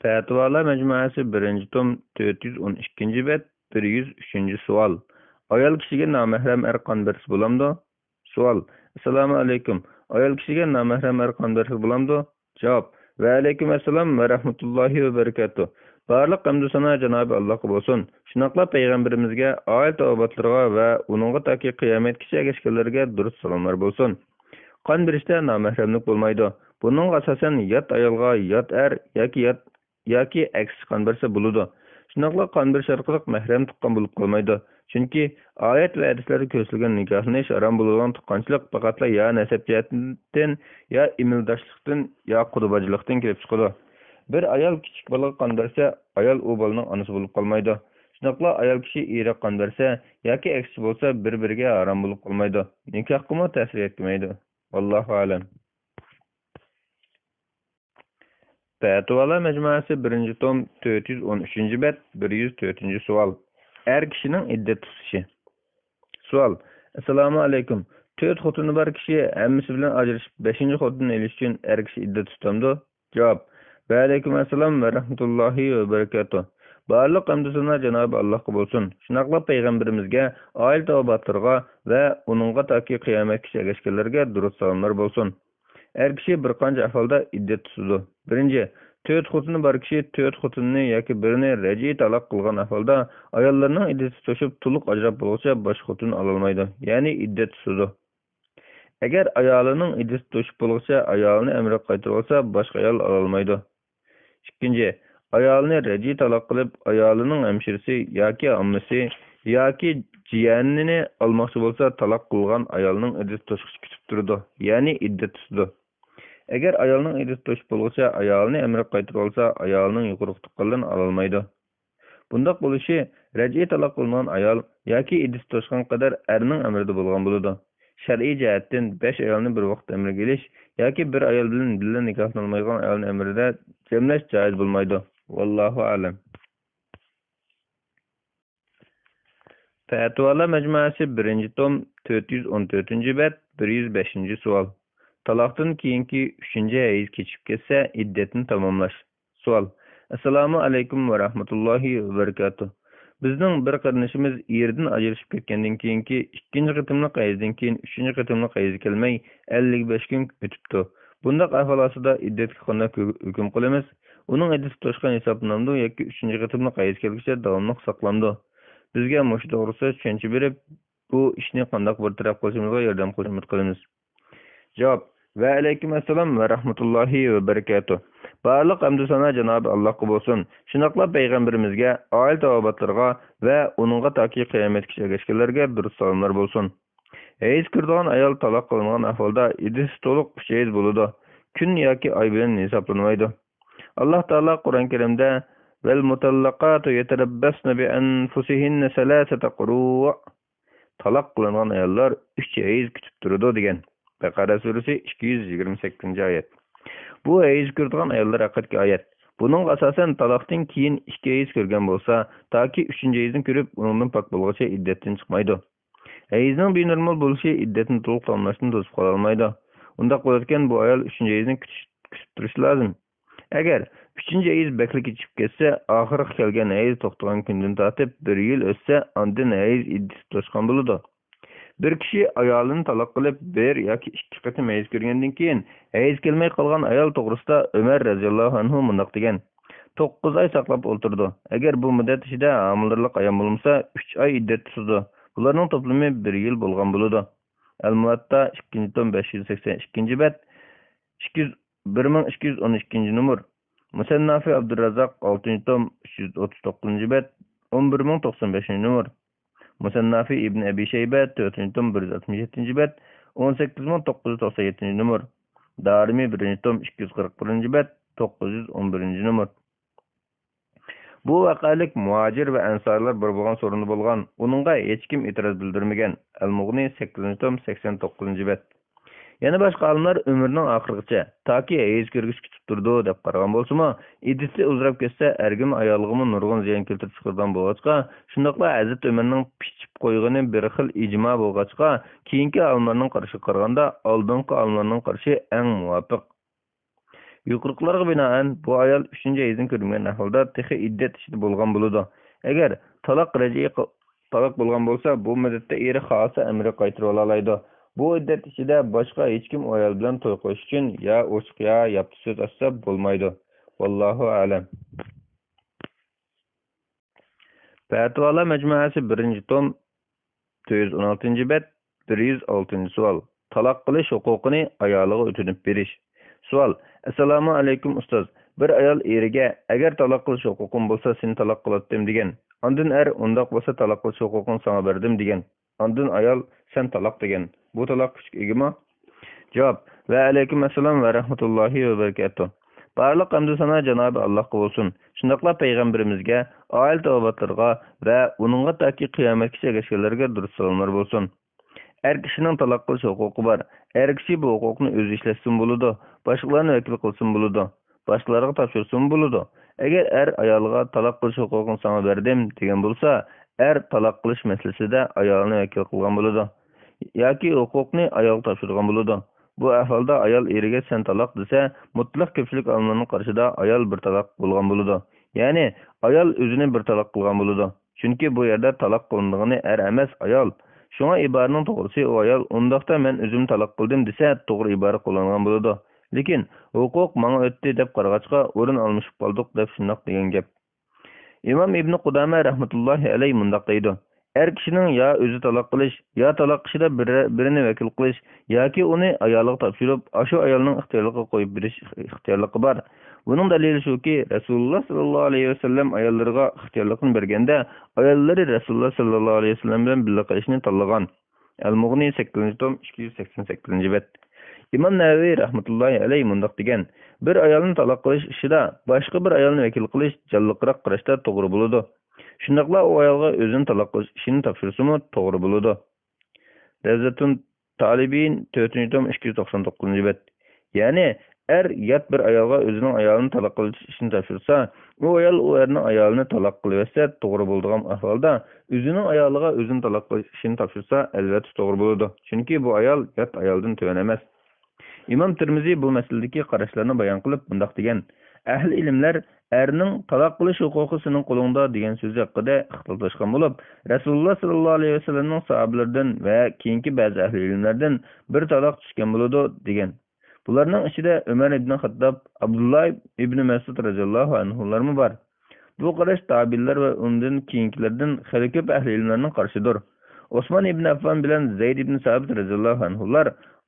Fatvolar majmuasi 1-tom 412-bet 103 savol. Ayol kishiga nomahram qanday birisi bo'lamdi? Savol. Assalomu alaykum. Ayol kishiga nomahram qanday birisi bo'lamdi? Javob. Va alaykum assalom va rahmatullohi va barakatuh. Barlıq hamd sana Cenab-ı Allah'a bolsun. Şunaqla Peygamberimizge, ayet tavabatlarına ve onunğa taki kıyametkiçe ergeçkenlerge durus salamlar bolsun. Kan birişte namahremlik bolmaydı. Bunun asasen yat ayalga, yat yoki aksi kan birisi buludu. Şunaqla kan biriş arqılıq mahrem tuqqan bulup kalmaydı. Çünkü ayet ve hadisleri kösülgen nikahını haram bulunan tuqqançılık faqatla ya nesep cihetinden, ya imildaşlıktan, ya qudubacılıktan kelip çıkıdı. Bir ayal kichik balaga qon bersa, ayal u balaning onasi bo'lib qolmaydi. Shunaqla ayal kishi eri qon bersa yoki aksi bo'lsa, bir-biriga harom bo'lib qolmaydi. Nikohga ta'sir etmaydi. Vallohu alam. Fatvalar majmuasi 1-tom 413-bet 104-savol. Er kishining iddat tutishi. Savol: Assalomu alaykum. 4 xotini bor kishi hammasi bilan ajrashib 5-xotini olish uchun er kishi iddat tutamdi? Javob: Ve aleyküm esselam ve rahmetullahi ve berekatuh. Barlıq hamd sana Cenab-ı Allah'a bolsun. Şunaqla Peygamberimizge, aile tavabatlarına ve onunğa taki kıyametkiçe ergeçkenlerge durus salamlar bolsun. Er kişi bir qancha ahvalda iddet tutudu. Birinci, 4 xotini bar kişi 4 xotinini yoki birini raji talaq qilgan ahvalda ayollarning iddeti to'shib to'liq ajrab bo'lguncha boshqa xotin ololmaydi. Ya'ni iddet tutudu. Agar ayolining iddeti to'shib bo'lguncha ayolini emri qaytarib olsa, boshqa ayol ololmaydi. İkinci, ayolini raji talaq qilib, ayolining hemşirisi yoki ammasi yoki jiyanini olmoqchi bo'lsa, talaq qilgan ayolning iddet to'shqichi kutib turadi. Ya'ni iddet tutadi. Agar ayolning iddet to'shib bo'lguncha ayolini emri qaytarib olsa, ayolning yuqori tuqqandan ololmaydi. Bundaq bo'lishi raji talaq qilgan ayol yoki iddet to'shgan qadar erning emrida bo'lgan bo'ladi. Şer'i cihetten 5 ayolni bir vaqt emri geliş yoki bir ayol bilan billa nikohlanmaydigan ayolni emrida jamlash joiz bo'lmaydi. Vallohu alam. Fatvalar majmuasi 1-tom 414-bet 105-savol. Talaqdan keyingi 3-hayz keçip ketsa iddatni tamomlash. Savol: Assalomu alaykum va rahmatullohi va barakatuh. Bizning bir qarindishimiz erdan ajrashib ketgandan keyingi 2-qitimliq hayzdan keyin 3-qitimliq hayz kelmay 55 kun o'tibdi. Bundaq ahvol ostida iddatga qanday hukm qilamiz? Uning iddati to'shgan hisoblanadi yoki 3-qitimliq hayz kelguncha davomli saqlanadi. Bizga mush to'g'risida tushuncha berib, bu ishni qanday bir taraf qilishimizga yordam qilamiz. Javob: Ve aleyküm esselam ve rahmetullahi ve berekatuh. Barlıq hamd sana Cenab-ı Allah'a bolsun. Şunaqla Peygamberimizge, aile tavabatlarına ve onunğa taki kıyametkiçe ergeçkenlerge durus salamlar bolsun. Hayz kirdiğan ayol talaq kılınan ahvalda iddeti toluq 3 hayz buludu. Gün yoki ay bilan hesaplanmaydı. Allah Teala Kur'an-ı Kerim'de vel mutallaqatu yeterabbasna bi anfusihinna salasata quru' talaq kılınan ayollar 3 hayz kütüp durdu degan. Bakara suresi 228. ayet. Bu hayz kirdiğan ayollar haqiqatki ayet. Bunun asasen talaqdan keyin 2 hayz kirgan bolsa, taki 3-nji hayzni kirib, onundan pak bolguncha iddatdan chiqmaydi. Hayzning benormal bo'lishi iddatni to'liq tamomlashni to'sib qola olmaydi. Undaq bo'larkan bu ayol 3-nji hayzni kutib turishi lozim. Agar 3-nji hayz bekli kechib ketsa, oxirgi kelgan hayz to'xtagan kundan tortib 1 yil o'tsa, ondan hayz iddati to'shgan bo'ladi. Bir kishi ayolini talaq qilib 1 yoki 2 qatim hayz ko'rgandan keyin hayz kelmay qolgan ayol to'g'risida Umar roziyallohu anhu mundaq degan: 9 ay saqlab o'ltirdi. Agar bu muddat ichida homilalik ayol bo'lmasa, 3 ay iddat tutadi. Bularning to'plami 1 yil bo'lgan bo'ladi. Al-Muvatta 2-tom 582-bet 1212-numur. Musannafi Abdurrazzaq 6-tom 339-bet 11095-numur. Musannafi İbn Abi Şeybe 4-tom 167-bet 18997-numur. Darimi 1-tom 241-bet 911-numur. Bu vaqalik muhacir ve ensarlar bir bo'lgan sorunu bo'lgan. Onunğa hech kim itiraz bildirmagan. Al-Mughni 8-tom 89-bet. Yana boshqa olimlar umrining oxirigacha toki hayz ko'rgich kutib turdi deb qaragan bo'lsa-mu, iddati uzrab ketsa, ergim ayolg'imi nurg'un ziyon keltirib chiqargan bo'lg'achqa, shundaqla Hazrat Umarning pichib qo'ygani bir xil ijmo bo'lg'achqa, keyingi olimlarning qarshi qaraganda oldingi olimlarning qarshi eng muvofiq. Yuqoriqlarga binoan bu ayol 3-nji hayzni ko'rmagan ahvolda texi iddat ichida bo'lgan bo'ladi. Agar talaq bo'lgan bo'lsa, bu muddatda eri xohlasa amri qaytarib olaydi. Bu iddat ichida boshqa hech kim ayol bilan to'y qilish uchun ya o'chiq ya yapti so'z açsa bo'lmaydi. Vallohu alam. Fatvalar Mecmuasi 1. tom 416 bet 106 savol. Taloq qilish huquqini ayoliga o'tinib berish. Savol: Assalomu alaykum ustoz. Bir ayol eriga agar taloq qilish huquqim bo'lsa, seni taloq qiladim degan. Ondan undoq bo'lsa taloq qilish huquqini sana berdim degan. Ondan ayol sen taloq degan. Bu taloq kuchga egami? Javob: Va alaykum assalom va rahmatullohi va barakatuh. Barliq hamd sana Janobi Allohga bo'lsin. Shundaqla payg'ambarimizga, oil tavobatlarga va uningga taki qiyomatgacha ergashganlarga durust salomlar bo'lsin. Er kishining taloq qilish huquqi bor. Er kishi bu huquqni o'zi ishlashsin bo'ladi, boshqalarni vakil qilsin bo'ladi, boshqalarga topshirsin bo'ladi. Agar er ayoliga taloq qilish huquqini sana berdim degan bo'lsa, er taloq qilish masalasida ayolni vakil qilgan bo'ladi yoki huquqni ayolga topshirgan bo'ladi. Bu ahvolda ayol eriga sen taloq desa, mutlaq ko'pchilik olimlarning qarshida ayol bir taloq bo'lgan bo'ladi. Ya'ni ayol o'zini bir taloq qilgan bo'ladi. Chunki bu yerda taloq qilindigani er emas, ayol. Şuna ibarenin to'g'risi o ayol undaqda men o'zim taloq qildim desa, to'g'ri ibora qo'llangan bo'ladi. Lekin huquq menga o'tdi deb qarag'achqa o'rin almashib qoldik deb shundoq degan gap. İmam İbn Qudama rahmetullohi alayhi mundaq deydi: Er kishining yo o'zi taloq qilish, yo taloq qilishda birini vakil qilish yoki uni ayoliga topshirib, shu ayolning ixtiyorligiga qo'yib berish ixtiyorligi bor. Buning dalili shuki, Rasululloh sallallohu alayhi vasallam ayollarga ixtiyorlikni berganda, ayollari Rasululloh sallallohu alayhi vasallam bilan birga qilishni tanlagan. Al-Mughni 8 tom 288 bet. İmam Navaviy rahmetullohi alayhi mundaq degan: Bir ayolni taloq qilish ishida boshqa bir ayolni vakil qilish jalliqroq qarashda to'g'ri bo'ladi. Shundaqla o ayolga o'zini taloq qilish ishini topshirsimi to'g'ri bo'ladi. Razatun Talibin 4 tom 299 bet. Ya'ni er yat bir ayolga o'zining ayolini taloq qilish ishini topshirsa, u ayol u erning ayolini taloq qilsa to'g'ri bo'ladigan ahvolda o'zining ayoliga o'zini taloq qilish ishini topshirsa, albatta to'g'ri bo'ladi. Chunki bu ayol yat ayoldan to'g'ri emas. İmam Tirmizi bu meseledeki qarashlarni bayon qilib bundaq degan: Ahli ilmlar erning taloq qilish huquqi sening qo'lingda degan so'zi haqida ixtiloflashgan bo'lib, Rasululloh sallallohu alayhi vasallamning sahobalaridan va keyingi ba'zi ahli ilmlardan bir taloq tushgan bo'ladi degan. Bularning ichida Umar ibn Xattob, Abdullah ibn Mas'ud radhiyallohu anhularmi bor. Bu qarash tabiinlar va undan keyingilardan xeyli ko'p ahli ilmlarning qarshidir. Osman ibn Affan bilan Zayd ibn Sabit radhiyallohu anhular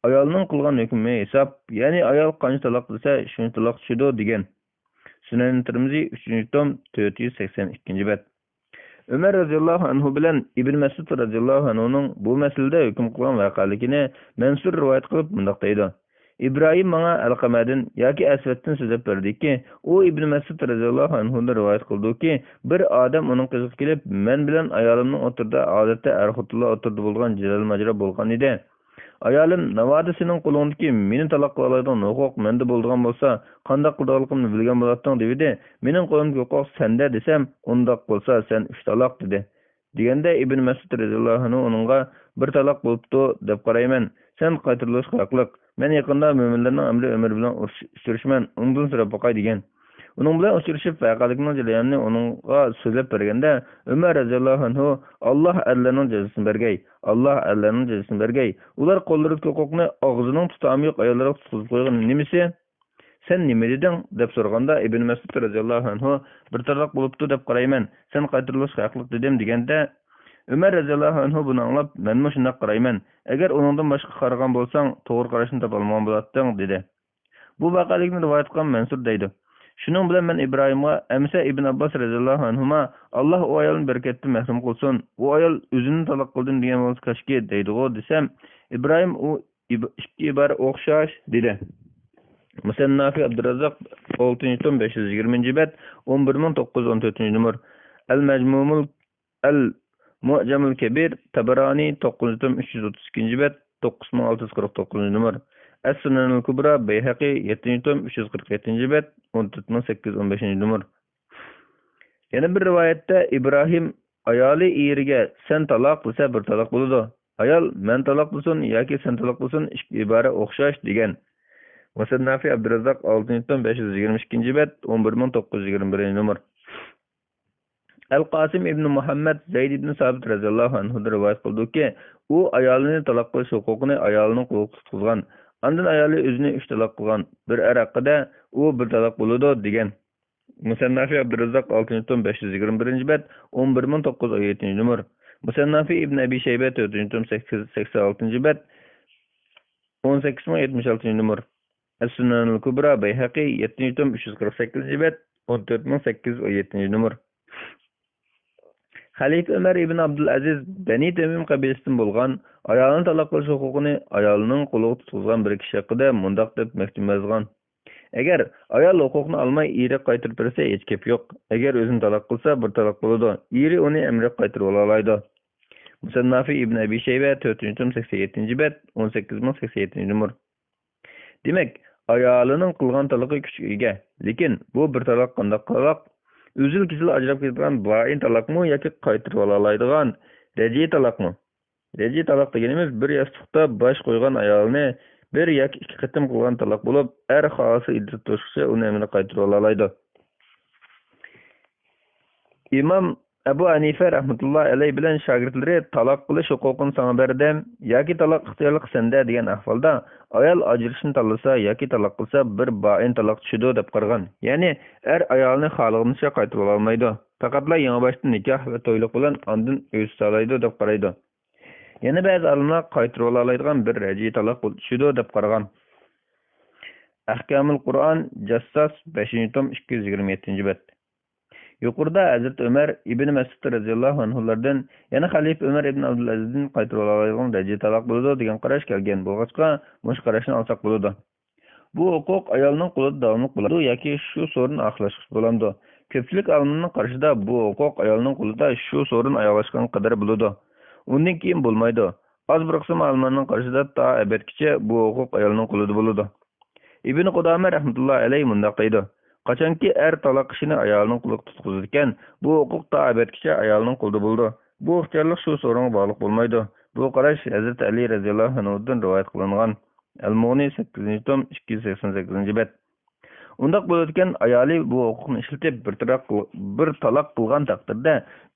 ayolning qilgan hukmi hisob, ya'ni ayol qancha taloq qilsa, shuncha taloq tushadi degan. Sunan Tirmizi 3 tom 482 bet. Ömer radhiyallohu anhu bilan Ibn Mas'ud radhiyallohu anhuning bu masalada hukm qilgan voqealigini Mansur rivoyat qilib bundaq deydi: İbrahim bana Alqamadan yoki Asvatdan so'zlab berdiki, u Ibn Mas'ud radhiyallohu anhudan rivoyat qildiki, bir odam uning qiziq kelib, men bilan ayolimning o'tirda odatda er-xotinlar o'tirdi bo'lgan jidal majra bo'lgan edi. Ayolim navoda sening qo'lingdagi meni taloq qila oladigan huquq menda bo'lgan bo'lsa, qanday qilganligimni bilgan bo'larding dedi. Mening qo'limdagi huquq senda desam, undoq bo'lsa sen 3 taloq dedi. Deganda Ibn Mas'ud radhiyallohu anhu uningga bir taloq bo'libdi deb qarayman. Sen qaytirilish haqliq. Men yaqinda mo'minlarning amri umr bilan uchrashman, undan so'rab boqay degan. Uning bilan uchrashib vaqalikning jarayonini uningga so'zlab berganda, Umar radhiyallohu anhu Alloh erlarning jazosini bergay. Alloh erlarning jazosini bergay. Ular qo'llaridagi huquqni og'zining tutami yo'q ayollarga tutqizib qo'ygan nimasi? Sen nima deding deb so'raganda Ibn Mas'ud radhiyallohu anhu bir taloq bo'libdi deb qarayman. Sen qaytirilish haqliq dedim deganda Umar radhiyallohu anhu buni anglab, men shunday qarayman. Agar uningdan boshqa qaragan bo'lsang, to'g'ri qarashni topa olmagan bo'larding dedi. Bu vaqalikni rivoyat qilgan Mansur deydi. Shuning bilan men Ibrohimga Amsa ibn Abbos radhiyallohu anhuma Alloh o ayolni barakatdan mahrum qilsin. U ayol o'zini taloq qildim degan bo'lsa kashki deydi-ku desam, Ibrohim u ikki ibora o'xshash dedi. Musannafi Abdurrazzaq 6 tom 520 bet 11914 numar. Al-Majmumul Al-Mu'jamul Kabir Tabarani 9 tom 332 bet 9649 numar. As-Sunan al-Kubra Bayhaqi 7 tom 347 bet 14815 numar. Yana bir rivoyatda İbrahim ayoli eriga sen taloq qilsa bir taloq bo'ladi. Ayol men taloq qilsin yoki sen taloq qilsin ikki ibora o'xshash degan. Musannafi Abdurrazzaq 6 tom 522 bet 11921 numar. Al-Qasim ibn Muhammad Zayd ibn Sabit radhiyallohu anhu rivoyat qildiki, u ayolini taloq qilish huquqini ayolining qo'liga tutqizgan. Ondan ayoli o'zini 3 taloq qilgan. Bir er haqida u bir taloq bo'ladi degan. Musannafi Abdurrazzaq 6 tom 521 bet 11917 numar. Musannafi İbn Abi Şeybe 4 tom 86 bet 18076 numar. As-Sunanul Kubra Bayhaqi 7 tom 348 bet 14817 numar. Xalifa Ömer ibn Abdülaziz Beni Temim qabilesinden bolgan ayalını talaq qilish huquqini ayalının quluq tutulgan bir kishi haqida mundaq deb maktub yozgan. Agar ayol huquqni olmay eri qaytarib bersa hech gap yo'q. Agar o'zini talaq qilsa bir talaq bo'ladi. Eri uni amri qaytarib olaydi. Musannafi ibn Abi Shayba 487-bet 18087 numar. Demak, ayolining qilgan talaqi kuchga ega. Lekin bu bir talaq qanday talaq? Üzül kizil ajrab ketgan bain talaqmı yoki qaytarib olaydigan reji talaqmı? Reji talaq deganimiz bir yostiqda bosh qo'ygan ayolni bir yoki ikki qatim qilgan talaq bo'lib, er xohasi iddat to'shqisi uni amri qaytarib olaydi. İmam Abu Hanife rahmetullah alayhi bilan shogirdlari talaq qilish huquqini sana berdim yoki talaq ixtiyorlik senda degan ahvolda ayol ajrashni tanlasa yoki talaq qilsa bir bain talaq tushidi deb qargan. Ya'ni er ayolni xohlaganicha qaytarib olmaydi. Faqatla yangi boshdan nikoh va to'yliq bilan ondan o'z solaydi deb qaraydi. Yana ba'zi olimlar qaytarib oladigan bir raji talaq tushidi deb qargan. Ahkamul Qur'on Jassas 5-tom 227-bet. Yuqorida Hazrat Ömer ibn Mas'ud radhiyallohu anhulardan yana Xalifa Ömer ibn Abdulazizdan qaytarib oladigan raji talaq bo'ladi degan qarash kelgan. Bo'lg'achqa mush qarashni olsak bo'ladi. Bu huquq ayolning qo'lida davomli bo'ladi yoki shu so'rin oqlashib bo'ladi. Ko'pchilik olimlarning qarashida bu huquq ayolning qo'lida shu so'rin oyoqlashgan qadar bo'ladi. Undan keyin bo'lmaydi. Az bir qism olimlarning qarashida ta abadgacha bu huquq ayolning qo'lida bo'ladi. Ibn Qudama rahmatullohi alayhi mundaq deydi: Qachonki er talaq ishini ayolning qo'liga tutqizdi ekan, bu huquq ta abadgacha ayolning qo'lida bo'ldi. Bu ixtiyorlik shu so'ringa bog'liq bo'lmaydi. Bu qarash Hazrat Ali radhiyallohu anhudan rivoyat qilingan. Al-Mughni 8-tom 288-bet. Undaq bo'layotgan ayoli bu huquqni ishlatib bir talaq qilgan taqdirda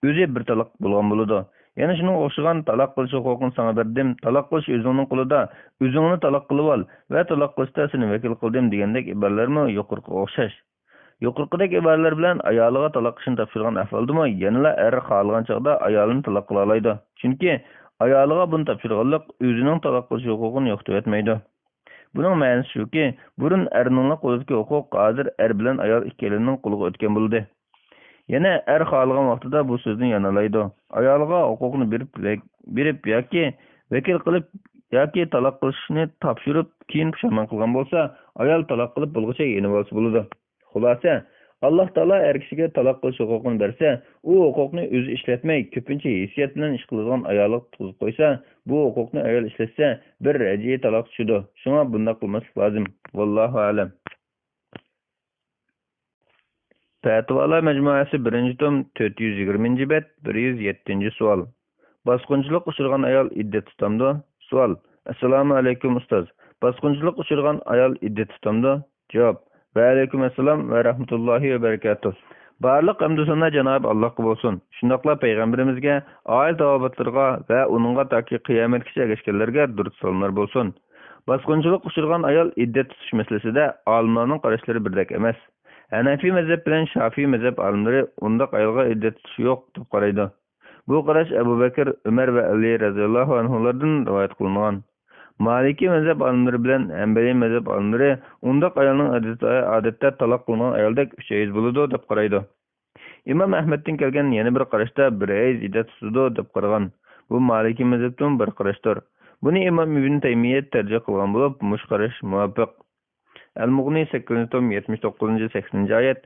o'zi bir talaq bo'lgan bo'ladi. Yana shunga o'xshagan talaq qilish huquqini sana berdim. Talaq qilish o'zingning qo'lida. O'zingni talaq qilib ol va talaq qilishda seni vakil qildim degandek iboralarmi yuqorqiga o'xshash. Yuqorqidagi iboralar bilan ayoliga talaq qilishni topshirgan ahvoldami, yanala er xohlagan chaqda ayolini talaq qila oladi. Chunki ayoliga buni topshirganlik o'zining talaq qilish huquqini yo'qotib etmaydi. Buning ma'nosi shuki, burun erning qo'lidagi huquq hozir er bilan ayol ikkalining qo'liga o'tgan bo'ldi. Yana er xohlagan vaqtida bu so'zni yanalaydi. Ayoliga huquqni berib yoki vakil qilib yoki talaq qilishni topshirib keyin pushaymon qilgan bo'lsa, ayol talaq qilib bo'lg'icha yenib olsa bo'ladi. Xulosa, Alloh taolo er kishiga talaq qilish huquqini bersa, u huquqni o'zi ishlatmay, ko'pincha hissiyat bilan ish qiladigan ayolga tutqizib qo'ysa, bu huquqni ayol ishlatsa, bir raji talaq tushadi. Shunga bunday qilmaslik lozim. Vallohu a'lam. Fatvalar majmuasi 1-tom 420-bet 107-savol. Bosqinchilik uchirgan ayol iddat tutamdi? Savol. Assalomu alaykum ustoz. Bosqinchilik uchirgan ayol iddat tutamdi? Javob. Va alaykum assalom va rahmatullohi va barakatuh. Barliq hamd sana Janob Allohga bo'lsin. Shundaqla payg'ambarimizga, oil tavobatlarga va uningga toki qiyomatgacha erishganlarga durud salomlar bo'lsin. Bosqinchilik uchirgan ayol iddat tutish masalasida olimlarning qarashlari birdek emas. Hanafi mazhab bilan Shafiy mazhab olimlari undaq ayolga iddat tutish yo'q deb qaraydi. Bu qarash Abu Bakr, Umar va Ali radhiyallohu anhulardan rivoyat qilingan. Maliki mazhab olimlari bilan Hanbali mazhab olimlari undaq ayolning odatda taloq qilingan ayoldek 3 oy bo'ladi deb qaraydi. Imom Ahmaddan kelgan yana bir qarashda 1 oy iddat tutadi deb qaragan. Bu Maliki mazhabdan bir qarashdir. Buni Imom Ibn Taymiyya tarjih qilgan bo'lib, mush qarash muvofiq. Al-Mughni 8-tom 79-80-oyat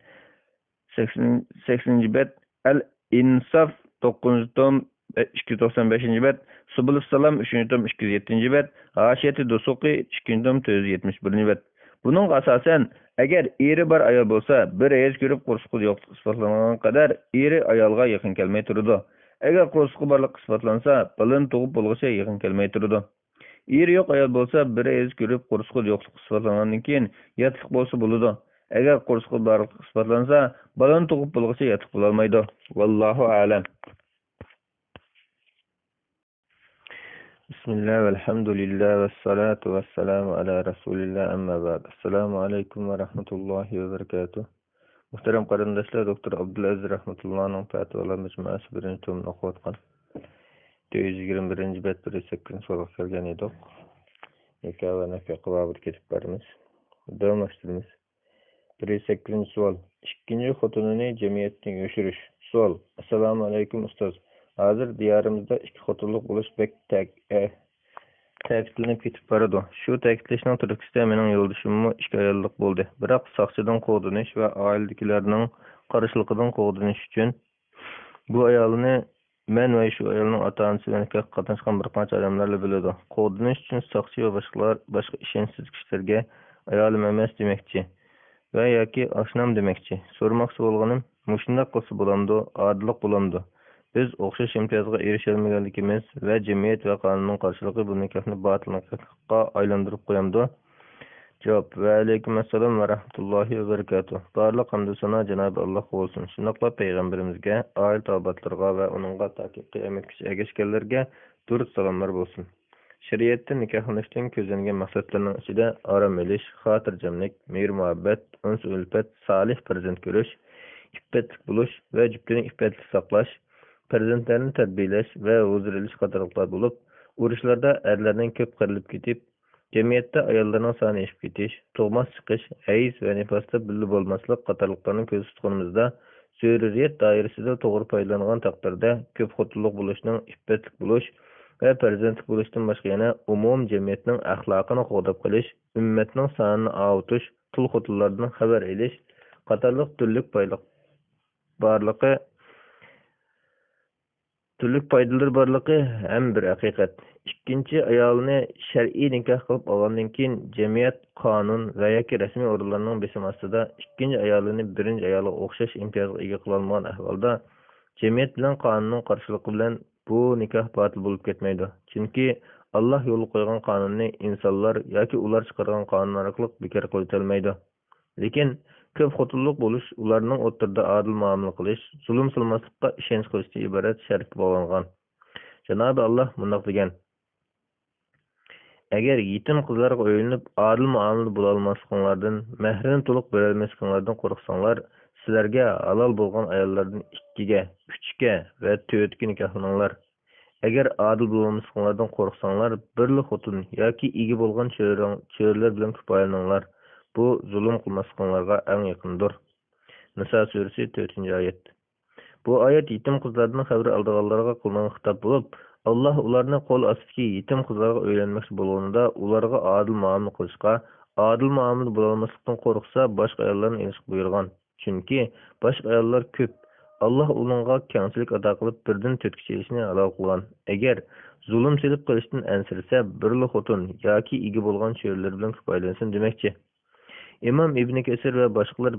80-bet, Al-Insaf 9-tom 295-bet, Subul Salam 3-tom 207-bet, Haşiyat-i Dusuqi 2-tom 471-bet. Buning asosan, agar eri bor ayol bo'lsa, bir ayaz ko'rib qo'rsuqi yo'qligi isbotlangan qadar eri ayolga yaqin kelmay turadi. Agar qo'rsuqi borligi isbotlansa, bilan tug'ib bo'lg'icha yaqin kelmay turadi. Eri yo'q ayol bo'lsa, bir ayaz ko'rib qo'rsuqi yo'qligi isbotlangandan keyin yatliq bo'lsa bo'ladi. Agar qo'rsuqi borligi isbotlansa, bilan tug'ib bo'lg'icha yatliq bo'la olmaydi. Vallohu a'lam. Bismillah ve elhamdülillah ve salatu ve selamu ala Resulillah amma ba'd. Assalamu alaikum ve rahmetullahi ve berekatuh. Muhterem qarindoshlar, doktor Abdulaziz rahmatullohning fatvolar majmuasi 1-tomini o'qiyotgan. 221 bet 108 so'roq kelgan edik. Nikah va nafaqa babida ketib boramiz. Davomlashtiramiz. 108 savol. Ikkinchi xotinini jamiyatdan yoshirish. Savol. Assalomu alaykum ustoz. Hozir diyorimizda ikki xotinlik bo'lish bek ta'kidlanib ketib boradi. Shu ta'kidlashning turkisida mening yo'ldoshimmi 2 ayollik bo'ldi. Biroq soqchidan qo'g'dinish va oiladagilarning qarshiligidan qo'g'dinish uchun bu ayolni men va shu ayolning ota-onasi bilan nikahga qatnashgan bir qancha odamlar biladi. Qo'g'dinish uchun soqchi va boshqa ishonchsiz kishilarga ayolim emas demoqchi va yoki oshnam demoqchi. So'ramoqchi bo'lganim, mushundaq qilsa bo'lamdi, odillik bo'lamdi. Biz o'xshash imtiyozga erisholmaganligimiz va jamiyat va qonunning qarshiligi bu nikahni botil nikahga aylantirib qo'yamdi. Javob: Va alaykum assalom va rahmatullohi va barakatuh. Barliq hamd sana Janobi Alloh bo'lsin. Shundoqla payg'ambarimizga, oil tobatlarga va uningga ta'qib qiyomatgacha ergashganlarga durud salomlar bo'lsin. Shariatda nikohlanishdan ko'zlangan maqsadlarning ichida orom olish, xotirjamlik, mehr-muhabbat, uns-ulfat, solih farzand ko'rish, iffetlik bo'lish va juftlikni iffatli saqlash, farzandlarni tarbiyalash va huzur olish qatorliqlar bo'lib, urushlarda erlarning ko'p qirilib ketib, jamiyatda ayollarning soni oshib ketish, tug'mas chiqish, hayz va nifosda birga bo'lmaslik qatorliqlarni ko'z tutganimizda, zurriyat doirasida to'g'ri foydalangan taqdirda ko'p xotinlik bo'lishning iffatli bo'lish va farzandli bo'lishdan boshqa yana umum jamiyatning axloqini qo'g'dab qilish, ummatning sonini avutish, tul xotinlardan xabar olish qatorliq turli foydalar borligi ham bir haqiqat. Ikkinchi ayolni shar'iy nikoh qilib olgandan keyin jamiyat, qonun va yoki rasmiy organlarning besim ostida ikkinchi ayolini birinchi ayolga o'xshash imtiyozga ega qilolmagan ahvolda jamiyat bilan qonunning qarshiligi bilan bu nikoh botil bo'lib ketmaydi. Chunki Alloh yo'l qo'ygan qonunni insonlar yoki ular chiqargan qonun orqali bekor qilib olmaydi. Lekin ko'p xotinlik bo'lish ularning o'rtada adil muomala qilish, zulm qilmaslikka ishonch qilishdan iborat shart bo'lgan. Janobi Alloh bunday degan: Agar yetim qizlarga o'yinib adil muomala bo'la olmasliklaringlardan, mahrini to'liq bera olmasliklaringlardan qo'rqsanglar, sizlarga halol bo'lgan ayollardan 2ga, 3ga va 4ga nikohlaninglar. Agar adil bo'lmasliklaringlardan qo'rqsanglar, birli xotin yoki ega bo'lgan cho'rlar bilan kifoyalaninglar. Bu zulm qilmasliklaringlarga eng yaqindir. Nisa surasi 4-oyat. Bu oyat yetim qizlardan xabar olganlarga qilgan xitob bo'lib, Alloh ularni qo'l ostidagi yetim qizlarga uylanmoqchi bo'lganida ularga adil muomala qilishga, adil muomala bo'lmaslikdan qo'rqsa, boshqa ayollarni ilishga buyurgan. Chunki boshqa ayollar ko'p. Alloh ularga kengchilik ato qilib birdan 4gacha ishni halol qilgan. Agar zulm silib qilishdan ansirsa, birli xotin yoki ega bo'lgan cho'rlar bilan kifoyalansin demoqchi. İmam İbn Kesir ve başkalar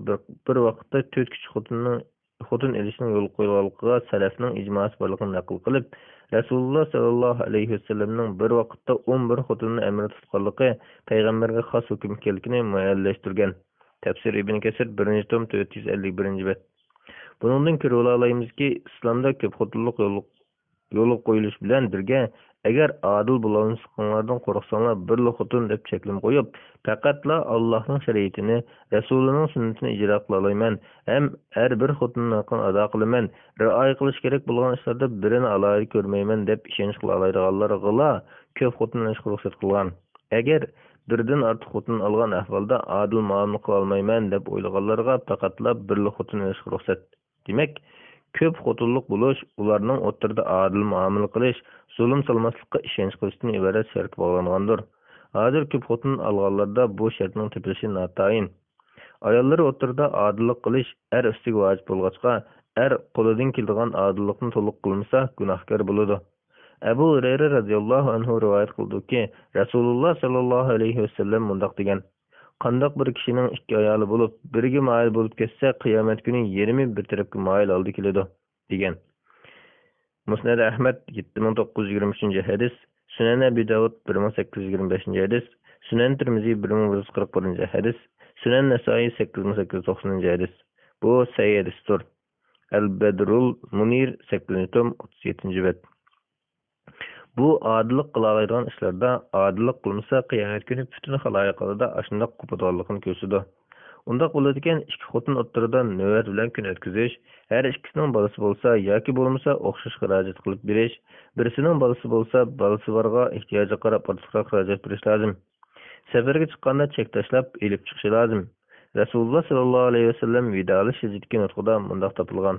bir vaqtda 4 kishi xotin elishning yo'l qo'yganligiga salafning ijmosi borligini naql qilib, Rasululloh sallallohu alayhi vasallamning bir vaqtda 11 xotinni amr tutganligi payg'ambarga xos hukm ekanligini muayyanlashtirgan. Tafsir Ibn Kesir 1-tom 451-bet. Bundan ko'ra olamizki, islomda ko'p xotinlik yo'li qo'yilish bilan birga, agar adil bo'lmasliklaringlardan qo'rqsanglar, birli xotin deb cheklim qo'yib, faqatla Allohning shariatini, Rasulining sunnatini ijro qila olaman, ham har bir xotinning haqqini ado qilaman, rioya qilish kerak bo'lgan ishlarda birini alohida ko'rmayman deb ishonch qila oladiganlarga ko'p xotinlashga ruxsat qilgan. Agar birdan ortiq xotin olgan ahvolda adil muomala qila olmayman deb o'ylaganlarga faqatla birli xotin olishga ruxsat. Demak, ko'p xotinlik bo'lish ularning o'rtada adil muomala qilish, zulm qilmaslikka ishonch qilishdan iborat shart bo'lgandir. Hozir ko'p xotin olganlarda bu shartning tepilishi notayin. Ayollar o'rtada adillik qilish er ustiga vojib bo'lg'achqa, er qo'lidan keladigan adillikni to'liq qilmasa gunohkor bo'ladi. Abu Hurayra radhiyallohu anhu rivoyat qildiki, Rasululloh sallallohu alayhi vasallam bunday degan: Qandoq bir kishining 2 ayoli bo'lib, biriga moyil bo'lib ketsa, qiyomat kuni yerimi bir tarafga moyil oldi keladi degan. Musnad Ahmad 7923-hadis, Sunan Abi Dawud 1825-hadis, Sunan Tirmizi 1141-hadis, Sunan Nasoiy 8890-hadis. Bu sahih hadisdir. Al-Badrul Munir 8-tom 37-bet. Bu adillik qiladigan ishlarda adillik qilmasa qiyomat kuni butun xaloyiq oldida ashundoq qo'pollikni ko'rsatadi. Undaq bo'ladigan ikki xotin o'rtasida navbat bilan kun o'tkazish, har ikkisining bolasi bo'lsa yoki bo'lmasa o'xshash xarajat qilib berish, birisining bolasi bo'lsa, bolasi borga ehtiyojiga qarab ortiqroq xarajat berish lozim. Safarga chiqqanda chek tashlab elib chiqishi lozim. Rasululloh sallallohu alayhi vasallam vidolish hijratga nutqida mundaq topilgan: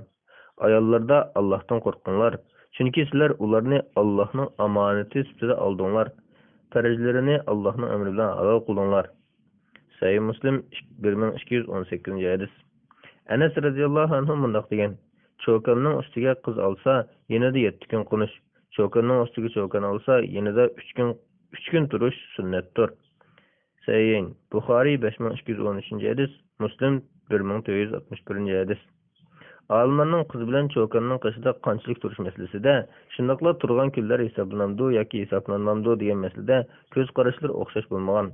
Ayollarda Allohdan qo'rqinglar, chunki sizlar ularni Allohning omonati sifatida oldinglar. Farjlarini Allohning amri bilan halol qildinglar. Sahih Muslim 1218-hadis. Anas radhiyallohu anhu mundaq degan: Cho'kanning ustiga qiz olsa, yanada 7 kun qo'nish. Cho'kanning ustiga cho'kan olsa, yanada 3 kun turish sunnatdir. Sahih Buxoriy 5213-hadis, Muslim 1461-hadis. Olimlarning qiz bilan cho'kanning qishida qanchalik turish masalasida, shundaqla turgan kunlar hisoblanamdi yoki hisoblanmamdi degan masalada ko'z qarashlar o'xshash bo'lmagan.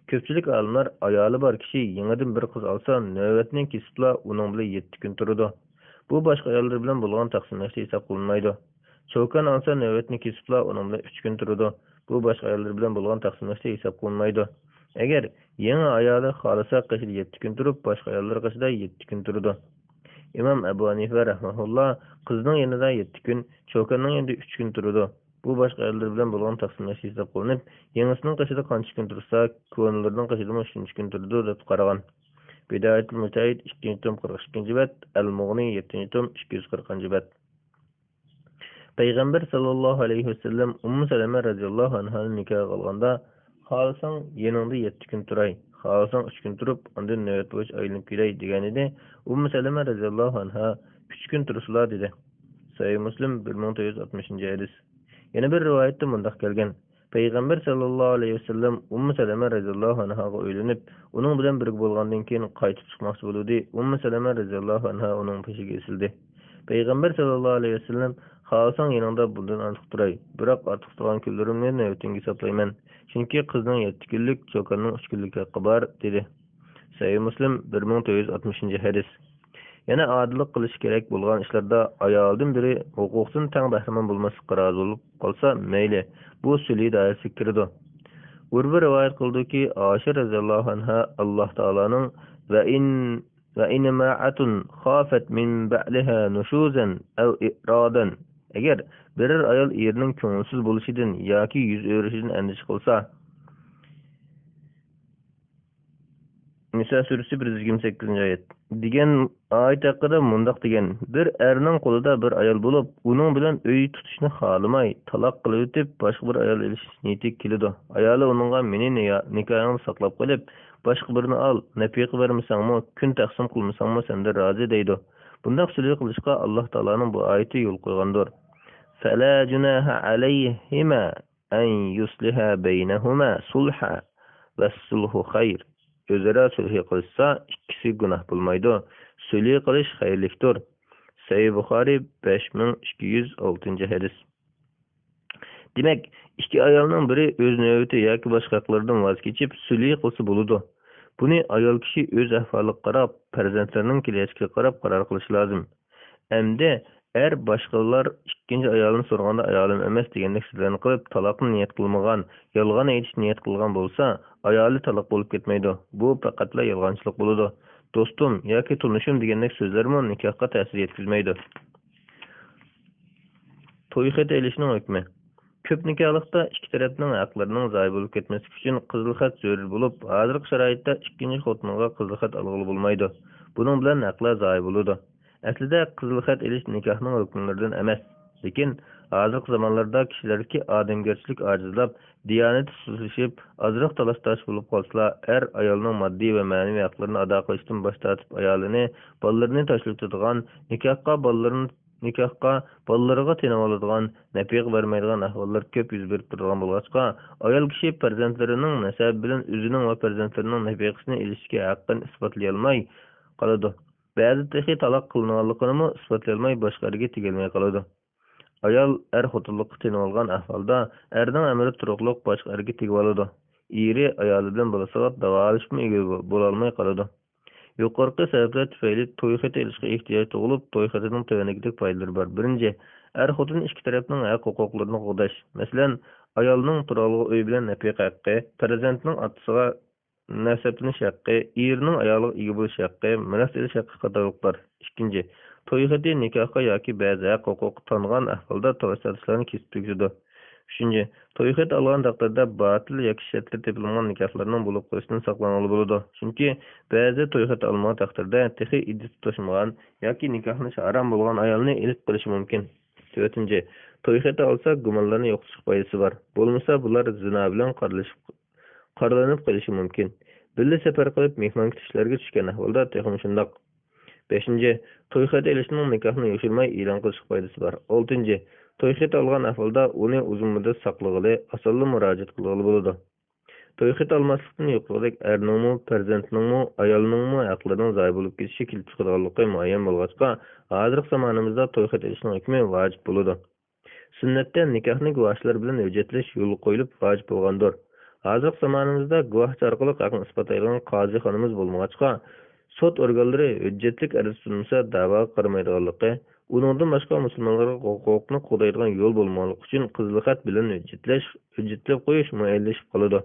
Ko'pchilik olimlar ayoli bor kishi yangidan bir qiz olsa, navbatning kesibla uning bilan 7 kun turadi. Bu boshqa ayollar bilan bo'lgan taqsimlashda hisob qilinmaydi. Cho'kan olsa, navbatni kesibla uning bilan 3 kun turadi. Bu boshqa ayollar bilan bo'lgan taqsimlashda hisob qilinmaydi. Agar yangi ayoli xolisa qishida 7 kun turib, boshqa ayollar qishida 7 kun turadi. İmam Ebu Hanife rahmetullah qizning yanida 7 kun, cho'kanning yanida 3 kun turadi. Bu boshqa ayollar bilan bo'lgan taqsimlash hisob qilinib, yangisining qishida qancha kun tursa, ko'nillarning qishida 3 kun turadi deb qaragan. Bidayatul Mujtahid 2-tom 42-bet, Al-Mughni 7-tom 240-bet. Payg'ambar sallallohu alayhi vasallam Ummu Salama radhiyallohu anha nikoh qilganda, xohlasang yaningda 7 kun turay, xohlasang 3 kun turib, undan navbat bo'yicha aylanib kelay degan edi. Ummu Salama radhiyallohu anha 3 kun turishlar dedi. Sahih Muslim 1960-hadis. Yana bir rivoyatda mundaq kelgan: Payg'ambar sallallohu alayhi vasallam Ummu Salama radhiyallohu anha ga o'ylanib, uning bilan birga bo'lgandan keyin qaytib chiqmoqchi bo'ldi. Ummu Salama radhiyallohu anha uning peshiga esildi. Payg'ambar sallallohu alayhi vasallam: "Xohlasang yaningda bundan ortiq turay, biroq ortiq turgan kunlarimni navbatinga hisoblayman. Chunki qizning 7 kunlik, cho'kanning 3 kunlik haqqi bor" dedi. Sahih Muslim 1960-hadis. Yana adillik qilish kerak bo'lgan ishlarda ayoldan biri huquqdan tang bahramon bo'lmaslikka rozi bo'lib qolsa, mayli, bu sulh doirasiga kiradi. Urbi rivoyat qildiki, Oysha radhiyallohu anha Alloh taolaning va in ma'atun khafat min ba'liha nushuzan aw iradan, agar biror ayol erining ko'ngilsiz bo'lishidan yoki yuz o'rishidan andish qilsa, Nisa surasi 128-oyat degan oyat haqida mundaq degan: bir erning qo'lida bir ayol bo'lib, uning bilan uy tutishni xohlamay, taloq qilib o'tib, boshqa bir ayol elish niyati keladi. Ayoli uningga meni nikohingni saqlab qolib, boshqa birini ol, nafiqa bermasangmi, kun taqsim qilmasangmi senda rozi deydi. Bundaq sulh qilishga Alloh taolaning bu oyati yo'l qo'ygandir. Fala junaha alayhima an yusliha baynahuma sulha va sulhu xayr. O'zaro sulh qilsa, ikkisi gunoh bo'lmaydi. Sulh qilish xayrlikdir. Sahih Buxoriy 5206-hadis. Demak, ikki ayolning biri o'z navbati yoki boshqa haqlardan voz kechib sulh qilsa bo'ladi. Buni ayol kishi o'z ahvoliga qarab, farzandlarining kelajagiga qarab qaror qilish lozim. Endi boshqalar ikkinchi ayolni so'raganda ayolim emas degandek so'zlarni qilib, taloqni niyat qilmagan, yolg'on aytish niyat qilgan bo'lsa, ayoli taloq bo'lib ketmaydi. Bu faqatla yolg'onchilik bo'ladi. Do'stim yoki tunishim degandek so'zlarmi nikohga ta'sir yetkazmaydi. To'y xat elishning hukmi. Ko'p nikohlikda ikki tarafning haqlarining zoyi bo'lib ketmasligi uchun qizil xat zarur bo'lib, hozirgi sharoitda ikkinchi xotinga qizil xat olg'ili bo'lmaydi. Buning bilan haqlar zoyi bo'ladi. Aslida qizil xat elish nikohning ruknlaridan emas, lekin hozirgi zamonlarda kishilarga odamgarchilik ojizlab, diyonati sustlashib, ozroq talash-tarash bo'lib qolsa, ayolning moddiy va ma'naviy haqlarini ado qilishdan bosh tortib, ayolini, bolalarini tashlab turadigan, nikohga bolalariga tenib oladigan, nafiqa bermaydigan ahvollar ko'p yuz berib turgan bo'lg'achqa, ayol kishi farzandlarining nasabi bilan o'zining va farzandlarining nafiqasini olishga haqqini isbotlay olmay qoladi. Ba'zi texi taloq qilinganligini isbotlay olmay boshqalarga tegilmay qoladi. Ayol xotinlikqa tenib olgan ahvolda erning amri turuqliq boshqa erga tegib oladi. Eri ayoli bilan bo'lsa davolashma bo'la olmay qoladi. Yuqorqi sabablar tufayli to'y xati elishga ehtiyoj tug'ilib, to'y xatining tovanigidek foydalari bor. Birinchi, xotin ikki tarafning haq-huquqlarini qo'llash. Masalan, ayolning turalg'i uy bilan nafiqa haqqi, farzandning otasiga nasablanish haqqi, erning ayoliga ega bo'lish haqqi, miras olish haqqi qatorliqlar. Ikkinchi, to'y xati nikohga yoki ba'zi haq-huquq tangan ahvolda tavassullarni kesib tegizdi. Uchinchi, to'y xati olgan taqdirda batil yoki shartli tepilgan nikohlarning bo'lib qolishidan saqlanadi bo'ladi. Chunki ba'zi to'y xati olgan taqdirda texi iddat tutishmagan yoki nikohni harom bo'lgan ayolni ilib qilishi mumkin. To'rtinchi, to'y xati olsa gumonlarni yo'qotish foydasi bor. Bo'lmasa bular zina bilan qaralanib qolishi mumkin. Birga safar qilib mehmon kutishlarga tushgan ahvolda texim shundoq. 5. To'y xati elishning nikohni yo'shilmay e'lon qilish foydasi bor. 6. To'y xati olgan ahvolda uni uzun muddat saqlag'ili, asonli murojaat qilg'ili bo'ladi. To'y xati olmaslikdan yo'qlig'idek erning, farzandning, ayolning haqlarining zoy bo'lib ketishi kelib chiqadiganligi muayyan bo'lg'achqa, hozirgi zamonimizda to'y xati elishning hukmi vojib bo'ladi. Sunnatda nikohni guvohlar bilan hujjatlash yo'l qo'yilib vojib bo'lgandir. Hozirgi zamonimizda guvohchi orqali haqni isbotlaydigan qozi xonimiz bo'lmag'achqa, sud organlari hujjatlik arz sunmasa da'vo qilmaydiganligi, uningdan boshqa musulmonlarga huquqni qo'llaydigan yo'l bo'lmaganligi uchun qizil xat bilan hujjatlab qo'yish muayyallashib qoladi.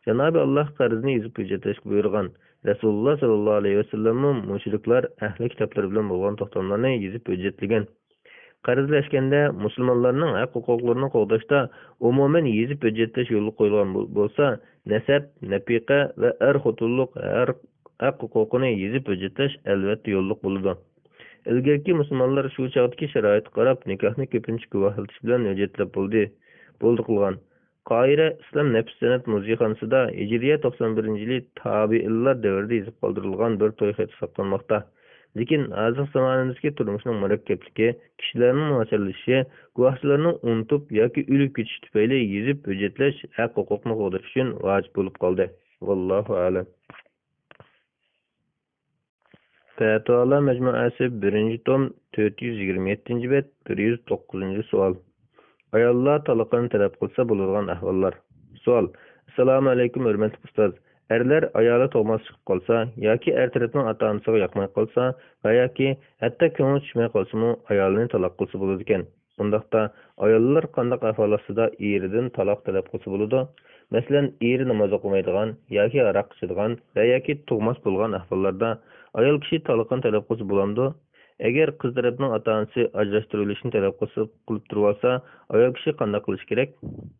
Janobi Alloh qarzni yozib hujjatlashga buyurgan. Rasululloh sallallohu alayhi vasallamning mushriklar ahli kitoblar bilan bo'lgan to'xtamlarni yozib hujjatlagan. Qarzlashganda musulmonlarning haq-huquqlarini qo'llashda umuman yezib hujjatlash yo'li qo'yilgan bo'lsa, nasab, nafiqa va xotinlik haq-huquqini yezib hujjatlash albatta yo'lliq bo'ladi. Ilgirki musulmonlar shu chog'dagi sharoitga qarab nikohni ko'pincha guvohlatish bilan hujjatlab bo'ldi qilgan. Qoira Islom nafs san'at musiqasida Hijriya 91-yili tabiinlar davrida yozib qoldirilgan bir to'y xati saqlanmoqda. Lekin hozir zamonimizga turmushning murakkabligi, kishilarning nochorlashishi, guvohchilarning unutib yoki o'lib ketishi tufayli yezib hujjatlash haq-huquqni qo'llash uchun vojib bo'lib qoldi. Vallohu a'lam. Fatvolar majmuasi 1-tom 427-bet 109-savol. Ayollar taloqni talab qilsa bo'ladigan ahvollar. Savol. Assalomu alaykum hurmatli ustoz. Erlar ayoli tug'mas chiqib qolsa yoki er tarafning ota-onasiga yoqmay qolsa va yoki hatto ko'ngli tushmay qolsa-mu ayolni taloq qilsa bo'ladi ekan. Undaqda ayollar qanday ahvol ostida eridan taloq talab qilsa bo'ladi? Masalan, eri namoz o'qimaydigan yoki aroq ichadigan va yoki tug'mas bo'lgan ahvollarda ayol kishi taloqni talab qilsa bo'lamdi? Agar qiz tarafning ota-onasi ajrashtirilishini talab qilib turib olsa, ayol kishi qanday qilish kerak?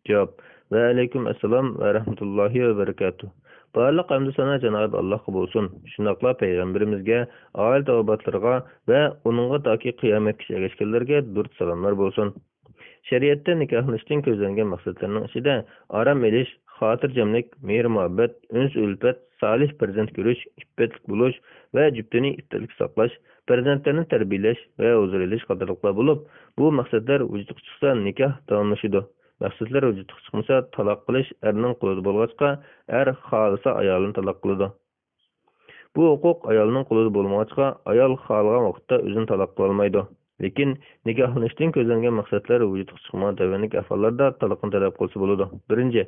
Javob. Va alaykum assalom va rahmatullohi va barakatuh. Barliq hamd sana Janob Allohga bo'lsin. Shundoqla payg'ambarimizga, oila tavbatlarga va uningga toki qiyomatgacha erishganlarga durud salomlar bo'lsin. Shariatda nikohlashdan ko'zlangan maqsadlarning ichida aram elish, xotirjamlik, mehr-muhabbat, uns-ulfat, salih farzand ko'rish, iffatli bo'lish va juftini iftalik saqlash, farzandlarni tarbiyalash va huzur elish qatorliqlar bo'lib, bu maqsadlar vujudga chiqsa nikoh davomlashadi. Maqsadlar vujudga chiqmasa taloq qilish erning qo'lida bo'lg'achqa, er xohlasa ayolini taloq qiladi. Bu huquq ayolning qo'lida bo'lmag'achqa, ayol xohlagan vaqtda o'zini taloq qila olmaydi. Lekin nikohlanishdan ko'zlangan maqsadlar vujudga chiqmagan davrlik ahvollarda taloqni talab qilsa bo'ladi. Birinchi,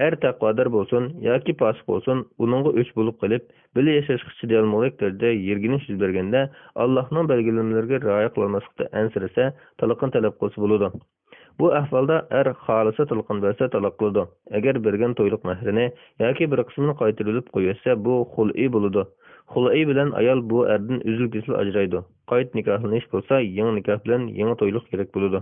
er taqvodor bo'lsin yoki fosiq bo'lsin, uningga o'ch bo'lib qilib, birga yashashga chiday olmaydigan darajada yerginish yuz berganda, Allohning belgilamalariga rioya qilmaslikda ansirasa, taloqni talab qilsa bo'ladi. Bu ahvolda er xohlasa taloqni bersa taloq qiladi. Agar bergan to'yliq mahrini yoki bir qismini qaytarib qo'ysa, bu xul'i bo'ladi. Xul'i bilan ayol bu erdan uzil-kesil ajraydi. Qayt nikohlanish bo'lsa, yangi nikoh bilan yangi to'yliq kerak bo'ladi.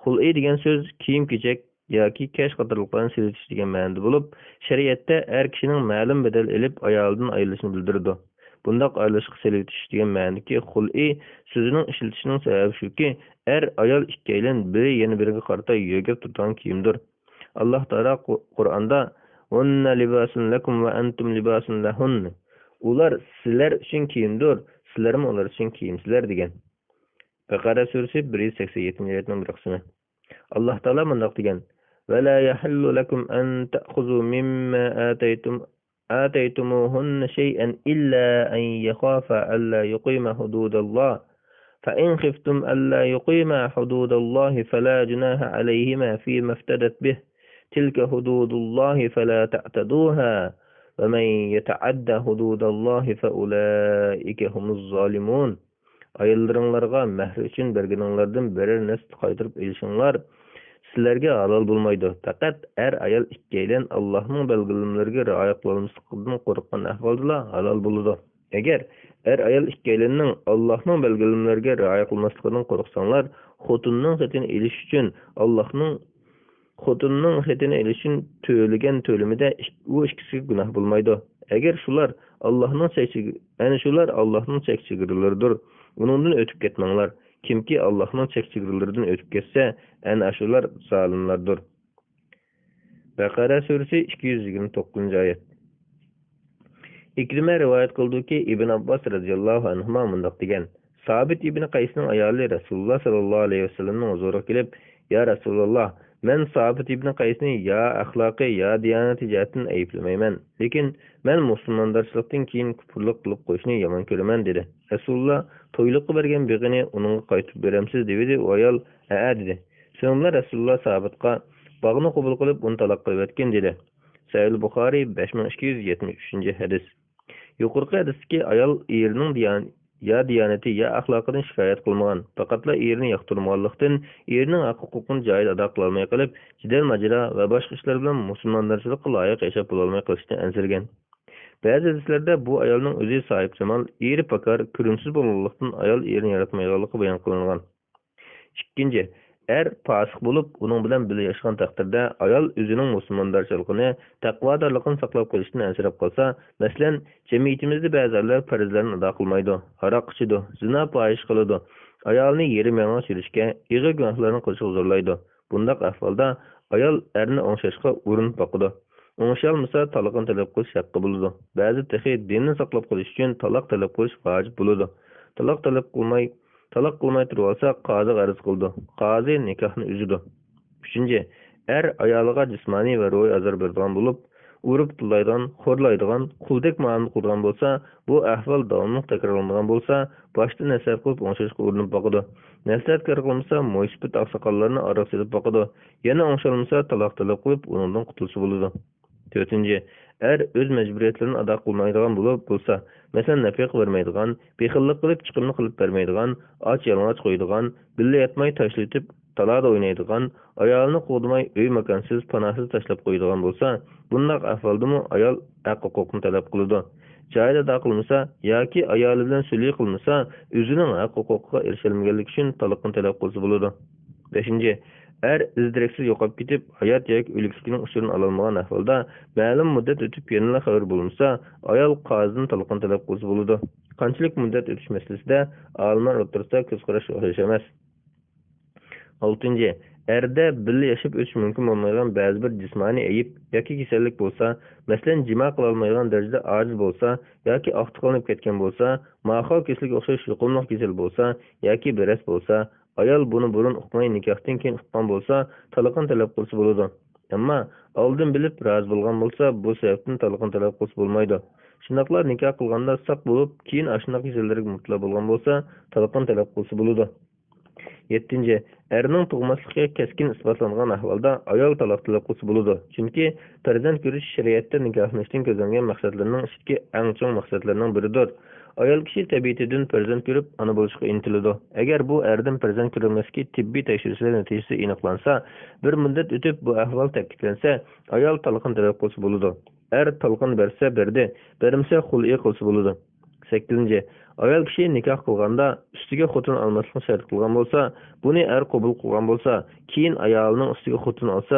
Xul'i degan so'z kiyim-kechak yoki kash qatorliqlarni silitish degan ma'noda bo'lib, shariatda er kishining ma'lum bedel elib ayolidan ayrilishini bildiradi. Bundaq ayrılışqa selitish degan ma'nodagi xul'i so'zining ishlatishining sababi shuki, er ayol ikkalan biri yana biriga qarata yo'gab turgan kiyimdir. Alloh taolo Qur'onda "Hunna libasun lakum va antum libasun lahunna." Ular sizlar uchun kiyimdir, sizlar ham ular uchun kiyimsizlar degan. Baqara surasi 187-oyatning bir qismi. Alloh taolo bunday degan: "Va la yahillu lakum an ta'khudhu mimma آتيتموهن شيئا إلا أن يخافا ألا يقيما حدود الله فإن خفتم ألا يقيما حدود الله فلا جناح عليهما فيما افتدت به تلك حدود الله فلا تعتدوها ومن يتعدى حدود الله فأولئك هم الظالمون." Ayollarga mehr üçün bergeninglardan birer nesl qaytırıp elişinglar. sizlarga halol bo'lmaydi. Faqat ayol ikkilan Allohning belgilamalariga rioya qilmasligidan qo'rqqan ahvolda halol bo'ladi. Agar ayol ikkilanning Allohning belgilamalariga rioya qilmasligidan qo'rqsanglar, xotinning xetini elish uchun xotinning xetini elish uchun to'lagan to'limida u ikkisi gunoh bo'lmaydi. Agar shular Allohning chek-chegaralaridir, uningdan o'tib ketmanglar. Kimki Allohning chek-chegaralaridan o'tib ketsa, ana shular zolimlardir. Baqara surasi 229-oyat. Ikrima rivoyat qildiki, Ibn Abbos radhiyallohu anhu mundaq degan: Sabit ibn Qaysning ayoli Rasululloh sallallohu alayhi vasallamning huzuriga kelib, "Ya Rasululloh, men Sabit ibn Qaysni ya axloqiy, ya diyonati jihatdan ayblamayman, lekin men musulmonlarchilikdan keyin kufrlik qilib qo'yishni yomon ko'raman" dedi. Rasululloh to'yliqqa bergan beg'ini uningga qaytib beramsiz dedi. U ayol "Ha" dedi. So'ngra Rasululloh Sabitga bag'ni qabul qilib, uni taloq qilib o'tgan dedi. Sahih Buxoriy 5273-hadis. Yuqorqi hadisdagi ayol erining diyonati ya axloqidan shikoyat qilmagan, faqatla erini yoqtirmaganlikdan erining haq-huquqini joyida ado qila olmay qolib, jidal majra va boshqa ishlar bilan musulmonlarchilikqa loyiq yashab bo'la olmay qolishdan ansirgan. Ba'zi hadislarda bu ayolning o'zi sohibjamol, eri pakar, ko'rimsiz bo'lganlikdan ayol erini yaratmaydiganligi bayon qilingan. Ikkinchi, fasiq bo'lib, uning bilan birga yashagan taqdirda ayol o'zining musulmonlarchiligini, taqvodorligini saqlab qolishdan ansirab qolsa, masalan, jamiyatimizda ba'zilar farzlarni ado qilmaydi, aroq ichadi, zina fohish qiladi, ayolni yerim yalang'och yurishga, ig'ir gunohlarni qilishga zo'rlaydi. Bundaq ahvolda ayol erni o'ngshashga urinib boqadi. O'ngshalmasa taloqni talab qilish haqqi bo'ladi. Ba'zi texi dinni saqlab qolish uchun taloq talab qilish vojib bo'ladi. Taloq qilmay turib olsa, qozi arz qildi. Qozi nikohni uzdi. 3. Ayoliga jismoniy va ruhiy azor beradigan bo'lib, urib tullaydigan, xo'rlaydigan, quldek muomala qilgan bo'lsa, bu ahvol davomli takrorlanadigan bo'lsa, boshda nasihat qilib o'ngshashga urinib boqadi. Nasihat qilmasa, mo'ysibit oqsoqollarni aroq silib boqadi. Yana o'ngshalmasa, taloq talab qilib, undan qutulsa bo'ladi. 4. O'z majburiyatlarini ado qilmaydigan bo'lsa, masalan, nafiq vermaydigan, bexillik qilib, chiqimni qilib bermaydigan, och yalang'och qo'ydigan, billa yatmay tashlatib, talada o'ynaydigan, ayolni qo'dimay, uy makonsiz, panohsiz tashlab qo'ydigan bo'lsa, bunday ahvoldami ayol haq-huquqni talab qiladi. Joyida ado qilmasa yoki ayoli bilan sulh qilmasa, o'zining haq-huquqiga erisholmaganligi uchun taloqni talab qilsa bo'ladi. 5. Izdiraksiz yo'qolib ketib, hayot yoki o'liklikning usulini ololmagan ahvolda ma'lum muddat o'tib yana xabar bo'lmasa, ayol qozidan taloqni talab qilsa bo'ladi. Qanchalik muddat o'tish masalasida olimlar o'rtasida ko'z qarash o'xshash emas. 6. Erda birga yashab o'tish mumkin bo'lmagan ba'zi bir jismoniy ayib yoki kasallik bo'lsa, masalan, jima qila olmaydigan darajada ojiz bo'lsa yoki oqtiqlanib ketgan bo'lsa, mahol kasallikka o'xshash yuqumli kasal bo'lsa yoki beras bo'lsa, ayol buni burun uqmay nikohdan keyin uqqan bo'lsa, taloqni talab qilsa bo'ladi. Ammo oldin bilib rozi bo'lgan bo'lsa, bu sababdan taloqni talab qilsa bo'lmaydi. Shunaqlar nikoh qilganda saq bo'lib, keyin ashunaq kasallarga mubtalo bo'lgan bo'lsa, taloqni talab qilsa bo'ladi. 7. Erning tug'masligiga keskin isbotlangan ahvolda ayol taloq talab qilsa bo'ladi. Chunki farzand ko'rish shariatda nikohlashdan ko'zlangan maqsadlarning ichki eng chong maqsadlarining biridir. Ayol kishi tabiatidan farzand ko'rib, ona bo'lishga intiladi. Agar bu erdan farzand ko'rmaslikka tibbiy tekshirishlar natijasi aniqlansa, bir muddat o'tib bu ahvol ta'kidlansa, ayol taloqni talab qilsa bo'ladi. Taloqni bersa berdi, bermasa xul'i qilsa bo'ladi. 8. Ayol kishi nikoh qilganda ustiga xotin olmaslikni shart qilgan bo'lsa, buni qabul qilgan bo'lsa, keyin ayolining ustiga xotin olsa,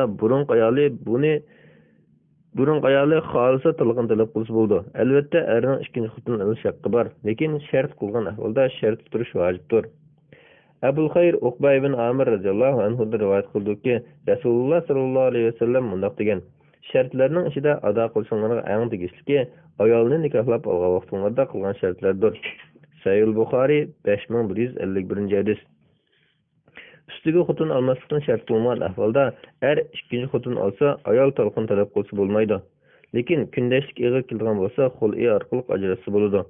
burun ayoli xolisa taloqni talab qilsa bo'ldi. Albatta, erning ikkinchi xotin olish haqqi bor, lekin shart qilgan ahvolda shart turish vojibdir. Abul Xayr Uqba ibn Amir radhiyallohu anhu rivoyat qildiki, Rasululloh sallallohu alayhi vasallam mundaq degan: shartlarning ichida ado qilishinglarga eng tegishligi ayolni nikohlab olgan vaqtinglarda qilgan shartlardir. Sahih Buxoriy 5151-hadis. Ustiga xotin olmaslikni shart qilgan ahvolda ikkinchi xotin olsa, ayol taloqni talab qilsa bo'lmaydi. Lekin kundashlik ig'ir kelgan bo'lsa, xul'i orqali ajratsa bo'ladi.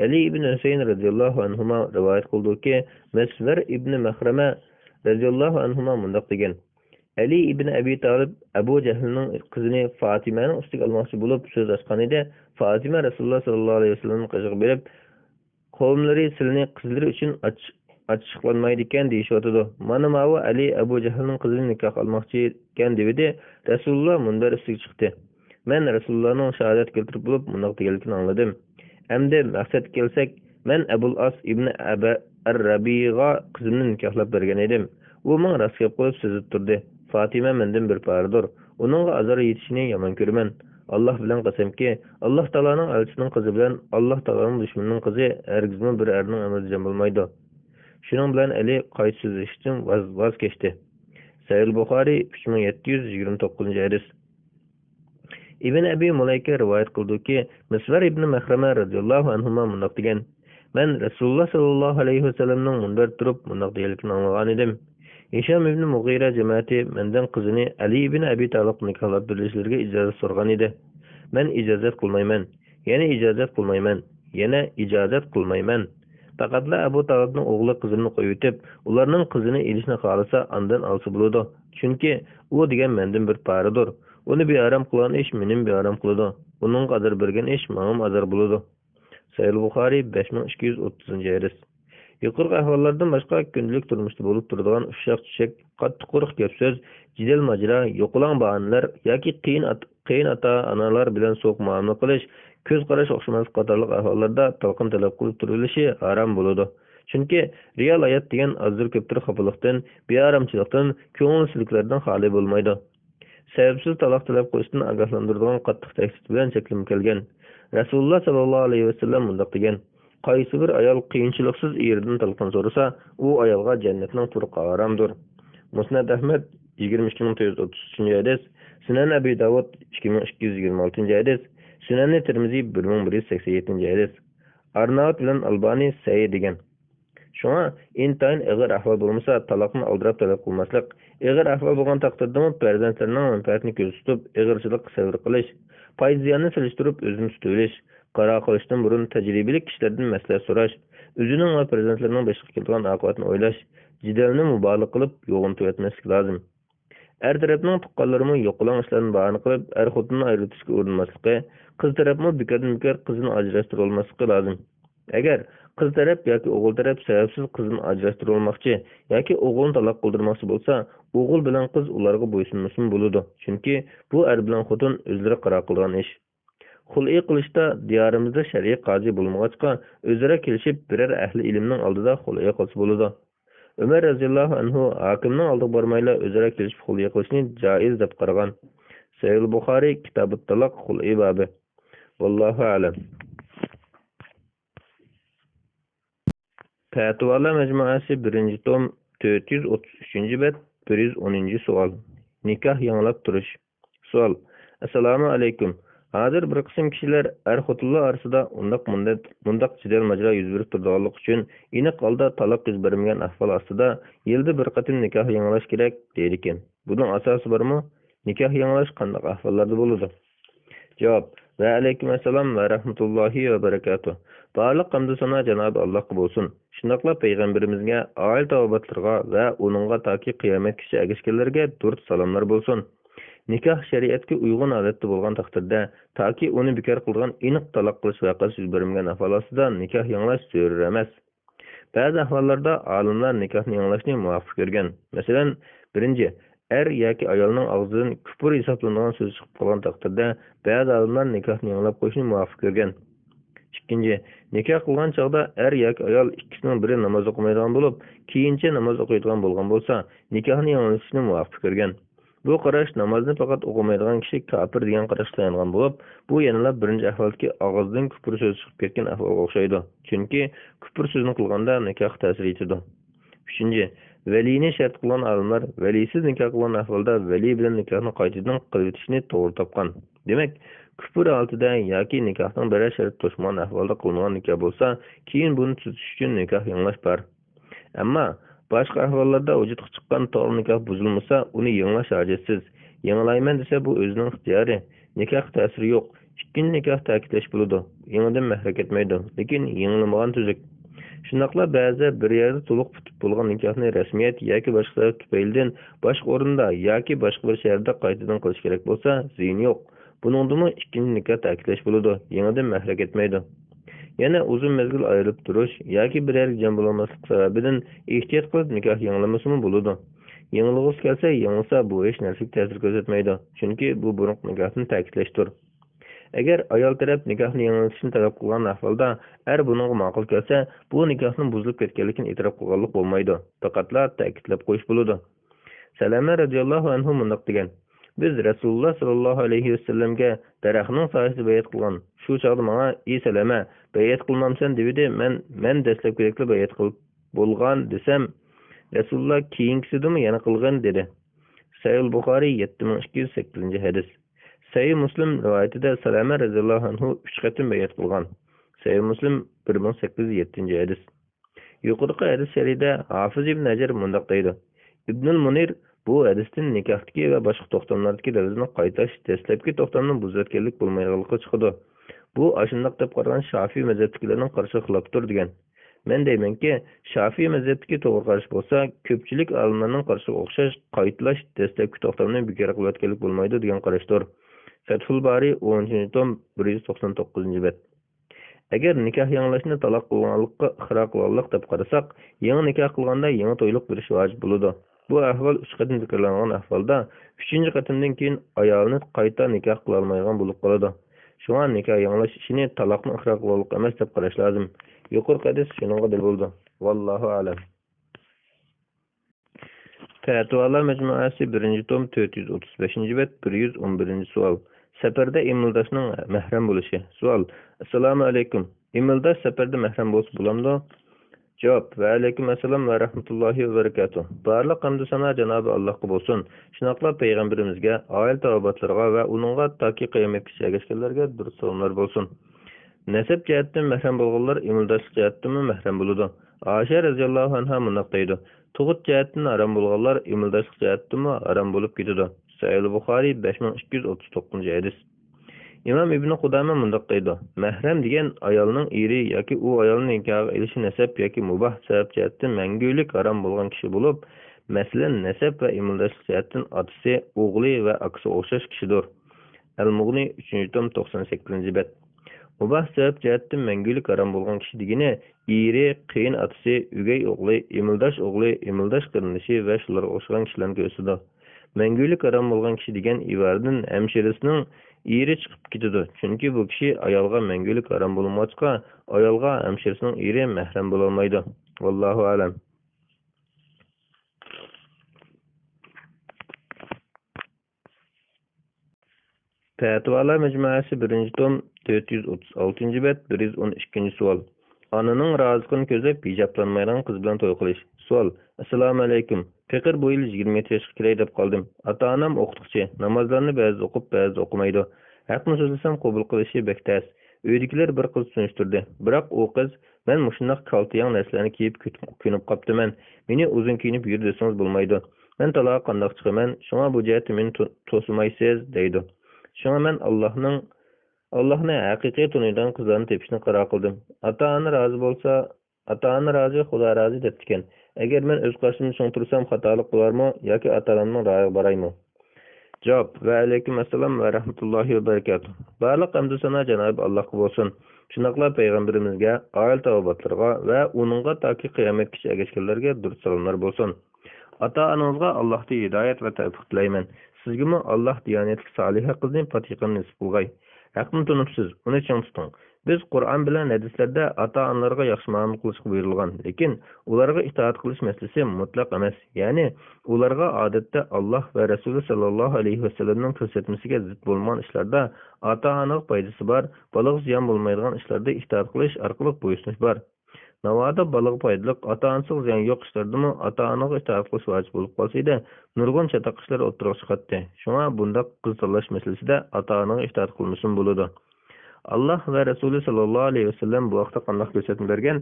Ali ibn Husayn radhiyallohu anhu rivoyat qildiki, Masvar ibn Mahrama radhiyallohu anhu mundaq degan: Ali ibn Abi Talib Abu Jahlning qizini Fatimaning ustiga olmoqchi bo'lib so'z ochgan edi. Fatima Rasululloh sallallohu alayhi vasallamning qizig'i berib, qavmlari sizning qizlari uchun achchiqlanmaydi ekan deyishyotidi. Mana mavu Ali Abu Jahlning qizini nikoh olmoqchi ekan dedi. Rasululloh munbar ustiga chiqdi. Men Rasulullohning shahodat keltirib bo'lib, bundoq deganligini angladim. Endi maqsadga kelsak, men Abul As ibn Aba Ar-Rabiga qizimni nikohlab bergan edim. U men rost gap qilib sezib turdi. Fatima mendan bir paridir. Uningga azor yetishini yomon ko'raman. Alloh bilan qasamki, Alloh taoloning elchisining qizi bilan Alloh taoloning dushmanining qizi hargizmi bir erning amriga jam bo'lmaydi. Shuning bilan Ali qayt so'zish uchun vaz kechdi. Sahih Buxoriy 3729-hadis. Ibn Abi Mulayka rivoyat qildiki, Misvar ibn Mahrama radhiyallohu anhu mundoq degan: Men Rasululloh sallallohu alayhi vasallamning munbar turib mundoq deganligini anglagan edim. Hisham ibn Mughira jamoati mendan qizini Ali ibn Abi Talib nikohlab berishlariga ijozat so'ragan edi. Men ijozat qilmayman. Yana ijozat qilmayman. Faqatla Abu Talibning o'g'li qizini qo'yib, ularning qizini elishni xohlasa, andan olsa bo'ladi. Chunki u degan mendan bir paridir. Uni bearam qilgan ish mening bearam qiladi. Uning qadar bergan ish menga azar bo'ladi. Sahih Buxoriy 5230-hadis. Yuqorqi ahvollardan boshqa kundalik turmushda bo'lib turadigan ushaq-tushak, qattiq-quruq gap so'z, jidal majra, yo'qolan bahanalar yoki qiyin ota-onalar bilan so'q muomala qilish, ko'z qarash o'xshamas qatorliq ahvollarda talqin talab qilib turilishi harom bo'ladi. Chunki real hayot degan azdir ko'ptir xafalikdan, bearamchilikdan, ko'ngilsizliklardan xoli bo'lmaydi. Sababsiz taloq talab qilishdan ogohlantiradigan qattiq tahdid bilan cheklanib kelgan. Rasululloh sallallohu alayhi vasallam bundoq degan: Qaysi bir ayol qiyinchiliksiz erdan talqin so'rasa, u ayolga jannatning turqi haramdir. Musnad Ahmad 22933-hadis, Sunan Abi Davud 2226-hadis, Sunan Tirmiziy 1187-hadis. Arnaut bilan Albani sahih degan. Shunga intayin ig'ir ahvol bo'lmasa, taloqni aldirab talab qilmaslik, ig'ir ahvol bo'lgan taqdirda farzandlarning manfaatini ko'z tutib, ig'irchilik sabr qilish, foyda ziyonni solishtirib o'zini tutish, qaro qilishdan burun tajribali kishilardan maslahat so'rash, o'zining va farzandlarining boshqa keladigan oqibatini o'ylash, jidalni mubolag'a qilib yo'g'intib etmaslik lozim. Er tarafning tuqqanlarimi yo'qolan ishlarni bahona qilib, er xotinni ajratishga urinmasligi, qiz tarafmi bekor qizini ajrashtirib olmasligi lozim. Agar qiz taraf yoki o'g'il taraf sababsiz qizini ajrashtirib olmoqchi yoki o'g'ilni taloq qildirmoqchi bo'lsa, o'g'il bilan qiz ularga bo'ysunmasin bo'ladi. Chunki bu er bilan xotin o'zlari qaror qilgan ish. Xul'i qilishda diyorimizda shar'iy qozi bo'lmag'achqa, o'zaro kelishib biror ahli ilmning oldida xul'i qilsa bo'ladi. Umar roziyallohu anhu hokimning oldiga bormayla o'zaro kelishib xul'i qilishni joiz deb qaragan. Sahih Buxoriy Kitobut Taloq xul'i bobi. Vallohu a'lam. Fatvolar majmuasi 1-tom 433-bet 110-savol. Nikoh yanglab turish. Savol: Assalomu alaykum. Hozir bir qism kishilar er-xotinlar orasida mundaq jidal majra yuz berib turganlik uchun aniq holda taloq yuz bermagan ahvol ostida yilda bir qatim nikoh yanglash kerak deydi ekan. Buning asosi bormi? Nikoh yanglash qanday ahvollarda bo'ladi? Javob: Va alaykum assalom va rahmatullohi va barakatuh. Barliq hamd sana Janob Allohga bo'lsin. Shundoqla payg'ambarimizga, oila tavobatlarga va uningga toki qiyomatgacha ergashganlarga durud salomlar bo'lsin. Nikoh shariatga uyg'un odatda bo'lgan taqdirda, toki uni bekor qilgan aniq taloq qilish voqeasi yuz bermagan ahvol ostida nikoh yanglash zarur emas. Ba'zi ahvollarda olimlar nikohni yanglashni muvofiq ko'rgan. Masalan, birinchi, er yoki ayolning og'zidan kufr hisoblanadigan so'z chiqib qolgan taqdirda, ba'zi olimlar nikohni yanglab qo'yishni muvofiq ko'rgan. Ikkinchi, nikoh qilgan chog'da er yoki ayol ikkisining biri namoz o'qimaydigan bo'lib, keyincha namoz o'qiydigan bo'lgan bo'lsa, nikohni yanglashni muvofiq ko'rgan. Bu qarash namozni faqat o'qimaydigan kishi kafir degan qarashga tayangan bo'lib, bu yanada birinchi ahvoldagi og'izdan kufr so'zi chiqib ketgan ahvolga o'xshaydi. Chunki kufr so'zini qilganda nikoh ta'sir etadi. Uchinchi, valini shart qilgan olimlar valisiz nikoh qilgan ahvolda vali bilan nikohni qaytadan qilib o'tishni to'g'ri topgan. Demak, kufr altida yoki nikohning bir shart to'shmagan ahvolda qilingan nikoh bo'lsa, keyin buni tutish uchun nikoh yanglash bor. Ammo boshqa ahvollarda vujudga chiqqan to'g'ri nikoh buzilmasa, uni yanglash hojatsiz. Yanglayman desa bu o'zining ixtiyori. Nikoh ta'siri yo'q. Ikkinchi nikoh ta'kidlash bo'ladi. Yangidan mahrak etmaydi, lekin yanglamagan tuzuk. Shundoqla ba'zi bir yerda to'liq bitib bo'lgan nikohni rasmiyat yoki boshqa sabab tufaylidan boshqa o'rinda yoki boshqa bir shaharda qaytadan qilish kerak bo'lsa, ziyon yo'q. Buningdimi ikkinchi nikoh ta'kidlash bo'ladi. Yangidan mahrak etmaydi. Yana uzun mezgil ayrılıp duruş yoki bir yerga jam bo'lmaslik sababidan ehtiyot qilib nikoh yangilamasimi bo'ladi. Yangilg'us kelsa, yangilsa bu hech narsaga ta'sir ko'rsatmaydi. Chunki bu burungi nikohni ta'kidlashdir. Agar ayol taraf nikohni yangilashni talab qilgan ahvolda er buningga ma'qul kelsa, bu nikohning buzilib ketganligini e'tirof qilganlik bo'lmaydi. Faqatla ta'kidlab qo'yish bo'ladi. Salama radhiyallohu anhu mundoq degan: Biz Rasululloh sallallohu alayhi vasallamga daraxtning soyasida bayat qilgan. Shu chog'da menga: "Ey Salama, bayat qilmamsan" dedi. Men dastlab kerakli bayat qilib bo'lgan desam, Rasululloh keyingisidimi yana qilgan dedi. Sahih Buxoriy 7208 hadis. Sahih Muslim rivoyatida Salama radhiyallohu anhu 3 qatim bayat qilgan. Sahih Muslim 1807 hadis. Yuqorqi hadis sharida Hafiz ibn Hajar mundoq deydi: Ibnul Munir bu hadisdan nikohdagi va boshqa to'xtamlardagi dalilni qaytash dastlabki to'xtamni buzayotganlik bo'lmaydiganligi chiqadi. Bu ashundoq deb qaragan Shafiy mazhabidagilarning qarshi xilofdir degan. Men deymanki, Shafiy mazhabidagi to'g'ri qarash bo'lsa, ko'pchilik olimlarning qarshiga o'xshash qaytlash dastlabki to'xtamni bekor qilayotganlik bo'lmaydi degan qarashdir. Fathul Bari 10-tom 199-bet. Agar nikoh yangilashni taloq qilganlikka ixro qilganlik deb qarasak, yangi nikoh qilganda yangi to'yliq berish vojib bo'ladi. Bu ahvol 3 qatim zikrlangan ahvolda 3-qatimdan keyin ayolni qayta nikoh qila olmaydigan bo'lib qoladi. Shunga nikoh yangilash ishini taloqni ixro qilganlik emas deb qarash lozim. Yuqorqi hadis shunga dalil bo'ldi. Vallohu a'lam. Fatvolar majmuasi 1-tom 435-bet 111-savol. Safarda imildashning mahram bo'lishi. Savol: Assalomu alaykum. Imildash safarda mahram bo'lsa bo'lamdi? Javob: Va alaykum assalom va rahmatullohi va barakatuh. Barliq hamd sana Janobi Allohga bo'lsin. Shunaqla payg'ambarimizga, oila tavobatlarga va uningga toki qiyomatgacha ergashganlarga durud salomlar bo'lsin. Nasab jihatdan mahram bo'lganlar imildashlik jihatdan mahram bo'ladi. Oysha radhiyallohu anha mundoq deydi: Tug'ut jihatdan harom bo'lganlar imildashlik jihatdan harom bo'lib ketadi. Sahih Buxoriy 5239 hadis. İmam İbn Qudama mundoq deydi: Mahram degan ayolning eri yoki u ayolning nikohga ilishi nasab yoki mubah sabab jihatdan mangulik harom bo'lgan kishi bo'lib, masalan, nasab va imildashlik jihatdan otasi, o'g'li va aksi o'xshash kishidir. Al-Mughni 3-tom 98-bet. Mubah sabab jihatdan mangulik harom bo'lgan kishi degani eri, qiyin otasi, o'gay o'g'li, imildash qilinishi va shularga o'xshagan kishilarga o'sidi. Mangulik harom bo'lgan kishi degan ibardan hamshirasining eri chiqib ketadi. Chunki bu kishi ayolga mangulik harom bo'lmoqqa, ayolga hamshirasining eri mahram bo'la olmaydi. Vallohu a'lam. Fatvolar majmuasi 1-tom 436-bet 112-savol. Onaning roziligini ko'zlab hijoblanmaydigan qiz bilan to'y qilish. Savol: Assalomu alaykum. Faqir bu yil 27 yoshga kiray deb qoldim. Ota-onam o'qituvchi, namozlarni ba'zi o'qib, ba'zi o'qimaydi. Haqni so'zlasam qabul qilishi bektas. Uydagilar bir qiz sunishtirdi. Biroq u qiz: "Men mushundoq kaltiyang narsalarni kiyib ko'nib qoptiman. Meni uzun kiyinib yur desangiz bo'lmaydi. Men taloq qandoq chiqaman? Shunga bu jihatda meni to'simaysiz" deydi. Shunga men Allohni haqiqiy taniydigan qizlarni tepishni qaror qildim. Ota-ona rozi bo'lsa, ota-ona rozi, Xudo rozi debdi ekan. Agar men o'z qarshimni tushuntirsam xatolik bo'larmi yoki ota-onamning roziga boraymi? Javob: Va alaykum assalom va rahmatullohi va barakatuh. Barliq hamd sana Janobi Allohga bo'lsin. Shunaqla payg'ambarimizga, oila tavobatlarga va uningga toki qiyomatgacha ergashganlarga durud salomlar bo'lsin. Ota-onangizga Allohning hidoyat va tavfiq tilayman. Sizga Alloh diyonatli soliha qizni patiqani nasib qilgay. Haqni tunibsiz, uni ching tuting. Biz Qur'on bilan hadislarda ota-onalarga yaxshi muomala qilishga buyurilgan, lekin ularga itoat qilish masalasi mutlaq emas. Ya'ni ularga odatda Alloh va Rasuli sallallohu alayhi vasallamning ko'rsatmasiga zid bo'lgan ishlarda ota-onaga foydasi bor, bolaga ziyon bo'lmaydigan ishlarda itoat qilish orqali bo'ysunish bor. Navoda bolaga foydali, ota-onasiga ziyon yo'q ishlardami ota-onaga itoat qilish vojib bo'lib qolsa-da, nurg'un chataq ishlar o'tirib chiqadi. Shunga bunda qiz tanlash masalasida ota-onaga itoat qilmasin bo'ladi. Allah va Rasuli sallallohu alayhi vasallam bu vaqtda qanday ko'rsatma bergan?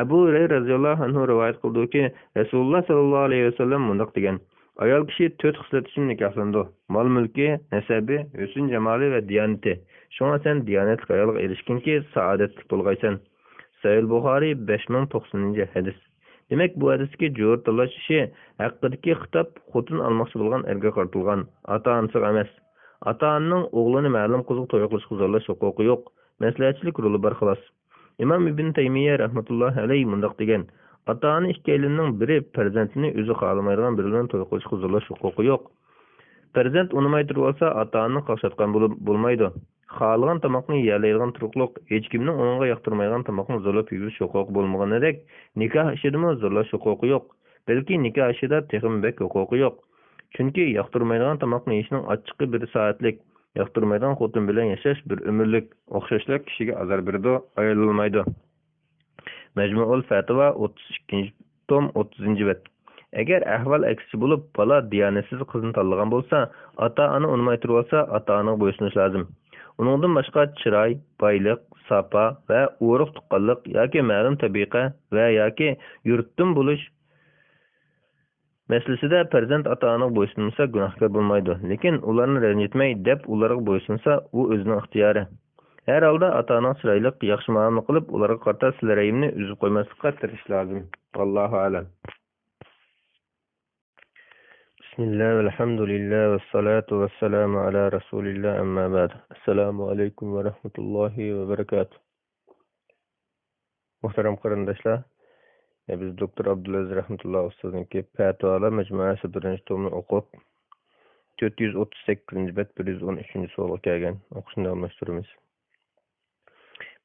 Abu Hurayra radhiyallohu anhu rivoyat qildiki, Rasululloh sallallohu alayhi vasallam bunday degan: Ayol kishi 4 xislat uchun nikohlandi: mol-mulki, nasabi, husn jamoli va diyonati. Shunga sen diyonatli ayolga erishkinki, saodatli bo'lgaysan. Sahih Buxoriy 5090-hadis. Demak, bu hadisga jo'r tanlash ishi haqidagi xitob xotin almoqchi bo'lgan erga qartilgan, ota-onasiga emas. Ota-onaning o'g'lini ma'lum qilib to'y qilishga zorlash huquqi yo'q. Maslahatchilik roli bor xolos. İmam İbn Teymiye rahmetullahi aleyhi mundaq degan: Ata-ana ikkiylinin biri farzandini o'zi xalamaydigan biri bilan to'y qilishga zorlash huquqi yo'q. Farzand unamay turib olsa, ata-ana qaqshatgan bo'lmaydi. Xalagan tamoqni yeyolmaydigan turuqliq, hech kimning uningga yoqtirmaydigan tamoqni zo'rlab yeyish huquqi bo'lmaganidek, nikoh ishidami zo'rlash huquqi yo'q. Balki nikoh ishida texmbek huquqi yo'q. Chunki yoqtirmaydigan tamoqni yeyishning ochiqi bir soatlik, yoqtirmaydigan xotin bilan yashash bir umrlik, o'xshashlik kishiga azor beradi, ayololmaydi. Majmuul Fatva 32 tom 30-bet. Agar ahvol aksicha bo'lib, bola diyanatsiz qizni tanlagan bo'lsa, ota-ona unmay turib olsa, ota-onaga bo'ysunish lozim. Uningdan boshqa chiroy, boylik, sapa va urug' tuqqanlik yoki ma'lum tabiqa va yoki yurtdan bo'lish masalasida farzand ota-onaga bo'ysunsa gunohkor bo'lmaydi. Lekin ularni ranjitmay deb ularga bo'ysunsa, u o'zining ixtiyori. Her holda ata-ona chiroyli, yaxshi muomala qilib, ularga qarata sizlarayimni uzib qo'ymaslikka tirish lozim. Allohu a'lam. Bismillah, alhamdulillah, vassalatu vassalamu ala rasulillah, amma ba'd. Assalomu alaykum va rahmatullohi va barakatuh. Muhtaram qarindoshlar, biz doktor Abdulaziz rahmatulloh ustozniki Fatvalar majmuasi 1-tomni o'qib, 438-bet 113-savolga kelgan. O'qishni davomlashtiramiz.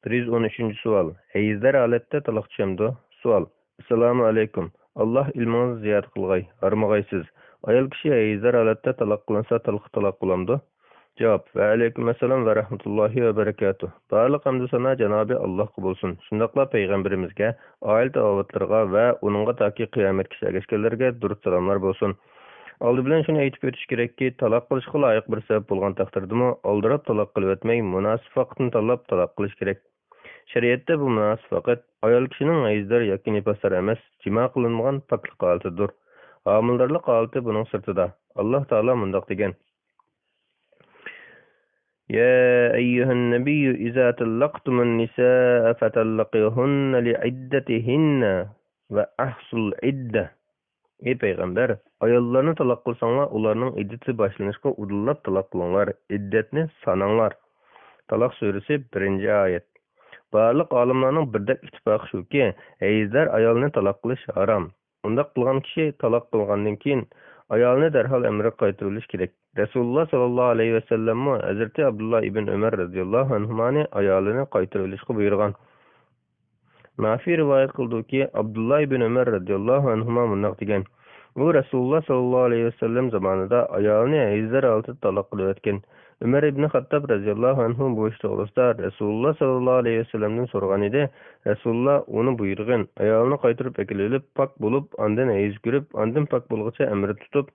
113-savol. Hayizlar holatda taloq tushamdi? Savol. Assalomu alaykum. Alloh ilmingizni ziyorat qilg'ay, armag'aysiz. Ayol kishi hayizlar holatda taloq qilinsa, taloq qilamdi? Javob. Va alaykum assalom va rahmatullohi va barakatuh. Barliq hamd sana Janobi Allohga bo'lsin. Shundaqla payg'ambarimizga, oila tavovatlarga va uningga toki qiyomatgacha ergashganlarga durud salomlar bo'lsin. Oldi bilan shuni aytib o'tish kerakki, taloq qilishga loyiq bir sabab bo'lgan taqdirdami, oldirab taloq qilib o'tmay, munosib vaqtni tanlab taloq qilish kerak. Shariatda bu munosib vaqt ayol kishining hayizdar yoki nifoslar emas, jimo qilinmagan poklik holatidir. Homildorlik holati buning sirtida. Alloh taolo mundaq degan: يا أيها النبي إذا طلقتم النساء فطلقوهن لعدتهن وأحصوا العدة. Ey payg'ambar, ayollarni taloq qilsanglar, ularning iddati boshlanishga udillab taloq qilinglar, iddatni sananglar. Taloq surasi 1-oyat. Barliq olimlarning birdek ittifoqi shuki, hayizlar ayolni taloq qilish harom. Undaq qilgan kishi taloq qilgandan keyin ayolni darhol amriga qaytarilish kerak. Rasululloh sallallohu alayhi vasallam Hazrati Abdullah ibn Umar radhiyallohu anhumani ayolini qaytarilishga buyurgan. Nafi rivoyat qildiki, Abdullah ibn Umar radhiyallohu anhuma mundaq degan: u Rasululloh sallallohu alayhi vasallam zamonida ayolni hayizlar holatida taloq qilib o'tgan. Umar ibn Xattob radhiyallohu anhu bu ish to'g'risida Rasululloh sallallohu alayhi vasallamdan so'ragan edi. Rasululloh uni buyurgan: ayolni qaytarib akilib, pok bo'lib, ondan hayiz ko'rib, ondan pok bo'lguncha amri tutib,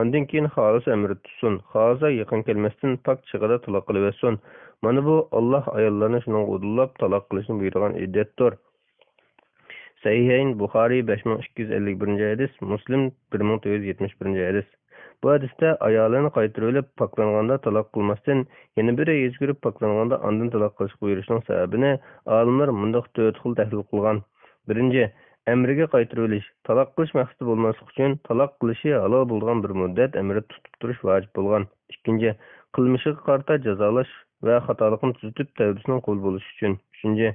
ondan keyin xolis amri tutsin. Xolisa yaqin kelmasdan pok chig'ida taloq qilib o'tsin. Mana bu Alloh ayollarni shunga udullab taloq qilishni buyurgan iddatdir. Sahihayn Buxoriy 5251-hadis, Muslim 1971-hadis. Bu hadisda ayolini qaytarib poklanganda taloq qilmasdan, yana biri hayiz ko'rib poklanganda ondan taloq qilishga buyurishning sababini olimlar mundaq 4 xil tahlil qilgan. Birinchi, amriga qaytarilish. Taloq qilish maqsadi bo'lmaslik uchun taloq qilishi halol bo'lgan bir muddat amri tutib turish vojib bo'lgan. Ikkinchi, qilmishiga qarata jazolash va xatolikni tuzitib tavbasining qabul bo'lishi uchun. Uchinchi,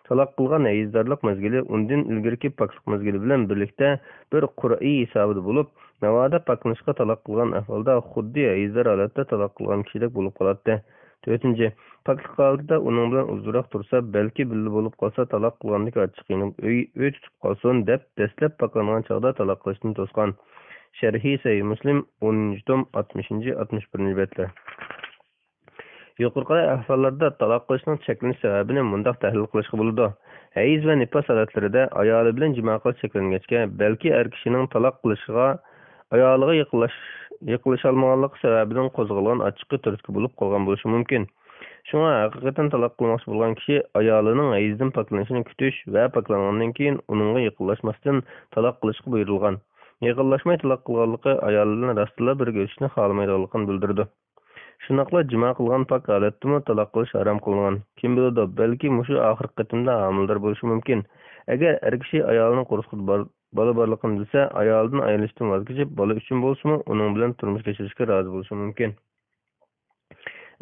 taloq qilgan hayizdorlik mezgili undan ilgirki poklik mezgili bilan birlikda bir qur'iy hisobida bo'lib, navoda poklanishga taloq qilgan ahvolda xuddi hayizdor holatda taloq qilgan kishidek bo'lib qoladi. To'rtinchi, poklik holatida uning bilan uzroq tursa, balki birga bo'lib qolsa, taloq qilgandek ochiqini uy tutib qolsin deb dastlab poklangan chog'da taloq qilishni to'sgan. Sharhi Sahih Muslim 10-tom 60-61-betlar. Yuqorqi ahvollarda taloq qilishning cheklanish sababini mundaq tahlil qilishga bo'ladi. Hayiz va nifos holatlarida ayoli bilan jimo qilish cheklangachga, balki er kishining taloq qilishiga ayoliga yiqilisha olmaganligi sababidan qo'zg'algan ochiq turtki bo'lib qolgan bo'lishi mumkin. Shunga haqiqatan taloq qilmoqchi bo'lgan kishi ayolining hayizdan poklanishini kutish va poklangandan keyin uningga yiqilmasdan taloq qilishga buyurilgan. Yiqilmay taloq qilganligi ayolining rastla bir görüşni xohlamaydiganligini bildirdi. Shunaqla jimo qilgan pok holatdami taloq qilish harom qilingan. Kim biladi, balki mushu oxirgi qatimda homildor bo'lishi mumkin. Agar er kishi ayolining qo'rqitib bola borligini bilsa, ayoldan ayrilishdan voz kechib, bola uchun bo'lsa-mu, uning bilan turmush kechirishga rozi bo'lishi mumkin.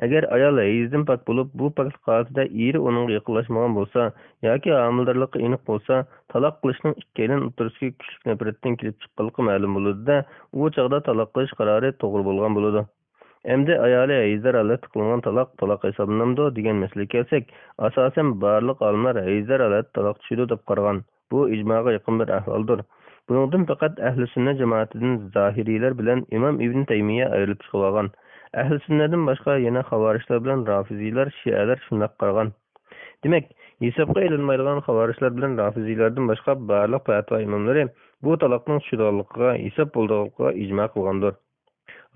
Agar ayol hayzdan pok bo'lib, bu poklik holatida eri uningga yaqinlashmagan bo'lsa yoki homildirligi aniq bo'lsa, taloq qilishning ikkalin o'rtasidagi kuchli nafratdan kelib chiqqanligi ma'lum bo'ladi-da, u chog'da taloq qilish qarori to'g'ri bo'lgan bo'ladi. Endi ayoli hayzlar holatda qilingan taloq hisoblanadi degan masalaga kelsak, asosan barliq olimlar hayzlar holatda taloq tushadi deb qaragan. Bu ijmoga yaqin bir ahvoldir. Buningdan faqat ahli sunna jamoatidan zohiriylar bilan Imom Ibn Taymiya ayrilib chiqib olgan. Ahli sunnadan boshqa yana xavarishlar bilan rafiziylar, shialar shunday qaragan. Demak, hisobga ilinmaydigan xavarishlar bilan rafiziylardan boshqa barliq fatvo imomlari bu taloqning tushadiganligiga, hisob bo'ldiganligiga ijmo qilgandir.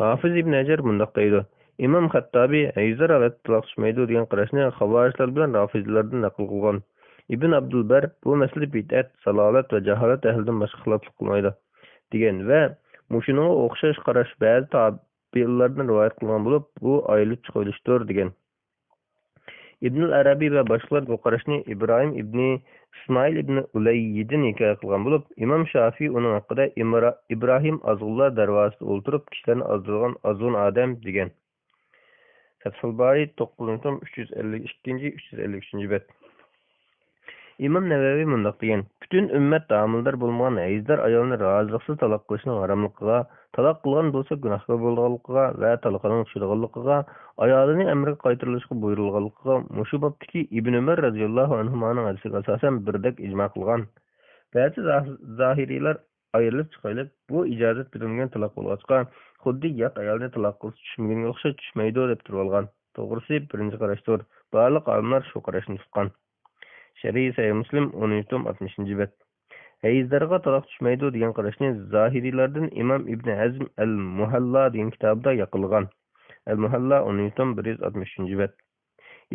Hafiz Ibn Hajar mundaq deydi: Imom Xattabiy hayzlar holatda taloq tushmaydi degan qarashni xavarishlar bilan rafiziylardan naql qilgan. Ibn Abdulbar bu masala bid'at, salolat va jaholat ahlidan boshqa xiloflik qilmaydi degan va mushuningga o'xshash qarash ba'zi tabiinlardan rivoyat qilgan bo'lib, bu ayilib chiqilishdir degan. Ibn al-Arabiy va boshqalar bu qarashni Ibrohim ibn Ismoil ibn Ulayyidin hikoya qilgan bo'lib, Imom Shafiy uning haqida Ibrohim azg'ullar darvozasida o'ltirib kishilarni azdirgan azg'un odam degan. Fathul Bari 9.352-353 bet. İmam Nevevi mundaq degan: Bütün ümmet homildor bo'lmagan hayzdor ayolni roziliqsiz taloq qilishning haromligiga, taloq qilgan bo'lsa gunohkor bo'lganligiga va taloqning tushadiganligiga, ayolini amriga qaytarilishga buyurilganligiga mushu bobdagi Ibn Umar radhiyallohu anhuning hadisiga asosan birdek ijmo qilgan. Ba'zi zohiriylar ayrilib chiqilib, bu ijozat berilgan taloq bo'lg'achqa, xuddi yot ayolni taloq qilish tushmaganga o'xshab tushmaydi deb turib olgan. To'g'risi birinchi qarashdir. Barliq olimlar shu qarashni tutgan. Şer'i Sahih Muslim 13.60 bet. Hayzlarga taloq tushmaydi degan qarashni zohiriylardan Imom Ibn Hazm al-Muhalla degan kitobda yaqilgan. Al-Muhalla 13.163 bet.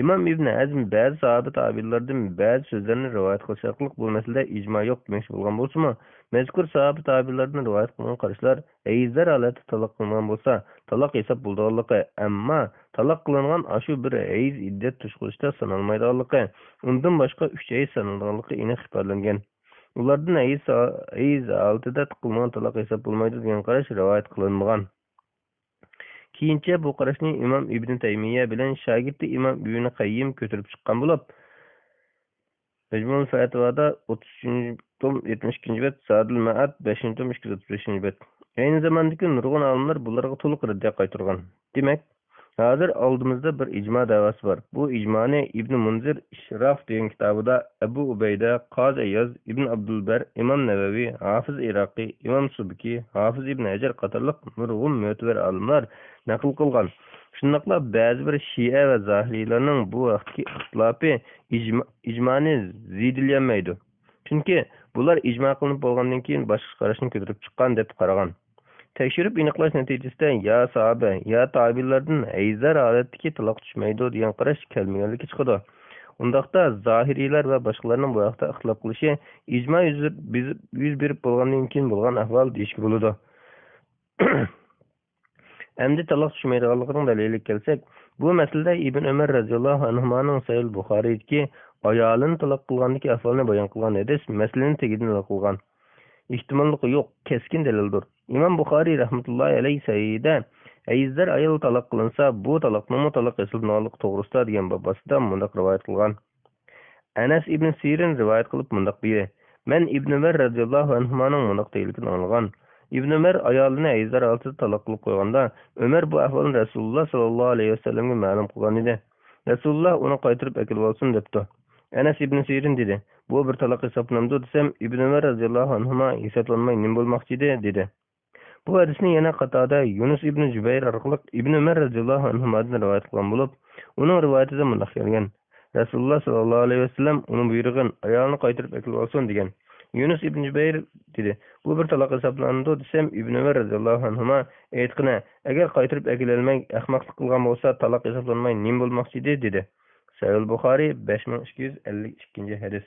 Imom Ibn Hazm ba'zi sahoba tabiinlardan ba'zi so'zlarni rivoyat qilishaqliq bu masalada ijmo yo'q demoqchi bo'lgan bo'lsa-mu, mazkur sahoba tabiinlardan rivoyat qilgan qarashlar hayzlar holatda taloq qilingan bo'lsa, taloq hisob bo'lganligi, ammo taloq qilingan ashu bir hayz iddat tushqilishda sanalmaydiganligi, undan boshqa 3 hayz sanalganligi aniq ifodalangan. Ulardan hayz holatida qilingan taloq hisob bo'lmaydi degan qarash rivoyat qilinmagan. Keyincha bu qarashni Imom Ibn Taymiya bilan shogirdi Imom Ibn Qayyim ko'tarib chiqqan bo'lib, Majmu'ul Fatvoda 33.72 bet, Zadul Ma'ad 5.235 bet. Ayni zamondagi nurg'un olimlar bularga to'liq raddiya qaytargan. Demak, hozir oldimizda bir ijmo da'vosi bor. Bu ijmoni Ibn Munzir Ishraf degan kitobida Abu Ubayda, Qozi Iyaz, Ibn Abdulbar, Imom Navaviy, Hafiz Iroqiy, Imom Subki, Hafiz Ibn Hajar qatorliq nurg'un mo'tabar olimlar naql qilgan. Shundaqla ba'zi bir Shia va Zohiriylarning bu vaqtdagi ixtilofi ijmoni zidillanmaydi. Chunki bular ijmo qilinib bo'lgandan keyin boshqa qarashni ko'tarib chiqqan deb qaragan. Tekshirib aniqlash natijasida ya sahoba ya tabiinlardan hayzlar holatdagi taloq tushmaydi degan qarash kelmaganligi chiqadi. Undaqda zohiriylar va boshqalarning bu vaqtda ixtilof qilishi ijmo yuz berib bo'lgandan keyin bo'lgan ahvol deyishga bo'ladi. Endi taloq tushmaydiganligining daliliga kelsak, bu masalada Ibn Umar radhiyallohu anhuning Sahih Buxoriydagi ayolini taloq qilgandagi ahvolni bayon qilgan hadis masalani tegidan qilgan. Ehtimollik yo'q, keskin dalildir. Imom Buxoriy rahmatullohi alayhi sayida hayzlar ayol taloq qilinsa, bu taloqning taloq esilganligi to'g'risida degan babasida mundaq rivoyat qilgan. Anas ibn Sirin rivoyat qilib mundaq deydi: Men Ibn Umar radhiyallohu anhuning mundaq deyilganini anglagan. Ibn Umar ayolini hayzlar oltida taloq qilib qo'yganda, Umar bu ahvolni Rasululloh sallallohu alayhi vasallamga ma'lum qilgan edi. Rasululloh uni qaytarib akilib olsin debdi. Anas ibn Sirin dedi: Bu bir taloq hisoblanadi desam, Ibn Umar radhiyallohu anhuma hisoblanmay nim bo'lmoqchi edi dedi. Bu hadisni yana qatada Yunus ibn Jubayr orqali Ibn Umar radhiyallohu anhudan rivoyat qilgan bo'lib, uning rivoyatida mundaq kelgan: Rasululloh sallallohu alayhi vasallam uni buyurgan ayolni qaytarib akilib olsin degan. Yunus ibn Jubayr dedi: Bu bir taloq hisoblanadi desam, Ibn Umar radhiyallohu anhuma aytqina, agar qaytarib akilolmay ahmoqlik qilgan bo'lsa, taloq hisoblanmay nim bo'lmoqchi edi dedi. Sahih Buxoriy 5252 hadis.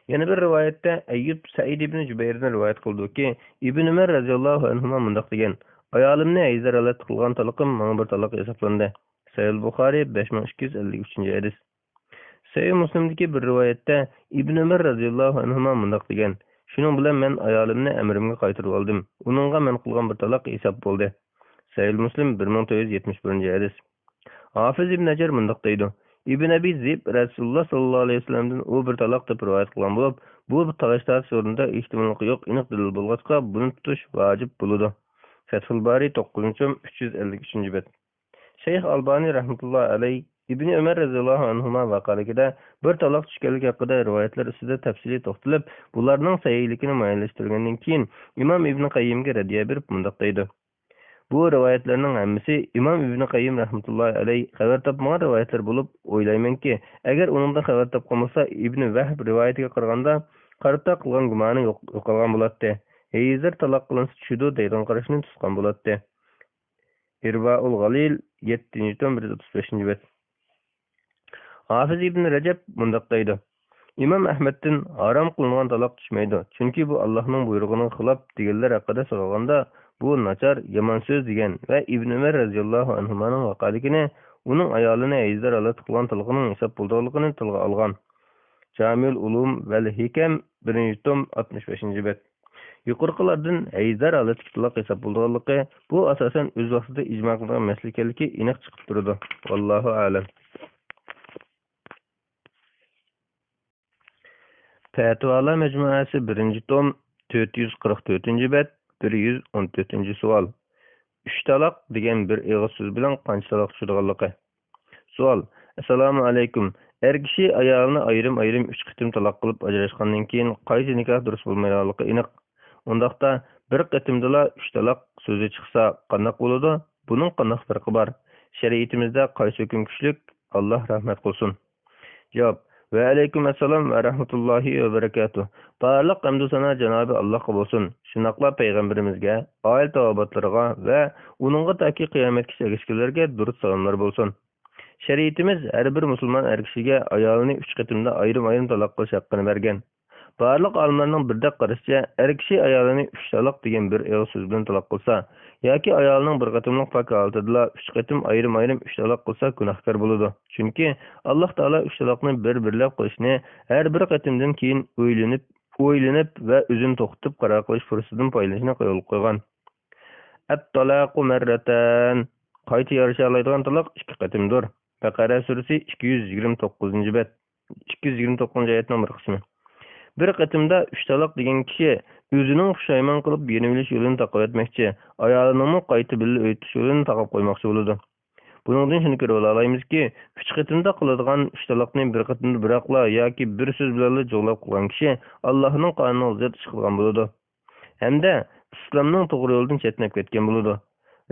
Yana bir rivoyatda Ayyub Said ibn Jubayrdan rivoyat qildiki, Ibn Umar radhiyallohu anhuma mundaq degan: Ayolimni hayzlar holatda qilgan taloqim menga bir taloq hisoblandi. Sahih Buxoriy 5253 hadis. Sahih Muslimdagi bir rivoyatda Ibn Umar radhiyallohu anhuma mundaq degan: Shuning bilan men ayolimni amrimga qaytarib oldim. Uningga men qilgan bir taloq hisob bo'ldi. Sahih Muslim 1471 hadis. Hafiz ibn Hajar mundaq deydi. İbn Abi Zib Rasululloh sallallohu alayhi vasallamdan u bir taloq deb rivoyat qilgan bo'lib, bu talashlar o'rnida ehtimollik yo'q, aniq dalil bo'lg'achqa buni tutish vojib bo'ladi. Fathul Bari 9-353 bet. Shayx Albani rahmatullohi alayhi İbn Ömer radhiyallohu anhuma vaqaligida bir taloq tushganligi haqida rivoyatlar ustida tafsiliy to'xtalib, bularning sahihligini ma'lumlashtirgandan keyin Imom Ibn Qayyimga radiya berib mundaq deydi. Bu rivoyatlarning hammasi Imom Ibn Qayyim rahmatullohi alayhi xabar topmagan rivoyatlar bo'lib, o'ylaymanki, agar uningdan xabar topgan bo'lsa, Ibn Vahb rivoyatiga qaraganda qarata qilgan gumoni yo'qolgan bo'ladi. Heyzir taloq qilinsa tushidi deydigan qarashni tutgan bo'ladi. Irvaul Ghalil 7-135 bet. Hafiz ibn Rajab mundaq deydi. İmam Ahmed'in haram qilingan taloq tushmaydi. Chunki bu Allohning buyrug'ining xilof deganlar haqida so'raganda bu nachar, yomon so'z degan va Ibn Umar radhiyallohu anhuning vaqaligini uning ayolini Aydar alat qilgan taloqining hisob bo'lganligini tilga olgan. Jamil Ulum val Hikam 1-65 bet. Yuqorqilardan Aydar alat taloq hisob bo'lganligi bu asosan o'z vaqtida ijmo qilingan masala ekanligi aniq chiqib turadi. Vallohu a'lam. Fatvalar Mecmuası 1-tom 444 bet 114 savol. 3 taloq degan bir og'iz so'z bilan qancha taloq tushadiganligi. Savol: Assalomu alaykum. Er kishi ayolini ayrim 3 qitim taloq qilib ajrashgandan keyin qaysi nikoh durust bo'lmaydiganligi aniq. Undaqda bir qitimdala 3 taloq so'zi chiqsa qanday bo'ladi? Buning qanday farqi bor? Shariatimizda qaysi hukm kuchlik? Alloh rahmat qilsin. Javob: Ve aleyküm esselam ve rahmetullahi ve berekatuh. Barliq hamdu sana Cenab-ı Allah'a olsun. Şunaqla peygamberimizge, aile tavabatlarına ve onunla taki kıyametki erkişkilerge durut salamlar bolsun. Şeriatimiz her bir Müslüman erkişige ayalını 3 qitimda ayrım talaq qilish haqqını bergen. Barliq alimlarning birdek qarashicha, erkishi ayolini 3 taloq degan bir og'iz so'z bilan taloq qilsa, yoki ayolning bir qatimliq pok holatida 3 qatim ayrım 3 taloq qilsa gunohkor bo'ladi. Chunki Alloh taolo 3 taloqni bir-birlab qilishni har bir qatimdan keyin o'ylanib va o'zini to'xtatib qaror qilish fursatidan foydalanishni qo'yib qo'ygan. At-talaqu marratan. Qayta yarasha oladigan taloq 2 qatimdir. Baqara surasi 229 bet. 229 oyatning bir qismi. Bir qatimda 3 taloq degan kishi o'zining pushaymon qilib yenilish yo'lini taqib etmoqchi, ayolining qayta birga o'tish yo'lini taqib qo'ymoqchi bo'ladi. Buningdan shuni ko'rib olamizki, 3 qatimda qiladigan 3 taloqni bir qatimda biroqla yoki bir so'z bilan jo'lab qilgan kishi Allohning qonuniga zid ish qilgan bo'ladi. Hamda islomning to'g'ri yo'ldan chetnab ketgan bo'ladi.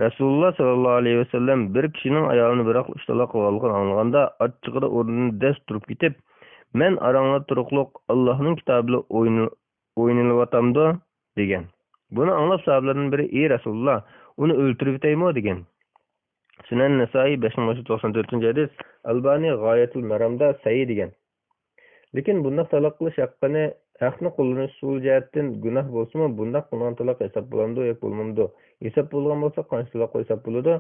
Rasululloh sallallohu alayhi vasallam bir kishining ayolini biroq 3 taloq qilganligini anglaganda achchig'ida o'rnidan dast turib ketib, men aranglar turuqliq Allohning kitobida o'ynilayotamdi degan. Buni anglab sahobalardan biri "Ey Rasululloh, uni o'ltirib etaymi?" degan. Sunan Nasoiy 594-hadis, Albani G'oyatul Maramda sahih degan. Lekin bunday taloq qilish haqni qo'llanish usul jihatdan gunoh bo'lsa-mu, bunday qilgan taloq hisob bo'lamdi yoki bo'lmaydi? Hisob bo'lgan bo'lsa, qancha taloq hisob bo'ladi?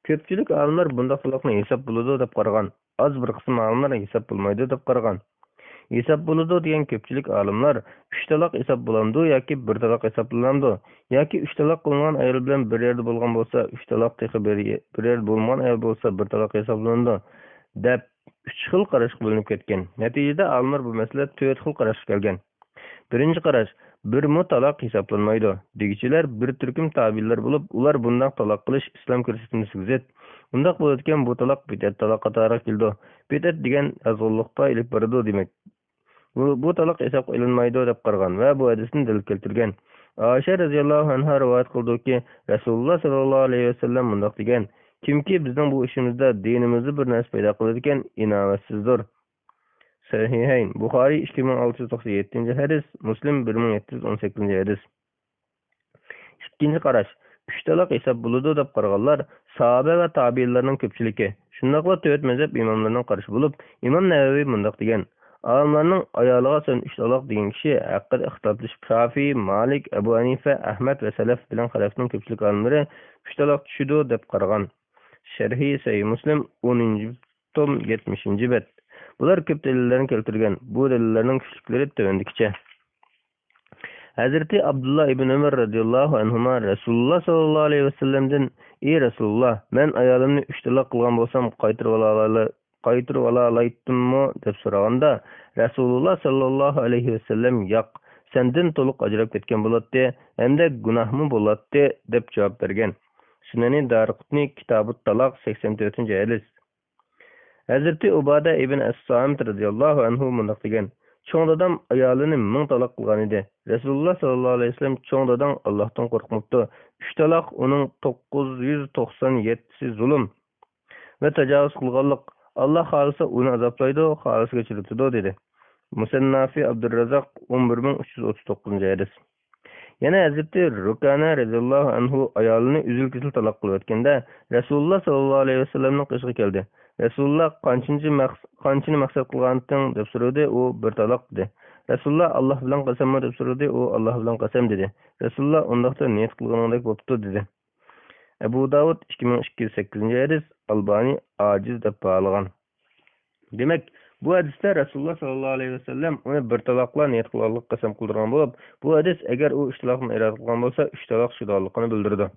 Ko'pchilik olimlar bunday taloqni hisob bo'ladi deb qaragan. Az bir qism olimlar hisob bo'lmaydi deb qaragan. Hisob bo'ladi degan ko'pchilik olimlar 3 taloq hisob bo'lamdi yoki 1 taloq hisoblanadi yoki 3 taloq qilingan ayol bilan bir yerda bo'lgan bo'lsa 3 taloq teqi bir yerda bo'lmagan ayol bo'lsa 1 taloq hisoblanadi deb 3 xil qarashga bo'linib ketgan. Natijada olimlar bu masala 4 xil qarashga kelgan. Birinchi qarash, bir taloq hisoblanmaydi. Degichilar bir turkum tabiinlar bo'lib, ular bundan taloq qilish islom ko'rsatmasiga zid. Bunday bo'layotgan bu taloq bidat taloq qatori keldi. Bidat degan azg'unlikqa ilib boradi demak. Bu taloq hisob qilinmaydi deb qaragan va bu hadisni dalil keltirgan. Oysha radhiyallohu anha rivoyat qildiki, Rasululloh sallallohu alayhi vasallam bunday degan: Kimki bizning bu ishimizda dinimizni bir narsa paydo qiladi ekan, inovatsizdir. Sahihayn Buxoriy 2697-hadis, Muslim 1718-hadis. Ikkinchi qarash, 3 taloq hisob bo'ladi deb qaraganlar sahoba va tabiinlarning ko'pchiligi. Shundaqla 4 mazhab imomlarining qarashi bo'lib, Imom Navaviy bunday degan: Olimlarning ayoliga sen 3 taloq degan kishi haqida ixtiloflashib Shafiy, Malik, Abu Hanifa, Ahmad va salaf bilan xalafning ko'pchilik olimlari 3 taloq tushidi deb qaragan. Sharhi Sahih Muslim 10-tom 70-bet. Bular ko'p dalillarni keltirgan. Bu dalillarning kuchliklari tövendikçe. Hazreti Abdullah ibn Ömer radıyallahu anhuma Resulullah sallallahu aleyhi ve sellem'den "Ey Resulullah, men ayalımni 3 talak kılgan bolsam qaytırıp alalaytdımmı?" dep soraganda Resulullah sallallahu aleyhi ve sellem "Yak, senden toluq ajrap ketken bolatdy, hemde günahmı bolatdy" dep jogap bergen. Sunan-i Daraqutni Kitabut Talaq 84-nji hadis. Hazreti Ubada ibn As-Samit radıyallahu anhu mundaq degen: "Çoğ adam ayalyny 1000 talak kılgan idi. Resulullah sallallahu aleyhi ve sellem çoğ adam Allah'tan korkmupdy. 3 talak onun 997'si zulüm ve tecavüz kılganlyk. Allah halisa onu azaplaydı, halisa geçiripdi" dedi. Musannafi Abdurrazak 11339-nji hadis. Yana Hazreti Rukana radıyallahu anhu ayalyny üzül-kesil talak kılıp ötkende Resulullah sallallahu aleyhi ve sellem'nin kışığı keldi. Resulullah kançını maksat kılgandyň dep sorady, o bir talak dedi. Resulullah Allah bilen qasamma dep sorady, o Allah bilen qasam dedi. Resulullah ondaqda niyet kılganyňdyk bopdy dedi. Ebu Davud 2208-nji hadis, Albani aciz dep bağlagan. Demek bu hadiste Resulullah sallallahu aleyhi ve sellem onu bir talakla niyet kılarlyk qasam kıldırgan bolup, bu hadis eger o 3 talakny irad kılgan bolsa 3 talak şudarlykyny bildirdi.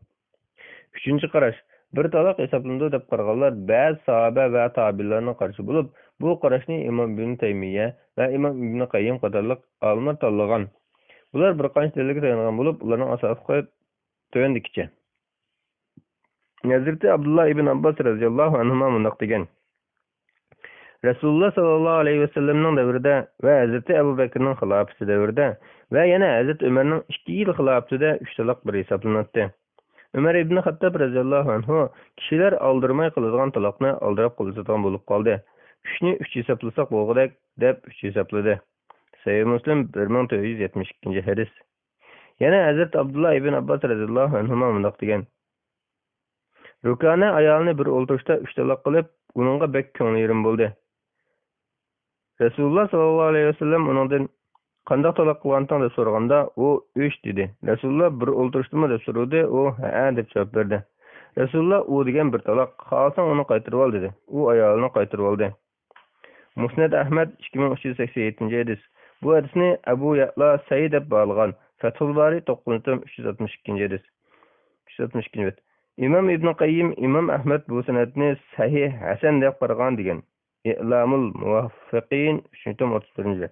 3-nji qaraş, bir talak hesaplandy dep qaraganlar bäzi sahabe we tabiinlerine karşı bolup, bu qaraşny İmam İbn Teymiyye we İmam İbn Qayyim qadarlyk alimler tanlagan. Bular bir qancha delilge tayangan bolup, ularning asasy tövendikçe. Hazreti Abdullah ibn Abbas radıyallahu anhuma mundaq degen: Resulullah sallallahu aleyhi ve sellem'nin devrinde ve Hazreti Ebu Bekir'nin hilafeti devrinde ve yine Hazreti Ömer'nin 2 yıl hilafetinde 3 talak bir hesaplanatdı. Ömer ibn Hattab radıyallahu anhu kişiler aldırmay kılızgan talakны aldırap kılızgan bolup kaldı. 3'nü 3 hesaplasak bolgudak dep 3 hesapladı. Sahih Müslim 1472-nji hadis. Yana Hazreti Abdullah ibn Abbas radıyallahu anhuma mundaq degen: Rukana ayalyny bir olturuşda 3 talak kılıp, onunğa bek köňli ýerim boldy. Resulullah sallallahu aleyhi ve sellem onundan "Qanday talak kılgandyň?" dep soraganda o 3 dedi. Resulullah bir olturuşdymy dep sorady, o "Ha" dep jogap berdi. Resulullah o degen bir talak, "Halsaň onu qaytyryp al" dedi. O ayalyny qaytyryp aldy. Musnad Ahmed 2387-nji hadis. Bu hadisni Abu Ya'la Sayyid dep bağlagan. Fathul Bari 9-362-nji hadis. 362-nji hadis. İmam İbn Qayyim İmam Ahmed bu senetni sahih hasan dep qaragan degen. İ'lamul Muvaffiqin 331-nji.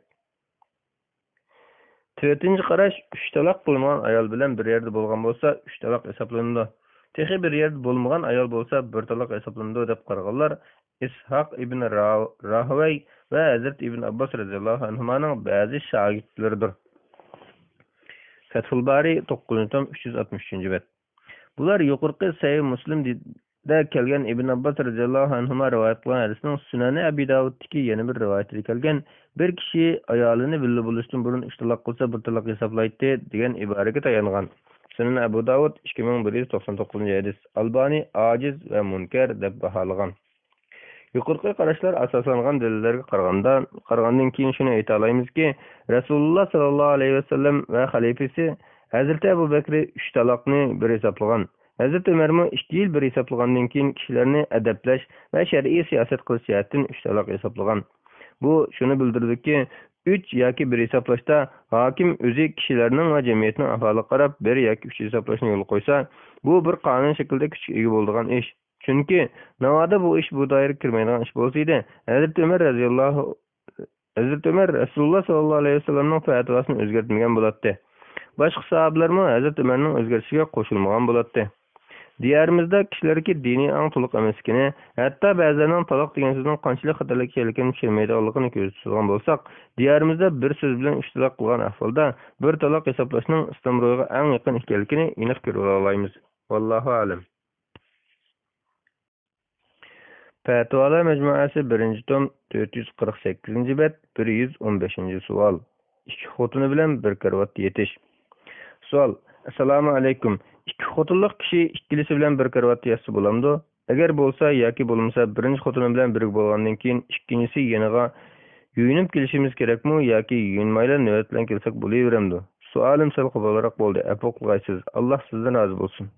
4-nji qaraş 3 talak kılıngan ayal bilen bir yerde bolgan bolsa 3 talak hesaplandy. Tehi bir yerde bolmagan ayal bolsa 1 talak hesaplandy dep qaraganlar İshaq ibn Rahaway ve Hazret İbn Abbas radıyallahu anhumanyň bäzi şagirdleridir. Fathul Bari 9-363-nji bet. Bular yuqorqy Sahih Müslim'de kelgen İbn Abbas radıyallahu anhuma rivayet kılan hadisning Sunan-ı Abi Davud'daki yeni bir rivayetinde kelgen bir kişi ayalyny billi buluşdan burun 3 talak kılsa 1 talak hesaplaytdy degen ibarege tayangan. Sunan Abu Davud 2199-nji hadis. Albani aciz we munker dep bahalagan. Yuqorqy qaraşlar asaslangan delillerge qaragandan keyin şunu aýta alaýmyzki, Resulullah sallallahu aleyhi ve sellem ve halifesi Hazreti Ebu Bekir 3 talakny bir hesaplagan. Hazreti Ömermi 2 yıl bir hesaplagandan keyin kişilerini edepleş ve şer'i siyaset kılış jihatdan 3 talak hesaplagan. Bu şunu bildirdiki 3 yoki 1 hesaplaşda hakim özü kişilerinin ve cemiyetinin ahvalyna qarap 1 yoki 3 hesaplaşyna ýol koysa, bu bir kanun şekilde küçük egi boldugan iş. Çünkü nawada bu iş bu daýry kirmeýän iş bolsaydy, Hazreti Ömer Resulullah sallallahu aleyhi ve sellem'nin fatwasyny özgertmegen bolatdy. Başka sahabelermi Hazreti Ömer'nin özgerişine koşulmagan bolatdy. Diýärimizde kişilerki dini aň tuluk emeskini, hatta bäzileriň talak degen sözüň kançylyk hatarlyk ekenligini bilmeýändigiňi göz tutgan bolsak, diýärimizde bir söz bilen 3 talak kılgan ahwalda 1 talak hesaplaşynyň İslam ruhyna aň ýakyn ekenligini ýynyk görüp alaýmyz. Wallahu alem. Fatwalar Mecmuasy 1-nji tom 448-nji bet 115-nji sual. 2 hotuny bilen bir karwat ýetiş. Sual: Assalamu aleykum. 2 hotullyk kişi ikilisi bilen bir karwat ýatsy bolamdy? Eger bolsa ýaki bolmasa 1-nji hotuny bilen birlik bolgandan keyin ikinjisi ýeňiga ýuýunyp gelişimiz kerekmi ýaki ýuýunmaýla nöwet bilen kelsek bolaýberemdi? Sualym sal gobalarak boldy. Apoklygaýsyz. Allah sizden razy bolsun.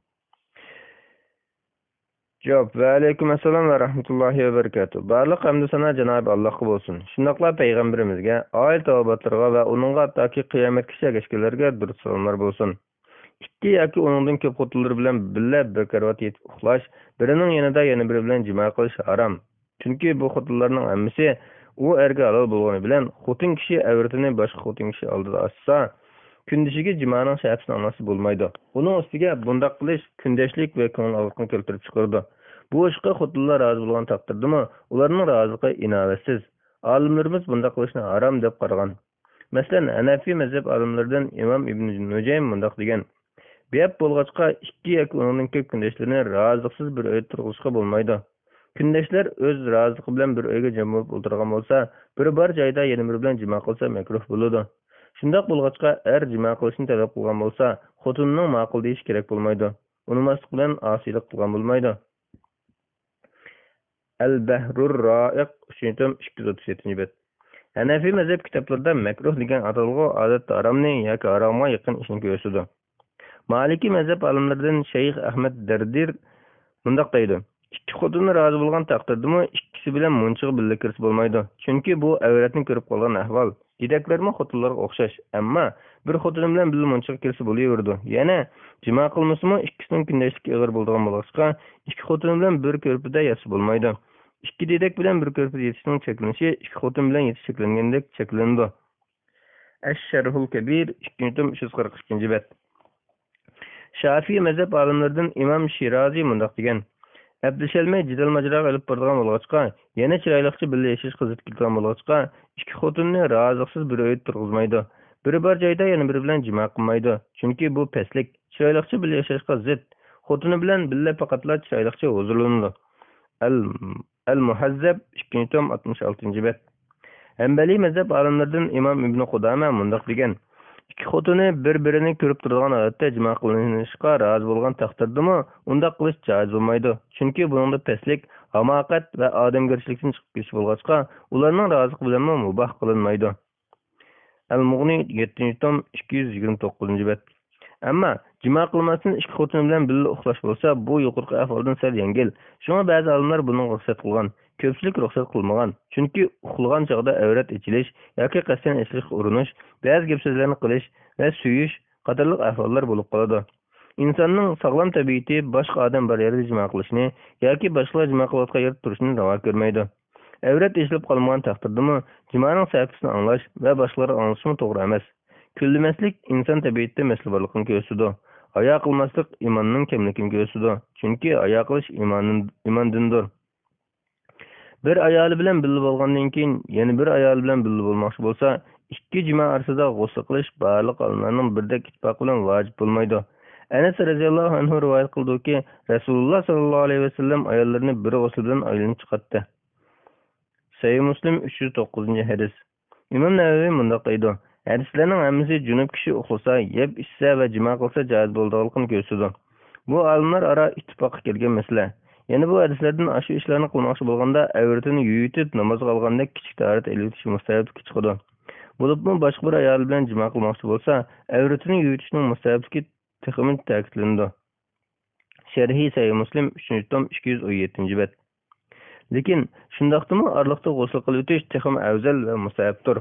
Cevap ve aleykümselam ve rahmetullahi ve berekatuhu. Barlık hamdü sana Cenab-ı Allah'a olsun. Şundakla peygamberimizge, ail tavabatlarga ve onunla hattaki kıyamet kişiye geçkilerge dürüst salamlar bolsun. İkki yaki onundan köp kutulur bilen bille bir kervat yetip uxlaş, birinin yanında yeni biri bilen cima kılış haram. Çünkü bu kutullarının emmisi o erge alal bulgunu bilen xutun kişi evretini başka xutun kişi aldı da açsa, kündüşüge cimanın şahapsını anlası bulmaydı. Onun üstüge bundaq kılış kündeşlik ve könül alıqını keltirip çıkırdı. Bu işqe xutullar razı bulgan taqdirdi mı, ularının razılığı inavetsiz. Alimlerimiz bundaq kılışını haram dep qaragan. Mesela Hanefi mezhep alimlerden İmam İbn Nucaym bundaq degen. Beyap bolğaçqa ikki yoki onundan köp kündeşlerini razılıksız bir öýde turguşqa bolmaydı. Kündeşler öz razılığı bilen bir öýge jam bolup oturgan bolsa, biri bar jaýda ýene biri bilen jima kılsa mekruh bolady. Şundaq bolğaçqa er jima kılışını talap kılgan bolsa, xotunynyň makul diýiş kerek bolmaýdy. Unumaslyk bilen asylyk kılgan bolmaýdy. El-Behrur Ra'iq 237. bet. Hanefi mezhep kitaplarında mekruh degen atılgı adatda haramny yoki haramga yakın işini görsüdü. Maliki mezhep alimlerinden Şeyh Ahmet Derdir mundaq diýdi. İkki xotuny razı bolgan takdirdimi ikkisi bilen munçygy birlik kirsi bolmaýdy. Çünki bu awratny görüp galgan ahwal. Dideklerme xotunlarga okşaş. Amma bir xotun bilen birlik munçygy kirsi bolýardy. Ýene jima kılmasymy ikkisiniň gündeşlik eger bolduğan bolgaçqa iki xotun bilen bir körpüde ýaşy bolmaýdy. İki didek bilen bir körpüde ýetişiniň çeklenişi iki xotun bilen ýetiş çeklengendek çeklendi. Eş-Şerhul Kebir 242. bet. Şafii mezhep alimlerinden İmam Şirazi mundaq degen. Abdüşelme jidal majraga alyp bardygan bolgaçqa, ýene çyraýlykça birle ýeşiş gyzyp kilgan bolgaçqa, iki xotunny razılıksız bir öýde turguzmaýdy. Biri bar jaýda ýene biri bilen jima kılmaýdy. Çünki bu peslik, çyraýlykça birle ýeşeşge zit. Xotuny bilen birle pakatla çyraýlykça huzurlandy. El-Muhazzab 266. bet. Hanbali mezhep alimlerinden İmam İbn Kudame mundaq degen. İki xotunu bir-birini körüp durgan adatda jima kılınışqa razı bolgan takdirdimi, undaq kılış jaiz bolmaýdy. Çünki bununda peslik, hamakat we adamgerçilikden çykyp geliş bolgaçqa, ularning razılığı bilen mubah kılınmaýdy. El-Mughni 7. tom 229. bet. Amma jima kılmasyn iki xotun bilen birle uxlaş bolsa, bu ýokurky ahwaldan sel ýengil. Şoňa bäzi alimler bunyň ruhsat kılgan. Köpçülik ruhsat kılmagan. Çünki uxlagan çagda awrat içiliş yoki qasdan eşlik urunuş, bäzi gepsizlerini qilish we süýüş qatarlyk ahwallar bolup galady. İnsanyň saglam tabiaty başga adam bar ýerde jima kılışny yoki başga jima kılýatgan ýerde turuşny rawa görmeýdi. Awrat eşilip kalmagan takdirdimi, jimanyň sebäpini anlaş we başgaları anlaşmy togry emas. Küllümeslik insan tabiatda mesele barlygyny görsüdi. Aya kılmaslyk imanyň kemligini görsüdi. Çünki aya kılış imandyndyr. Bir ayalı bilen birli bolgandan keyin ýene bir ayalı bilen birli bolmakçy bolsa, iki jima arasynda gusl kılıç barlyk alimleriň birdek ittifak bilen wajib bolmaýdy. Enes radhiyallahu anhu riwayat kıldy Rasulullah sallallahu aleyhi ve sellem ayallaryny bir gusl bilen aýlyny çykatdy. Sahih Muslim 309. hadis. İmam Nawawi mundaq diýdi. Hadislerning hemmisi junup kişi uxlasa, yep içse we jima kılsa jaiz boldygyny görsüdi. Bu alimler ara ittifakka kelgen mesele. Yani bu hadislerden aşı işlerini kılmakçı bolganda awratini ýüýtüp namaz kılganda kiçik taharet elbetiş mustahablyk çıkdy. Bolupmy başga bir aýal bilen jima kılmakçy bolsa, awratini ýüýtüşniň mustahablyky tehmin täkitlendi. Şerhi Sahih Muslim 3. tom 217. bet. Lekin şundaqdymy arlykda gusl kılıp ötüş tehmin awzal we mustahabdyr.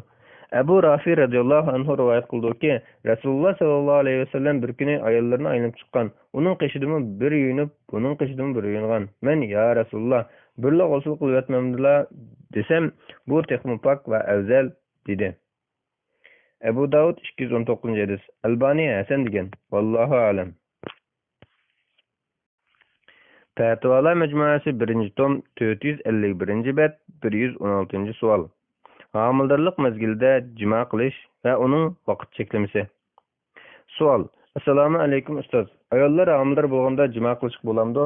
Ebu Rafi radıyallahu anhu rivayet kıldı ki Resulullah sallallahu aleyhi ve sellem bir günü ayarlarına aylanıp çıkan. Onun kışıdımı bir yuyunup, bunun kışıdımı bir yuyungan. Men ya Resulullah birle gusl kılıp etmemdila desem bu tehmin pak ve evzel dedi. Ebu Davud 219. hadis. Albani Hasan degen. Vallahu alem. Fatvalar Mecmuası 1. tom 451. bet 116. sual. Hamildarlyk mezgilde jima kılış ve onun vaqt çeklemesi. Sual. Assalamu alaykum ustaz. Ayollar hamildar bolganda jima kılışyk bolamdy?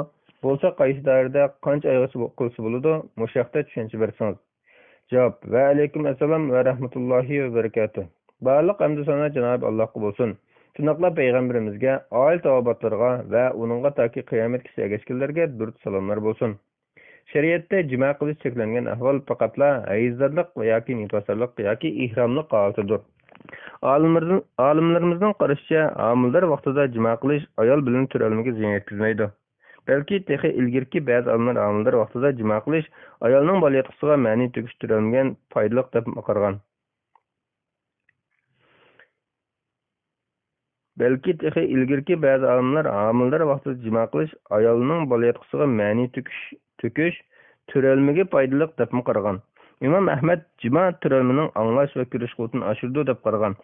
Bolsa qaysi dairede kança aýgaça kılsa bolady? Muşaqda düşünçe bersiňiz. Cevap. Ve aleyküm assalam ve rahmetullahi ve berekatuh. Barlyk hamdy sana Cenab-ı Allah'a bolsun. Şundakla peygamberimizge, ail tawabatlarga ve onunga taki kıyamet kişiye geçkilerge dürüst salamlar bolsun. Şeriatda jima kılış çeklengen ahval fakatla hayızdarlyk yoki nifasarlyk yoki ihramlyk halatydyr. Alimlerimizden garaşça hamildar wagtynda jima kılış ayol bilen türelmege ziyan yetkizmeýdi. balki texi ilgirki ba'zi olimlar vaqtida jimo qilish ayolning bola yetqisiga ma'ni tegishtirilgan foydali deb qargan. Balki texi ilgirki ba'zi olimlar homildor vaqtida jimo qilish ayolning bola yetqisiga ma'ni to'kish turalmiga foydali deb qargan. Imom Ahmad jimo turalmining anglash va ko'rish quvvatini oshirdi deb qargan.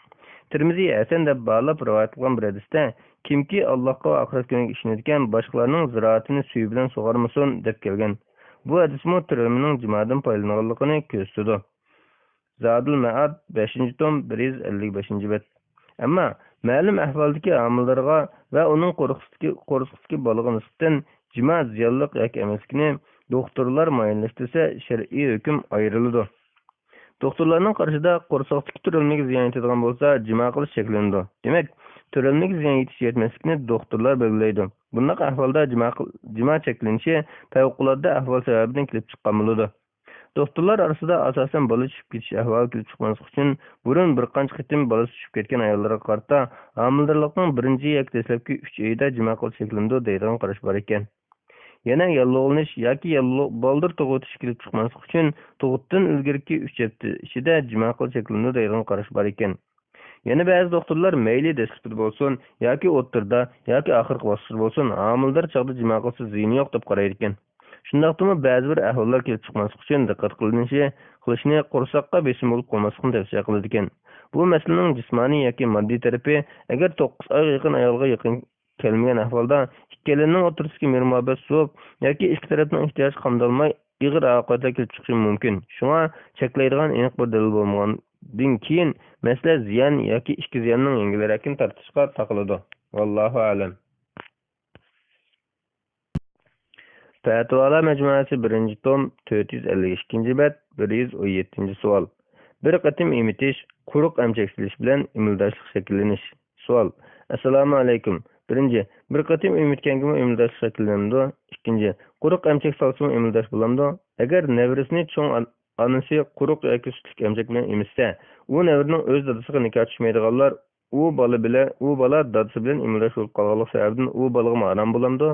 Tirmiziy Hasan deb ba'lab rivoyat qilgan bir hadisda kimki Allohga va oxirat kuniga ishonadigan boshqalarning ziroatini suvi bilan sug'ormasin deb kelgan. Bu hadismo turalmining jimodan foydalanganligini ko'rsatadi. Zadul Ma'ad 5-tom 155-bet. Ammo ma'lum ahvoldagi homillarga va uning qo'rqisdagi bolaga nisbatan jimo ziyonliq yoki emasligini doktorlar muayyanlashtirsa shar'iy hukm ayriladi. Doktorlarning qarashida qo'rqoqdagi turalmiga ziyon yetadigan bo'lsa jimo qilish cheklanadi. Demak, turalmiga ziyon yetish yetmaslikni doktorlar belgilaydi. Bunday ahvolda jimo cheklanishi favqulodda ahvol sababidan kelib chiqqan bo'ladi. Doktorlar orasida asosan bola tushib ketish ahvoli kelib chiqmaslik uchun burun bir qancha qitim bola tushib ketgan ayollarga qarata homildorlikning birinchi yoki dastlabki 3 oyida jimo qilish cheklanadi deydigan qarash bor ekan. Yana yolg'onish yoki boldir tug'utish kelib chiqmaslik uchun tug'utdan ilgirki 3 hafta ichida jimo qilish cheklanadi deydigan qarash bor ekan. Yana ba'zi doktorlar mayli dastlabki bo'lsin yoki o'ttirda yoki oxirgi bosqich bo'lsin homildor chog'da jimo qilsa ziyoni yo'q deb qaraydi ekan. Shundaqdimi ba'zi bir ahvollar kelib chiqmaslik uchun diqqat qilishni qo'rsoqqa besim bo'lib qolmaslikni tavsiya qiladi ekan. Bu masalaning jismoniy yoki moddiy tarafi agar 9 oyga yaqin ayolga yaqin kelmagan ahvolda ikkalaning o'rtasidagi mehr-muhabbat so'b yoki ikki tarafning ehtiyoji qamdalmay ig'ir oqibatlar kelib chiqishi mumkin. Shunga cheklaydigan aniq bir dalil bo'lmagandan keyin masala ziyon yoki ikki ziyonning yengilroqini tartishga taqiladi. Vallohu a'lam. Fatvolar majmuasi 1-tom 452-bet 117-savol. Bir qatim emitish, quruq emchak silish bilan imildoshlik shakllanish. Savol. Assalomu alaykum. Birinchi, bir qatim emitganga imildosh shakllanadi. Ikkinchi, quruq emchak salsimi imildosh bo'lamdi. Agar nevrisini cho'ng onasi quruq yoki sutlik emchak bilan emitsa, u nevrining o'z dadasiga nikoh tushmaydiganlar u bola dadasi bilan imildosh bo'lib qolganlik sababidan u bolaga harom bo'lamdi.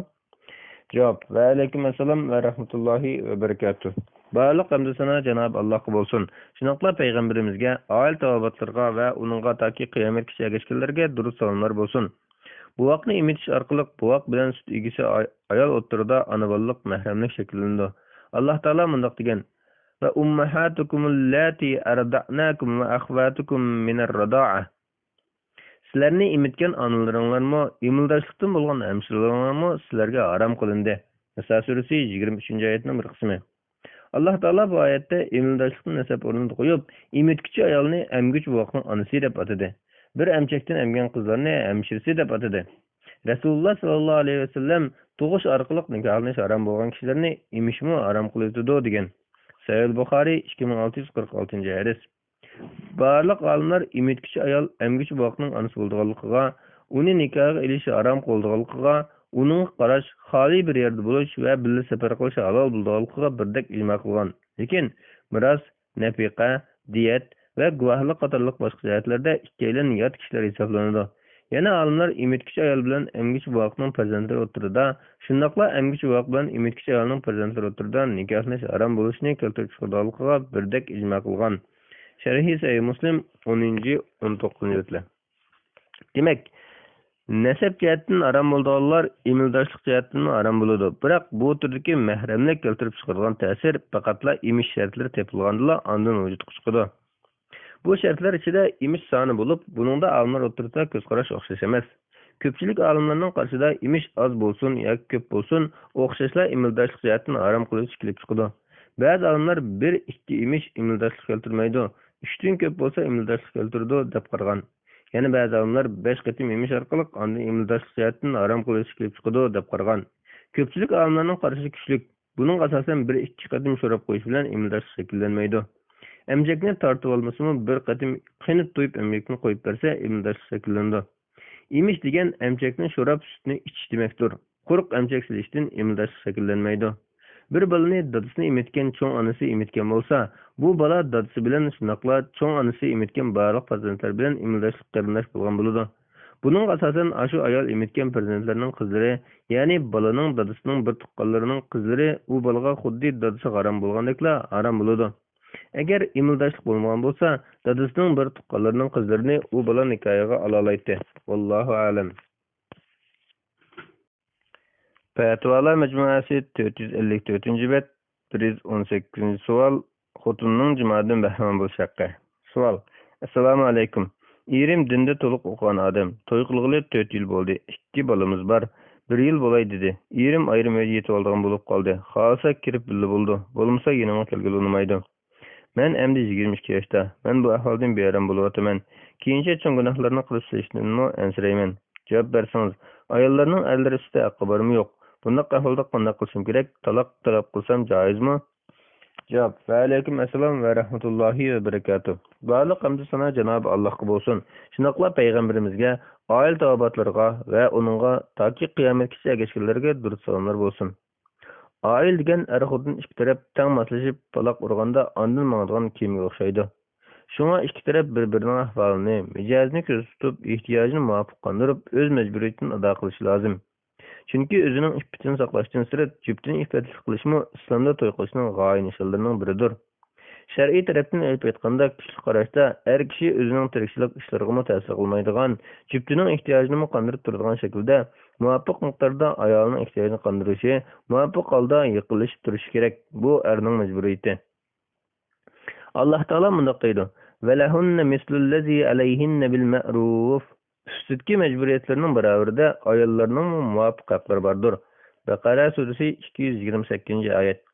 Javob. Va alaykum assalom va rahmatullohi va barakatuh. Barliq hamd sana Janob Allohga bo'lsin. Shuningdek payg'ambarimizga, oil tavobatlarga va uningga toki qiyomat kechagacha durust salomlar bo'lsin. Buvoqni emitish orqali buvoq bilan sut egisi ayol o'rtasida ona-bolalik mahramlik shakllanadi. Alloh taolo mundaq degan: "Va ummahatukum allati arda'nakum va akhwatukum min ar-rida'a." Sizlarni emitgan onalaringlarmi, emildoshlikdan bo'lgan hamshiralaringlarmi sizlarga harom qilindi. Nisa surasi 23-oyatning bir qismi. Alloh taolo bu oyatda emildoshlikni nasab o'rniga qo'yib, emitkichi ayolni emgich buvoqning onasi deb atadi. Bir emchakdan emgan qizlarni hamshirasi deb atadi. Rasululloh sallallohu alayhi vasallam tug'ish orqali nikohlanish harom bo'lgan kishilarni emishmi harom qiladi degan. Sahih Buxoriy 2646-hadis. Barliq olimlar emitkichi ayol emgich buvoqning onasi bo'lganligiga, uni nikohga ilishi harom qilganligiga, uning qarash xoli bir yerda bo'lish va birga safar qilish halol bo'lganligiga birdek ijmo qilgan. Lekin miros, nafiqa, diyat va guvohlik qatorliq boshqa jihatlarda ikkalan yot kishilar hisoblanadi. Yana olimlar emitkichi ayol bilan emgich buvoqning farzandlari o'rtasida, shundaqla emgich buvoq bilan emitkichi ayolning farzandlari o'rtasida nikohlash harom bo'lishini keltirib chiqarganligiga birdek ijmo qilgan. Sharhi Sahih Muslim 10-19-betlar. Demak, nasab jihatdan harom bo'lganlar emildoshlik jihatdan harom bo'ladi. Biroq bu turdagi mahramlik keltirib chiqargan ta'sir faqatla emish shartlari tepilganda ondan vujudga chiqadi. Bu shartlar ichida emish soni bo'lib, buningda olimlar o'rtasida ko'z qarash o'xshash emas. Ko'pchilik olimlarning qarshida emish oz bo'lsin yoki ko'p bo'lsin, o'xshashlar emildoshlik jihatdan harom qilish kelib chiqadi. Ba'zi olimlar 1-2 emish emildoshlik keltirmaydi, 3dan ko'p bo'lsa emildoshlik keltiradi deb qargan. Yana ba'zi olimlar 5 qatim emish orqali ondan emildoshlik jihatdan harom qilish kelib chiqadi deb qargan. Ko'pchilik olimlarning qarashi kuchli. Buning asosan 1-2 qatim so'rab qo'yish bilan emildoshlik shakllanmaydi. Emchakni tortib olmasimi bir qatim qinib to'yib emchakni qo'yib bersa emildoshlik shakllanadi. Emish degan emchakni so'rab sutni ichish demakdir. Quruq emchak silishdan emildoshlik shakllanmaydi. Bir balani dadasini emitgan cho'ng onasi emitgan bo'lsa, bu bola dadasi bilan shunaqla cho'ng onasi emitgan barliq farzandlar bilan emildoshlik qarindosh bo'lgan bo'ladi. Bunun asasen aşu ayol emitken prezidentlerinin kızları, yani balanın dadısının bir tuqqanlarının kızları u balaga xuddi dadısı haram bolgandekla haram buludu. Eğer imildaşlık bulmagan bolsa, dadısının bir tuqqanlarının kızlarını u bala nikayaga alalaydı. Wallahu alem. Fatvalar Mecmuası 454. bet 118. sual. Xotunun jimadan bahman bol şakka. Sual. Assalamu alaikum. Erim dinde toluq okugan adam. Toy qilg'ili 4 yil bo'ldi. 2 balamiz bor. 1 yil bo'lay dedi. Erim ayrim öy yetib oldigan bo'lib qoldi. Xalasa kirib billi bo'ldi. Bo'lmasa yanıma kelgili unmaydi. Men endi 22 yoshda. Men bu ahvoldan beram bo'lyapman. Keyincha cho'ng gunohlarni qilib silishni ansirayman. Javob bersangiz, ayollarning erlar ustida haqqi bormi yo'q? Bundaq ahvolda qanday qilishim kerak? Taloq talab qilsam joizmi? Cevap. Ve aleyküm esselam ve rahmetullahi ve berekatuh. Bağlı hamdü sana Cenab-ı Allah'a bolsun. Şunaqla peygamberimizge, aile tavabatlarga ve onunğa taki kıyamet kişiye geçkilerge dürüst salamlar bolsun. Aile degen er-xudun iki taraf tang maslaşıp talaq urganda andın mağdığan kemiga okşaydı. Şuna iki taraf birbirinin ahvalini, mecazini köz tutup, ihtiyacını muvafiq qandırıp, öz mecburiyetini ada qilishi lazım. Çünkü özünün iffetini saqlashdan sirat jüptini iffetli qilishmi İslamda to'y qilishning g'oya nishonlarining biridir. Shar'iy tarafdan olib aytganda, kuchli qarashda er kishi o'zining tirikchilik ishlariga ta'sir qilmaydigan, jüptining ehtiyojini qondirib turadigan shaklda muvafiq miqdorda ayolining ehtiyojini qondirishi, muvafiq holda yiqilishib turishi kerak. Bu erning majburiyati. Alloh taolo bunday deydi: "Va lahunna mislullazi alayhinna bil ma'ruf." Üstüdeki mecburiyetlerinin beraberinde ayollarının muvafiq hakları vardır. Bakara suresi 228. ayet.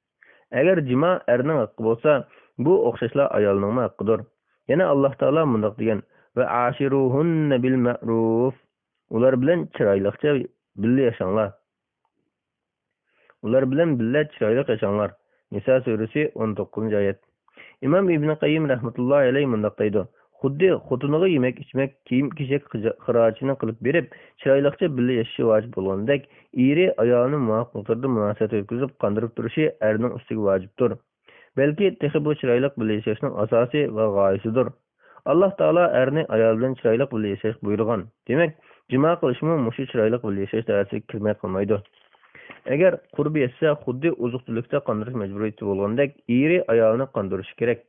Eğer cima erinin hakkı olsa, bu okşaşla ayolunun hakkıdır. Yani Allah Teala bundak diyen ve aşiruhunne bil ma'ruf. Ular bilen çıraylıkça birli yaşanlar. Ular bilen birli çıraylık yaşanlar. Nisa suresi 19. ayet. İmam İbn Qayyim rahmetullahi aleyhi bundak deydi. Xuddi xotunuga yemek içmek, kiyim kişek xiraçını kılıp berip, çıraylıkça birli yaşaşı vacip bolgandek, iri ayağının muvafiq miqdarda münasebet ötküzüp qandırıp duruşu erinin üstüge vaciptir. Belki tehi bu çıraylık birli yaşaşının asası ve gayesidir. Allah Teala erini ayağından çıraylık birli yaşaş buyurgan. Demek, cima kılışımı muşu çıraylık birli yaşaş dairesi kirmek kılmaydı. Eğer qurbi etse, xuddi uzuqtulukta qandırış mecburiyeti bolgandek, iri ayağını qandırışı gerek.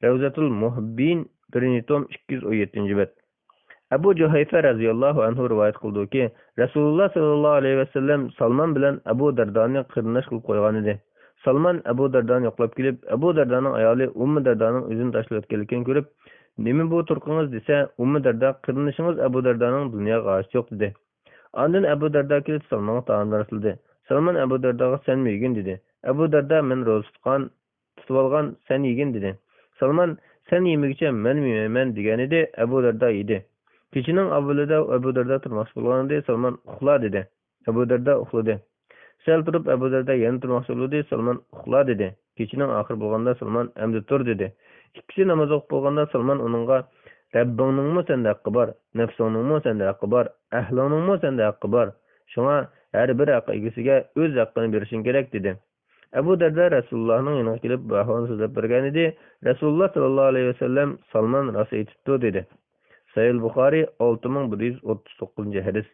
Ravzatul Muhibbin 1. tom 217. bet. Ebu Cuhayfe raziyallahu anhu rivayet kıldı ki, Resulullah sallallahu aleyhi ve sellem Salman bilen Ebu Darda'nı kırnaş kılıp koygan idi. Salman Ebu Darda'nı yoklap gelip, Ebu Darda'nın ayali Ummu Darda'nın özünü taşlayıp gelirken görüp, "Nemi bu turkunuz dese, Ummu Darda kırnışınız Ebu Darda'nın dünya gayesi yok" dedi. Andın Ebu Darda gelip Salman'a taamlar asıldı. Salman Ebu Darda'ga sen mi yegin dedi. Ebu Darda men roz tutup algan sen yegin dedi. Salman sen yemegiçe men miymen degeni de Ebu Darda yedi. Keçinin avvalida Ebu Darda turmoqchi bo'lganda Salman uxla dedi. Ebu Darda uxladi. Sel turib Ebu Darda yana turmoqchi bo'ldi. Salman uxla dedi. Keçinin oxir bo'lganda Salman endi tur dedi. İkisi namoz o'qib bo'lganda Salman uningga Rabbiningmi senda haqqi bor, nafsoningmi senda haqqi bor, ahloningmi senda haqqi bor. Shunga har bir haq egasiga o'z haqqini berishing kerak dedi. Ebu Darda Resulullah'ın yanına gelip bu ahvalını sözlep bergen idi. Resulullah sallallahu aleyhi ve sellem Salman rası etipti dedi. Sahih Bukhari 6139. hadis.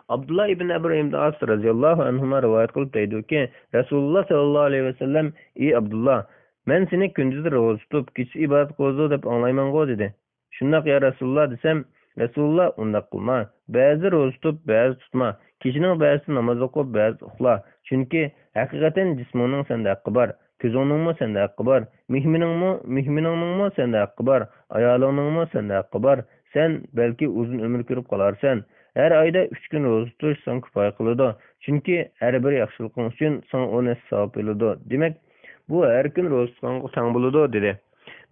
Abdullah ibn Ebu ibn As radıyallahu anhuma rivayet kılıp deydi ki, Resulullah sallallahu aleyhi ve sellem, "Ey Abdullah, men seni gündüz roz tutup kişi ibadet kıldı dep anlayman go" dedi. "Şundaq ya Resulullah" desem, Resulullah undaq kılma. Bazı roz tutup, bazı tutma. Kişinin bazı namaz okup, bazı uxla. Çünkü hakikaten cismonun sende hakkı var. Közonunmu sende hakkı var. Mihminingmi sende hakkı var. Ayalıningmi sende hakkı var. Sen belki uzun ömür körüp kalarsan. Her ayda 3 gün roz tutuş sana kifaya kılıdı. Çünkü her bir yaxşılıkın için sana 10 savap oludu. Demek bu her gün roz tutkanı san buludu dedi.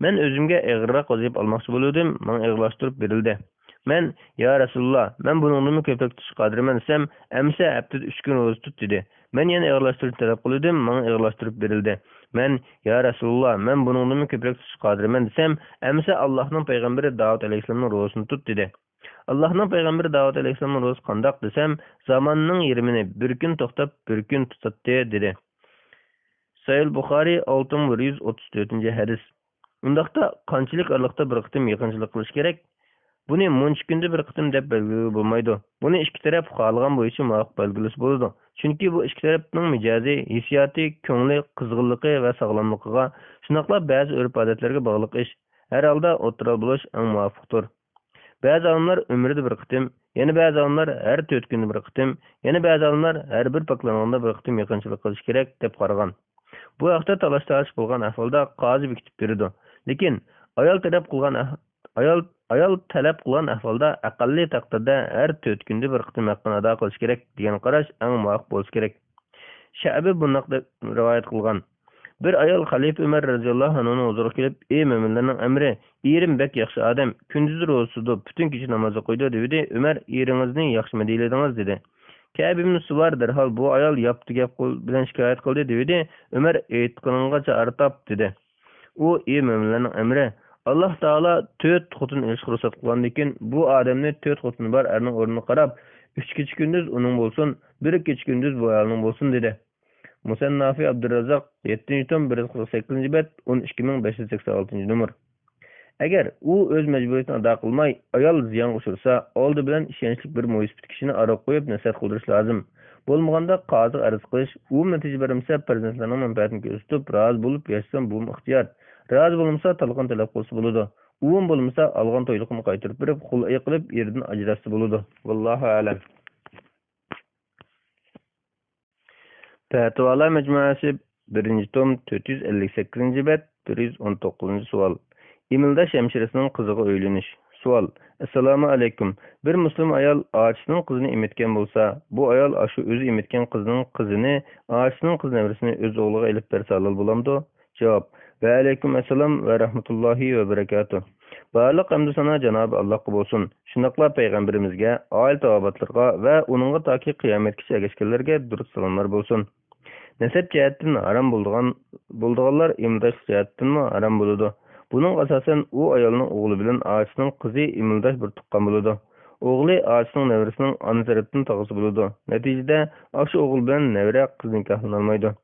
Men özümge eğirrak vaziyip almakçı buludum. Bana eğirlaştırıp verildi. Men, "Ya Resulullah, men bununlumu köpek tutuş kadrimen desem, emse heptid 3 gün roz tut" dedi. Men yine eğirlaştırıp talep kılıdım, bana eğirlaştırıp verildi. Men, "Ya Resulullah, men bununlumu köpek tutuş kadrimen desem, emse Allah'ın peygamberi Davud aleyhisselamın rozunu tut" dedi. Allah'ın peygamberi Davud aleyhisselamın rozu kandak desem, zamanının yerimini bir gün toktap bir gün tutattı dedi. Sahih Bukhari 6134. hadis. Undaqda qanchalik arlıqda bir qitim yaqinchilik qilish kerak? Buni muncha kunda bir qitim deb belgilab bo'lmaydi. Buni ikki taraf xohlagan bo'yicha muvofiq belgilasa bo'ladi. Chunki bu ikki tarafning mijozi, hissiyoti, ko'ngli, qizg'inligi va sog'lomligiga, shunaqla ba'zi urf-odatlarga bog'liq ish. Har holda o'tiral bo'lish eng muvofiqdir. Ba'zi olimlar umrida bir qitim, yana ba'zi olimlar har 4 kunda bir qitim, yana ba'zi olimlar har bir paklanganda bir qitim yaqinchilik qilish kerak deb qaragan. Bu haqda talash-tarish bo'lgan ahvolda qozi bekitib berdi. Lekin ayol talab qilgan ahvolda aqalli taqdirda har 4 kunda bir qitim haqqini ado qilish kerak degan qarash eng muvofiq bo'lishi kerak. Sha'bi bunday deb rivoyat qilgan. Bir ayol Xalifa Umar radhiyallohu anhuning huzuriga kelib, "Ey mo'minlarning amri, erim bek yaxshi odam, kunduz ro'zsudi, butun kecha namoz o'qiydi" dedi. Umar, "Eringizni yaxshimi deyladingiz?" dedi. Ka'b ibn Suvar darhol bu ayol yapti gap bilan shikoyat qildi dedi. Umar aytganingcha artab dedi. U, "Ey mo'minlarning amri, Alloh taolo 4 xotin ilishga ruxsat qilgandan keyin bu odamni 4 xotini bor erning o'rnini qarab, 3 kecha kunduz uning bo'lsin, 1 kecha kunduz bu ayolning bo'lsin" dedi. Musannafi Abdurrazzaq 7-tom 148-bet 12586-numur. Agar u o'z majburiyatini ado qilmay, ayol ziyon ushursa, oldi bilan ishonchli bir mo'ysbit kishini aroq qo'yib nasihat qildirish lozim. Bo'lmaganda qozi arz qilish, u natija bermasa farzandlarning manfaatini ko'rsatib, rozi bo'lib yashasam bu ixtiyor. Rozi bo'lmasa talqon talab qilsa bo'ladi. U bo'lmasa olgan to'yliqni qaytarib berib, xul qilib yerdan ajratsa bo'ladi. Vallohu a'lam. Fatvolar majmuasi 1-tom 458-bet 119-savol. Imildash hemşiresining qiziga uylanish. Savol: Assalomu alaykum. Bir muslim ayol ochisining qizini emitgan bo'lsa, bu ayol shu o'zi emitgan qizning qizini, ochisining qiz nevarisini o'z o'g'liga ilib bersa halol bo'lamdi? Javob: Va alaykum assalom va rahmatullohi va barakatuh. Barliq hamdu sana Janob Allohga bo'lsin. Shunaqla payg'ambarimizga, oila tavobatlarga va uningga toki qiyomatgacha ergashganlarga durust salomlar bo'lsin. Nasab jihatdan harom bo'lganlar imildash jihatdan harom bo'ladi. Bunun asasen u ayolning o'g'li bilan ochisining qizi imildash bir tuqqan bo'ladi. O'g'li ochisining nevarasining ona tarafidan tog'asi bo'ladi. Natijada o'sha o'g'il bilan nevara qiz nikahlanolmaydi.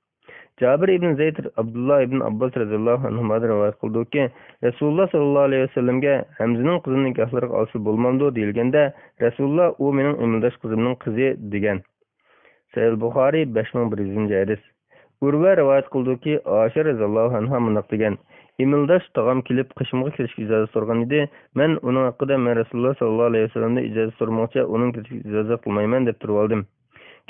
Jabir ibn Zayd Abdullah ibn Abbas radhiyallohu anhu rivoyat qildiki, Rasululloh sallallohu alayhi vasallamga Hamzaning qizini nikohlariga olsa bo'lmamdi deyilganda, Rasululloh u mening imildash qizimning qizi degan. Sahih Buxoriy 5100-hadis. Urva rivoyat qildiki, Oysha radhiyallohu anha bunday degan: Imildash tog'am kelib qishimga kirishga ijozat so'ragan edi. Men uning haqida Rasululloh sallallohu alayhi vasallamdan ijozat so'ramoqcha, uning kirishga ijozat qilmayman deb turib oldim.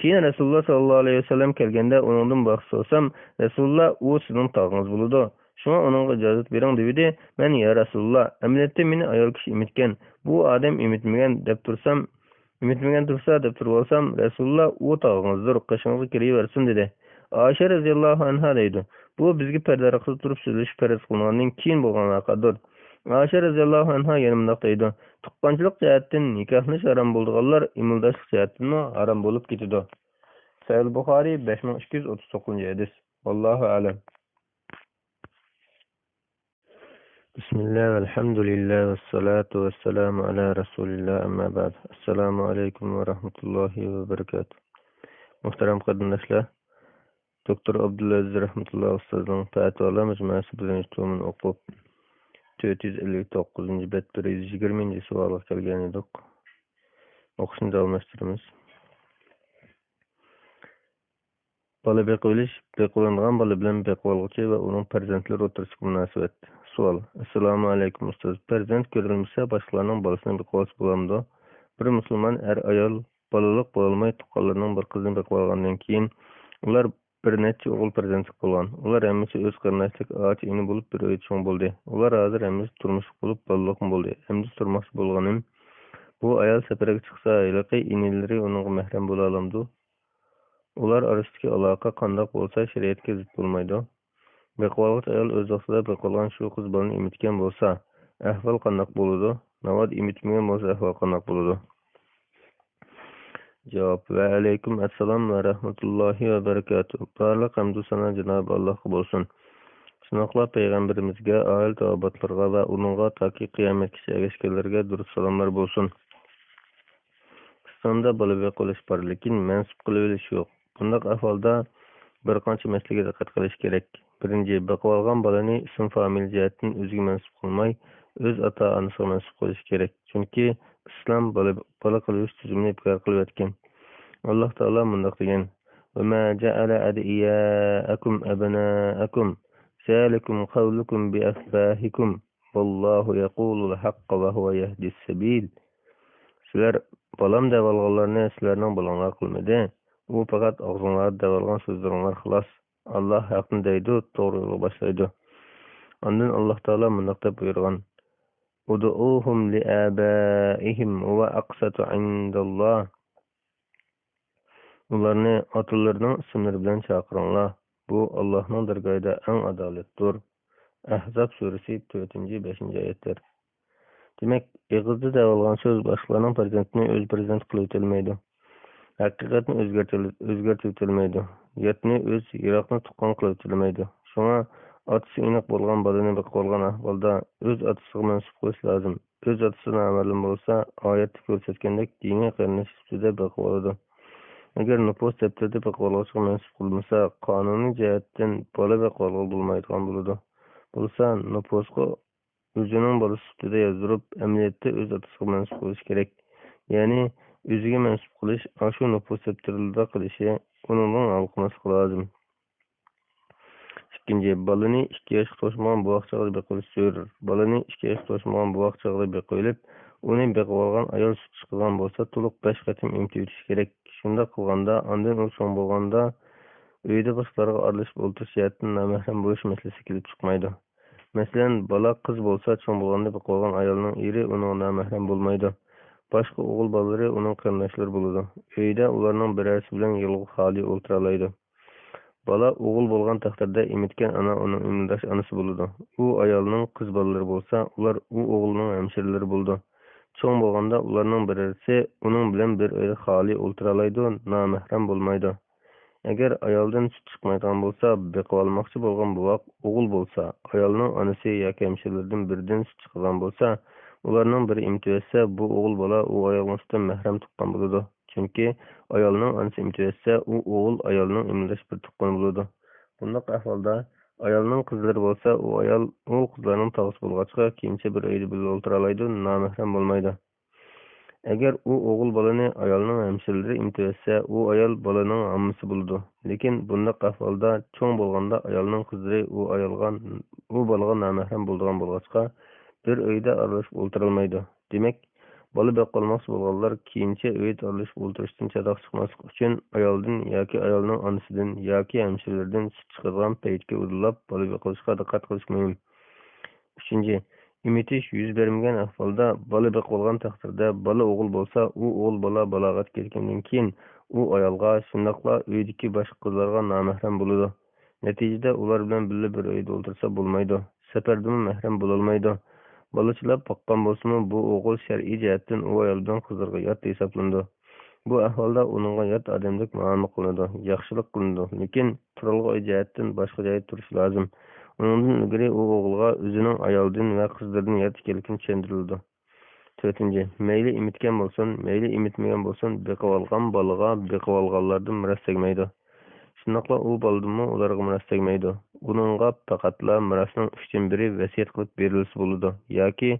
Keyin Rasululloh sallallohu alayhi vasallam kelganda uningdan bahs olsam, Rasululloh u sizning tog'ingiz bo'ladi. Shunga uningga ijozat bering dedi. Men ya Rasululloh, amaliyotda meni ayol kishi emitgan. Bu odam emitmagan deb tursa deb turib olsam, Rasululloh u tog'ingizdir, qishingizga kiraversin dedi. Oysha radhiyallohu anha deydi: Bu bizga pardaraqda turib so'zlash farz qilingandan keyin bo'lgan voqeadir. Oysha radhiyallohu anha yana bunday deydi: Tuqqanchilik jihatdan nikohlash harom bo'lganlar imildashlik jihatdan harom bo'lib ketadi. Sahih Buxoriy 5239-hadis. Allohu a'lam. Bismillah, alhamdulillah, vassalatu vassalamu ala rasulillah, amma ba'd. Assalomu alaykum va rahmatullohi va barakatuh. Muhtaram qarindoshlar, Doktor Abdulaziz rahmatulloh ustozning Fatvolar majmuasi 1-tomini o'qib 459-bet 120-savolga kelgan edik. O'qishni davomlashtiramiz. Bola beqo'langan bola bilan beqo'lg'uchi va uning farzandlari o'rtasidagi munosabat. Savol: Assalomu alaykum ustoz. Farzand ko'rilmasa boshqalarning bolasini beqo'lg'uchi bo'lamdi? Bir musulmon ayol bolalik bo'lolmay tuqqanlarning bir qizini beqo'lgandan keyin ular bir necha o'g'il farzand bo'lgan. Ular hammasi o'z qarindoshlik oti ini bo'lib bir o'ychon bo'ldi. Ular hozir hammasi turmush qilib bolalik bo'ldi. Endi turmoqchi bo'lganim bu ayol safarga chiqsa, ayolqi inilari uning mahram bo'la olamdi. Ular orasidagi aloqa qanday bo'lsa shariatga zid bo'lmaydi. Beqo'lg'uch ayol o'z vaqtida beqo'lgan shu qiz bolani emitgan bo'lsa, ahvol qanday bo'ladi? Navod emitmagan bo'lsa, ahvol qanday bo'ladi? Javob: Va alaykum assalom va rahmatullohi va barakatuh. Barliq hamdu sana Janob Allohga bo'lsin. Shunaqla payg'ambarimizga, oila tavobatlarga va uningga toki qiyomatgacha ergashganlarga durust salomlar bo'lsin. Islomda bola beqo'lish bor, lekin mansub qilib olish yo'q. Bunday ahvolda bir qancha masalaga diqqat qilish kerak. Birinchi, beqo'lgan bolani ism famil jihatdan o'ziga mansub qilmay, o'z ota-onasiga mansub bo'lishi kerak. Chunki islom bola qilish tuzumini bekor qilib o'tgan. Alloh taolo mundoq degan: وَمَا جَعَلَ أَدْعِيَاءَكُمْ أَبْنَاءَكُمْ ذَلِكُمْ قَوْلُكُمْ بِأَفْوَاهِكُمْ وَاللَّهُ يَقُولُ الْحَقَّ وَهُوَ يَهْدِي السَّبِيلَ. Sizlar balam deb olganlarni sizlarning balanglar qilmadi. U faqat og'zinglarda deb olgan so'zlaringlar xolos. Alloh haqni deydi, to'g'ri yo'lga boshlaydi. Ondan Alloh taolo mundoq deb buyurgan: Udu'uhum li'abaihim wa aqsatu 'indalloh. Ularni otalarning ismlari bilan chaqiringlar. Bu Allohning dargohida eng adolatdir. Ahzob surasi 4-5 oyatlar. Demak, ig'izda davolgan so'z boshqalarning farzandini o'z farzand qilib o'tilmaydi. Haqiqatni o'zgartirib o'tilmaydi. Yatni o'z yiroqni tuqqan qilib o'tilmaydi. Shunga otasi aniq bo'lgan bolani biqolgan ahvolda o'z otasiga mansub qilish lozim. O'z otasi noma'lum bo'lsa, oyatda ko'rsatgandek diniy qilinish ustida biqoladi. Agar nupus daftarida biqolishga mansub qilmasa, qonuniy jihatdan bola biqolgan bo'lmaydigan bo'lsa, nupusga o'zining bolasi ustida yozdirib, amaliyotda o'z otasiga mansub qilish kerak. Ya'ni o'ziga mansub qilish, shu nupus daftarida qilishi uningdan alqilmaslik lozim. Ikkinchi, bolani 2 yoshga to'lmagan bu vaqtda beqilish zarur. Bolani 2 yoshga to'lmagan bu vaqtda beqilib, uni beqib olgan ayol sut chiqargan bo'lsa, to'liq 5 qatim emtirish kerak. Shunda qilganda, ondan u so'ng bo'lganda uyda boshqalarga aralashib o'tirish jihatdan namahram bo'lish masalasi kelib chiqmaydi. Masalan, bola qiz bo'lsa, cho'ng bo'lganda beqib olgan ayolning eri uning namahram bo'lmaydi. Boshqa o'g'il bolalari uning qarindoshlari bo'ladi. Uyda ularning birasi bilan yolg'iz xoli o'tira oladi. Bola o'g'il bo'lgan taqdirda emitgan ana uning imlash onasi bo'ladi. U ayolning qiz bolalari bo'lsa, ular u o'g'ilning hamshiralari bo'ladi. Cho'ng bo'lganda ularning birasi uning bilan bir uyda xoli o'tira oladi, namahram bo'lmaydi. Agar ayoldan sut chiqmaydigan bo'lsa, beqib olmoqchi bo'lgan buvoq o'g'il bo'lsa, ayolning onasi yoki hamshirlardan biridan sut chiqargan bo'lsa, ularning biri imtiyozsa, bu o'g'il bola u ayolning sutidan mahram tuqqan bo'ladi. Chunki ayolning onasi imtiyozsa, u o'g'il ayolning imlash bir tuqqan bo'ladi. Bunday ahvolda ayolning qizlari bo'lsa, u ayol u qizlarning tog'asi bo'lg'achqa keyincha bir uyda birga o'tira oladi, namahram bo'lmaydi. Agar u o'g'il bolani ayolning hamshiralari imtiyozsa, u ayol bolaning ammasi bo'ladi. Lekin bunday ahvolda cho'ng bo'lganda ayolning qizlari u bolaga namahram bo'lgan bo'lg'achqa bir uyda aralashib o'tira olmaydi. Demak, bola boqolmoqchi bo'lganlar keyincha uyda aralashib o'tirishdan chadoq chiqmaslik uchun ayoldan yoki ayolning onasidan yoki hamshirlardan sut chiqargan paytga urilab bola boqishga diqqat qilish muhim. 3. Imitish yuz bermagan ahvolda bola boqilgan taqdirda bola o'g'il bo'lsa, u o'g'il bola balog'at kelgandan keyin u ayolga, shundaqla uydagi boshqa qizlarga namahram bo'ladi. Natijada ular bilan birga bir uyda o'tirsa bo'lmaydi. Safardan mahram bo'la olmaydi. Bolachilab boqqan bo'lsa-mu, bu o'g'il shar'iy jihatdan u ayoldan qizlarga yot hisoblanadi. Bu ahvolda uningga yot odamdek muomala qilinadi, yaxshilik qilinadi. Lekin turalg'i jihatdan boshqa joyda turish lozim. Undan ilgari u o'g'ilga o'zining ayoldan va qizlardan yot ekanligini tushuntiriladi. 4. Mayli imitgan bo'lsin, mayli imitmagan bo'lsin, beqib olgan bolaga beqib olganlardan miros tegmaydi. Shundaqla u boladanmi ularga miros tegmaydi. Uningga faqatla mirosning 3/1 vasiyat qilib berilsa bo'ladi. Yoki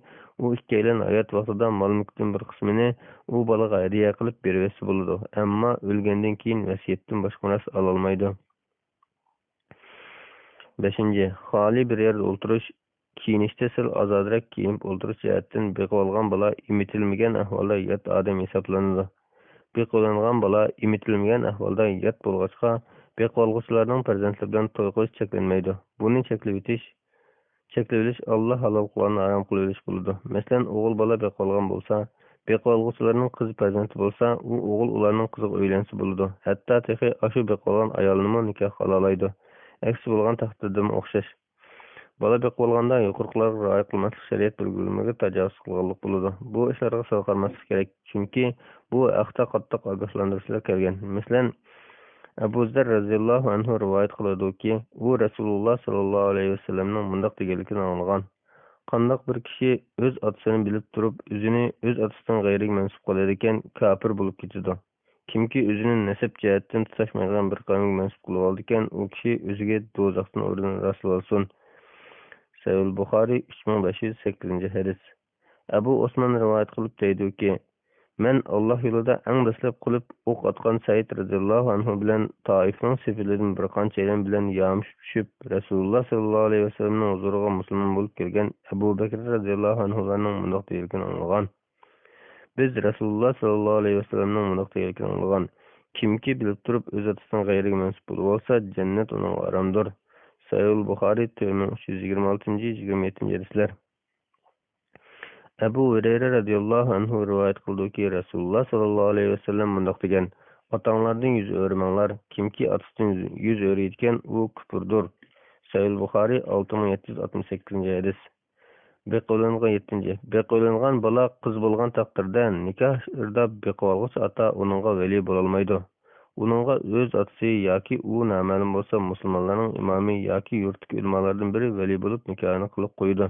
u ikkalan hayot vaqtida mol-mulkning bir qismini u bolaga hadiya qilib bersa bo'ladi. Ammo o'lgandan keyin vasiyatdan boshqa miros ola olmaydi. 5. Xoli bir yerda o'tirish, kiyinishda sal ozodroq kiyinib o'tirish jihatdan beqib olgan bola imitilmagan ahvolda yot odam hisoblanadi. Beqib olingan bola imitilmagan ahvolda yot bo'lg'achqa beqib olg'uvchilarning farzandlari bilan to'y qilish cheklanmaydi. Buni cheklab olish Alloh halol qilganni harom qilib olish bo'ladi. Masalan, o'g'il bola beqib olgan bo'lsa, beqib olg'uvchilarning qiz farzandi bo'lsa, u o'g'il ularning qiziga uylansa bo'ladi. Hatto texi ashu beqib olgan ayolni nikoh qila oladi. Aksi bo'lgan taqdirda o'xshash. Bola beqib olganda yuqorilarga rioya qilmaslik shariat belgilamaga tajovuz qilganlik bo'ladi. Bu ishlarga sal qarmaslik kerak, chunki bu haqda qattiq ogohlantirishlar kelgan. Masalan, Abu Zar radhiyallohu anhu rivoyat qiladiki, u Rasululloh sallallohu alayhi vasallamning bunday deganligini anglagan. Qandoq bir kishi o'z otasini bilib turib, o'zini o'z otasidan g'ayriga mansub qiladi ekan, kafir bo'lib ketadi. Kimki o'zini nasab jihatdan tutashmaydigan bir qavmga mansub qilib oldi ekan, u kishi o'ziga do'zaxdan o'rnini rasul olsin. Sahih Buxoriy 3508 hadis. Abu Osman rivoyat qilib deydiki, men Alloh yo'lida eng dastlab qilib o'q otgan Said radhiyallohu anhu bilan Toifning sefilidan bir qanchadan bilan yamishib tushib, Rasululloh sallallohu alayhi vasallamning huzuriga musulmon bo'lib kelgan Abu Bakr radhiyallohu anhularning mundoq deyilgan anglagan. Biz Rasululloh sallallohu alayhi vasallamning mundoq deyilgan anglagan. Kimki bilib turib o'z otasining g'ayriga mansub bo'lib olsa, jannat uning aromdir. Sahih Buxoriy 3326-27 hadislar. Abu Hurayra radhiyallohu anhu rivoyat qildiki, Rasululloh sallallohu alayhi vasallam mundoq degan: "Otanglardan yuz o'rmanglar, kimki otasidan yuz o'riydigan u kufrdir." Sahih Buxoriy 6768 hadis. Beqo'langan bola qiz bo'lgan taqdirda nikoh irda beqolg'uchi ota uningga vali bo'lolmaydi. Uningga o'z otasi yoki u noma'lum bo'lsa musulmonlarning imomi yoki yurtdagi ulamolardan biri vali bo'lib nikohini qilib qo'ydi.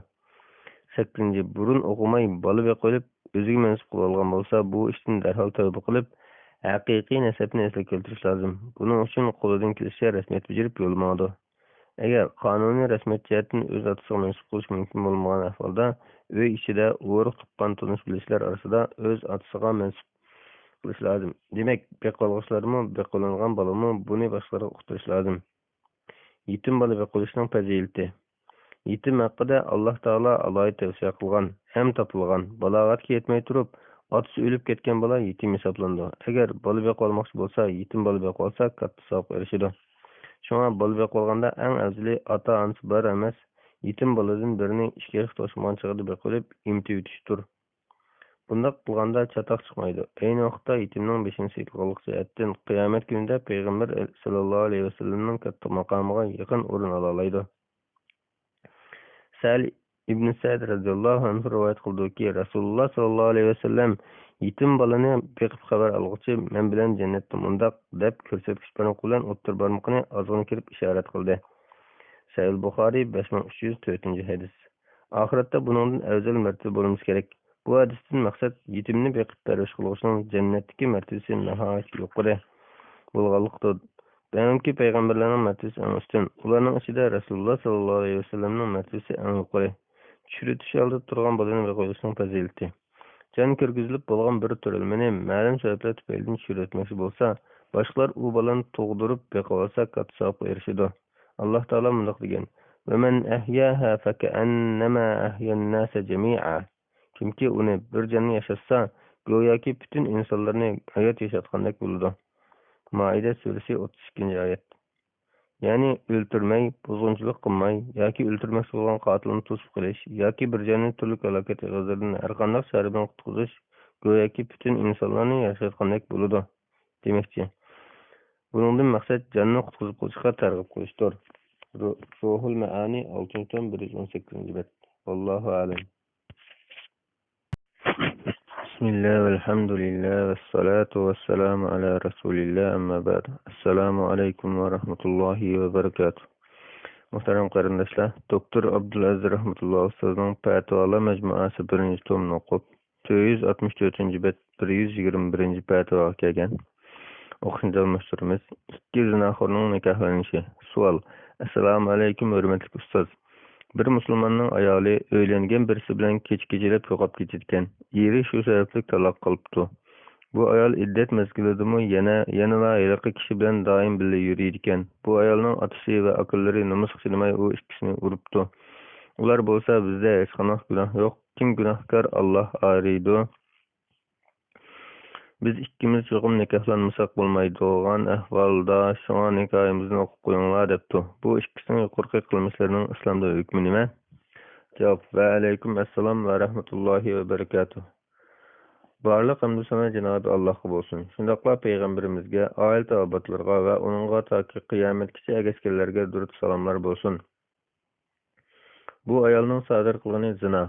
8. Burun o'qimay bola beqo'lib o'ziga mansub qilib olgan bo'lsa, bu ishdan darhol tavba qilib, haqiqiy nasabni esga keltirish lozim. Buning uchun qo'lidan kelishicha rasmiyat bajarib yo'lmadi. Agar qonuniy rasmiyat jihatdan o'z otasiga mansub qilish mumkin bo'lmagan ahvolda, uy ichida o'g'ri tuqqan tonish bilishlar orasida o'z otasiga mansub qilish lozim. Demak, beqolg'ishlarmi, beqo'langan bolami buni boshqalarga uqtirish lozim. Yetim bola beqo'lishning fazilati. Yetim haqida Alloh taolo alohida tavsiya qilgan, ham topilgan. Balog'atga yetmay turib, otasi o'lib ketgan bola yetim hisoblandi. Agar bola beqolmoqchi bo'lsa, yetim bola beqolsa, katta savobga erishadi. Shunga bola beqolganda eng afzali ota-onasi bor emas, yetim boladan birini ishga to'shmagan chig'ida beqolib imti yutishdir. Bunda qilganda chatoq chiqmaydi. Ayni vaqtda yetimning beshini siyqillik jihatdan qiyomat kunida payg'ambar sallallohu alayhi vasallamning katta maqomiga yaqin o'rin olaydi. Sal ibn Sa'd radhiyallohu anhu rivoyat qildiki, Rasululloh sallallohu alayhi vasallam yetim bolani beqib xabar olg'uchi men bilan jannatda mundaq deb ko'rsatkich bilan o'ttir barmoqni og'zini kirib ishorat qildi. Sahih Buxoriy 5304 hadis. Oxiratda buningdan afzal martaba bo'limiz kerak. Bu hadisdan maqsad yetimni beqib parvash qilishning jannatdagi martabasi nihoyat yuqori bo'lganlikdir. Benimki payg'ambarlarning martabasi eng ustun. Ularning ichida Rasululloh sallallohu alayhi vasallamning martabasi eng yuqori. Tushiritish oldi turgan bolani beqo'yishning fazilati. Jan kirgizilib bo'lgan bir to'rilmani ma'lum sabablar tufayli tushirtmoqchi bo'lsa, boshqalar u bolani tug'dirib beqolsa katta savobga erishadi. Alloh taolo bunday degan: "Va man ahyaha fakannama ahyan-nasa jami'a." Kimki uni bir jonni yashatsa, go'yoki butun insonlarni hayot yashatgandek bo'ladi. Maida surasi 32-oyat. Ya'ni o'ltirmay, buzg'unchilik qilmay yoki o'ltirmoqchi bo'lgan qotilni to'sib qilish yoki bir jonni turli halokat g'azabdan har qanday chora bilan qutqizish go'yoki butun insonlarni yashayotgandek bo'ladi demoqchi. Buningdan maqsad jonni qutqizib qo'yishga targ'ib qilishdir. Ruhul Maani 6-118. Allohu a'lam. Bismillah, alhamdulillah, vassalatu vassalamu ala rasulillah, amma ba'd. Assalomu alaykum va rahmatullohi va barakatuh. Muhtaram qarindoshlar, Doktor Abdulaziz rahmatullohi ustozning Fatvolar majmuasi 1-tomni o'qib, 464-bet 121 fatvoga kelgan. O'qishni almashtiramiz. 2 zinaxorning nikohlanishi. Savol: Assalomu alaykum hurmatli ustoz. Bir musulmonning ayoli o'ylangan birisi bilan kech-kechalab yo'qolib ketgan. Eri shu sababli taloq qilibdi. Bu ayol iddat mezgilidami yana ayolqi kishi bilan doim birga yuriydi ekan. Bu ayolning otasi va akallari namoz qilmay u ikkisini uribdi. Ular bo'lsa bizda hech qanday gunoh yo'q. Kim gunohkor? Alloh ariydi. Biz ikkimiz cho'qim nikohlanmasak bo'lmaydigan ahvolda shunga nikohimizni o'qib qo'yinglar debdi. Bu ikkisining yuqorqi qilmishlarining islomda hukmi nima? Javob: Va alaykum assalom va rahmatullohi va barakatuh. Barliq hamd sana Janobi Allohga bo'lsin. Shundaqla payg'ambarimizga, oila taobatlarga va uningga toki qiyomatgacha ergashganlarga durud salomlar bo'lsin. Bu ayolning sodir qilgani zina,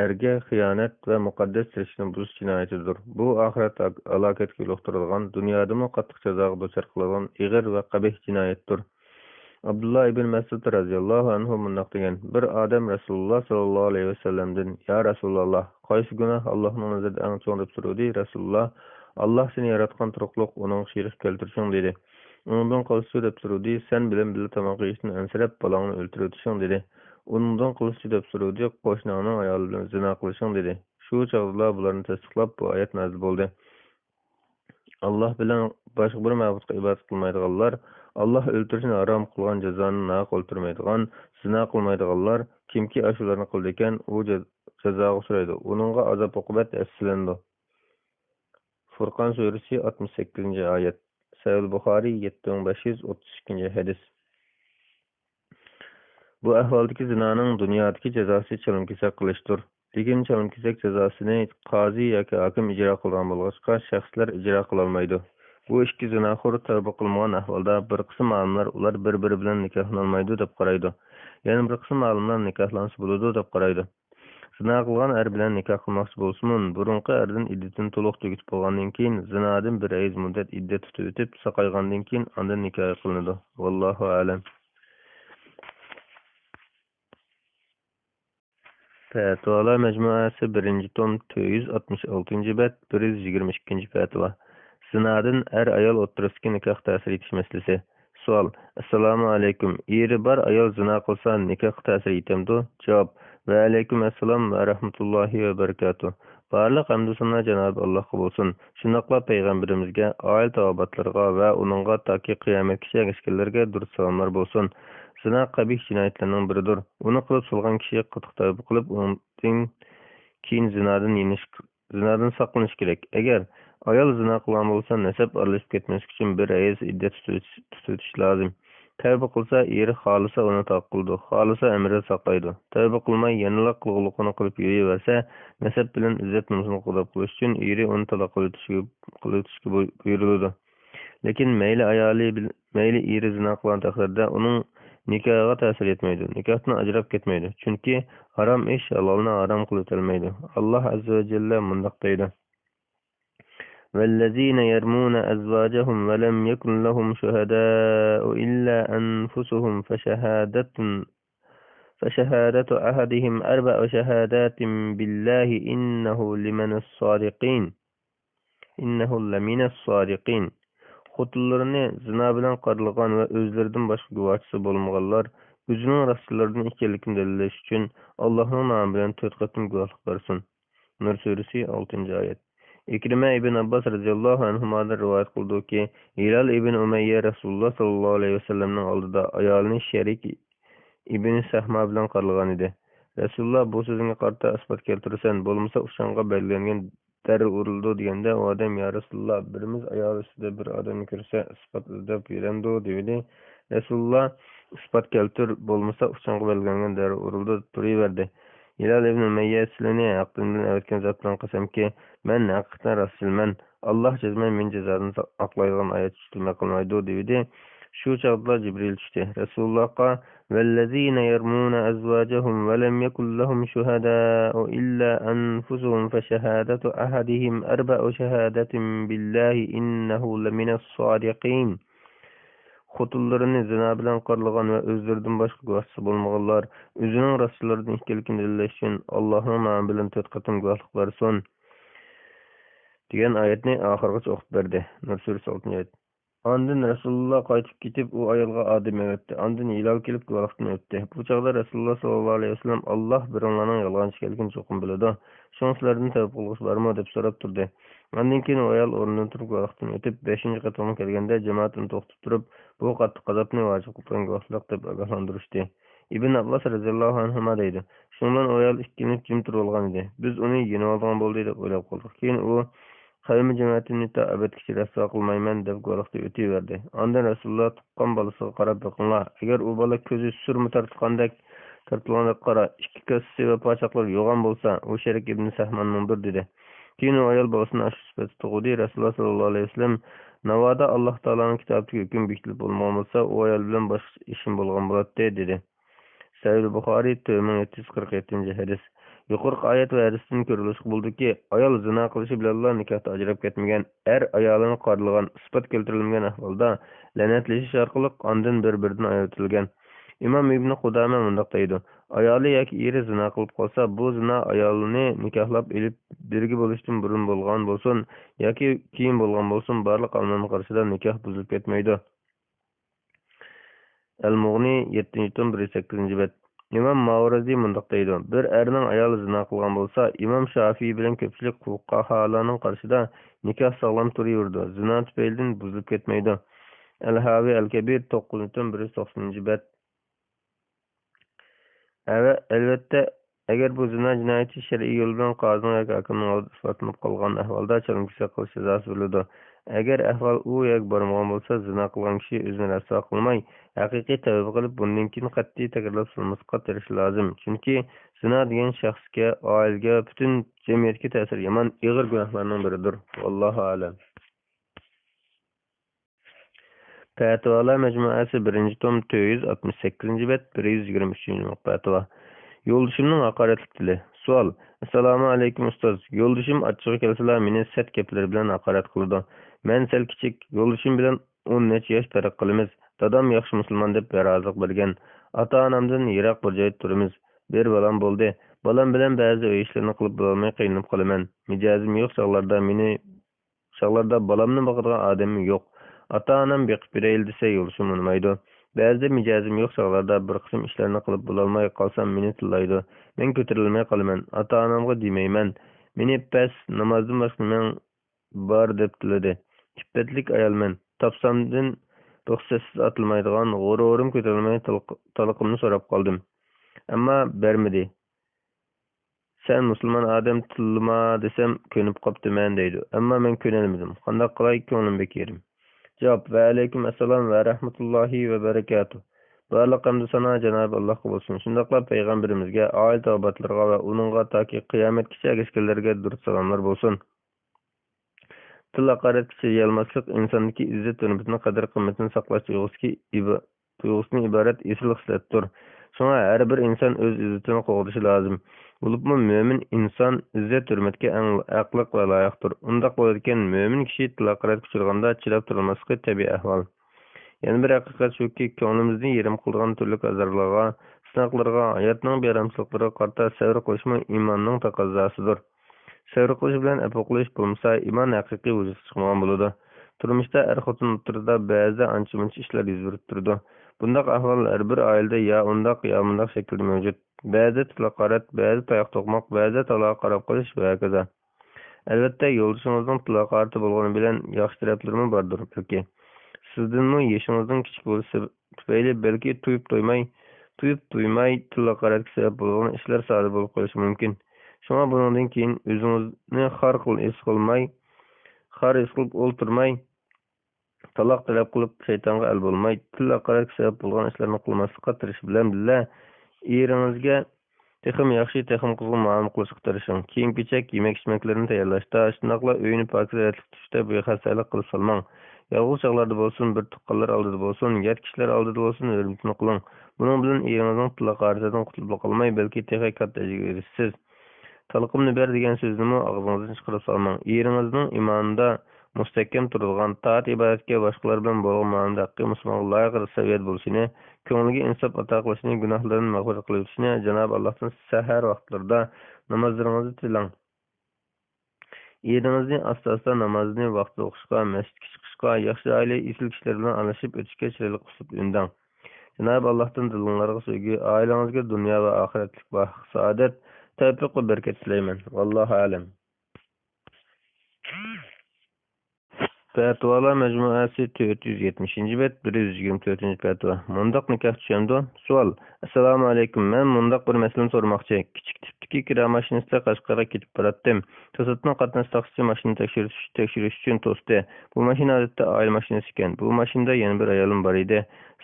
erga xiyonat va muqaddas tirishni buzish jinoyatidir. Bu oxirat halokatga yo'liqtiradigan, dunyodami qattiq jazoga duchor qiladigan ig'ir va qabih jinoyatdir. Abdullah ibn Mas'ud radhiyallohu anhu mundoq degan: bir odam Rasululloh sallallohu alayhi vasallamdan: "Ya Rasululloh, qaysi gunoh Allohning nazarida eng cho'ng?" deb so'radi. Rasululloh: "Alloh seni yaratgan turuqliq uning shirik keltirishing" dedi. Undan qolsa deb so'radi: "Sen bilan birga tomoq yeyishni ansirab, balongni o'ltirishing" dedi. Uningdan qilishchi deb so'radi. Qo'shnining ayoli bilan zina qilishing dedi. Shu chog'da bularni tasdiqlab bu oyat nozil bo'ldi. Allah bilan boshqa bir ma'budga ibodat qilmaydiganlar, Allah o'ltirishni harom qilgan jazoni naq o'ltirmaydigan, zina qilmaydiganlar kimki ashularni qildi ekan, u jazoga uchraydi. Uningga azob uqubat assilandi. Furqon surasi 68-oyat. Sahih Buxoriy 7532 hadis. Bu ahvoldagi zinoning dunyodagi jazosi chalon-kesak qilishdir. Lekin chalon-kesak jazosini qozi yoki hokim ijro qilgan bo'lg'achqa shaxslar ijro qila olmaydi. Bu ikki zinoxo'r tavba qilmagan ahvolda bir qism olimlar ular bir-biri bilan nikohlanmaydi deb qaraydi. Yana bir qism olimlar nikohlansa bo'ladi deb qaraydi. Zina qilgan er bilan nikoh qilmoqchi bo'lsa-mun, burunqi erdan iddatini to'liq tugitib bo'lgandan keyin zinodan bir oy muddat iddat tutib o'tib, saqaygandan keyin undan nikoh qilinadi. Vallohu a'lam. Fatvalar Mecmuası 1. tom 466. bet 122. fatva. Zinadan er ayol o'ttirasiga nikoh ta'sir etish masalasi. Savol: Assalomu alaykum. Eri bor ayol zina qilsa nikoh ta'sir etamdi? Javob: Va alaykum assalom va rahmatullohi va barakatuh. Barliq hamd sanolar Janob Allohga bo'lsin. Shundoqla payg'ambarimizga, oila tavobatlarga va uningga toki qiyomatgacha erishganlarga durud salomlar bo'lsin. Zina qabih jinoyatlarning biridir. Uni qilib solgan kishi qattiq tavba qilib, undan keyin zinadan saqlanish kerak. Agar ayol zina qilgan bo'lsa, nasab aralashib ketmaslik uchun bir oy iddat tutish lozim. Tavba qilsa, eri xolisa uni taqildi, xolisa amrida saqlaydi. Tavba qilmay yanala qilg'iliqni qilib yuraversa, nasab bilan izzat nomusini qo'llab qilish uchun eri uni taloq qilishga buyuriladi. Lekin mayli eri zina qilgan taqdirda uning nikohga ta'sir etmaydi. Nikohdan ajrab ketmaydi. Chunki harom ish halolni harom qilib o'tolmaydi. Alloh azza va jalla mundaq deydi: والذين يرمون أزواجهم ولم يكن لهم شهداء إلا أنفسهم فشهادة أحدهم 4 شهادات بالله إنه لمن الصادقين. Xotinlarini zina bilan qaralgan va o'zlaridan boshqa guvohchisi bo'lmaganlar o'zining rasullardan ekanligini dalillash uchun Allohning nomi bilan 4 qatim guvohlik bersin. Nur surasi 6-oyat. Ikrima ibn Abbas radhiyallohu anhudan rivoyat qildiki, Hilal ibn Umayya Rasululloh sallallohu alayhi vasallamning oldida ayolini Sharik ibn Sahma bilan qaralgan edi. Rasululloh bu so'zga qarta isbot keltirsan, bo'lmasa o'shanga belgilangan dar urildi deganda, u odam ya Rasululloh, birimiz ayol ustida bir odamni ko'rsa isbot izlab berandi dedi. Rasululloh isbot keltir, bo'lmasa o'shanga belgilangan dar urildi turaverdi. Hilal ibn Umayya sizlarni haqingdan aytgan zotdan qasamki, men haqiqatan rasulman. Alloh jazman men jazoni aqlaydigan oyat tushtirma qilmaydi dedi. Shu chog'da Jibril tushdi. Rasulullohga والذين يرمون أزواجهم ولم يكن لهم شهداء إلا أنفسهم فشهادة أحدهم 4 شهادات بالله إنه لمن الصادقين. Xotinlarini zina bilan qaralgan va o'zlaridan boshqa guvohchisi bo'lmaganlar o'zining rasullaridan ekanligini dalillash uchun Allohning nomi bilan 4 qatim guvohlik bersin degan oyatni oxirigacha o'qib berdi. Nur surasi 6-oyat. Ondan Rasululloh qaytib ketib, u ayolga odam o'tdi. Ondan Hilal kelib guvohlikdan o'tdi. Bu chog'da Rasululloh sallallohu alayhi vasallam Alloh biringlarning yolg'onchi ekanligini cho'qim biladi. Shuninglardan tavba qilg'ish bormi deb so'rab turdi. Ondan keyin ayol o'rnidan turib guvohlikdan o'tib 5-qatimga kelganda jamoat uni to'xtatib turib, bu qattiq azobni vojib qilgan guvohlik deb ogohlantirishdi. Ibn Abbas radhiyallohu anhu deydi: Shundan ayol ikkilanib jim turib olgan edi. Biz uni yenib olgan bo'ldi deb o'ylab qoldik. Keyin u qavmi jamoatini abadgacha rasvo qilmayman deb guvohlikda o'taverdi. Ondan Rasululloh tuqqan bolasiga qarab boqinglar. Agar u bola ko'zi surmi tortgandek qara, ikki ko'zi va pochoqlar yo'g'on bo'lsa, u Sharik ibn Sahmondir dedi. Keyin u ayol bolasini ashu sifatida tug'di. Rasululloh sallallohu alayhi vasallam navoda Alloh taoloning kitobidagi hukm bekitilib bo'lmagan bo'lsa, u ayol bilan boshqa ishim bo'lgan bo'ladi dedi. Sahih Buxoriy 747-hadis. Yuqorqi oyat va hadisdan ko'rilishi bo'ldiki, ayol zina qilishi bilan nikohdan ajrab ketmagan er ayolini qaralgan, isbot keltirilmagan ahvolda la'natlashish orqali ondan bir-biridan ajratilgan. Imom Ibn Qudama mundaq deydi: ayoli yoki eri zina qilib qolsa, bu zina ayolini nikohlab elib birga bo'lishdan burun bo'lgan bo'lsin yoki keyin bo'lgan bo'lsin, barliq olimlarning qarashida nikoh buzilib ketmaydi. Al-Mughni 7-tom 108-bet. İmam Mavridi mundaq deydi. Bir erning ayoli zina qilgan bo'lsa, İmam Shafiy bilan ko'pchilik fuqaholarning qarshida nikoh sog'lom turaverdi. Zina tufaylidan buzilib ketmaydi. Al-Havi Al-Kabir 9.190-bet. Albatta, agar bu zina jinoyati shar'iy yo'l bilan qozining yoki hokimning oldida isbotlanib qolgan ahvolda chalg'isa qilish jazosi bo'ladi. Agar ahvol u yoq bormagan bo'lsa, zina qilgan kishi o'zini rasvo qilmay, haqiqiy tavba qilib, bundan keyin qat'iy takrorlab sulmasga tirish lozim. Chunki zina degan shaxsga, oilaga, butun jamiyatga ta'sir yomon ig'ir gunohlarning biridir. Vallohu a'lam. Fatvalar majmuasi 1-tom 468-bet 123 fatva. Yo'ldishimning haqoratli tili. Savol: Assalomu alaykum ustoz. Yo'ldishim achchig'i kelsalar meni sert gaplar bilan haqorat qiladi. Men sal kichik, yo'ldishim bilan 10 necha yosh farq qilamiz. Dadam yaxshi musulmon deb rozilik bergan. Ota-onamdan yiroq bir joyda turamiz. Bir bolam bo'ldi. Bolam bilan ba'zi ishlarni qilib bo'lmay qiynalib qolaman. Mijozim yo'q chog'larda bolamni boqadigan odamim yo'q. Ota-onam beqib berayli desa yo'lishim unmaydi. Ba'zida mijozim yo'q chog'larda bir qism ishlarni qilib bo'lolmay qolsam meni tillaydi. Men ko'tarilmay qolaman. Ota-onamga demayman. Meni pas namozdan boshqa men bor deb tiladi. Iffetlik ayolman. Topsamdan ruxsatsiz atilmaydigan g'ururim ko'tarilmay taliqimni so'rab qoldim. Ammo bermadi. Sen musulmon odam tilma desam ko'nib qoptiman deydi. Ammo men ko'nalmadim. Qanday qilay, ko'nglim bekirim. Javob: Va alaykum assalom va rahmatullohi va barakatuh. Barliq hamd sana Janob Allohga bo'lsin. Shundaqla payg'ambarimizga, oila tavbatlarga va uningga toki qiyomatgacha ergashganlarga durud salomlar bo'lsin. Til haqoratga yalmaslik insondagi izzat hurmatini qadr qimmatini saqlash tuyg'usidan iborat esil xislatdir. Shunga har bir inson o'z izzatini qo'g'dishi lozim. Bo'libmi mo'min inson izzat hurmatga aqliq va loyiqdir. Undaq bo'larkan mo'min kishi til haqoratga uchraganda chidab turmasligi tabiiy ahvol. Yana bir haqiqat shuki, ko'nglimizni yerim qilgan turli azorlarga, sinoqlarga, hayotning beramsizliklariga qarta sabr qilishmi iymonning taqozosidir. Sabr qilish bilan afu qilish bo'lmasa, iymon haqiqiy vujudga chiqmagan bo'ladi. Turmushda er-xotin o'rtasida ba'zida ancha-muncha ishlar yuz berib turadi. Bundaq ahvol har bir oilada ya undaq ya bundaq shaklda mavjud. Ba'zida til haqorat, ba'zida tayoq to'qmoq, ba'zida taloq qarab qolish va hokazo. Albatta, yo'ldishingizning til haqorati bo'lgani bilan yaxshi taraflarimi bordir balki. Sizdanmi yeshingizning kichik bo'lishi tufayli balki tuyib to'ymay til haqoratga sabab bo'lgan ishlar sodir bo'lib qolishi mumkin. Shunga bundan keyin o'zingizni xor qilib o'ltirmay, taloq talab qilib shaytonga al bo'lmay, til haqoratga sabab bo'lgan ishlarni qilmaslikqa tirish bilan birga eringizga texim yaxshi, texim qizg'in muomala qilishga tirishing. Kiyim-kechak, yemak-ichmaklarni tayyorlashda, shundoqla uyni pokizalik tutishda bexastalik qilib solmang. Yolg'iz chog'larda bo'lsin, bir tuqqanlar oldida bo'lsin, yot kishilar oldida bo'lsin, hurmatni qiling. Buning bilan eringizning til haqoratidan qutulib qolmay, balki texnik katta erishsiz. Talqimni ber degan so'zni og'zingizdan chiqarib solmang. Eringizning iymonida mustahkam turadigan, toat ibodatga boshqalar bilan bo'lgan ma'noda haqiqiy musulmonga loyiq saviyat bo'lishini, ko'ngliga insof ato qilishini, gunohlarini mag'firat qilishini Janob Allohdan sahar vaqtlarida namozlaringizni tilang. Eringizni asta-asta namozni vaqtida o'qishga, masjidga chiqishga, yaxshi oila, esil kishilar bilan alishib o'tishga chiroyli uslub undang. Janob Allohdan dilingizga sevgi, oilangizga dunyo va oxiratlik baxt, saodat, tavfiq va barakat tilayman. Vallohu a'lam. Fatvalar majmuasi 470-bet 124 fatva. Mundaq nikoh tushandi? Savol: Assalomu alaykum. Men mundaq bir masalani so'ramoqchi. Kichik tipdagi kira mashinasida Qashqarga ketib boratdim. To'satdan qatnash taksi mashina tekshirish uchun to'sdi. Bu mashina odatda oila mashinasi ekan. Bu mashinada yana bir ayolim bor edi.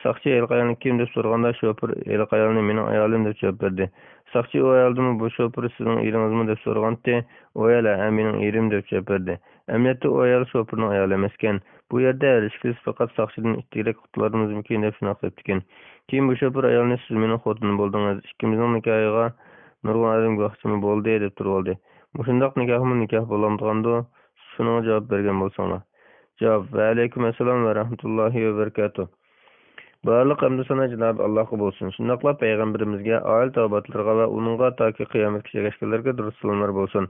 Soqchi ayolni kim deb so'raganda shofir ayolni mening ayolim deb javob berdi. Soqchi u ayolni bu shofir sizning eringizmi deb so'raganda, u ayol mening erim deb javob berdi. Amniyatda u ayol shofirning ayoli emaskan. Bu yerda erishkiz faqat soqchidan ittirak qutlarimiz mumkin deb shunaqa qilibdikan. Keyin bu shofir ayolni siz mening xotinim bo'ldingiz. Ikkimizning nikohiga nurg'un odam guvohchimi bo'ldi deb turib oldi. Mushundaq nikohmi nikoh bo'lamdiganda shunga javob bergan bo'lsanglar. Javob: Va alaykum assalom va rahmatullohi va barakatuh. Barliq hamd sana Janob Allohga bo'lsin. Shundaqla payg'ambarimizga, oila tavbatlarga va uningga toki qiyomatgacha ergashganlarga durud salomlar bo'lsin.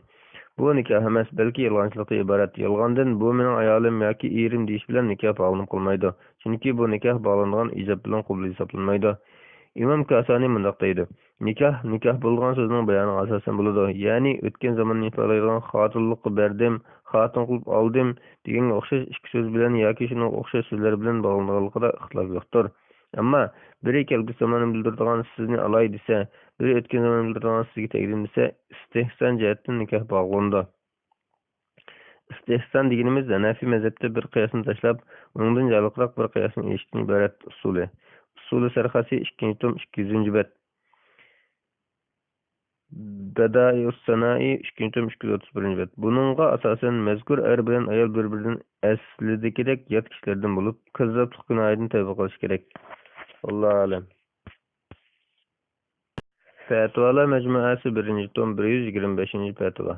Bu nikoh emas, balki yolg'onchilikdan iborat. Yolg'ondan bu mening ayolim yoki erim deyish bilan nikoh bog'lanib qolmaydi. Chunki bu nikoh bog'langan ijob bilan qabul hisoblanmaydi. İmam Kasani mundaq deydi. Nikah bo'lgan so'zning bayoniga asosan bo'ladi. Ya'ni o'tgan zamonni ifodalaydigan xotinlikqa berdim, xotin qilib oldim deganga o'xshash ikki so'z bilan yoki shunga o'xshash so'zlar bilan bog'langanligida ixtilof yo'qdir. Ammo biri kelgusi zamonni bildiradigan sizni alay desa, biri o'tgan zamonni bildiradigan sizga tegdim desa, istehson jihatdan nikoh bog'landi. İstihsan deganimiz Hanafi mazhabda bir qiyosni tashlab, undan jaliqroq bir qiyosni eshitishdan iborat usuli. Usuli sarxasi 2-tom 200-bet. Badaius Sanai 2-tom 231-bet. Buningga asosan mazkur er bilan ayol bir-biridan aslidagidek yot kishilardan bo'lib, qizzoblik gunohidan tavba qilish kerak. Allohu alam. Fatvolar majmuasi 1-tom 125-fatvo.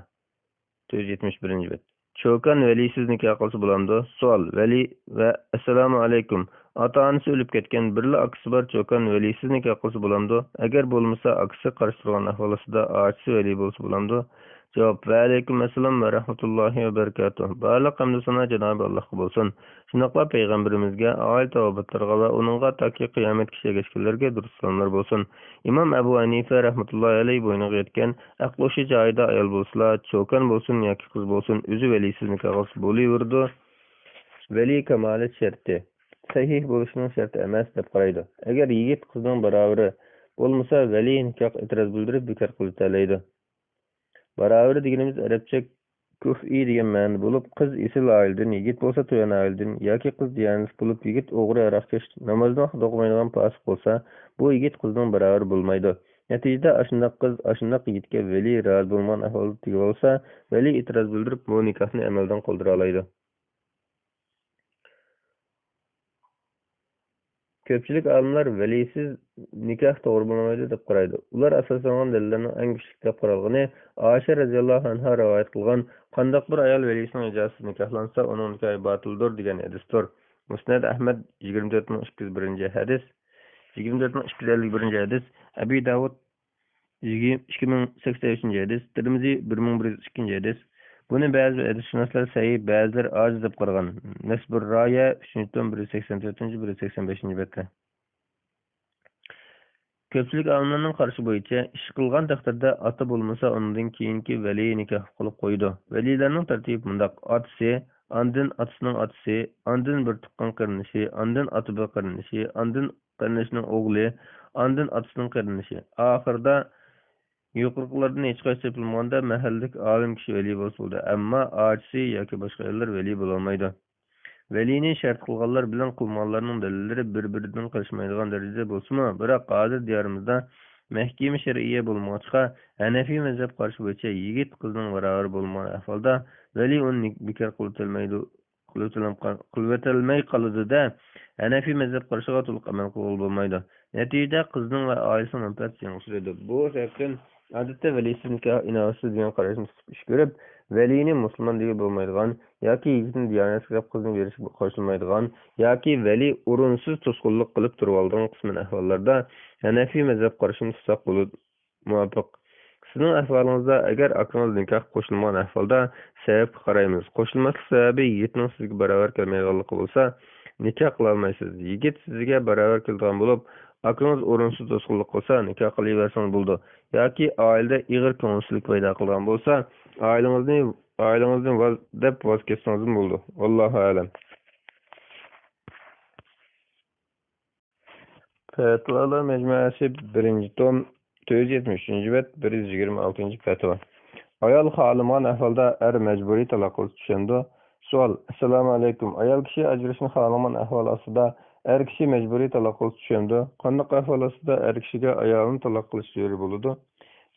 471-bet. Çokan velisiz nikah qilsa bo'lamdi? Savol. Veli va assalomu alaykum. Ota-onasi o'lib ketgan, birla akasi bor çokan velisiz nikah qilsa bo'lamdi? Agar bo'lmasa, akasi qarshi turgan ahvolida ochisi veli bo'lsa bo'lamdi? Javob. Va alaykum assalom va rahmatullohi va barakatuh. Barliq hamd sana Janob Allohga bo'lsin. Shunaqla payg'ambarimizga, oil tavobatlarga va uningga toki qiyomatgacha yetganlarga durust salomlar bo'lsin. İmam Ebu Hanife rahmetullahi aleyh boynuga yetken, aqloşi joyida ayol bo'lsa, çokan bo'lsin yoki qiz bo'lsin, o'zi velisiz nikah qilsa bo'laverdi. Veli kamalat sharti. Sahih bo'lishining sharti emas deb qaraydi. Agar yigit qizning barovari bo'lmasa, veli nikoh e'tiroz bildirib bekor qilib barovari deganimiz arabcha kufi degan ma'no bo'lib, qiz esil oildan, yigit bo'lsa to'yan oildan yoki qiz diyanat bo'lib, yigit o'g'ri aroqkesh namozni o'qimaydigan fosiq bo'lsa, bu yigit qizning barovari bo'lmaydi. Natijada ashundoq qiz ashundoq yigitga veli rozi bo'lgan ahvolda tegib olsa, veli e'tiroz bildirib bu nikohni amaldan qoldira oladi. Ko'pchilik olimlar velisiz nikoh to'g'ri bo'lmaydi deb qaraydi. Ular asoslangan dalillarning eng kuchli deb qaralgani Oysha radhiyallohu anha rivoyat qilgan qandoq bir ayol velisining ijozasiz nikahlansa, uning nikohi botildir degan hadisdir. Musnad Ahmad 24201-hadis, 24251-hadis, Abi Davud 2083-hadis, Tirmizi 1102-hadis. Buni ba'zi hadisshunoslar sahih, ba'zilar ojiz deb qaragan. Nasbur Roya 3-tom 184-185-betda. Ko'pchilik olimlarning qarashi bo'yicha ish qilgan taqdirda ota bo'lmasa, undan keyingi vali nikoh qilib qo'ydi. Valilarning tartibi bundaq: otasi, ondan otasining otasi, ondan bir tuqqan qarinishi, ondan ota bir qarinishi, ondan qarinishning o'g'li, ondan otasining qarinishi. Oxirida yuqoriqilardan hech qaysi topilmaganda mahallik olim kishi vali bo'lsa bo'ldi. Ammo ochisi yoki boshqa ayollar vali bo'lolmaydi. Velini shart qilganlar bilan qilmaganlarning dalillari bir-biridan qilishmaydigan darajada bo'lsa-mu, biroq hozir diyorimizda mahkama shar'iyya bo'lmoqcha, Hanafiy mazhab qarashi bo'yicha yigit qizning barobar bo'lmagan ahvolda vali uni bekor qilib qoladi-da, Hanafiy mazhab qarashiga to'liq amal qilib bo'lmaydi. Natijada qizning va oilasining manfaati yangilanadi. Bu sebepten odatda velisiz nikoh inovatsiz degan qarashni ish ko'rib, velini musulmon deb bo'lmaydigan yoki yigitning diyonatiga qizni berish qo'shilmaydigan yoki veli o'rinsiz to'sqinlik qilib turib olgan qisman ahvollarda Hanafiy mazhab qarashini tutsak bo'ladi muvofiq. Sizning ahvolingizda agar akangiz nikoh qo'shilmagan ahvolda sabab qaraymiz. Qo'shilmaslik sababi yigitning sizga barobar kelmaydiganligi bo'lsa, nikoh qila olmaysiz. Yigit sizga barobar kelgan bo'lib, akangiz o'rinsiz to'sqinlik qilsa, nikoh qilaversangiz bo'ldi. Yoki oilada ig'ir ko'ngilsizlik paydo qilgan bo'lsa, oilangizdan voz kechsangiz bo'ldi. Allohu alam. Fatvolar majmuasi 1-tom 473-bet 126-fatvo. Ayol xohlagan ahvolda er majburiy taloq qilish tushandi. Savol. Assalomu alaykum. Ayol kishi ajrashishni xohlagan ahvol ostida er kishi majburiy taloq qilish tushandi. Qanday ahvol ostida er kishiga ayolni taloq qilish jo'ri bo'ladi?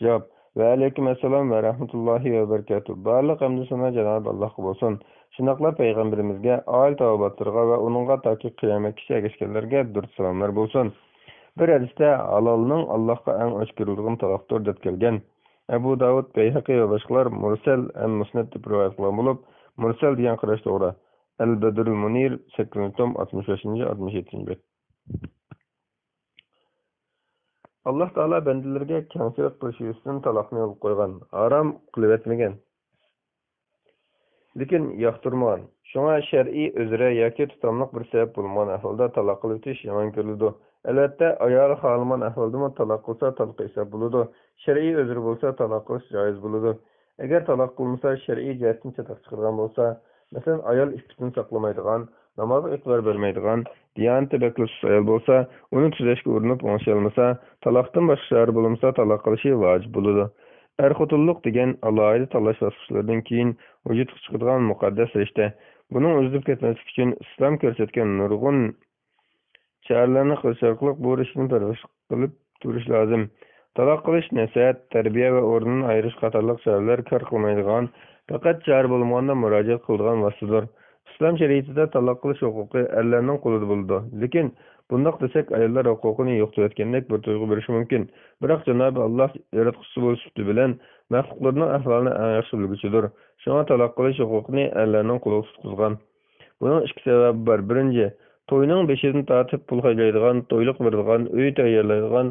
Javob. Va alaykum assalom va rahmatullohi va barakatuh. Barliq hamd sana Janob Allohga bo'lsin. Shunaqla payg'ambarimizga, oil tavobatlarga va uningga toki qiyomatgacha erishganlarga durust salomlar bo'lsin. Bir hadisda halolning Allohga eng ochkirilgan taloqdir deb kelgan. Abu Davud, Bayhaqi va boshqalar mursal musnad deb rivoyat qilgan bo'lib, mursal degan qarash to'g'ri. Al-Badrul Munir 8-tom 65-67-bet. Allah Taala bandalarga kamchilik qilish uchun taloqni yo'l qo'ygan, harom qilib etmagan. lekin yoqtirmagan. Şuna şer'i özre yoki tutamlıq bir sebep bulungan ahvalda talaq qilib o'tish yomon ko'riladi. Albatta, ayol xolman ahvolda talaq qilsa, talaq hesab bo'ladi. Shar'iy özri bo'lsa, talaq qilish joiz bo'ladi. Agar talaq qilmasa, shar'iy jihatdan chetaq chiqargan bo'lsa, masalan, ayol iffetini saqlamaydigan, namozga e'tibor bermaydigan, diyanati beklis ayol bo'lsa, uni tuzashga urinib o'ngshalmasa, talaqdan boshqa chora bo'lmasa, talaq qilishi vojib bo'ladi. Er-xotinlik degan alohida tanlash bosqichlaridan keyin vujudga chiqadigan muqaddas rishta. Buning uzilib ketmaslik uchun islom ko'rsatgan nurg'un choralarni qilish orqali bu rishtani parvarish qilib turish lozim. Taloq qilish nasihat, tarbiya va o'rnini ayirish qatorliq choralar kor qilmaydigan, faqat chora bo'lmaganda murojaat qiladigan vositadir. Islom shariatida taloq qilish huquqi erlarning qo'lida bo'ladi. Lekin bundoq desak, ayollar huquqini yo'qotayotgandek bir tuyg'u berishi mumkin. Biroq Janobi Alloh yaratquchisi bo'lishi bilan maxluqlarning ahvolini eng yaxshi bilguchidir. Shunga taloq qilish huquqini erlarning qo'lida tutqizgan. Buning ikki sababi bor. Birinchi, to'yning beshidan tortib pul haylaydigan, to'yliq beradigan, uy tayyorlaydigan,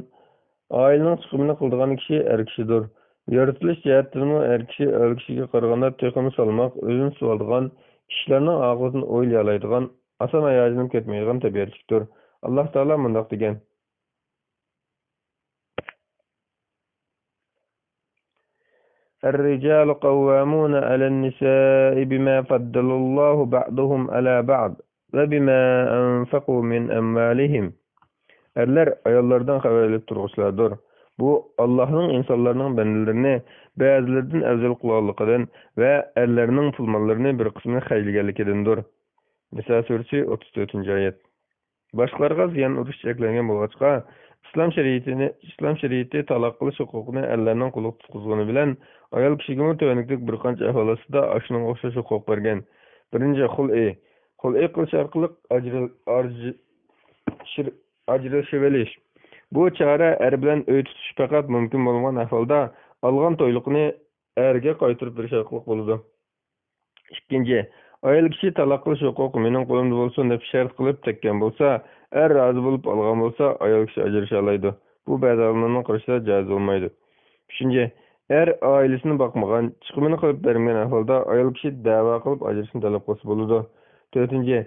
oilaning chiqimini qiladigan kishi er kishidir. Yaratilish jihatdan er kishi ayol kishiga qaraganda to'qimi salmoq, o'zini suvaldigan, kishilarning og'zini o'ylaydigan, ason ayajinib ketmaydigan tabiatlikdir. Alloh taolo mundoq degan: الرجال قوامون على النساء بما فضل الله بعضهم على بعض وبما أنفقوا من أموالهم. Erler ayollardan haberlik turğuçlardır. Bu Allah'ın insanların bendilerini bazılarından evzel kulağlıqıdan ve erlerinin pulmallarını bir kısmını hayligerlikidendir. Nisa suresi 34. ayet. Başkalarga ziyan uruş çeklengen bolğaçqa İslam şeriati talaq qilish huquqini erlerning qo'liga tutqizgani bilan ayol kishiga tövənliklik bir qancha ahvolasida ashunga o'xshash huquq bergan. Birinchi, xul'i qilish orqali ajrashib. Bu chora er bilan uy tutish faqat mumkin bo'lgan ahvolda olgan to'yliqni erga qaytarib berish orqali bo'ladi. Ikkinchi, ayol kishi talaq qilish huquqi mening qo'limda bo'lsin deb shart qilib tekkan bo'lsa, er rozi bo'lib olgan bo'lsa, ayol kishi ajrasha oladi. Bu ba'zi olimlarning qarashida joiz bo'lmaydi. Uchinchi, er oilasini boqmagan, chiqimini qilib bermagan ahvolda ayol kishi da'vo qilib ajrashni talab qilsa bo'ladi. To'rtinchi,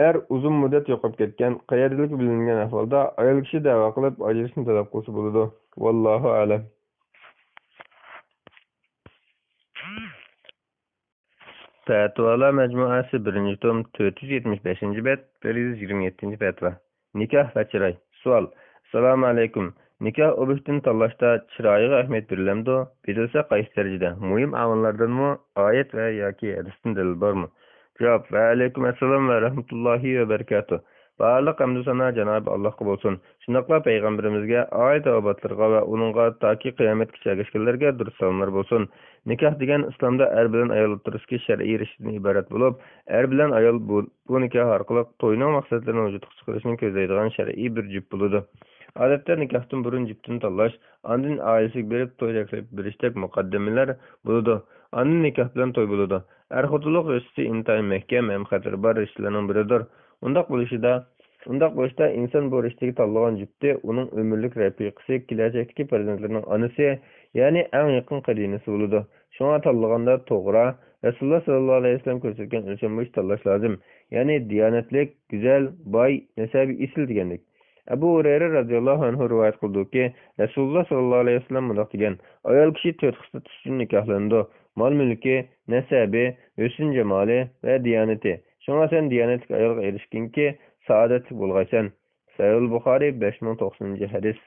er uzun muddat yo'qolib ketgan, qayerdaligi bilingan ahvolda ayol kishi da'vo qilib ajrashni talab qilsa bo'ladi. Vallohu a'lam. Fatvalar Mecmuası 1. tom 475. bet 127. fatva. Nikah ve çıray. Sual. Selamun aleyküm. Nikah objektini tanlashda chiroyiga ahamiyat berilamdi? Berilsa qaysi darajada? Muhim amillardan mı? Ayet ve yoki hadisdan dalil bormi? Javob. Va alaykum assalom va rahmatullohi va barakatuh. Barliq hamdu sana Janobi Allohga bo'lsin. Shundoqla payg'ambarimizga, oyat obatlarga va uningga toki qiyomatgacha ergashganlarga durust salomlar bo'lsin. Nikah degan islomda er bilan ayol o'rtasidagi shar'iy rishtadan iborat bo'lib, er bilan ayol bu nikah orqali to'yning maqsadlarini vujudga chiqarishni ko'zlaydigan shar'iy bir juft bo'ladi. Odatda nikahdan burun juftini tanlash, andin oilasiga berib to'y taklif berishdek muqaddimalar bo'ladi. Andin nikah bilan to'y bo'ladi. Er-xotinlik rishtasi intayin mahkam ham xatar bor rishtalarning biridir. Undaq bo'lishda inson bu rishtaga tanlagan jufti uning umrlik rafiqasi, kelajakdagi farzandlarining onasi, ya'ni eng yaqin qarinasi bo'ladi. Shunga tanlaganda to'g'ri Rasululloh sallallohu alayhi vasallam ko'rsatgan o'lcham bo'yicha tanlash lozim. Ya'ni diyonatlik, go'zal, boy, nasabi isil degandek. Abu Hurayra radhiyallohu anhu rivoyat qildiki, Rasululloh sallallohu alayhi vasallam bunday degan: ayol kishi 4 xislat uchun nikohlandi: mol mulki, nasabi, husn jamoli va diyonati. Shunga sen diyonatli ayolga erishginki, saodat bo'lg'aysan. Sahih Buxoriy 5090-hadis.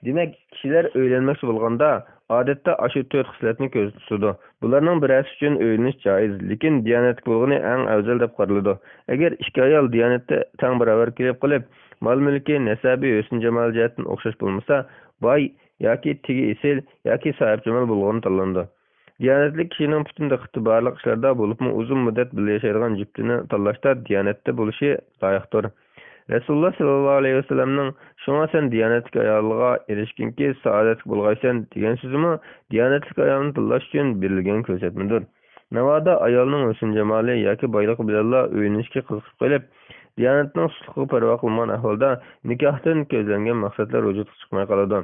Demak, kishilar uylanmoqchi bo'lganda odatda shu 4 xislatni ko'z tutadi. Bularning birasi uchun uylanish joiz, lekin diyonatli bo'lgani eng afzal deb qaraladi. Agar ikki ayol diyonatda teng barobar kelib qolib, mol mulki, nasabi, husn jamol jihatdan o'xshash bo'lmasa, boy yoki tigi isil yoki sohib jamol bo'lgani tanlandi. Diyonatli kishining butun diqqati barliq ishlarda bo'libmi uzun muddat birga yashaydigan juftini tanlashda diyonatda bo'lishi loyiqdir. Rasululloh sallallohu alayhi vasallamning "Shunga sen diyonatli ayolga erishginki, saodat bo'lg'aysan" degan so'zimi diyonatli ayolni tanlash uchun berilgan ko'rsatmadir. Navoda ayolning husn jamoli yoki boyligi bilan uylanishga qiziqib qolib, diyonatning sutligiga parvo qilmagan ahvolda nikohdan ko'zlangan maqsadlar vujudga chiqmay qoladi.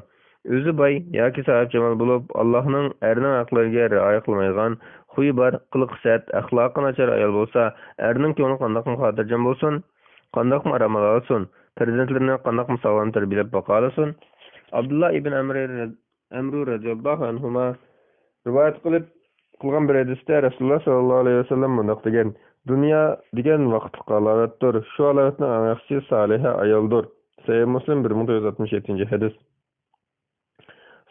O'zi boy yoki sohib jamol bo'lib, Allohning erning haqlariga rioya qilmaydigan, xuyi bor, qiliqi sat, axloqi nachar ayol bo'lsa, erning ko'ngli qandoqmi xotirjam bo'lsin, qandoqmi aram olsin, farzandlarini qandoqmi sog'lom tarbiyalab boqa olsin. Abdullah ibn Amru radhiyallohu anhuma rivoyat qilgan bir hadisda Rasululloh sollallohu alayhi vasallam bundoq degan: "Dunyo degan vaqt qalovatdir. Shu alovatning eng yaxshisi soliha ayoldir." Sahih Muslim 1967 hadis.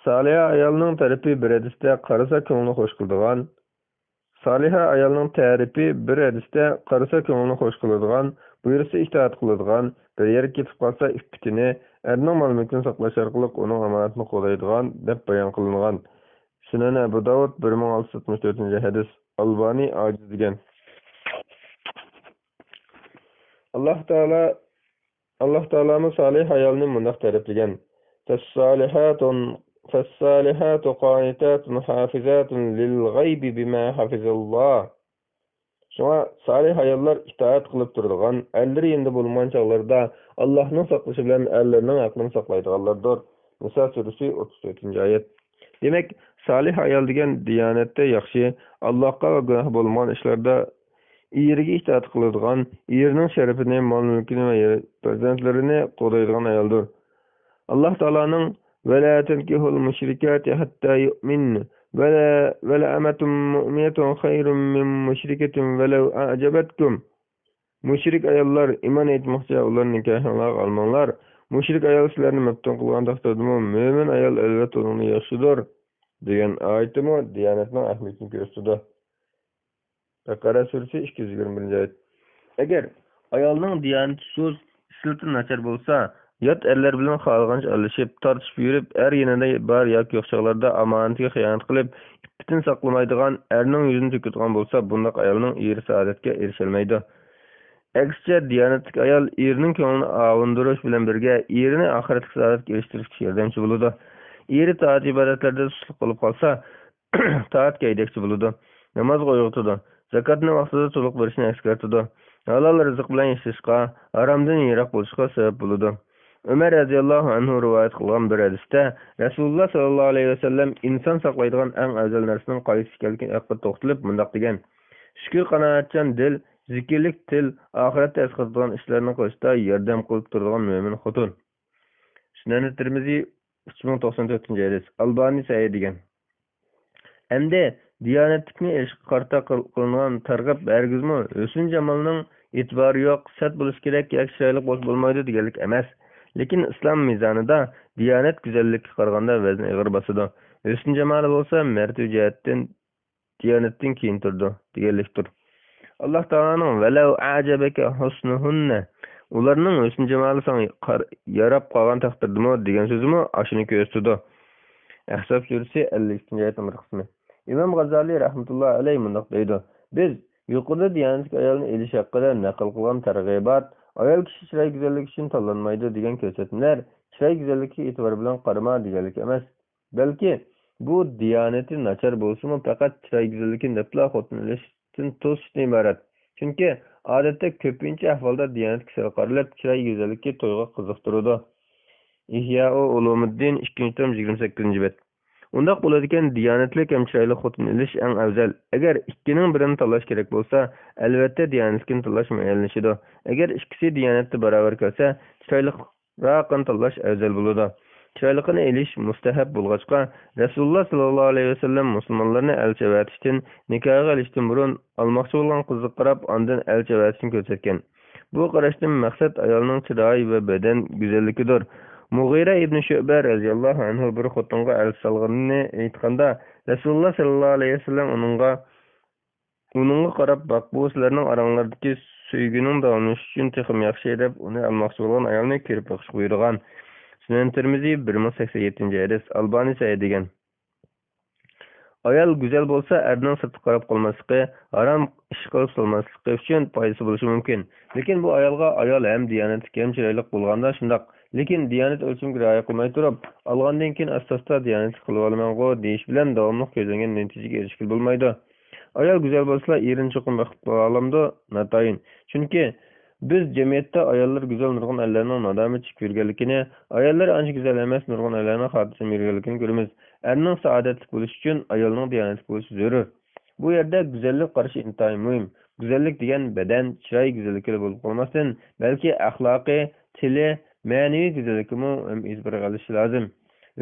Soliha ayolning tarifi bir hadisda qarasa ko'ngli xush qiladigan, Soliha ayolning tarifi bir hadisda qarasa ko'ngli xush qiladigan, buyursa itoat qiladigan, bir yerga ketib qolsa iffitini, erning mol-mulkini saqlash orqali uning omonatini qo'llaydigan deb bayon qilingan. Sunan Abu Dawud 1664 hadis. Albani ojiz degan. Alloh taolami solih ayolni bundoq ta'riflagan: فالصالحات قانتات حافظات للغيب بما حفظ الله. Şuna salih ayollar itaat qılıp turadigan, elleri endi bulman çağlarda Allah'ın saqlaşı bilen ellerinin aklını saqlaydiganlardır. Nisa suresi 34. ayet. Demek salih ayol degan diyanetde yaxshi, Allah'a ve günah bulman işlerde iyirge itaat qıladigan, iyirinin şerefini, mal-mülkini ve farzandlarini qoruydigan ayoldur. Allah Teala'nın ولا تنكحوا المشركات حتى يؤمن ولا أمة مؤمنة خير من مشركة ولو أعجبتكم. Müşrik ayollar iman etmoqchi, ularning nikahini almanlar. Müşrik ayol sizlarni mabtun qilgan taqdirda mo'min ayol albatta uni yaxshidir degan oyatimi Diyanatning ahamiyatini ko'rsatdi. Baqara surasi 221-oyat. Agar ayolning diyanati so'z islati nachar bo'lsa, yot erlar bilan xalqancha alishib, tortishib yurib, yanada bar yoki yo'q chog'larda omonatiga xiyonat qilib, iffitini saqlamaydigan, erning yuzini to'kadigan bo'lsa, bundoq ayolning eri saodatga erisholmaydi. Aksincha, diyanatli ayol erining ko'nglini ovundirish bilan birga, erini oxiratga saodatga erishtirishga yordamchi bo'ladi. Eri toat ibodatlarda suslik qilib qolsa, toatga haydakchi bo'ladi. Namozga uyg'otadi, zakotni vaqtida to'liq berishni eskartadi. Halol rizq bilan yashashga, haromdan yiroq bo'lishga sabab bo'ladi. Ömer radhiyallohu anhu rivoyat qilgan bir hadisda Rasululloh sallallohu alayhi vasallam inson saqlaydigan eng afzal narsaning qaysi ekanligiga aql to'xtalib bundoq degan: "Shukr qanoatchan dil, zikrlik til, oxiratda asqatadigan ishlarni qilishda yordam qilib turadigan mo'min xotin." Sunan Tirmizi 3094-hadis. Albani sahih degan. Endi diyanatlikni ishga qarta qilingan targ'ib hargizmi husn jamolning e'tibori yo'q, sat bo'lish kerak, yoki chiroyli bo'lmaydi deganlik emas. Lekin islom mizonida diyanat go'zallikka qaraganda vazni ig'ir bosadi. Husn jamoli bo'lsa, martaba jihatdan diyanatdan keyin turdi deganlikdir. Alloh taolaning "Valau a'jabaka husnuhunna" ularning husn jamoli sana yarab qolgan taqdirdami degan so'zimi ashuni ko'rsatdi. Ahzob surasi 52-oyat qismi. İmam G'azali rahmatullohi alayhi bundoq deydi: "Biz yuqorida diyanatli ayolni elish haqida naql qilgan targ'ibot ayol kishi chiroy go'zalligi uchun tanlanmaydi degan ko'rsatmalar chiroy go'zalligiga e'tibor bilan qarama deganlik emas, balki bu diyanati nachar bo'lsa-mu faqat chiroy go'zalligini debla xotin ilishdan to'sishdan iborat. Chunki odatda ko'pincha ahvolda diyanat kishiga qarilib chiroy go'zallikka to'yga qiziqtiradi." İhya-u Ulumuddin 2-28-bet. Undaq bo'ladigan diyanatli ham chiroyli xotin ilish eng afzal. Agar ikkining birini tanlash kerak bo'lsa, albatta diyanatlikni tanlash ma'yonlashadi. Agar ikkisi diyanatda barobar kelsa, chiroyliroqni tanlash afzal bo'ladi. Chiroyliqni ilish mustahab bo'lg'achqa, Rasululloh sallallohu alayhi vasallam musulmonlarni elchivatishdan, nikohga olishdan burun olmoqchi bo'lgan qizni qarab, ondan elchivatishni ko'rsatgan. Bu qarashdan maqsad ayolning chiroyi va badan go'zalligidir. Mughira ibn Shu'ba radhiyallohu anhu bir xotinga el salganini aytganda, Rasululloh sallallohu alayhi vasallam uningga qarab, "Bak, bu sizlarning oranglardagi suygining davomlashi uchun texim yaxshi" deb uni almoqchi bo'lgan ayolni ko'rib boqish buyurgan. Sunan Tirmizi 1087-hadis. Albani sahih degan. Ayol go'zal bo'lsa, erning sirtqa qarab qolmasligi, harom ish qilib solmasligi uchun foydasi bo'lishi mumkin. Lekin bu ayolga ayol ham diyanatli ham chiroyli bo'lganda shundoq. Lekin diyanat o'lchamiga rioya qilmay turib, olgandan keyin asosda diyanat qilib olmango deyish bilan davomli ko'zlangan natijaga erishib bo'lmaydi. Ayol go'zal bo'lsa, erin cho'qim vaqt olamdi, natayin. Chunki biz jamiyatda ayollar go'zal nurg'un ayollarning nadomat chekib yurganligini, ayollar ancha go'zal emas nurg'un ayollarning xotirjam yurganligini ko'ramiz. Erning saodatli bo'lish uchun ayolning diyanatli bo'lishi zarur. Bu yerda güzellik qarashi intayin muhim. Güzellik degan badan, chiroy güzelligi bo'lib qolmasdan, balki axloqiy, tili, ma'naviy güzellikmi e'tibor qilish lozim.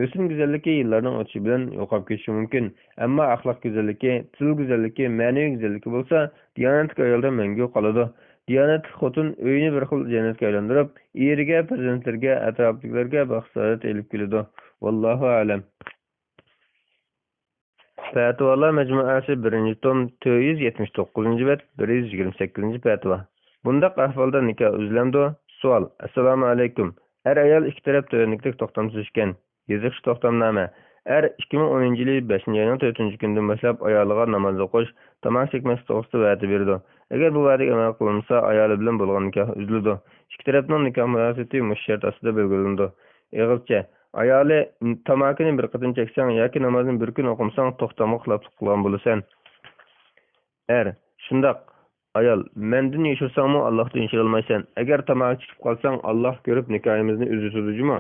O'sin güzelligi yillarning o'tishi bilan yo'qolib ketishi mumkin. Ammo axloq güzelligi, til güzelligi, ma'naviy güzelligi bo'lsa, diyonatga ayolda mangu qoladi. Diyonat xotin uyini bir xil jannatga aylantirib, eriga, farzandlarga, atrofdagilarga baxtsizlik elib keladi. Vallohu a'lam. Fatvalar majmuasi 1-tom 479-bet 128 fatva. Bundaq ahvolda nikoh uziladi. Savol: Assalomu alaykum. Ayol ikki taraf to'g'rilikda to'xtam tuzishgan. Yozish to'xtamnoma. 2010-yil 5-oyning 4-kundan boshlab ayoliga namoz o'qish, tomoq chekmas to'g'risida va'da berdi. Agar bu va'daga amal qilinsa, ayoli bilan bo'lgan nikoh uziladi. Ikki tarafning nikoh munosabati mushart asosida belgilandi. Eg'ilcha: ayoli tomoqni bir qatim cheksang yoki namozni bir kun o'qimsang to'xtamga xiloflik qilgan bo'lasan. Shundoq ayol: mendan yashirsangmi Allohdan yashirolmaysan. Agar tomoq chekib qolsang Alloh ko'rib nikohimizni uzutadimi?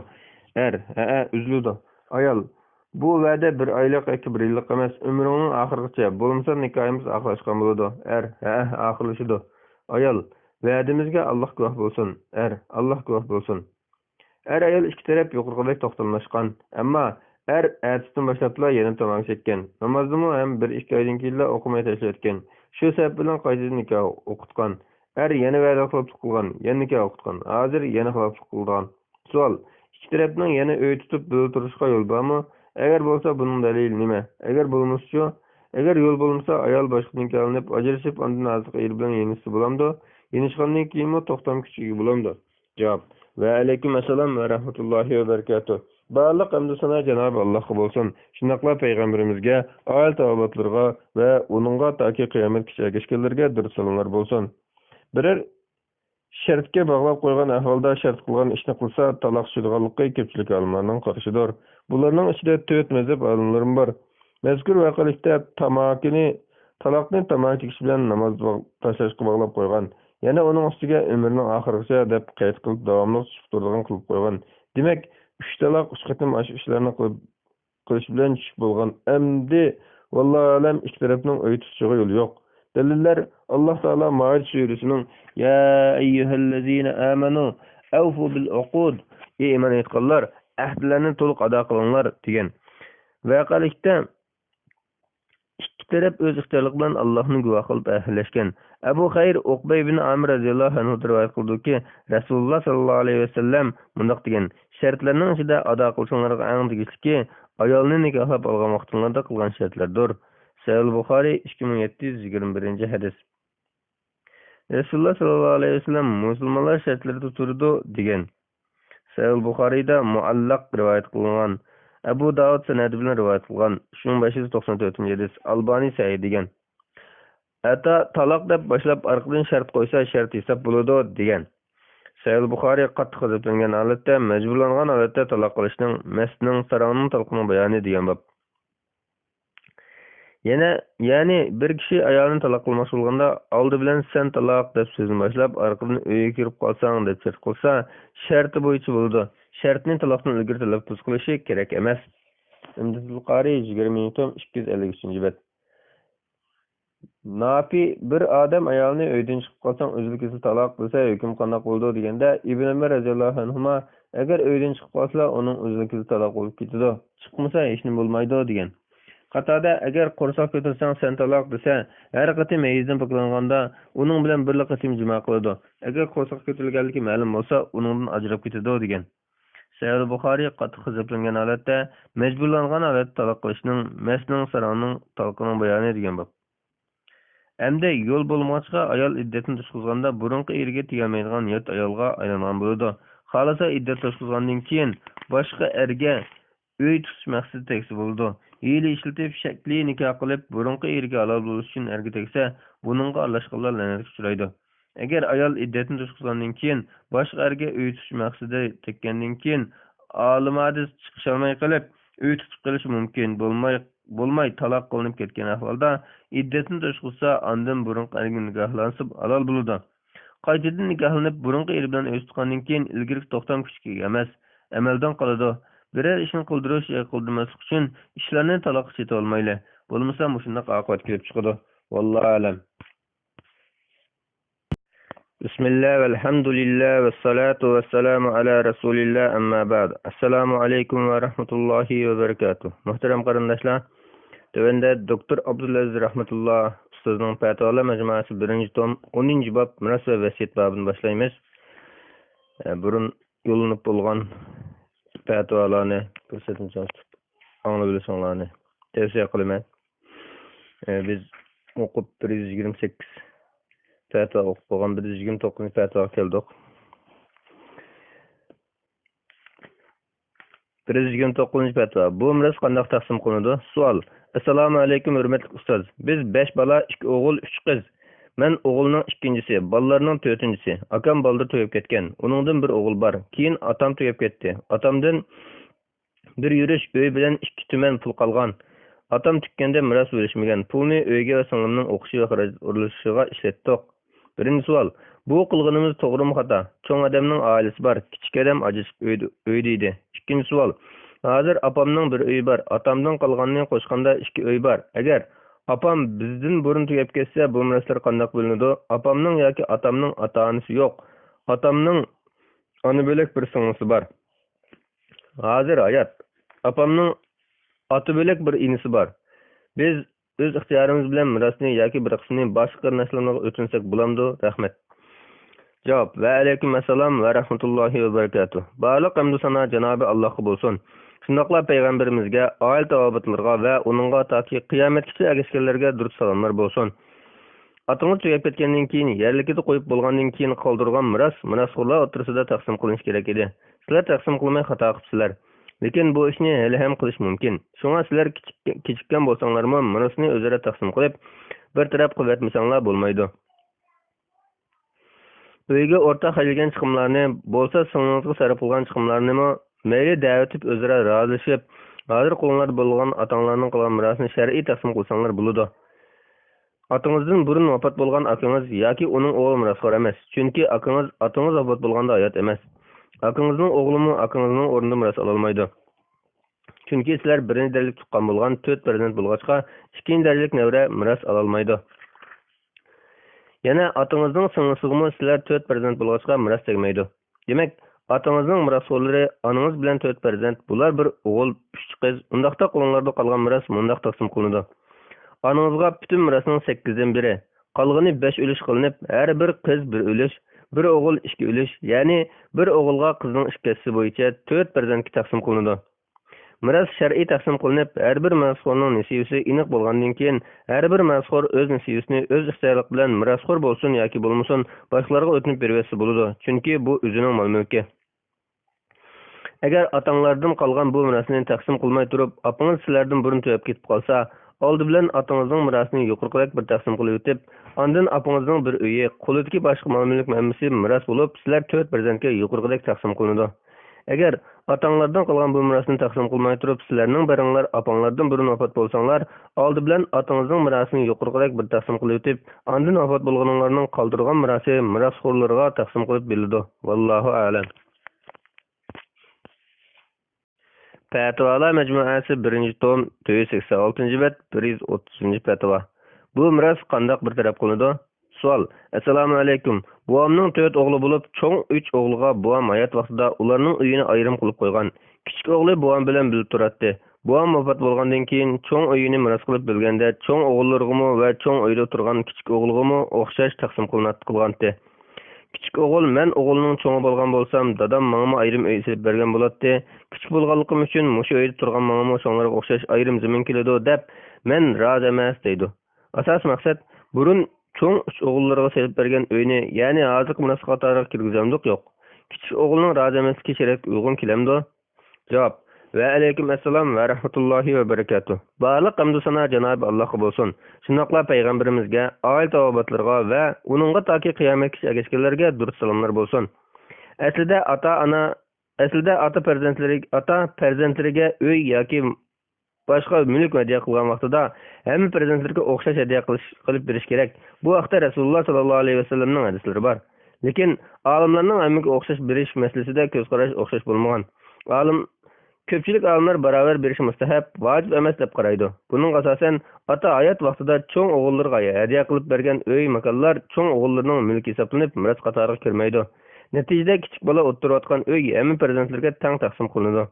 Uziladi. Ayol: bu va'da bir oylik yoki bir yillik emas, umringning oxirigacha, bo'lmasa nikohimiz oxirlashgan bo'ladi. Oxirlashadi. Ayol: va'damizga Alloh guvoh bo'lsin. Alloh guvoh bo'lsin. Ayol ikki taraf yuqorqidek to'xtamlashgan. Ammo ertasidan boshlabla yana tomoq chekkan. Namozni ham 1-2 oydan keyin o'qimay tashlayotgan. Shu sabab bilan qaytadan nikoh o'qitgan. Yana va'da qilgan, yana nikoh o'qitgan. Hozir yana xiloflik qilgan. Savol: ikki tarafning yana uy tutib o'tirishga yo'l bormi? Agar bo'lsa, buning dalili nima? Agar yo'l bo'lmasa, ayol boshqa nikohlanib, ajrashib, ondan oziq er bilan yenisi bo'lamdi. Yenishgandan keyinmi to'xtam kuchiga bo'lamdi? Javob: va alaykum assalom va rahmatullohi va barakatuh. Barliq hamd sana Janob Allohga bo'lsin. Shunaqla payg'ambarimizga, oil tavobatlarga va uningga toki qiyomatgacha ergashganlarga durud salomlar bo'lsin. Biror shartga bog'lab qo'ygan ahvolda shart qilgan ishni qilsa, taloq tushadiganligi ko'pchilik olimlarning qarashidir. Bularning ichida 4 mazhab olimlarim bor. Mazkur voqelikda taloqni tomoq chekish bilan namoz tashlashga bog'lab qo'ygan. Yana uning ustiga umrining oxirigacha deb qayd qilib davomli turadigan qilib qo'ygan. Demak, 3 taloq 3 qatim ash ishlarni qilish bilan tushib bo'lgan. Endi vallohu alam ikki tarafning o'y tutishiga yo'l yo'q. Dalillar: Alloh taolo Maid surasining ya ayyuhallazina amanu awfu bil uqud, ey iymon etganlar, ahdlarni to'liq ado qilinglar degan. Voqelikda ikki taraf o'z ixtiyorligi bilan Allohni guvoh qilib ahlashgan. Abu Xayr Uqba ibn Amr radhiyallohu anhu rivoyat qildiki, Rasululloh sallallohu alayhi vasallam bundoq degan: shartlarning ichida ado qilishinglarga eng tegisliki ayolni nikohlab olgan vaqtinglarda qilgan shartlardir. Sahih Buxoriy 2721-hadis. Rasululloh sallallohu alayhi vasallam musulmonlar shartlarida turdi degan. Sahih Buxoriyda muallaq rivoyat qilingan. Abu Davud sanadi bilan rivoyat qilgan. 594-hadis. Albani sahih degan. Taloq deb boshlab orqadan shart qo'ysa shart hisob bo'ladi degan. Sahih Buxoriy qattiq hozirlangan holatda majburlangan holatda taloq qilishning masning saroning talqining bayoni degan bab. Ya'ni bir kishi ayolni taloq qilmoqchi bo'lganda oldi bilan sen taloq deb so'zni boshlab orqadan uyga kirib qolsang deb shart qilsa, sharti bo'yicha bo'ladi. Shartni taloqdan ilgari talaffuz qilishi kerak emas. Umdatul Qari 20-253-bet. Nafi bir odam ayolni uydan chiqib qolsang o'zlikisiz taloq qilsa hukm qanday bo'ldi deganda Ibn Umar radhiyallohu anhu agar uydan chiqib qolsa uning o'zlikisiz taloq bo'lib ketadi, chiqmasa hech nima bo'lmaydi degan. Qatada agar qo'rsoq ko'tarsang sen taloq desa, har qatim meyizdan poklanganda uning bilan bir qatim jima qiladi. Agar qo'rsoq ko'tarilganligi ma'lum bo'lsa, uningdan ajrab ketadi degan. Sahih Buxoriy qattiq hozirlangan holatda majburlangan holatda taloq qilishning masning saroning talqining bayoni degan bab. Endi yo'l bo'lmoqchiga ayol iddatini tushqizganda burunqi eriga tegamaydigan yot ayolga aylangan bo'ladi. Xolasa iddat tushqizgandan keyin boshqa erga uy tutish maqsadi tegsa bo'ladi. Hiyla ishlatib shakli nikoh qilib burunqi eriga halol bo'lish uchun erga tegsa, buningga aralashganlar la'natga uchraydi. Agar ayol iddatini tushqizgandan keyin boshqa erga uy tutish maqsadi tekkandan keyin olimadiz chiqisholmay qilib uy tutib qilish mumkin bo'lmay taloq qilinib ketgan ahvolda iddatini tushqizsa, ondan burunqi erga nikohlansib halol bo'ladi. Qaytadan nikohlanib burunqi er bilan uy tutgandan keyin ilgari to'xtam kuchga emas, amaldan qoladi. Biror ishni qildirish yoki qildirmaslik uchun ishlarni taloq cheta olmaydi. Bo'lmasa mushunday oqibat kelib chiqadi. Vallahu alem. Bismillah velhamdülillah ve salatu ve selamu ala Resulillah amma ba'd. Assalamu alaikum ve rahmetullahi ve berekatuh. Muhterem qarindoshlar, tövende Doktor Abdulaziz rahmetullah ustozning Fatvalar majmuasi 1-tom 10-bob miras va vasiyat babini boshlaymiz. Burun yo'linib bo'lgan fatvalarni ko'rsatincha anglab bilishinglarni tavsiya qilaman. Biz o'qib 128 fatva o'qib bo'lgan 129 fatva keldik. 129 fatva. Bu miras qanday taqsim qilinadi? Savol. Assalomu alaykum hurmatli ustoz. Biz 5 bola, 2 o'g'il, 3 qiz. Men o'g'ilning 2-chisi, bolalarning 4-chisi. Akam baldir to'yib ketgan. Uningdan bir o'g'il bor. Keyin atam to'yib ketdi. Atamdan bir yurish uy bilan 2 tuman pul qolgan. Atam tikkanda miras bo'lishmagan. Pulni uyga va singlimning o'qishi va xarajatlashiga ishlatdik. Birinchi savol. Bu qilganimiz to'g'rimi xato? Cho'ng odamning oilasi bor, kichik odam ajishib uy deydi. Ikkinchi savol. Hozir opamning bir uyi bor, atamdan qolganini qo'shganda 2 uy bor. Agar opam bizdan burun tugab ketsa, bu miraslar qanday bo'linadi? Opamning yoki atamning ota-onasi yo'q. Atamning ona bo'lak bir singlisi bor. Hozir hayot. Opamning ota bo'lak bir inisi bor. Biz o'z ixtiyorimiz bilan mirasni yoki bir qismini boshqa qarindoshlarga o'tinsak bo'lamdi? Rahmat. Javob. Va alaykum assalom va rahmatullohi va barakatuh. Barliq hamd sana Janobi Allohga bo'lsin. Shundoqla payg'ambarimizga, oil tavobatlarga va uningga toki qiyomatgacha ergashganlarga durud salomlar bo'lsin. Atangiz tugab ketgandan keyin, yerlikida qo'yib bo'lgandan keyin qoldirgan mirasxo'rlar o'rtasida taqsim qilinish kerak edi. Sizlar taqsim qilmay xato qilibsizlar. Lekin bu ishni hali ham qilish mumkin. Shunga sizlar kechikkan bo'lsanglarmi, mirasni o'zaro taqsim qilib, bir taraf qilib etmasanglar bo'lmaydi. Uyga o'rtaq qilgan chiqimlarni bo'lsa, singlingizga sarf qilgan chiqimlarni mayli da'vatib o'zaro rozilashib, hozir qo'linglar bo'lgan otanglarning qilgan mirasini shar'iy taqsim qilsanglar bo'ladi. Otangizdan burun vafot bo'lgan akangiz yoki uning o'g'li mirasxo'r emas. Chunki akangiz vafot bo'lganda hayot emas. Akangizning o'g'limi akangizning o'rnida miras ola olmaydi. Chunki sizlar birinchi darajalik tuqqan bo'lgan 4 farzand bo'lg'achqa, ikkinchi darajalik nevra miras ola olmaydi. Yana otangizning singlisiga sizlar 4 farzand bo'lg'achqa miras tegmaydi. Demak, otangizning mirasxo'rlari onangiz bilan 4 farzand, bular bir o'g'il, 3 qiz. Undaqda qo'linglarda qolgan miras mundaq taqsim qilinadi. Onangizga butun mirasning 8dan biri, qolgani 5 ulush qilinib, har bir qiz 1 ulush, bir o'g'il 2 ulush, ya'ni bir o'g'ilga qizning 2-si bo'yicha 4 farzandga taqsim qilinadi. Miras shar'iy taqsim qilinib, har bir mirasxo'rning nasibasi aniq bo'lgandan keyin, har bir mirasxo'r o'z nasibasini o'z ixtiyorlik bilan mirasxo'r bo'lsin yoki bo'lmasin, boshqalarga o'tib bersa bo'ladi. Chunki bu o'zining mol-mulki. Agar otanglardan qolgan bu mirasni taqsim qilmay turib, opangiz sizlardan burun tugab ketib qolsa, oldi bilan otangizning mirasini yuqoriroq bir taqsim qilib o'tib, ondan opangizning bir uyi, qo'lidagi boshqa mol-mulk hammasi miras bo'lib, sizlar 4 farzandga yuqoriroq taqsim qilinadi. Agar otanglardan qolgan bu mirasni taqsim qilmay turib, sizlarning biringlar opanglardan burun vafot bo'lsanglar, oldi bilan otangizning mirasini yuqoriroq bir taqsim qilib o'tib, ondan vafot bo'lganlarning qoldirgan mirasi mirasxo'rlarga taqsim qilib beriladi. Vallohu a'lam. Fatvalar majmuasi 1-tom 486-bet 130-fatva. Bu miras qanday bir taraf qilinadi? Savol. Assalomu alaykum. Buvamning 4 o'g'li bo'lib, cho'ng 3 o'g'liga buvam hayot vaqtida ularning uyini ayrim qilib qo'ygan. Kichik o'g'li buvam bilan bilib turadi. Buvam vafot bo'lgandan keyin cho'ng uyini miras qilib bilganda, cho'ng o'g'illarga va cho'ng uyda turgan kichik o'g'liga o'xshash taqsim qilinadi. Kichik o'g'il men o'g'ilning cho'ngi bo'lgan bo'lsam, dadam menga ayrim uy silib bergan bo'ladi. Kichik bo'lganligim uchun mushu uyda turgan menga cho'nglarga o'xshash ayrim zamin keladi deb men rozi emas deydi. Asas maqsad burun cho'ng 3 o'g'illarga silib bergan uyni, ya'ni hozir miras qatoriga kirgizamdik yo'q. Kichik o'g'ilning rozi emasligi shariat uyg'un kelamdi? Javob. Va alaykum assalom va rahmatullohi va barakatuh. Barliq hamd sana Janobi Allohga bo'lsin. Shundoqla payg'ambarimizga, oil tavobatlarga va uningga toki qiyomatgacha ergashganlarga durud salomlar bo'lsin. Aslida ota farzandlariga uy yoki boshqa mulk hadya qilgan vaqtida hamma farzandlarga o'xshash hadya qilib berish kerak. Bu vaqtda Rasululloh sallallohu alayhi vasallamning hadislari bor. Lekin olimlarning hammaga o'xshash berish masalasida ko'z qarash o'xshash bo'lmagan. Ko'pchilik olimlar barobar berish mustahab, vojib emas deb qaraydi. Buning asosan ota hayot vaqtida cho'ng o'g'illarga hadiya qilib bergan uy makonlar cho'ng o'g'illarning mulki hisoblanib, miros qatoriga kirmaydi. Natijada kichik bola o'tirayotgan uy hamma farzandlarga teng taqsim qilinadi.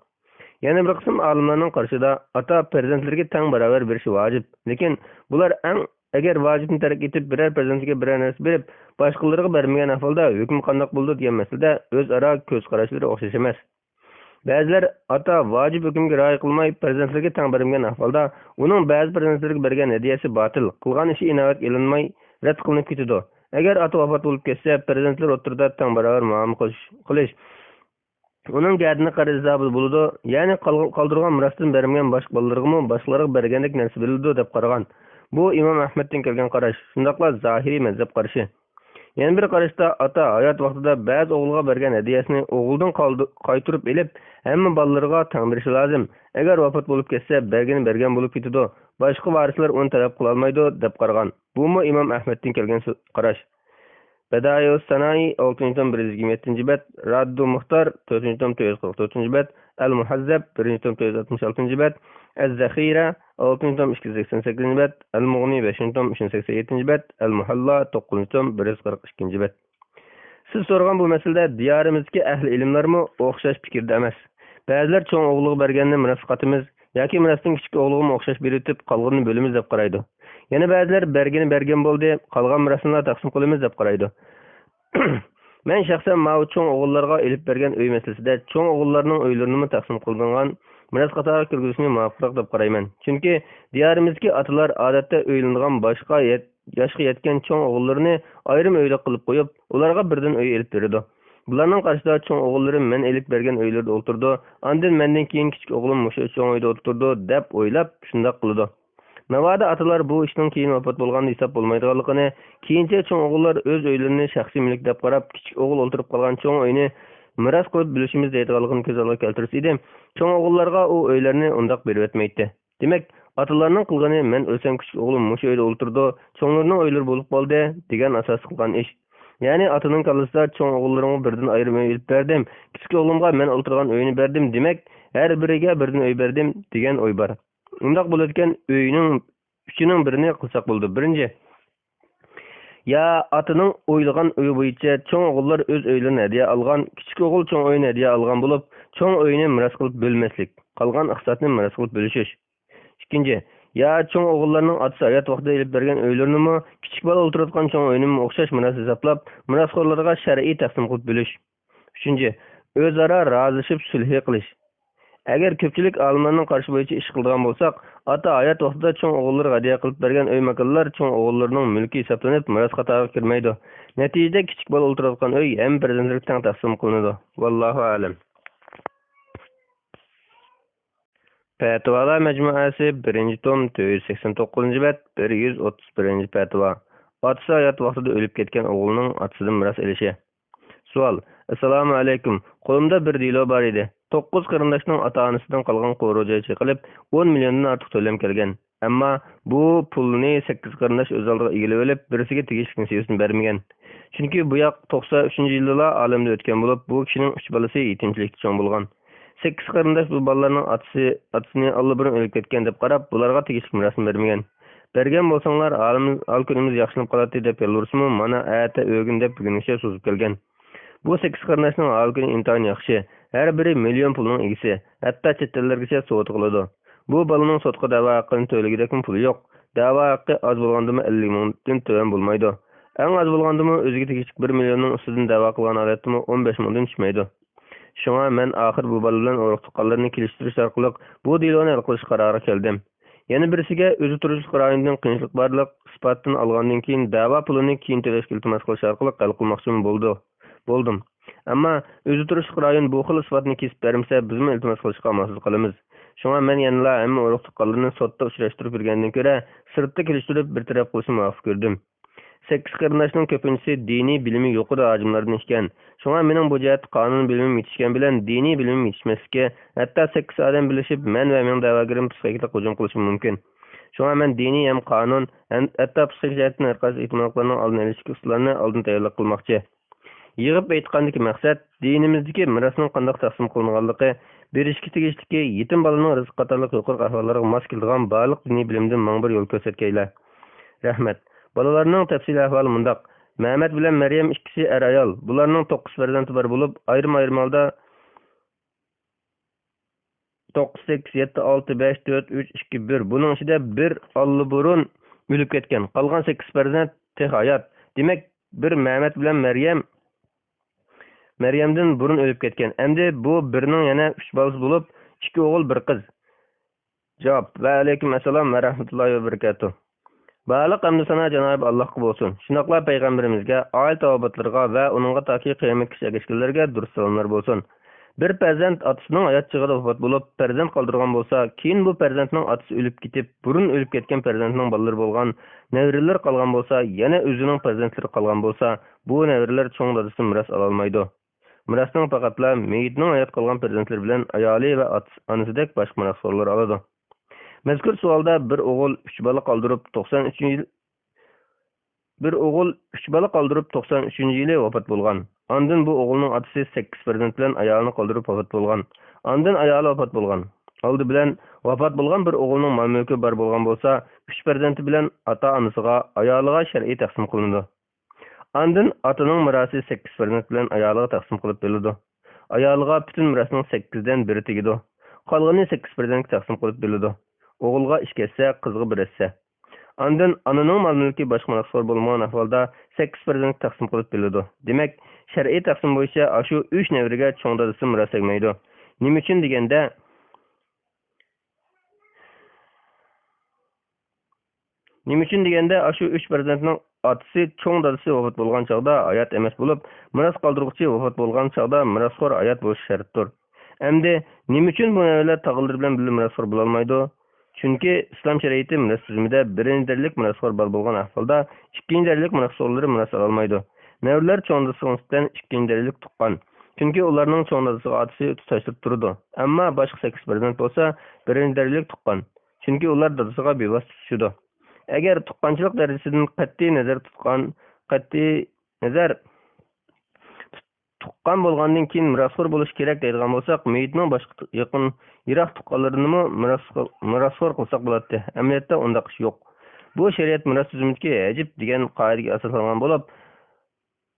Yana bir qism olimlarning qarashida ota farzandlarga teng barobar berishi vojib. Lekin bular agar vojibni tark etib biror farzandiga biror narsa berib, boshqalarga bermagan ahvolda hukm qandoq bo'ldi degan masalada o'zaro ko'z qarashlari o'xshash emas. Ba'zilar ota vojib hukmga rioya qilmay farzandlarga teng bermagan ahvolda uning ba'zi farzandlarga bergan hadiyasi batil, qilgan ishi inobatga ilinmay rad qilinib ketadi. Agar ota vafot bo'lib ketsa, farzandlar o'rtada teng barobar muomala qilish uning gardini qarzi bo'ladi, ya'ni qoldirgan mirosdan bermagan boshqa bolalarga boshqalarga bergandek narsa beriladi deb qaragan. Bu Imom Ahmaddan kelgan qarash, shundaqla zohiriy mazhab qarashi. Yana bir qarashda ota hayot vaqtida ba'zi o'g'ilga bergan hadiyasini o'g'ildan qaytirib elib, hamma bolalarga teng berishi lozim. Agar vafot bo'lib ketsa, bergan bo'lib ketadi. Boshqa varislar uni talab qila olmaydi deb qaragan. Bu Imom Ahmaddan kelgan qarash. Badayus Sanai 6-127 bet, Raddu Muhtar 4-444 bet, Al-Muhazzab 1-466 bet, Az-Zakhira 6-288 bet, Al-Mughni 5-387 bet, Al-Muhalla 9-142 bet. Siz so'ragan bu masalada diyorimizdagi ahli ilmlarmi o'xshash fikrda emas. Ba'zilar cho'ng o'g'liga berganni miros qatimiz yoki mirosning kichik o'g'liga o'xshash berib qolganini bo'limiz deb qaraydi. Yana ba'zilar bergan bo'ldi, qolgan mirosni taqsim qilamiz deb qaraydi. Men shaxsan ma'u cho'ng o'g'illarga elib bergan uy masalasida cho'ng o'g'illarning uylarini taqsim qilingan miros qatoriga kirgizishni muvofiq deb qarayman. Chunki diyorimizdagi otalar odatda uylangan boshqa yoshga yetgan cho'ng o'g'illarni ayrim uyda qilib qo'yib, ularga birdan uy elib beradi. Bularning qarshida cho'ng o'g'illarim men elib bergan uylarda o'tirdi, ondan mendan keyin kichik o'g'lim o'sha cho'ng uyda o'tirdi deb o'ylab shunday qildi. Navoda atalar bu ishning keyin vafot bo'lganda hisob bo'lmaydiganligini, keyincha cho'ng o'g'illar o'z uylarini shaxsiy mulk deb qarab, kichik o'g'il o'tirib qolgan cho'ng uyni miros qilib bilishimiz deydiganligini ko'z oldiga keltirsa edi. Cho'ng o'g'illarga u uylarni undoq berib o'tmaydi. Demak, atalarning qilgani men o'lsam kichik o'g'lim o'sha uyda o'tirdi, cho'nglarning uylari bo'lib qoldi degan asos qilgan ish. Ya'ni ataning kallasida cho'ng o'g'illarga birdan ayirib elib berdim, kichik o'g'limga men o'tirgan uyni berdim, demak, har biriga birdan uy berdim degan o'y bor. Undaq bo'layotgan uyning uchining birini qilsak bo'ldi. Birinchi, ya ataning o'ylagan uyi bo'yicha cho'ng o'g'illar o'z uylarini hadiya olgan, kichik o'g'il cho'ng uyini hadiya olgan bo'lib, cho'ng uyini miros qilib bo'lmaslik, qolgan iqtisodni miros qilib bo'lishish. Ikkinchi, ya cho'ng o'g'illarning otasi hayot vaqtida elib bergan uylarini kichik bola o'tirayotgan cho'ng uyini o'xshash miros hisoblab, mirosxo'rlarga shar'iy taqsim qilib bo'lish. Uchinchi, o'zaro rozilashib sulh qilish. Agar ko'pchilik olimlarning qarashi bo'yicha ish qilgan bo'lsak, ota hayot vaqtida cho'ng o'g'illarga hadiya qilib bergan uy makonlar cho'ng o'g'illarning mulki hisoblanib, miros qatoriga kirmaydi. Natijada kichik bola o'tirayotgan uy ham farzandlarga teng taqsim qilinadi. Vallohu a'lam. Fatvolar majmuasi 1-tom 489 bet, 131 fatvo. Otasi hayot vaqtida o'lib ketgan o'g'lining otasidan miros olishi. Savol: Assalomu alaykum. Qo'limda bir dilo bor edi. 9 qarindoshning ota-onasidan qolgan qo'ro'ja chiqilib 10 milliondan ortiq to'lam kelgan. Ammo bu pulni 8 qarindosh o'z oldiga egilib olib, birisiga tegishli siyosatni bermagan. Chunki bu yoq 93-yilda olamda o'tgan bo'lib, bu kishining 3 bolasi yetimchilikda cho'ng bo'lgan. 8 qarindosh bu bolalarning otasini allabirun o'lib ketgan deb qarab, bularga tegishli mirosni bermagan. Bergan bo'lsanglar, al kunimiz yaxshilanib qoladi deb yo'lursiz-mi? Mana ata o'gin deb bugungacha so'zib kelgan. Bu 8 qarindoshning al kuni intayin yaxshi. Har biri million pulning egisi, hatto chet ellargacha sotib qiladi. Bu bolaning sotqa da'vo haqqini to'lagidak puli yo'q. Da'vo haqqi oz bo'lgandimi 50 mingdan to'lan bo'lmaydi. Eng oz bo'lgandimi o'ziga tegishli 1 millionning ustidan da'vo qilgan holatda 15 mingdan tushmaydi. Shunga men oxir bu bola bilan o'roq tuqqanlarni kelishtirish orqali bu diloni hal qilish qaroriga keldim. Yana birisiga o'zi turishlik rayonidan qiyinchilik borlik isbotini olgandan keyin da'vo pulini keyin to'lashga iltimos qilish orqali hal qilmoqchi bo'ldim. Ammo o'zi turishlik rayon bu xil isbotni kesib bermasa, biz iltimos qilishga amalsiz qolamiz. Shunga men yana hamma o'roq tuqqanlarni sotda uchrashtirib bergandan ko'ra, sirtda kelishtirib bir taraf qilishni muvofiq ko'rdim. 8 qarindoshning ko'pinchisi diniy bilimi yo'qida hojimlardan ekan. Shunga mening bu jihat qonun bilimim yetishgan bilan diniy bilimim yetishmaslikka, hatto 8 odam bilishib, men va mening da'vogarim psixologik hujum qilishi mumkin. Shunga men diniy ham qonun, hatto psixologik jihatdan har qaysi ehtimollarning oldini olish usullarini oldin tayyorlab qilmoqchi. Yig'ib aytgandagi maqsad dinimizdagi mirosning qanday taqsim qilinganligi, berishga tegishliki yetim bolaning rizq qatorliq yuqori ahvollariga mos keladigan barliq diniy bilimdan mang bir yo'l ko'rsatgaylar. Rahmat. Bolalarning tafsiliy ahvoli mundaq. Mehmet bilan Maryam ikkisi ayol. Bularning 9 farzandi bor bo'lib, ayrim holda 9, 8, 7, 6, 5, 4, 3, 2, 1. Bunun içinde bir allıburun ölüp ketken. Kalgan 8 farzand tek hayat. Demek bir Mehmet bilen Meryem'den burun ölüp ketken. Endi bu birinin yana 3 balası bulup 2 oğul bir kız. Cevap. Ve aleyküm esselam ve rahmetullahi ve berekatuhu. Bağlıq hamd sana Cenab-ı Allah'a olsun. Şunaqla peygamberimizge, aile tavabatlarga ve onunla taki kıyamet kişilerge dürüst salamlar olsun. Bir perzent atısının hayat çığıda vefat bulup, perzent kaldırgan bolsa, keyin bu perzentning atısı ölüp ketip, burun ölüp ketken perzentning balaları bolgan, nevriler kalgan bolsa, yana özünün perzentleri kalgan bolsa, bu nevriler çoğun dadısı miras alalmaydı. Mirasning faqatla meyitning hayat kalgan perzentleri bilen ayali ve anısidek başka miras soruları aladı. Mezkur sualda bir oğul 3 bala kaldırıp 93 yıl vefat bolgan. Andın bu oğulның atısı 8 farzand bilen ayalını kaldırıp vefat bolgan. Andın ayalı vefat bolgan. Aldı bilen vefat bolgan bir oğulның mal-mülkü bar bolgan bolsa, 3 farzandı bilen ata-anısıga, ayalıga şer'i taqsim kılındı. Andın atanın mirası 8 farzand bilen ayalıga taqsim kılıp berildi. Ayalıga bütün mirasning 8'den biri tegidi. Kalganı 8 farzandga taqsim kılıp berildi. Oğulga 2 esse, kızga 1 esse. Andın ananın mal-mülkü başka manaksor bolmagan ahvalda 8 farzandga taqsim kılıp berildi. Demek şer'i taqsim boyunca aşu 3 nevrige çoğun dadısı miras tegmeydi. Nima uchun deganda aşu 3 farzandning atısı çoğun dadısı vefat bolgan çağda hayat emas bulup, miras kaldırgıcı vefat bolgan çağda mirasxo'r hayat bo'lishi şartdir. Endi nima uchun bu nevreler tağılır bilen birli mirasxo'r bo'lalmaydi? Çünkü İslam şeriati miras tizimida birinci derlik mirasxo'r bar bolgan ahvolda ikkinchi derlik mirasxo'rlari miras alolmaydi. Nevreler çoğun dadısı ikkinchi derlik tuqqan. Çünkü onlarning çoğun dadısı atısı tutashtirib turdi. Amma başka 8 farzand bolsa birinci derlik tuqqan. Çünkü ular dadısıga bevosita tushadi. Eğer tuqqanchilik darajasidan qat'iy nazar tuqqan bo'lgandan keyin mirasxo'r bo'lish kerak deydigan bo'lsak, meyitning boshqa yaqin yiroq tuqqanlarini mirasxo'r qilsak bo'ladi. Amaliyotda undaq ish yo'q. Bu shariat miras tizimidagi ajib degan qoidaga asoslangan bo'lib,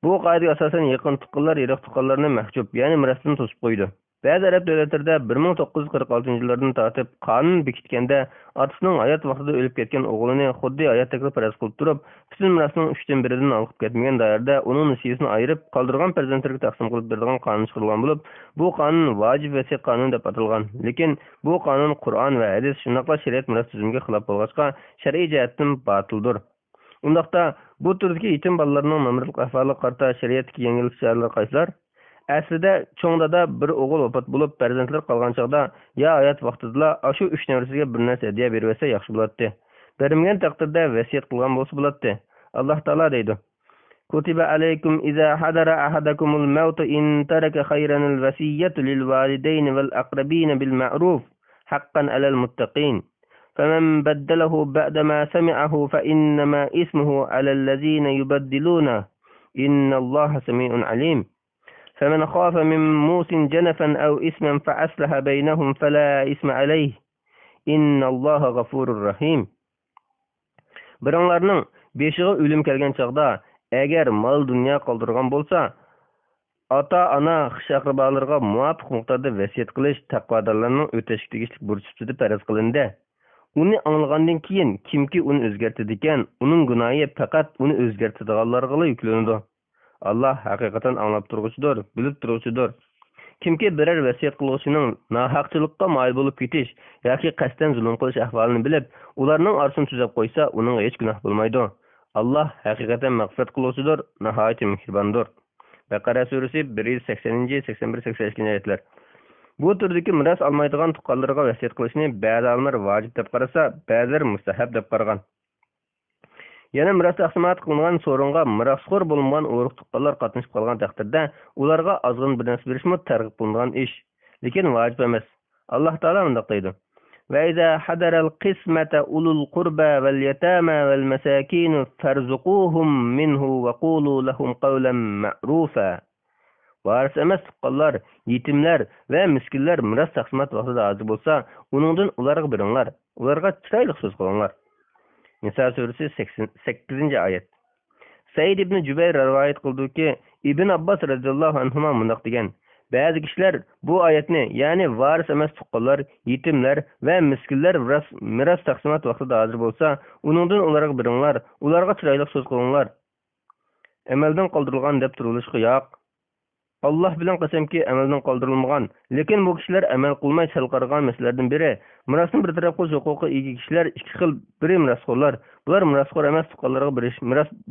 bu qoidaga asosan yaqin tuqqanlar yiroq tuqqanlarni mahjub, ya'ni mirasdan to'sib qo'ydi. Ba'zi arab davlatlarida 1946-yillardan tortib qonun bekitganda otasining hayot vaqtida o'lib ketgan o'g'lini xuddi hayotdagi faraz qilib turib, butun mirasning 3dan 1-dan olib ketmagan doirada uning nasibasini ayirib, qoldirgan farzandlarga taqsim qilib beradigan qonun chiqarilgan bo'lib, bu qonun vojib vasiyat qonuni deb atalgan. Lekin bu qonun Qur'on va hadis shunaqla shariat miras tizimiga xilof bo'lg'achqa shar'iy jihatdan batildir. Undaqda bu turdagi yetim bolalarning mamluk ahvoliga qarata shariatdagi yangiliklar qaysilar? Aslida cho'ngdada bir o'g'il vafot bo'lib, farzandlar qolgan chog'da ya hayot vaqtida shu 3 nevrasiga bir narsa hadiya bersa yaxshi bo'ladi. Bermagan taqdirda vasiyat qilgan bo'lsa bo'ladi. Alloh taolo deydi: Kutiba alaykum iza hadara ahadakumul maut in taraka khayran al-wasiyyatu lil walidayn wal aqrabin bil ma'ruf haqqan 'alal muttaqin. فمن بدله بعد ما سمعه فإنما اسمه على الذين يبدلونه إن الله سميع عليم. فمن خاف من موس جنفا أو إثما فأصلح بينهم فلا إثم عليه إن الله غفور رحيم. Biranlarning beshiga o'lim kelgan chaqda agar mol dunyo qoldirgan bo'lsa, ota-ona xish-aqrabolarga muvofiq miqdorda vasiyat qilish taqvodorlarning o'tash tegishli burchi sifatida farz qilindi. Uni anglagandan keyin kimki uni o'zgartirdi ekan, uning gunohi faqat uni o'zgartirganlarga yuklanadi. Allah haqiqatan anglab turg'uchidir, bilib turg'uchidir. Kimki biror vasiyat qiluvchining nohaqchilikqa moyil bo'lib ketish yoki qasddan zulm qilish ahvolini bilib, ularning orasini tuzab qo'ysa, uning hech gunoh bo'lmaydi. Allah haqiqatan mag'firat qiluvchidir, nihoyat mehribondir. Baqara surasi 180-81-82 oyatlar. Bu turdagi miras olmaydigan tuqqanlarga vasiyat qilishni ba'zi olimlar vojib deb qarasa, ba'zilar mustahab deb qaragan. Yana miras taqsimot qilingan so'ringa mirasxo'r bo'lmagan urug' tuqqanlar qatnashib qolgan taqdirda ularga ozg'in bir narsa berishmi targ'ib qilingan ish, lekin vojib emas. Alloh taolo bunday deydi: "Va iza hadaral qismata ulul qurba val yatama val masakin farzuquhum minhu wa qulu lahum qawlan ma'rufa." varis emas tuqqanlar, yetimlar va miskinlar miros taqsimot vaqtida hozir bo'lsa, uningdan ularga beringlar, ularga chiroyli so'z qilinglar. Nisa surasi 8-oyat. Said ibn Jubayr rivoyat qildiki, Ibn Abbos radhiyallohu anhu bundoq degan: ba'zi kishilar bu oyatni, ya'ni varis emas tuqqanlar, yetimlar va miskinlar miros taqsimot vaqtida hozir bo'lsa, uningdan ularga beringlar, ularga chiroyli so'z qilinglar, amaldan qoldirilgan deb turilishga yo'q. Allah bilan qasamki, amaldan qoldirilmagan, lekin bu kishilar amal qilmay sal qaragan masalalardan biri. Mirosni bir taraf qilish huquqi ega kishilar ikki xil. Biri mirosxo'rlar, bular mirosxo'r emas tuqqanlarga berish,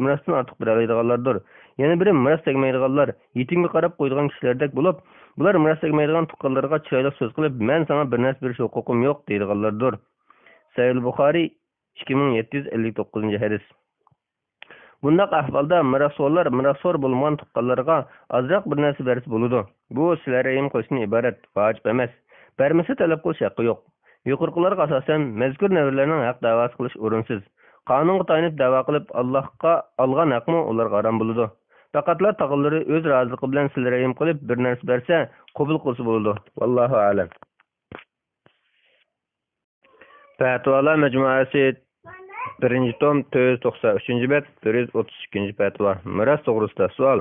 mirosdan ortiq bera oladiganlardir. Yana biri miros tegmaydiganlar, yetimga qarab qo'ydigan kishilardek bo'lib, bular miros tegmaydigan tuqqanlarga chiroyli so'z qilib, "Men sana bir narsa berish huquqim yo'q" deydiganlardir. Sahih Buxoriy 2759-hadis. Bundaq ahvolda mirosxo'r bo'lgan tuqqanlarga ozroq bir narsa bersa bo'ladi. Bu sizlar rahim qilishdan iborat, vojib emas. Bermasa talab qilish haqqi yo'q. Yuqorqilarga asosan mazkur navrlarning haq da'vosi qilish o'rinsiz. Qonunga tayanib da'vo qilib Allohga olgan haqmi ularga harom bo'ladi. Faqatlar taqinlari o'z roziligi bilan sizlar rahim qilib bir narsa bersa, qabul qilsa bo'ladi. Vallohu a'lam. Fatvolar majmuasi 1-tom 493-bet 132-fatvo. Miros to'g'risida savol.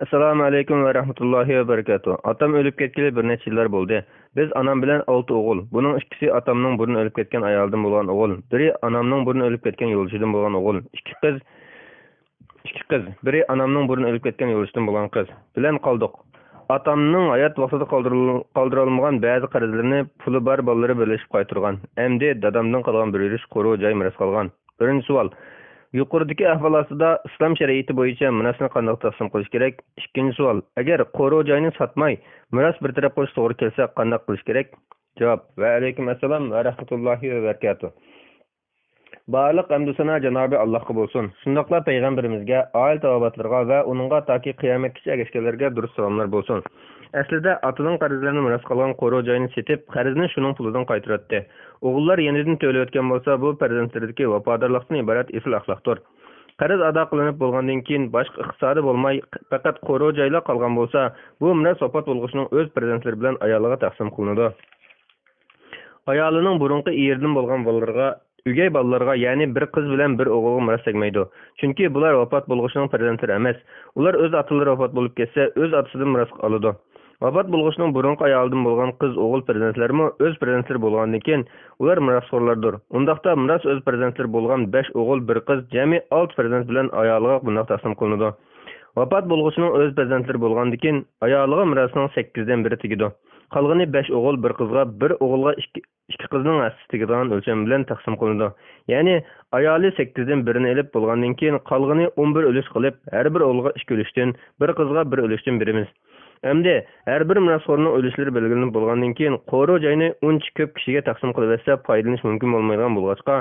Assalomu alaykum va rahmatullohi va barakatuh. Otam o'lib ketgili bir necha yillar bo'ldi. Biz onam bilan 6 o'g'il. Buning ikkisi otamning burni o'lib ketgan ayoldan bo'lgan o'g'il. Biri onamning burni o'lib ketgan yo'lchidan bo'lgan o'g'il. Ikki qiz. Biri onamning burni o'lib ketgan yo'lchidan bo'lgan qiz bilan qoldik. Atamning hayot vaqtida qoldirilmagan ba'zi qarzlarini puli bor bolalari birlashib qaytargan. Endi dadamdan qolgan bir yurish qo'ruv joy miros qolgan. Birinchi savol. Yuqoridagi ahvol ostida islom shariati bo'yicha mirosni qanday taqsim qilish kerak? Ikkinchi savol. Agar qo'ruv joyni sotmay miros bir taraf qilish to'g'ri kelsa, qanday qilish kerak? Javob. Va alaykum assalom va rahmatullohi va barakatuh. Barliq hamd sana Janobi Allohga bo'lsin. Shundaqla payg'ambarimizga, oil tavobatlarga va uningga toki qiyomatgacha ergashganlarga durust salomlar bo'lsin. Aslida ataning qarzlarini miros qolgan qo'ruv joyini setib, qarzni shuning pulidan qaytaradi. O'g'illar yenidan to'layotgan bo'lsa, bu farzandlaridagi vafodorlikdan iborat asl axloqdir. Qarz ado qilinib bo'lgandan keyin boshqa iqtisodi bo'lmay, faqat qo'ruv joylar qolgan bo'lsa, bu miros vafot bo'lg'uchining o'z farzandlari bilan ayoliga taqsim qilinadi. Ayolining burunqi erdan bo'lgan bolalarga Ügey bolalarga, ya'ni bir qiz bilan bir o'g'ilga miros tegmaydi. Chunki bular vafot bo'lg'uchining farzandlari emas. Ular o'z otalari vafot bo'lib ketsa, o'z otasidan miros oladi. Vafot bo'lg'uchining burunqi ayolidan bo'lgan qiz o'g'il farzandlarimi o'z farzandlari bo'lgandan keyin ular mirosxo'rlardir. Undaqda miros o'z farzandlari bo'lgan 5 o'g'il, bir qiz, jami 6 farzand bilan ayoliga bunday taqsim qilinadi. Vafot bo'lg'uchining o'z farzandlari bo'lgandan keyin ayoliga mirosning 8dan biri tegadi. Qolgani 5 o'g'il, bir qizga, bir o'g'ilga 2 qizning asli tegadigan o'lcham bilan taqsim qilinadi. Ya'ni ayoli 8dan birini olib bo'lgandan keyin qolgani 11 ulush qilib, har bir o'g'ilga 2 ulushdan, bir qizga 1 ulushdan beramiz. Endi har bir mirosxo'rning o'lishlari belgilanib bo'lgandan keyin qo'ruv joyini uncha ko'p kishiga taqsim qilib bersa, foydalanish mumkin bo'lmaydigan bo'lg'achqa,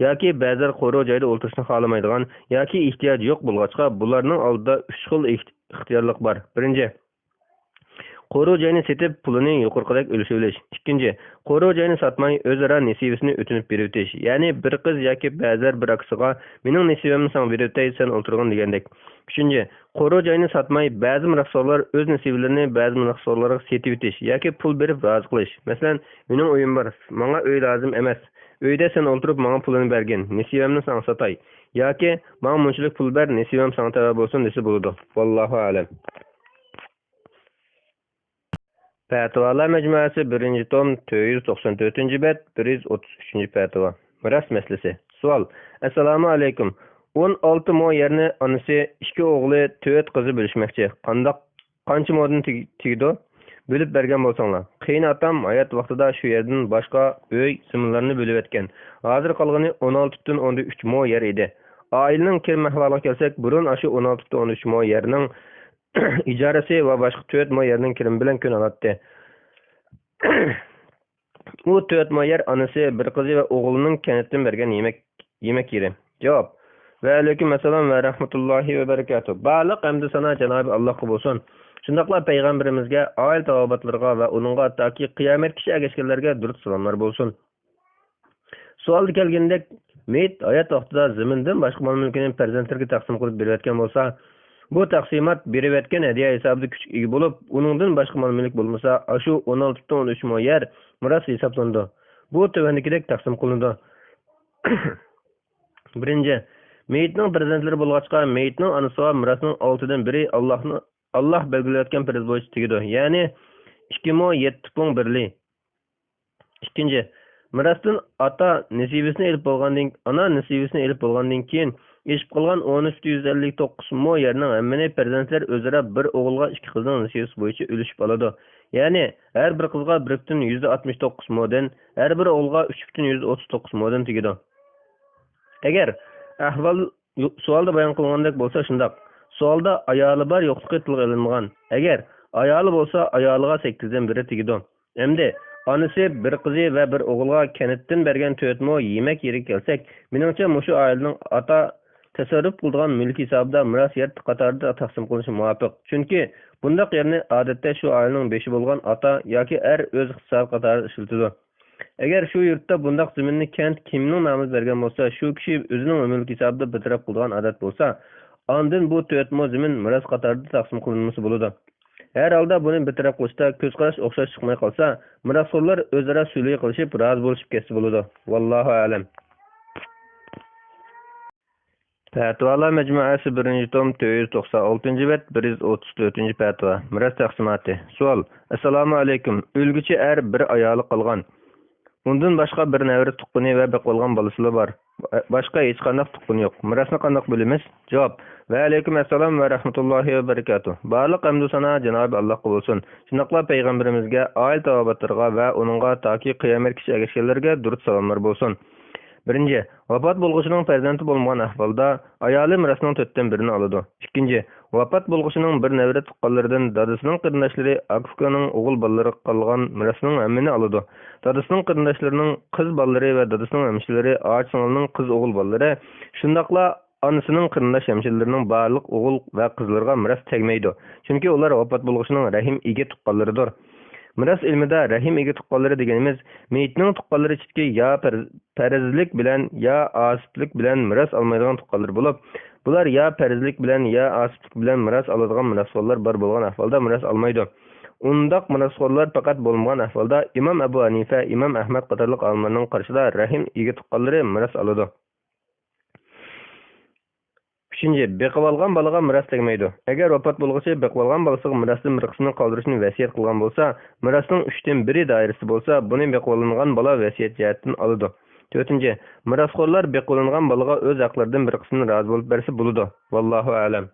yoki ba'zilar qo'ruv joyida o'tirishni xohlamaydigan yoki ehtiyoj yo'q bo'lg'achqa, bularning oldida 3 xil ixtiyorlik bor. Birinchi, qo'ruv joyini setib, pulini yuqorqidek ulushib olish. Ikkinchi, qo'ruv joyini sotmay o'zaro nasibasini o'tinib berib o'tish. Ya'ni bir qiz yoki ba'zilar bir aksiga "Mening nasibamni sen berib o'tay, sen o'tirgan" degandek. Uchinchi, qo'ruv joyini sotmay ba'zi mirosxo'rlar o'z nasibalarini ba'zi mirosxo'rlarga setib o'tish yoki pul berib rozi qilish. Masalan, "Mening uyim bor, menga uy lozim emas. Uyda sen o'tirib menga pulini bergin, nasibamni sen sotay." yoki "Menga bunchalik pul ber, nasibam senga tava bo'lsin" desa bo'ladi. Vallohu a'lam. Fatvolar majmuasi 1-tom 494-bet 133-fatvo. Miros masalasi. Savol. Assalomu alaykum. 16 mo yerni onasi 2 o'g'li 4 qizi bo'lishmoqchi. Qancha modan tegdi? Bo'lib bergan bo'lsanglar. Qiyin otam hayot vaqtida shu yerdan boshqa uy, simlarni bo'lib o'tgan. Hozir qolgani 16dan 13 mo yer edi. Oilaning kirim ahvoliga kelsak, burun shu 16dan 13 mo yerning ijarasi va boshqa 4 mo yerning kirim bilan kun oladi. U 4 mo yer onasi, bir qizi va o'g'lining kanatdan bergan yemek yeri. Javob. Va alaykum assalom va rahmatullohi va barakatuh. Barliq hamd sana Janobi Allohga bo'lsin. Shundaqla payg'ambarimizga, oil tavobatlarga va uningga toki qiyomatgacha ergashganlarga durust salomlar bo'lsin. Savolga kelgandek, meyit hayot vaqtida zamindan boshqa mol-mulkini farzandlarga taqsim qilib berayotgan bo'lsa, Bu taqsimot berayotgan hadiya hisobida kuchga ega bo'lib, uningdan boshqa mol-mulk bo'lmasa, shu 16.13 mo yer miros hisoblanadi. Bu tövəndikidek taqsim qılındı. Birinci, meyitning farzandlari bo'lg'achqa, meyitning onasi va mirosning 6dan biri Allah belgilayotgan farz bo'yicha tegadi. Ya'ni 2.7 birli. İkinci, mirosdan ota nasibasini elib bo'lgandan, ana nasibasini elib bo'lgandan keyin eşib qolgan 1359 mo yerning hammani farzandlar o'zaro bir o'g'ilga ikki qizning nasibasi bo'yicha ülüşüp oladi. Ya'ni har bir qizga 1.69 modan, har bir o'g'ilga 3.39 modan tegadi. Agar ahvol savolda bayon qilingandek bo'lsa shundoq. Savolda ayoli bor yo'qligi tilga olinmagan. Agar ayoli bo'lsa, ayoliga 8dan biri tegadi. Endi onasi bir qizi va bir o'g'ilga kanitdan bergan 4 mo yemak yeriga kelsak, meningcha mushu oilaning ota tasarruf qilgan mulk hisobida miros yer qatorida taqsim qilinishi muvofiq. Chunki bundaq yerni odatda shu oilaning beshi bo'lgan ota yoki o'z hisob qatorida ishlatadi. Agar shu yurtda bundaq zaminni kent kimning nomiga bergan bo'lsa, shu kishi o'zining mulk hisobida bitirib qilgan odat bo'lsa, ondan bu 4 mo zamin miros qatorida taqsim qilinmasi bo'ladi. Her holda buni bitirib qo'yishda ko'z qarash o'xshash chiqmay qolsa, mirosxo'rlar o'zaro sulh qilishib, rozi bo'lishib ketsa bo'ladi. Vallohu a'lam. Fatvalar majmuasi 1-tom 496-bet 134 fatva. Miros taqsimoti. Savol: Assalomu alaykum. O'lguchi bir ayoli qolgan. Undan boshqa bir navri tuqquni va boqilgan bolasi bor. Boshqa hech qanday tuqquni yo'q. Mirosni qanday bo'lamiz? Javob: Va alaykum assalom va rahmatullohi va barakatuh. Barliq hamdu sana Janobi Allohga bo'lsin. Shunaqla payg'ambarimizga, oil tavobatlarga va uningga toki qiyomatgacha ergashganlarga durud salomlar bo'lsin. Birinci, vafat bo'lg'uchining farzandi bo'lmagan ahvolda ayoli mirosning 4dan birini oladi. Ikkinchi, vafat bo'lg'uchining bir navri tuqqanlaridan dadasining qarindoshlari akfukaning o'g'il bolalari qolgan mirosning hammini oladi. Dadasining qarindoshlarining qiz bolalari va dadasining hamshirlari, och singilning qiz o'g'il bolalari, shundaqla onasining qarindosh hamshirlarining barliq o'g'il va qizlarga miros tegmaydi. Chunki ular vafat bo'lg'uchining rahim ega tuqqanlaridir. Miras ilmida rahim ega tuqqanlari deganimiz meyitning tuqqanlari ichki ya farzlik bilan ya asiblik bilan miras olmaydigan tuqqanlar bo'lib, bular ya farzlik bilan ya asiblik bilan miras oladigan mirosxo'rlar bor bo'lgan ahvolda miras olmaydi. Undaq mirosxo'rlar faqat bo'lmagan ahvolda Imom Abu Hanifa, Imom Ahmad qatorliq olimlarning qarshida rahim ega tuqqanlari miras oladi. Üçüncü, beqib olgan bolaga miros tegmaydi. Agar vafot bo'lg'uchi beqib olgan bolasiga mirosning bir qismini qoldirishni vasiyat qilgan bo'lsa, mirosning 3dan 1 doirasi bo'lsa, buni beqib olingan bola vasiyat jihatdan oladi. To'rtinchi, mirosxo'rlar beqib olingan bolaga o'z haqlaridan bir qismini rozi bo'lib bersa bo'ladi. Vallohu a'lam.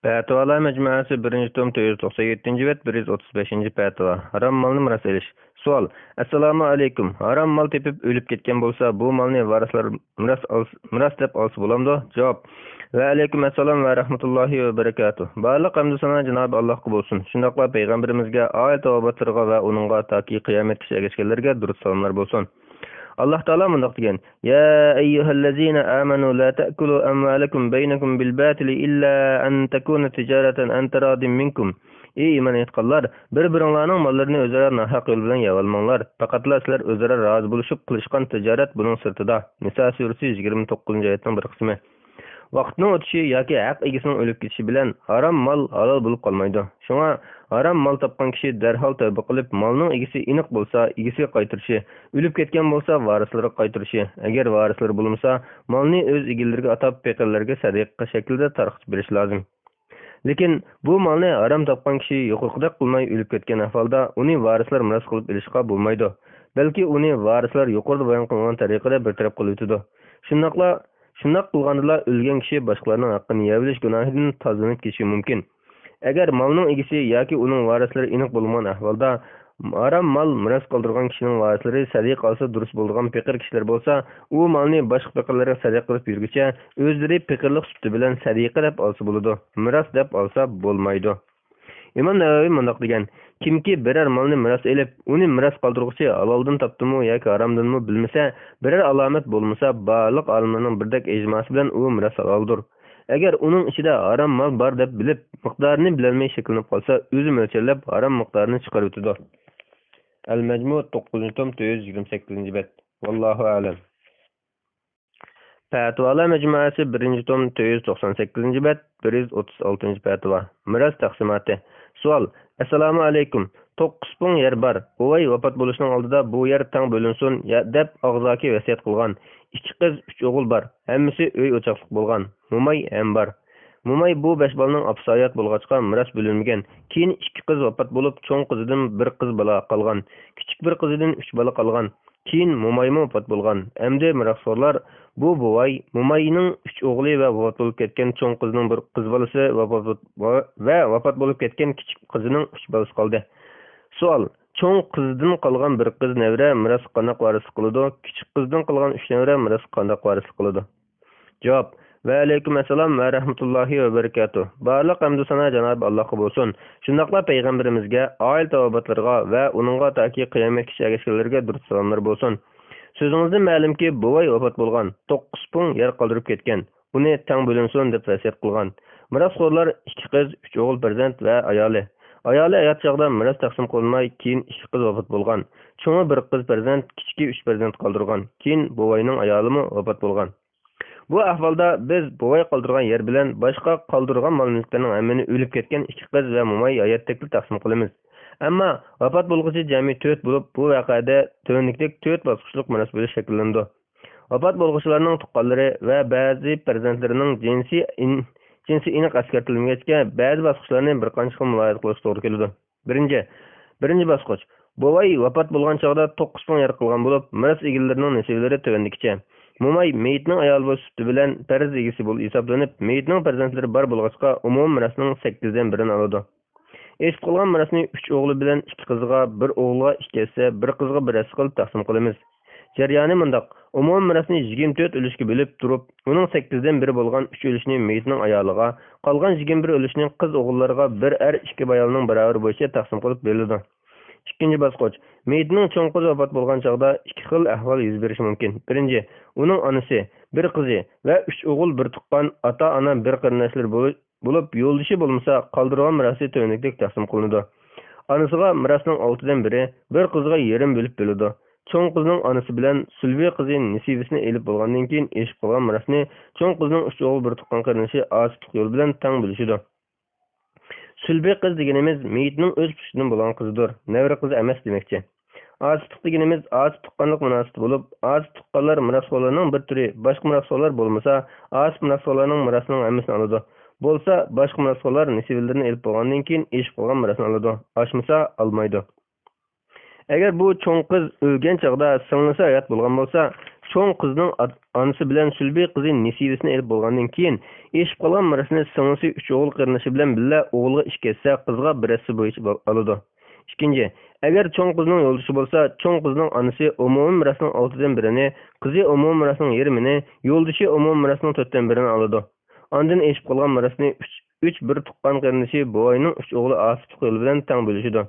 Fatvalar majmuasi 1-tom 497-bet 135 fatva. Harom molni miros elish. Savol: Assalomu alaykum. Harom mol tepib o'lib ketgan bo'lsa, bu molni varislar miros deb olsa bo'lamdi? Javob: Va alaykum assalom va rahmatullohi va barakatuh. Barliq hamdu sana Janobi Allohga bo'lsin. Shundaqla payg'ambarimizga, oyat tavobatlarga va uningga toki qiyomatgacha ergashganlarga durud salomlar bo'lsin. Allah Taala mundoq degan: Ya ayyuhallazina amanu la ta'kulu amwalakum baynakum bil batili illa an takuna tijaratan an taradin minkum. Ey iman etganlar, bir-biringlarning mollarini o'zaro nahaq yo'l bilan yavalmanglar. Faqatla sizlar o'zaro rozi bo'lishib qilishgan tijorat buning sirtida. Nisa surasi 29-oyatning bir qismi. Vaqtning o'tishi yoki haq egasining o'lib ketishi bilan harom mol halol bo'lib qolmaydi. Shunga harom mol topgan kishi darhol tavba qilib, molning egasi aniq bo'lsa, egasiga qaytarishi, o'lib ketgan bo'lsa, varislarga qaytarishi. Agar varislar bo'lmasa, molni o'z egalariga atab faqirlarga sadaqa shaklida tarqatib berish lozim. Lekin bu molni harom topgan kishi yuqorqidek qilmay o'lib ketgan ahvolda uni varislar miros qilib olishga bo'lmaydi. Balki uni varislar yuqorida bayon qilingan tariqada bartaraf qilib o'tadi. Shundoq qilganda o'lgan kishi boshqalarning haqqini yeyilish gunohidan tozalanib ketishi mumkin. Agar molning egasi yoki uning varislari aniq bo'lmagan ahvolda harom mol miros qoldirgan kishining varislari sadiq olsa durust bo'lgan faqir kishilar bo'lsa, u molni boshqa faqirlarga sadiq qilib yurguncha o'zlari faqirlik suti bilan sadiqa deb olsa bo'ladi. Miros deb olsa bo'lmaydi. Imom Navoiy mundoq degan: kimki biror molni miros elib, uni miros qoldiruvchi haloldan topdimi yoki haromdanmi bilmasa, biror alomat bo'lmasa, barliq olimlarning birdek ijmosi bilan u miros haloldir. Agar uning ichida harom mol bor deb bilib, miqdorini bilolmay shaklanib qolsa, o'zi mo'ljallab harom miqdorini chiqarib o'tadi. Al-Majmu' 9-tom 428-bet. Vallohu a'lam. Fatvalar Mecmuasi 1-tom 498 bet 136 fatva. Miras taqsimoti. Savol. Assalomu alaykum. 9 pun yer bar. Buvay vafot bo'lishining oldida bu yer tang bo'linsin deb og'zaki vasiyat qilgan. 2 qiz, 3 o'g'il bar. Hammasi uy o'choqliq bo'lgan. Mo'may ham bar. Mo'may bu 5 bolaning afsoyat bo'lg'achqa miras bo'linmagan. Keyin 2 qiz vafot bo'lib, cho'ng qizidan 1 qiz bola qolgan. Kichik bir qizidan 3 bola qolgan. Keyin Mo'maymi vafot bo'lgan. Endi mirosxo'rlar bu buvay Mo'mayning 3 o'g'li va vafot bo'lib ketgan cho'ng qizining 1 qiz bolasi va vafot bo'lib ketgan kichik qizining 3 bolasi qoldi. Savol. Cho'ng qizdan qolgan 1 qiz nevra miras qanday varislik qiladi? Kichik qizdan qolgan 3 nevra miras qanday varislik qiladi? Javob. Va alaykum assalom va rahmatullohi va barakatuh. Barliq hamdu sana Janob Allohga bo'lsin. Shundaqla payg'ambarimizga, oil tavobatlarga va uningga toki qiyomatgacha ergashganlarga durud salomlar bo'lsin. So'zingizdan ma'lumki, buvay vafot bo'lgan, 9 pun yer qoldirib ketgan. Uni tang bo'linsin deb vasiyat qilgan. Mirosxo'rlar 2 qiz, 3 o'g'il farzand va ayoli. Ayoli hayot chog'da miras taqsim qilinmay, keyin 2 qiz vafot bo'lgan. Cho'ngi 1 qiz farzand, kichigi 3 farzand qoldirgan. Keyin buvayning ayolimi vafot bo'lgan. Bu ahvolda biz buvay qoldirgan yer bilan boshqa qoldirgan mol-mulklarning hammani o'lib ketgan 2 qiz va mo'may hayotdagi taqsim qilamiz. Ammo vafot bo'lg'uchi jami 4 bo'lib, bu voqeada to'rtlik 4 bosqichlik miras bo'lish shakllandi. Vafot bo'lg'uchilarning tuqqanlari va ba'zi farzandlarining jinsi aniq askartilmagachga ba'zi bosqichlarni bir qancha xil mulohaza qilish to'g'ri keladi. Birinchi bosqich. Buvay vafot bo'lgan chog'da 9 pun yer qilgan bo'lib, miras egalarining nasiblari tovandikicha. Mo'may meyitning ayol bo'lishi bilan farz egasi bo'lib hisoblanib, meyitning farzandlari bor bo'lg'achqa umumiy mirasning 8 dan 1ni oladi. Eski qolgan mirasni 3 o'g'li bilan 2 qizga, 1 o'g'ilga 2 esa 1 qizga 1 as qilib taqsim qilamiz. Jarayoni mundaq: umumiy mirasni 24 ulushga bo'lib turib, uning 8 dan 1 bo'lgan 3 ulushni meyitning ayoliga, qolgan 21 ulushni qiz o'g'illarga 1 er 2 ayolning barobar bo'yicha taqsim qilib beriladi. Ikkinchi bosqich. Meyitning cho'ng qizi vafot bo'lgan chog'da 2 xil ahvol yuz berishi mumkin. Birinchi, uning onasi, 1 qizi va 3 o'g'il bir tuqqan ota-ona bir qarindoshlar bo'lib, yo'ldoshi bo'lmasa, qoldirgan mirasi tövəndikdek taqsim qilinadi. Onasiga mirasning 6 dan 1, 1 qizga yerim bo'lib beriladi. Cho'ng qizning onasi bilan sulbi qizi nisibasini elib bo'lgandan keyin eshib qolgan mirasni cho'ng qizning 3 o'g'il bir tuqqan qarindoshi asiblik yo'l bilan tang bo'lishadi. Sulbi qiz deganimiz meyitning o'z pushidan bo'lgan qizidir. Nevra qizi emas demakchi. Asiblik deganimiz asib tuqqanlik munosabati bo'lib, asib tuqqanlar mirosxo'rlarning bir turi, boshqa mirosxo'rlar bo'lmasa, asib mirosxo'rlarning mirasining hammasini oladi. Bo'lsa, boshqa mirosxo'rlar nasibilarini elib bo'lgandan keyin eshib qolgan mirasini oladi. Oshmasa olmaydi. Agar bu cho'ng qiz o'lgan chog'da singlisi hayot bo'lgan bo'lsa, cho'ng qizning onasi bilan sulbi qizi nisibasini elib bo'lgandan keyin eshib qolgan mirasini singlisi 3 o'g'il qarindoshi bilan birga o'g'ilga 2 esa qizga 1 as bo'yicha oladi. Ikkinchi, agar cho'ng qizning yo'ldoshi bo'lsa, cho'ng qizning onasi umumiy mirasning 6 dan 1ni, qizi umumiy mirasning yarmini, yo'ldoshi umumiy mirasning 4 dan 1ni oladi. Ondan eshib qolgan mirasni 3 bir tuqqan qarindoshi buvayning 3 o'g'li asiblik yo'li bilan tang bo'lishadi.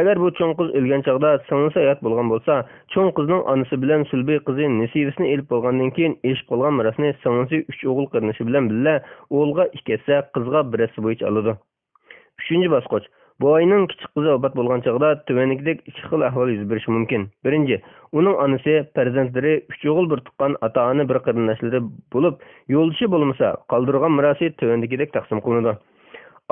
Agar bu cho'ng qiz o'lgan chog'da singlisi hayot bo'lgan bo'lsa, cho'ng qizning onasi bilan sulbi qizi nisibasini elib bo'lgandan keyin eshib qolgan mirasni singlisi 3 o'g'il qarindoshi bilan birga o'g'ilga 2 esa qizga 1 as bo'yicha oladi. Uchinchi bosqich. Buvayning kichik qizi vafot bo'lgan chog'da tövəndikdek 2 xil ahvol yuz berishi mumkin. Birinchi, uning onasi, farzandlari 3 o'g'il bir tuqqan ota-ona bir qarindoshlari bo'lib, yo'ldoshi bo'lmasa, qoldirgan mirasi tövəndikdek taqsim qilinadi.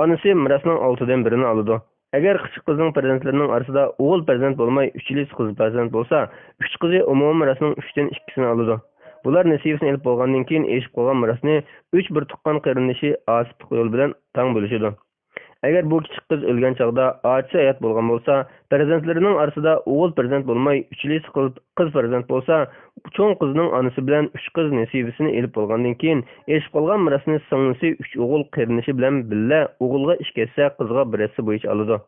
Onasi mirasning 6 dan 1ni oladi. Agar kichik qizning farzandlarining orasida o'g'il farzand bo'lmay 3 qiz farzand bo'lsa, 3 qizi umumiy mirasning 3 dan 2sini oladi. Bular nasibasini elib bo'lgandan keyin eshib qolgan mirasni 3 bir tuqqan qarindoshi asiblik yo'l bilan tang bo'lishadi. Agar bu kichik qiz o'lgan chog'da ojiz hayot bo'lgan bo'lsa, farzandlarining orasida o'g'il farzand bo'lmay 3 qiz farzand bo'lsa, cho'ng qizning onasi bilan 3 qiz nasibasini elib bo'lgandan keyin eshib qolgan mirasni singlisi 3 o'g'il qarindoshi bilan birga o'g'ilga 2 esa qizga 1 as bo'yicha oladi.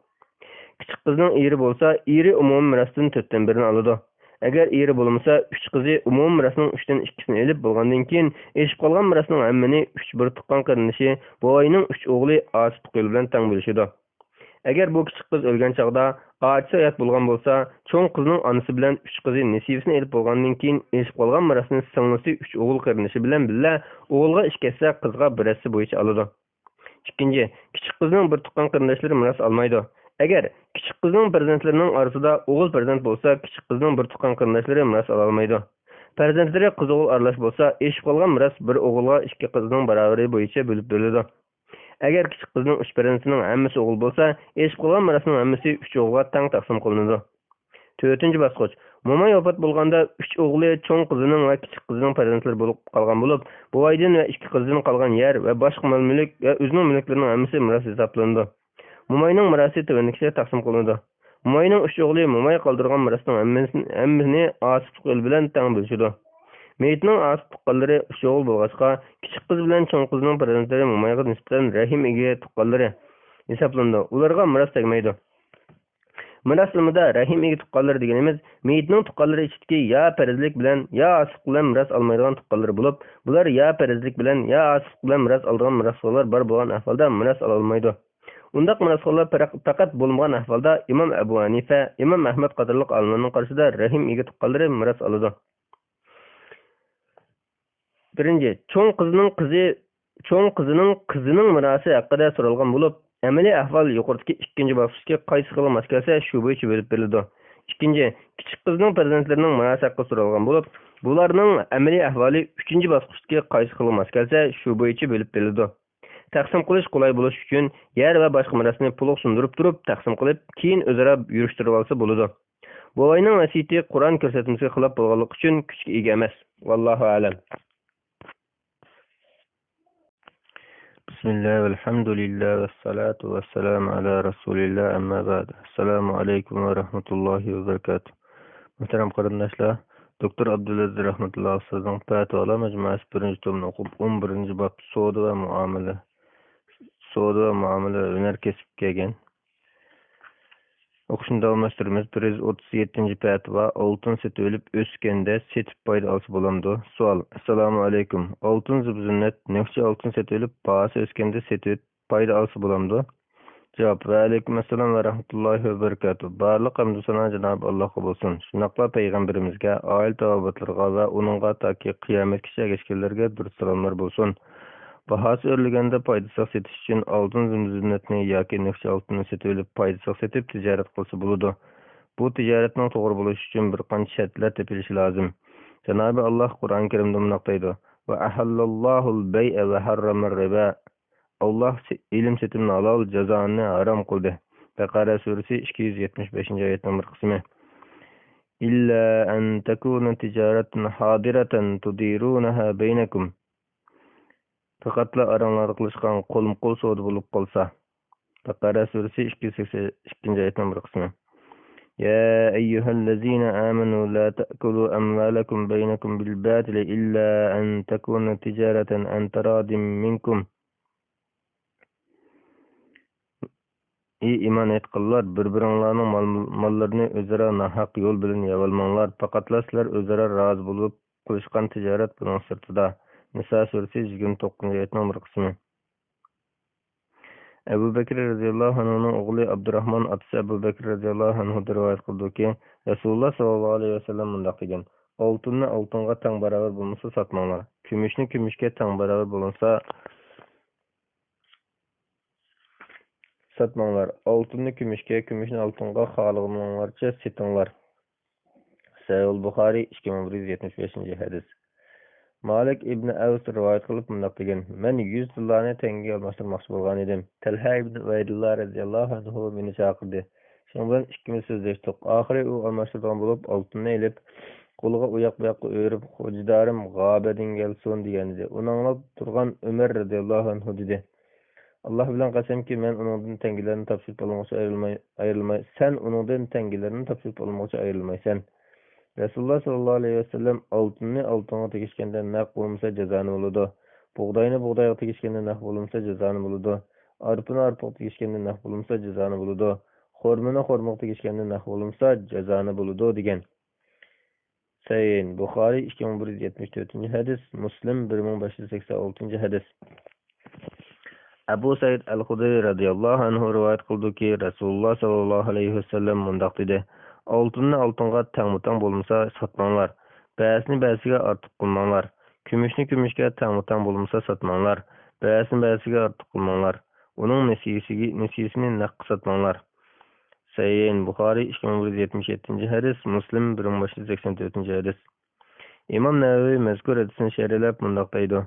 Kichik qizning eri bo'lsa, eri umumiy mirasdan 4 dan 1ni oladi. Agar eri bo'lmasa, 3 qizi umumiy mirasning 3 dan 2sini elib bo'lgandan keyin eshib qolgan mirasning hammani 3 bir tuqqan qarindoshi buvayning 3 o'g'li asiblik yo'li bilan tang bo'lishadi. Agar bu kichik qiz o'lgan chog'da ojiz hayot bo'lgan bo'lsa, cho'ng qizning onasi bilan 3 qizi nasibasini elib bo'lgandan keyin eshib qolgan mirasni singlisi 3 o'g'il qarindoshi bilan birga o'g'ilga 2 esa qizga 1 as bo'yicha oladi. Ikkinchi, kichik qizning bir tuqqan qarindoshlari miras olmaydi. Agar kichik qizning farzandlarining orasida o'g'il farzand bo'lsa, kichik qizning bir tuqqan qarindoshlari miras ola olmaydi. Farzandlari qiz-o'g'il aralash bo'lsa, eshib qolgan miras bir o'g'ilga 2 qizning baraveri bo'yicha bo'lib beriladi. Agar kichik qizning 3 farzandining hammasi o'g'il bo'lsa, eshib qolgan mirasning hammasi 3 o'g'ilga teng taqsim qilinadi. 4-bosqich. Mo'may vafot bo'lganda 3 o'g'li cho'ng qizining va kichik qizining farzandlari bo'lib qolgan bo'lib, buvaydan va 2 qizining qolgan yer va boshqa mol-mulk va o'zining mulklarining hammasi miras hisoblanadi. Mo'mayning mirasi tovanlikcha taqsim qilinadi. Mo'mayning 3 o'g'li mo'may qoldirgan mirasning hammasini asiblik yo'li bilan teng bo'lishadi. Meyitning asib tuqqanlari 3 o'g'il bo'lg'achqa, kichik qiz bilan cho'ng qizining farzandlari mo'mayga nisbatan rahim ega tuqqanlari hisoblanadi. Ularga miras tegmaydi. Miras ilmida rahim ega tuqqanlar deganimiz meyitning tuqqanlari ichidagi ya farzlik bilan ya asib bilan miras olmaydigan tuqqanlar bo'lib, bular ya farzlik bilan ya asib bilan miras oladigan mirasxo'rlar bor bo'lgan ahvolda miras ola olmaydi. Undaq mirasxo'rlar faqat bo'lmagan ahvolda Imom Abu Hanifa, Imom Ahmad qatorliq olimlarning qarashida rahim ega tuqqanlari miras oladi. 1. Cho'ng qizining mirasi haqida so'ralgan bo'lib, amaliy ahvol yuqoridagi 2-bosqichga qaysi xil mos kelsa, shu bo'yicha bo'lib beriladi. 2. Kichik qizning farzandlarining mirasi haqida so'ralgan bo'lib, bularning amaliy ahvoli 3-bosqichga qaysi xil mos kelsa, shu bo'yicha bo'lib beriladi. Taqsim qilish qulay bo'lish uchun yer va boshqa mirasni to'liq sundirib turib, taqsim qilib, keyin o'zaro yurishtirib olsa bo'ladi. Buvayning vasiyati Qur'on ko'rsatmasiga xilof bo'lganligi uchun kuchga ega emas. Vallohu a'lam. Bismillah, alhamdulillah, vassalatu vassalamu ala rasulillah, amma ba'd. Assalomu alaykum va rahmatullohi va barakatuh. Muhtaram qarindoshlar, Doktor Abdulaziz rahmatullohi sizning fatvolar majmuasi 1-tomni o'qib, 11-bob savdo va muomala hunar kesib kelgan. O'qishni davomlashtiramiz. 137-fatvo. Oltin setib olib o'sganda setib foyda olsa bo'lamdi? Savol. Assalomu alaykum. Oltin zib-zinnat nechta oltin setib olib bahasi o'sganda setib foyda olsa bo'lamdi? Javob. Va alaykum assalom va rahmatullohi va barakatuh. Barliq hamd sanolar Janob Allohga bo'lsin. Shunaqla payg'ambarimizga, oila tavobatlarga va uningga toki qiyomatgacha ergashganlarga durust salomlar bo'lsin. Bahası örülgende paydasız setiş için altın zimzinnetini yoki nefçi altını setip olib paydasız setip ticaret qilsa buludu. Bu ticaretning to'g'ri bo'lishi uchun bir qancha shartlar tepilishi lozim. Janobi Alloh Qur'on Karimda munaqtaydi. Va ahallallohul bay'a va harramar riba. Alloh ilm setimni halol, jazoni harom qildi. Baqara surasi 275-oyatning bir qismi. İlla an takuna tijaratan hadiratan tudirunaha baynakum. Faqatla aranlarda qilishgan qo'l-qo'l savdo bo'lib qolsa. Baqara surasi 282-oyatning bir qismi. Ya ayyuhallazina amanu la ta'kulu amwalakum baynakum bil batili illa an takuna tijaratan an taradim minkum. Ey iman etqanlar, bir-biringlarning mollarini o'zaro nahaq yo'l bilan yavalmanglar. Faqatla sizlar o'zaro rozi bo'lib qilishgan tijorat buning sirtida. Nisa surasi 29-oyatning bir qismi. Abu Bakr radhiyallohu anhuning o'g'li Abdurrahmon otasi Abu Bakr radhiyallohu anhu rivoyat qildiki, Rasululloh sollallohu alayhi vasallam bunday degan: "Oltinni oltinga teng barobar bo'lmasa sotmanglar. Kumushni kumushga teng barobar bo'lsa sotmanglar. Oltinni kumushga, kumushni oltinga xohlaganlarcha sotinglar." Sahih Buxoriy 2175-hadis. Malik ibn Avs rivoyat qilib bunday degan: "Men 100 dollarni tengaga almashtirmoqchi bo'lgan edim. Talha ibn Ubaydullah radhiyallohu anhu meni chaqirdi. Shuning bilan ikkimiz so'zlashdik. Oxiri u almashtirgan bo'lib, oltinni olib, qo'liga uyoq-buyoqqa o'rib, "Xo'jdarim g'obadan kelsin" degan edi. Uni anglab turgan Umar radhiyallohu anhu dedi: "Alloh bilan qasamki, men uningdan tengilarni topshirib olmoqchi ayrilmay, sen uningdan tengilarni topshirib olmoqchi ayrilmaysan." Rasululloh sallallohu alayhi vasallam oltinni oltinga tegishganda naq bo'lmasa jazoni bo'ladi. Bug'doyni bug'doyga tegishganda naq bo'lmasa jazoni bo'ladi. Arpani arpaga tegishganda naq bo'lmasa jazoni bo'ladi. Xurmani xurmaga tegishganda naq bo'lmasa jazoni bo'ladi degan. Sahih Buxoriy 2174-hadis, Muslim 1586-hadis. Abu Said al-Xudri radhiyallohu anhu rivoyat qildiki, Rasululloh sallallohu alayhi vasallam mundaq dedi: "Oltinni oltinga teng-teng bo'lmasa sotmanglar. Ba'sini ba'siga ortiq qilmanglar. Kumushni kumushga teng-teng bo'lmasa sotmanglar. Ba'sini ba'siga ortiq qilmanglar. Uning nesiyasini naqd sotmanglar." Sahih Buxoriy 2177-hadis, Muslim 1584-hadis. İmam Navaviy mazkur hadisni sharhlab mundoq deydi.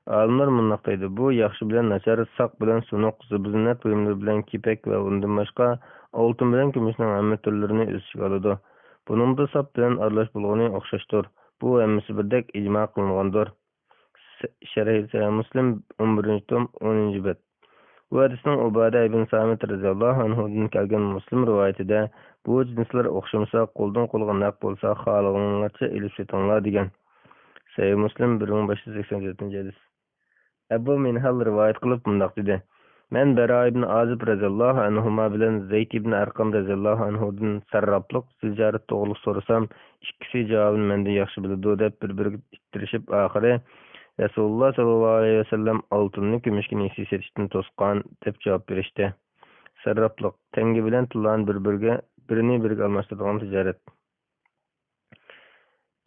Olimlar mundoq deydi: bu yaxshi bilan nachar, saq bilan sunuq, zibzinat buyumlari bilan kipak va undan boshqa oltin bilan kumushning hamma turlarini o'z ichiga oladi. Buningda sap bilan aralash bo'lgani o'xshashdir. Bu hammasi birdek ijmo qilingandir. Sharh Sahih Muslim 11 tom 10 bet. Bu hadisning Ubada ibn Samit radhiyallohu anhudan kelgan Muslim rivoyatida bu jinslar o'xshamasa, qo'ldan qo'lga naq bo'lsa, xohlaganlarcha ilib setinglar degan. Sahih Muslim 1587 hadis. Abu Minhal rivoyat qilib bundoq dedi: men Bara ibn Azib radhiyallohu anhuma bilan Zayd ibn Arqam radhiyallohu anhudan sarrafliq tijorat to'g'riliq so'rasam, ikkisi javobini mendan yaxshi biladi deb bir-biriga ittirishib, oxiri Rasululloh sallallohu alayhi vasallam oltinni kumushga nesi setishdan to'sqan deb javob berishdi. Sarrafliq tanga bilan tillarni birini biriga almashtiradigan tijorat.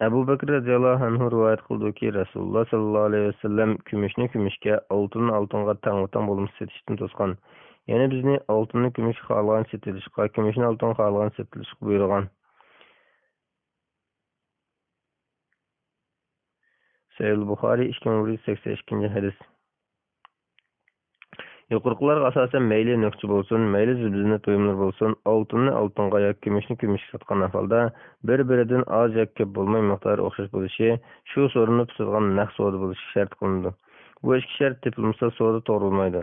Abu Bakr radhiyallohu anhu rivoyat qildiki, Rasululloh sallallohu alayhi vasallam kumushni kumushga, oltinni oltinga tang-tang bo'lib setishdan to'sqan. Ya'ni bizni oltinni kumushga xohlagan setilishga, kumushni oltinga xohlagan setilishga buyurgan. Sahih Buxoriy 2182 hadis. Yuqorqilarga asosan mayli nöqchi bo'lsin, mayli zibzinat buyumlar bo'lsin, oltinni oltinga yoki kumushni kumushga sotgan ahvolda bir-biridan oz yoki ko'p bo'lmay miqdori o'xshash bo'lishi, shu so'rinni tutadigan naq savdo bo'lishi shart qilindi. Bu ikki shart tepilmasa savdo to'g'ri bo'lmaydi.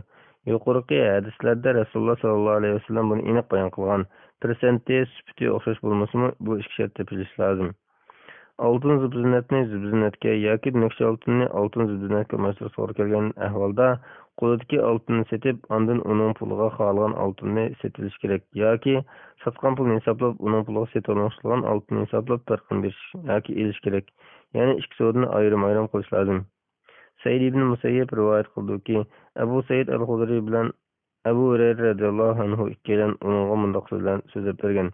Yuqorqi hadislarda Rasululloh sallallohu alayhi vasallam buni aniq bayon qilgan. Persenti sifati o'xshash bo'lmasa-mu, bu ikki shart tepilishi lozim. Oltin zibzinatni zibzinatga yoki naqshi oltinni oltin zibzinatga almashtirish to'g'ri kelgan ahvolda qo'lidagi oltinni setib, ondan uning puliga xohlagan oltinni setilish kerak yoki sotgan pulni hisoblab, uning puliga setolmoqchigan oltinni hisoblab farqini berish yoki elish kerak. Ya'ni ikki sodani ayrim-ayrim qilish lozim. Said ibn Musayyib rivoyat qildiki, Abu Said al-Khudri bilan Abu Hurayra radhiyallohu anhu ikkilan uningga mundoq so'zlab bergan.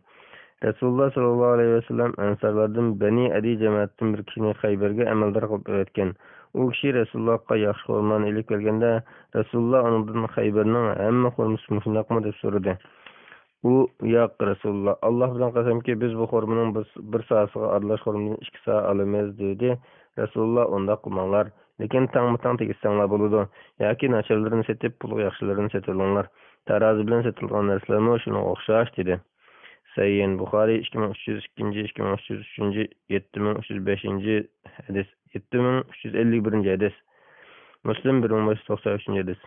Rasululloh sallallohu alayhi vasallam ansarlardan Bani Adi jamoatidan bir kishini Xaybarga amaldor qilib o'tgan. U kishi Rasulullohga yaxshi xurmoni ilib kelganda, Rasululloh undan Xaybarning hamma xurmasi shundaqmi deb so'radi. U, yo'q Rasululloh, Alloh bilan qasamki, biz bu xurmaning bir soasiga aralash xurmadan 2 soat olamiz dedi. Rasululloh unda qilmanglar, lekin tang-tang tegishsanglar bo'ladi. Yoki nacharlarini setib, pulga yaxshilarini setilinglar. Tarozi bilan setilgan narsalarmi shunga o'xshash dedi. Sahih Buxoriy 2302, 2303, 7305 hadis, 7351 hadis. Muslim 1593 hadis.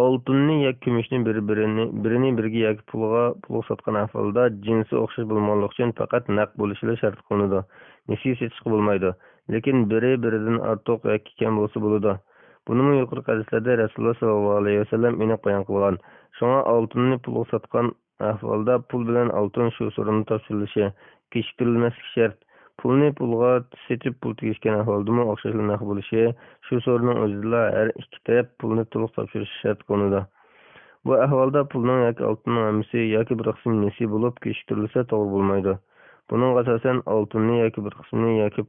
Oltinni yoki kumushni birini biriga yoki pulga sotgan ahvolda jinsi o'xshash bo'lganligi uchun faqat naq bo'lishi shart qilinadi. Nesi setishga bo'lmaydi, lekin biri-biridan ortiq yoki kam bo'lsa bo'ladi. Buni yuqorqi hadislarda Rasululloh sallallohu alayhi vasallam aniq bayon qilgan. Shunga oltinni pulga sotgan ahvolda pul bilan oltin shu so'rinda topshirilishi kechiktirilmasligi shart. Pulni pulga setib pul tegishgan ahvolda o'xshashli naq bo'lishi, shu so'rinning o'zida har ikki taraf pulni to'liq topshirish shart qilinadi. Bu ahvolda pulning yoki oltinning hammasi yoki bir qismi nesi bo'lib kechiktirilsa to'g'ri bo'lmaydi. Buning asosan oltinni yoki bir qismini yoki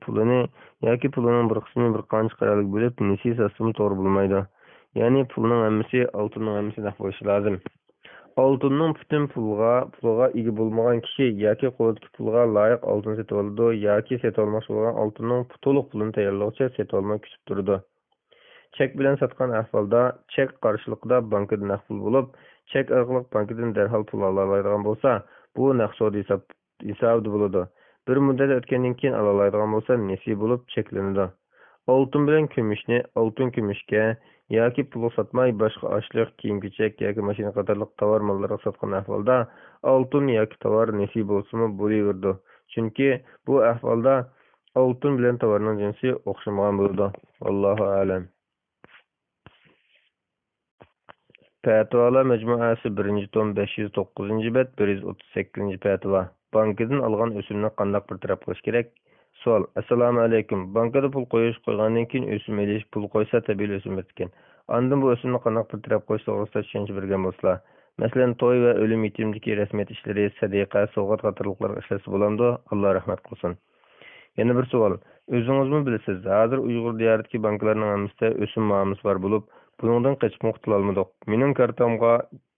pulining bir qismini bir qancha qaralik bo'lib nesi sotsimi to'g'ri bo'lmaydi. Ya'ni pulning hammasi oltinning hammasi naq bo'lishi lozim. Oltinning butun pulga ega bo'lmagan kishi yoki qo'lidagi pulga loyiq oltin setib oladi yoki setib olmoqchi bo'lgan oltinning to'liq pulini tayyorlovchi setib olmay kutib turadi. Chek bilan sotgan ahvolda chek qarshiligida bankada naqd pul bo'lib, chek orqali bankadan darhol pul ola oladigan bo'lsa, bu naqd savdo hisobida bo'ladi. Bir muddat o'tgandan keyin ola oladigan bo'lsa, nesi bo'lib cheklanadi. Oltin bilan kumushni oltin kumushga yoki pul sotmay boshqa ashliq, kiyim-kechak yoki mashina qatorliq tovar mollarga sotgan ahvolda oltin yoki tovar nesi bo'lsa-mu bo'laverdi. Chunki bu ahvolda oltin bilan tovarning jinsi o'xshamagan bo'ladi. Allohu a'lam. Fatvolar majmuasi 1-tom 509-bet 138 fatvo. Bankadan olgan o'simni qanday bir taraf qilish kerak? Savol: Assalomu alaykum. Bankada pul qo'ygandan keyin o'sim elish, pul qo'ysa tabiiy o'sim ekan. Ondan bu o'simni qanday bir taraf qo'yish to'g'risida tushuncha bergan bo'lsalar. Masalan, to'y va o'lim yetimdagi rasmiyat ishlari, sadiqa, sovg'at qatorliqlar ishlasa bo'lamdi? Alloh rahmat qilsin. Yana bir savol: o'zingizmi bilasiz, hozir Uyg'ur diyoridagi banklarning hammasida o'sim muomalasi bor bo'lib, buningdan qochib qutulolmadik. Mening kartamga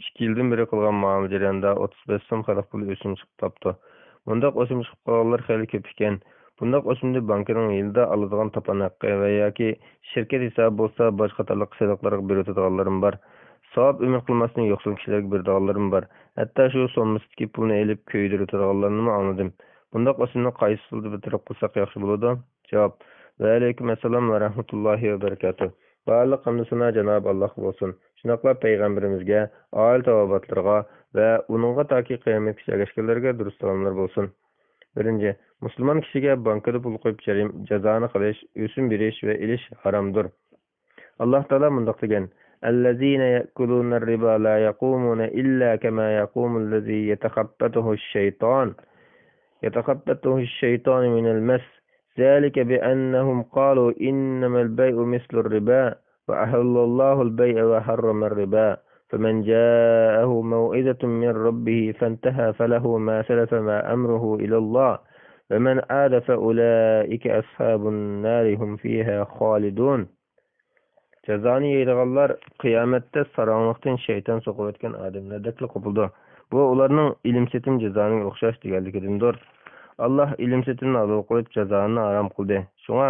2 yildan beri qilgan muomala jarayonida 35 so'm xalq puli o'sim chiqib topdi. Bundaq o'sim chiqib qolganlar xeyli ko'p ekan. Bundaq o'simlik bankining yilda aladigan topan haqqı va yoki şirket hisobı bo'lsa, boshqa qatorliq soliqlarga beradiganlarim bor. Savob umid qilmasdan yo'qsul kishilarga beradiganlarim bor. Hatto shu so'mmisidagi pulni elib ko'ydiradiganlarni anladim. Bundaq o'simni qaysi usulda bitirib qilsak yaxshi bo'ladi? Javob: Va alaykum assalom va rahmatullohi va barakatuh. Barliq hamd sana Janob Alloh bo'lsin. Shunaqla payg'ambarimizga, oila tavobatlarga va uningga toki qiyomatgacha ergashganlarga durust salomlar bo'lsin. Birinchi, musulmon kishiga bankada pul qo'yib jazoni qilish, o'sim berish va ilish haromdir. Alloh taolo mundoq degan: "Allazina ya'kuluna ar-riba la yaqumuna illa kama yaqumu allazi yatakhabbathu ash-shaytanu min al-mas. Zalika bi annahum qalu innama al-bay'u mithlu ar-riba wa ahalla Allahu al-bay'a wa harrama ar-riba. فمن جاءه موعظة من ربه فانتهى فله ما سلف ما أمره إلى الله ومن عاد فأولئك أصحاب النار هم فيها خالدون." Jazoni yeydiganlar qiyomatda saronliqdan shayton so'qib o'tgan odamlardek qopildi. Bu ularning ilm setim jazoniga o'xshash deganligidandir. Alloh ilm setimni halol qilib jazoni harom qildi. Shunga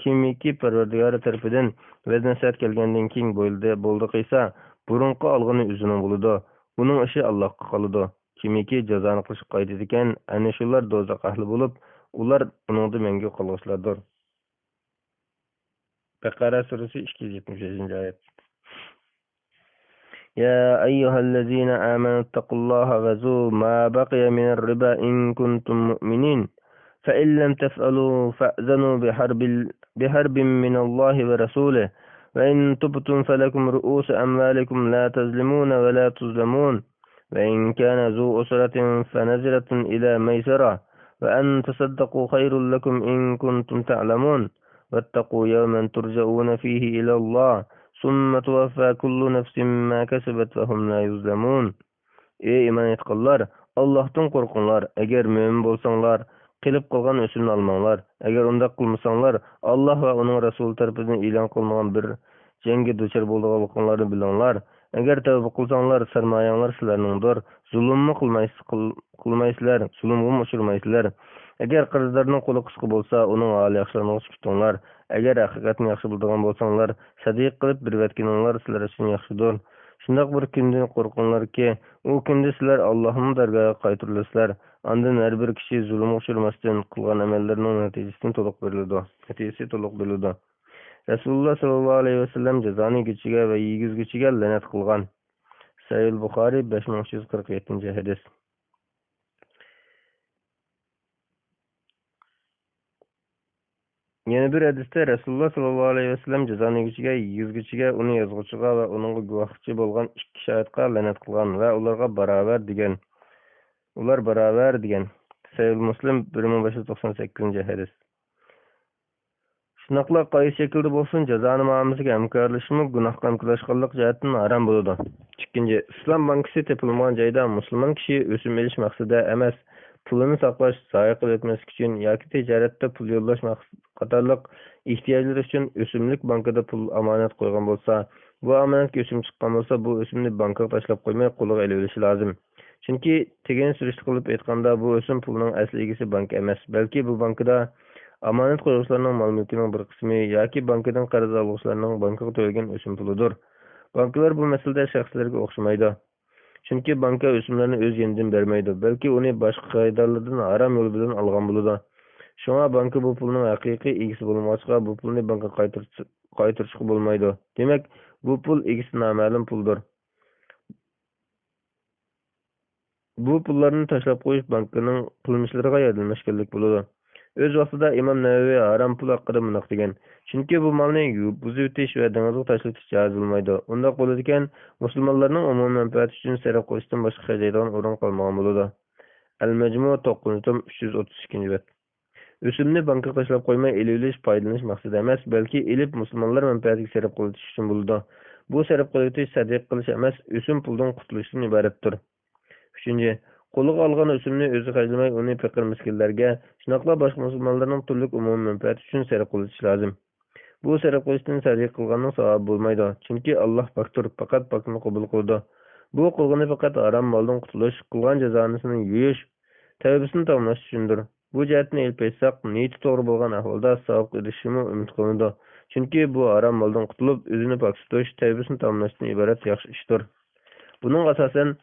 kimiki Parvardigori tarafidan vaznasat kelgandan keyin bo'ldi qilsa, burunqi olg'ini o'zining bo'ladi. Uning ishi Allohga qoladi. Kimiki jazoni qilish qo'ydi ekan, ana shular do'zax ahli bo'lib, ular buningda menga qolg'ishlardir. Baqara surasi 275-oyat. يا أيها الذين آمنوا اتقوا الله وذروا ما بقي من الربا إن كنتم مؤمنين فإن لم تفعلوا فأذنوا بحرب من الله ورسوله وإن تبتم فلكم رؤوس أموالكم لا تظلمون ولا تظلمون وإن كان ذو أسرة فنزلة إلى ميسرة وأن تصدقوا خير لكم إن كنتم تعلمون واتقوا يوما ترجعون فيه إلى الله ثم توفى كل نفس ما كسبت وهم لا يظلمون. Ey iman etqanlar, Allohdan qo'rqinglar. Agar mo'min bo'lsanglar, qilib qolgan o'simni olmanglar. Agar undaq qilmasanglar, Alloh va uning rasuli tomonidan e'lon qilingan bir jangga duchor bo'lganliklarini bilinglar. Agar tavba qilsanglar, sarmoyanglar sizlarningdir. Zulmni qilmaysizlar, zulmga uchirmaysizlar. Agar qarzlarning qo'li qisqa bo'lsa, uning holi yaxshilanishini kutinglar. Agar haqiqatni yaxshi biladigan bo'lsanglar, sadiq qilib berayotganinglar sizlar uchun yaxshidir. Shundoq bir kundan qo'rqinglarki, u kunda sizlar Allohning dargohiga qaytarilasizlar. Ondan har bir kishi zulmga uchirmasdan qilgan amallarining natijasi to'liq beriladi. Rasululloh sollallohu alayhi vasallam jazoni yeguvchiga va yeygizuvchiga la'nat qilgan. Sahih Buxoriy 5347-hadis. Yana bir hadisda Rasululloh sollallohu alayhi vasallam jazoni yeguvchiga, yeygizuvchiga, uni yozuvchiga va uning guvohchi bo'lgan ikki shohidga la'nat qilgan va ularga barobar degan. Sahih Muslim 1598-hadis. Shunaqla qaysi shaklda bo'lsin, jazoni muomalaga hamkorlashmi, gunohga hamkorlashganlik jihatdan harom bo'ladi. Ikkinchi, Islom bankisi tepilmagan joyda musulmon kishi o'sim olish maqsadida emas, pulini saqlash, zayi qilib o'tmaslik uchun yoki tijoratda pul yo'llash qatorliq ehtiyojlar uchun o'simlik bankida pul omonat qo'ygan bo'lsa, bu omonatga o'sim chiqqan bo'lsa, bu o'simni bankaga tashlab qo'ymay qo'liga olib olishi lozim. Chunki tegan surishti qilib aytganda, bu o'sim pulning asli egasi bank emas, balki bu bankda omonat qo'yuvchilarning mol-mulkining bir qismi yoki bankadan qarz oluvchilarning bankaga to'lagan o'sim pulidir. Banklar bu masalada shaxslarga o'xshamaydi. Chunki banka o'simlarni o'z yenidan bermaydi, balki uni boshqa qoidalardan harom yo'l bilan olgan bo'ladi. Shunga banka bu pulning haqiqiy egasi bo'lmasiga, bu pulni banka qaytarishga bo'lmaydi. Demak, bu pul egasi noma'lum puldir. Bu pullarni tashlab qo'yish bankaning qilmishlariga yordamlashganlik bo'ladi. O'z vaqtida Imom Navaviy harom pul haqida mundoq degan: chunki bu molni buzib o'tish va dengizga tashlatish joiz bo'lmaydi. Unda bo'ladi ekan, musulmonlarning umumiy manfaati uchun sarf qilishdan boshqa hajaydigan o'rin qolmagan bo'ladi. Al-Majmu' 9-332-bet. O'simni bankaga tashlab qo'ymay elish foydalanish maqsadi emas, balki elib musulmonlar manfaatiga sarf qilish uchun bo'ladi. Bu sarf qilish sadiq qilish emas, o'sim puldan qutulishdan iboratdir. Uchinchi, qo'liga olgan o'simni o'zi xarjlamay, uni faqir miskinlarga, shunaqla boshqa musulmonlarning turli umumiy manfaati uchun sarf qilish lozim. Bu sarf qilishdan sadiq qilganning savobi bo'lmaydi, chunki Alloh pokdir, faqat pokni qabul qiladi. Bu qilgani faqat harom moldan qutulish, qilgan jazonisini yo'yish, tavbasini tamomlash uchundir. Bu jihatni elib aytsak, niyati to'g'ri bo'lgan ahvolda savobga erishishimi umid qilinadi. Chunki bu harom moldan qutulib, o'zini pok tutish, tavbasini tamomlashdan iborat yaxshi ishdir. Buning asosan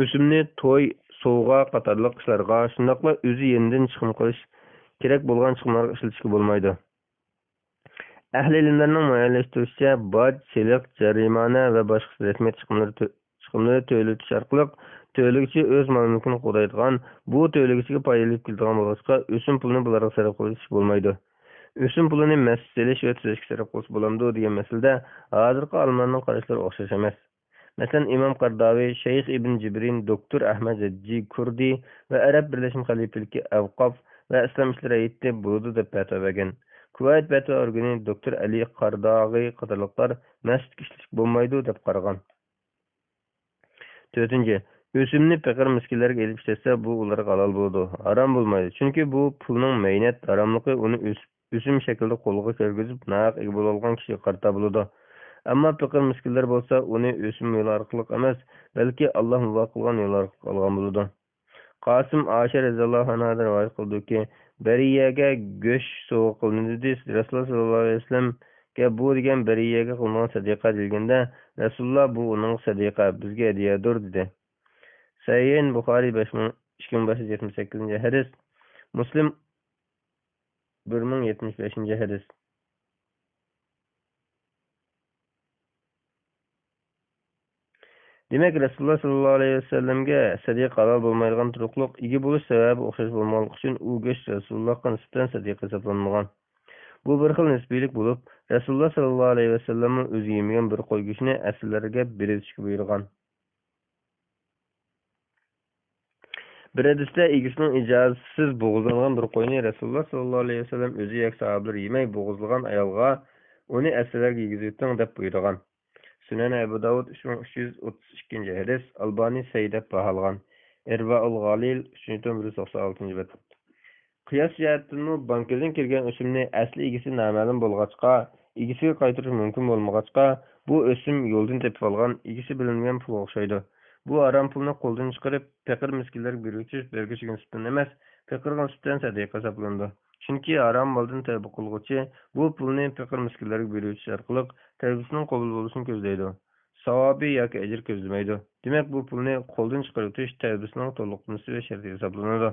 o'simni to'y, sovg'a qatorliq ishlarga, shundaqla o'zi yeniden chiqim qilish kerak bo'lgan chiqimlarga ishlatishga bo'lmaydi. Ahli ilmlarning muayyanlashtirishicha, boj, soliq, jarimana va boshqa rasmiy chiqimlari to'latish orqali to'lagichi o'z mol-mulkini qo'daydigan, bu to'lagichiga foyda keltirgan bo'lsa, o'sim pulini bularga sarf qilish bo'lmaydi. O'sim pulini masjid selish va tuzashga sarf qilish bo'lamdi degan masalada hozirgi olimlarning qarashlari o'xshash emas. Masalan, Imom Qardaviy, Shayx Ibn Jibrin, Doktor Ahmad Jajji Kurdi va Arab Birlashma Xalifaligi Avqof va Islom ishlari aytdi bo'ldi deb fatvo bergan. Kuvayt fatvo organi Doktor Ali Qardaviy qatorliqlar masjidga ishlash bo'lmaydi deb qaragan. 4. O'simni faqir miskinlarga elib ishlatsa, bu ularga halol bo'ladi, harom bo'lmaydi. Chunki bu pulning maynat haromligi uni o'sim shaklida qo'lga kirgizib, naq ega bo'lgan kishiga qarta bo'ladi. Ammo faqir miskinlar bo'lsa, uni o'sim yo'li orqali emas, balki Alloh muvo qilgan yo'l orqali olgan bo'ladi. Qosim Ashar roziyallohu anhu rivoyat qildiki, bariyaga go'sht sovg'a qilindi. Rasululloh sollallohu alayhi vasallamga bu degan bariyaga qilingan sadaqa deyilganda, Rasululloh bu uning sadaqa, bizga hadiyadir dedi. Sahih Buxoriy 2578 hadis, Muslim 1075 hadis. Demak, Rasululloh sollallohu alayhi vasallamga sadiqa halol bo'lmaydigan turuqliq ega bo'lish sababi o'xshash bo'lmoqligi uchun u go'sht Rasulullohga nisbatan sadiqa hisoblanmagan. Bu bir xil nisbiylik bo'lib, Rasululloh sollallohu alayhi vasallam o'zi yemagan bir qo'y go'shtini asllarga berishga buyurgan. Bir hadisda egisining ijozasiz bo'g'izlangan bir qo'yni Rasululloh sollallohu alayhi vasallam o'zi yoki sahobalar yemay bo'g'izlagan ayolga uni asllarga yegizing deb buyurgan. Sunan Abu Davud 3332 hadis, Albani Sayyid baholgan. Irvaul Ghalil 396 bet. Qiyos jihatdan bankadan kelgan o'simni asli egisi noma'lum bo'lg'achqa, egisiga qaytarish mumkin bo'lmag'achqa, bu o'sim yo'ldan tepib olgan, egisi bilinmagan pulga o'xshaydi. Bu harom pulni qo'ldan chiqarib, faqir miskinlarga beruvchi nisbatan emas, faqirga nisbatan sadaqa hisoblanadi. Chunki harom moldan tavba qilguvchi bu pulni faqir miskinlarga beruvchi orqali tavbasining qabul bo'lishini ko'zlaydi. Savobi yoki ajr ko'zlamaydi. Demak, bu pulni qo'ldan chiqarib turish tavbasining to'liqlanishi va sharti hisoblanadi.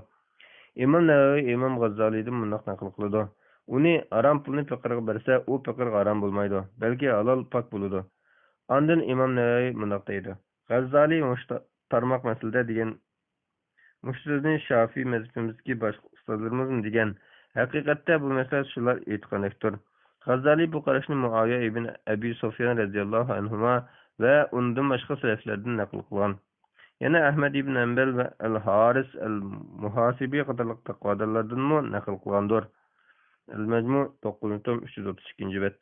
Imom Navoiy Imom G'azzoliydan bunday naql qiladi. Uni harom pulni faqirga bersa, u faqirga harom bo'lmaydi, balki halol pok bo'ladi. Ondan Imom Navoiy bunday deydi. G'azzoliy tarmoq masalada degan mushrizni Shafiy mazhabimizdagi boshqa ustozlarimiz degan. Haqiqatda bu masala shular aytganlikdir. G'azzoliy bu qarashni Muaviya ibn Abi Sufyan radhiyallohu anhu va undan boshqa salaflardan naql qilgan. Yana Ahmad ibn Hanbal va Al-Haris al-Muhasibi qatorliq taqvodorlardan naql qilgandir. Al-Majmu 932 bet.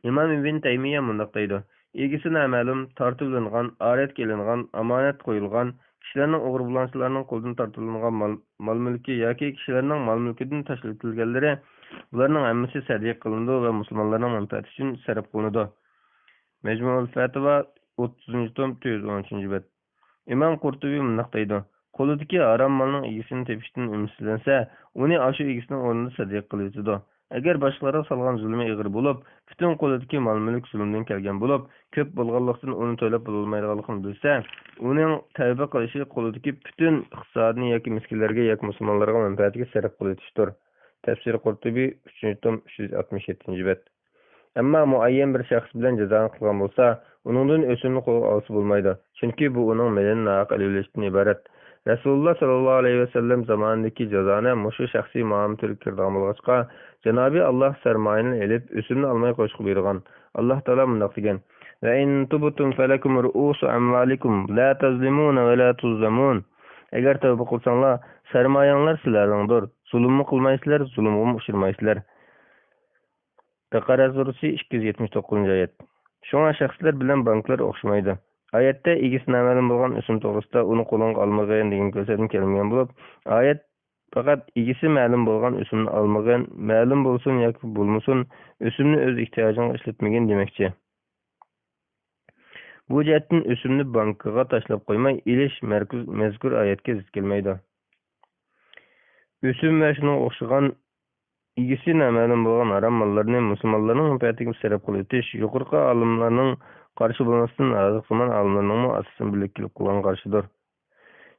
Imom Ibn Taymiyya bunday deydi. Egisi noma'lum, tortilingan, aret kelingan, amonat qo'yilgan, kishilarning o'g'ri bulanshilarning qo'ldan tortilingan mol-mulki yoki kishilarning mol-mulkidan tashlatilganlari, bularning hammasi sadiq qilindi va musulmonlarning manfaati uchun sarf qilinadi. Majmuul Fatva 30-tom 213 bet. Imom Qurtubiy bunday deydi. Qo'lidagi harom molning egisini tepishdan umidlansa, uni o'sha egisining o'rnida sadiq qiladi. Agar boshqalarga solgan zulmi ig'ir bo'lib, butun qo'lidagi mol-mulk zulmdan kelgan bo'lib, ko'p bo'lganlikdan uni to'lab bo'lmaydiganligini bilsa, uning tavba qilishi qo'lidagi butun iqtisodni yoki miskinlarga yoki musulmonlarga manfaatiga sarf qilishdir. Tafsir Qurtubiy 3-tom 367 bet. Ammo muayyan bir shaxs bilan jazoni qilgan bo'lsa, uningdan o'simni qo'lga olsa bo'lmaydi. Chunki bu uning melini naq alivlashdan iborat. Rasululloh sollallohu alayhi vasallam zamonidagi jazoni mushu shaxsiy muomala turib kirgan bo'lg'achqa, Janobi Alloh sarmoyini elib, o'simni olmay qo'yishga buyurgan. Alloh taolo bunday degan: "Va in tubtum falakum ru'usu amwalikum la tazlimuna va la tuzlamun." Agar tavba qilsanglar, sarmoyanglar sizlarningdir. Zulmni qilmaysizlar, zulmga uchirmaysizlar. Baqara surasi 279-oyat. Shunga shaxslar bilan banklar o'xshamaydi. Oyatda egisi noma'lum bo'lgan o'sim to'g'risida uni qo'lga olmagan degan ko'rsatma kelgan bo'lib, oyat faqat egisi ma'lum bo'lgan o'simni olmagan, ma'lum bo'lsin yoki bo'lmasin, o'simni o'z ehtiyojiga ishlatmagan demakchi. Bu jihatdan o'simni bankaga tashlab qo'ymay, elish mazkur oyatga zid kelmaydi. Ösüm ve şuna oxşagan İgisi naməlum bolğan haram mallarını musulmanların menfaatiga sarf qilib o'tish yuqorqi olimlarning qarshi bo'lmasdan azıqman olimlarning asosan birliklik qilgan qarshidir.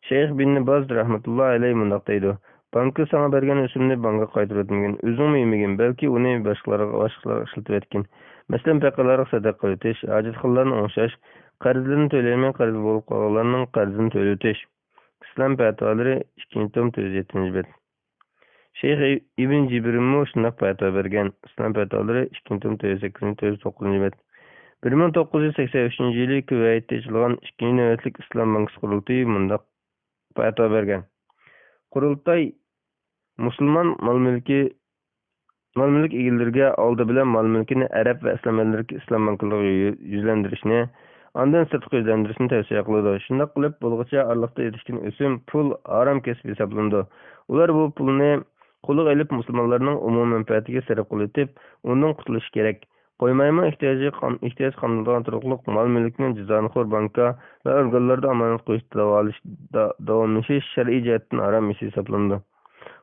Şeyh bin Baz rahmetullah alayhi mundaq deydi. Banka sana bergen ösümni banka qaytarib etmegen, özüň yemegen, belki uni başkalarga işletip etken. Mesela pekalara sadaqa öteş, ajatxonlarni oňşaş, qarzlarini töleýän qarz bolup qalganlarning qarzini töleýüş. İslam fatwalary 2-nji tom 307-nji bet. Şeyh İbn Cibrimmo şundaq fatwa bergen. İslam fatwalary 2-nji tom 308-309-nji bet. 1983-nji ýyly Kuweytde açylan 2-nji nöwetlik İslam bankasy kurultay mundaq fatwa bergen. Kurultay Müslüman mal mülk egilerine aldı bilen mal mülkini Arap ve İslam ellerine İslam bankalygy yüzlendirişini, andan sırtqı yüzlendirişini tavsiye kıldı. Şundaq kılıp bolgaça aralykda yetişkin ösüm pul aram kesip hesaplandı. Ular bu pulunu kuluk elip Müslümanların umum menfaatiga sarf kılıp etip, ondan kurtuluş gerek. Koymayma ihtiyaç kanundan turuqluq mal mülkünün cizanxor banka ve organlarda amanet koyuş davamlışı şer'i cihetten aram işi hesaplandı.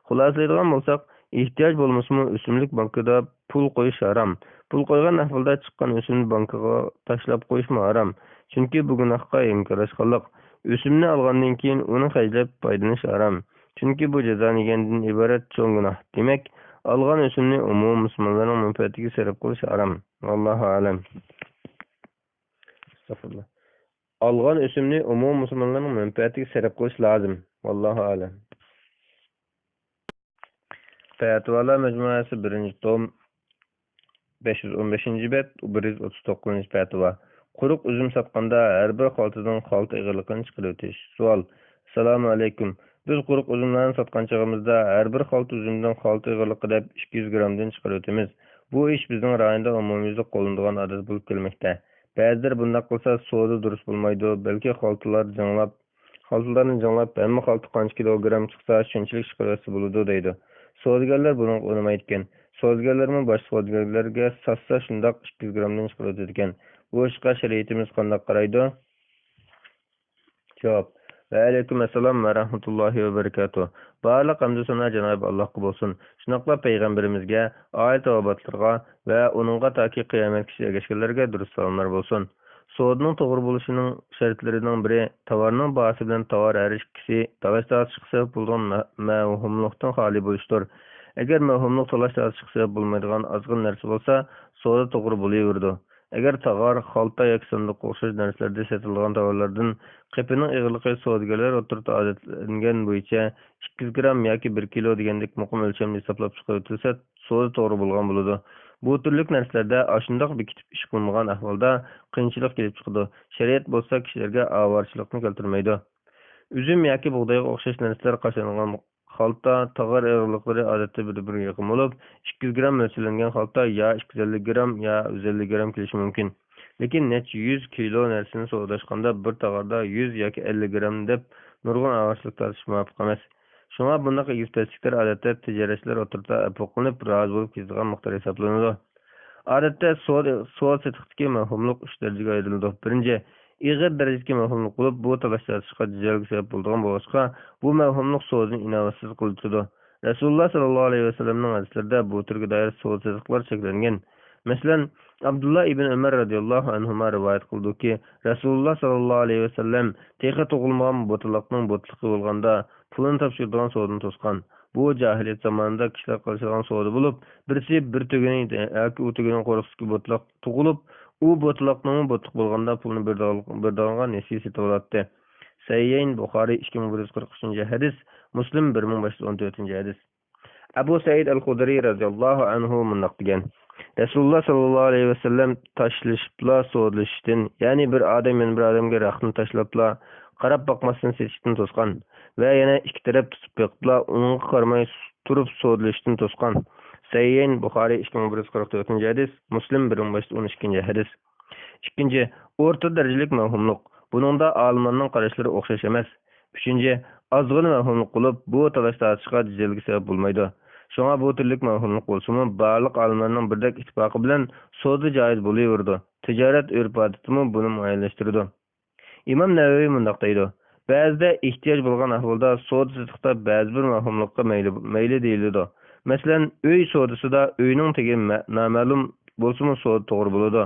Hulaslaydigan bolsak, ihtiyaç bolmasmı ösümlük bankada pul koyuş haram. Pul koygan ahvalda çıkan ösümlü bankaga taşlap koyuşma haram. Çünkü bu günahka inkaraşqanlyk. Ösümni algandan keyin onu haýlap paýdanyş haram. Çünkü bu cezany yegenden ibaret çoň günah. Demek, algan ösümni umum Müslümanlaryň menfaatiga sarf kılış haram. Allahu alem. Estağfurullah. Algan ösümni umum Müslümanlaryň menfaatiga sarf kılış lazım. Wallahu alem. Fatwalar mecmuasy 1-nji tom 515-nji bet, 139-njy fatwa. Quruq üzüm satkanda her bir haltadan halta ýygyrlygyny çykyryp öteş. Sual. Assalamu aleykum. Biz quruq üzümlerini satkan çağımızda her bir halta üzümden halta ýygyrlygy dep 200 gramdan çykyryp ötemiz. Bu iş bizning raýonda umumyzda gollandygan adat bolup gelmekde. Bäziler bundak kılsa soğudu durus bulmaydı. Belki haltalarını janlap, hem halta kanç kilogram çıksa şunçilik şıkırası buludu deydi. Soğudigerler bunu oynamaydıken. Soğudigerlerimi baş soğudigerlerge satsa şundak 200 gramdan çıkırdı ediken. Bu işqa şeriatimiz kandak qaraydı? Cevap. Ve aleyküm esselam ve rahmetullahi ve berekatuhu. Barlıq hamdü sana Cenab-ı Allah bolsun. Şunaqla peygamberimizge, ayet abatlarga ve onunğa taki kıyamet kişiye geçkilerge dürüst salamlar bolsun. Soğudunun toğru buluşunun şeritlerinden biri, tavarının bahsi bilen tavar her kişi, talaş çıksa bulduğun mevhumluktan hali buluştur. Eğer mevhumluk talaş çıksa bulmaydıgan azgın nersi bolsa, soğuda toğru buluyordu. Eğer tavar, halta yaksanlık oxşaş nerslerde satılgan tavarlardan qepinin ýygyrlygy soğudigeler oturta adetlengen boýunça 200 gram yoki 1 kilo degendek muqim ölçemli hesaplap çykyp soğuda toğru bulgan boludu. Bu türlük nerslerde aşındak bir kitip iş kılmagan ahvalda kıyınçılık gelip çıkıdı. Şeriat bolsa kişilerge avarçılıkını keltirmeydi. Üzüm yoki buğdayga oxşaş nersler qaşangan halta tagar ýygyrlyklary adatda bir-birine ýakyn bolup, 200 gram ölçülengen halta ya 250 gram ya 150 gram kelişi mümkin. Lekin neçe 100 kilo nersini soğudaşkanda bir tagarda 100 yoki 50 gram dep nurgun avarçılık tartışmap emas. Şuna bundaky ýüzteslikler adatda tijaretçiler oturta epoklynyp razy bolup gizdigan muktar hesaplanydy. Adatda soğut setykdaki mehumluk 3 derejege aýryldy. Birinji, iğir derejedeki mehumluk bolup, bu talaşlaşyşga dijelgi sebep bolduğan bolgaçka, bu mehumluk soğudyny inawatsız kıldyrydy. Rasulullah sallallahu aleyhi ve sellem'nin hadislerinde bu türge dair soğut setyklar çeklengen. Meselen, Abdullah ibn Ömer radiyallahu anhuma rivayet kıldı ki, Rasulullah sallallahu aleyhi ve sellem teğe toğulmagan botulakның botluqı bolganda pulunu tapşırdıgan soğudunu toskan. Bu cahiliyet zamanında kişiler karşılagan soğudu bulup, birisi bir tögeni yoki u tögeni korkusuki botlak tuğulup, u botlakның botluq bolganda pulunu bir dağınga nesi setip alatdy. Sayyiyn Bukhari 2143-nji hadis, Muslim 1514-nji hadis. Abu Said al-Khudri radiyallahu anhu mundaq digen. Resulullah sallallahu aleyhi ve sellem taşlaşıpla soğudlaşıştın, yani bir adamga raxtını taşlapla, qarap bakmasını seçiştin toskan ve yana iki taraf tutup bekipla, onun qarmay turup soğudlaşıştın toskan. Sayyiyn Bukhari 2144-nji hadis, Muslim 1512-nji hadis. İkinci, orta derecelik mevhumluk. Bununda almanның qarashları oxşaş emas. Üçüncü, azgın mevhumluk bulup, bu talaş-tartışqa dijelgi sebep bolmaydy. Şoňa bu türlük mevhumluk bolsumy, barlyk almanның birdek ittifaky bilen soğudy jaýyz bolýardy. Tijaret örp-adatymy bunu muayyanlaşdyrdy. İmam Nawawi mundaq diýdi: Ba'zida ehtiyoj bo'lgan ahvolda savdo-sotiqda ba'zi bir mavhumlikqa mayli deyiladi. Masalan, uy savdosida uyning tegi noma'lum bo'lsa-mu savdo to'g'ri bo'ladi.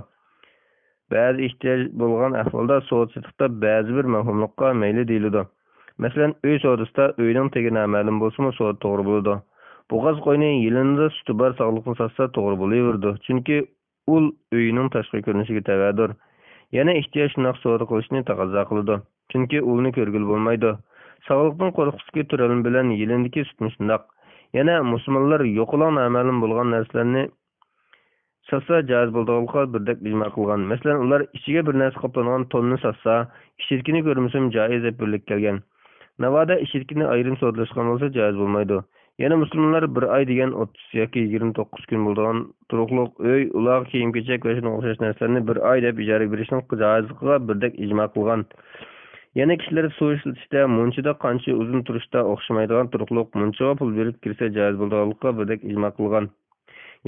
Ba'zi ehtiyoj bo'lgan ahvolda savdo-sotiqda ba'zi bir mavhumlikqa mayli deyiladi. Masalan, uy savdosida uyning tegi noma'lum bo'lsa-mu savdo to'g'ri bo'ladi. Bo'g'az qo'yni yilında suti bor sog'liqni satsa to'g'ri bo'laverdi. Chunki ul uyning tashqi ko'rinishiga tavadur. Yana ehtiyoj shunaq savdo qilishni taqozo qiladi. Chunki ulni ko'rgil bo'lmaydi. Sog'liqning qo'rqitki turalin bilan yilindagi sutni shundoq. Yana musulmonlar yo'qolan noma'lum bo'lgan narsalarni satsa jaiz bo'ldiqqa birdek ijmo qilgan. Masalan, ular ichiga bir narsa qoplangan tonni satsa, ishirkini ko'rmasam jaiz deb birlik kelgan. Navoda ishirkini ayrim savdolashgan bo'lsa jaiz bo'lmaydi. Yana musulmonlar bir ay degan 30 yoki 29 kun bo'lgan turuqliq uy, uloq, kiyim-kechak va shunga o'xshash narsalarni bir ay deb ijaraga berishning joizligiga birdek ijmo qilgan. Yana kishilar suv ishlatishda, munchida qancha uzun turishda o'xshamaydigan turuqliq munchaga pul berib kirsa jaiz bo'ldiqqa birdek ijmo qilgan.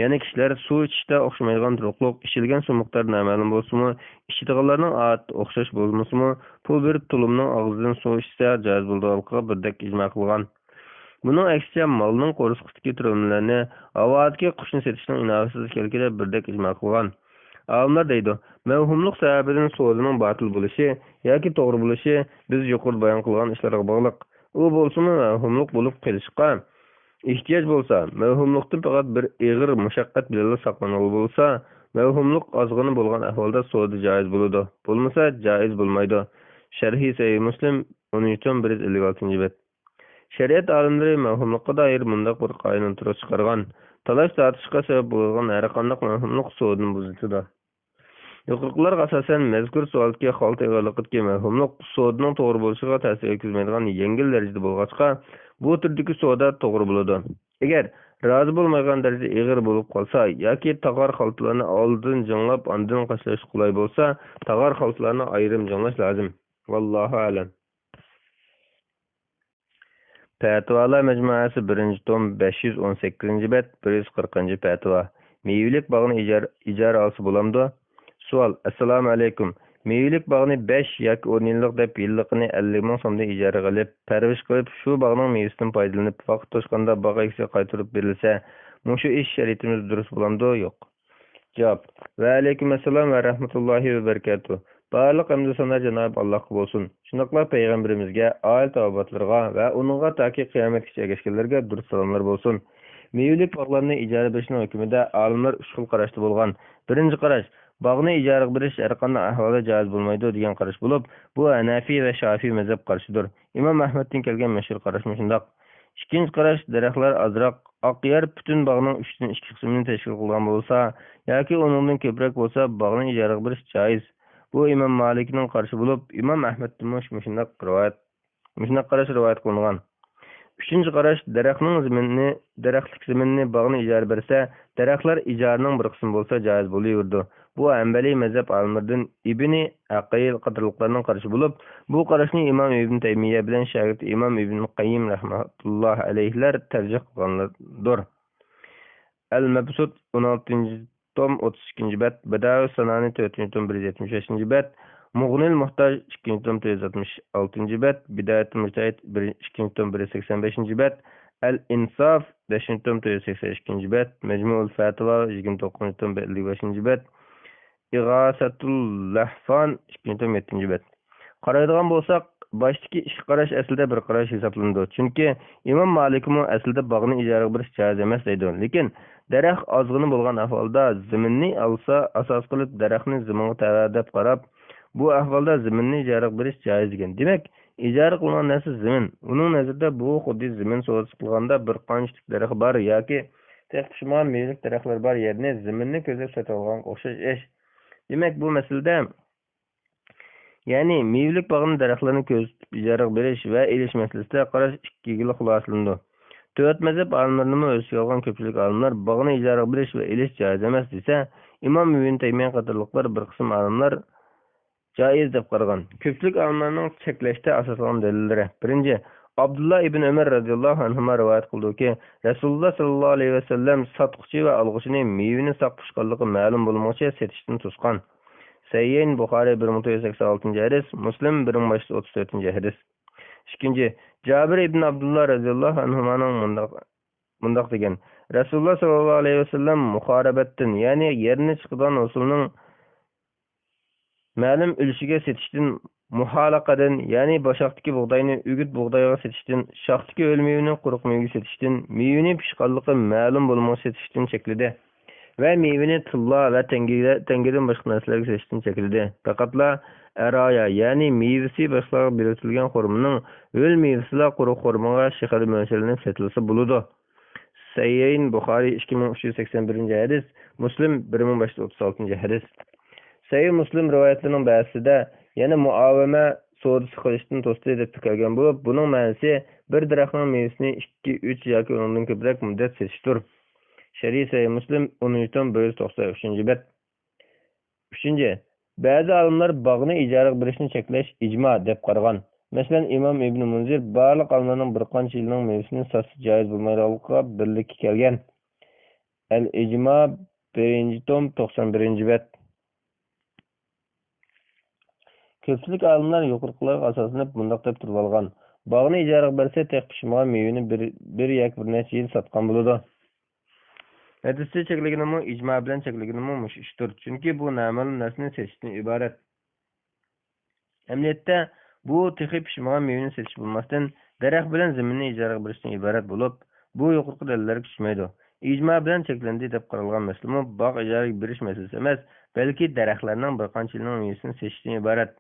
Yana kishilar suv ichishda o'xshamaydigan turuqliq ishilgan suv miqdori noma'lum bo'lsa-mu, ichadiganlarning odat o'xshash bo'lmasa-mu, pul berib tulumning og'zidan suv ichsa jaiz bo'ldiqqa birdek ijmo qilgan. Bunun aksicha malning qo'rqitki turumlarni avadga qushni setishning inovatsiz kelgida birdek ijmo qilgan. Olimlar deydi, mavhumlik sababidan so'zining batil bo'lishi yoki to'g'ri bo'lishi biz yuqori bayon qilgan ishlarga bog'liq. U bo'lsa-mu mavhumlik bo'lib qolishqa ehtiyoj bo'lsa, mavhumlikdan faqat bir ig'ir mushaqqat bilan saqlanib bo'lsa, mavhumlik ozg'ini bo'lgan ahvolda so'zi joiz bo'ladi. Bo'lmasa joiz bo'lmaydi. Sharhi Sahih Muslim 13-156-bet. Şeriat alimlari mavhumlikqa doir bundaq bir qoidani turib chiqargan. Talash tortishga sabab bo'lgan har qanday mavhumlik so'zini buziladi. Yuqoriqilarga asosan mazkur savolga xalta egaliqdagi mavhumlik so'zning to'g'ri bo'lishiga ta'sir etmaydigan yengil darajada bo'lg'achqa, bu turdagi so'da to'g'ri bo'ladi. Agar rozi bo'lmagan darajada ig'ir bo'lib qolsa yoki tag'ar xaltalarni oldin janglab, ondan qashlash qulay bo'lsa, tag'ar xaltalarni ayrim janglash lozim. Vallohu a'lam. Fatvalar Mecmuası 1-tom 518-bet 140 fatva. Meyvelik bağını icara alsa bulamdı? Sual. Assalamu alaikum. Meyvelik bağını 5 yoki 10 yillik deb yillikini 50 ming so'mda ijara qilib, parvish qilib, shu bog'ning mevasidan foydalanib, vaqt to'shqanda bog' egasiga qaytarib berilsa, mushu ish shariatimiz durust bulamdi? Yo'q. Javob. Va alaykum assalom va rahmatullohi va barakatuh. Barliq hamd sana Cenab-ı Allah'a olsun. Şunaqla Peygamberimizge, aile tavabatlarga ve onunla taki kıyametkiçe ergeçkenlerge dürüst salamlar olsun. Meyvelik bağlarını icari berishning hükümünde alimler 3 xil qarashda bo'lgan. Birinci qarash, bağını icari berish har qanday ahvolda joiz bo'lmaydi degan qarash bo'lib, bu Hanafi ve Şafii mazhab qarashidir. Imom Ahmaddan kelgan mashhur qarash shundoq. Ikkinchi qarash, daraxtlar azroq, oq yer butun bog'ning 3dan 2 qismini tashkil qilgan bo'lsa, yoki undan ko'proq bo'lsa, bog'ni ijara berish joiz. Bu İmam Malik'nin qarşı bulup, İmam Ahmet'in müşündaq qarash rivoyat qilingan. Üçüncü qarash, daraxtlik ziminni bağını ijara bersa, daraxtlar ijaraning bir qismi bo'lsa joiz bo'laverdi. Bu Hanbali mazhab olimlaridan Ibn Aqil qatorliqlarning qarashi bo'lib, bu qarashni Imom Ibn Taymiya bilan shogird Imom Ibn Qayyim rahmatullohi alayhilar tarjih qilganlardir. Al-Mabsut 16-tom 32-bet, Badavi Sanani 4-tom 175-bet, Muğnil Muhtaj 2-tom 366-bet, Bidayat Mujtahid 2-tom 185-bet, Al-Insaf 5-tom 182-bet, Mecmu'ul Fatva 29-tom 55-bet, İğasatul Lahfan 2-tom 7-bet. Qaraydigan bo'lsak, başdaki ish qarash aslida bir qarash hisoblanadi. Chunki Imom Malikmi aslida bog'ni ijara berish joiz emas deydi. Lekin daraxt ozg'ini bo'lgan ahvolda ziminni olsa, asos qilib daraxtni ziminga tavadab qarab, bu ahvolda ziminni ijara berish joiz ekan. Demak, ijara qilingan narsa zimin. Uning nazarida bu xuddi zimin so'rasi qilganda bir qancha daraxt bor yoki textishmon mevlik daraxtlar bor yerni ziminni ko'zlab sotib olgan o'xshash ish. Demak, bu masalada ya'ni mevlik bog'ning daraxtlarini ko'zitib ijara berish va elish masalasida qarash ikkiga xulosalandi. To'rt mazhab olimlarini o'ziga olgan ko'pchilik olimlar bog'ni ijara berish va elish joiz emas desa, Imom Ibn Taymiya qatorliqlar bir qism olimlar joiz deb qaragan. Ko'pchilik olimlarning cheklashda asoslangan dalillari. Birinchi, Abdullah ibn Umar radhiyallohu anhu rivoyat qildiki, Rasululloh sallallohu alayhi vasallam sotquchi va olg'uchini mevini saqlashganligi ma'lum bo'lmoqcha setishdan to'sgan. Sayyin Buxoriy 1986 hadis, Muslim 1534 hadis. Ikkinchi, Jabir ibn Abdullah radhiyallohu anhuning mundaq degan. Rasululloh sallallohu alayhi vasallam muharabatdan, ya'ni yerni chiqadigan usulning ma'lum ulushiga setishdan, muhalaqadan, ya'ni boshaqdagi bug'doyni ügüt bug'doyga setishdan, shoxdagi o'l mevani quruq mevga setishdan, mevani pishqanligi ma'lum bo'lmay setishdan chekladi. Va mevani tilla va tangadan boshqa narsalarga setishdan chekladi. Faqatla araya, ya'ni mevasi boshqalarga beritilgan xurmoning o'l mevasilar quruq xurmoga shahar mo'ljallanib setilsa bo'ladi. Sayyin Buxoriy 2381-hadis, Muslim 1536-hadis. Sayyi Muslim rivoyatlarining ba'zisida yana muavama savdosi qilishdan to'sdi deb kelgan bo'lib, buning ma'nosi bir daraxtning mevasini 2-3 yoki undan ko'proq muddat setishdir. Shariy Sayyi Muslim 13-193-bet. 3. Ba'zi olimlar bog'ni ijaraga berishni cheklash ijmo deb qaragan. Masalan, Imom Ibn Munzir barliq olimlarning bir qancha yilning mevasini sotish joiz bo'lmaydiganligiga birlikka kelgan. Al-Ijmo 1-tom 91-bet. Ko'pchilik olimlar yuqoriqilarga asoslanib bundaq deb turib olgan. Bog'ni ijaraga bersa, tek pishmagan mevani bir necha yil sotgan bo'ladi. Hadisda cheklanganmi, ijmo bilan cheklanganmi mush ishdir. Chunki bu noma'lum narsani setishdan iborat. Amaliyotda bu texi pishmagan mevani setish bo'lmasdan, daraxt bilan zaminni ijaraga berishdan iborat bo'lib, bu yuqorqi dalillarga tushmaydi. Ijmo bilan cheklandi deb qaralgan masala bog' ijaraga berish masalasi emas, balki daraxtlarning bir qancha yilning mevasini setishdan iborat.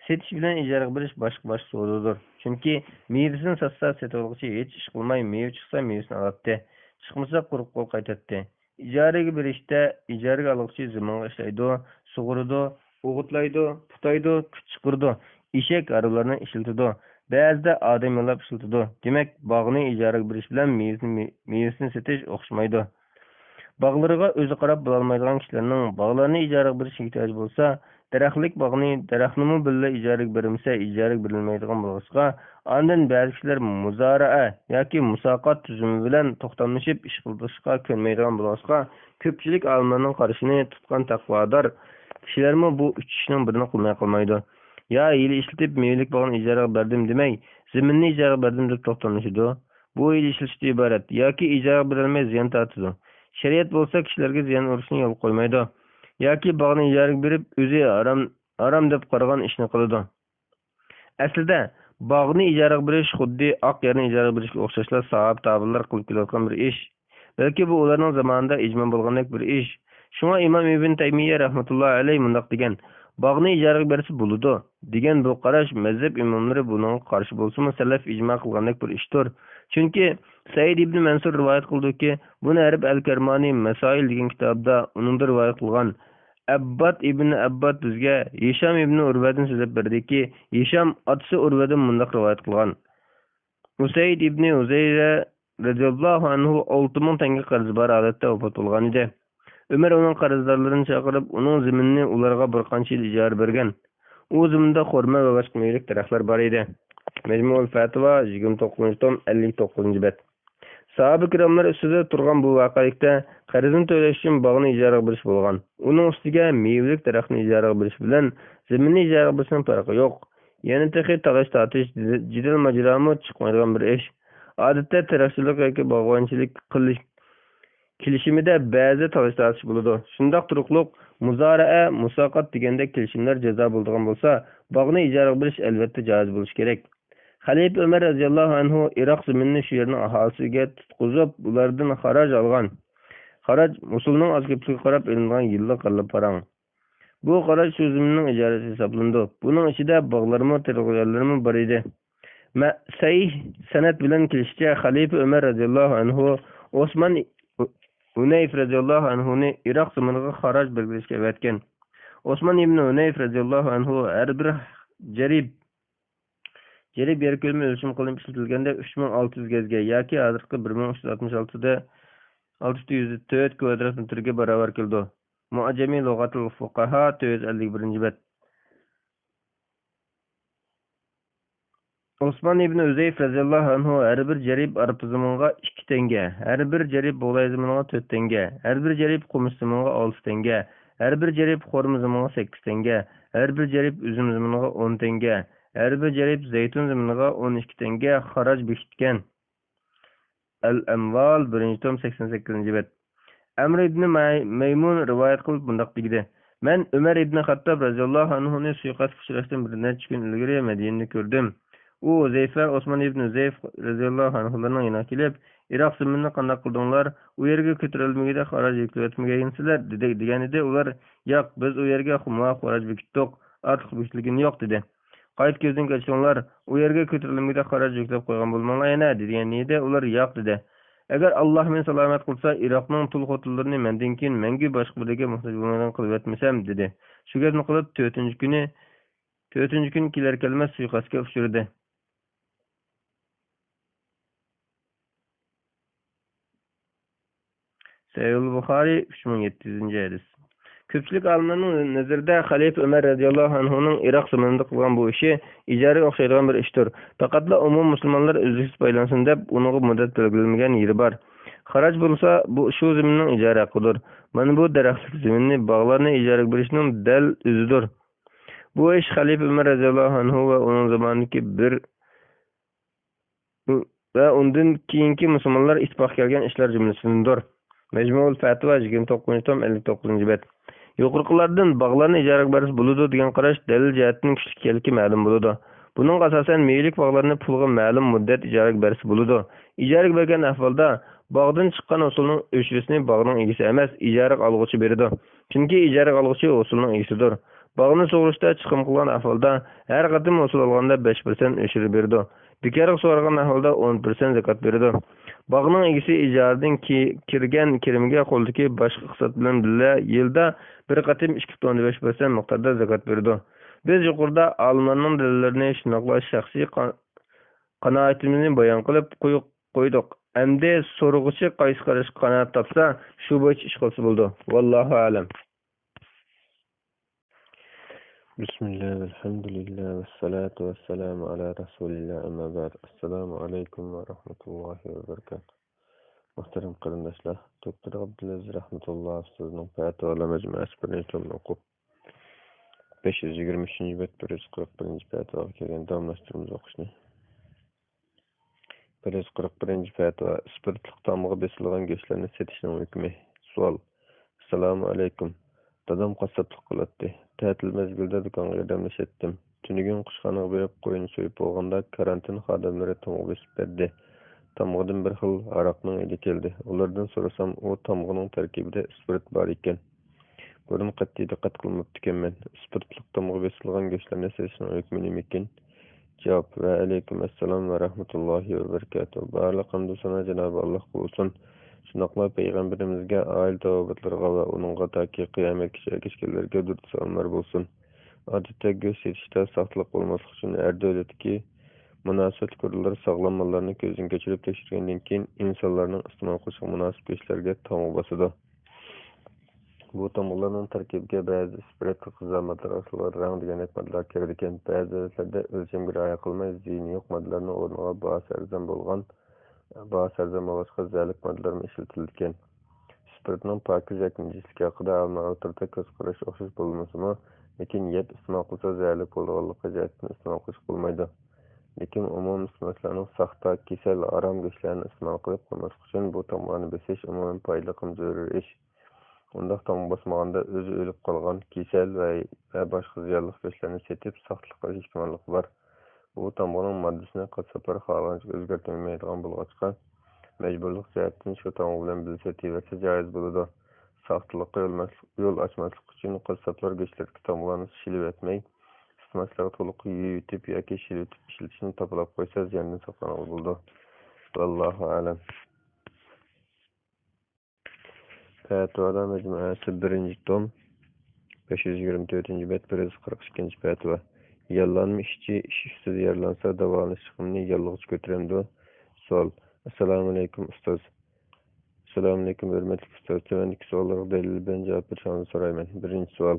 Setish bilan ijaraga berish boshqa savdodir. Chunki mevasini sotsa, sotuvchi hech ish qilmay, meva chiqsa mevasini oladi, chiqmasa quruq qo'l qaytatdi. Ijaraga berishda ijaraga oluvchi zaminga ishlaydi, sug'uradi, o'g'itlaydi, putaydi, kuch chiqirdi, eshak arılarni ishlatadi, ba'zida odamlar ishlatadi. Demak, bog'ni ijaraga berish bilan mevasini sotish o'xshamaydi. Bog'lariga o'zi qarab bo'lolmaydigan kishilarning bog'larni ijaraga berish ehtiyoji bo'lsa, daraxtlik bog'ni daraxtnimi billa ijaraga berilmasa, ijaraga berilmaydigan bo'lsa, ondan ba'zi kishilar muzoraa yoki musoqat tuzumi bilan to'xtamlashib ish qilishga ko'nmaydigan bo'lsa, ko'pchilik olimlarning qarashini tutgan taqvodor kishilarmi bu uch ishning birini qilmay qolmaydi. Ya yili ishlatib mevlik bog'ni ijaraga berdim demay, zaminni ijaraga berdim deb to'xtamlashadi. Bu yil ishlashdan iborat yoki ijaraga berilmay ziyon tortadi. Shariat bo'lsa kishilarga ziyon urishni yo'l qo'ymaydi. Yoki bog'ni ijaraga berib, o'zi aram deb qaragan ishni qiladi. Aslida bog'ni ijaraga berish xuddi oq yerni ijaraga berishga o'xshashlar sahab tabilar qilib kelayotgan bir ish. Balki bu ularning zamonida ijmo bo'lgandek bir ish. Shunga Imom Ibn Taymiyya rahmatullohi alayhi mundaq degan: bog'ni ijaraga bersa bo'ladi degan bu qarash mazhab imomlari buning qarshi bo'lsa-mu salaf ijmo qilgandek bir ishdir. Chunki Said ibn Mansur rivoyat qildiki, buni Arab al-Karmani Masail degan kitobda uningda rivoyat qilgan. Abbad ibn Abbad bizga Hisham ibn Urvadan so'zlab berdiki, Hisham otasi Urvadan mundaq rivoyat qilgan. Usayd ibn Uzayra radhiyallohu anhu 6000 tanga qarz bor odatda vafot bo'lgan edi. Umar uning qarzdorlarini chaqirib, uning zaminini ularga bir qancha yil ijara bergan. U zaminda xurmo va boshqa mevalik daraxtlar bor edi. Majmuul Fatva 29-tom 59-bet. Sahabe kiramlar ustida turgan bu voqelikda qarzini to'lash uchun bog'ni ijaraga berish bo'lgan. Uning ustiga mevalik daraxtni ijaraga berish bilan zaminni ijaraga berishning farqi yo'q. Yana texi talash tortish, jidal majrami chiqmaydigan bir ish. Odatda taraxchilik yoki bog'bonchilik qilish kelishimida ba'zi talash tortish bo'ladi. Shundoq turuqliq muzoraa, musoqat degandek kelishimlar jazo bo'ladigan bo'lsa, bog'ni ijaraga berish albatta joiz bo'lishi kerak. Xalifa Umar radhiyallohu anhu Iroq zaminini shu yerning aholisiga tutqizib, ulardan xaraj olgan. Xaraj Musulning ozko'pligiga qarab elingan yillik qilib parang. Bu xaraj shu zaminning ijarasi hisoblandi. Buning ichida bog'larmi, terg'oylarmi bor edi. Sahih sanad bilan kelishicha Xalifa Umar radhiyallohu anhu Osman Hunayf radhiyallohu anhuni Iroq zaminiga xaraj belgilashga aytgan. Osman ibn Hunayf radhiyallohu anhu har bir jarib yer ko'lami o'lcham qilinib ishlatilganda 3600 gazga yoki hozirgi 1366 da 604 kvadrat metrga barobar keldi. Muajjami lug'atul fuqaha 451-bet. Osman ibn Uzayf radhiyallohu anhu har bir jarib arpa zamonga 2 tanga, har bir jarib bo'g'ay zamonga 4 tanga, har bir jarib qumush zamonga 6 tanga, har bir jarib xurmo zamonga 8 tanga, har bir jarib uzum zamonga 10 tanga, Her bir jarib zeytun ziminiga 12 tenge xaraj bekitgan. Al-Amval 1-tom 88-bet. Amr ibn Maymun rivoyat qilib bundoq dedi: Men Umar ibn Xattob radhiyallohu anhuni suiqasdga uchrashdan bir necha kun ilgari Madinada ko'rdim. U Zayfa Osman ibn Zayf radhiyallohu anhularning yanına kelib, Iroq ziminini qanday qildinglar? U yerga ko'tarilmagida xaraj yuklatmagansizlar degan edi. Ular: "Yo'q, biz u yerga xaraj bekitdik, ortiq bekitligini yo'q" dedi. Qayt ko'zdan kechiringlar, u yerga ko'tarilmagida xaraj yuklab qo'ygan bo'lmanglar yana degan edi. Ular yo'q dedi. Agar Alloh men salomat qilsa, Iroqning tul xotinlarini mendan keyin menga boshqa biriga muhtoj bo'lmagan qilib etmasam dedi. Shu gapni qilib 4-kun kelar kelmas suiqasdga uchradi. Sahih Buxoriy 3700-hadis. Ko'pchilik olimlarning nazarida xalifa Umar radhiyallohu anhuning Iroq zamonida qilgan bu ishi ijaraga o'xshaydigan bir ishdir. Faqatla umum musulmonlar uzluksiz foydalansin deb uningga muddat belgilanmagan yeri bor. Xaraj bo'lsa, bu shu zaminning ijara haqidir. Mana bu daraxtlik zaminni, bog'larni ijaraga berishning dal o'zidir. Bu ish xalifa Umar radhiyallohu anhu va uning zamonidagi va undan keyingi musulmonlar ittifoq kelgan ishlar jumlasidandir. Majmuul Fatva 29-tom 59-bet. Yuqoriqilardan bog'larni ijaraga berish bo'ladi degan qarash dalil jihatdan kuchli kelki ma'lum bo'ladi. Buning asosan meylik bog'larni pulga ma'lum muddat ijaraga berish bo'ladi. Ijaraga bergan ahvolda bog'dan chiqqan usulning o'chirisini bog'ning egasi emas, ijaraga olg'uchi beradi. Chunki ijaraga olg'uchi usulning egasidir. Bog'ni sug'urishda chiqim qilgan ahvolda har qatim usul olganda 5% o'chirib beradi. Bekarga so'ragan ahvolda 10% zakat beradi. Bog'ning egasi ijaradan kirgan kirimiga qo'ldagi boshqa hisob bilan birga yilda bir qatim 2.5% miqdorda zakat beradi. Biz yuqorida olimlarning dalillarini shundoqla shaxsiy qanoatimizni bayon qilib qo'ydik. Endi so'rg'uchi qaysi qarash qanoat topsa, shu bo'yicha ish qilsa bo'ldi. Vallohu a'lam. Bismillah, alhamdulillah, vassalatu vassalamu ala rasulillah, amma ba'd. Assalomu alaykum va rahmatullohi va barakatuh. Muhtaram qarindoshlar, Doktor Abdulaziz rahmatulloh ustozning fatvolar majmuasi birinchi tomni o'qib 523-bet 141-fatvoga kelgan davomlashtiramiz o'qishni. 141-fatvo: spirtli tomga besilgan go'shtlarni sotishning hukmi. Savol: Assalomu alaykum. Dadam qassoblik qiladi. Ta'til mezgilida do'konga yordamlashatdim. Tunigun qushxonaga berib qo'yni so'yib bo'lganda karantin xodimlari tomga besib berdi. Tomg'adan bir xil aroqning hidi keldi. Ulardan so'rasam, u tomg'ining tarkibida spirt bor ekan. Burun qat'iy diqqat qilmabdi ekanman. Spirtli tomga besilgan go'shtlarni sotishning hukmi nima ekan? Javob: Va alaykum assalom va rahmatullohi va barakatuh. Barliq hamd sana Janobi Alloh bo'lsin. Shundoqla payg'ambarimizga, oila tavobatlarga va uningga taki qiyomatgacha kechganlarga durud salomlar bo'lsin. Odatda go'sht yetishda saqliq bo'lmaslik uchun har davlatdagi munosib kurlar sog'lom mollarni ko'zdan kechirib tekshirgandan keyin insonlarning iste'mol qilishi munosib go'shtlarga tomg' bosadi. Bu tomg'larning tarkibiga ba'zi spirit qizilmalar, rang degan moddalar kirar ekan. Ba'zi davlatlarda o'lchamga rioya qilmay ziyni yo'q moddalarni o'rniga bahos arzon bo'lgan zalik moddalar ishlatilgan. Spiritning pokiz yakunichilik haqida olimlar o'rtasida ko'z qarash o'xshash bo'lmasa-mu, lekin yeb iste'mol qilsa zararli bo'lganligi jihatdan iste'mol qilish bo'lmaydi. Lekin umumiy musulmonlarning saxta, kasal, arom go'shtlarini iste'mol qilib qo'ymaslik uchun bu tomlarni besish umuman foydali zarur ish. Undaq tom bosmaganda o'zi o'lib qolgan kasal va boshqa ziyonli go'shtlarni setib saqlab qolish ehtimolligi bor. Bu tomning moddasini qassoblar xohlagancha o'zgartirmaydigan bo'lg'achqa majburlik jihatdan shu tom bilan bilsa joiz bo'ladi. Saqlikqa yo'l ochmaslik uchun qassoblar go'shtlarga tomlarni shilib etmay, isitmaslarga to'liq yuyitib yoki shilitib ishlatishni to'plab qo'ysa ziyondan saqlanadi bo'ldi. Vallohu a'lam. Fatvolar majmuasi 1-tom 524-bet 142-fatvo. Yollanma ishchi ish ustida yaralansa davolanish chiqimini yolg'ich ko'taramdi. Savol: Assalomu alaykum ustoz. Assalomu alaykum hurmatli ustoz. Tuvandagi savollarga dalil bilan javob berishingizni so'rayman. Birinchi savol: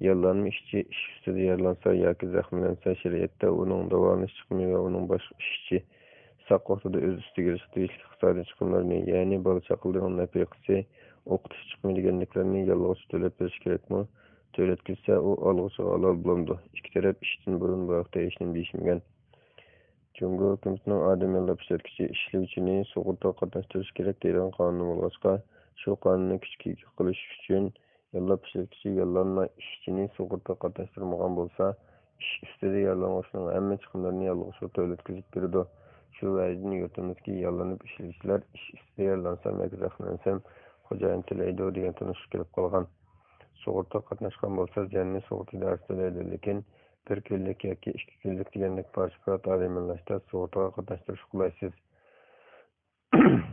yollanma ishchi ish ustida yaralansa yoki zaxmlansa shariatda uning davolanish chiqimi va uning boshqa ishchi saq vaqtida o'z ustiga tegishli iqtisodiy chiqimlarni, ya'ni bola chaqalarning nafaqasi, o'qitish chiqimi deganliklarni yolg'ich to'lab berish kerakmi? töletkilse u algıçyga alal bulamdy. İki tarap işten burun bu wagtda eşnem değişmegen. Cumhur hökümetiniň adam ýyllap işletgüçi işlewçini sugurta gatnaşdyryş gerek diýen kanuny bolgaçka, şu kanuny kiçik kılış üçin ýyllap işletgüçi ýyllanma işçini sugurta gatnaşdyrmagan bolsa, iş üstede ýyllanyşynyň hemme çykymlaryny ýalgyşyk töletkizip berdi. Şu wagtyny ýurtymyzdaki ýyllanyp işleýçiler iş üstede ýyllansa mekzahnansam hojaýyn tileýdi diýen tunuş gelip galgan. Sugurta gatnaşgan bolsa jänni sugurta idaresi töleýdi, lekin bir günlük yoki 2 günlük degendek parça ta'minlashda sugurtaga gatnaşdyryş gulaýsyz.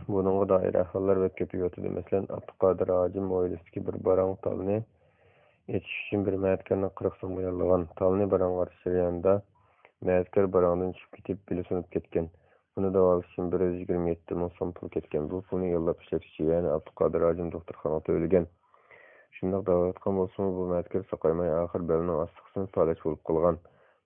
Bununğa dair ahvallar we köpüýýärdi. Meselem, Abdukadir Hacim oýlysky bir baraň talyny etiş üçin bir mätkerni 40 soň ýallagan. Talyny baraň garşyrýanda mätker baraňdan çykyp gidip bile sunup ketken. Bunu dawalaş üçin 127 000 soň pul ketken. Bu puly ýyllap işletişi, ýani Abdukadir Hacim doktorxanada ölgen. Şundaq dawatkan bolsa bu mätker sakaýmay ahir beliniň astygyny palaç bolup kalgan.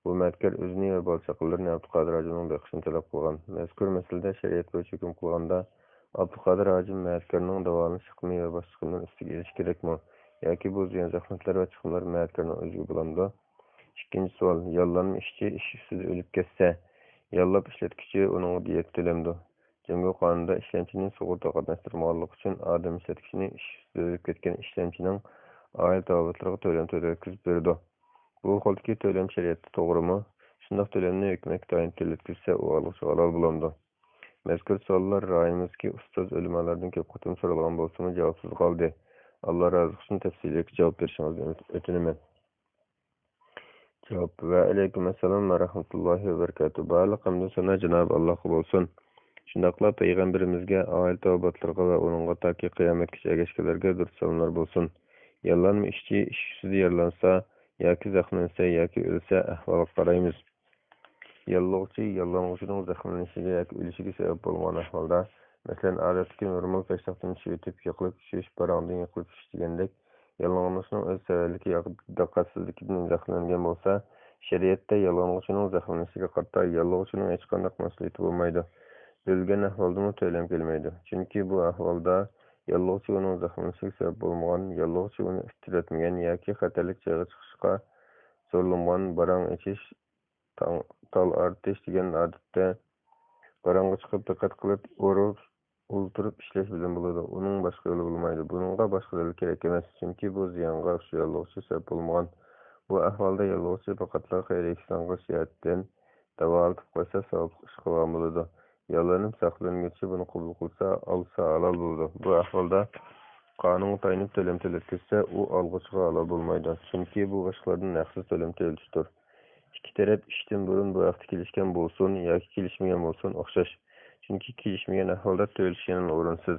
Bu mätker özüni we bolçakylaryny Abdukadir Hacimden bekyşini talap kılgan. Mezkur meselede şeriat boýunça hüküm kılganda Abdukadir Hacim mätkeriniň dawalanyş hukmy we başlygynyň üstüne geliş gerekmi? Ýa-ki bu ziyan zahmetler we çykymlar mätkeriniň özüge bulandy? Ikinji sual, ýallanma işçi iş üstünde ölüp ketse, ýallap işletgüçi onuň diýet dilemdi. Jemgyýet kanunda işlemçinin sugurta gatnaşdyrmaganlygy üçin adam işletgüçini iş üstünde ölüp ketken işlemçiniň aýal tawabatlaryga tölem töletkizip berdi. Bu holki tölem şeriatda togrumy? Şundaq tölemni hökümet taýin töletkilse o algyşyga alal bulamdy. Mezkur suallar raýymyzki ustaz ölümalardan köp gatym soralgan bolsa jawapsyz galdy. Allah razı olsun, tefsilek cevap berişiňizi ötünemen. Cevap ve aleyküm esselam ve rahmetullahi ve berekatuhu. Barlyk hamdy sana Cenab-ı Allah'a bolsun. Şundakla Peygamberimizge, aýal tawabatlarga we onunğa taky kıyametgacha geçkelerge dürüst salamlar bolsun. Ýallanma işçi iş üstünde ýarlansa, ýa-ki zahmlansa, ýa-ki ölse ahwaly garaýmyz. Ýallagçy ýallangyçynyň zahmlanyşyga ýa-ki ölüşige sebep bolgan ahwalda, meselem adatki normal peştahtan çöýtüp ýykylyp düşüş, baraňdan ýykylyp düşýändek, ýallangyçynyň öz sebäpligi ýa-ki dakatsyzlygynyň zahmlangan bolsa, şeriatda ýallangyçynyň zahmlanyşyga garta ýallagçynyň hiç kandak maslahaty bolmaýdy. Bölgen ahwalda tölemem gelmeýdi. Çünki bu ahwalda ýallagçy onuň zahmlanyşyga sebep bolmagan, ýallagçy ony istiretmegen ýa-ki hatarlyk çyga çykyşyga zorlanmagan baraň eçiş, tal artiş diýen adatda baraňga çykyp diqqat kılıp, orup, ulturup işleş bilen bolady. Onuň başga ýoly bolmaýdy. Bununğa başga ýol kerek emas. Çünki bu ziýanga şu ýallagçy sebep bolmagan. Bu ahwalda ýallagçy pakatla Haýry-Ihsan şeriatden dawalatyp goýsa sawap iş kılgan bolady. Ýallanyp saklanyňçy bunu kabul kılsa, alsa alal boldy. Bu ahwalda kanun taýynyp tölem töletkilse, u algyçyga alal bolmaýdy. Çünki bu başgalardan nähsiz tölem töleýär. İki tarap işten burun bu wagtda kelişken bolsun, ýa-ki kelişmegen bolsun okşaş. Çünki kelişmegen ahwalda töleşýän orunsyz.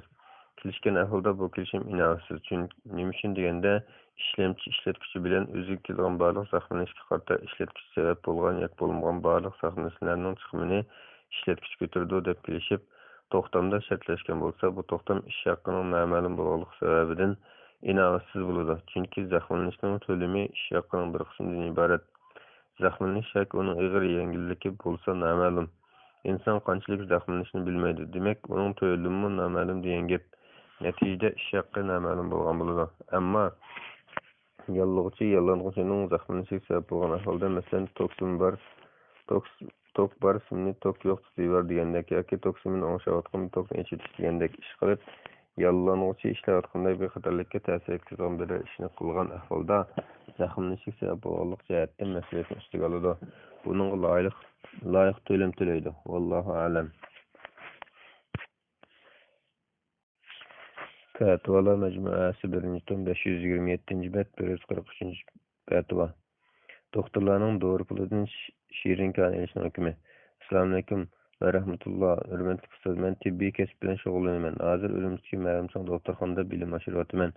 Kelişken ahwalda bu kelişim inançsyz. Çünki nime üçin degende işlemçi işletgüçi bilen özüge kelgen barlyk zahmlanyşyga garta işletgüçi sebep bolgan ýa-ki bolmagan barlyk zahmlanyşlarynyň çykymyny işletgüçi götürdi dep bilişip, toktamda şertleşken bolsa, bu toktam iş hakkının namalum bolganlygy sebäbinden inançsyz bolady. Çünki zahmlanyşynyň tölemi iş hakkının bir kısmından ibaret. Zahmlanyş ýa-ki onuň eger ýeňilligi bolsa namalum. İnsan kançylyk zahmlanyşyny bilmeýdi. Demek onuň tölemi namalum diýen gep. Netijede iş hakkı namalum bolgan bolady. Amma ýallagçy ýallangyçynyň zahmlanyşyga sebep bolgan ahwalda meselem tok bar, simni tok ýok diýýär diýendek, ýa-ki toksynyň oňşawatgan tokny içitiş diýendek iş kılıp, ýallangyçy işläwatganda bir hatarlykka täsir etkizgen bir işini kılgan ahwalda zahmlanyşyga sebep bolganlyk jähetden meselesini üstüge alady. Bunyň laýyk tölem töleýdi. Wallahu alem. Fatwalar Mecmuasy 1-nji tom 527-nji bet 143-nji fatwa. Doktorlaryň dogry pulydan şirin kanelyşyň hökümi. Assalamu alaykum ve rahmetullah. Hürmetli ustaz, men tibbi kesip bilen şogullanýan. Hazır ölümçi mälimçiň doktorxanada bilim aşyrypatymän.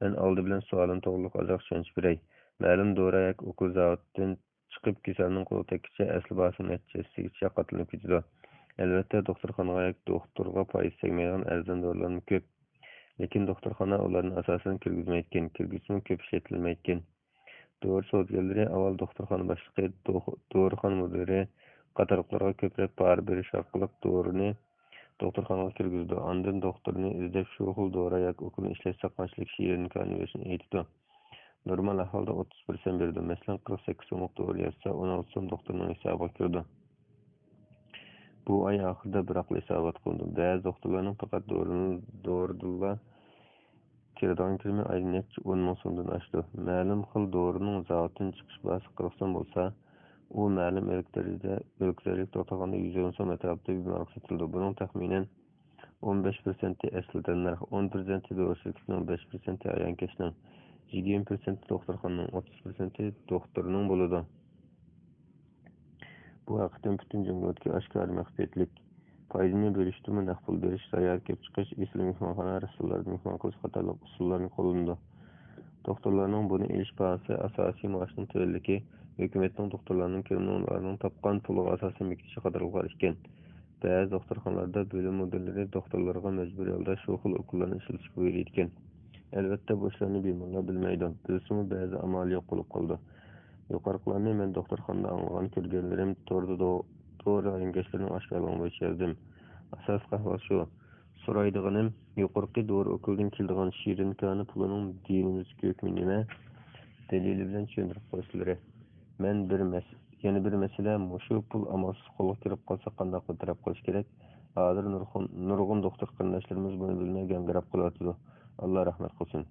Men aldy bilen sualym togrulyk azak şönç birey. Mälim dorayak okul zawatdan çykyp keselniň kolu tekçe äsli basym netçesigiçe gatlynyp gitdi. Elbetde doktorxanaga doktorga paýyz segmeýän erzan dorilar köp. Lekin doktorxana olaryň asasyny kirgizmeýän, kirgizme köp işletilmeýän. Doğru sözleri awal doktorxana başlygy, doğruxana müdiri gataryklarga köprek bar beriş arkaly doğruny doktorxanaga kirgizdi. Andan doktoruny izlep şu hul doğra ýa-ki okuly işletse kançylyk şirin kanýeşini eýtdi. Normal ahvolda 30% berdi. Masalan, 48 so'mlik dori yazsa, 16 so'm doktorning hisobiga kirdi. Bu ay oxirida biroq hisobot qildi. Ba'zi doktorlarning faqat doridulla kiradigan kirma ay necha 10 ming so'mdan oshdi. Ma'lum xil dorining zavotidan chiqish bahsi 40 so'm bo'lsa, u ma'lum o'liklarlik to'xtaganda 120 so'm atrofida bemorga sotildi. Buning taxminan 15% aslidan narx, 10% dori-shirkatning, 5% ayonkashning, 20% doktorxonaning, 30% doktorning bo'ladi. Bu haqda butun jamiyatga oshkor maxfiyatlik. Foydani berishda naqd pul berish, sayyor kelib chiqish, isli mehmonxona, rasullarni mehmon qilish qatorliq usullarni qo'llandi. Doktorlarning buni elish bahsi asosiy maoshning tuvalligi, hukumatning doktorlarning kirimlarining topgan puliga asosan bekitishi qatorliqlar ekan. Ba'zi doktorxonalarda bo'lim mudirlari doktorlarga majburiy holda shu xil usullarni ishlatish buyurayotgan. Albatta bu ishlarni bemorlar bilmaydi. Bilsimi ba'zi amal yo'q bo'lib qoldi. Yuqoriqilarni men doktorxonada anglagan ko'rganlarim to'g'ri ayonkashlarning oshkorligi bo'yicha yozdim. Asosiy ahvol shu. So'raydiganim yuqorqi dori o'kildan keladigan shirinkani pulining dinimizga hukmi nima? Dalili bilan tushuntirib qo'yishlari. Yana bir masala shu pul amalsiz qo'lga kirib qolsa qanday taraf qilish kerak? Hozir nurg'un doktor qarindoshlarimiz buni bilmay gangirab qolyotdi. Alloh rahmat qilsin.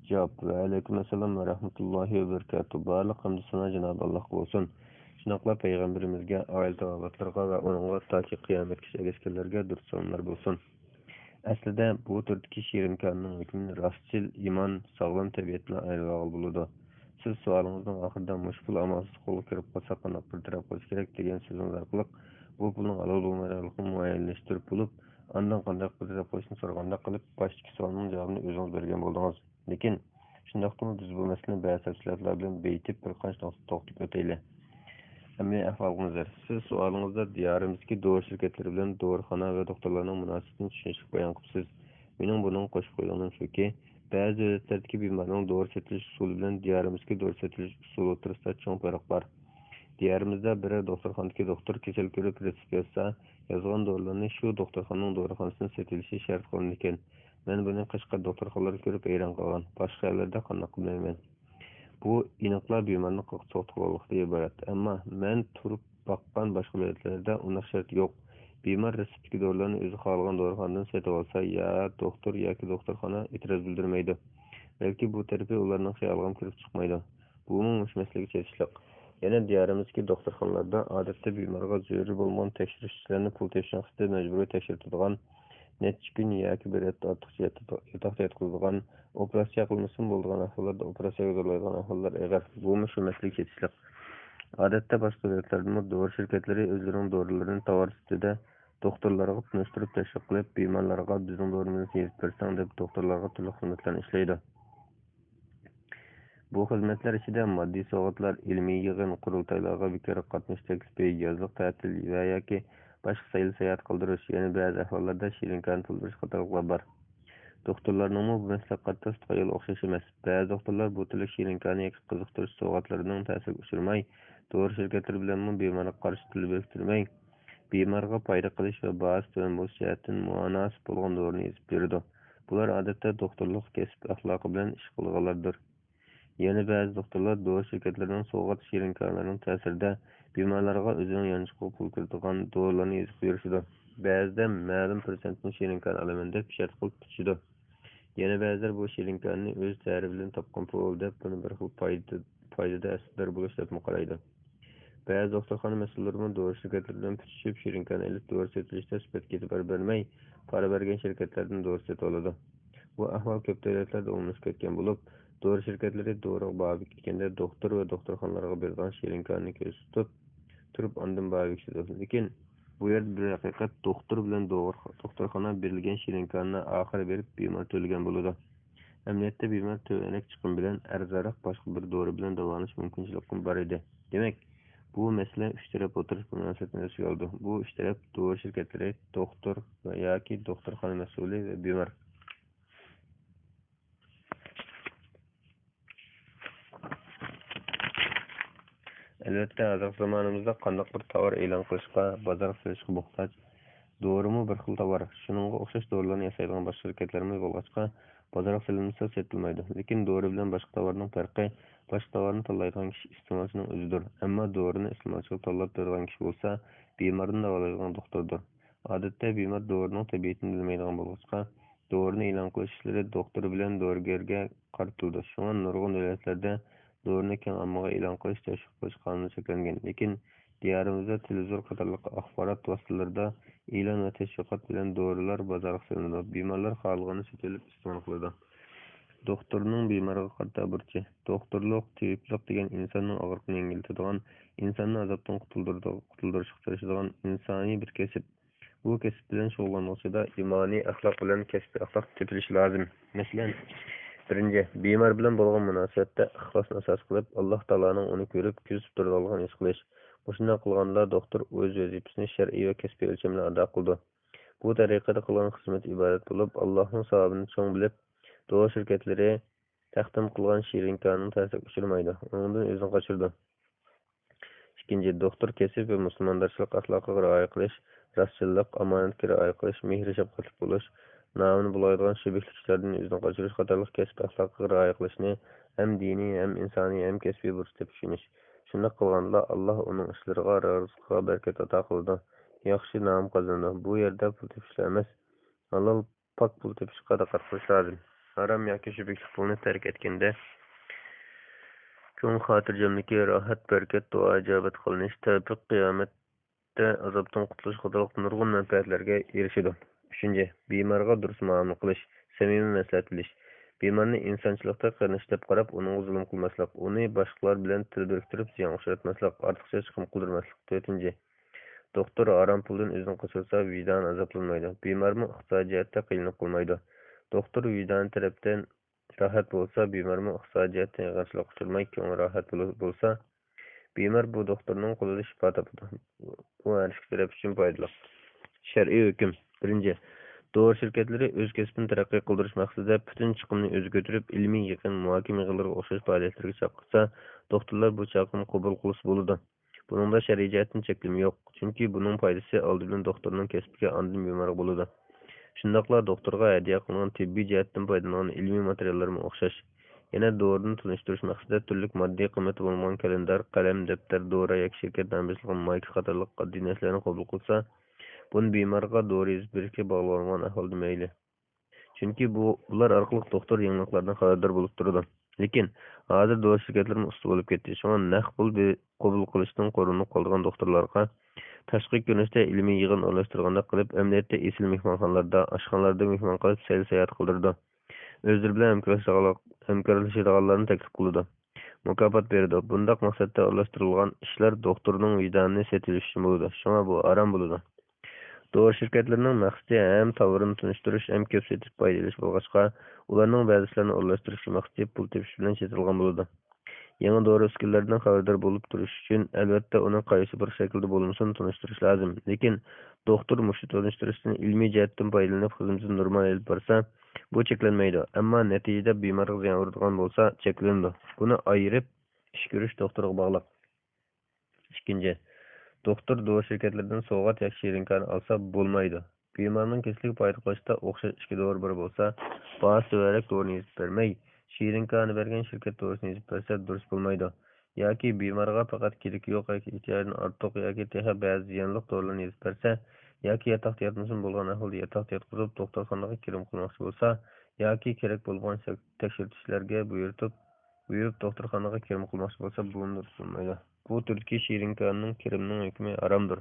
Javob: Va alaykum assalom va rahmatullohi va barakatuh. Barliq hamd sanolar Janob Allohga bo'lsin. Shunaqla payg'ambarimizga, oila tavobatlarga va uningga toki qiyomatgacha erishganlarga durud salomlar bo'lsin. Aslida bu turdagi shirinkorning hukmi rostchil, iymon, sog'lom tabiat bilan ayrılg'al bo'ladi. Siz savolingizning oxirida mushkul amalsiz qo'lga kirib qolsa qanday bir taraf qilish kerak degan so'zingiz orqali bu pulning halol bo'lmaganligini muayyanlashtirib bo'lib, andan qanday bir taraf qilishni so'raganda qilib boshdagi savolning javobini o'zingiz bergan bo'ldingiz. Lekin shundaqmi biz bu masalani ba'zi tafsilotlar bilan beyitib bir qancha to'xtab o'taylik. Ammo ahvolingizda siz savolingizda diyorimizdagi dori shirkatlari bilan dorixona va doktorlarning munosabatini tushunishli bayon qilibsiz. Mening buning qo'shib qo'yganim shuki, ba'zi davlatlardagi bemorning dori sotilish usuli bilan diyorimizdagi dori sotilish usuli o'rtasida cho'ng farq bor. Diyorimizda biror doktorxonadagi doktor kasal ko'rib retsept yozsa, yozgan dorilarni shu doktorxonaning dorixonasida sotilishi shart qilingan ekan. Men buni Qashqar doktorxonalarida ko'rib hayron qolgan. Boshqa yerlarda qanday bilmayman. Bu aniqlab bemorning qo'rqitganlikdan iborat. Ammo men turib boqqan boshqa davlatlarda unaqa shart yo'q. Bemor reseptdagi dorilarni o'zi xohlagan dorixonadan sotib olsa, ya doktor yoki doktorxona e'tiroz bildirmaydi. Balki bu tarafi ularning xayoliga kirib chiqmaydi. Bu mushmasligi chekishliq. Yana diyorimizdagi doktorxonalarda odatda bemorga zarur bo'lgan tekshirish ishlarini pul tepishda majburiy tekshirtiradigan, necha kun yoki bir hafta ortiqcha yotoqda yotqizilgan, operatsiya qilmasin bo'lgan ahvollarda operatsiya yoziladigan ahvollar eg'ar. Bu mushmasligi chekishliq. Odatda boshqa davlatlarda dori shirkatlari o'zlarining dorilarini tovar ustida doktorlarga tunishtirib tashviq qilib, bemorlarga bizning dorimizni yezib bersang deb doktorlarga turli xizmatlarni ishlaydi. Bu xizmatlar ichida moddiy sovg'atlar, ilmiy yig'in, qurultoylarga bekor qatnash taklifi, yozliq ta'til va yoki boshqa sayohat qildirish, yana ba'zi ahvollarda shirinkani pul berish qatorliqlar bor. Doktorlarning bu maslahatda tutqayil o'xshash emas. Ba'zi doktorlar bu tili shirinkani yoki qiziqtirish sovg'atlarining ta'siriga uchramay, dori shirkatlari bilan bemorga qarshi til biriktirmay, bemorga foyda qilish va ba'zi tuvan bo'lish jihatdan munosib bo'lgan dorini yezib beradi. Bular odatda doktorlik kasb axloqi bilan ish qilganlardir. Yana ba'zi doktorlar dori shirkatlarining sovg'at shirinkorlarining ta'sirida bemorlarga o'zining yanchiqqa pul kiritadigan dorilarni yezib berishadi. Ba'zida ma'lum prosentni shirinkor olaman deb shart qilib tutishadi. Yana ba'zilar bu shirinkorni o'z ta'rifi bilan topgan pul deb buni bir xil foydada asldor bo'lish deb qaraydi. Ba'zi doktorxona mas'ullari dori shirkatlari bilan tutishib, shirinkani ilib dori sotilishda sifatga e'tibor bermay, pora bergan shirkatlardan dori sotib oladi. Bu ahvol ko'p davlatlarda o'rnashib ketgan bo'lib, dori shirkatlari dori baho bekitganda doktor va doktorxonalarga bergan shirinkani ko'z tutib turib ondan baho bekitadi. Lekin bu yerda bir haqiqat, doktor bilan doktorxona berilgan shirinkani oxiri berib bemor to'lagan bo'ladi. Amniyatda bemor to'lanak chiqim bilan arzonroq boshqa bir dori bilan davolanish mumkinchiligi bor edi. Demak, bu masala uch taraf o'tirish munosabatini o'ziga oldi. Bu uch taraf dori shirkatlari, doktor va yoki doktorxona mas'uli va bemor. Albatta, hozir zamonimizda qanday bir tovar e'lon qilishga, bozor qilishga muhtoj. Dorimi bir xil tovar. Shuningga o'xshash dorilarni yasaydigan boshqa shirkatlarimiz bo'lg'achqa, Bozorga silinmasa setilmaydi. Lekin dori bilan boshqa tovarning farqi, boshqa tovarni tanlaydigan kishi iste'molchining o'zidir. Ammo dorini iste'molchiga tanlab beradigan kishi bo'lsa, bemorni davolaydigan doktordir. Odatda bemor dorining tabiatini bilmaydigan bo'lsa, dorini e'lon qilish ishlari doktor bilan dorigarga qaratildi. Shunga nurg'un davlatlarda dorini keng ommaga e'lon qilish, tashviq qilish qonuni cheklangan. Lekin diyorimizda televizor qatorliq axborot vositalarida e'lon va tashviqot bilan dorilar bozorga solinadi. Bemorlar xohlaganini sotib iste'mol qiladi. Doktorning bemorga qarata burchi. Doktorlik, tabiblik degan insonning og'riqni yengiltadigan, insonni azobdan qutuldirishga tirishadigan insoniy bir kasb. Bu kasb bilan shug'ullanuvchida imoniy axloq bilan kasbiy axloq tepilishi lozim. Masalan, birinchi, bemor bilan bo'lgan munosabatda ixlosni asos qilib, Alloh taoloning uni ko'rib, kuzatib turadigan ish qilish. Shunday qilganda doktor o'z vazifasini shar'iy va kasbiy o'lcham bilan ado qildi. Bu tariqada qilgan xizmat ibodat bo'lib, Allohning savobini cho'ng bilib, dori shirkatlari taqdim qilgan shirinkaning ta'siriga uchramaydi. Undan o'zini qochirdi. Ikkinchi, doktor kasb va musulmondarchilik axloqiga rioya qilish, rostchilik, omonatga rioya qilish, mehr shafqatli bo'lish, nomini bulaydigan shubhli kishilardan o'zini qochirish qatorliq kasb axloqiga rioya qilishni ham diniy, ham insoniy, ham kasbiy burch deb tushunish. Shunday qilganda Alloh uning ishlariga, rizqiga barakat ato qildi. Yaxshi nom qozonadi. Bu yerda pul tepishlar emas, halol pok pul tepishga diqqat qilish lozim. Harom yoki shubhli pulni tark etganda ko'ng xotirjamligi, rohat, barakat, duo ijobat qilinish, tavfiq, qiyomatda azobdan qutulish qatorliq nurg'un manfaatlarga erishadi. Uchinchi, bemorga durust muomala qilish, samimiy maslahat berish. Bemorni insonchilikda qarinish deb qarab, uning zulm qilmaslik, uni boshqalar bilan til biriktirib ziyon uchratmaslik, ortiqcha chiqim qildirmaslik. To'rtinchi, doktor harom puldan o'zini qochirsa, vijdon azoblanmaydi. Bemormi iqtisodiyatda qiynalib qolmaydi. Doktor vijdon tarafdan rahat bo'lsa, bemormi iqtisodiyatda yig'inchilik uchirmay, ko'ngli rahat bo'lsa, bemor bu doktorning qo'lida shifo topadi. Bu har ikki taraf uchun foydali. Shar'iy hukm. Birinchi, dori shirkatlari o'z kasbini taraqqiy qildirish maqsadida butun chiqimni o'zi ko'tarib, ilmiy yig'in, muhokama yig'inlariga o'xshash faoliyatlarga chaqirsa, doktorlar bu chaqiruvni qabul qilish bo'ladi. Buningda shar'iy jihatdan cheklim yo'q, chunki buning foydasi oldi bilan doktorning kasbiga, andin bemorga bo'ladi. Shundoqla doktorga hadya qilingan tibbiy jihatdan foydalangan ilmiy materiallarga o'xshash. Yana dorini tunishtirish maqsadida turli moddiy qiymati bo'lgan kalendar, qalam, daftar, dori yoki shirkat nomzodligi mayka qatorliq oddiy narsalarni qabul qilsa, buni bemorga dori yozib berishga bog'langan ahvolda mayli. Chunki bular orqali doktor yangiliklardan xabardor bo'lib turadi. Lekin hozir dori shirkatlari usta bo'lib ketdi. Shunga naq pul qabul qilishdan qo'rinib qolgan doktorlarga tashqi ko'rinishda ilmiy yig'in o'rlashtirganda qilib, amaliyotda esil mehmonxonalarda, oshxonalarda mehmon qilib sayr-sayohat qildirdi. O'zlari bilan hamkorlashadiganlarni taklif qildi. Mukofot berdi. Bundaq maqsadda o'rlashtirilgan ishlar doktorning vijdonini setilishi bo'ladi. Shunga bu harom bo'ladi. Dori shirkatlarining maqsadi ham tovarini tunishtirish, ham ko'p setib foydalanish bo'lg'achqa, ularning ba'zilarini o'rlashtirish maqsadi pul tepish bilan chetilgan bo'ladi. Yangi dori uskunalaridan xabardor bo'lib turish uchun albatta uni qaysi bir shaklda bo'linsin tunishtirish lozim. Lekin doktor mushtu tunishtirishdan ilmiy jihatdan foydalanib xizmatini normal olib borsa, bu cheklanmaydi. Ammo natijada bemorga ziyon uradigan bo'lsa, cheklanadi. Buni ayirib ish ko'rish doktorga bog'liq. Ikkinchi, doktor dori shirkatlaridan sovg'at yoki shirinkani olsa bo'lmaydi. Bemorning kasallik paydo qilishda o'xshash ikki dori bir bo'lsa, bahsi varak dorini yezib bermay, shirinkani bergan shirkat dorisini yezib bersa durust bo'lmaydi. Yoki bemorga faqat kerak yo'q yoki ehtiyojdan ortiq yoki teha ba'zi ziyonli dorilarni yezib bersa, yoki yotoqda yotmasin bo'lgan ahvolda yotoqda yotqizib doktorxonaga kirim qilmoqchi bo'lsa, yoki kerak bo'lgan tekshirishlarga buyurib doktorxonaga kirim qilmoqchi bo'lsa, bu durust bo'lmaydi. Bu turdagi shirinkaning kirimning hukmi haromdir.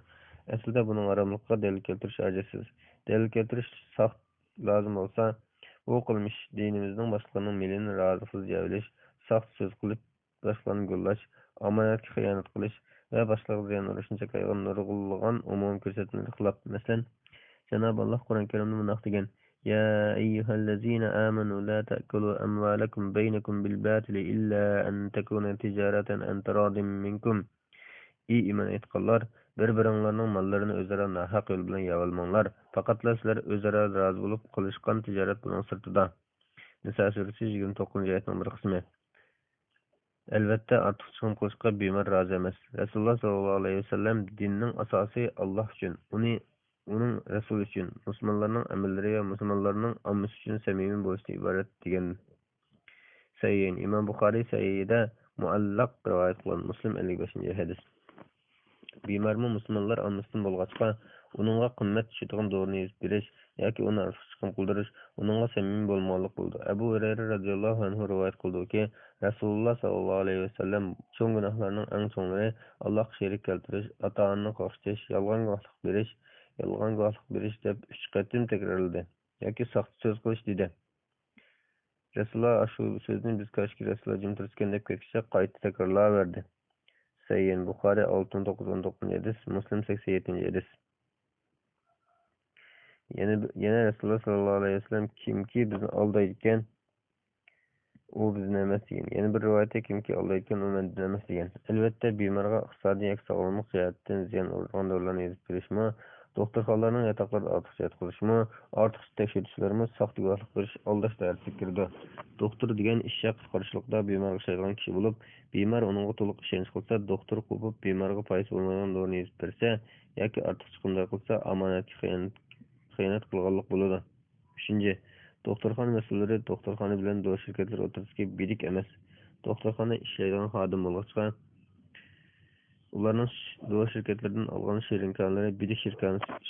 Aslida buning haromligiga dalil keltirish ajoysiz. Dalil keltirish saxt lozim bo'lsa, bu qilmish dinimizning boshqalarning milini razisiz yavilish, saxt so'z qilib, boshqalarni go'llash, omonatga xiyonat qilish va boshqalarga ziyon urishni qaygan nurg'ulg'an umum ko'rsatmalarga xilof. Masalan, Janob Alloh Qur'on Karimda bunday degan: "Ya ayyuhallazina amanu la ta'kulu amwalakum baynakum bil batili illa an takuna tijaratan an taradin minkum." Ey iymon etganlar, bir-biringlarning mollarini o'zaro nohaq yo'l bilan yevolmanglar. Faqatla sizlar o'zaro rozi bo'lib qilishgan tijorat buning sirtida. Nisa surasi 29-oyatning bir qismi. Albatta, ortiq chiqim qilishga bemor rozi emas. Rasululloh sollallohu alayhi vasallam dinning asosi Alloh uchun, uni uning rasul uchun, musulmonlarning amallari va musulmonlarning ommasi uchun samimiy bo'lishdan iborat degan. Sayyin Imom Buxoriy Sayyida muallaq rivoyat qilgan Muslim 55 hadis. Bemormi musulmonlar ommasidan bo'lg'achqa, uningga qimmat tushadigan dorini yezib berish yoki uni ortiq chiqim qildirish uningga samimiy bo'lmoqlik bo'ldi. Abu Hurayra radhiyallohu anhu rivoyat qildiki, Rasululloh sallallohu alayhi vasallam cho'ng gunohlarning eng cho'nglari Allohga sherik keltirish, ota-onani qo'shitish, yolg'on guvohlik berish deb 3 qatim takrorladi yoki soxta so'z qilish dedi. Rasululloh shu so'zni biz koshki Rasululloh jim turgan deb ketishsa qayta takrorlaverdi. Sayyin Buxoriy 6919 hadis, Muslim 87 hadis. Yana Rasululloh sallallohu alayhi vasallam kimki bizni aldaydigan u bizni emas degan. Yana bir rivoyatda kimki aldaydigan u mendan emas degan. Albatta bemorga iqtisodiy yoki sog'liqlik jihatdan ziyon urgan dorilarni yezib berishmi, doktorxonalarning yotoqlarida ortiqcha qilishmi, ortiqcha tekshirishlarmi, soxta guvohlik berish aldash dairasiga kirdi. Doktor degan ishga qutqarishlikda bemorga ishlaydigan kishi bo'lib, bemor uningga to'liq ishonch qilsa, doktor qo'pib bemorga foyda bo'lmagan dorini yezib bersa yoki ortiq chiqimlar qilsa, omonatga xiyonat qilganlik bo'ladi. 3. Doktorxona mas'ullari doktorxona bilan dori shirkatlari o'rtasidagi birik emas. Doktorxona ishlaydigan xodim bo'lg'achqa, ularning dori shirkatlaridan olgan shirinkonlari birik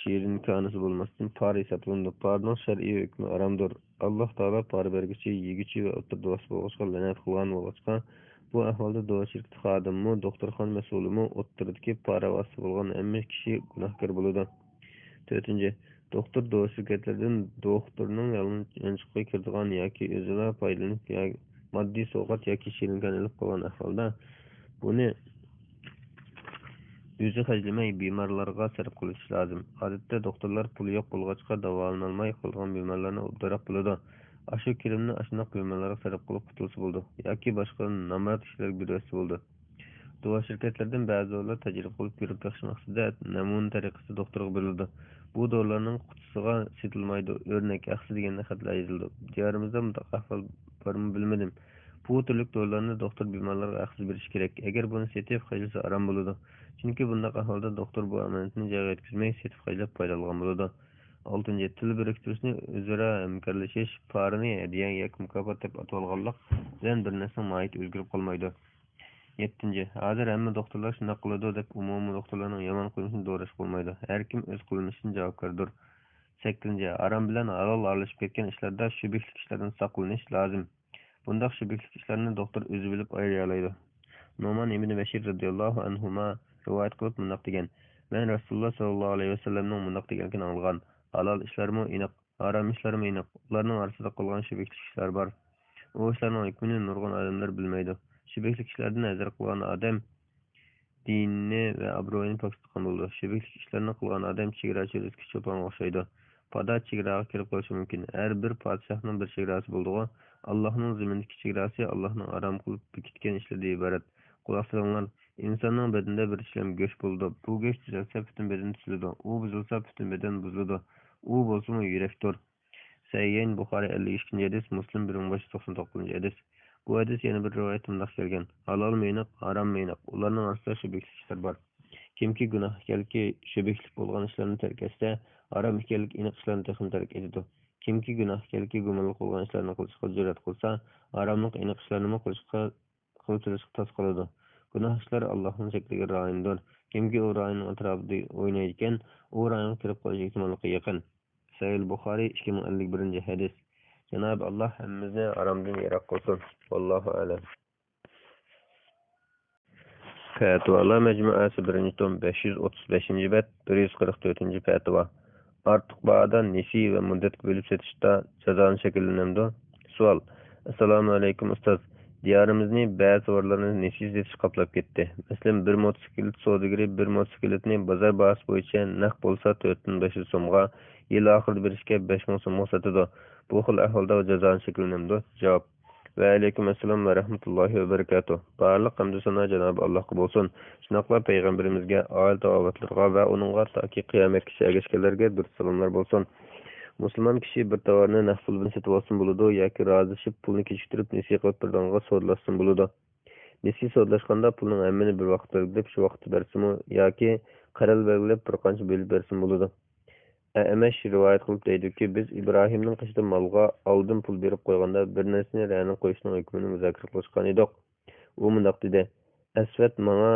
shirinkonisi bo'lmasdan par hisoblanadi. Parning shar'iy hukmi haramdir. Alloh taolo par berguchi, yeguchi va o'tirdosi bo'lg'achqa la'nat qilgan bo'lg'achqa, bu ahvolda dori shirkati xodimi, doktorxona mas'ulimi o'tirdagi para vosita bo'lgan hamma kishi gunohkor bo'ladi. 4. Doktor dori shirkatlaridan doktorning yanchiqqa kiradigan yoki o'zida foydalanib moddiy sovg'at yoki shirinkon olib qolgan ahvolda buni o'zi hajlamay bemorlarga sarf qilish lozim. Odatda doktorlar puli yo'q bo'lg'achqa davolanolmay qolgan bemorlarni obdaroq bo'ladi. Ashu kirimni ashundoq bemorlarga sarf qilib qutulsa bo'ldi yoki boshqa nomard ishlarga bersa bo'ldi. Dori shirkatlaridan ba'zilar tajriba qilib ko'rib beqish maqsadida namuna tariqasida doktorga berildi. Bu dorilarning qutisiga setilmaydi. O'rnak yaxshi degan xatlar yozildi. Diyorimizda bunday ahvol bormi bilmadim. Bu turli dorilarni doktor bemorlarga haqsiz berish kerak. Agar buni setib qilsa aram bo'ladi. Chunki bunday ahvolda doktor bu amonatni joyiga yetkazmay setib qilib foydalangan bo'ladi. 6. Til biriktirishni o'zaro hamkorlashish, parini hadiya yoki mukofot deb atalganlik bilan bir narsa mohiyati o'zgarib qolmaydi. 7. Hozir hamma doktorlar shunday qiladi deb umumiy doktorlarning yomon qilmishini do'rash bo'lmaydi. Har kim o'z qilmishidan javobgardir. 8. Harom bilan halol aralashib ketgan ishlarda shubhali ishlardan saqlanish lozim. Bundaq shubhali ishlarni doktor o'zi bilib ayray oladi. Nu'man ibn Bashir radhiyallohu anhuma rivoyat qilib bunday degan: Men Rasululloh sallallohu alayhi vasallamning bunday deganini anglagan. Halol ishlarmi aniq, harom ishlarmi aniq. Ularning orasida qolgan shubhali ishlar bor. U ishlarning hukmini nurg'un odamlar bilmaydi. Shubhali ishlardan hazar qilgan odam dinni va obro'yini pokitgan bo'ldi. Shubhali ishlarni qilgan odam chegarachi o'zga cho'ponga o'xshaydi. Poda chegaraga kirib qolishi mumkin. Har bir podshohning bir chegarasi bo'ldi-ku. Allohning zimindagi chegarasi Allohning harom qilib bekitgan ishlardan iborat. Quloq solinglar, insonning badanida bir chilam go'sht bo'ldi. Bu go'sht tuzalsa butun badan tuziladi. U buzilsa butun badan buziladi. U bo'lsa yurakdir. Sayyin Buxoriy 52 hadis, Muslim 1599 hadis. Bu hadis yana bir rivoyat bunday kelgan: halol meniq, harom meniq. Ularning orasida shubhali ishlar bor. Kimki gunoh ekanligi shubhali bo'lgan ishlarni tark etsa, harom ekanligi aniq ishlarni tark etadi. Kimki gunoh ekanligi gumonli bo'lgan ishlarni qilishga jur'at qilsa, haromlik aniq ishlarni qilishga to's qiladi. Gunoh ishlar Allohning chekligiga rioyadir. Kimki u rioyaning atrofida o'ynaydi ekan, u rioyaga kirib qolish ehtimoliga yaqin. Sahih Buxoriy 2051 hadis. Cenab-ı Allah hemmimizni haramdan yiroq qilsin. Vallohu a'lam. Fatvalar Mecmuasi 1-tom 535-bet 144 fatva. Artıq bağdan nesi ve müddet bölüp setişte cezanı şekillenimdi. Sual. Assalamu alaikum ustaz. Diyarimizni bazı varlarını nesi setiş kaplap ketdi. Mesela bir motosiklet sodagiri bir motosikletni bozor bahsi bo'yicha naq bo'lsa 4500 so'mga, yil oxirida berishga 5000 so'mga sotadi. Bu xil ahvolda jazoni shakllanadi. Javob. Va alaykum assalom va rahmatullohi va barakatuh. Barliq hamd sana Cenab-ı Allohga bo'lsin. Shunaqla payg'ambarimizga, oila avlodlarga va uningga toki qiyomatgacha ergashganlarga dur salomlar bo'lsin. Musulmon kishi bir tovarni naqd pul bilan sotib olsin bo'ladi yoki rozilashib pulni kechiktirib nesiya qilib birdanga sodlashsin bo'ladi. Nesiya sodlashganda pulning hammani bir vaqt belgilab shu vaqtda bersimi yoki qaral belgilab bir qancha bo'lib bersin bo'ladi. Әмәш rivoyat qilib deydiki, biz İbrahimning qishda malga oldin pul berib qo'yganda bir narsani ra'ni qo'yishning hukmini muzokara qilishgan edik. U mundoq dedi: Asvat menga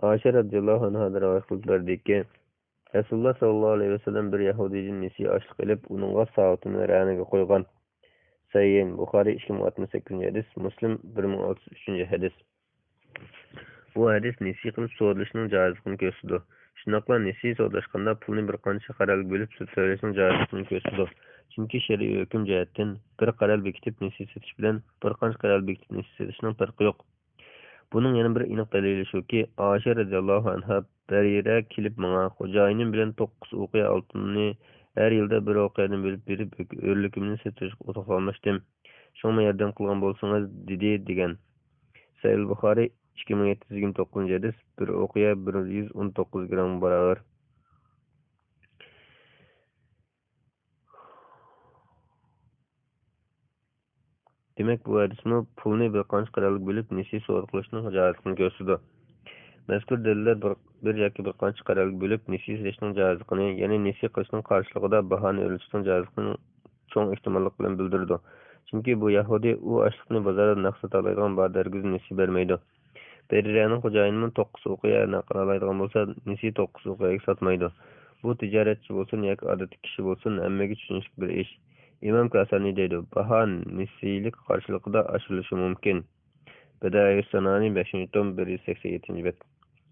Oysha radhiyallohu anha rivoyat qilib berdiki, Rasululloh sallallohu alayhi vasallam bir Yahudiydan nisiy oshliq qilib, uningga soatini ra'niga qo'ygan. Sayyin Buxoriy 2068-hadis, Muslim 1603-hadis. Bu hadis nisiy qilib so'ralishning joizligini ko'rsatadi. Shundoqla nisiy so'ralashganda pulni bir qancha qaralga bo'lib so'rashning joizligini ko'rsatadi. Chunki shar'iy hukm jihatdan bir qaral bekitib nisiy setish bilan bir qancha qaral bekitib nisiy setishning farqi yo'q. Buning yana bir aniq dalili shuki, Oysha radhiyallohu anha Barira kelib menga xo'jayinim bilan 9 o'qiya oltinni har yilda bir o'qiyadan bo'lib berib o'rlikimni setishga o'toqlashdim. Shunga yordam qilgan bo'lsangiz dedi degan. Sahih Buxoriy 2729-hadis, bir o'qiya 119 gram barobar. Demak, bu hadismi pulni bir qancha qaralga bo'lib nisiy so'rab qilishning joizligini ko'rsatadi. Mazkur dalillar bir yoki bir qancha qaralga bo'lib nisiy silishning joizligini, ya'ni nisiy qilishning qarshiligida bahoni o'rnatishning joizligini cho'ng ehtimollik bilan bildirdi. Chunki bu Yahudi u ashliqni bozorda naqd sota oladigan dargiz nisiy bermaydi. Beriraning xo'jayini 9 o'qiya naqd oladigan bo'lsa, nisiy 9 o'qiyaga sotmaydi. Bu tijoratchi bo'lsin yoki odatiy kishi bo'lsin, hammaga tushunishli bir ish. İmam Kasani deydi, baha nisiylik qarşılıqda aşırılışı mümkün. Bedai Sanani 5. tom 187. bet.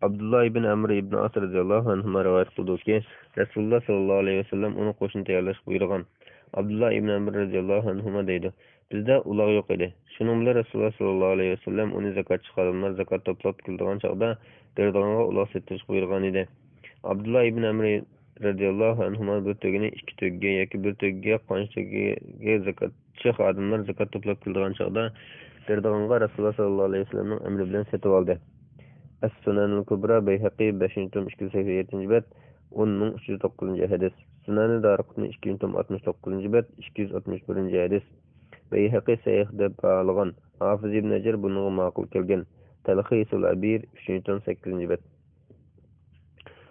Abdullah ibn Amr ibn As radhiyallohu anhu rivoyat qildi ki, Rasululloh sallallohu alayhi vasallam uni qo'shin tayyorlash buyurgan. Abdullah ibn Amr radhiyallohu anhu deydi, bizda uloq yo'q edi. Shuning bilan Rasululloh sallallohu alayhi vasallam uni zakotchi xodimlar zakot to'plab keladigan chog'da derdonga uloq setish buyurgan edi. Abdullah ibn Amr radhiyallohu anhu bir tugini ikki tugga yoki bir tugga qancha tugga zakotchi xodimlar zakot to'plab keladigan chog'da derdonga Rasululloh sallallohu alayhi vasallamning amri bilan setib oldi. As-Sunanul Kubra Bayhaqi 5. tom 287. bet 10309. hadis. Sunan-ı Daraqutni 2. tom 69. bet 261. hadis. Bayhaqi sahih deb bağlagan. Hafiz ibn Hajar bunga ma'qul kelgan. Talxisul Abir 3. tom 8. bet.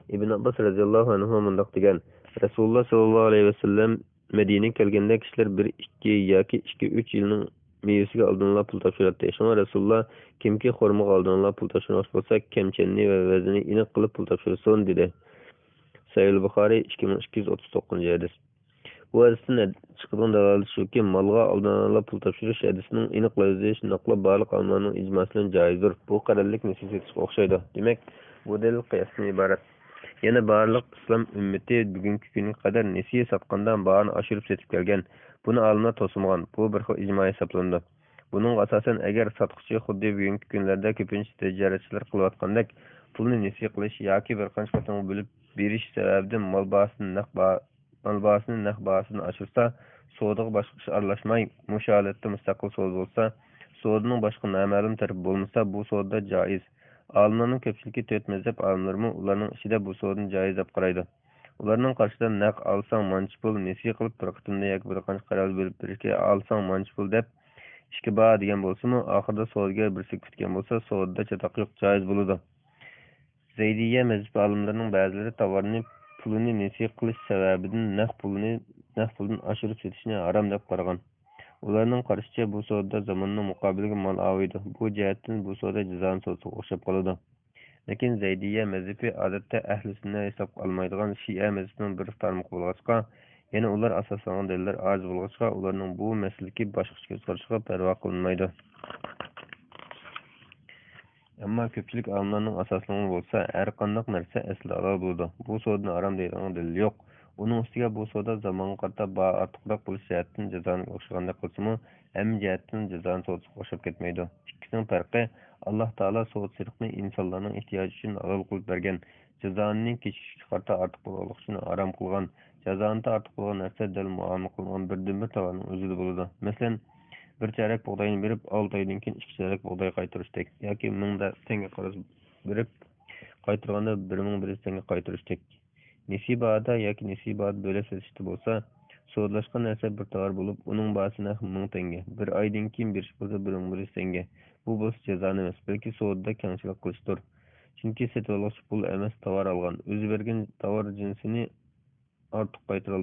İbn Abbas radhiyallohu anhu mundaq degan. Rasululloh sallallohu alayhi vasallam Madinaga kelganda kishilar 1-2 yoki 2-3 yilning mevasiga oldinlab pul topshiradi. Shunga Rasululloh kimki xurmoq oldinlab pul topshirmoq bo'lsa, kamchanni va vaznini aniq qilib pul topshirsin dedi. Sahih Buxoriy 2239 hadis. Bu hadisdan chiqqan dalolat shuki, malga oldinlab pul topshirish hadisining aniqlaydi, shundoqla barliq olimlarning ijmosi bilan joizdir. Bu qarallik nisiyatga o'xshaydi. Demak, bu dalil qiyosdan iborat. Yana barliq islom ummati bugungi kunga qadar nisiy sotqanda bahoni oshirib setib kelgan. Buni olimlar to'smagan. Bu bir xil ijmo hisoblandi. Buning asosan agar sotqich xuddi bugungi kunlarda ko'pincha tijoratchilar qilayotgandek pulni nisiy qilish yoki bir qancha qatam bo'lib berish sababidan mal bahosini naq bahosini oshirsa, savdoga boshqa ish aralashmay musholatda mustaqil savdo bo'lsa, savdoning boshqa noma'lum tarafi bo'lmasa, bu savdo joiz. Olimlarning ko'pchiligi 4 mazhab olimlarimi ularning ichida bu savdoni joiz deb qaraydi. Ularning qarshida naq olsang manchi pul nisiy qilib bir qatimda yoki bir qancha qaral bo'lib berishga olsang manchi pul deb ishga bor degan bo'lsa-mu, oxirida savdoga birsi kutgan bo'lsa, savdoda chatoq yo'q, joiz bo'ladi. Zaydiya mazhab olimlarining ba'zilari tovarni pulini nisiy qilish sababidan naq puldan oshirib setishni harom deb qaragan. Ularning qarashicha bu savdoda zamonning muqobiliga mal aviydi. Bu jihatdan bu savdo jazoni savdoga o'xshab qoladi. Lekin Zaydiya mazhabi odatda ahli sunnat hisob olmaydigan Shia mazhabining bir tarmoq bo'lg'achqa, yana ular asoslangan dalillar ojiz bo'lg'achqa, ularning bu masalaki boshqacha ko'z qarashiga parvo qilinmaydi. Ammo ko'pchilik olimlarning asoslangan bo'lsa, har qanday narsa asli halol bo'ladi. Bu savdoni harom deydigan dalil yo'q. Uning ustiga bu savdo zamonga qarata ortiqroq bo'lish jihatdan jazoni o'xshaganda qilsa-mu, hamma jihatdan jazoni savdoga o'xshab ketmaydi. Ikkisining farqi Alloh taolo savdo sirqni insonlarning ehtiyoji uchun halol qilib bergan, jazoni kechishga qarata ortiq bo'lganlik uchun harom qilgan. Jazoni ortiq bo'lgan narsa dal muomala qilgan birdan-bir tovarning o'zida bo'ladi. Masalan, bir charak bug'doyni berib 6 oydan keyin 2 charak bug'doy qaytarishdek yoki 1000 tanga qaroz berib qaytarganda 1100 tanga qaytarishdek. Nisibada yoki nisibada bo'lib setishdi bo'lsa, savdolashgan narsa bir tovar bo'lib, uning bahasi 1000 tanga. Bir oydan keyin berish bo'lsa 1100 tanga. Bu bo'lsa jazoni emas, balki savdoda kengchilik qilishdir. Chunki setib oluvchi pul emas, tovar olgan. O'zi bergan tovar jinsini ortiq qaytarib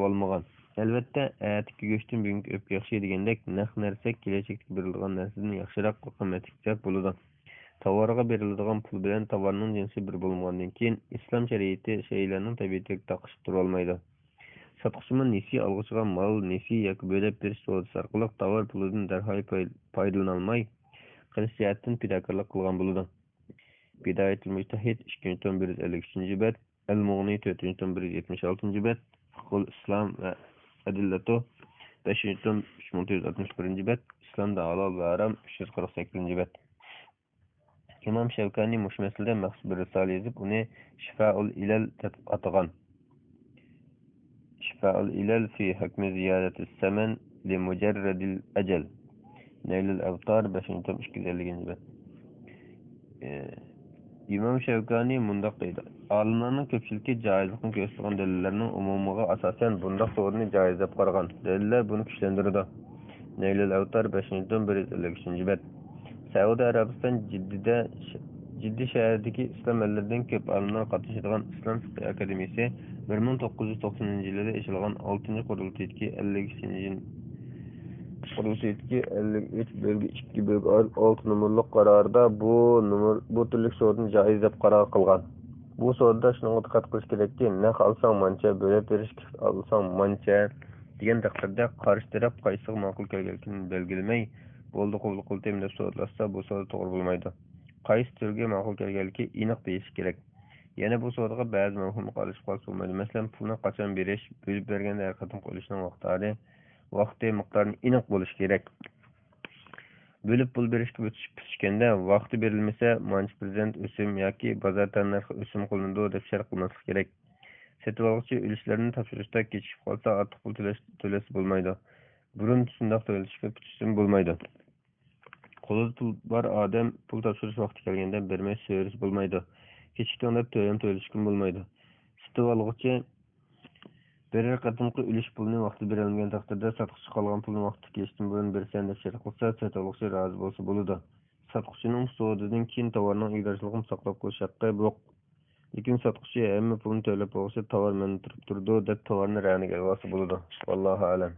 olmagan. Albatta, atiki go'shtdan bugungi o'pka yaxshi degandek, naq narsa kelajakda berilgan narsadan yaxshiroq qimmatliroq bo'ladi. Tovarga beriladigan pul bilan tovarning jinsi bir bo'lmagandan keyin islom shariati shaylarning tabiatiga taqishib tura olmaydi. Sotqıçımın nesi algıçıga mal, nesi yoki bo'lib berish savdosi orqali tovar pulidan darhol foydalanolmay qilish jihatdan fidokorlik qilgan bo'ladi. Bidayatul Mujtahid 2.153 bet, Al-Mughni 4.176 bet, Fiqhul İslam ve Adillatu 5.361 bet, İslamda halal ve haram 348 bet. İmam Şevkani muş meselede mahsus bir risale yazıp onu Şifaul İlal deb atagan. Şifaul İlal fi hukmi ziyadeti semen li mucerredil ecel. Neylül Avtar 5.250 bet. İmam Şevkani mundaq deydi. Alimlarning ko'pchiligi joizlikni ko'rsatgan dalillarning umumiga asosan bundaq so'zni joiz deb qaragan. Dalillar buni kuchlantirdi. Neylül Avtar 5.153 bet. Saudiya Arabiston Ciddi shahridagi islom ellaridan ko'p olimlar qatnashadigan Islom fiqh akademiyasi 1990-yilda ochilgan 6-qurilishidagi 53/2/6 numurli qarorda bu turlik so'zni joiz deb qaror qilgan. Bu so'zda shunga diqqat qilish kerakki, naq olsang mancha, bo'lib berish olsang mancha degan taqdirda qarshi taraf qaysiga ma'qul kelganligini belgilamay, bo'ldi qabul qildim deb so'zlashsa, bu so'z to'g'ri bo'lmaydi. Qaysi turga ma'qul kelganligi aniq deyish kerak. Yana bu so'zga ba'zi mavhumlar qolishib qolsa bo'lmaydi. Masalan, pulni qachon berish, bo'lib berganda har qachon qo'yishning vaqti miqdorini aniq bo'lishi kerak. Bo'lib pul berishga bitishganda vaqti berilmasa, manchi prezident o'sim yoki bozor narxi o'sim qilindi deb shart qilmaslik kerak. Sotib oluvchi ulushlarni topshirishda kechikib qolsa, ortiq pul to'lasa bo'lmaydi. Burun shundoq to'lashga bitishim bo'lmaydi. Qo'lida pul bor odam pul topshirish vaqti kelganda bermay so'rish bo'lmaydi. Kechikganda to'lashga bo'lmaydi. Sotib oluvchi birer qatimqi ulush pulni vaqti berilmagan taqdirda sotqich qolgan pulni vaqti kelishdan burun bersan deb shart qilsa, sotib oluvchi rozi bo'lsa bo'ladi. Sotqichning savdodan keyin tovarning igrashligini saqlab qo'yish haqqi yo'q. Lekin sotqichi hamma pulni to'lab bo'lsa, tovar meni turibdi deb tovarni raniga olsa bo'ladi. Vallohu a'lam.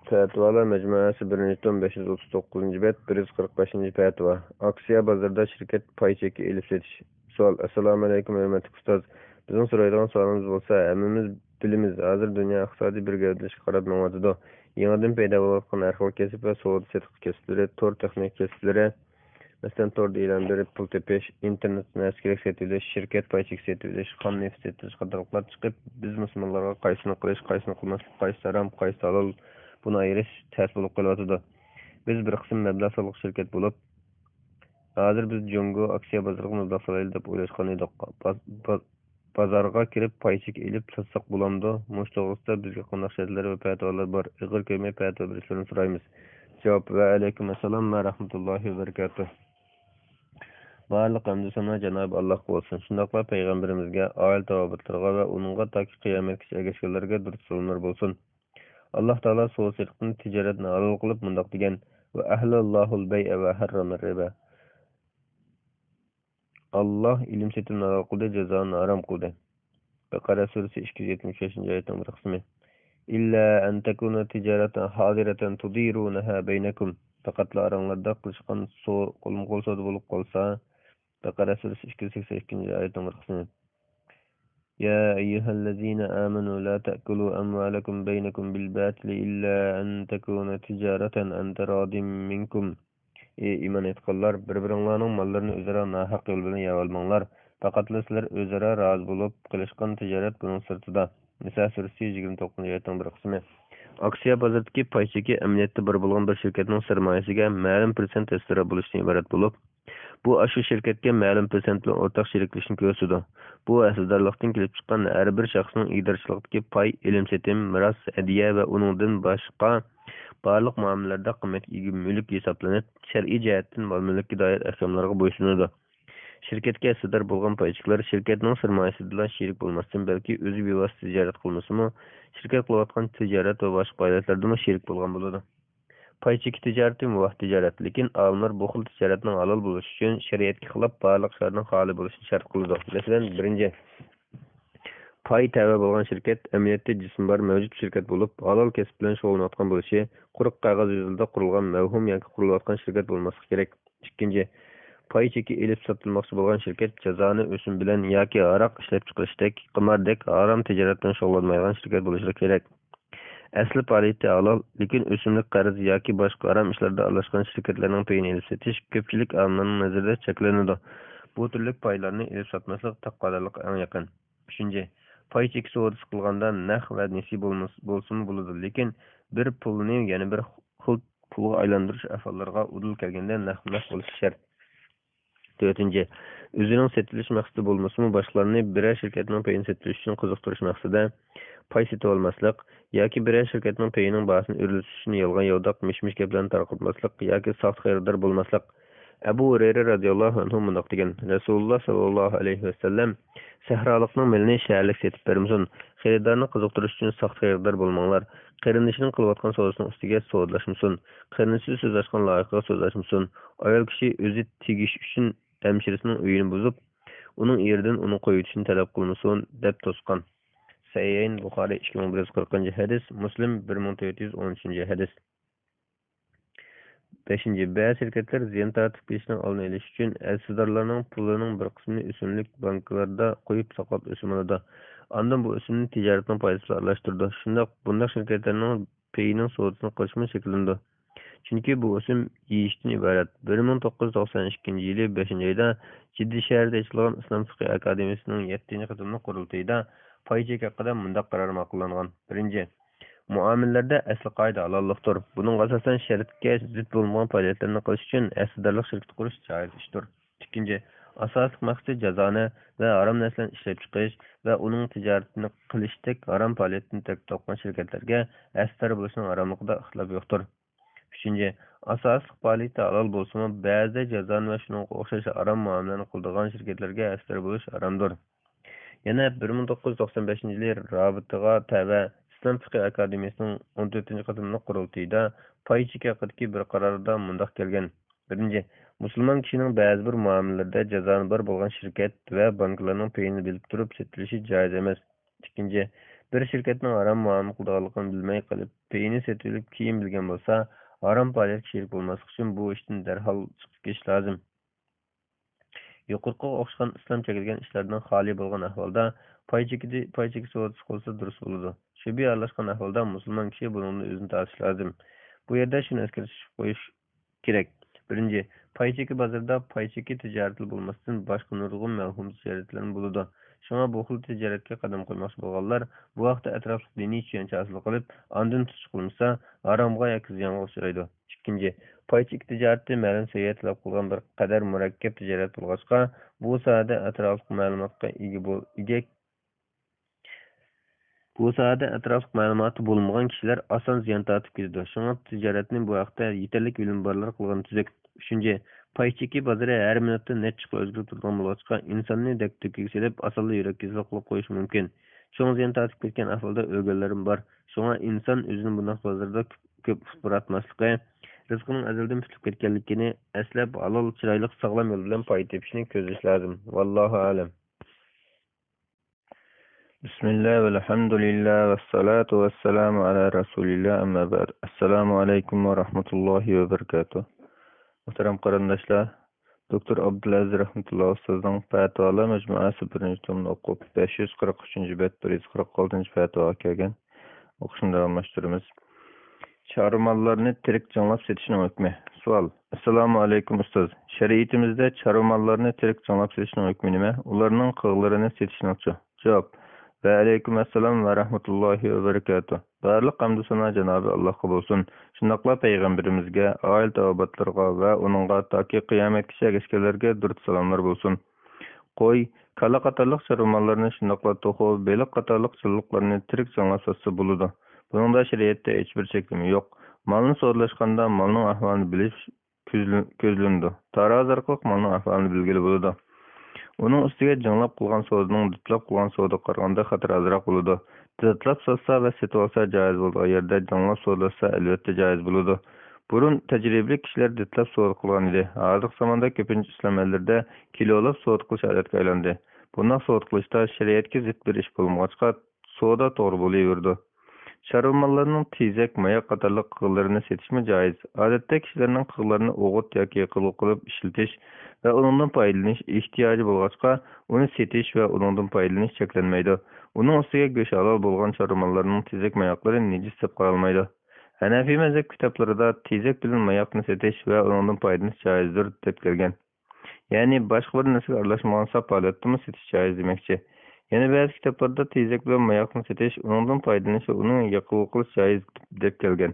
Fatvalar Mecmuası 1.539 bet 145. fatva. Aksiya bozorda shirkat pay cheki elib setish. Savol: Assalomu alaykum hurmatli ustoz. Bizning so'raydigan savolimiz bo'lsa, hammamiz bilamiz, hozir dunyo iqtisodiy bir gavdalashga qarab bormoqda. Yangidan paydo bo'layotgan har xil kasb va savdo-sotiq kasblari, tor texnik kasblari, masalan, torda e'lon berib pul tepish, internet naskerak setish, shirkat pay cheki setish, qon neft setish qatorliqlar chiqib, biz musulmonlarga qaysini qilish, qaysini qilmaslik, qaysi harom, qaysi halol buni ayirish ters bo'lib qolyotdi. Biz bir qism mablag' soliq shirkat bo'lib, hozir biz Jongo aksiya bozoriga mablag' solaylik deb o'ylashgan edik. Bozorga kirib pay cheki elib satsak bo'lamdi. Mush to'g'risida bizga qanday shartlar va fatvolar bor? Ig'ir ko'may fatvo berishni so'raymiz. Javob: Va alaykum assalom va rahmatullohi va barakatuh. Barliq hamd sana Cenab-ı Allah'a olsun. Şundaqla Peygamberimizge, aile tavabatlarına ve onunla taki kıyametki ergeçkilerine dürüst sorunlar bolsun. Allah Teala soğuk sirkini ticaretine halal kılıp mundaq degen ve ahlallahu bey'e ve harramar riba. Allah ilim setimini halal kıldı, cezanı haram kıldı. Bekara suresi 275. ayetin bir kısmı. İlla en tekuna ticareten hadireten tudirunaha beynekum. Fakat aranlarda kılışkan kolum kol sodu bulup kolsa, Bekara suresi 282. ayetin bir kısmı. Ya eyyühellezine amenu la te'kulu emvalekum beynekum bil batili illa en tekuna ticareten en teradim minkum. İman etqanlar, bir-biringlarning mallarını özara nahaq yol bilan yavalmanglar. Faqat sizlar özara razı bulup qilishgan tijorat buning sirtida. Nisa surasi 29. oyatning bir qismi. Aksiya bozoridagi pay cheki amniyatda bir bo'lgan bir shirkatning sarmoyasiga ma'lum prosent ta'siri bo'lishdan iborat bo'lib, bu ashu shirkatga ma'lum prosent bilan o'rtaq sheriklashni ko'rsatadi. Bu asildorlikdan kelib chiqqan har bir shaxsning idarchilikdagi pay, ilm-setim, miros, hadiya va uningdan boshqa barliq muomalalarda qimmatga ega mulk hisoblanib, shar'iy jihatdan mol-mulkka doir ahkomlarga bo'ysunadi. Shirkatga asildor bo'lgan paychilar shirkatning sarmoyasi bilan sherik bo'lmasdan, balki o'zi bevosita tijorat qilmasimi, shirkat qilayotgan tijorat va boshqa faoliyatlarda sherik bo'lgan bo'ladi. Pay cheki ticareti mubah ticaret. Lekin alimlar bu xil ticaretning halol bo'lishi uchun shariatga xilof barliq ishlarning halol bo'lishini shart qildi. Masalan, birinchi pay tava bo'lgan shirkat amaliyotda jism bor mavjud shirkat bo'lib, halol kasb bilan shug'ullanayotgan bo'lishi, quruq qog'oz yuzida qurilgan mavhum yoki qurilayotgan shirkat bo'lmasligi kerak. Ikkinchi, pay cheki elib sotilmoqchi bo'lgan shirkat jazoni o'sim bilan yoki aroq ishlab chiqarishdek, qimordek harom tijorat bilan shug'ullanmaydigan shirkat bo'lishi kerak. Asli faoliyati halol, lekin o'simlik qarz yoki boshqa harom ishlarda aralashgan shirkatlarning payini elib sotish ko'pchilik olimlarning nazarida cheklanadi. Bu turli paylarni elib sotmaslik taqvodorlik eng yaqin. Uchinchi, pay cheki savdosi qilganda naq va nesi bo'lsin bo'ladi, lekin bir pulni yana bir xil pulga aylantirish ahvollariga udul kelganda naq bo'lishi shart. To'rtinchi, o'zining sotilish maqsadi bo'lmasmi, boshqalarni biror shirkatning payini sotish uchun qiziqtirish maqsadida pay sotib olmaslik yoki biror shirkatning payining bahosini o'rlatish uchun yolg'on yovdoq mish-mish gaplarni tarqatmaslik yoki soxta xaridor bo'lmaslik. Abu Hurayra radhiyallohu anhu mundoq degan: Rasululloh sallallohu alayhi vasallam sahrolikning milni shaharlik setib bermsin. Xaridorni qiziqtirish uchun soxta xaridor bo'lmanglar. Qarindishining qilayotgan savdosining ustiga savdolashmasin. Qarindisi so'z ochgan loyihaga so'z ochmasin. Ayol kishi o'zi tegish uchun hamshirasining uyini buzib, uning eridan uni qo'yishini talab qilmasin deb to'sqan. Sahih Buxoriy 2140 hadis, Muslim 1413 hadis. 5. Ba'zi şirketler ziyon tartib kelishning oldini olish uchun aksiyadorlarning pulining bir qismini o'simlik banklarda qo'yib saqlab o'sim oladi. Ondan bu o'simni tijoratning foydasiga aralashtirdi. Shunda bunday shirkatlarning payining savdosini qilishmi shekillandi. Chunki bu o'sim yeyishdan iborat. 1992-yili 5-oyda Jiddiy shahrida ochilgan Islom fiqh akademiyasining 7-qatimli qurultayida pay cheki haqida mundaq qaror ma'qullangan. Birinchi, muomallarda asli qoida halollikdir. Buning asosan shariatga zid bo'lmagan faoliyatlarni qilish uchun aksiyadorlik shirkati qurish joiz ishdir. Ikkinchi, asosiy maqsad jazoni va harom narsalarni ishlab chiqarish va uning tijoratini qilishdek harom faoliyatni tark topgan shirkatlarga aksiyador bo'lishning haromligida ixtilof yo'qdir. Uchinchi, asosiy faoliyati halol bo'lsa-mu, ba'zida jazoni va shunga o'xshash harom muomalani qiladigan shirkatlarga aksiyador bo'lish haromdir. Yana 1995-yili Rabitaga tava İslam Fiqh Akademiyasining 14-qatimli qurultayida pay cheki haqidagi bir qarorda mundaq kelgan. Birinchi, musulmon kishining ba'zi bir muomalalarda jazoni bor bo'lgan shirkat va banklarning payini bilib turib sotilishi joiz emas. Ikkinchi, bir shirkatning harom muomala qilganligini bilmay qolib, payini sotilib keyin bilgan bo'lsa, harom faoliyat sherik bo'lmaslik uchun bu ishdan darhol chiqib ketish lozim. Yuqorqiga o'xshagan islom chekilgan ishlardan xoli bo'lgan ahvolda pay cheki savdosi qilsa durust bo'ladi. Shubi aralashgan ahvolda musulmon kishi bundan o'zini tutish lozim. Bu yerda shuni eslatib qo'yish kerak. Birinchi, pay cheki bozorda pay cheki tijarati bo'lmasdan boshqa nurg'un mavhum tijoratlar bo'ladi. Shunga bu xil tijoratga qadam qo'ymoqchi bo'lganlar bu vaqtda atrofli diniy tushuncha hosil qilib, ondan tutish qilmasa, haromga yoki ziyonga uchraydi. Ikkinchi, pay cheki tijarati ma'lum saviyat talab qilgan bir qadar murakkab tijorat bo'lg'achqa, bu sohada atrofli ma'lumotga ma'lumoti bo'lmagan kishilar oson ziyon tortib ketadi. Shunga tijoratni bu vaqtda yetarli bilim borlar qilgan tuzuk. Uchinchi, pay cheki bozori har minutda necha xil o'zgarib turgan bo'lg'achqa, insonni daktukiga selib, osonli yurak kesili qilib qo'yish mumkin. Shunga ziyon tortib ketgan ahvolda o'lganlarim bor. Shunga inson o'zini bunday bozorda ko'p ixtiroratmasligi, rizqining azaldan tutilib ketganligini eslab, halol, chiroyli, sog'lom yo'l bilan pay tepishni ko'zlash lozim. Vallohu a'lam. Bismillah ve elhamdülillah ve salatu ve selamu ala Resulillah amma ba'd. Assalamu alaikum ve rahmetullahi ve berekatuh. Muhterem qarindoshlar, Doktor Abdulaziz rahmetulloh ustozning fatvolar majmuasi 1-tomni o'qib 543-bet 146 fatvoga kelgan. O'qishni davomlashtiramiz. Chormallarni tirik jonlab setishning hukmi. Savol. Assalomu alaykum ustoz. Shariatimizda chormallarni tirik jonlab setishning hukmi nima? Ularning qig'larini setishning-chi? Javob. Ve aleyküm esselam ve rahmetullahi ve berekatuh. Barliq hamdu sana Cenab-ı Allah'a bo'lsin. Shundaqla payg'ambarimizga, oil tavobatlarga va uningga toki qiyomatgacha ergashganlarga durud salomlar bo'lsin. Qo'y, kala qatorliq chormallarni shundaqla to'xu, beliq qatorliq chilliqlarni tirik jonlab satsa bo'ladi. Buningda shariatda hech bir cheklama yo'q. Malni sodlashganda malning ahvolini bilish ko'zlandi. Taroz orqali malning ahvolini bilgili bo'ladi. Uning ustiga jonglab qilgan savdoning ditlab qilgan savdo qaraganda xatar azroq bo'ladi. Ditlab satsa va setib olsa joiz bo'lgan yerda jonglab savdolasa albatta joiz bo'ladi. Burun tecrübeli kişiler ditlep soğut kılgan idi. Hazırkı zamanda köpüncü İslam ellerinde kilolap soğut kılış adetke aylandi. Bundan soğut kılışta şeriatke zıt bir iş bulunmaçka soğuda doğru buluyordu. Şarılmalarının tizek, maya qatarlıq qığlarını setişme caiz. Adette kişilerin qığlarını oğut yoki qılıp qılıp işletiş ve onundan paylanış ihtiyacı bolğaçqa onu setiş ve onundan paylanış çeklenmeydi. Onun ustiga göş halal bolğan şarılmalarının tizek mayaqları necis dep qaralmaydı. Hanefi mezhep kitaplarında tizek bilen mayaqni setiş ve onundan paylanış caizdir dep kelgen. Yani başka bir narsaga aralashmagan sap holatda setish joiz demoqchi. Yana ba'zi kitoblarda tezak bilan mayoqni setish, undan foydalanish va uni yoqib qilish joiz deb kelgan.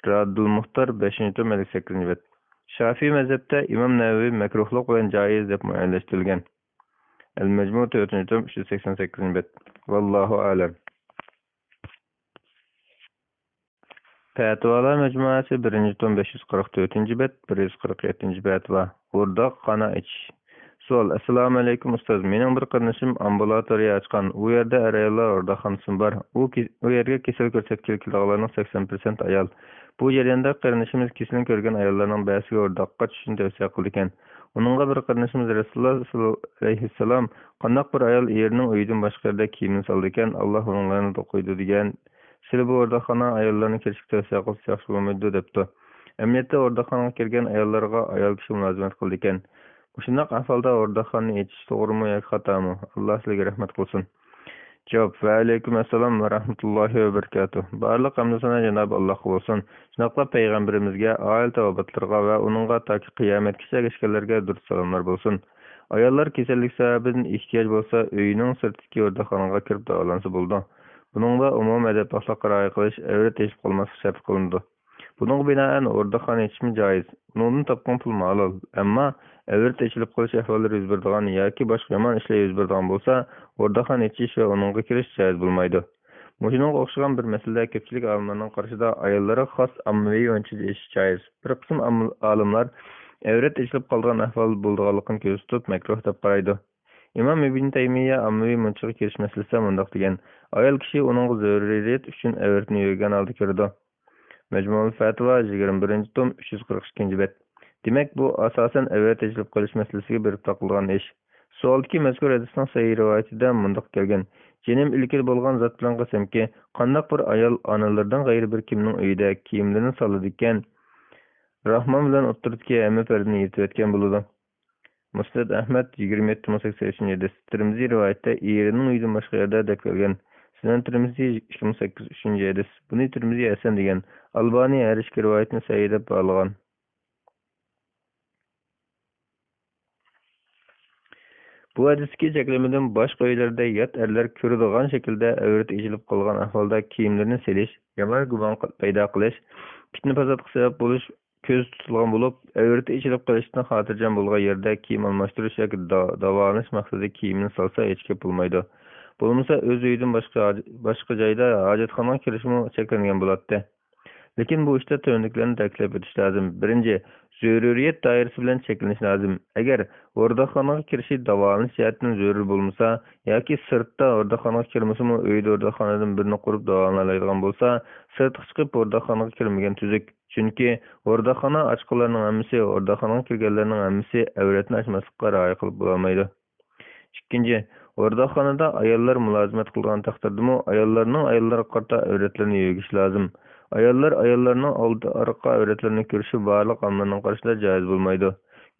Raddul Muhtar 5-tom 58 bet. Shafiy mazhabda Imom Navaviy makruhlik bilan joiz deb muayyanlashtirilgan. Al-Majmu' 4-tom 388 bet. Vallahu a'lam. Fatvalar Mecmuasi 1-tom 544 bet, 147 fatva. Urda qana iç. Sual: Assalamu alaykum ustaz. Mening bir qarindishim ambulatoriya ochgan. U yerda ayollar orda xonasi bor. U yerga kasal ko'rsatgan kiloglarning 80% ayol. Bu jarayonda qarindishimiz kesilin ko'rgan ayollarning ba'siga o'rdoqqa tushishni tavsiya qildi ekan. Uningga bir qarindishimiz Rasululloh sollallohu alayhi vasallam qandaq bir ayol erining uyidan boshqa yerda kiyimini soldi ekan, Alloh uninglarni qo'ydi degan. Sizlar bu o'rdoqxona ayollarni kirishga tavsiya qilsa yaxshi bo'lmaydi debdi. Emniyatda o'rdoqxonaga kirgan ayollarga ayol kishi mulozimat qildi ekan. Shundoq ahvolda o'rdoqxonani echish to'g'rimi yoki xatomi? Alloh sizlarga rahmat qilsin. Javob: Va alaykum assalom va rahmatullohi va barakatuh. Barliq hamd sana Janob Allohga bo'lsin. Shunaqla payg'ambarimizga, oila tavobatlarga va uningga toki qiyomatgacha erishganlarga durud salomlar bo'lsin. Ayollar kasallik sababidan ehtiyoj bo'lsa, uyining sirtidagi o'rdoqxonaga kirib davolansa bo'ldi. Buningda umumiy adab axloqqa rioya qilish, avrat eshib qolmaslik shart qilindi. Bunun binaen o'rdoqxona echishmi joiz. Undan topgan pul malol. Ammo avrat eshilib qolish ahvollari yuz beradigan yoki boshqa yomon ishlar yuz beradigan bo'lsa, o'rdoqxona echish va uningga kirish joiz bo'lmaydi. Shunga o'xshagan bir masalada ko'pchilik olimlarning qarashida ayollarga xos ommaviy yo'nalishda echish joiz. Bir qism olimlar avrat eshilib qolgan ahvol bo'lganligini ko'rsatib makruh deb qaraydi. İmam İbn Taymiye ommaviy munchiga kirish masalasida mundoq degan: ayol kishi uning zaruriyat uchun avratni yo'ygan holda kirdi. Mecmu'l Fatva 21-tom 342 bet. Demek bu asasen avrat eshilib qolish masalasiga berib taqilgan ish. Sualdagi mazkur hadisning sahih rivoyatida mundoq kelgan: Jenim ilkil bo'lgan zot bilan qasamki, qandaq bir ayol onalardan g'ayri bir kimning uyida kiyimlarini soladi ekan, Rahmon bilan o'ttirdiki hamma farzini yetayotgan bo'ladi. Musnad Ahmad 27-87. Tirmiziy rivoyatda erining uyidan boshqa yerda deb kelgan. Sunan Tirmiziy 28-3 hadis. Buni Tirmiziy hasan degan. Albani har ikki rivoyatni sahih deb bog'lagan. Bu hadisga cheklamadan boshqa uylarda yot erlar ko'radigan shaklda avrat eshilib qolgan ahvolda kiyimlarini selish, yomon gumon paydo qilish, fitna fasodga sabab bo'lish ko'z tutilgan bo'lib, avrat eshilib qolishdan xotirjam bo'lgan yerda kiyim almashtirish yoki davolanish maqsadida kiyimni solsa hech gap bo'lmaydi. Bo'lmasa o'z uyidan boshqa joyda hojatxonaga kirishmi cheklangan bo'ladi. Lekin bu ishda to'rniklarni ta'kidlab o'tish lozim. Birinchi, zaruriyat doirasi bilan cheklanish lozim. Agar o'rdoqxonaga kirishi davolanish jihatdan zarur bo'lmasa yoki sirtda o'rdoqxonaga kirmasimi, uyda o'rdoqxonadan birini qurib davolanadigan bo'lsa, sirtga chiqib o'rdoqxonaga kirmagan tuzuk. Chunki o'rdoqxona ochqanlarning hammasi, o'rdoqxonaga kirganlarning hammasi avratni ochmaslikka rioya qilib bo'lmaydi. Ikkinchi, o'rdoqxonada ayollar mulozimat qilgan taqdirdami, ayollarga qarata avratlarini yo'gish lozim. Ayollarning oldi orqa avratlarini ko'rishi barliq olimlarning qarashida joiz bo'lmaydi.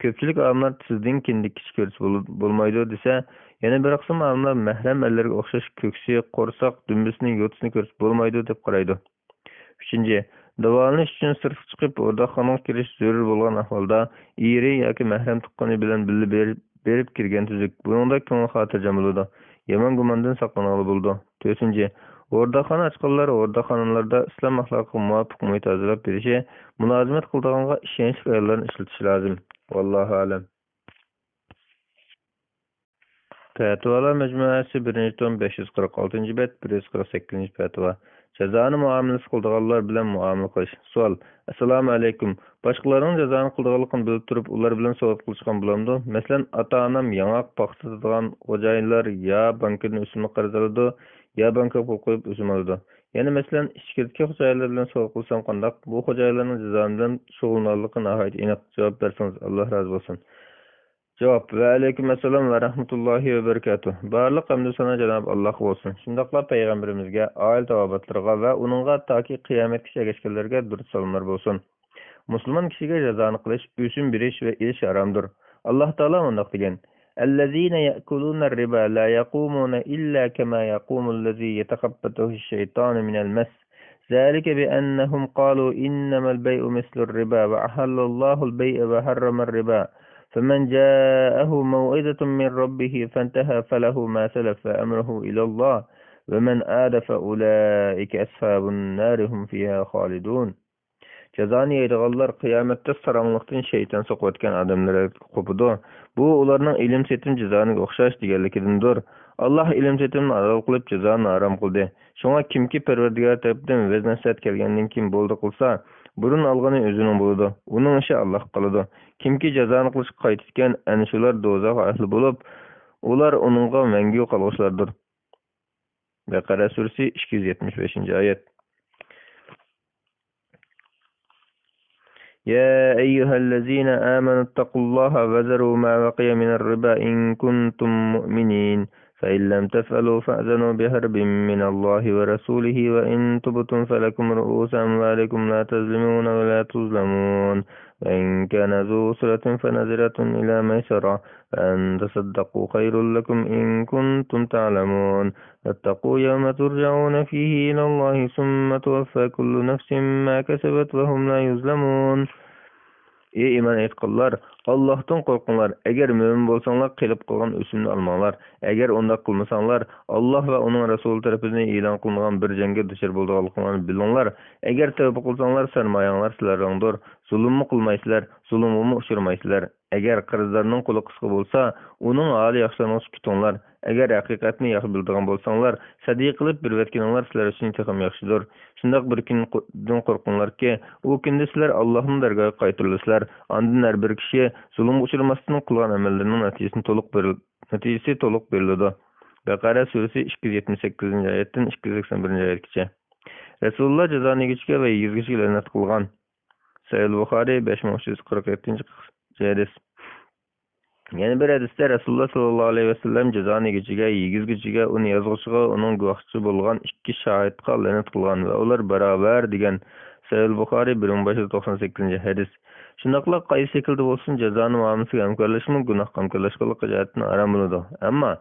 Ko'pchilik olimlar sizdan kindik kishi ko'rsa bo'lmaydi desa, yana bir qism olimlar mahram erlarga o'xshash ko'ksi, qo'rsoq, dumbisini, yo'tisini ko'rsa bo'lmaydi deb qaraydi. Uchinchi, davolanish uchun sirtga chiqib o'rdoqxonaga kirish zarur bo'lgan ahvolda eri yoki mahram tuqqani bilan birga berib kirgan tuzuk. Buningda ko'ngil xotirjam bo'ladi. Yomon gumondan saqlanadi bo'ldi. To'rtinchi, o'rdoqxona ochqanlar o'rdoqxonalarda islom axloqiga muvofiq muhit hozirlab berishi, mulozimat qildiganga ishonchli ayollarni ishlatish lozim. Vallohu a'lam. Fatvalar majmuasi 1-tom 546 bet, 148 fatva. Jazoni muomalasi qildiganlar bilan muomala qilish. Savol: Assalomu alaykum. Boshqalarning jazoni qildiganligini bilib turib, ular bilan so'z qilishgan bo'lamdi. Masalan, ota-onam yangoq paxtatadigan xo'jayinlar ya bankdan o'simlik qarz oladi, ya banka pul qo'yib o'sim oladi. Yani mesela işkirdeki hocalar bilen so'roq qilsam qandaq? Bu hocalarning jazoni bilan shug'ullanligi nihoyat aniq javob bersangiz Alloh rozi bo'lsin. Javob: Va alaykum assalom va rahmatullohi va barakatuh. Barliq hamd sana Janob Alloh bo'lsin. Shundaqla payg'ambarimizga, oila tavobatlarga va uningga toki qiyomatgacha ergashganlarga durud salomlar bo'lsin. Musulmon kishiga jazoni qilish, o'sim berish va ilish haromdir. Alloh taolo mundoq degan: الذين يأكلون الربا لا يقومون إلا كما يقوم الذي يتخبطه الشيطان من المس ذلك بأنهم قالوا إنما البيع مثل الربا وأحل الله البيع وحرم الربا فمن جاءه موعظة من ربه فانتهى فله ما سلف فأمره إلى الله ومن عاد فأولئك أصحاب النار هم فيها خالدون. Jazoni yeydiganlar qiyomatda sarong'liqdan shayton so'qiyotgan odamlar qo'pidi. Bu ularning ilm setim jazoniga o'xshash deganligidandir. Alloh ilm setimni halol qilib jazoni harom qildi. Shunga kimki Parvardigor tarafidan vaz nasihat kelgandan keyin bo'ldi qilsa, burun olgani o'zining bo'ladi. Uning ishi Alloh qiladi. Kimki jazoni qilishga qaytgan, ana shular do'zax ahli bo'lib, ular uningga mangu qolg'ishlardir. Baqara surasi 275-oyat. يا أيها الذين آمنوا اتقوا الله وذروا ما بقي من الربا إن كنتم مؤمنين فإن لم تفعلوا فأذنوا بحرب من الله ورسوله وإن تبتم فلكم رؤوس أموالكم لا تظلمون ولا تظلمون وإن كان ذو أسرة فنظرة إلى ميسرة فأن تصدقوا خير لكم إن كنتم تعلمون واتقوا يوم ترجعون فيه إلى الله ثم توفى كل نفس ما كسبت وهم لا يظلمون. Ey iman etqanlar, Allohdan qo'rqinglar. Agar mo'min bo'lsanglar, qilib qolgan o'simni olmanglar. Agar unda qilmasanglar, Alloh va uning rasuli tomonidan e'lon qilingan bir jangga duchor bo'lganliklarini bilinglar. Agar tavba qilsanglar, sarmoyanglar sizlarningdir. Zulmni qilmaysizlar, zulmga uchirmaysizlar. Agar qarzdorning qo'li qisqa bo'lsa, uning holi yaxshilanishni kutinglar. Agar haqiqatni yaxshi biladigan bo'lsanglar, sadiq qilib bir vatkininglar sizlar uchun ham yaxshidir. Shundaq bir kundan qo'rqinglarki, u kunda sizlar Allohning dargohiga qaytarilasizlar. Ondan har bir kishi zulmga uchramasdan qilgan amallarining natijasi to'liq beriladi. Baqara surasi 278-oyatdan 281-oyatgacha. Rasululloh jazoni yegishga va yegizishga la'nat qilgan. Sahih Buxoriy 5347-hadis. Yana bir hadisda Rasululloh sallallohu alayhi vasallam jazoni yegishga, yegizgichiga, uni yozg'ichiga, uning guvohchisi bo'lgan ikki shohidga la'nat qilgan va ular barobar degan. Sahih Buxoriy 1598-hadis. Shundaqla qaysi şekilde bo'lsin jazoni muomalasiga hamkorlashmi gunoh hamkorlashganlik jihatdan harom bo'ladi. Ammo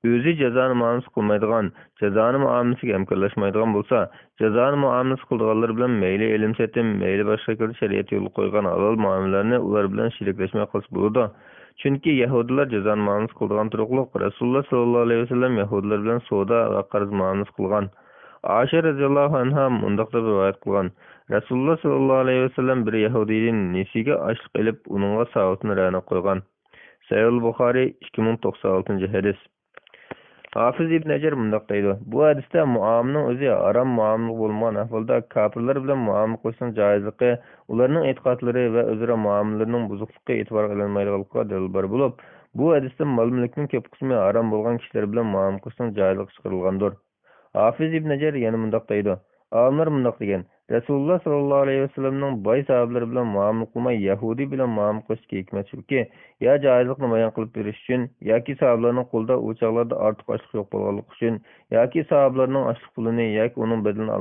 o'zi jazoni muomalasi qilmaydigan, jazoni muomalasiga hamkorlashmaydigan bo'lsa, jazoni muomalasi qilganlar bilan mayli ilm setim, mayli boshqa qilib shariat yo'li qo'ygan halol muomalalarni ular bilan sheriklashmay qilsa bo'ladi. Chunki yahudilar jazoni muomalasi qilgan turuqliq Rasululloh sallallohu alayhi vasallam yahudilar bilan savdo va qarz muomalasi qilgan. Aisha radhiyallohu anha mundaq deb rivoyat qilgan. Rasululloh sallallohu alayhi vasallam bir yahudiyning nesiga ochliq ilib, uningga savotini rana qo'ygan. Sahih Buxoriy 2096-hadis. Hafiz ibn Hajar mundaq deydi: Bu hadisda muomalaning o'zi harom muomala bo'lmagan ahvolda kofirlar bilan muomala qilishning joizligi, ularning e'tiqodlari va o'zaro muomalalarining buzuqligi e'tibor qilinmaydiganligiga dalil bor bo'lib, bu hadisda mol-mulkning ko'p qismi harom bo'lgan kishilar bilan muomala qilishning joizligi chiqarilgandir. Hafiz ibn Hajar yana mundaq deydi: Olimlar mundaq degan: Rasululloh sallallohu alayhi vasallamning boy sahobalari bilan muomala qilmay Yahudi bilan muomala qilishga hikmat shuki, ya joizlikni bayon qilib berish uchun, yoki sahobalarning qo'lida u chog'larda ortiq ochliq yo'q bo'lganligi uchun, yoki sahobalarning ochliq pulini yoki uning bedelini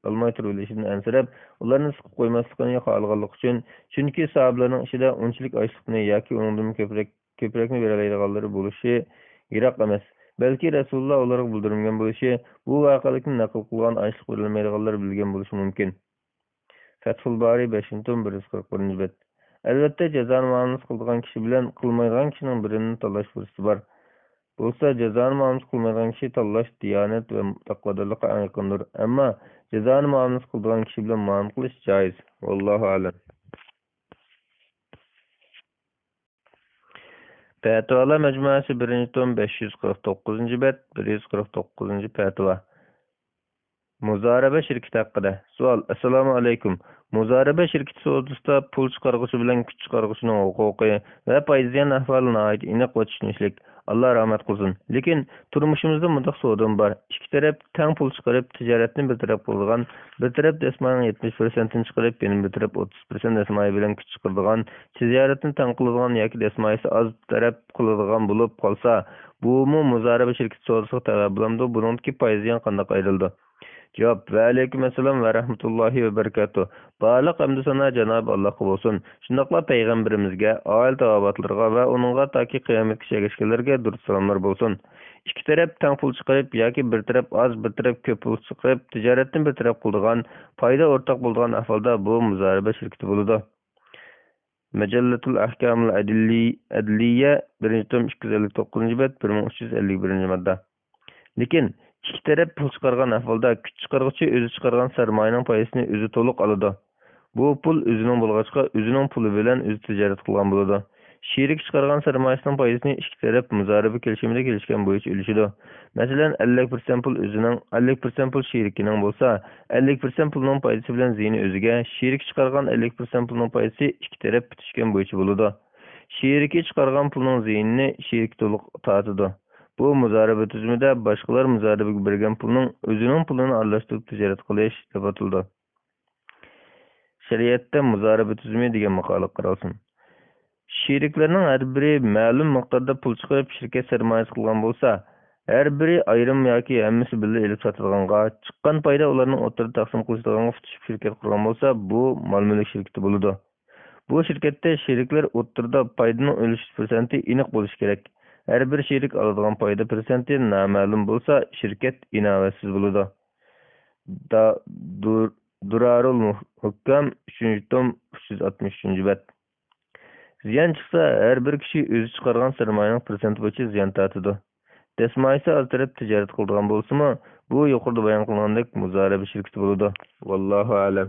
olmay turishini ansirab, ularni siqib qo'ymaslikni xohlaganligi uchun, chunki sahobalarning ichida unchalik ochliqni yoki undan ko'prakni beradiganlar bo'lishi yiroq emas. Belki Rasululloh ularga bildirgan bo'lishi, bu voqelikni naql qilgan ochliq berilmaydiganlar bilgan bo'lishi mumkin. Fathul Bari 5-141-bet. Albatta jazoni muomalasi qiladigan kishi bilan qilmaydigan kishining birini tanlash fursati bor. Bo'lsa jazoni muomalasi qilmaydigan kishi tanlash diyonat va taqvodorlikqa eng yaqindir. Ammo jazoni muomalasi qiladigan kishi bilan muomala qilish joiz. Vallohu a'lam. Fatvalar majmuasi 1-tom 549-bet, 149-fatva. Muzaraba şirketi haqida. Savol. Assalomu alaykum. Muzaraba şirketi sodasida pul chiqarg'uchi bilan kuch chiqarg'uchining huquqi va payziyan ahvoli nihoyat aniq va tushunishlik. Alloh rahmat qilsin. Lekin turmushimizda mundaq sodam bor. Ikki taraf teng pul chiqarib, tijoratni bir taraf qilgan, bir taraf dasmoning 70%ni chiqarib, yana bir taraf 30% dasmoyi bilan kuch chiqaradigan, tijoratni teng qiladigan yoki dasmoyisi oz taraf qiladigan bo'lib qolsa, bu muzaraba şirketi sodasiga tabi bo'lamdi. Buningki payziyan qanday ayrildi? Cevap. Ve aleyküm esselam ve rahmetullahi ve berekatuhu. Barliq hamd sana Cenab-ı Allah'a olsun. Şundaqla peygamberimizge, aile tavabatlarga ve onunla taki kıyametki şegeşkelerge durut salamlar bolsun. İki taraf teng pul çıkarıp yoki bir taraf az, bir taraf köp pul çıkarıp ticaretin bir taraf kıldıgan, payda ortak bulduğan ahvalda bu muzarebe şirketi buludu. Mecelletul Ahkamul Adliye 1. tom 259. bet 1351. madde. Lekin ikki taraf pul chiqargan ahvolda kuch chiqarg'uchi o'zi chiqargan sarmoyaning payisini o'zi to'liq oladi. Bu pul o'zining bo'lg'achqa o'zining puli bilan o'zi tijorat qilgan bo'ladi. Sherik chiqargan sarmoyasining payisini ikki taraf muzaraba kelishimida kelishgan bo'yicha ulashadi. Masalan, 50% pul o'zining, 50% pul sherikining bo'lsa, 50% pulning payisi bilan ziyni o'ziga, sherik chiqargan 50% pulning payisi ikki taraf bitishgan bo'yicha bo'ladi. Sheriki chiqargan pulning ziyinini sherik to'liq tortadi. Bu muzaraba tuzumida boshqalar muzarabaga bergan pulning o'zining pulini aralashtirib tijorat qilish deb ataldi. Shariatda muzaraba tuzumi degan maqola qaralsin. Sheriklarning har biri ma'lum miqdorda pul chiqarib shirkat sarmoyasi qilgan bo'lsa, har biri ayrim yoki hammasi birga elib sotadiganga, chiqqan foyda ularning o'rtada taqsim qilishiga tutishib shirkat qurgan bo'lsa, bu mol-mulk shirkati bo'ladi. Bu shirkatda sheriklar o'rtada foydaning o'lish prosenti aniq bo'lishi kerak. Her bir sherik aladigan payda prosenti nama'lum bo'lsa, shirkat inovatsiz bo'ladi. Durarul Muhkam 3. tom 363. bet. Ziyon chiqsa, her bir kishi o'zi chiqargan sarmoyaning prosenti bo'yicha ziyon tortadi. Dasmoyisi az taraf tijorat qiladigan bo'lsa-mu, bu yuqorida bayon qilingandek muzaraba shirkati bo'ladi. Vallohu a'lam.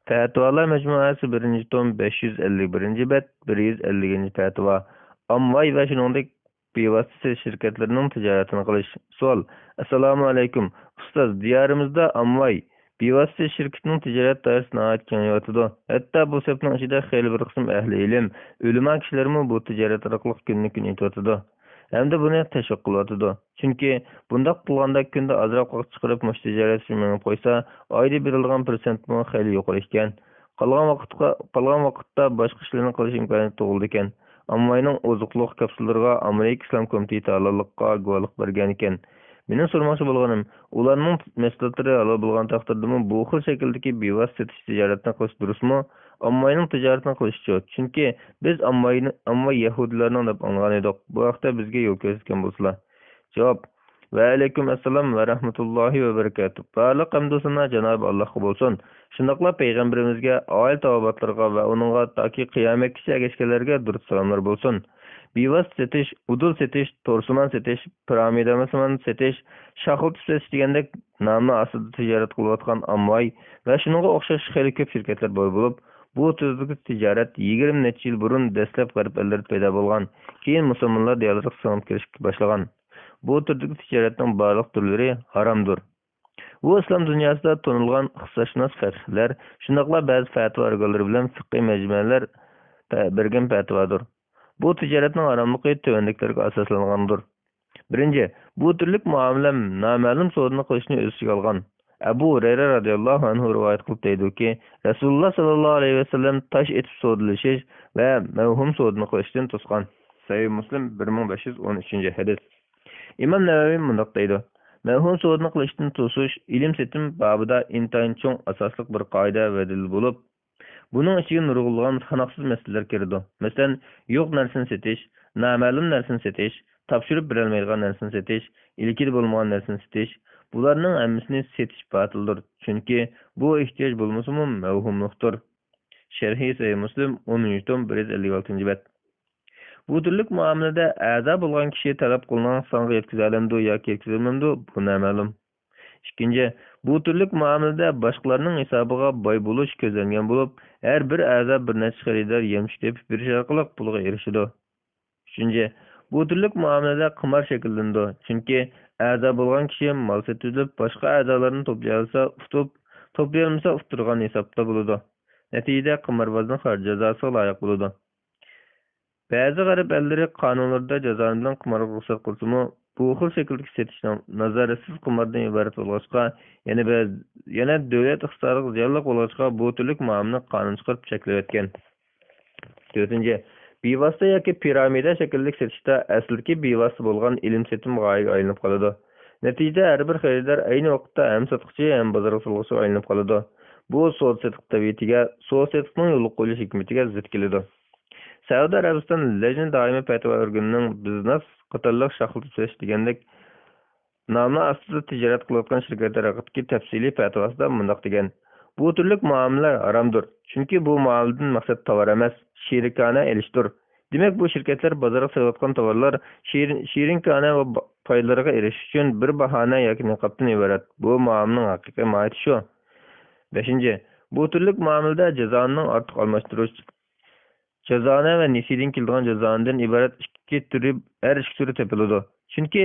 Fatvalar Mecmuası 1. tom 551. bet 150. fatva. Amvay ve shuningdek bevosita şirketlerinin ticaretini qilish. Savol. Assalomu alaykum. Ustoz, diyorimizda Amvay bevosita shirkatining tijorat doirasini kengayotidu. Hatto bu sepning ichida xeyli bir qism ahli ilm, ulamo kishilarmi bu tijorat orqali kunni-kun etyotidu. Hem de bunu teşvik qilyotidu. Chunki bundaq qilganda kunda ozroq vaqt chiqarib mush tijorat ishini qo'ysa, oyda berilgan persentmi xeyli yuqori ekan. Qolgan vaqtda boshqa ishlarni qilish imkoniyati tug'ildi ekan. Ammoyning oziqliq kapsullariga Amerika Islom komiteti halollikqa guvohlik bergan ekan. Mening so'ramoqchi bo'lganim, ularning mahsulotlari halol bo'lgan taqdirdami bu xil shakldagi bevosita tijoratni qilish durustmi? Ammoyning tijoratini qilishchi. Chunki biz ammoy yahudlarning deb anlagan edik. Bu haqda bizga yo'l ko'rsatgan bo'lsalar. Javob. Va alaykum assalom va rahmatullohi va barakatuh. Barliq hamd sana Cenab-ı Allah'a bo'lsin. Shundaqla payg'ambarimizga, oil tavobatlarga va uningga toki qiyomatgacha ergashganlarga durud salomlar bo'lsin. Bevos setish, udul setish, to'rsimon setish, piramidamasimon setish, shaxil setish degandek nomli aslida tijorat qilayotgan Amvay va shunga o'xshash xeyli ko'p shirkatlar bor bo'lib, bu turdagi tijorat 20 necha yil burun dastlab g'arb ellarda paydo bo'lgan, keyin musulmonlar diyorlariga singib kirishga boshlagan. Bu turdagi tijoratning barliq turlari haromdir. Bu islom dunyosida tanilgan ixtisosshunos fiqhlar, shundaqla ba'zi fatvo organlari bilan fiqhiy majmualar bergan fatvodir. Bu tijoratning haromligi tövendiklarga asoslangandir. Birinchi, bu turlik muomala noma'lum sodani qilishni o'z ichiga olgan. Abu Hurayra radhiyallohu anhu rivoyat qilib deydi-ki, Rasululloh sallallohu alayhi vasallam tosh etib sodlashish va mavhum sodani qilishdan to'sgan. Sahih Muslim 1513-hadis. İmam Navaviy mundaq deydi: Mavhum sodani qilishdan to'sish ilm setim babida intayin cho'ng asosli bir qoida va dalil bo'lib, buning ichiga nurg'ulg'an sanoqsiz masalalar kiradi. Masalan, yo'q narsani setish, noma'lum narsani setish, topshirib berilmaydigan narsani setish, ilkida bo'lmagan narsani setish, bularning hammasini setish batildir. Chunki bu ehtiyoj bo'lmasa-mu mavhumlikdir. Sharhi Sahih Muslim 10. tom 156. bet. Bu turlik muomalada a'zo bo'lgan kishi talab qilingan songa yetkaziladi yoki yetkazilmaydi, bu noma'lum. Ikkinchi, bu turlik muomalada boshqalarning hisobiga boy bo'lish ko'zlangan bo'lib, har bir a'zo bir necha xaridor yemsh deb berish orqali pulga erishadi. Uchinchi, bu turlik muomalada qimor shakllanadi. Chunki A'za bo'lgan kishi mal setilib, boshqa a'zolarni to'play olsa, to'play olmasa ufturgan hisobda bo'ladi. Natijada qimorbozning har jazosiga loyiq bo'ladi. Ba'zi g'arb ellari qonunlarida jazoni bilan qimorga ruxsat qilsa-mu, bu xil shakldagi setishning nazaratsiz qimordan iborat bo'lg'achqa, yana davlat iqtisodiga ziyonli bo'lg'achqa bu turlik muomalani qonun chiqarib cheklayotgan. 4. Bevosita yoki piramida shaklli setishda asliki bevosita bo'lgan ilm setim g'oyaga aylanib qoladi. Natijada har bir xaridor ayni vaqtda ham sotuvchi ham bozor so'lg'ishi aylanib qoladi. Bu so'z-setiq tabiatiga, so'z-setiqning yo'l qo'yish hikmatiga zid keladi. Saudiya Arabiston lejna doimiy fatvo organining biznes qatorliq shaxlat degandek nomli asosida tijorat qilayotgan shirkatlar haqidagi tafsiliy fatvosida mundoq degan: bu turlik muomala haromdir, chunki bu muomaladan maqsad tovar emas, shirikona elishdir. Demak, bu shirkatlar bozorga so'yayotgan tovarlar shirinkona va foydalarga erishish uchun bir bahona yoki niqobdan iborat. Bu muomalaning haqiqiy mohiyati shu. 5. Bu turlik muomalada jazoning ortiq almashtirish, jazona va nesiyadan keladigan jazodan iborat ikki turi topiladi. Chunki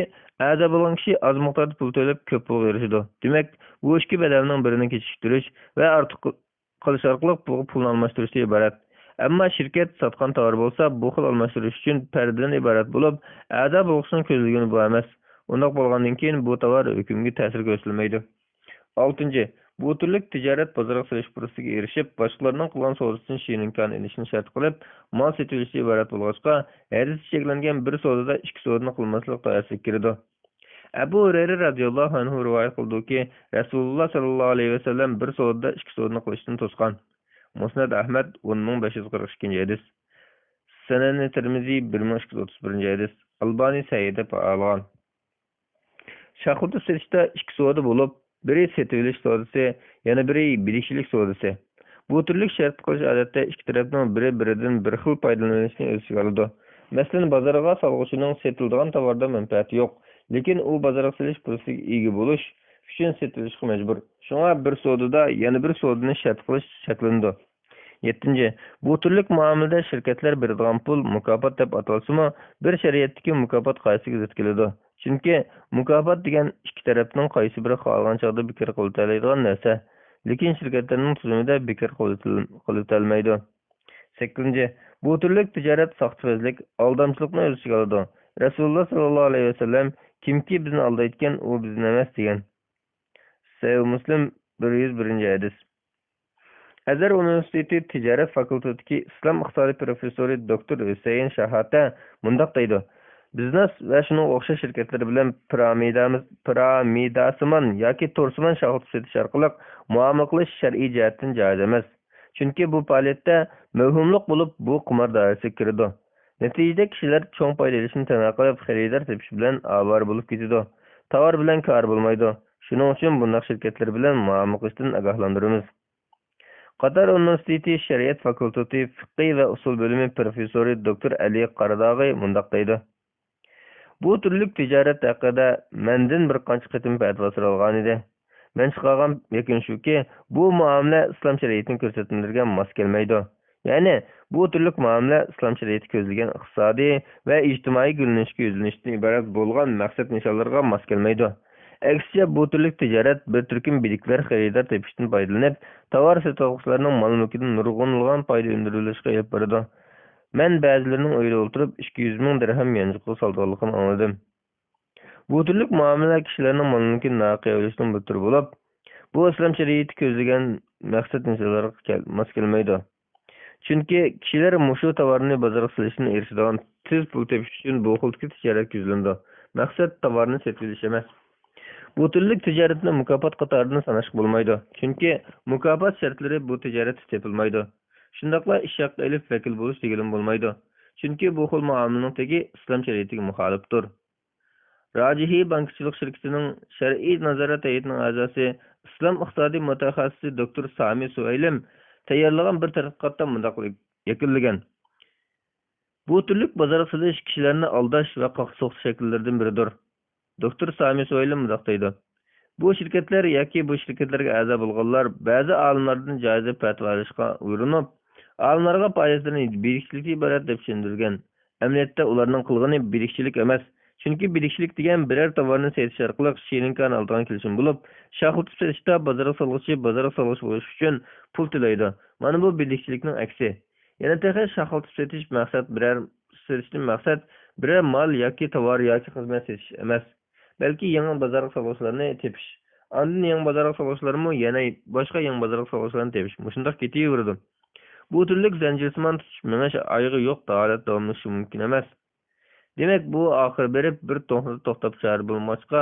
a'zo bo'lgan kishi oz miqdorda pul to'lab ko'p pulga erishadi. Demak, bu ikki badalning birini kechiktirish va ortiq qilish orqali pulni almashtirishdan iborat. Ammo shirkat sotgan tovar bo'lsa, bu xil almashtirish uchun pardadan iborat bo'lib, a'zo bo'lishning ko'zlagani bu emas. Undaq bo'lgandan keyin bu tovar hukmga ta'sir ko'rsatilmaydi. 6. Bu turlik tijorat bozorga solish fursatiga erishib, boshqalarning qilgan savdosidan shirinkon elishni shart qilib, mol sotilishga iborat bo'lg'achqa, hadis cheklangan bir savdoda ikki savdoni qilmaslik doirasiga kiradi. Abu Hurayra radhiyallohu anhu rivoyat qildiki, Rasululloh sallallohu alayhi vasallam bir savdoda ikki savdoni qilishdan to'sgan. Musnad Ahmad 10542 hadis. Sunan Tirmiziy 1231 hadis. Albani Sayyida Fa'algan. Shaxlat setishda ikki savdo bo'lib, biri setilish savdosi, yana biri birikchilik savdosi. Bu turlik shart qilish odatda ikki tarafning biri-biridan bir xil foydalanishni o'z ichiga oladi. Masalan, bozorga solg'uvchining setiladigan tovarda manfaati yo'q, lekin u bozorga solish fursatiga ega bo'lish uchun setilishga majbur. Shunga bir savdoda yana bir savdoni shart qilish shakllanadi. 7. Bu turlik muomalada shirkatlar beradigan pul mukofot deb atalsa-mu, bir shariatdagi mukofot qaysiga zid keladi. Chunki mukofot degan ikki tarafning qaysi biri xohlagan chog'da bekor qilinadigan narsa, lekin shirkatlarning tizimida bekor qilinmaydi. 8. Bu turlik tijorat soxtabozlik, aldamchilikni o'z ichiga oladi. Rasululloh sallallohu alayhi vasallam kimki bizni aldayotgan, u bizni emas degan. Sahih Muslim 101 hadis. Azhar universiteti tijorat fakultetidagi islom iqtisodi professori doktor Husayn Shahata mundoq deydi: biznes va shuning o'xshash shirkatlar bilan piramidasimon yoki to'rsimon shaxlat setish orqali muomala qilish shar'iy jihatdan joiz emas. Chunki bu faoliyatda mavhumlik bo'lib, bu qimor doirasiga kiradi. Natijada kishilar cho'ng foyda olishni tama qilib, xaridor tepish bilan avvar bo'lib ketadi. Tovar bilan kor bo'lmaydi. Shuning uchun bunday shirkatlar bilan muomala qilishdan ogohlantiramiz. Qatar universiteti shariat fakulteti fiqh va usul bo'limi professori doktor Ali Qaradag'i mundoq deydi: bu turlik tijorat haqida mendan bir qancha qitim fatvo so'ralgan edi. Men chiqargan yakun shuki, bu muomala islom shariatining ko'rsatmalariga mos kelmaydi. Ya'ni bu turlik muomala islom shariati ko'zlagan iqtisodiy va ijtimoiy gullanishga yuzlanishdan iborat bo'lgan maqsad nishonlarga mos kelmaydi. Aksiya bu turlik tijorat bir turkum biliklar xaridor tepishdan foydalanib, tovar sotuvchilarning mol-mulkidan nurg'unlagan foyda undirilishga olib boradi. Men ba'zilarining uyida o'tirib 200 ming dirham yanchiqqa solganligini angladim. Bu turlik muomala kishilarning mol-mulkini noqo'y olishdan bir tur bo'lib, bu islom shariati ko'zlagan maqsad nishonlarga mos kelmaydi. Chunki kishilar mushu tovarni bozorga solishni erishadigan tez pul tepish uchun bu xil tijorat yuzlandi. Maqsad tovarni sotilish emas. Bu turlik tijoratni mukofot qatoridan sanash bo'lmaydi. Chunki mukofot shartlari bu tijorat tepilmaydi. Shundaqla ish haqi elif vakil bo'lish degani bo'lmaydi. Chunki bu xil muomalaning tegi islom shariatiga muxolifdir. Rajihi bankchilik shirkatining shar'iy nazorat hay'atining a'zosi, islom iqtisodiy mutaxassisi doktor Sami Suvaylim tayyorlagan bir tadqiqotda bundoq yakunlagan: bu turlik bozorga solish kishilarni aldash va qoqsoq shakllaridan biridir. Doktor Sami Suvaylim bundoq deydi: bu shirkatlar yoki bu shirkatlarga a'zo bo'lganlar ba'zi olimlardan joiz fatvo olishga urinib, olimlarga foydasidan birikchilikdan iborat deb tushuntirgan. Amaliyotda ularning qilgani birikchilik emas, Chunki bilikchilik degan biror tovarni setish orqali shirinliklarni oldigan kelishim bo'lib, shoxlatib setishda bozorga solg'uchi bo'lish uchun pul to'laydi. Mana bu bilikchilikning aksi. Yana texa shoxlatib setish maqsad biror mol yoki tovar yoki xizmat setish emas, balki yangi bozorga solg'uvchilarni tepish. Andin yangi bozorga solg'uvchilarmi yana boshqa yangi bozorga solg'uvchilarni tepish. Shundoq ketaveradi. Bu turlik zanjirsimon tutish menish oyog'i yo'q holat davomlashi mumkin emas. Demak, bu oxir berib bir to'xtab char bo'lmoqqa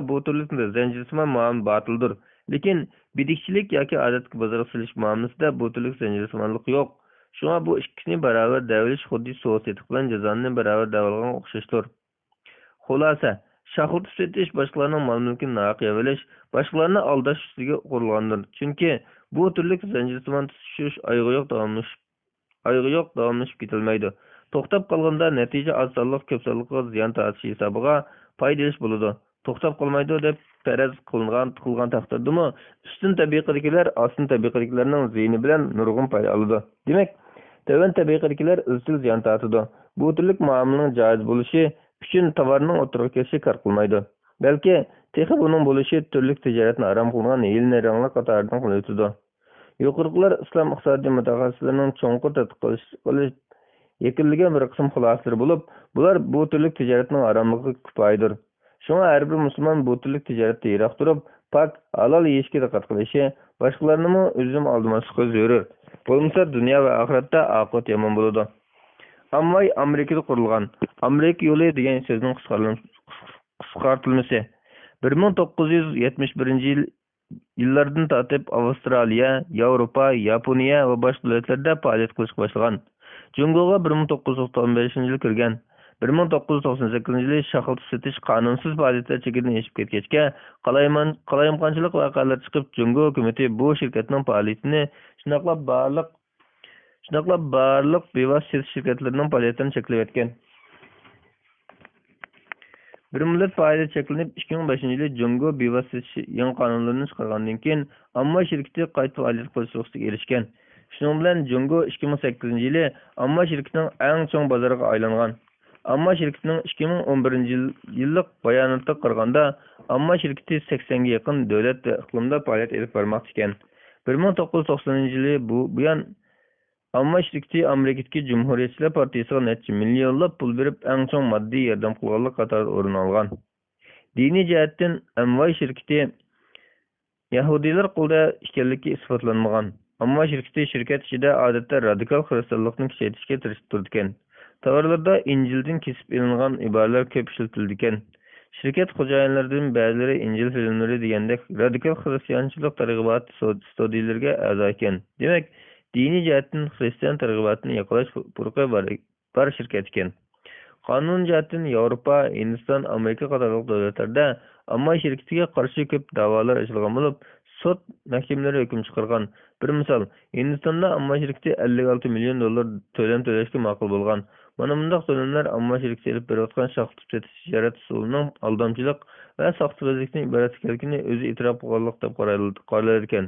bu turlik zanjirsimon muomala botildir. Lekin bidikchilik yoki odatga bozorga solish muomalasida bu turlik zanjirsimonlik yo'q. Shunga bu ikkisini barobar davolish xuddi so'zetiq bilan jazoni barobar davolgan o'xshashdir. Xulasa, shoxlatib setish boshqalarning mol-mulkini nohaq yevilish, boshqalarni aldash ustiga qurilgandir. Chunki bu turlik zanjirsimon tutishish oyog'i yo'q davomlashib ketilmaydi. To'xtab qolganda natija oz sonliq ko'p sonliqqa ziyon tortish hisobiga foydalish bo'ladi. To'xtab qolmaydi deb faraz qilgan taqdirdami, ustun tabiqadagilar ostun tabiqadagilarning ziyni bilan nurg'un foyda oladi. Demak, tovan tabiqadagilar izchil ziyon tortadi. Bu turlik muomalaning joiz bo'lishi uchun tovarning o'tirib kelishi kar qilmaydi. Balki texi buning bo'lishi turlik tijoratni harom qilgan yil-nayranglar qatoridan qo'yiladi. Yuqoriqilar islom iqtisodiy mutaxassislarining cho'nqur tadqiq qilish yakınlagan bir qism xulosalari bo'lib, bular bu turlik tijoratning haromligi kifoyadir. Shunga har bir musulmon bu turlik tijoratda yiroq turib, pak halol yeyishga diqqat qilishi, boshqalarni o'zim oldimaslikka zarur. Bo'lmasa dunyo va oxiratda oqibat yomon bo'ladi. Ammoy Amerikada qurilgan Amerika yo'li degan so'zning qisqartirilmasi 1971-yillardan tortib Avstraliya, Yevropa, Yaponiya va boshqa davlatlarda faoliyat qilish boshlagan. Jungoga 1995-yil kirgan. 1998-yili shoxlatib setish qonunsiz faoliyatlar chekidan eshib ketgachga qalayimqonchilik voqealar chiqib, Jungo hukumati bu shirkatning faoliyatini shunaqlab barliq bevosita setish shirkatlarining faoliyatini cheklab etgan. Bir muddat faoliyat cheklanib 2005-yili Jungo bevosita setish yangi qonunlarini chiqargandan keyin ammo shirkati qayta faoliyat qilish ruxsatiga erishgan. Shuning bilan Jungo 2008-yili ammo shirkatining eng chong bozoriga aylangan. Ammo shirkatining 2011-yillik bayonotida qaraganda, ammo shirkati 80 ga yaqin davlat va iqlimda faoliyat olib bormoqda ekan. 1990-yili bu buyon ammo shirkati Amerikadagi Cumhuriyetchilar partiyasiga necha millionlab pul berib, eng chong moddiy yordam qilganlik qatorida o'rin olgan. Diniy jihatdan Amway shirkati Yahudiylar qo'lida ekanligi isbotlanmagan. Ammo shirkat ichida odatda radikal xristianlikni kuchaytirishga tirishib turdi ekan. Tovarlarda Injildan kesib ilingan iboralar ko'p ishlatildi ekan. Shirkat xo'jayinlaridan ba'zilari Injil filmlari degandek radikal xristianchilik targ'ibot studiyalarga a'zo ekan. Demak, diniy jihatdan xristian targ'ibotini yo'qlash purqi bor shirkat ekan. Qonun jihatdan Yevropa, Hindiston, Amerika qatorliq davlatlarda ammo shirkatiga qarshi ko'p da'volar ochilgan bo'lib, sud mahkamalari hukm chiqargan. Bir misol, Hindistonda ammo shirkati $56 million to'lam to'lashga ma'qul bo'lgan. Mana bunday to'lamlar ammo shirkati olib berayotgan shoxlatib setish tijorat usulining aldamchilik va soxtabozlikdan iborat ekanligini o'zi e'tirof qilganlik deb qaralar ekan.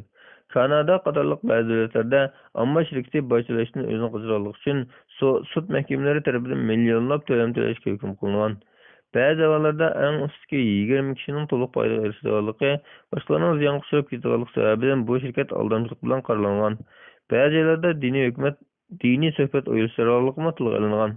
Kanada qatorliq ba'zi davlatlarda ammo shirkati boychilashni o'zini qilganlik uchun sud mahkamalari tomonidan millionlab to'lam to'lashga hukm qilingan. Ba'zi hollarda eng ustki 20 kishining to'liq foyda erishganligi, boshqalarning ziyon uchrab ketganligi sababidan bu shirkat aldamchilik bilan qaralangan. Ba'zi yerlarda diniy suhbat uyushtirilganligi tilga olingan.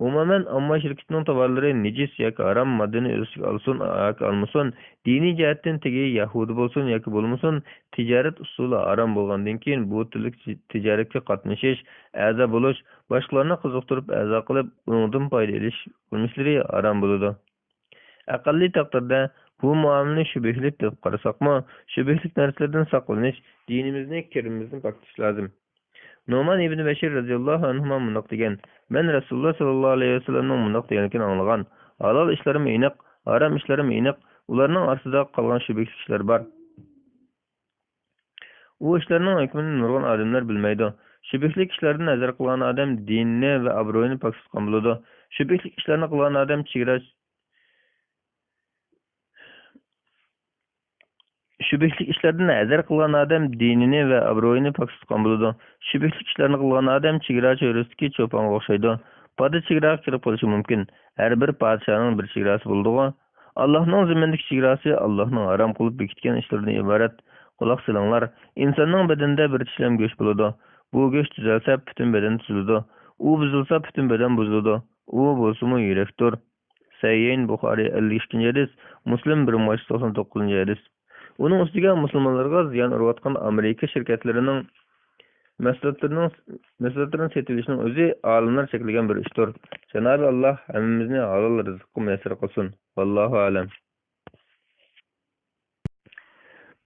Umuman ammo shirkatning tovarlari nejis yoki harom moddani o'ziga olsin yoki olmasin, diniy jihatdan tegi Yahudi bo'lsin yoki bo'lmasin, tijorat usuli harom bo'lgandan keyin bu turlik tijoratga qatnashish, a'zo bo'lish, boshqalarni qiziqtirib a'zo qilib, undan foyda olish qilmishlari harom bo'ladi. Aqalli taqdirda bu muomalani shubhalik deb qarasaqmi, shubhalik narsalardan saqlanish, dinimizni, kirimizni paklash lozim. Numan ibn Bashir radhiyallohu anhu mundoq degan: "Men Rasululloh sallallohu alayhi vasallamning mundoq deganligini anglagan. Halol ishlarim aniq, harom ishlarim aniq, ularning orasida qolgan shubhali ishlar bor. U ishlarning hukmini nurg'un odamlar bilmaydi. Shubhali ishlardan nazar qilgan odam dinni va obro'yini pok tutgan bo'ladi. Shubhali ishlarni qilgan odam Şübihlik işlerden hazar qilgan odam dinini va obro'yini pok tutgan bo'ladi. Şübihlik ishlarni qilgan odam chegara cho'rasidagi cho'ponga o'xshaydi. Poda chegaraga kirib qolishi mumkin. Har bir podshoning bir chegarasi bo'ladi. Allohning zimindagi chegarasi Allohning harom qilib bekitgan ishlardan iborat. Quloq solinglar. Insonning badanida bir tishlam go'sht bo'ladi. Bu go'sht tuzalsa butun badan tuzaladi. U buzilsa butun badan buziladi. U bo'lsa-mu yurakdir. Sayyin Buxoriy 52-ci hadis, Muslim 199-cu hadis. Onun ustiga musulmonlarga ziyon urayotgan Amerika shirkatlarining mahsulotlarini setilishning o'zi olimlar cheklagan bir ishdir. Janobi Alloh hammamizni halol rizqqa muyassar qilsin. Vallohu alam.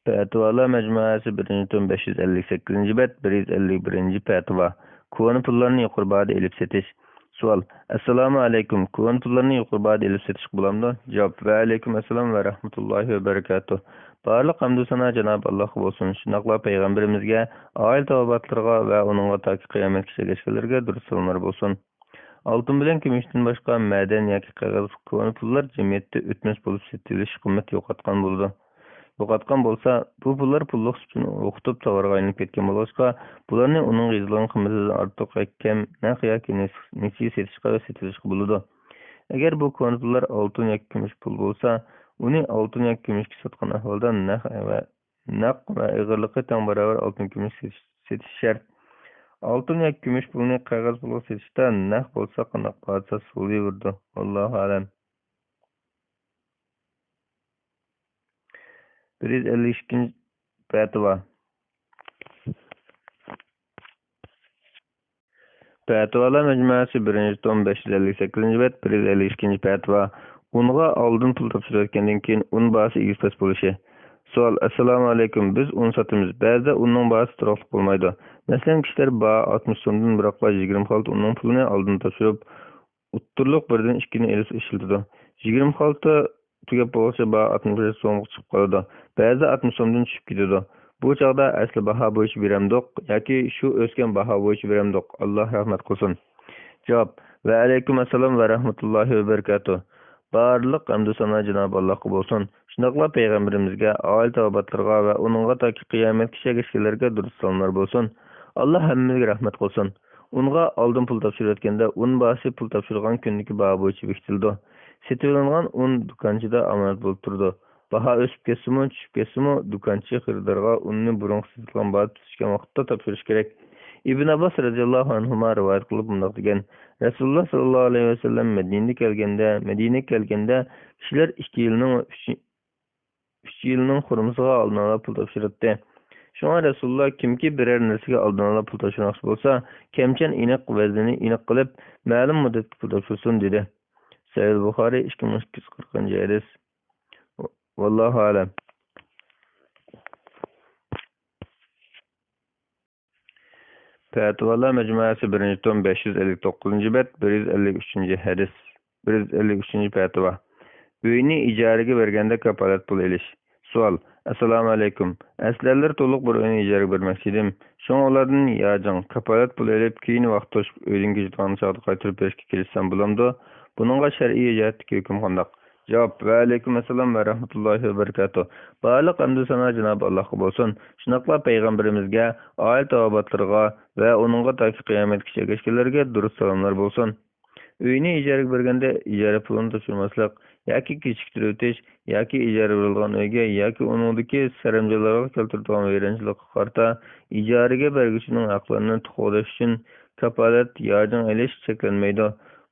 Fatvalar majmuasi 1-tom 558-bet 151 fatva. Kuvon pullarni yuqori bahada elib setish. Savol: Assalomu alaykum. Kuvon pullarni yuqori bahada elib setish bo'lamdi? Javob: Va alaykum assalom va rahmatullohi va barakatuh. Barliq hamd sana Cenab-ı Allah'a olsun. Şunaqla Peygamberimizge, aile tavabatlarına ve onunla taki kıyametkice geçkilerine dürüst salınlar olsun. Altın bilen kümüşten başka maden yaki kağıt kuvan pullar cemiyette ötmez bulup setiliş kıymet yoqatkan buldu. Yoqatkan bolsa, bu pullar pulluk için okutup tavarga ayınıp ketken boluşka, bularını onun gizliğin kıymetinden artık ekkem, nakıya ki nesiyi setişka ve setilişki buludu. Eğer bu kuvan pullar altın yaki kümüş pul bolsa, uni oltin yoki kumushga sotgan ahvolda naq va ig'irligi teng barobar oltin kumush setish shart. Oltin yoki kumush pulni qog'oz pulga setishda naq bo'lsa qanaq hodisa bo'laverdi. Allohu alam. 152 fatva. Fatvalar majmuasi 1-tom 558-bet 152 fatva. Unga oldin pul topshirayotgandan keyin un bahasi egizpas bo'lishi. Savol: Assalomu alaykum. Biz un sotamiz. Ba'zida unning bahasi turoqli bo'lmaydi. Masalan, kishilar 60 so'mdan biroqqa 20 xalt unning pulini oldin topshirib, o'ttirliq birdan 2 ni elisi ishildi. 20 xalta tugab bo'lsa 65 so'mga chiqib qoladi. Ba'zida 60 so'mdan tushib ketadi. Bu chaqda asli baho bo'yicha beramdiq yoki shu o'sgan baho bo'yicha beramdiq. Alloh rahmat qilsin. Javob: Va alaykum assalom va rahmatullohi va barakatuh. Barliq hamd sana Cenab-ı Allah'a olsun. Şunaqla Peygamberimizge, aile tavabatlarına ve onunla taki kıyametkice geçkilerine dürüst salınlar olsun. Allah hemmizge rahmet olsun. Unga aldın pul topşirayotganda un bahsi pul topşirgan kündeki baho bo'yicha bekitildi. Setilingan un dukanchida amonat bo'lib turdi. Baho o'sib ketsimi, tushib ketsimi, dukanchi xaridorga unni burun setilgan baho tutishgan vaqtda topshirish kerak. İbn Abbas radıyallahu anhuma rivayet kılıp bundak degen. Resulullah sallallahu aleyhi ve sellem Medine'ye kelgende kişiler 2 yılının hurumsuğa aldığına pul topşirdi. Şuna Resulullah kimki birer nersige aldığına pul topşirmoqchi bolsa, kemchen iniq vaznini iniq qilib, ma'lum muddatga pul topshirsin dedi. Sahih Buxoriy 2240 hadis. Vallohu alam. Fatvalar majmuasi 1-tom 559-bet 153 hadis. 153 fatva. Uyni ijaraga berganda kapolat pul elish. Savol: Assalomu alaykum. Aslarlar to'liq bir uyni ijaraga bermoqchi edim. So'ng ulardan yajing kapolat pul elib keyin vaqt to'shib uyning gijdan chaqda qaytarib berishga kelishsam bo'lamdi? Buningga shar'iy jihatdagi hukm qanday? Javob: Va alaykum assalom va rahmatullohi va barakatuh. Barliq hamd sana Cenab-ı Allah'a olsun. Şunaqla Peygamberimizge, aile tavabatlarına ve onunla taki kıyametkice geçkilerine dürüst salomlar bolsun. Uyni ijaraga berganda ijara pulini topshirmaslik yoki kechiktirib o'tish yoki ijara berilgan uyga yoki uningdagi saramjalarga keltiradigan vayronchilikqa qarata ijaraga beruvchining haqlarini to'g'rilash uchun kapolat yajing elish cheklanmaydi.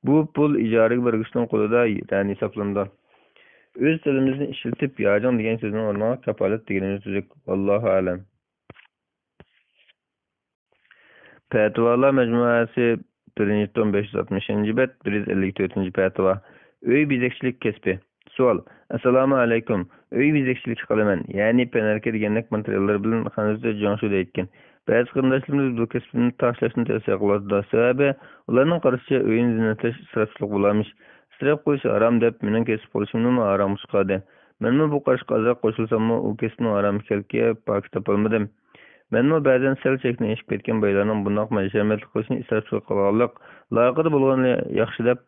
Bu pul ijaraga beruvchining qo'lida ya'ni hisoblanadi. O'z tilimizni ishlatib yajing degan so'zning o'rniga kapolat deganimiz tuzuk. Allohu alam. Fatvalar majmuasi 1-tom 560-bet 154 fatva. Uy bezekchilik kasbi. Savol: Assalomu alaykum. Uy bezekchilik qilaman. Ya'ni penarka degandek materiallar bilan hanuzda jo'ngshida aytgan. Ba'zi qarindoshlarimiz bu kasbni tashlashni tavsiya qiladi. Sababi ularning qarashicha uyni zinatlash israfchilik bo'lamish. Israf qilish harom deb mening kasb qilishimni harom chiqadi. Men bu qarashga azroq qo'shilsam, u kasbni harom ekanligiga pok topolmadim. Menmi ba'zan sel chekni eshib ketgan baylarning bundoq mashamatli qilishni israfchilik qilganlik, loyiqada bo'lgani yaxshi deb,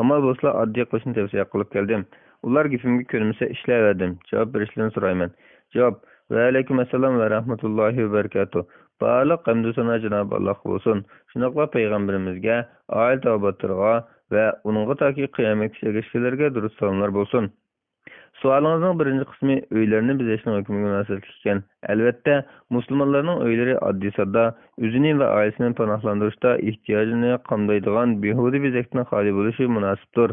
amal bo'lsa oddiy qilishni tavsiya qilib keldim. Ular gapimga ko'nmasa ishlayverdim. Javob berishlarini so'rayman. Javob: Ve aleykümselam ve rahmetullahi ve berekatuh. Barlıq hamdü sana Cenab-ı Allah olsun. Şunaqla Peygamberimizge, aile tabatırğa ve onunğa taki kıyamet kişilerge dürüst salamlar bolsun. Sualınızın birinci kısmı öylerini bizeşinin hükmü münasebetliken. Elbette Müslümanların öyleri addi sadda, özünü ve ailesinin panahlandırışta ihtiyacını kamdaydıgan bihudi bizekten hali buluşu münasiptir.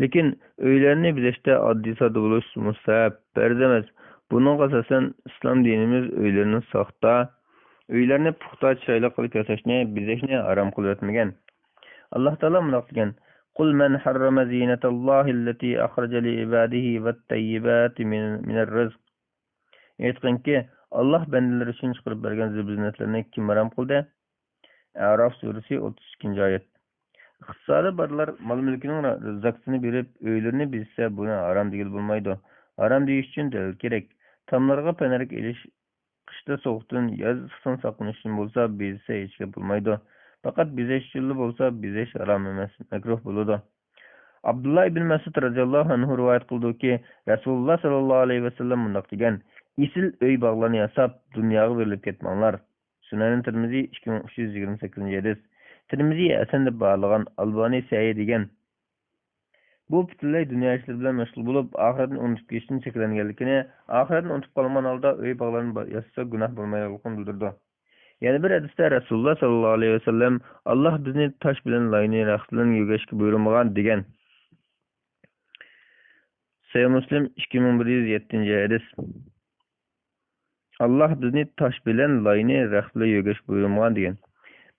Lekin öylerini bizeşte addi sadda buluş mustahap, berzemez. Bunun asasen İslam dinimiz öylerinin sahta, öylerini puhta çayla kılıp yasaşını bizeşine aram kılıp etmegen. Allah Teala mınaq digen: "Kul men harrama zinetallahi allati akhraja li ibadihi ve't-tayyibati minir rizq." Aytqanki, Allah bendeleri için çıkarıp bergen zibzinetlerini kim haram kıldı? Araf suresi 32. ayet. İhtisarı barlar mal mülkünün rızakını berip öylerini bilse buna haram değil bulmaydı. Haram deyiş için delil gerek. Tamlarga penerik eliş kışta soğuktun yaz ısın sakınışın bolsa bilse hiç bulmaydı. Fakat bize şilli bolsa bize haram emas, mekruh buludu. Abdullah ibn Mesud radıyallahu anhu rivayet kıldı ki Resulullah sallallahu aleyhi ve sellem mundaq degen: "İsil öy bağlarını yasap dünyaga verilip ketmanlar." Sunan Tirmizi 2328. hadis. Tirmizi Hasan deb bağlagan, Albani Sahih degen. Bu butunlay dünya işleri bilen meşgul bulup ahiretini unutup geçtiğini çekilengenlikini, ahiretini unutup kalman alda öy bağlarını yasasa günah bulmayacağını bildirdi. Yani bir hadiste Resulullah sallallahu aleyhi ve sellem Allah bizni taş bilen layını raxtılın yügeşki buyurmagan degen. Sahih Müslim 2107. hadis. Allah bizni taş bilen layını raxtılın yügeşki buyurmagan degen.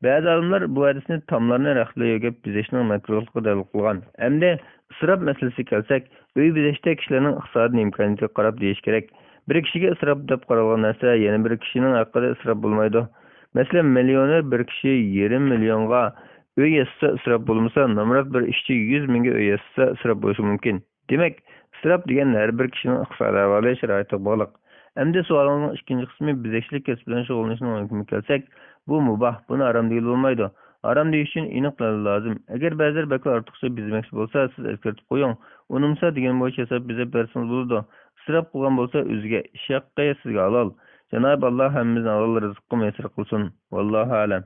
Bazı alimler bu hadisini tamlarını raxtılın yügep bizeşinin makruhluğu dalil kılgan. Hem de ısrap meselesi kelsek, öy bizeşte kişilerin iqtisadini imkaniyeti qarab deyiş gerek. Bir kişiге ısrap dep qaralgan narsa, yani bir kişinin hakkında ısrap bulmaydı. Mesela milyoner bir kişi 20 milyonga öy yasasa ısrap bulmasa, namrat bir işçi 100 minge öy yasasa ısrap buluşu mümkün. Demek, ısrap degen her bir kişinin iqtisadi ahvali şaraiti bağlıq. Hem de sualının ikinci kısmı bizeşlik kesbilen şoğulunuşun hükmü kelsek, bu mubah, bunu haram değil olmaydı. Haram deyiş için iniqları lazım. Eğer bazılar belki artıqsa bizmekçi bolsa, siz eskertip koyun. Onumsa degen boyuç hesap bize bersiniz buludu. Israp kılgan bolsa özge, şaqqaya sizge alal. Cenab-ı Allah hemmizin alal rızkı mesir kılsın. Vallahu alem.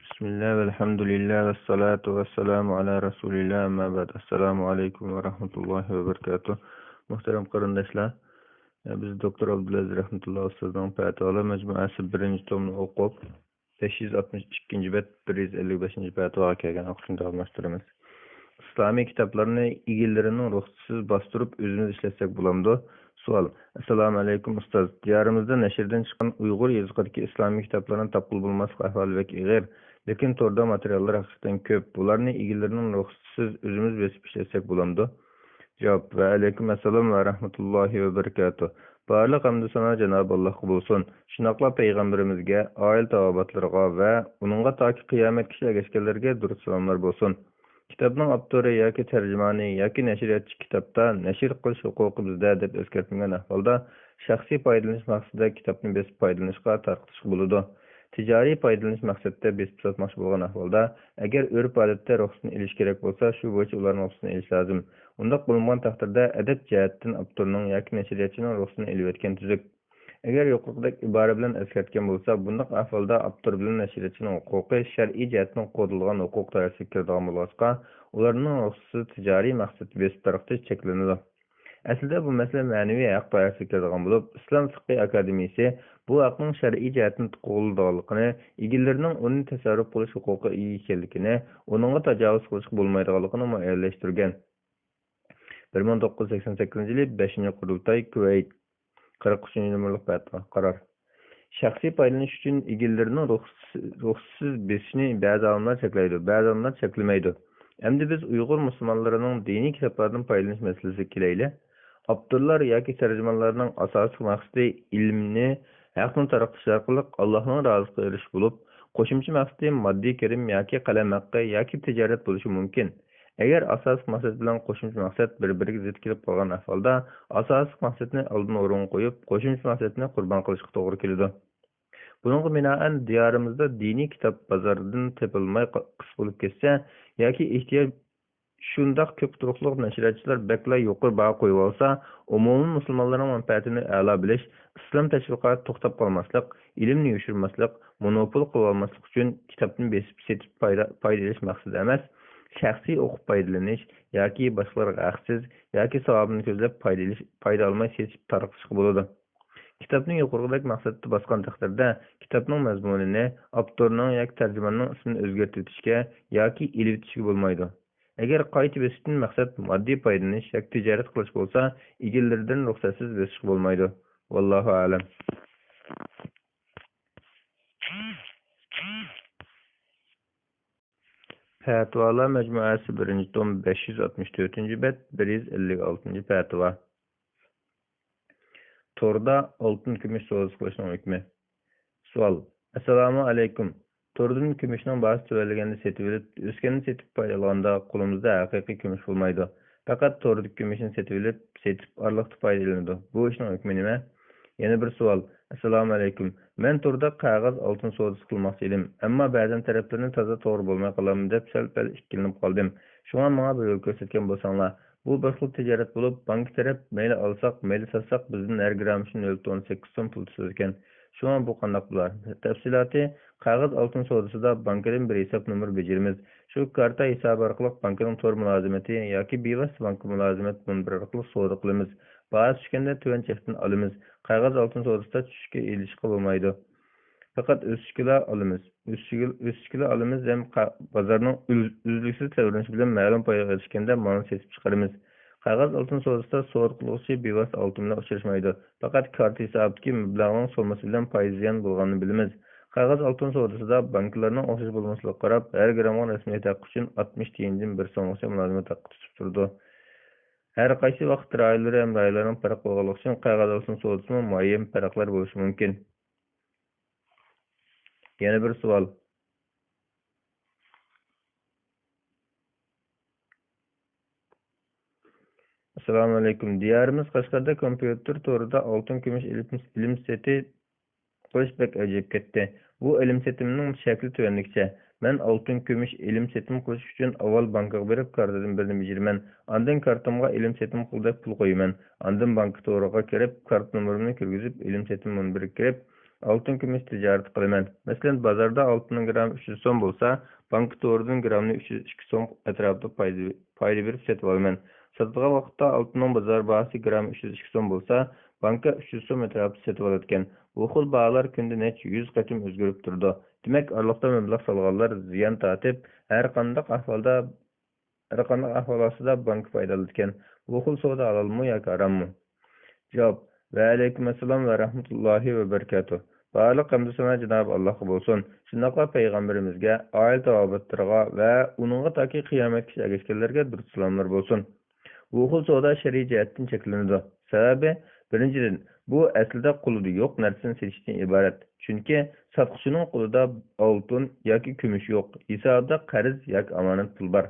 Bismillah ve elhamdülillah ve salatu ve selamu ala Resulillah amma ba'd. Esselamu aleyküm ve rahmetullahi ve berekatuh. Muhterem kardeşler, biz Doktor Abdülaziz rahmetullahi ustazdan Fatihalar Mecmuası 1. tomunu okup 562. bet 155. Fatihaga kelgen oquşunu davamlaştıramiz. İslami kitaplarını ilgilerinin ruhsuz bastırıp özümüz işletsek bulamdı. Sual. Esselamu aleyküm ustaz. Diyarımızda neşirden çıkan Uygur yazıqadaki İslami kitaplarının tapıl bulması ahval vek iğir. Lekin torda materyaller hakikaten köp. Bularını ilgilerinin ruhsuz özümüz besip işletsek bulamdı. Cevap. Ve aleyküm esselam ve rahmetullahi ve berekatuh. Barlıq hamdü sana Cenab-ı Allah bulsun. Şunaqla Peygamberimizge, aile tavabatlarına ve onunğa taki kıyamet kişiye geçkenlerge dürüst salamlar bolsun. Kitabning avtori yoki terjimani yoki nashriyatchi kitobda nashr qilish huquqi bizda deb eskartilgan ahvolda shaxsiy foydalanish maqsadida kitobni besib foydalanishga tarqitish bo'ladi. Tijoriy foydalanish maqsadida besib sotmoqchi bo'lgan ahvolda agar urf odatda ruxsatni olish kerak bo'lsa, shu bo'yicha ularning ruxsatini olish lozim. Undaq bo'lmagan taqdirda adab jihatdan avtorning yoki nashriyatchining ruxsatini olib o'tgan tuzuk. Agar yuqoridagi ibora bilan eskartgan bo'lsa, bunday ahvolda avtor bilan nashriyatchining huquqi shar'iy jihatdan qo'yilgan huquq doirasiga kiradigan bo'lsa, ularning ruxsati tijoriy maqsadda besib tarqatish cheklanadi. Aslida bu masala ma'naviy haq doirasiga kiradigan bo'lib, Islom fiqh akademiyasi bu haqning shar'iy jihatdan qo'llanilganligini, egillarning uni tasarruf qilish huquqi ekanligini, uningga tajovuz qilish bo'lmaydiganligini muayyanlashtirgan. 1988-yili 5-qurultay Kuvayt 43 numaralı karar. Şahsi foydalanish uchun egillarning ruxsasiz besishni ba'zi olimlar cheklaydi, ba'zi olimlar cheklamaydi. Endi biz Uyg'ur musulmonlarining diniy kitoblardan foydalanish masalasiga kelayli. Abdullar yoki tarjimonlarning asosiy maqsadi ilmni haqni tarqatish orqali Allohning roziligiga erishish bo'lib, qo'shimcha maqsadi moddiy kirim yoki qalam haqqi yoki tijorat bo'lishi mumkin. Agar asosiy maqsad bilan qo'shimcha maqsad bir-biriga zid kelib qolgan ahvolda, asosiy maqsadni oldin o'ringa qo'yib, qo'shimcha maqsadni qurbon qilishga to'g'ri keladi. Buningga binoan diyorimizda diniy kitob bozoridan topilmay qis bo'lib ketsa yoki ehtiyoj shundoq ko'p turuqliq nashriyatchilar bekla yuqori baho qo'yib olsa, umumiy musulmonlarning manfaatini a'lo bilish, islom tashviqoti to'xtab qolmaslik, ilmni yoshirmaslik, monopol qilib olmaslik uchun kitobni besib setib foydalanish maqsadi emas, shaxsiy o'qib foydalanish yoki boshqalarga haqsiz yoki savobini ko'zlab foyda olmay setib tarqatishga bo'ladi. Kitobning yuqoridagi maqsadni bosgan taqdirda kitobning mazmunini avtorning yoki tarjimonning ismini o'zgartirishga yoki ilib bo'lmaydi. Agar qayta besishdan maqsad moddiy foydalanish yoki tijorat qilish bo'lsa, egallaridan ruxsatsiz besish bo'lmaydi. Vallohu a'lam. Fatvolar majmuasi 1-tom 564-bet 156 fatvo. Torda oltin kumush savdo qilishning hukmi. Savol: Assalomu alaykum. Tordan kumushning bahsi tuvalliganda setib olib, o'sganini setib foydalanganda qo'limizda haqiqiy kumush bo'lmaydi. Faqat torda kumushni setib olib, setib orliqda foydalanadi. Bu ishning hukmi nima? Yana bir savol: Assalomu alaykum. Men torda qog'oz oltin savdosi qilmoqchi edim, ammo ba'zan taraflarni toza to'g'ri bo'lmay qoladimi deb sal-pal ikkilanib qoldim. Shunga menga bir yo'l ko'rsatgan bo'lsanglar, bu bir xil tijorat bo'lib, bank taraf mayli olsak, mayli sotsak bizdan har gramm uchun 0.8 so'm pul tushar ekan. Shunga bu qanday bo'lar? Tafsiloti: qog'oz oltin savdosida bankadan bir hisob nomer bejirimiz. Shu karta hisobi orqali bankaning tor mulozimati yoki bevosita bank mulozimat munbir orqali savdo qilamiz. Bahs tushganda tuvan chekdan olamiz. Qog'oz oltin savdosida tushishga erishishga bo'lmaydi. Faqat o'sishga olamiz. O'sishga olamiz ham bozorning uzluksiz tavranishi bilan ma'lum foyda erishganda malni setib chiqaramiz. Qog'oz oltin savdosida savdo qiluvchi bevosita oltin bilan uchrashmaydi. Faqat karta hisobidagi mablag'ning so'masi bilan foiz ziyon bo'lganini bilamiz. Qog'oz oltin savdosida banklarning o'xshash bo'lmasligiga qarab, har gramm rasmiy haq uchun 60 tiyindan 1 so'mgacha mulozimat haqqi tutib turdi. Her qaysi vaqt raylari ham raylarning farq bo'lganligi uchun qog'oz oltin savdosida muayyan farqlar bo'lishi mumkin. Yana bir savol. Assalomu alaykum. Diyorimiz Qashqarda kompyuter to'rida oltin kumush ilm seti qo'yish bek ajib ketdi. Bu ilm setimning shakli tuvanlikcha. Men oltin kumush ilm setim qo'yish uchun avval bankka berib kartadan birini bijirman. Ondan kartamga ilm setim qilib pul qo'yaman. Ondan bank to'riga kirib, kart nomerimni kirgizib, ilm setimni biriktirib, oltin kumush tijorat qilaman. Masalan, bozorda oltinning gramm 300 so'm bo'lsa, bank to'ridan grammni 302 so'm atrofida foyda berib setib olaman. Sotgan vaqtda oltinning bozor bahsi gramm 302 so'm bo'lsa, bankka 300 so'm atrofida setib oladigan. Bu xil baholar kunda necha 100 qatim o'zgarib turdi. Demak, orliqda mablag' solganlar ziyon tortib, har qanday ahvol ostida bank foydalangan. Bu xil savdo halalmi yoki harommi? Javob: Va alaykum assalom va rahmatullohi va barakatuh. Barliq hamd sana Janob Allohga bo'lsin. Shundoqla payg'ambarimizga, oila taobatlarga va uningga toki qiyomatgacha ergashganlarga durud salomlar bo'lsin. Bu xil savdo shar'iy jihatdan cheklanadi. Sababi: birinchidan, bu aslida qo'lida yo'q narsani setishdan iborat. Chunki sotuvchining qo'lida oltin yoki kumush yo'q, hisobda qarz yoki omonat pul bor.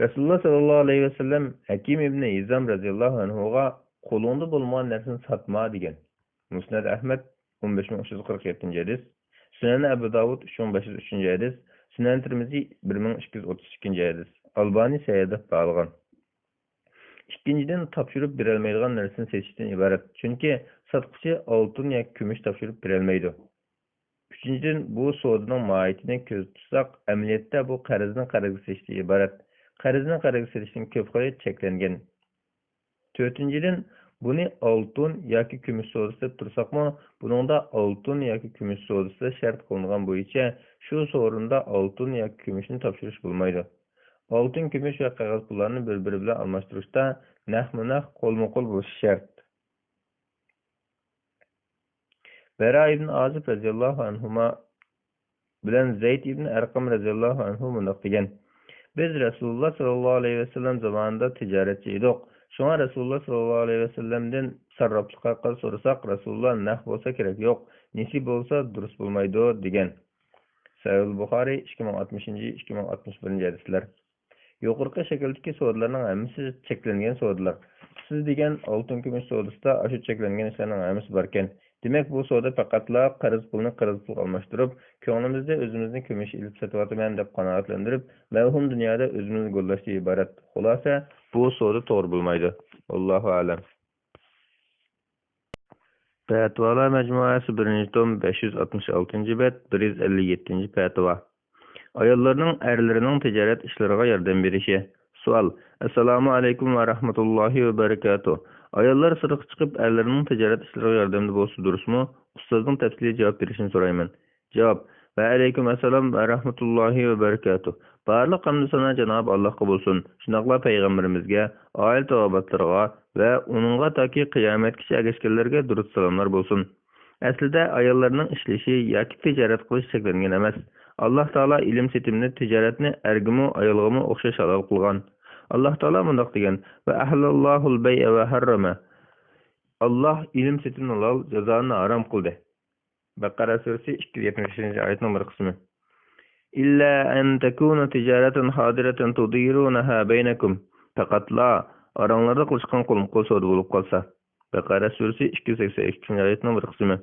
Rasululloh sallallohu alayhi vasallam Hakim ibn Hizam radhiyallohu anhuga qo'lingda bo'lmagan narsani sotma degan. Musnad Ahmad 15347 hadis, Sunan Abu Dawud 3503 hadis, Sunan Tirmizi 1232 hadis. Albani sayida bağlagan. İkinciden topshirib berolmaydigan narsani setishdan iborat. Chunki sotuvchi oltin yoki kumush topshirib berolmaydi. Uchinchidan, bu savdoning mohiyatini ko'z tutsak, amaliyotda bu qarzning qarzga setishdan iborat. Qarzning qarzga setishning ko'p xil cheklangan. To'rtinchidan, buni oltin yoki kumush savdosi deb tursakmi, buningda oltin yoki kumush savdosi shart qilingan bo'yicha shu so'rinda oltin yoki kumushni topshirish bo'lmaydi. Oltin, kumush va qog'oz pullarni bir-biri bilan almashtirishda naqd-naqd qo'lma-qo'l bo'lishi shart. Bara ibn Azib radhiyallohu anhuma bilan Zayd ibn Arqam radhiyallohu anhu mundoq degan: Biz Rasululloh sallallohu alayhi vasallam zamonida tijoratchi edik. Shunga Rasululloh sallallohu alayhi vasallamdan sarroflik haqida so'rasak, Rasululloh naqd bo'lsa kerak, yo'q, nesi bo'lsa durust bo'lmaydi degan. Sahih Buxoriy 2060-2061 hadislar. Yuqorqi shakldagi savdolarning hammasi cheklangan savdolar. siz degan oltin kumush sodasida aşu cheklangan ishlarning hammasi bor ekan. Demak, bu savdo faqatla qarz pulni qarz pulga almashtirib, ko'nglimizda o'zimizni kumush ilib sotyapman deb qanoatlantirib, mavhum dunyoda o'zimizni go'llashga iborat. Xulosa, bu savdo to'g'ri bo'lmaydi. Allohu a'lam. Fatvalar majmuasi 1-tom 566-bet 157-fatva. Ayollarning erlarining tijorat ishlariga yordam berishi. Savol: Assalomu alaykum va rahmatullohi va barakatuh. Ayollar sirq chiqib erlarining tijorat ishlariga yordamda bo'lsa durustmi? Ustozning tafsiliy javob berishini so'rayman. Javob: Va alaykum assalom va rahmatullohi va barakatuh. Barliq hamd sana Janob Allohga bo'lsin. Shunaqla payg'ambarimizga, oila tavobatlarga va uningga toki qiyomatgacha ergashganlarga durud salomlar bo'lsin. Aslida ayollarning ishlashi yoki tijorat qilish cheklangan emas. Alloh taolo ilm setimni tijoratni ergimi ayolgami o'xshash halol qilgan. Alloh taolo bundoq degan: Va ahlallohul bay'a va harrama. Alloh ilm setimni halol, jazoni harom qildi. Baqara surasi 270-oyatning bir qismi. İlla an takuna tijaratan hadiratan tudirunaha baynakum. Faqat la aranlarda qilishgan qo'l savdo bo'lib qolsa. Baqara surasi 282-oyatning bir qismi.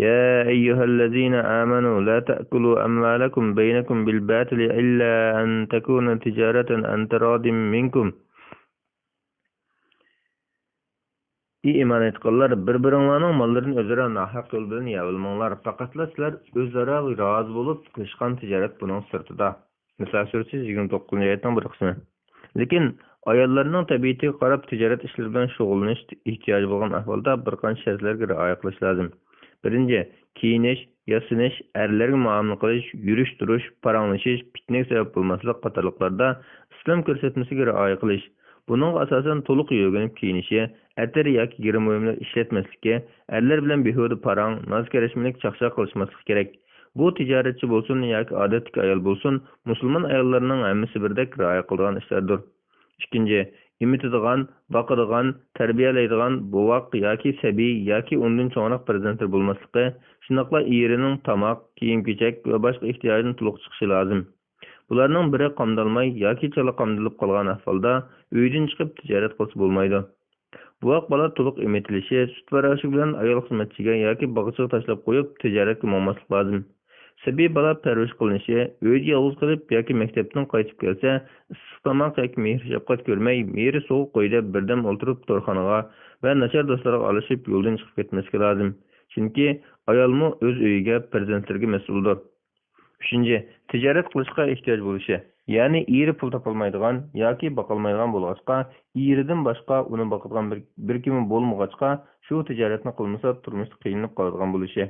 Ya ayyuhallazina amanu la ta'kulu amwalakum baynakum bil batili illa an takuna tijaratan an taradin minkum. İman etqanlar bir-biringlarning mollarini o'zaro nohaq yo'l bilan yavilmanglar. Faqatla sizlar o'zaro rozi bo'lib qilishgan tijorat buning sirtida. Nisa surasi 29-oyatning bir qismi. Lekin ayollarning tabiatiga qarab tijorat ishlari bilan shug'ullanish ehtiyoji bo'lgan ahvolda bir qancha shartlarga rioya qilish lozim. Birinchi, kiyinish, yasinish, erlarga muomala qilish, yurish-turish, paranglashish, piknik sabab bo'lmaslik qatorliqlarda islom ko'rsatmasiga rioya qilish. Bunun asasen to'liq yo'ginib kiyinishi, atir yoki giri mo'yimlar ishlatmasligi, erlar bilan behuda parang, noz karashmalik chaqchaq qilishmaslik kerak. Bu tijoratchi bo'lsin yoki odatdagi ayol bo'lsin, musulmon ayollarning hammasi birdek rioya qilgan ishlardir. Ikkinchi, imitadigan, boqadigan, tarbiyalaydigan bovoq yoki sabiy yoki undan cho'nroq farzandlar bo'lmasligi, shunaqla erining tomoq, kiyim-kechak va boshqa ehtiyojini to'liq chiqishi lozim. Bularning biri qamdalmay yoki chala qamdalib qolgan ahvolda uydan chiqib tijorat qilsa bo'lmaydi. Buvoq bola to'liq emitilishi, sut varashi bilan ayol xizmatchiga yoki bog'chaga tashlab qo'yib tijoratga mo'maslik lozim. Sabiy bola parvarish qilinishi, uyda yolg'iz qolib yoki maktabdan qaytib kelsa, issiq tomoq yoki mehr-shafqat ko'rmay, mehri sovuq qo'yda birdam o'tirib to'rxonaga va nachar do'stlarga alishib yo'ldan chiqib ketmaslik lozim. Chunki ayolmi o'z uyiga, farzandlarga mas'uldir. Üçüncü, ticaret qilishga ehtiyoj bo'lishi. Ya'ni eri pul topolmaydigan yoki boqolmaydigan bo'lg'achqa, eridan boshqa uni boqadigan bir kimi bo'lmag'achqa, shu tijoratni qilmasa turmushda qiynalib qoladigan bo'lishi.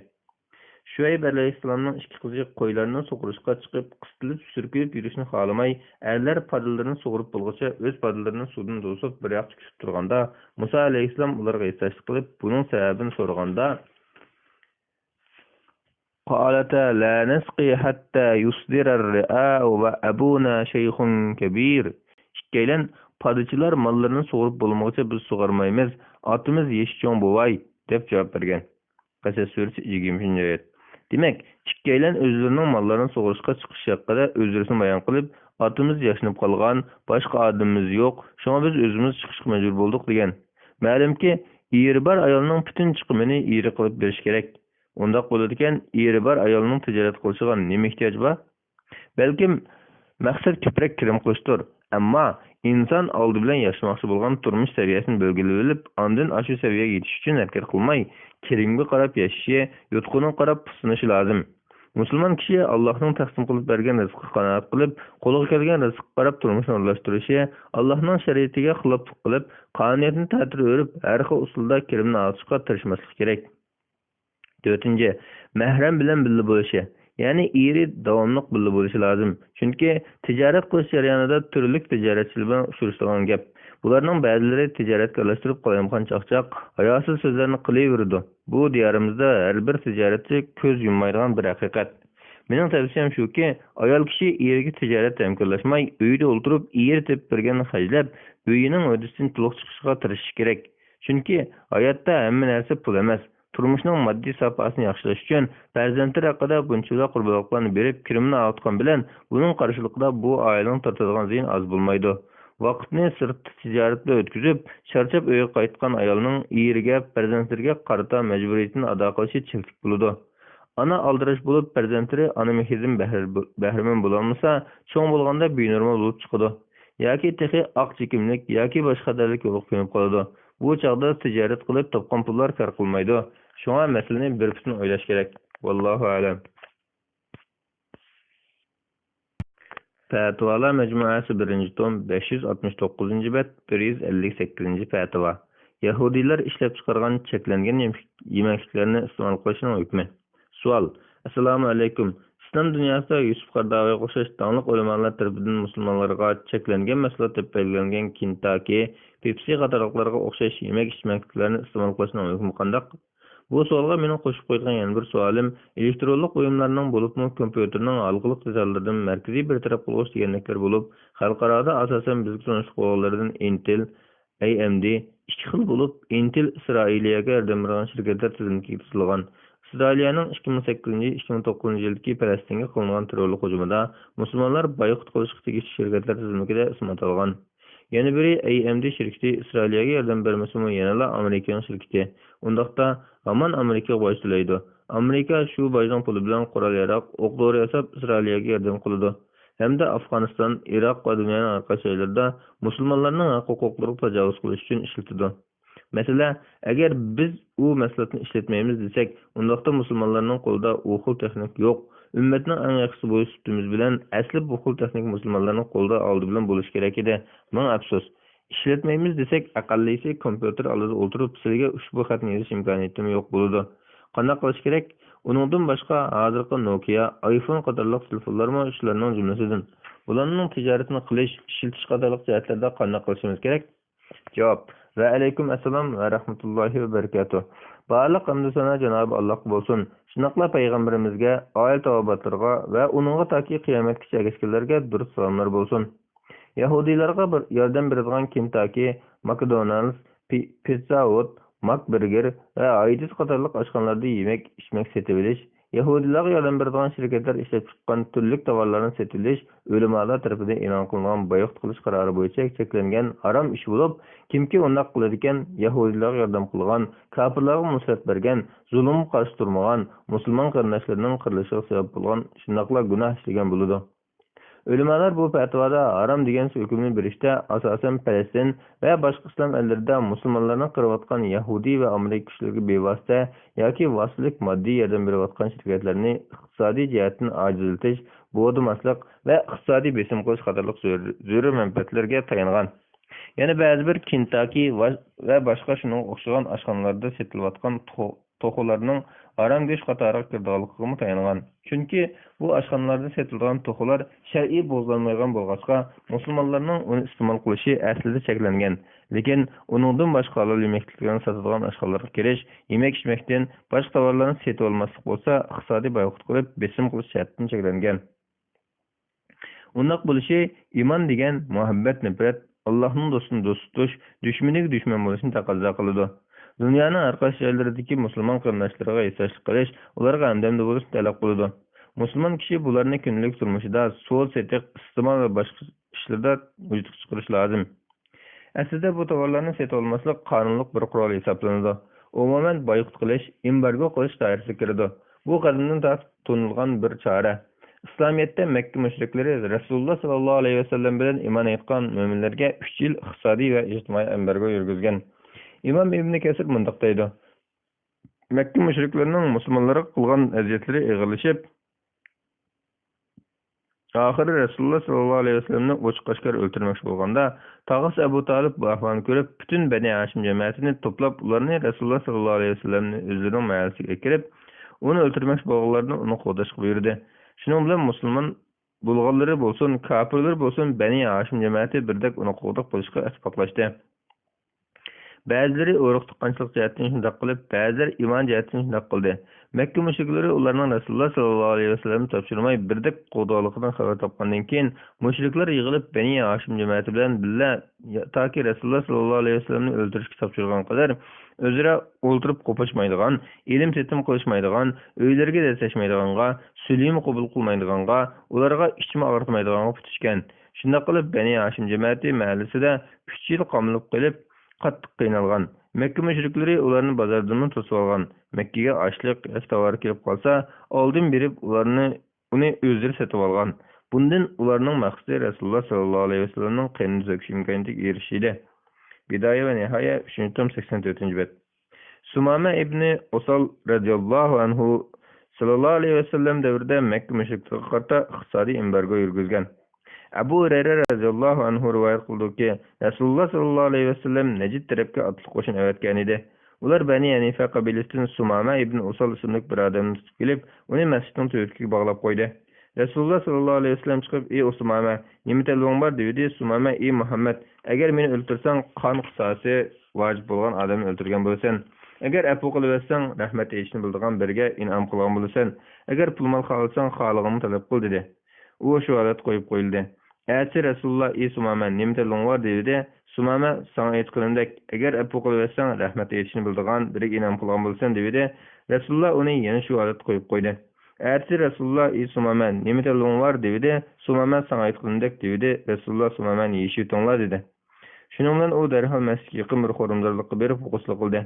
Şuayb alayhissalomning ikki qizi qo'ylarni sug'urishga chiqib, qistilib surkib yurishni xohlamay, erlar padillarni sug'urib bo'lguncha o'z padillarini suvdan do'sib bir yoqda kutib turganda, Musa alayhissalom ularga esashlik qilib, buning sababini so'raganda قالتا لا نسقي حتى يصدر الرعاء وأبونا شيخ كبير. İkkilen padişalar mallarını soğurup bulmakça biz soğarmayımız, atımız yeşçoğun buvay, dep cevap bergen. Qasas suresi 20. ayet. Demek, ikkilen özlerinin mallarını soğuruşqa çıkış hakkında özlerini bayan qilib, atımız yaşanıp qalgan, başqa adımız yok, şuna biz özümüz çıkışqa mecbur bulduk degen. Ma'lum ki, eri bar ayolning bütün chiqimini eri qilib berish kerak. Onda qo'ladigan eri bar ayolning tijorat qilishiga nima ehtiyoj bor? Balkim maqsad ko'proq kirim qilishdir. Ammo inson oldi bilan yashamoqchi bo'lgan turmush saviyasini belgilab olib, ondan shu saviyaga yetish uchun harakat qilmay, kirimga qarab yashashi, yutqunga qarab pisinishi lozim. Musulmon kishi Allohning taqsim qilib bergan rizqqa qanoat qilib, qo'liga kelgan rizqqa qarab turmushni o'rlashtirishi, Allohning shariatiga xiloflik qilib, qonuniyatni ta'tirib o'rib, har xil usulda kirimni olishga tirishmaslik kerak. Dördüncü, mahrem bilan birga bo'lishi. Ya'ni eri davomliq birga bo'lishi lozim. Chunki tijorat qilish jarayonida turli tijoratchilar bilan uchrashadigan gap. Bularning ba'zilari tijoratga aralashtirib qo'yilgan chaqchaq, hayosiz so'zlarni qilaveradi. Bu diyorimizda har bir tijoratchi ko'z yummaydigan bir haqiqat. Mening tavsiyam shuki, ayol kishi eriga tijorat hamkorlashmay, uyda o'tirib, eri tepib bergan hajlab, uyining o'disidan to'liq chiqishga tirishish kerak. Chunki hayotda hamma narsa pul emas. Turmushning moddiy safhasini yaxshilash uchun farzandlar haqida bunchalar qurbonliklarni berib, kirimni ortgan bilan, buning qarshiligida bu oilaning tortadigan ziyon oz bo'lmaydi. Vaqtni sirtda tijoratda o'tkazib, charchab uyga qaytgan ayolning eriga, farzandlariga qarata majburiyatini ado qilishi cheklik bo'ladi. Ana aldirash bo'lib, farzandlari ana mehridan bahramand bo'lolmasa, cho'ng bo'lganda benormal bo'lib chiqadi. Yoki texi oq chekimlik yoki boshqa xatarlik yo'liq qo'yib qoladi. Bu chaqda tijorat qilib topgan pullar kar qilmaydi. Shunga masalani bir butun o'ylash kerak. Vallohu a'lam. Fatvalar Mecmuası 1. tom 569. bet 158. fatva. Yahudiler işlep çıkargan çeklengen yemekliklerini istemal qilishning hukmi. Savol. Assalomu alaykum. İslam dünyasida Yusuf Qardaviga o'xshash tanliq ulamolar tarafidan musulmonlarga cheklangan mahsulot deb belgilangan Kentucky, Pepsi qatorliqlarga o'xshash yemek-ichmaklarni istemal qilishning hukmi qanday? Bu savolga mening qo'shib qo'ygan yana bir savolim elektronlik o'yinlarning bo'libmi kompyuterning alg'iliq detallardan markaziy bir taraf qiluvchi deganliklar bo'lib, xalqaroda asosan bizga tanish qo'llardan Intel, AMD ikki xil bo'lib, Intel Isroiliyaga yordam bergan shirkatlar tizimiga kiritilgan. Isroiliyaning 2008-2009 yildagi Falastinga qilingan terrorlik hujumida musulmonlar boyqut qilishga tegishli shirkatlar tizimiga ism atalgan. Yana biri AMD şirketi İsrailiyaga yordam bermasa-mu yanala Amerikan şirketi. Undaqda hamon Amerikaga boysunlaydi. Amerika shu boydan puli bilan qurol-yarog, o'q-dori yasab Isroiliyaga yordam qiladi. Hamda Afg'oniston, Iroq va dunyoning boshqa joylarida musulmonlarning huquqlarini tajovuz qilish uchun ishlatadi. Mesela agar biz u mahsulotni ishlatmaymiz desak, undaqda musulmonlarning qo'lida u xil texnik yo'q. Ümmetning eng yaxshi bo'yish sutimiz bilan asli bu xil texnik musulmonlarning qo'lida oldi bilan bo'lish kerak edi. Men afsus. İşletmeyimiz desek aqallisi kompüter oldida o'tirib sizga ushbu xatni yozish imkoniyatim yo'q bo'ladi. Qanday qilish kerak? Uningdan boshqa hozirgi Nokia, iPhone qatorliq telefonlarmi shularning jumlasidan. Bularning tijoratini qilish, ishiltish qatorliq jihatlarda qanday qilishimiz kerak? Javob: Va alaykum assalom va rahmatullohi va barakatuh. Barliq hamd sana Cenab-ı Allah bo'lsin. Shunaqla payg'ambarimizga, oila tavobatlarga va uningga toki qiyomatgacha ergashganlarga durust salomlar bo'lsin. Yahudilarga bir yordam beradigan Kentucky, McDonald's, Pizza Hut, McBurger va Aidiz qatorliq oshxonalarda yemek-ichmak sotib olish, Yahudilarga yordam beradigan shirkatlar ishlab chiqqan turli tovarlarni sotib olish ulamolar tomonidan e'lon qilingan boyqut qilish qarori bo'yicha cheklangan harom ish bo'lib, kimki undaq qiladi ekan, Yahudilarga yordam qilgan, kofirlarga nusrat bergan, zulm qarshi turmagan, musulmon qarindoshlarining qirilishiga sabab bo'lgan shunaqla gunoh ishlagan bo'ladi. Ulamolar bu fatvoda harom degan hukmni berishda asosan Falastin va boshqa islom ellarida musulmonlarning qirayotgan Yahudi va Amerika kuchlariga bevosita yoki vositalik moddiy yordam berayotgan shirkatlarni iqtisodiy jihatdan ojizlatish, bo'g'dirmaslik va iqtisodiy besim qilish qatorliq zarur manfaatlarga tayangan. Yana ba'zi bir Kentucky va boshqa shunga o'xshagan oshxonalarda sotilayotgan to'xularning harom go'sht qatoriga kirdiganligiga tayangan. Chunki bu oshxonalarda sotilgan to'xular shar'iy bozlanmagan bo'lg'achqa musulmonlarning uni iste'mol qilishi aslida cheklangan. Lekin uningdan boshqa halol yemekliklarni sotadigan oshxonalarga kirish, yemek-ichmakdan boshqa tovarlarni sotib olmaslik bo'lsa, iqtisodiy boyqut qilib, besim qilish shartdan cheklangan. Undaq bo'lishi iymon degan muhabbat, nafrat, Allohning do'stini do'st tutish, dushmaniga dushman bo'lishni taqozo qiladi. Dunyoning har qaysi joylaridagi musulmon qarindoshlariga yasashlik qilish, ularga hamdamda bo'lishni talab qiladi. Musulmon kishi bularni kundalik turmushida so'z, setiq, iste'mol va boshqa ishlarda vujudga chiqarish lozim. Aslida bu tovarlarni sotib olmaslik qonunlik bir qurol hisoblanadi. Umuman boyqut qilish, embargo qilish doirasiga kiradi. Bu qadimdan tortib tunilgan bir chora. İslamiyet'te Mekke müşrikleri Resulullah sallallahu aleyhi ve sellem bilen iman etken müminlerge 3 yıl iqtisadi ve ictimai embargo yürgüzgen. İmam İbn Kesir mundaqdaydı. Mekke müşriklerinin musulmonlarga qilgan aziyatleri ig'irlashib, oxiri Resulullah sallallahu aleyhi ve sellemni ochiq oshkor o'ltirmoqchi bo'lganda, tog'asi Abu Talib bu ahvolni ko'rib, butun Bani Hashim jamoatini to'plab, ularni Resulullah sallallahu aleyhi ve sellemni o'zlarining mahallasiga kirib, uni o'ltirmoqchi bo'lganlarni uni qo'dashga buyurdi. Shuning bilan musulmon bo'lganlari bo'lsin, kofirlar bo'lsin, Bani Hashim jamoati birdek uni qo'daq bo'lishga isbotlashdi. Ba'zilari o'roq tuqqanchilik jihatdan shunday qilib, ba'zilar iymon jihatdan shunday qildi. Makka mushriklari ularning Rasululloh sallallohu alayhi vasallam topshirmay birdek qo'doliqdan xabar topgandan keyin mushriklar yig'ilib Bani Hashim jamoati bilan billa toki Rasululloh sallallohu alayhi vasallamni o'ldirishga topshirgan qadar o'zira o'ltirib qo'pashmaydigan, ilm tetim qilishmaydigan, uylariga dasashmaydiganga, sulim qabul qilmaydiganga, ularga ichma og'ritmaydiganga tutishgan. Shunda qilib Bani Hashim cemaati mahallasida 3 yil qamalib qolib, qattiq qiynalgan. Makka mushriklari ularni bozordan to'sib olgan. Makkaga ochliq, tovar kelib qolsa, oldin berib uni o'zlari sotib olgan. Bundan ularning maqsadi Rasululloh sallallohu alayhi vasallamning qanini so'kish imkoniyatiga erishishdi. Bidoya va nihoya 3-tom 84-bet. Sumama ibn Usal radhiyallohu anhu sallallohu alayhi vasallam davrida Makka mushriklariga qarata iqtisodiy embargo yurgizgan. Abu Hurayra radhiyallohu anhu rivoyat qildiki, Rasululloh sallallohu alayhi vasallam Najd tarafga otliq qo'shin avatgan edi. Ular Bani Hanifa qabilasidan Sumama ibn Usal ismli bir odamni tutib kelib, uni masjidning to'rtiga bog'lab qo'ydi. Rasululloh sallallohu alayhi vasallam chiqib, "Ey Usmama, nima talabing bor?" dedi. Sumama, "Ey Muhammad, agar meni o'ltirsang, qon qisosi vojib bo'lgan odamni o'ltirgan bo'lsan. Agar afu qilib etsang, rahmat aytishni bildigan biriga in'om qilgan bo'lsan. Agar pul mol xohlasang, xohlig'ingni talab qil" dedi. U shu holat qo'yib qo'yildi. Әти Rasululloh "Ey Sumama, nima talabing bor?" dedi. Sumama, "Sana aytganimdek, agar afu qilib etsang, rahmat aytishni bildigan biriga in'om qilgan bo'lsan" dedi. Rasululloh uni yana shu holat qo'yib qo'ydi. Әти Rasululloh "Ey Sumama, nima talabing bor?" dedi. Sumama, "Sana aytganimdek" dedi. Rasululloh Sumamani "Yeshib tingla" dedi. Shuning bilan u darhol masjidga yaqin bir xorumdorlikqa berib g'usl qildi.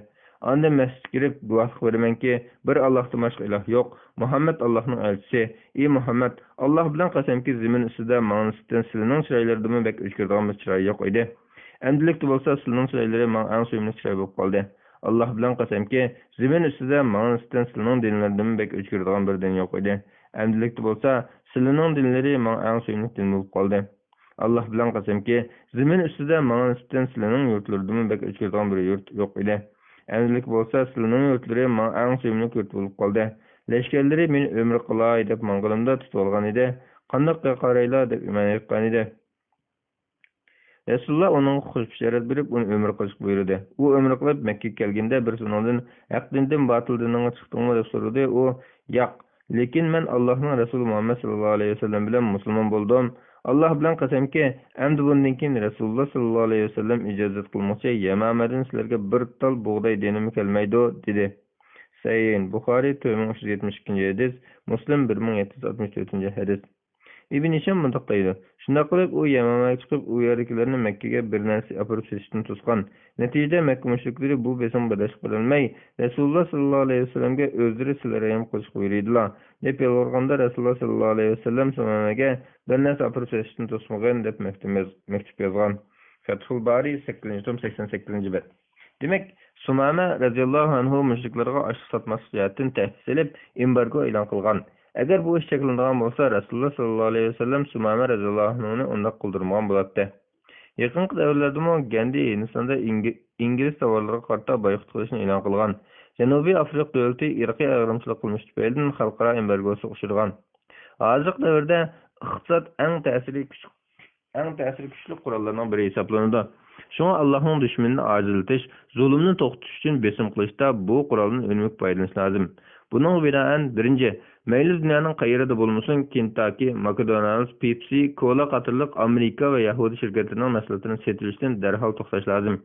Anda masjidga kirib guvohlik beramanki, bir Allohdan boshqa iloh yo'q. Muhammad Allohning elchisi. Ey Muhammad, Alloh bilan qasamki, zamin ustida ma'nosidan sizning chiroylardan bek o'chkirdigan bir chiroy yo'q edi. Endilikda bo'lsa sizning chiroylari menga eng sevimli chiroy bo'lib qoldi. Alloh bilan qasamki, zamin ustida ma'nosidan sizning dinlardan bek o'chkirdigan bir din yo'q edi. Endilikda bo'lsa sizning dinlari menga eng sevimli din bo'lib qoldi. Allah bilan qasamki, zamin ustida ma'nosidan sizning yurtlardan bek o'chkirdigan bir yurt yo'q edi. Endilik bo'lsa sizning yurtlari menga eng sevimli yurt bo'lib qoldi. Lashkarlari meni umr qilay deb manqilimda tutib olgan edi. Qandoq qaraylar deb iman etgan edi. Rasululloh uning xushbisharat berib, uni umr qilishga buyurdi. U umr qilib Makkaga kelganda bir sunondan haqdindan batildinga chiqdingmi deb so'radi. U, "Yo'q, lekin men Allohning Rasuli Muhammad sallallohu alayhi vasallam bilan musulmon bo'ldim. Allah bilan qasamki, endi bundan keyin Rasululloh sallallohu alayhi vasallam ijozat qilmoqchi, Yamamadan sizlarga bir tal bug'doy denimi kelmaydi" dedi. Sahih Buxoriy 3372-hadis, Muslim 1764-hadis. Ibn Hisham bundoq deydi. Shunda qilib u Yamamaga chiqib, u yerdagilarni Makkaga bir narsa olib ketishdan to'sgan. Natijada Makka mushriklari bu besim birlashib qolmay, Rasululloh sallallohu alayhi vasallamga o'zlari silarayam qo'shib qo'ydilar. deb yolg'onda Rasululloh sallallohu alayhi vasallam Sumamaga bir narsa olib ketishdan to'smagan deb maktub yozgan. Fathul Bari 8-tom 88-bet. Demak, Sumama radhiyallohu anhu mushriklarga oshliq sotmaslik jihatdan tahdid qilib, embargo e'lon qilgan. Agar bu ish cheklanadigan bo'lsa, Rasululloh sallallohu alayhi vasallam Sumama radhiyallohu anhuni unda qildirmagan bo'ladi. Yaqinqi davrlarda Gandhi Hindistonda ingliz tovarlariga qarata boyqut qilishni e'lon qilgan. Janubiy Afrika davlati irqiy ayirmachilik qilmish tufayli xalqaro embargoga uchragan. Hozirgi davrda iqtisod eng ta'sirli kuchli qurollarning biri hisoblanadi. Şuna Allah'ın düşmanını aciltiş, zulümünü to'xtatish uchun besim qilishda bu qurolni unumli foydalanish lozim. Bunun binoan birinchi, mayli dunyoning qayerida bo'lmasin, Kentucky, McDonald's, Pepsi, Cola qatorliq Amerika va Yahudi shirkatlarining mahsulotlarini sotilishdan darhol to'xtash lozim.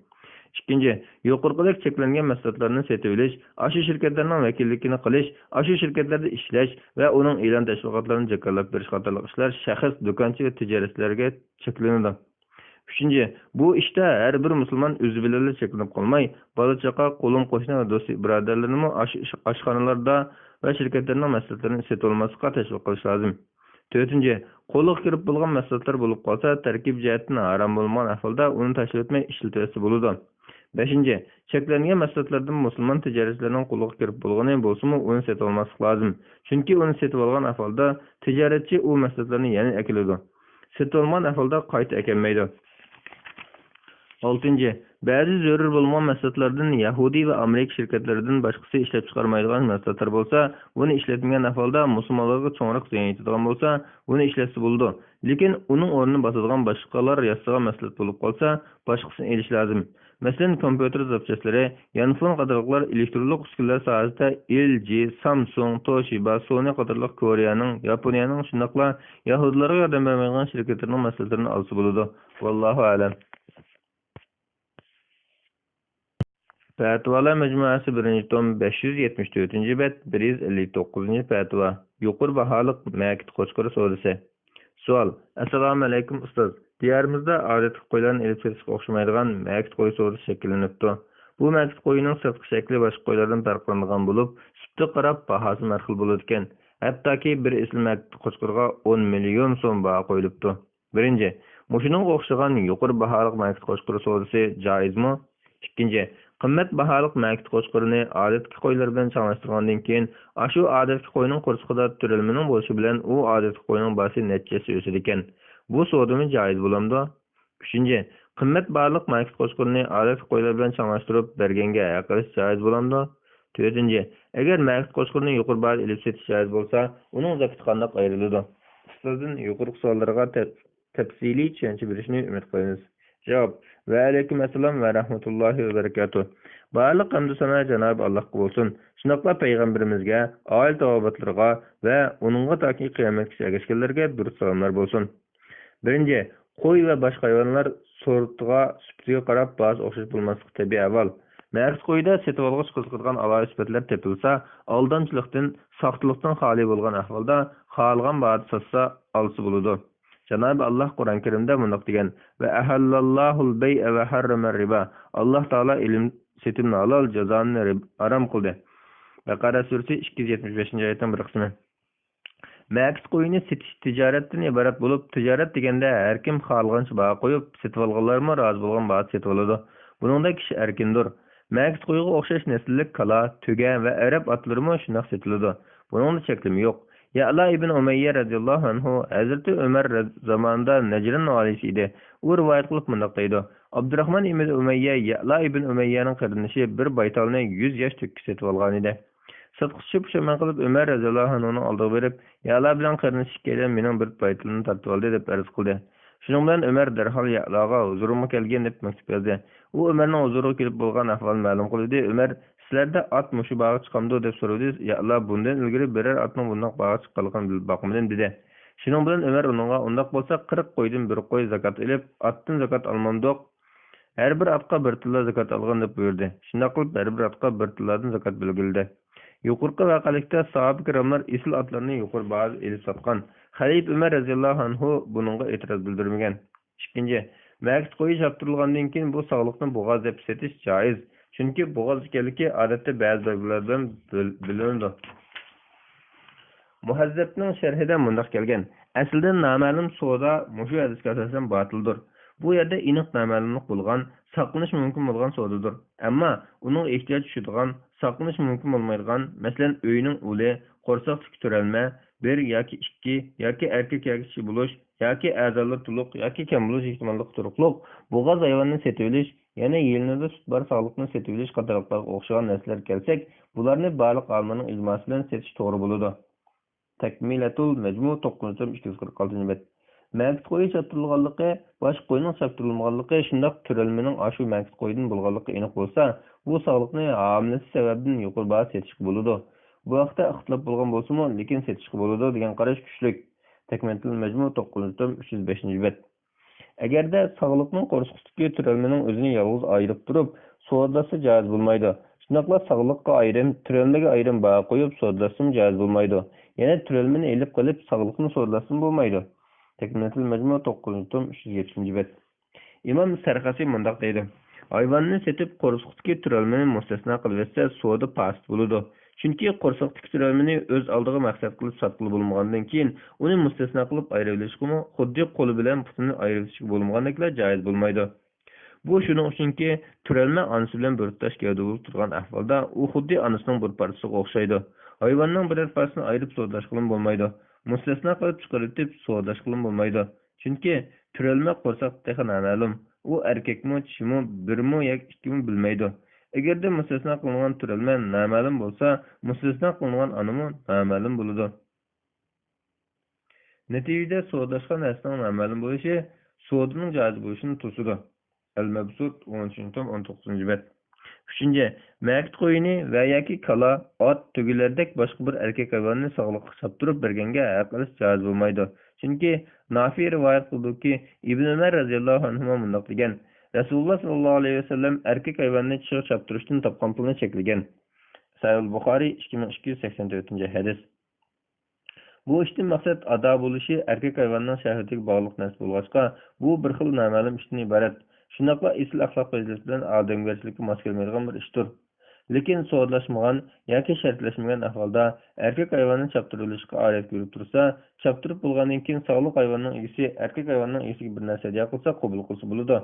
Ikkinchi, yuqoridagi cheklangan mahsulotlarni sotib olish, aşı shirkatlarning vakilligini qilish, aşı shirkatlarda ishlash va uning e'lon tashviqotlarini jakarlab berish qatorliq ishlar shaxs, do'konchi va tijoratchilarga cheklanadi. Üçüncü, bu işte her bir Müslüman özü bilen çekinip kalmay, balaçaka, kolum qo'shni ve do'st birodarlarini aşxonalarda ve şirketlerinin mahsulotlarini sotib olmasga teşvik qilish lozim. To'rtinchi, qo'liga kirib bo'lgan mahsulotlar bo'lib qolsa, tarkib jihatdan harom bo'lmagan ahvolda uni tashlab o'tmay ishlatilsa bo'ladi. Beshinchi, cheklangan mahsulotlardan musulmon tijoratchilarining qo'liga kirib bo'lgani bo'lsa-mu, uni sotib olmaslik lozim. Chunki uni sotib olgan ahvolda tijoratchi u mahsulotlarni yana ekiladi. Sotib olmagan ahvolda qayta ekelmaydi. 6. Ba'zi zarur bo'lgan mahsulotlardan Yahudi va Amerika shirkatlaridan boshqasi ishlab chiqarmaydigan mahsulotlar bo'lsa, buni ishlatmagan ahvolda musulmonlarga cho'nroq ziyon yetadigan bo'lsa, buni ishlatsa bo'ladi. Lekin uning o'rnini bosadigan boshqalar yasagan mahsulot bo'lib qolsa, boshqasini elish lozim. Masalan, kompyuter zapchastlari, yanfon qatorliqlar elektronik uskunalar sohasida LG, Samsung, Toshiba, Sony qatorliq Koreyaning, Yaponiyaning shundoqla Yahudilarga yordam bermaydigan shirkatlarning mahsulotlarini olsa bo'ladi. Vallohu a'lam. Fatvalar Mecmuası 1-tom 574-bet 159 fatva. Yuqur baholiq Makit Qo'chqor so'risi. Savol. Assalomu alaykum ustoz. Diyarimizda odatli qo'ylarni elib ketishga o'xshamaydigan makit qo'y so'risi shakllanibdi. Bu makit qo'yining sirtqi shakli boshqa qo'ylardan farqlanadigan bo'lib, sutga qarab bahosi har xil bo'ladi ekan. Hattoki bir isli makit qo'chqirga 10 million so'm baho qo'yilibdi. Birinchi, mushuning o'xshagan yuqori baholiq makit qo'chqiri so'risi joizmi? Ikkinchi, qimmat baholiq makit qo'chqirini odatli qo'ylar bilan changlashtirgandan keyin, shu odatli qo'yning qo'rsqida turilmaning bo'lishi bilan u odatli qo'yning basi nechasi o'sadi ekan. Bu savdami joiz bo'lamdi? Uchinchi, qimmat baholiq makit qo'chqirini odatli qo'ylar bilan changlashtirib berganga haq qilish joiz bo'lamdi? To'rtinchi, agar makit qo'chqirini yuqori bahoda ilib setish joiz bo'lsa, uning zakati qanday ayriladi? Ustozdan yuqori savollarga tafsiliy tushuncha berishni umid qilamiz. Javob. Va alaykum assalom va rahmatullohi va barakatuh. Barliq hamdu sana Janob Allohga bo'lsin. Shunaqla payg'ambarimizga, oil tavobatlarga va uningga toki qiyomatgacha ergashganlarga durud salomlar bo'lsin. Birinchi, qo'y va boshqa hayvonlar sortiga, sifatiga qarab ba'zi o'xshash bo'lmasligi tabiiy avval. Makit qo'yda setib olg'ich qiziqadigan alohida sifatlar topilsa, aldamchilikdan, soxtalikdan xoli bo'lgan ahvolda xohlagan bahoda sotsa olsa bo'ladi. Janob Alloh Qur'on Karimda bunday degan: "Va ahallallohul bay'a va harrama riba." Alloh taolo ilm setimni halol, jazoni harom qildi. Baqara surasi 275-oyatning bir qismi. Makit qo'yini setish tijoratdan iborat bo'lib, tijorat deganda har kim xohlagancha baho qo'yib, setib olganlarmi rozi bo'lgan baho setib oladi. Buningda kishi erkindir. Makit qo'yiga o'xshash nasllik kala, tuga va arab otlarimi shunday setiladi. Buningda cheklimi yo'q. Ya'la ibn Umayya radhiyallohu anhu Hazrati Umar zamonida Najran valisi edi. U rivoyat qilib bunday deydi: Abdurrahman ibn Umayya Ya'la ibn Umayyaning qarindoshi bir baytalni 100 yosh tukki setib olgan edi. Satqıçı pushaman qilib Umar radhiyallohu anhuning oldiga berib, Ya'la bilan qarindosh kelgan mening bir baytalni tortib oldi deb arz qildi. Shuning bilan Umar darhol Ya'laga huzurimga kelgan deb maktub yozdi. U Umarning huzuriga kelib bo'lgan ahvolni ma'lum qildi. Umar sizlarda at mushu bağı chiqamdi deb so'radi. Ya'la bundan ilgari birer atning bundoq bağı chiqqanligini bilib boqmadim dedi. Shuning bilan Umar uningga undaq bo'lsa 40 qo'ydan bir qo'y zakat ilib, atdan zakat olmamdoq. Har bir atqa bir tilla zakat olgan deb buyurdi. Shunday qilib har bir atqa bir tilladan zakat belgildi. Yuqorqi vaqalikda sahoba kiramlar isl atlarni yuqori bahoda ilib sotgan. Xalif Umar radhiyallohu anhu buningga e'tiroz bildirmagan. Ikkinchi, makit qo'yi chaptirilgandan keyin bu sog'liqni bo'g'oz deb setish joiz. Chunki bo'g'oz ekanligi odatda ba'zi belgilardan bilinadi. Muhazzabning sharhida bunday kelgan: aslida noma'lum savdo mushu hadisga asosan botildir. Bu yerda aniq noma'lumlik bo'lgan, saqlanish mumkin bo'lgan savdodir. Ammo uning ehtiyoj tushadigan, saqlanish mumkin bo'lmaydigan, masalan, uyning uli, qo'rsoqdagi turalma, bir yoki ikki yoki erkak yoki kishi bo'lish, yoki a'zolar to'liq yoki kam bo'lish ehtimolli turuqliq, bo'g'oz hayvonni setib olish, yana yilnida sut bor sog'liqni setib olish qatorliqlarga o'xshagan narsalar kelsak, bularni baliq olmaning ijmosi bilan setish to'g'ri bo'ladi. Takmilatul Majmu 946-bet. Makit qo'yi chaptirilganligi, boshqa qo'yning chaptirilmaganligi, shundoq turalmaning ashu makit qo'yidan bo'lganligi aniq bo'lsa, bu sog'liqni homilasi sababdan yuqori baho setishga bo'ladi. Bu vaqtda ixtilof bo'lgan bo'lsa-mu, lekin setishga bo'ladi degan qarash kuchli. Takmilatul Majmu 905-bet. Agarda sog'liqning qo'rsqitiki turalmaning o'zini yolg'iz ayirib turib, savdasi joiz bo'lmaydi. Shunaqla sog'liqqa ayrim, turalmaga ayrim baho qo'yib savdasi joiz bo'lmaydi. Yana turalmani elib qilib sog'liqni savdasi bo'lmaydi. Takmilatul Majmu 970-bet. İmam Sarxasi mundaq deydi: hayvonni setib qo'rsqitiki turalmani mustasno qilib etsa, savdo fasid bo'ladi. Chunki qo'rsqitiki turalmani o'z oldiga maqsad qilib sotqili bo'lmagandan keyin uni mustasno qilib ayrilishmi, xuddi qo'li bilan putini ayrilishga bo'lmagandeklar joiz bo'lmaydi. Bu shuning uchunki turalma onasi bilan bir tutash gavda bo'lib turgan ahvolda u xuddi onasining bir parchasiga o'xshaydi. Hayvonning bir parchasini ayirib savdolash qilib bo'lmaydi. Mustasno qilib chiqarib savdolash qilib bo'lmaydi. Chunki turalma qo'rsoq texan ma'lum. U erkakmi, dishimi, birmi yoki ikkimi bilmaydi. Agarda mustasno qilingan turalma noma'lum bo'lsa, mustasno qilingan onami noma'lum bo'ladi. Natijada savdolashgan narsaning noma'lum bo'lishi savdoning joiz bo'lishini to'sadi. Al-Mabsut 13-19-bet. 3. Makit qo'yini va yoki kala, ot, tugilardek boshqa bir erkak hayvonni sog'liqqa chaptirib berganga haq qilish joiz bo'lmaydi. Chunki Nafi rivoyat qildiki, Ibn Umar radhiyallohu anhu bunday degan: Rasululloh sallallohu alayhi vasallam erkak hayvonni chiqib chaptirishdan topgan pulni cheklagan. Sahih Buxoriy 2284-hadis. Bu işten maksat ada bo'lishi erkak hayvonning shahvatiga bog'liq narsa bo'lg'achqa, bu bir xil noma'lum ishdan iborat. Shundaqla esil axloq fazilat bilan odamgarchilikka mos kelmaydigan bir ishdir. Lekin sodlashmagan yoki shartlashmagan ahvolda erkak hayvonning chaptirilishga odat ko'rib tursa, chaptirib bo'lgandan keyin sog'liq hayvonning egasi erkak hayvonning egasiga bir narsa hadiya qilsa, qabul qilsa bo'ladi.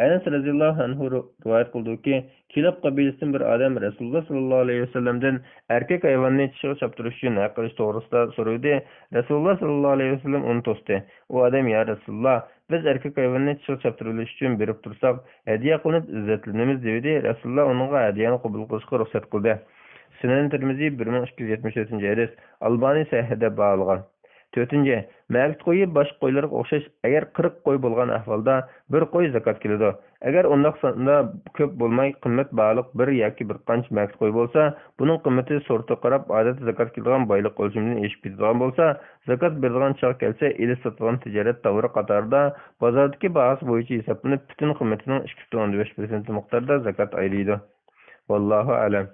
Anas radhiyallohu anhu rivoyat qildiki, Kilab qabilasidan bir odam Rasululloh sallallohu alayhi vasallamdan erkak hayvonni tishiga chaptirish uchun nima qilish to'g'risida so'radi. Rasululloh sallallohu alayhi vasallam uni to'sdi. U odam: "Ya Rasululloh, biz erkak hayvonni tishiga chaptirish uchun berib tursak, hadiya qilib izzatlanamiz" dedi. Rasululloh uningga hadiyani qabul qilishga ruxsat qildi. Sunan Tirmizi 1274 hadis. Albani sahihda bağlagan. 4. Ma'bud qo'yi boshqa qo'ylarga o'xshash, agar 40 qo'y bo'lgan ahvolda bir qo'y zakot keladi. Agar undaq sonda ko'p bo'lmay qimmat baliq bir yoki bir qancha ma'bud qo'y bo'lsa, buning qimmati sortiga qarab odatda zakot keladigan boylik o'lchamidan eshib ketadigan bo'lsa, zakot beradigan chaq kelsa, elib sotadigan tijorat tovri qatorida bozordagi bahos bo'yicha hisoblanib, butun qimmatining 2.5% miqdorida zakot aylaydi. Vallohu a'lam.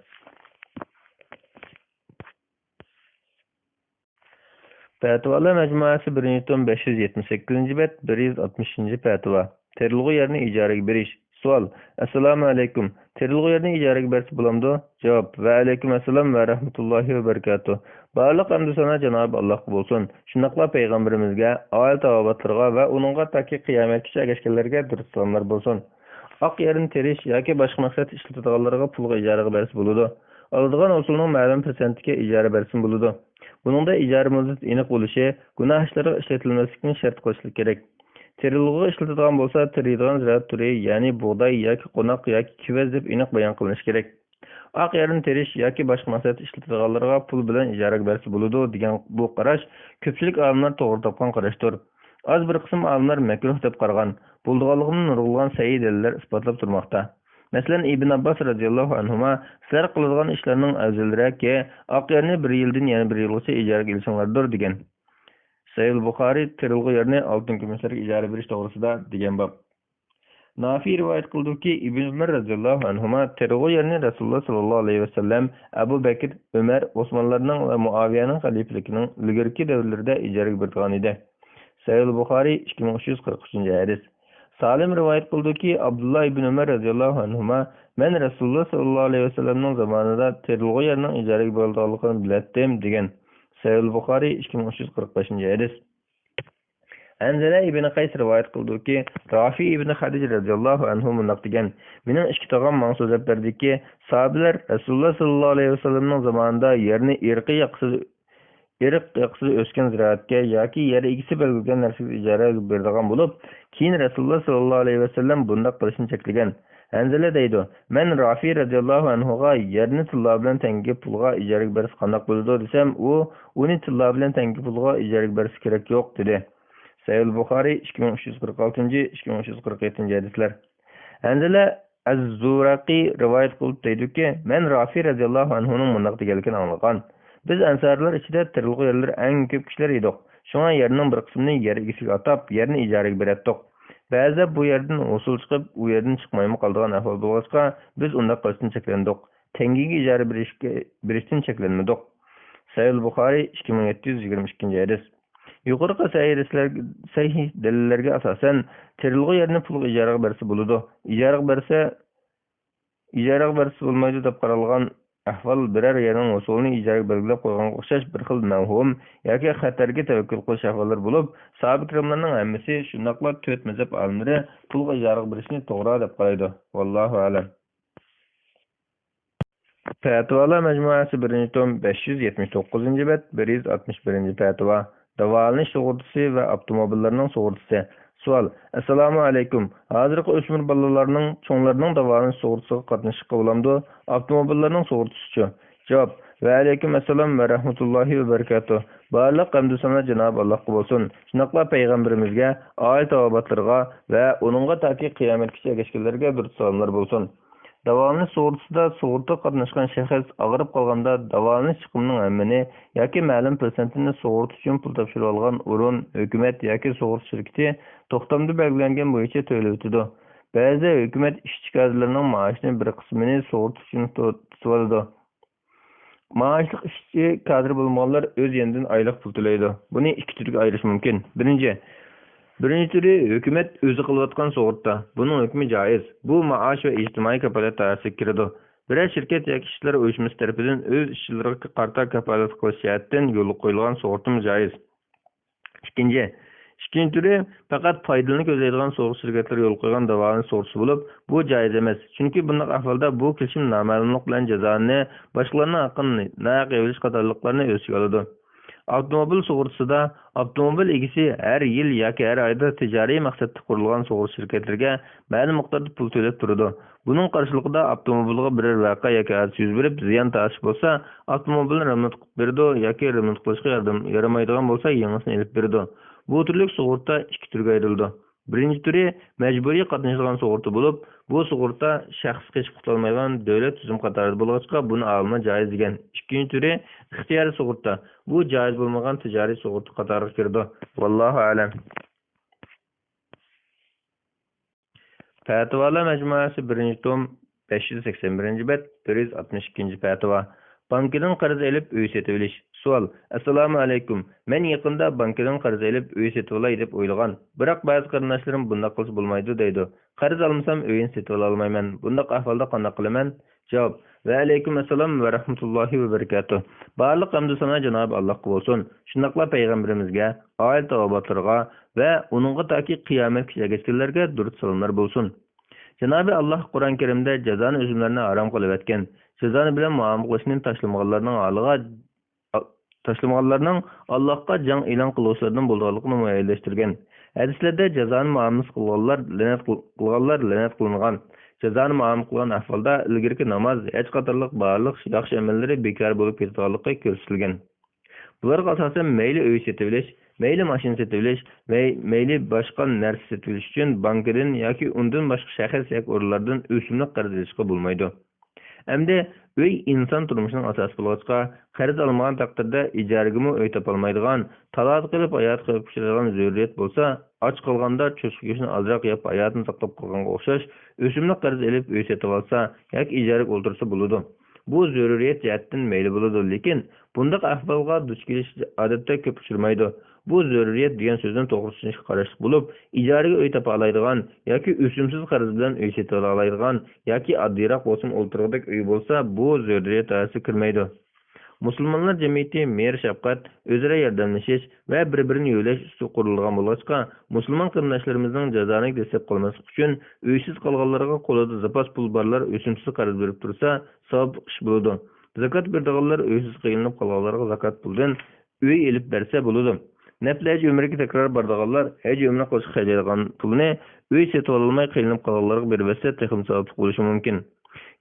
Fatvalar majmuasi 1 tom 578-bet 160 fatva. Terilg'i yerni ijaraga berish. Savol: Assalomu alaykum. Terilg'i yerni ijaraga bersa bo'lamdi? Javob: Va alaykum assalom va rahmatullohi va barakatuh. Barliq hamd sana Janob Allohga bo'lsin. Shunaqla payg'ambarimizga, oila tavobatlarga va uningga taki qiyomatgacha ergashganlarga durust salomlar bo'lsin. Oq yerni terish yoki boshqa maqsad ishlatadiganlarga pulga ijaraga bersa bo'ladi. Oladigan usulning ma'lum prosentiga ijara bersin bo'ladi. Buningda ijara muddati aniq bo'lishi, gunoh ishlarga ishlatilmaslikni shart qilishlik kerak. Terilg'i ishlatiladigan bo'lsa, teriydigan ziraat turi, ya'ni bug'doy yoki qo'noq yoki kivaz deb aniq bayon qilinishi kerak. Oq yerni terish yoki boshqa maqsad ishlatiladiganlarga pul bilan ijaraga bersa bo'ladi degan bu qarash ko'pchilik olimlar to'g'ri topgan qarashdir. Az bir qism olimlar makruh deb qaragan, bo'ldiganligini nurg'ulgan sahih dalillar isbotlab turmoqda. Masalan, Ibn Abbas radhiyallohu anhuma sizlar qiladigan ishlarning afzalroqi oq yerni 1 yildan yana 1 yilgacha ijaraga olishinglardir degan. Sahih Buxoriy terilg'i yerni oltin kumushlarga ijara berish to'g'risida degan bab. Nafi rivoyat qildiki, Ibn Umar radhiyallohu anhuma terilg'i yerni Rasululloh sallallohu alayhi vasallam, Abu Bakr, Umar, Osmonlarning va Muaviyaning xalifaligining ilgirki davrlarida ijaraga bergan edi. Sahih Buxoriy 2343-hadis. Salim rivoyat qildiki, Abdullah ibn Umar radhiyallohu anhuma men Rasululloh sallallohu alayhi vasallamning zamonida terilg'i yerning ijaraga berilganligini bilatdim degan. Sahih Buxoriy 2345-hadis. Anzala ibn Qays rivoyat qildiki, Rafi ibn Xadij radhiyallohu anhu mundoq degan: "Mening ikki tog'am menga so'zlab berdiki, sahobalar Rasululloh sallallohu alayhi vasallamning zamonida yerni irqiy yaqsida o'sgan ziraatga yoki yer egisi belgilangan narsaga ijaraga beradigan bo'lib, keyin Rasululloh sallallohu alayhi vasallam bundoq qilishni cheklagan." Anzala deydi: "Men Rafi radhiyallohu anhuga yerni tilla bilan tengi pulga ijaraga bersa qanday bo'ladi desam, u uni tilla bilan tengi pulga ijaraga bersa kerak yo'q" dedi. Sahih Buxoriy 2346-2347 hadislar. Anzala Az-Zuraqi rivoyat qilib deydiki, men Rafi radhiyallohu anhuning bundoq deganligini anglagan. Biz ansarlar ichida terilg'i yerlar eng ko'p kishilar edik. Shunga yerning bir qismini yer egasiga atab, yerni ijaraga berdik. Ba'zi bu yerdan usul chiqib, u yerdan chiqmaymi qoldigan ahvol bo'lg'achqa, biz unda qilishdan cheklandik. Tengiga ijara berishdan cheklanmadik. Sahih Buxoriy 2722-hadis. Yuqorqi sahih dalillarga asosan terilg'i yerni pulga ijaraga bersa bo'ladi. Ijaraga bersa bo'lmaydi deb qaralgan ahvol biror yerning usulini ijaraga belgilab qo'yganga o'xshash bir xil mavhum yoki xatarga tavakkul qilish ahvollari bo'lib, sahoba ikramlarning hammasi shundaqla 4 mazhab olimlari pulga ijaraga berishni to'g'ri deb qaraydi. Vallohu a'lam. Fatvalar majmuasi 1 tom 579-bet 161-fatva. Davolanish sug'urtasi va avtomobillarning sug'urtasi. Savol: Assalomu alaykum. Hozirgi o'smir bolalarning cho'nglarning davolanish sug'urtasiga qatnashishga bo'lamdi? Avtomobillarning sug'urtasichi? Javob: Va alaykum assalom va rahmatullohi va barakatuh. Barliq hamd sana Janob Allohga bo'lsin. Shunaqla payg'ambarimizga, oila tavobatlarga va uningga taki qiyomatgacha ergashganlarga durust salomlar bo'lsin. Davolanish sug'urtasida sug'urta qatnashgan shaxs og'rib qolganda davolanish chiqimining hammini yoki ma'lum prosentini sug'urta uchun pul topshirib olgan o'rin, hukumat yoki sug'urta shirkati to'xtamda belgilangan bo'yicha to'lab o'tadi. Ba'zi hukumat ishchi kadrlarining maoshining bir qismini sug'urta uchun tutib oladi. Maaşlıq işçi kadr bulmalar öz yerinden aylık pul to'laydi. Buni ikki turga ayirish mumkin. Birinci türü hükümet özü kılıvatkan soğurtta. Bunun hükmü caiz. Bu maaş ve ictimai kapalet dairesiga kiradi. Birer şirket yoki ishchilar uyushmasi tarafidan öz ishchilariga qarta kapalat qilish jihatdan yo'lga qo'yilgan so'g'irtimi jaiz. İkinci türü fakat faydalanıp ko'zlaydigan so'g'ir şirketler yo'l qo'ygan da'voni so'g'risi bo'lib, bu jaiz emas. Chunki bunday ahvolda bu kelishim noma'lumlik bilan jazoni, boshqalarning haqqini naq evilish qatorliqlarni o'z ichiga oladi. Avtomobil sug'urtasida avtomobil egasi har yil yoki har oyda tijoriy maqsadda qurilgan sug'ur shirkatlariga ma'lum miqdorda pul to'lab turadi. Buning qarshiligida avtomobilga biror voqea yoki hadis yuz berib ziyon tarish bo'lsa, avtomobilni remont qilib beradi yoki remont qilishga yaramaydigan bo'lsa, yangisini olib beradi. Bu turlik sug'urta ikki turga ayrildi. Birinchi turi majburiy qatnashadigan sug'urta bo'lib, bu sug'urta shaxs hech qutulmaydigan davlat tuzum qatorida bo'lg'achqa buni olma joiz degan. Ikkinchi turi ixtiyoriy sug'urta. Bu joiz bo'lmagan tijoriy sug'urta qatoriga kirdi. Vallohu a'lam. Fatvolar majmuasi 1-tom 581-bet 162 fatvo. Bankadan qarz elib uy setib olish. Savol: Assalomu alaykum. Men yaqinda bankadan qarz elib uy setib olay deb o'ylagan. Biroq ba'zi qarindoshlarim bunday qilsa bo'lmaydi deydi. Qarz olmasam uyni setib ola olmayman. Bunday ahvolda qanday qilaman? Javob: Va alaykum assalom va rahmatullohi va barakatuh. Barliq hamd sana Janob Allohga bo'lsin. Shundaqla payg'ambarimizga, oila tavobatlarga va uningga toki qiyomatgacha durud salomlar bo'lsin. Janob Alloh Qur'on Karimda jazoni o'zimlarni harom qilib etgan. Cezani bilan muomala qilishni tashlamaganlarning Allohga jang e'lon qiluvchilardan bo'lganligini muayyanlashtirgan. Hadislarda jazoni muomala qilganlar la'nat qilingan. Jazoni muomala qilgan ahvolda ilgirki namoz, haj qatorliq barliq yaxshi amallari bekor bo'lib ketganligi ko'rsatilgan. Bularga asosan mayli uy setib olish, mayli mashina setib olish, mayli boshqa narsa setib olish uchun bankadan yoki undan boshqa shaxs yoki o'rinlardan o'simlik qarz olishga bo'lmaydi. Endi uy inson turmushining asosi bo'lg'achqa, qarz olmagan taqdirda ijaraga uy topolmaydigan, talab qilib hayot qilib kechiradigan zaruriyat bo'lsa, och qolganda cho'chqa go'shtni ozroq yeb hayotini saqlab qolganga o'xshash, o'simlik qarz olib uy setib olsa yoki ijaraga o'ltirsa bo'ladi. Bu zaruriyat jihatdan mayli bo'ladi, lekin bunday ahvolga duch kelish odatda ko'p uchramaydi. Bu zaruriyat degan so'zdan to'g'risini qarashlik bo'lib, ijaraga uy topa oladigan yoki o'simsiz qarz bilan uy setib oladigan yoki oddiyroq bo'lsin o'ltirg'idek uy bo'lsa, bu zaruriyat doirasiga kirmaydi. Musulmonlar jamiyati mehr shafqat, o'zaro yordamlashish va bir-birini yo'lash ustida qurilgan bo'lg'achqa, musulmon qarindoshlarimizning jazoni desib qolmaslik uchun uysiz qolganlarga qo'lida zapas pul borlar o'simsiz qarz berib tursa, savob ish bo'ladi. Zakat berdiganlar uysiz qiynalib qolganlarga zakat puldan uy elib bersa bo'ladi. Naflaj umriga takror bordiganlar haj umri qilishga xarjlaydigan pulni uy setib olmay qiynalib qolganlarga bersa, texim savob bo'lishi mumkin.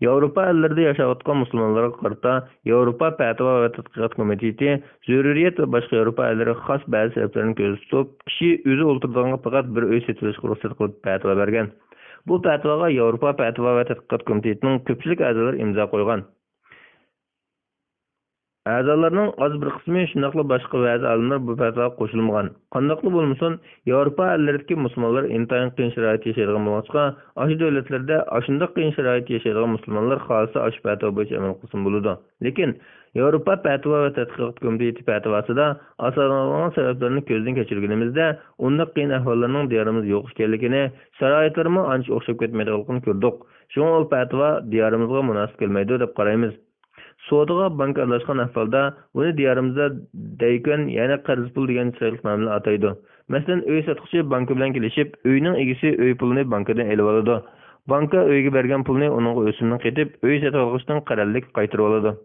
Yevropa ellərində yaşayotgan musulmonlarga qarata Yevropa Fatva və Tədqiqat Komiteti züruriyet və başqa Yevropa elləri xas bəzi səbəblərini gözə tutub, kişi özü oturduğunda faqat bir öy setilishə ruxsat qılıb fatva bergan. Bu fatvaga Yevropa Fatva və Tədqiqat Komitetining ko'pchilik a'zolari imzo qo'ygan. A'zolarning az bir qismi shunaqla boshqa ba'zi olimlar bu fatvoga qo'shilmagan. Qandaqli bo'lmasin, Yevropa elləridagi musulmonlar intayin qiyin sharoitda yashaydigan bo'lsa, ashu davlatlarda ashunday qiyin sharoitda yashaydigan musulmonlar xolisa ashu fatvo bo'yicha amal qilsin bo'ladi. Lekin Yevropa Fatva va Tadqiqot Komiteti fatvosida asosanlangan sabablarni ko'zdan kechirganimizda, unda qiyin ahvollarning diyorimiz yo'q ekanligini, sharoitlarimiz ancha o'xshab ketmaydiganligini ko'rdik. Shunga u fatvo diyorimizga munosib kelmaydi deb qaraymiz. So'diga bank aralashgan ahvolda buni diyorimizda daykon, ya'ni qarz pul degan chiroyli nom bilan ataydi. Masalan, uy sotuvchi banka bilan kelishib, uyning egasi uy pulini bankadan olib oladi. Banka uyga bergan pulni uning o'simini qetib, uy sotib olishdan qarorlik qaytarib oladi.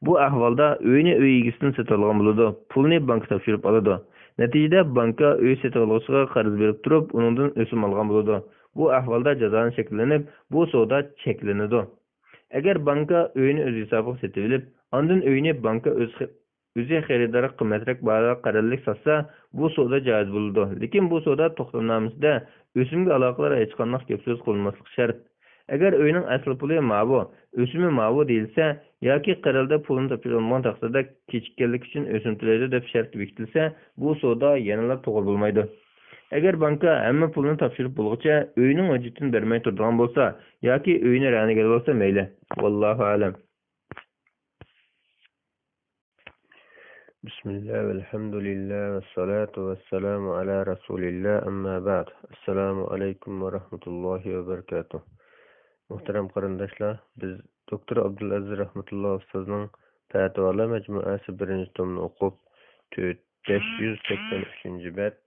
Bu ahvolda uyni uy egasidan sotib olgan bo'ladi, pulni banka topshirib oladi. Natijada banka uy sotib oluvchiga qarz berib turib, uningdan o'sim olgan bo'ladi. Bu ahvolda jazoni shakllanib, bu savdo cheklanadi. Agar banka uyni o'z hisobiga setib olib, ondan uyni banka o'zi xaridorga qimmatroq bahoga qarorlik sotsa, bu savdo joiz bo'ladi. Lekin bu savdo to'xtamnomasida o'simga aloqador hech qanday gap so'z qilinmasligi shart. Agar uyning asl puli ma'bu, o'simi ma'bu deyilsa yoki qarorda pulni topshirilmagan taqdirda kechikkanlik uchun o'sim to'laydi deb shart bekitilsa, bu savdo yanada to'g'ri bo'lmaydi. Agar banka hamma pulni topshirib bo'lguncha uyning hujjatini bermay turadigan bo'lsa yoki uyni raniga bo'lsa mayli. Vallohu a'lam. Bismillah ve elhamdülillah ve salatu ve selamu ala Resulillah amma ba'd. Assalamu alaikum ve rahmetullahi ve berekatuh. Muhterem qarindoshlar, biz Doktor Abdulaziz rahmetulloh ustozning Fatvolar majmuasi 1-tomini o'qib, 583-bet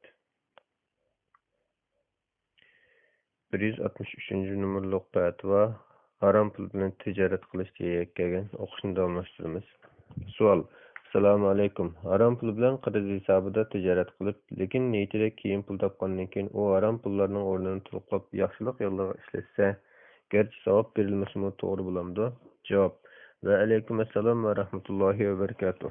163 numaralı fatva haram pul bilan tijorat qilish degan o'qishni davomlashtiramiz. Savol: Assalomu alaykum. Haram pul bilan qarz hisobida tijorat qilib, lekin niyatida keyin pul topgandan keyin u haram pullarning o'rnini to'plab yaxshilik yo'llarga ishlatsa, garchi savob berilmasa to'g'ri bo'lamdi? Javob: Va alaykum assalom va rahmatullohi va barakatuh.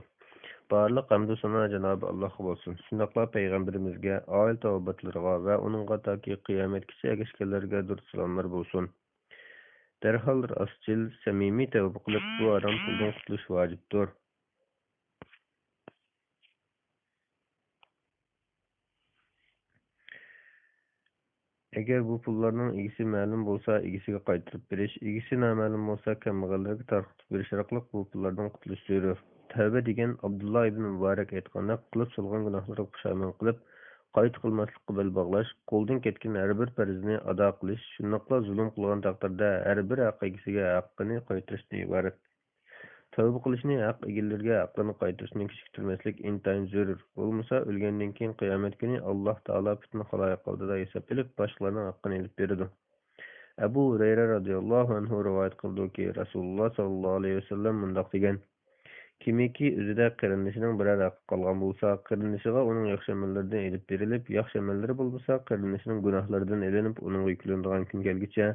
Barliq hamd sana Cenab-ı Allah'a olsun. Şundaqla Peygamberimizge, aile tavbatlarına ve onunla taki kıyametkiçe erişkenlerge dur selamlar bulsun. Derhal rastçıl, samimi tevbe kılıp bu haram puldan kurtuluş vaciptir. Eğer bu pullarning egisi ma'lum bo'lsa, egisiga qaytarib berish, egisi noma'lum bo'lsa, kambag'allarga tarqatib berish orqali bu pullardan qutulish zarur. Tavba degan Abdullah ibn Muborak aytgandek, qilib solgan gunohlarga pushaymon qilib, qayta qilmaslikqa bel bog'lash, qo'ldan ketgan har bir farzni ado qilish, shundoqla zulm qilgan taqdirda har bir haq egisiga haqqini qaytarishdan iborat. Tövbe qilishni haq egalariga haqqini qaytarishni kechiktirmaslik intayin zarur. Bo'lmasa o'lgandan keyin qiyomat kuni Alloh taolo butun xaloyiq oldida hisob berib, boshqalarning haqqini olib beradi. Abu Hurayra radhiyallohu anhu rivoyat qildiki, Rasululloh sallallohu alayhi vasallam mundoq degan: Kimiki o'zida qarindishining biror haqqi qolgan bo'lsa, qarindishiga uning yaxshi amallaridan elib berilib, yaxshi amallari bo'lmasa, qarindishining gunohlaridan elinib, uning yuklanadigan kun kelguncha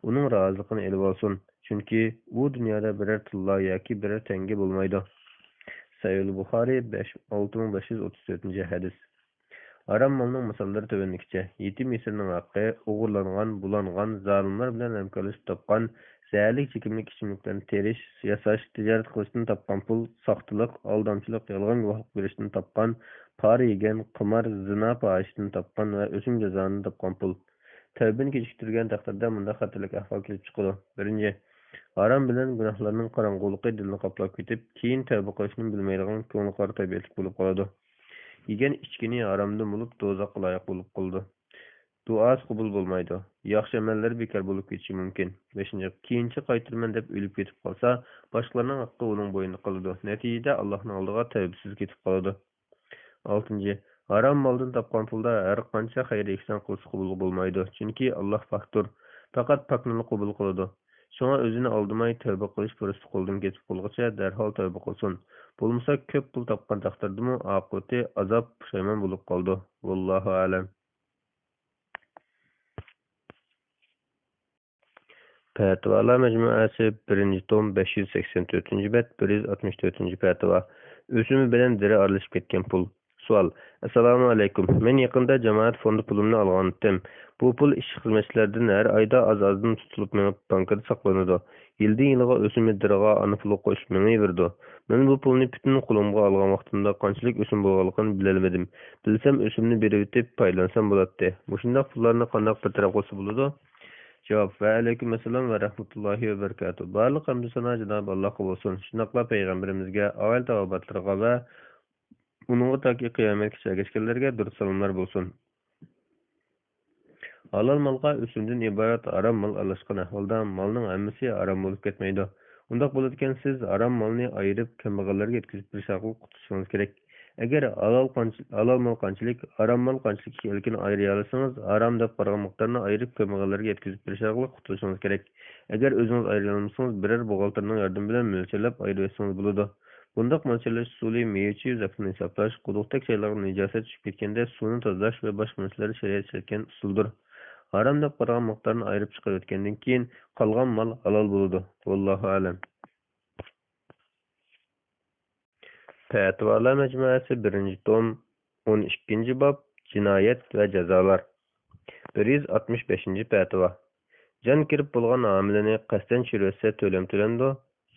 uning roziligini elib olsin. Chunki u dunyoda biror tilla yoki biror tanga bo'lmaydi. Sahih Buxoriy 6534-hadis. Haram malning misollari tovanlikcha: yetim yesirning haqqi, o'g'irlangan, bulangan, zolimlar bilan hamkorlashib topgan, zahirli chekimlik ichimliklarni terish, yasash, tijorat qilishdan topgan pul, soxtalik, aldamchilik, yolg'on guvohlik berishdan topgan, pora yegan, qimor, zina fohishidan topgan va o'sim jazoni topgan pul. Tavbani kechiktirgan taqdirda bunday xatarlik ahvol kelib chiqadi. Birinchi, haram bilan gunohlarning qorong'uligi dilni qoplab ketib, keyin tavba qilishni bilmaydigan ko'ngli qora tabiatli bo'lib qoladi. Yegan ichkini haromdan bo'lib, do'zaxga loyiq bo'lib qoldi. Duosi qabul bo'lmaydi. Yaxshi amallar bekor bo'lib ketishi mumkin. 5. Keyinchi qaytarman deb o'lib ketib qolsa, boshqalarning haqqi uning bo'yinda qoladi. Natijada Allohning oldiga tavbasiz ketib qoladi. 6. Haram moldan topgan pulda har qancha xayr ihson qilsa qabul bo'lmaydi. Chunki Alloh pokdir, faqat pokni qabul qiladi. Şuna özünü aldımay tövbe qilish fursati qo'ldan ketib qolguncha darhol tövbe qilsin. Bo'lmasa ko'p pul topgan taqdirdami oqibati azob pushaymon bo'lib qoldi. Vallohu a'lam. Fatvolar majmuasi 1-tom 584-bet 164-fatvo. O'simi bilan diri aralashib ketgan pul. Savol: Assalomu alaykum. Men yaqinda jamoat fondi pulimni olgan edim. Bu pul ish xizmatchilaridan har oyda az-azdan tutilib menib bankada saqlanadi. Yildan yilga o'simi diriga ana pul qo'shib meniverdi. Men bu pulni butun qo'limga olgan vaqtimda qanchalik o'sim bo'lganligini bilolmadim. Bilsam o'simni berib o'tib foydalansam bo'ladi. Bu shunday pullarni qanday bartaraf qilsa bo'ladi? Javob: Va alaykum assalom va rahmatullohi va barakatuh. Barliq hamd sana Cenab-ı Allah'a olsun. Shundaqla Peygamberimizge, oil tavobatlarga va uningga taki qiyomatgacha erishganlarga dur salomlar bo'lsin. Halal malga o'simdan iborat haram mal alashgan ahvolda malning hammasi haram bo'lib ketmaydi. Undaq bo'ladigan siz haram malni ayirib kambag'allarga yetkazib berish orqali qutulishingiz kerak. Agar halal mal qanchalik, haram mal qanchalik ekanligini ayira olsangiz, haram deb qaragan miqdorni ayirib kambag'allarga yetkazib berish orqali qutulishingiz kerak. Agar o'zingiz ayira olmasangiz, biror buxgalterning yordami bilan mo'ljallab ayirib olsangiz bo'ladi. Bundaq mo'ljallash usuli meychi zakni hisoblash, quduqdek shaylarga nijosat tushib ketganda suvni tozalash va boshqa narsalarni shariat ishlatgan usuldir. Haram deb qaragan miqdorni ayirib chiqarib o'tgandan keyin qolgan mal halol bo'ladi. Vallohu a'lam. Fatvolar majmuasi 1-tom 12-bob Jinoyat va jazolar. 165-fatvo. Jon kirib bo'lgan homilani qasddan tushirsa to'lam to'landi.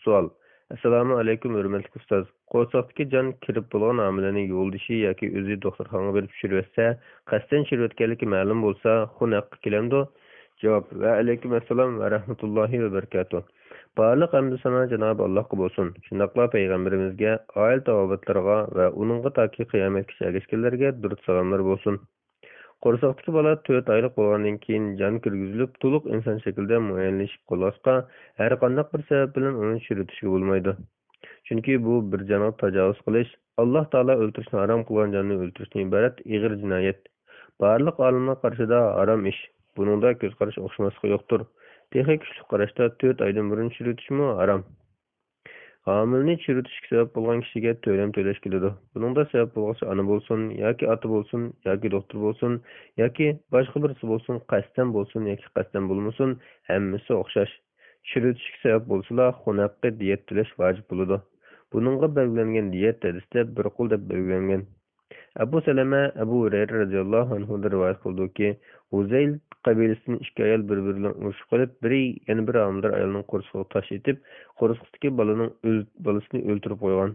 Savol: Assalomu alaykum hurmatli ustoz. Qo'rsoqdagi jon kirib bo'lgan homilani yo'ldishi yoki o'zi doktorxonaga berib tushirsa, qasddan tushirayotganligi ma'lum bo'lsa, xun haqqi kelamdi? Javob: Va alaykum assalom va rahmatullohi va barakatuh. Barlıq hamd sana Cenab-ı Allah'a bolsun. Şundaqla Peygamberimizge, aile tavabatlarga ve onunğa taki kıyametki şergeçkilerge durut salamlar bolsun. Qorsaqdaki bala 4 aylık bolgandan keyin jan kirgizilip, tuluq insan şekilde muayyenleşip qolasqa, her qandaq bir sebep bilen onu çürütüşke bolmaydı. Çünkü bu bir jana tajavuz qilish, Allah Taala öldürüşni haram qilgan janni öldürüşni ibarat ig'ir jinoyat. Barliq olimlar qarshida haram ish. Buningda ko'z qarash o'xshamaslik yo'qdir. Texnik kuchli qarashda 4 oydan burun çürütüşmü haram. Hamilni çürütüşke sebep bolgan kişiге төлем төлеш keledi. Buningda sebep bolğuçy ana bolsun, yoki ati bolsun, yoki doktor bolsun, yoki boshqa birisi bolsun, qasddan bolsun yoki qasddan bolmasun, hammasi o'xshash. Çürütüşke sebep bolsa, xunaqqa diyet töleş vacip boladi. Buningga belgilengen diyet hadisde bir qul deb belgilengen. Abu Salama Abu Hurayra radhiyallohu anhu rivoyat qildiki, Uzayl qabilasinin ikki ayol bir-biriyle urushib qolib, biri yana bir amir ayolning qo'rsig'iga tosh etib, qo'rsiqdagi balasini o'ldirib qo'ygan.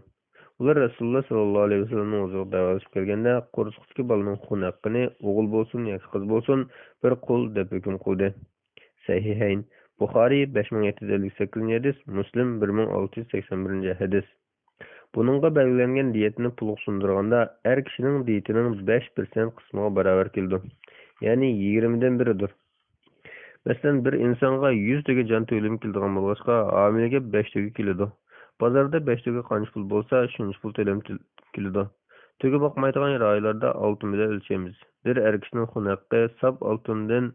Ular Rasululloh sallallohu alayhi vasallamning huzuriga davolashib kelganda, qo'rsiqdagi balaning xun haqqini o'g'il bo'lsin yoki qiz bo'lsin, bir qul deb hukm qildi. Sahihayn Buxoriy 5758 hadis, Muslim 1681 hadis. Buningga belgilengen diyetini puluq sundurganda, er kişinin diyetinin 5% kısmına beraber keldi. Yani 20'den biridir. Mesela bir insanga 100 tege can töylemi keldiğen bolğaçqa, hamilige 5 tege keledi. Pazarda 5 tege qancha pul bolsa, shuncha pul töylemi keledi. Töge bakmaydigan raylarda altın bilan ölçemiz. Bir er kişinin xun haqqı sap altından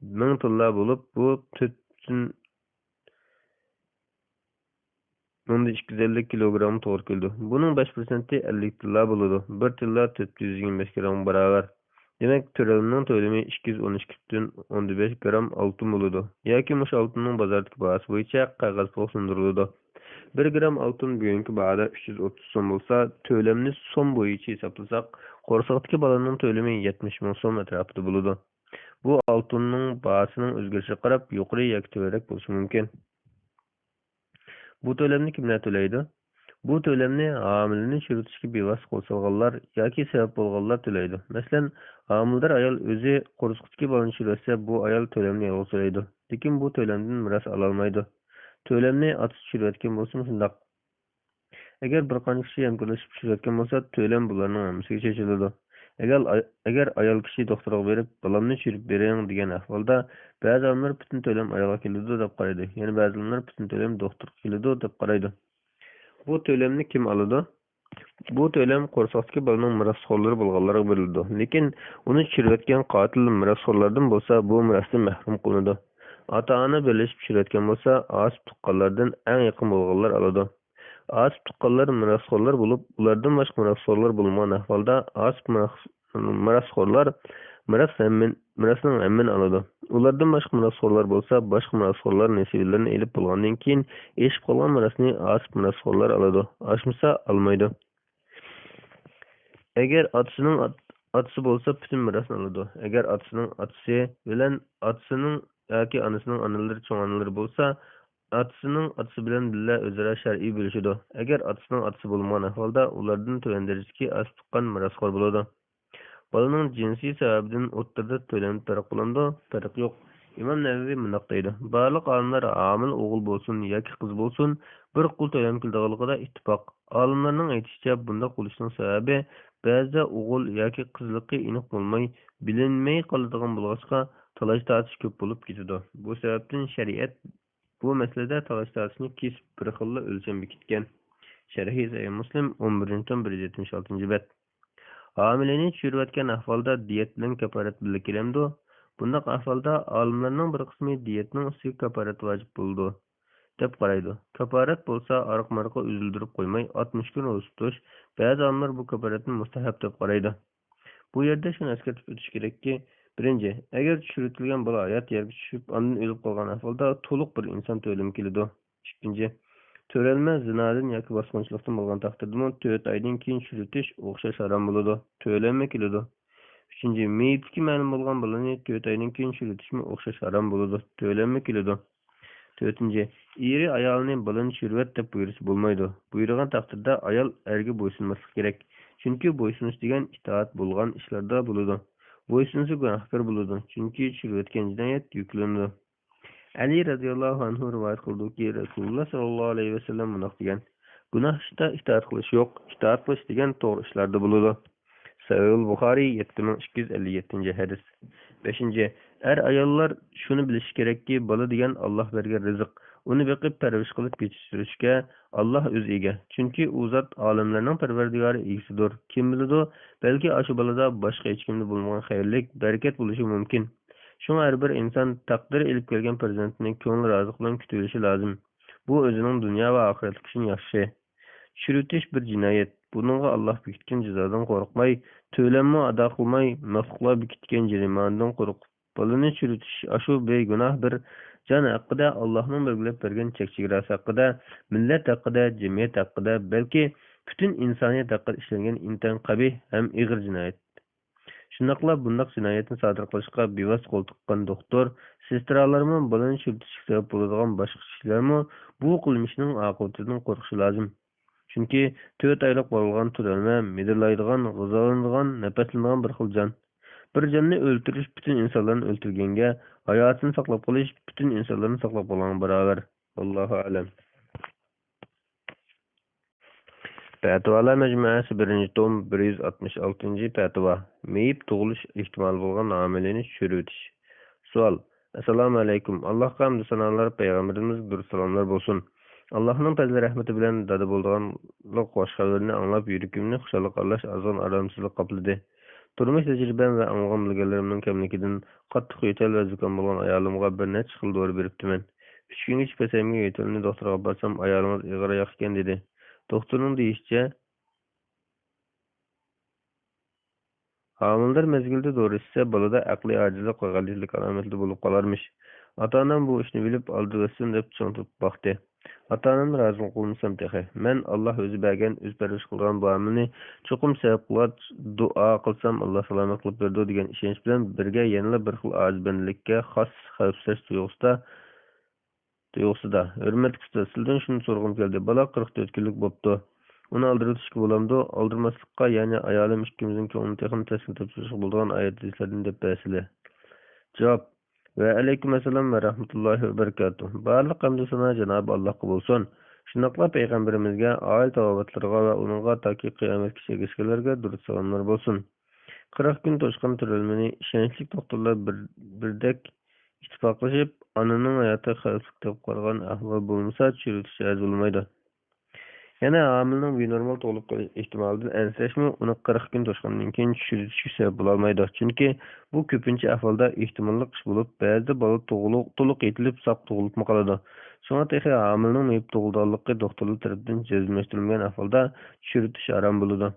1000 tilla bolup, bu tütün 250 kilogram to'g'ri keldi. Buning 5% 50 tilla bo'ladi. 1 tilla 425 gram barabar. Demak, to'ralining to'limi 212,15 gram oltin bo'ladi. Yoki mush oltinning bozordagi bahosi bo'yicha qog'oz pul sundiriladi. 1 gram oltin bugungi bahoda 330 so'm bo'lsa, to'lamni so'm bo'yicha hisoblasak, qo'rsoqdagi bolaning to'limi 70 ming so'm atrofida bo'ladi. Bu oltinning bahosining o'zgarishiga qarab yuqori yoki tövərak bo'lishi mumkin. Bu tölemni kimler төлeydi? Bu tölemni hamilini çürütüşki bevasıta qo'zg'alganlar yoki sebep bo'lganlar төлeydi. Masalan, hamildor ayol o'zi qo'rsiqdagi bolani çürütse, bu ayol tölemni yolg'iz төлeydi. Lekin bu tölemdan miras ololmaydi. Tölemni otasi çürütgan bo'lsa, shundaq. Agar bir qancha kishi hamkorlashib çürütgan bo'lsa, tölem bularning hammasiga chechiladi. Agar ayol kishi doktorga berib, balamni çürüp bering degan ahvolda, ba'zi olimlar butun tölem ayolga keladi deb qaraydi. Ya'ni ba'zi olimlar butun tölem doktorga keladi deb qaraydi. Bu tölemni kim oladi? Bu tölem qo'rsoqdagi bolaning mirosxo'rlari bo'lganlarga beriladi. Lekin uni chirayotgan qotil mirosxo'rlardan bo'lsa, bu mirosdan mahrum qilinadi. Ota-ona birlashib chirayotgan bo'lsa, asib tuqqanlardan eng yaqin bo'lganlar oladi. Asib tuqqanlar mirosxo'rlar bo'lib, ulardan boshqa mirosxo'rlar bo'lmagan ahvolda asib mirosxo'rlar mirosning hammini oladi. Ulardan boshqa mirosxo'rlar bo'lsa, boshqa mirosxo'rlar nasibalarni elib bo'lgandan keyin eshib qolgan mirosni asib mirosxo'rlar oladi. Oshmasa olmaydi. Agar otasining otasi bo'lsa, butun mirosni oladi. Agar otasining otasi bilan otasining yoki onasining onalari cho'ng onalari bo'lsa, otasining otasi bilan billa o'zaro shar'iy bo'lishadi. Agar otasining otasi bo'lmagan ahvolda, ulardan to'van darajadagi asib tuqqan mirosxo'r bo'ladi. Balaning jinsiy sababidan o'rtada to'lanib farq qilindi, farq yo'q. İmam Nevevi mundaq deydi: "Barliq olimlar hamil o'g'il bo'lsin yoki qiz bo'lsin, bir qul to'lam keldiganligida ittifoq. Olimlarning aytishicha, bundaq bo'lishining sababi ba'zida o'g'il yoki qizligi aniq bo'lmay, bilinmay qoladigan bo'lg'achqa talash tortish ko'p bo'lib ketadi. Bu sababdan shariat bu masalada talash tortishni kesib bir xil o'lcham bekitgan." Sharhi Sahih Muslim 11-176-bet. Hamileni çürüyotgan ahvolda diyet bilan kafarat birga kelamdi. Bundaq ahvolda olimlarning bir qismi diyetning ustiga kafarat vojib bo'ldi deb qaraydi. Kafarat bo'lsa, ariq-marqa uzildirib qo'ymay 60 kun ro'za tutish, ba'zi olimlar bu kafaratni mustahab deb qaraydi. Bu yerda shuni eslatib o'tish kerakki, birinchi, agar chürütilgan bola hayot yerga tushib, ondan o'lib qolgan ahvolda to'liq bir inson to'lim keladi. Ikkinchi, Törelme zinadan yoki bosqinchilikdan bo'lgan taqdirda 4 oydan keyin chürütish o'xshash harom bo'ladi. To'lanma keladi. 3. Meyitga ma'lum bo'lgan bolani 4 oydan keyin chürütishmi o'xshash harom bo'ladi. To'lanma keladi. 4. Eri ayolni bolani chürüt deb buyursa bo'lmaydi. Buyurgan taqdirda ayol erga bo'ysunmaslik kerak. Chunki bo'ysunish degan itoat bo'lgan ishlarda bo'ladi. Bo'ysunsa gunohkor bo'ladi. Chunki chürütgan jinoyat yuklanadi. Ali radhiyallohu anhu rivoyat qildiki, Rasululloh sollallohu alayhi vasallam mundoq degan: Gunoh ishda itoat qilish yo'q, itoat qilish degan to'g'ri ishlarda bo'ladi. Sahih Buxoriy 7257-hadis. 5. Ayollar shuni bilishi kerakki, bola degan Alloh bergan rizq. Uni beqib parvarish qilib yetishtirishga Alloh o'zi ega. Chunki u zot olamlarning parvardigori egasidir. Kim biladi, balki ashu bolada boshqa hech kimda bo'lmagan xayrlik, barakat bo'lishi mumkin. Shunga har bir inson taqdir ilib kelgan farzandining ko'ngli roziq bilan kutib olishi lozim. Bu o'zining dunyo va oxirat uchun yaxshi. Chiritish bir jinoyat. Buningga Alloh bekitgan jazodan qo'rqmay, to'lanma ado qilmay, maxluqlar bekitgan jarimadan qo'rqib, bolani chiritish ashu begunoh bir jon haqida, Allohning belgilab bergan chek-chegarasi haqida, millat haqida, jamiyat haqida, balki butun insoniyat haqida ishlangan intan qabih ham ig'ir jinoyat. Shundoqla bundoq jinoyatni sodir qilishga bevos qo'l tiqqan doktor, sestralarmi, bolani chiritish sabab bo'ladigan boshqa kishilarmi bu qilmishning oqibatidan qo'rqishi lozim. Chunki 4 oylik bo'lgan turalma, midirlaydigan, g'izolanadigan, nafaslanadigan bir xil jon. Bir jonni o'ldirish butun insonlarni o'ldirganga, hayotini saqlab qolish butun insonlarni saqlab qolgan barobar. Allohu a'lam. Fatvolar majmuasi 1-tom 166-fatvo. Meyib tug'ilish ehtimoli bo'lgan homilani tushiritish. Savol: Assalomu alaykum. Allohga hamd sanolar, payg'ambarimiz durust salomlar bo'lsin. Allohning fazli rahmati bilan dada bo'lganlik xo'sh xabarni anglab yuragimni xushallik aralash azon aramsizlik qopladi. Turmush tajribam va ang'am bilganlarimning kamligidan qattiq yo'tal va zukam bo'lgan ayolimga bir necha xil dori beribdiman. 3 kungacha pasamga yo'talni doktorga borsam, ayolingiz ig'ir ekan dedi. Doktorning deyishicha, homildor mezgilda dori ichsa, bolada aqliy ojizlik va g'alizlik alomatlari bo'lib qolarmish. Ota-onam bu ishni bilib oldi-vasin deb cho'ntib boqdi. Ota-onamni rozi qilmasam tehi. Men Alloh o'zi bergan, o'z parvarish qilgan bu amalni cho'qim sevib qilib duo qilsam Alloh salomat qilib berdi degan ishonch bilan birga yana bir xil ojizbanlikka xos xavfsirash tuyg'usida. Hurmat usta, sizdan shuni so'rag'im keldi. Bola 44 kunlik bo'pti. Uni oldirishga bo'lamdi, oldirmaslikqa, ya'ni ayolim ikkimizning ko'nglini texnik taskin topshirishga bo'lgan oyatlardan deb basili. Javob: Va alaykum assalom va rahmatullohi va barakatuh. Barliq hamd sana Janob Allohga bo'lsin. Shundoqla payg'ambarimizga, oil tavobatlariga va uningga toki qiyomatgacha ergashganlarga durud salomlar bo'lsin. 40 kun to'shqan turalmani ishonchli doktorlar birdek ittifoqlashib, onaning hayoti xavfli deb qolgan ahvol bo'lmasa, chiritish joiz bo'lmaydi. Yana homilning benormal tug'ilib qolish ehtimolidan ansirashmi, uni 40 kun to'shqandan keyin tushirishga sabab bo'la olmaydi. Chunki bu ko'pincha ahvolda ehtimolli ish bo'lib, ba'zida bola to'liq yetilib, sog' tug'ilib qoladi. Shunga texi homilning meyib tug'ilganligi doktorlar tomonidan jazmlashtirilgan ahvolda tushiritish harom bo'ladi.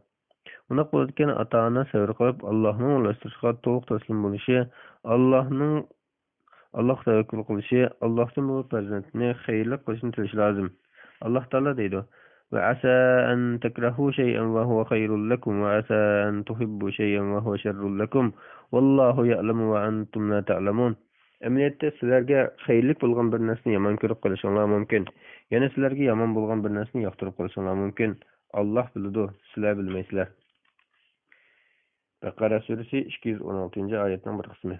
Uni qilayotgan ota-ona sabr qilib, Allohning ulashtirishiga to'liq taslim bo'lishi, Alloh tavakkul qilishi, Allohdan bu farzandni xayrli qilishni tilish lozim. Alloh taolo deydi: وعسى أن تكرهوا شيئا وهو خير لكم وعسى أن تحبوا شيئا وهو شر لكم والله يعلم وأنتم لا تعلمون. Əməliyyatda sizlərə xeyirlik bo'lgan bir narsani yomon ko'rib qolishingiz mumkin. Yana sizlarga yomon bo'lgan bir narsani yoqtirib qolishingiz mumkin. Alloh biladi, sizlar bilmaysizlar. Baqara surasi 216-oyatning bir qismi.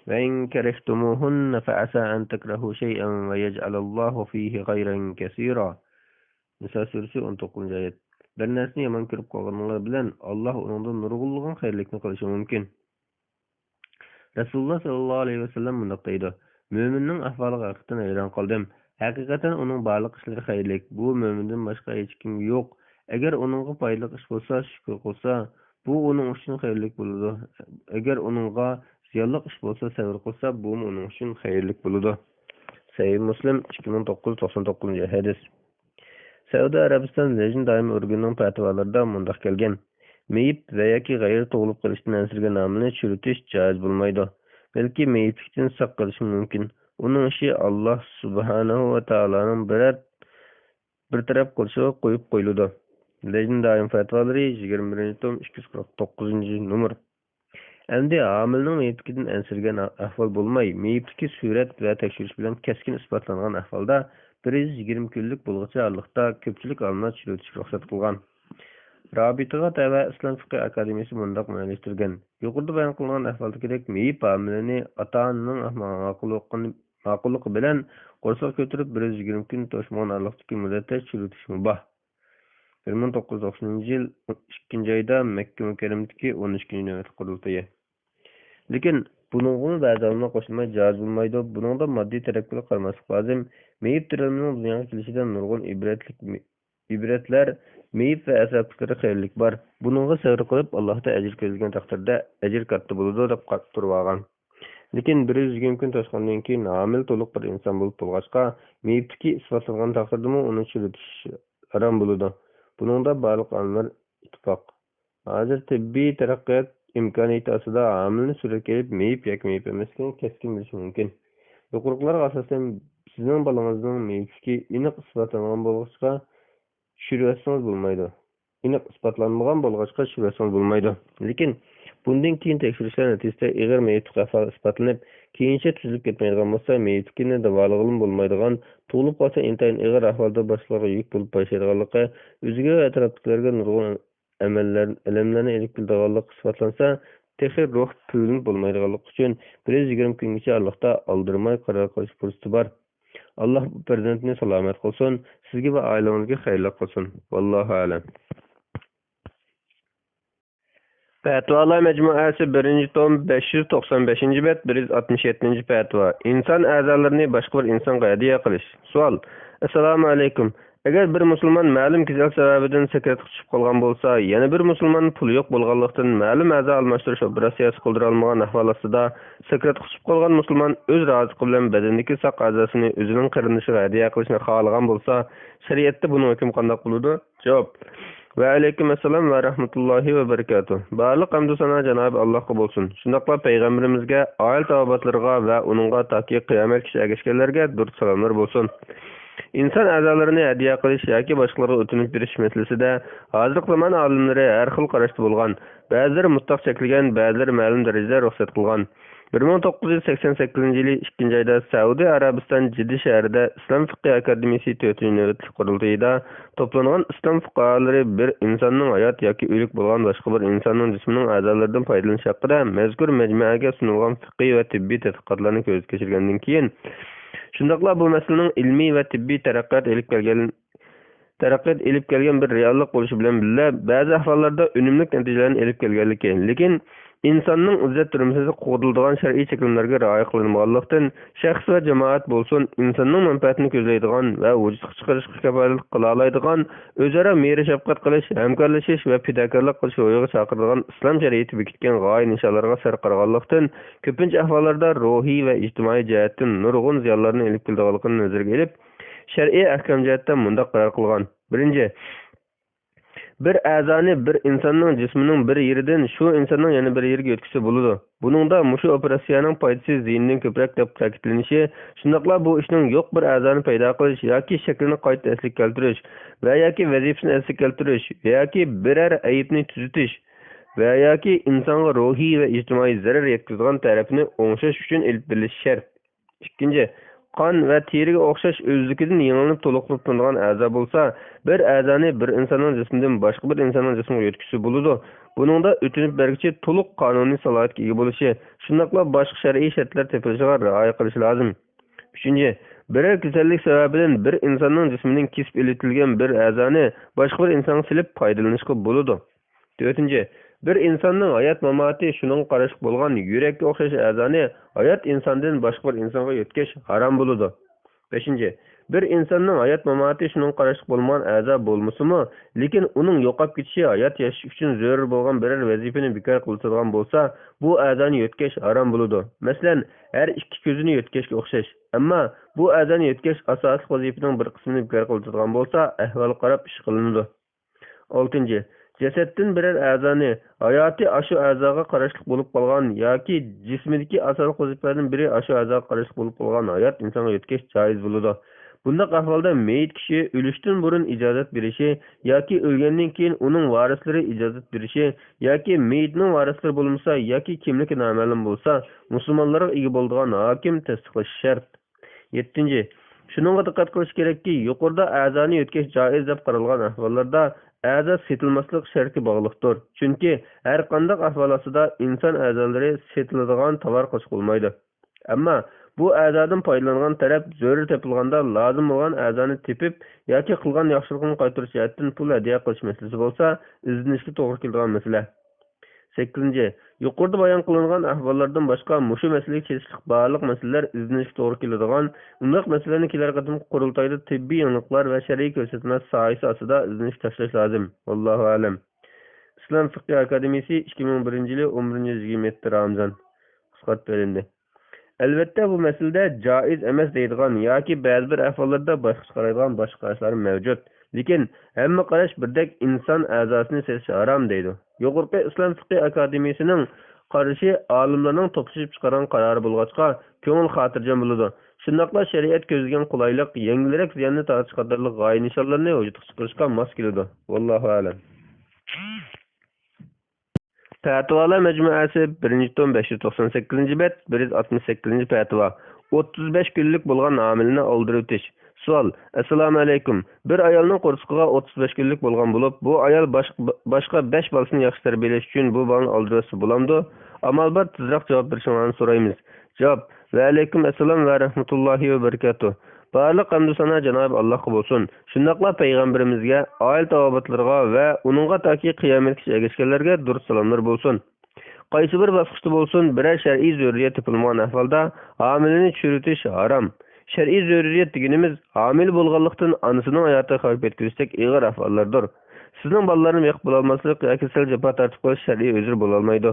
Va in karihtumuhunna fa asa an takrahu shay'an va yaj'alallohu fihi khayran kaseera. Nisa surasi 19-oyat. Bir narsani yomon ko'rib qolganlar bilan Alloh uningdan nurg'unlagan xayrlikni qilishi mumkin. Rasululloh sallallohu alayhi vasallam bunday deydi: Mo'minning ahvoliga haqiqatan hayron qoldim. Haqiqatan uning barliq ishlari xayrlik. Bu mo'mindan boshqa hech kim yo'q. Agar uningga foydali ish bo'lsa, shukr qilsa, bu uning uchun xayrlik bo'ladi. Agar uningga ziyonli ish bo'lsa, sabr qilsa, bu uning uchun xayrlik bo'ladi. Sahih Muslim 2999-hadis. Saudiya Arabiston lejin doimiy organning fatvolarida mundaq kelgan: Meyib va yoki g'ayri tug'ilib qolishdan ansirgan homilani chiritish joiz bo'lmaydi. Balki meyiblikdan saq qilish mumkin. Uning ishi Alloh subhanahu va taoloning bir taraf qilishi qo'yib qo'yiladi. Lejin doim fatvolari 21-tom 249-nomer. Endi homilning meyiblikdan ansirgan ahvol bo'lmay, meyiblikki surat va tekshirish bilan keskin isbotlangan ahvolda 120 kunlik bo'lg'ichlikda ko'pchilik olimlar chiritish ruxsat qilgan. Rabitaga tava Islom fiqh akademiyasi mundaq mualliftirgan. Yuqorida bayon qilingan ahvoldagidek meyib homilani ota-onaning ma'qulligi bilan qo'rsoq ko'tarib 120 kun to'shmagan arliqdagi muddatda chiritish mubah. 1990 yil 2 oyda Makka Mukarramdagi 13 navbatli qurultaya. Lekin buningga ba'zi olimlar qo'shilmay joiz bo'lmaydi. Buningda moddiy tarafga qaramaslik lozim. Meyit tirimining dunyoga kelishidan nurg'un ibratlar, meyit va asablar xayrlik bor. Buningga sabr qilib Allohdan ajr ko'zlagan taqdirda ajr katta bo'ladi deb turib olgan. Lekin 120 kun to'shqandan keyin homil to'liq bir inson bo'lib bo'lg'achqa, meyitdagi isbotlangan taqdirdami uni chiritish harom bo'ladi. Buningda barliq olimlar ittifoq. Hozir tibbiy taraqqiyot imkoniyati ostida homilni suratga olib meyit yoki meyit emasligini keskin bilish mumkin. Yuqorilarga asosan sizning bolangizning meyitdagi aniq isbotlangan bo'lg'achqa tushirsangiz bo'lmaydi. Aniq isbotlanmagan bo'lg'achqa tushirsangiz bo'lmaydi. Lekin bundan keyin tekshirishlar natijasida ig'ir meyitlik ahvoli isbotlanib, keyincha tuzilib ketmaydigan bo'lsa, meyitlikni davolag'im bo'lmaydigan, tug'ilib qolsa intayin ig'ir ahvolda boshqalarga yuk bo'lib boshlaydiganligi, o'ziga va atrofdagilarga nurg'un alamlarni ilib keladiganligi isbotlansa, texir ruh pulini bo'lmaydiganligi uchun 120 kungacha Allohda oldirmay qaror qilish fursati bor. Alloh bu farzandni salomat qilsin, sizga va oilangizga xayrlik qilsin. Vallohu a'lam. Fatvalar Mecmuası 1-tom 595-bet 167-fatva. İnsan a'zolarini boshqa bir insonga hadiya qilish. Savol. Assalomu alaykum. Agar bir musulmon ma'lum kasal sababidan sakratga tushib qolgan bo'lsa, yana bir musulmon puli yo'q bo'lganlikdan ma'lum a'zo almashtirish operatsiyasi qildira olmagan ahvol ostida sakratga tushib qolgan musulmon o'z roziligi bilan badandagi saq a'zosini o'zining qarindoshiga hadiya qilishni xohlagan bo'lsa, shariatda buni hukm qanday qiladi? Javob. Ve aleyküm esselam ve rahmetullahi ve berekatuh. Barliq hamdu sana Cenab-ı Allah'a bolsun. Şundaqla Peygamberimizge, aile tabiatlarına ve onunla taki kıyamet kişi ergeçkenlerge dört salamlar bolsun. İnsan a'zolarini hadiya qilish yoki boshqalarga o'tinib berish masalasida hozirgi zamon olimlari har xil qarashda bo'lgan. Ba'zilari mutlaq chekilgan, ba'zilari ma'lum darajada ruxsat qilgan. 1988 yili 2 oyda Saudiya Arabiston Jiddi shahrida Islom fiqh akademiyasi 4-navbatli qurultayida to'plangan islom fuqarolari bir insonning hayot yoki o'lik bo'lgan boshqa bir insonning jismining a'zolaridan foydalanish haqida mazkur majmuaga sunilgan fiqhiy va tibbiy tadqiqotlarni ko'zga kechirgandan keyin shundaqla bu masalaning ilmiy va tibbiy taraqqiyot elib kelgan bir reallik bo'lishi bilan birga ba'zi ahvollarda unumli natijalarni elib kelganligi, lekin insonning izzat turmasiga qo'yiladigan shar'iy cheklovlarga rioya qilinmaganlikdan shaxs va jamoat bo'lsin insonning manfaatini ko'zlaydigan va vujudga chiqarishga kafolat qila oladigan o'zaro mehr shafqat qilish, hamkorlashish va fidokorlik qilish yo'liga chaqiradigan islom shariati bekitgan g'oya nishonlarga sar qaraganlikdan ko'pincha ahvollarda ruhiy va ijtimoiy jihatdan nurg'un ziyonlarni elib keladiganligini nazarga olib shar'iy ahkam jihatdan mundaq qaror qilgan. Birinchi, bir a'zoni bir insonning jismining bir yeridan shu insonning yana bir yeriga o'tkazsa bo'ladi. Buningda mushu operatsiyaning foydasi ziyindan ko'proq deb ta'kidlanishi, shundaqla bu ishning yo'q bir a'zoni paydo qilish yoki shaklini qayta asliga keltirish va yoki vazifasini asliga keltirish yoki biror aybni tuzatish va yoki insonga ruhiy va ijtimoiy zarar yetkazadigan tarafni o'ngshash uchun ilib berilishi shart. Ikkinchi, qon va teriga o'xshash o'zligidan yangilanib to'liqlanib turadigan a'zo bo'lsa, bir a'zoni bir insonning jismidan boshqa bir insonning jismiga yetkazsa bo'ladi. Buningda o'tinib bergichi to'liq qonuniy salohiyatga ega bo'lishi, shundaqla boshqa shar'iy shartlar tepilishiga rioya qilish lozim. Uchinchi, biror kasallik sababidan bir insonning jismidan kesib elitilgan bir a'zoni boshqa bir insonga silib foydalanishga bo'ladi. To'rtinchi, bir insonning hayot mamoti shuning qarashib bo'lgan yurakka o'xshash a'zoni hayot insondan boshqa bir insonga yetkash harom bo'ladi. 5. Bir insonning hayot mamoti shuning qarashib bo'lgan a'zo bo'lmasimi, lekin uning yo'qolib ketishi hayot yashash uchun zarur bo'lgan biror vazifani bekor qiladigan bo'lsa, bu a'zoni yetkash harom bo'ladi. Masalan, har ikki ko'zini yetkashga o'xshash. Ammo bu a'zoni yetkash asosiy vazifaning bir qismini bekor qiladigan bo'lsa, ahvol qarab ish qilinadi. 6. Jasaddan biror a'zoni hayoti ashu a'zoga qarashli bo'lib qolgan yoki jismidagi asosiy vazifalardan biri ashu a'zoga qarashli bo'lib qolgan hayot insonga yetkash joiz bo'ladi. Bundaq ahvolda meyit kishi o'lishdan burun ijozat berishi yoki o'lgandan keyin uning varislari ijozat berishi yoki meyitning varislari bo'lmasa yoki kimligi noma'lum bo'lsa, musulmonlarga ega bo'ladigan hokim tasdiqlashi shart. 7. Shuningga diqqat qilish kerakki, yuqorida a'zoni yetkash joiz deb qaralgan ahvollarda a'zo setilmaslik sharti bog'liqdir. Chunki har qanday ahvol ostida inson a'zolari setiladigan tovar qo'shib bo'lmaydi. Ammo Bu a'zodan foydalangan taraf zo'r tepilganda lozim bo'lgan a'zoni tepib yoki qilgan yaxshiligini qaytarish jihatdan pul hadya qilish masalasi bo'lsa, izlanishga to'g'ri keladigan masala. 8. Yuqorida bayon qilingan ahvollardan boshqa mushu masalaga kelishlik barliq masalalar izlanishga to'g'ri keladigan, undaq masalalarni kelar qatim qurultayda tibbiy aniqlar va shar'iy ko'rsatma sohasi ostida izlanish tashlash lozim. Allohu a'lam. Islom fiqh akademiyasi 2001-yil 11-27 Ramazon qisqart berindi. Albatta bu masalada joiz emas deydigan yoki ba'zi bir ahvollarda boshqa qaraydigan boshqa qarashlar mavjud. Lekin hamma qarash birdek inson a'zosini sezish harom deydi. Yuqorqi Islom fiqh akademiyasining qarashi olimlarning to'plashib chiqargan qarori bo'lg'achqa ko'ngil xotirjam bo'ladi. Shundaqla shariat ko'zlagan qulaylik, yangilik ziyonni tortish qatorliq g'oya nishonlarni vujudga chiqarishga mos keladi. Vallohu a'lam. Fatvolar majmuasi 1.598-bet 168-fatvo. 35 kunlik bo'lgan hamilni oldirib o'tish. Savol: Assalomu alaykum. Bir ayolning qo'rsiqiga 35 kunlik bo'lgan bo'lib, bu ayol boshqa 5 bolasini yaxshi tarbiyalash uchun bu bolani oldirsa bo'lamdi? Amal bor, tezroq javob berishingizni so'raymiz. Javob: Va alaykum assalom va rahmatullohi va barakatuh. Barliq hamd sana Janob Allohga bo'lsin. Shundaqla payg'ambarimizga, oila tavobatlarga va uningga toki qiyomatgacha erishganlarga durust salomlar bo'lsin. Qaysi bir bosqichda bo'lsin, biror shar'iy zaruriyat topilmagan ahvolda homilani tushiritish harom. Shar'iy zaruriyat deganimiz homil bo'lganlikdan onasining hayoti xavf yetkazishdek og'ir ahvollardir. Sizning bolalaringiz yo'q bo'la olmaslik yoki sal jafo tortib qo'yish shar'iy uzr bo'la olmaydi.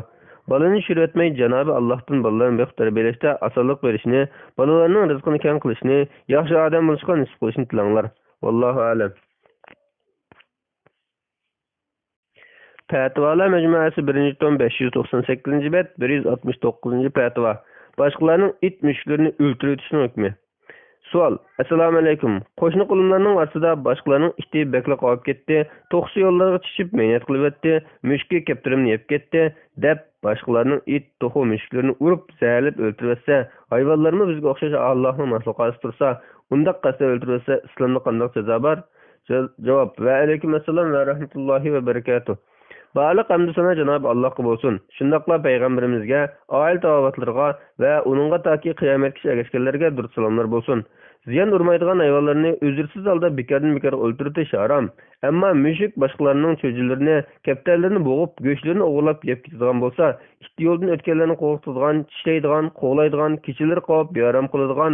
Balani tushirtmay Janobi Allohdan bolalarni yo'q tarbiyalashda osonlik berishni, bolalarning rizqini keng qilishni, yaxshi odam bo'lishga nisb qilishni tilanglar. Vallohu a'lam. Fatvolar majmuasi 1.598-bet 169-fatvo. Boshqalarning it mushuklarini o'ltirib o'tishning hukmi. Savol: Assalomu alaykum. Qo'shni qo'limlarning orasida boshqalarning iti bekliq olib ketdi, to'qsi yo'llarga tushib mehnat qilib o'tdi, mushukka kaptirimni yeb ketdi deb boshqalarning it, to'qi mushuklarini urib, zaharlab o'ltirsa, hayvonlarni bizga o'xshash Allohning maxluqoti tursa, undaq qasd o'ltirsa, islomda qanday jazo bor? Javob: Va alaykum assalom va rahmatullohi va barakatuh. Barliq hamd sana Janob Allohga bo'lsin. Shundaqla payg'ambarimizga, oila tavobatlarga va uningga toki qiyomatgacha erishganlarga durust salomlar bo'lsin. Ziyon urmaydigan hayvonlarni uzrsiz holda bekardan-bekar o'ldiritish harom. Ammo mushuk boshqalarning cho'jilarini, kaptarlarini bo'g'ib, go'shtlarini o'g'irlab yeb ketadigan bo'lsa, ikki yo'ldan o'tganlarni qo'rqitadigan, tishlaydigan, qo'g'laydigan, kechilar qilib, bearam qiladigan,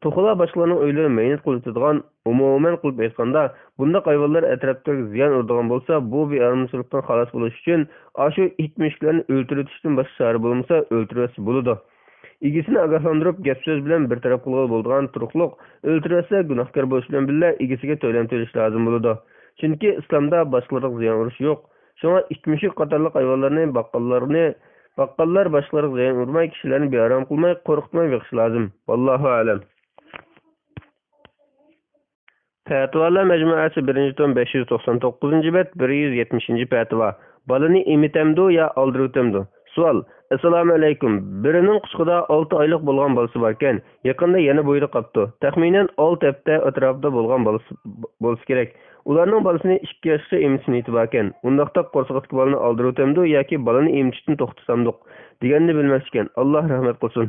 to'qila boshqalarning o'ylarini mehnat qiladigan, umuman qilib aytganda, bunda hayvonlar atrofga ziyon uradigan bo'lsa, bu bearamchilikdan xalos bo'lish uchun ashu it mushuklarni o'ldirishdan boshqa chora bo'lmasa, o'ldirsa bo'ladi. Egisini ogohlantirib, gap so'z bilan bir taraf qilgan bo'lgan turuqliq o'ldirsa, gunohkor bo'lish bilan birga egasiga to'lam to'lash lozim bo'ladi. Chunki islomda boshqalarga ziyon urish yo'q. Shunga it mushuk qatorliq hayvonlarni baqqallar boshqalarga ziyon urmay, kishilarni bearam qilmay, qo'rqitmay beqish lozim. Vallohu a'lam. Fatvolar majmuasi 1.599-bet 170-fatvo. Balani emitamdi yo oldirib o'tamdi? Savol: Assalomu alaykum. Birining quchqida 6 oylik bo'lgan bolasi bor ekan. Yaqinda yana bo'yda qopti. Taxminan 6 hafta atrofida bo'lgan bo'lsa kerak. Ularning bolasini 2 yoshga emishni aytib ekan. Undaqda qo'rqitib bolani oldirib o'tamdi yoki bolani emishdan to'xtasamdiq deganni bilmas ekan. Alloh rahmat qilsin.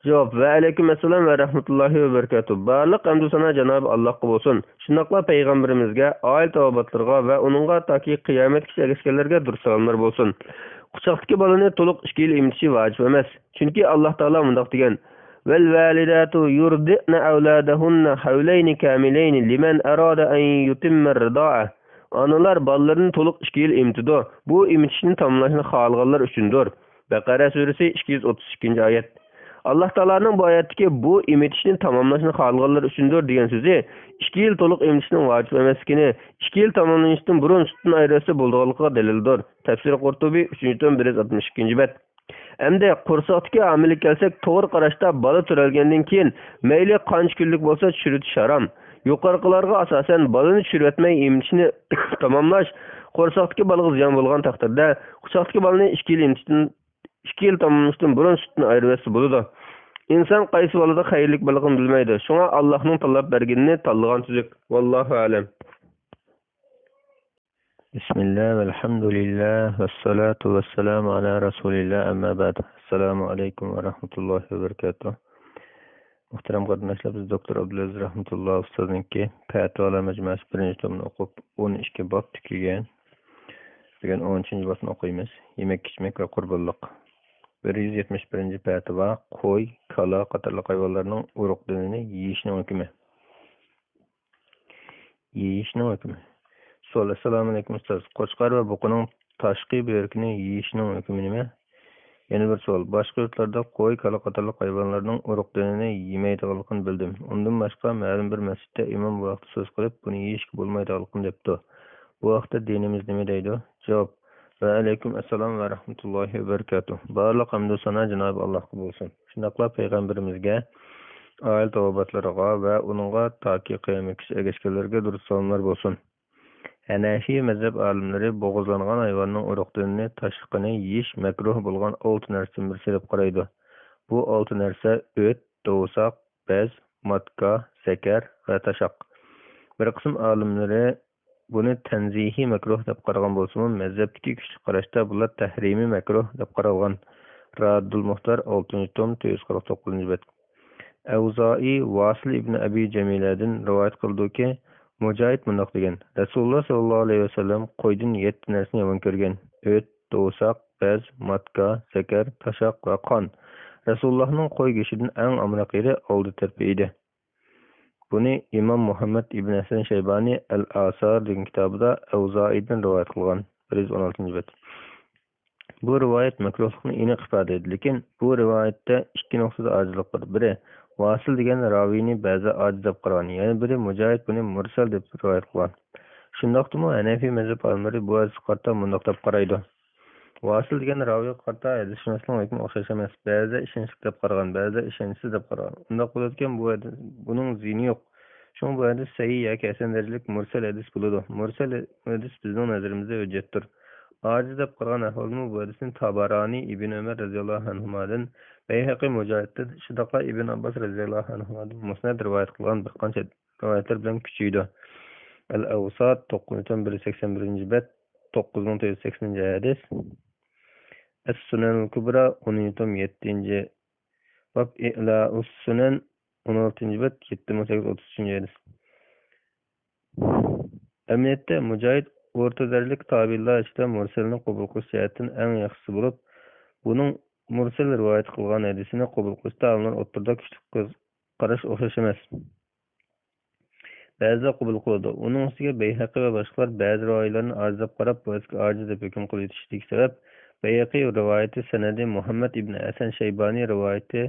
Javob: Va alaykum assalom va rahmatullohi va barakatuh. Barliq hamd sana Janob Allohga bo'lsin. Shundaqla payg'ambarimizga, oila tavobatlarga va uningga toki qiyomatgacha erishganlarga durust salomlar bo'lsin. Quchoqdagi bolani to'liq 2 yil emitishi vojib emas. Chunki Alloh taolo mundaq degan: "Val validatu yurdina awladahunna hawlayn kamilayn liman arada an yutimma ar-rida'a." Analar bolalarini to'liq 2 yil emitidi. Bu emitishni tamomlashni xohlaganlar uchundir. Baqara surasi 232-oyat. Allah Teala'nın bu oyatdagi bu emitishni tamomlashni xohlaganlar uchundir degan so'zi 2 yil to'liq emitishning vojib emasligini, 2 yil tamomlanishdan burun sutdan ayirsa bo'lganligiga dalildir. Tafsir Qurtubiy 3.162-bet. Endi qo'rsoqdagi homillik kelsak, to'g'ri qarashda bola turalgandan keyin mayli qancha kunlik bo'lsa tushiritish harom. Yuqoriqilarga asosan bolani tushirib o'tmay emitishni tamomlash qo'rsoqdagi bolaga ziyon bo'lgan taqdirda, quchoqdagi bolani 2 yil emitishdan 2 yil tamomlashdan burun sutni ayirsa bo'ladi. İnsan qaysi bolada xayrlik bo'lganini bilmaydi. Shunga Allohning tanlab berganini tanlagan tuzuk. Vallohu a'lam. Bismillah, velhamdülillah, ve salatu ve selamu ala Resulillah, amma ba'd. Assalamu alaikum ve rahmetullahi ve berekatuh. Muhterem kardeşler, biz Doktor Abdülaziz Rahmetullah Ustaz'ınki Fatvalar Mecmuası 1. tomunu okup 12 bab tükügen. Bugün 13. babını okuyumuz. Yemek, içmek ve kurbanlık. 171. Fatva, koy, kala, qatarlıq hayvanlarının uruk dönünü yiyişinin hükümü. Yiyişinin hükümü. Sual, Assalamu alaikum Ustaz. Qoçqar ve buqunun taşqi börkünü yiyişinin hükümü nime? Yeni bir sual. Başka yurtlarda koy, kala qatarlıq hayvanlarının uruk dönünü yemeydiğalıqını bildim. Ondan başka ma'lum bir mescitte imam bu vaqtda söz qilib, buni yeyishga bo'lmaydiğalıqını depdi. Bu vaqtda dinimiz nima deydi? Javob: Ve aleyküm esselam ve rahmetullahi ve berekatuh. Barliq hamdu sana Cenab-ı Allah'a bolsun. Şundaqla peygamberimizge, aile tavabatlarına ve onunla taki kıyametçi egeçkelerge durus salımlar bolsun. Hanefi mezhep alimleri boğazlanan hayvanın uruklarını taşıqını yiyiş mekruh bulgan 6 nersin bir sebep qaraydı. Bu 6 nerse öt, doğusak, bez, matka, seker ve taşaq. Bir kısım alimleri bunu tenzihi mekruh dep qaragan bolsun, mezhepteki küçük qarashda bular tahrimi mekruh dep qaralgan. Raddul Muhtar 6. tom 249. bet. Evzai Vasil ibn Abi Cemile'den rivayet kıldı ki Mücahit mundaq degen. Rasulullah sallallahu aleyhi ve sellem qoydun 7 narsani yomon ko'rgan. Öt, doğusak, bez, matka, seker, taşaq ve qon. Rasulullah'ның qo'y go'shidan eng amraqiri oldi terpiydi. Bunu İmam Muhammed ibn Hasan Şeybani El-Asar degan kitobida Evzai'den rivayet qilgan. 116. bet. Bu rivayet makruhlikni aniq ifoda etdi, lekin bu rivayetda ikki nuqtada ojizlik bor. Biri Vasil degan raviyni ba'zi ojiz deb qaragan, yana biri Mujohid buni mursal deb rivoyat qilgan. Shundaqdimi Hanafi mazhab olimlari bu hadis qarta mundaq deb qaraydi. Vasil degan raviy qarta hadisshunosning hukmi o'xshash emas. Ba'zi ishonchli deb qaragan, ba'zi ishonchsiz deb qaragan. Undaq bo'layotgan bu hadis buning zini yo'q. Shunga bu hadis sahih yoki hasan darajalik mursal hadis bo'ladi. Mursal hadis bizning nazarimizda hujjatdir. Aciz deb qaragan ahvolmi bu hadisni Tabarani İbn Ömer radhiyallohu anhudan, Beyhaqi Mujohiddan, Shidaqqa İbn Abbas radhiyallohu anhudan musnad rivoyat qilgan bir qancha rivoyatlar bilan kuchaydi. Al-Awsat 9181 bet 9980 hadis. As-Sunan al-Kubra 17. bab I'la'us Sunan 16. bet 7833 hadis. Emniyette Mujohid o'rta darajalik tabiinlar ichida mursalni qabul qilish jihatdan eng yaxshisi bo'lib, buning mursal rivoyat qilgan hadisini qabul qilishda olimlar o'rtada kuchli qarash o'xshash emas. Ba'zilar qabul qiladi. Uning ustiga Beyhaqi va boshqalar ba'zi rivoyatlarni ojiz deb qarab, bu ojiz deb hukm qilishdagi sabab Beyhaqi rivoyati sanadi Muhammad ibn Hasan Shaybani rivoyati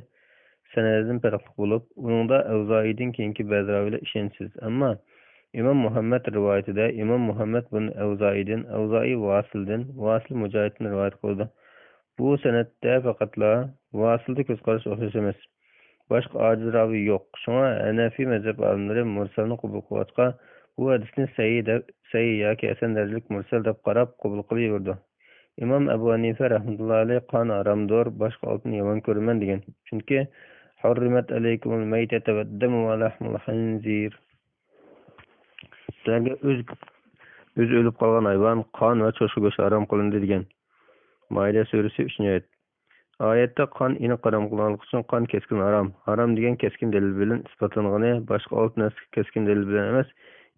sanadidan farqli bo'lib, uningda Avzoidan keyingi ba'zi rivoyatlar ishonchsiz. Ammo İmam Muhammed rivayetinde İmam Muhammed bin Evzai'den, Evzai Vasil'den, Vasil Mucahit'in rivayet kıldı. Bu senette fakatla Vasil'de göz karşı o'xshash emas. Başka aciz ravi yok. Şuna Hanefi mezhep alimleri mursalni qabul qilishqa bu hadisni sahih yoki hasan darajalik mursal deb qarab qabul qilaverdi. İmam Ebu Hanife rahmetullahi alayhi qon haramdir, boshqa oltin yomon ko'raman degan. Chunki hurrimat alaykumul maytatu wad-damu wa lahmul khinzir. Sizlarga o'z o'lib qolgan hayvon, qon va cho'chqa go'shti harom qilindi degan. Maida surasi 3-oyat. Oyatda qon aniq harom qilinganligi uchun qon keskin harom. Harom degan keskin dalil bilan isbotlangani, boshqa olti narsa keskin dalil bilan emas,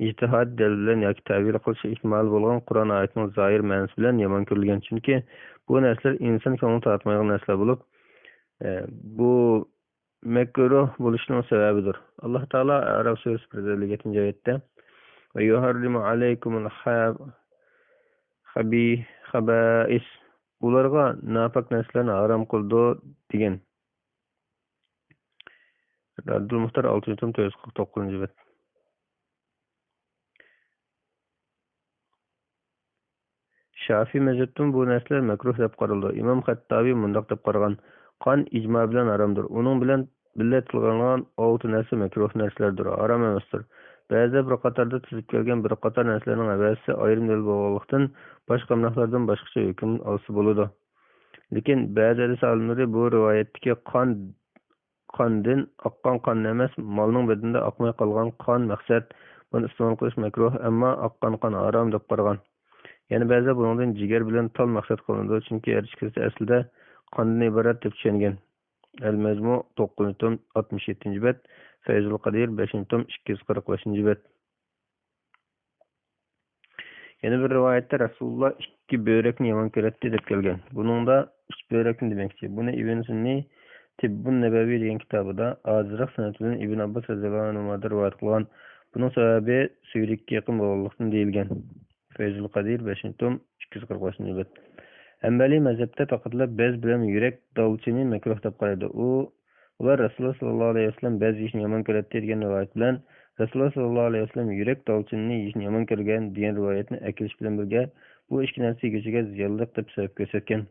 ijtihod dalil bilan yoki ta'vil qilish ehtimoli bo'lgan Qur'on oyatining zohir ma'nosi bilan yomon ko'rilgan. Chunki bu narsalar inson ko'nglini tortmaydigan narsalar bo'lib, bu makruh bo'lishining sababidir. Alloh taolo Araf surasi 1-oyatda ve yuharrimu aleykumul haba'is ularga napak narsalarni haram qildi degan. Raddul Muhtar 6. tom 249. bet. Şafi mezhebinin bu narsalar makruh deb qaraldi. İmam Xattabi mundaq deb qaragan. Qon ijmo bilan haramdir. Uning bilan billat qilgan 6 narsa makruh narsalardir, haram emasdir. Ba'zi bir qatorda tuzib kelgan bir qator narsalarning avasi ayrim dalil bo'lganlikdan boshqa qamroqlardan boshqacha hukm olsa bo'ladi. Lekin ba'zi hadis olimlari bu rivoyatdagi qondan oqqan qon emas, molning badanida oqmay qolgan qon maqsad buni iste'mol qilish makruh, ammo oqqan qon harom deb qaragan. Yani ba'zi bundan jigar bilan tal maqsad qilinadi, chunki erishkisi aslida qondan iborat deb tushungan. Al-Majmu 9 tom 67-bet, Feyzul Qadir 5 tom 245-bet. Yana bir rivayette Rasulullah 2 börekni yomon ko'radi deb kelgan. Buningda 3 börekni demoqchi. Buni Ibn Sunni Tibbun Nabaviy degan kitobida ozroq sanat bilan Ibn Abbos radhiyallohu anhu rivoyat qilgan. Buning sababi suylikka yaqin bo'lganlikdan deyilgan. Feyzul Qadir 5 tom 245-bet. Hanbali mazhabda faqatla bez bilan yurak dolchini makruh deb qaraydi. Ular Rasululloh sallallohu alayhi vasallam bez yeyishni yomon ko'radi degan rivoyat bilan Rasululloh sallallohu alayhi vasallam yurak dolchinini yeyishni yomon ko'rgan degan rivoyatni akilish bilan birga bu ikki narsa yeguchiga ziyonliq deb sabab ko'rsatgan.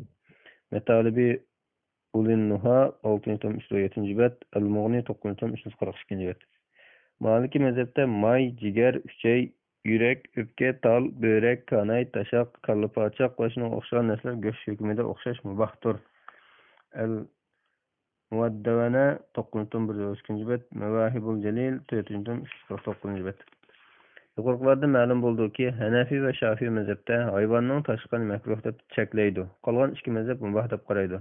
Matalibi Ulin-Nuha 6 tom 307-bet, Al-Mughni 9 tom 342-bet. Maliki mazhabda may, jigar, uchay, yurak, o'pka, tal, börek, kanay, tashaq, kallapochoq va shunga o'xshagan narsalar go'sht hukmida o'xshash mubahdir. Al-Muaddavana 9 tom 132-bet, Mavahibul Jalil 4 tom 349-bet. Yuqorilarda ma'lum bo'ldiki, Hanafi va Shafiy mazhabda hayvonning tashqini makruh deb cheklaydi. Qolgan ikki mazhab mubah deb qaraydi.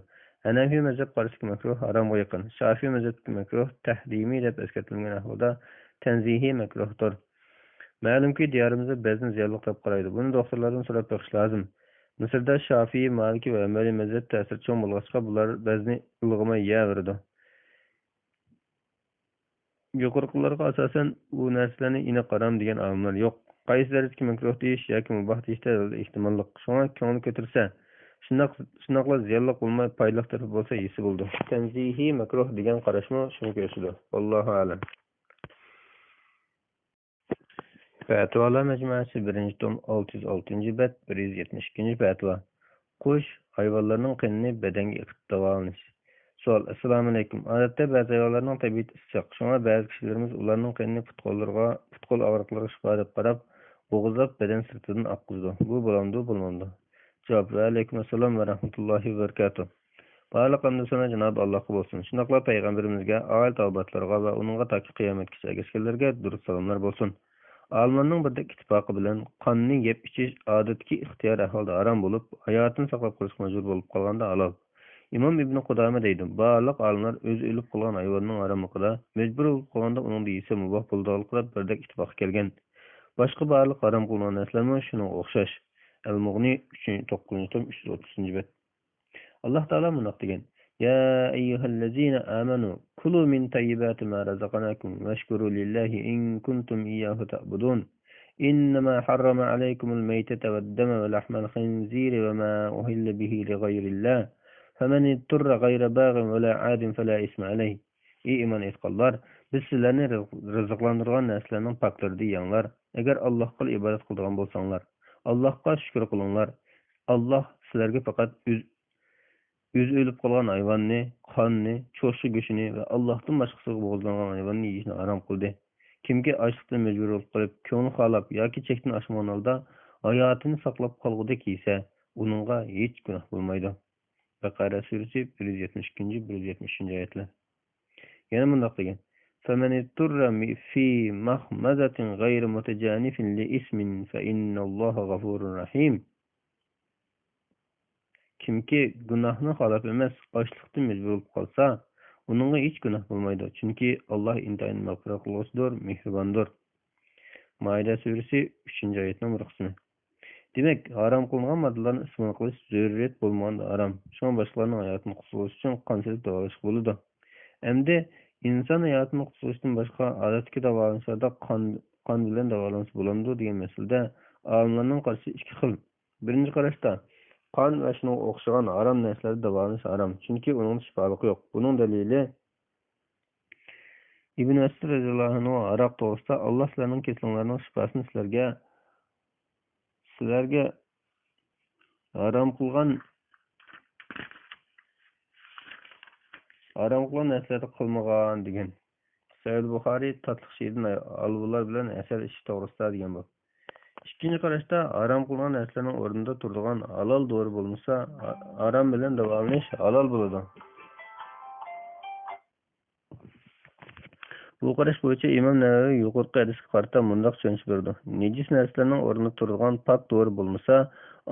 Hanafi mazhab qarashga makruh haromga yaqin. Shafiy mazhabga makruh tahrimiy deb eskartilgan ahvolda tanzihiy makruhdir. Ma'lumki, diyorimizda bezni ziyonli deb qaraydi. Buni doktorlardan so'rab beqish lozim. Misrda Shafiy, Maliki va Hanbali mazhab ta'siri cho'ng bo'lg'achqa bular bezni ilg'amay yeyaverdi. Yuqoriqilarga asosan bu narsalarni aniq harom degan olimlar yo'q. Qaysi darajada makruh deyish yoki mubah deyishda ehtimollik. Shunga ko'ngil ko'tarsa, shunaqla ziyonli bo'lmay foydali tarafi bo'lsa yesi bo'ldi. Tanzihiy makruh degan qarashmi shuni ko'rsatdi. Allohu a'lam. Fatvolar majmuasi 1-tom 606-bet, 172 fatvo. Qush hayvonlarning qinini badanga iqib davolanish. Savol: Assalomu alaykum. Odatda ba'zi hayvonlarning tabiati issiq. Shunga ba'zi kishilarimiz ularning qinini putqol og'riqlariga shifo deb qarab, bo'g'izlab badan sirtidan oqqizdi. Bu bo'lmamdi. Javob: Va alaykum assalom va rahmatullohi va barakatuh. Barliq hamd sana Janob Allohga bo'lsin. Shunaqla payg'ambarimizga, oil tavbatlarga va uningga toki qiyomatgacha ergashganlarga durud salomlar bo'lsin. Olimlarning birdek ittifoqi bilan qonni yeb ichish odatki ixtiyor ahvolda harom bo'lib, hayotini saqlab qolishga majbur bo'lib qolganda halol. Imom Ibn Qudama deydi, barliq olimlar o'zi o'lib qolgan hayvonning haromligida majbur bo'lib qolganda uning deyisi muboh bo'lganligida birdek ittifoqqa kelgan. Boshqa barliq harom qilingan narsalar shunga o'xshash. Al-Mughni 9 tom 330-bet. Alloh taolo mundoq degan: Ya ayyuhallazina amanu kulu min tayyibati ma razaqnakum washkuru lillahi in kuntum iyyahu ta'budun. Innama harrama alaykumul maytata wad-dama wa lahmal khinziri wa ma uhilla bihi li ghayrillah. Faman ittarra ghayra baghin wa la 'adin fala isma alayhi. Ey iman etganlar, biz sizlarni rizqlantirgan narsalarning paklaridan yanglar. Agar Allohga ibodat qiladigan bo'lsanglar, Allohga shukr qilinglar. Alloh sizlarga faqat o'zi o'lib qolgan hayvonni, qonni, cho'shi go'shini va Allohdan boshqasiga bo'g'izlangan hayvonni yeyishni harom qildi. Kimki ochliqdan majbur bo'lib qolib, ko'ngli xalab yoki chekdan oshmagan holda hayotini saqlab qolgudek yesa, uningga hech gunoh bo'lmaydi. Baqara surasi 172-173 oyatlar. Yana bundoq degan: فَمَنِ اضْطُرَّ فِي مَخْمَصَةٍ غَيْرَ مُتَجَانِفٍ لِإِثْمٍ فَإِنَّ اللَّهَ غَفُورٌ رَحِيمٌ. Kimki gunohni xalab emas, ochliqdan majbur bo'lib qolsa, uningga hech gunoh bo'lmaydi. Chunki Alloh intayin mag'firat qiluvchidir, mehribondir. Maida surasi 3-oyatning bir qismi. Demak, harom qilingan moddalarni iste'mol qilish zaruriyat bo'lmaganda harom. Shunga boshqalarning hayotini qutqarish uchun qanchalik davolash bo'ladi. Endi inson hayotini qutqarishdan boshqa odatdagi davolanishlarda qon bilan davolanish bo'lamdi degan masalada olimlarning qarashi ikki xil. Birinchi qarashda qon va shunga o'xshagan harom narsalarda davolanish harom, chunki uning shifoligi yo'q. Buning dalili Ibn Mas'ud radhiyallohu anhu aroq to'g'risida Alloh sizlarning kasalliklarining shifosini sizlarga harom qilgan narsalarni qilmagan degan. Sahih Buxoriy tatliq shaydan alvular bilan asar ish to'g'risida degan bu. İkinci qarashda harom qilgan narsalarning o'rnida turadigan halol dori bo'lmasa, harom bilan davolanish halol bo'ladi. Bu qarash bo'yicha Imom Navaviy yuqorqi hadisga qarata mundoq tushunish berdi. Nejis narsalarning o'rnida turadigan pok dori bo'lmasa,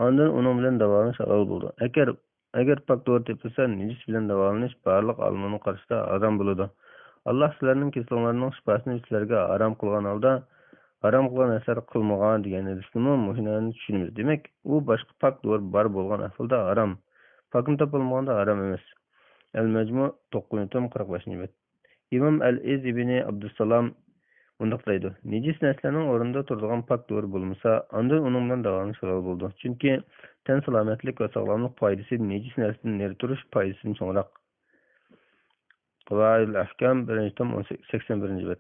ondan uning bilan davolanish halol bo'ladi. Agar Agar pak doğru tepilse necis bilen davalanish barliq alımının qarşısında aram buludu. Allah sizlerinin kesilonlarının şifasını sizlerge aram kılgan alda aram kılgan eser kılmağan degan edisini muhinani düşünümüz. Demek u başka pak doğru bar bolgan ahvalda aram. Pakın tapılmağanda aram emes. El-Mecmu 945. İmam El-İz ibn Abdüssalam undaqlaydı. Necis neslerinin orunda turduğun pak doğru bulunsa, andan onundan davranış halal buldu. Çünkü ten salametlik ve sağlamlık faydası necis neslinin neri turuş faydasının sonrak. Kıvail Ahkam 1. tom 81. bet.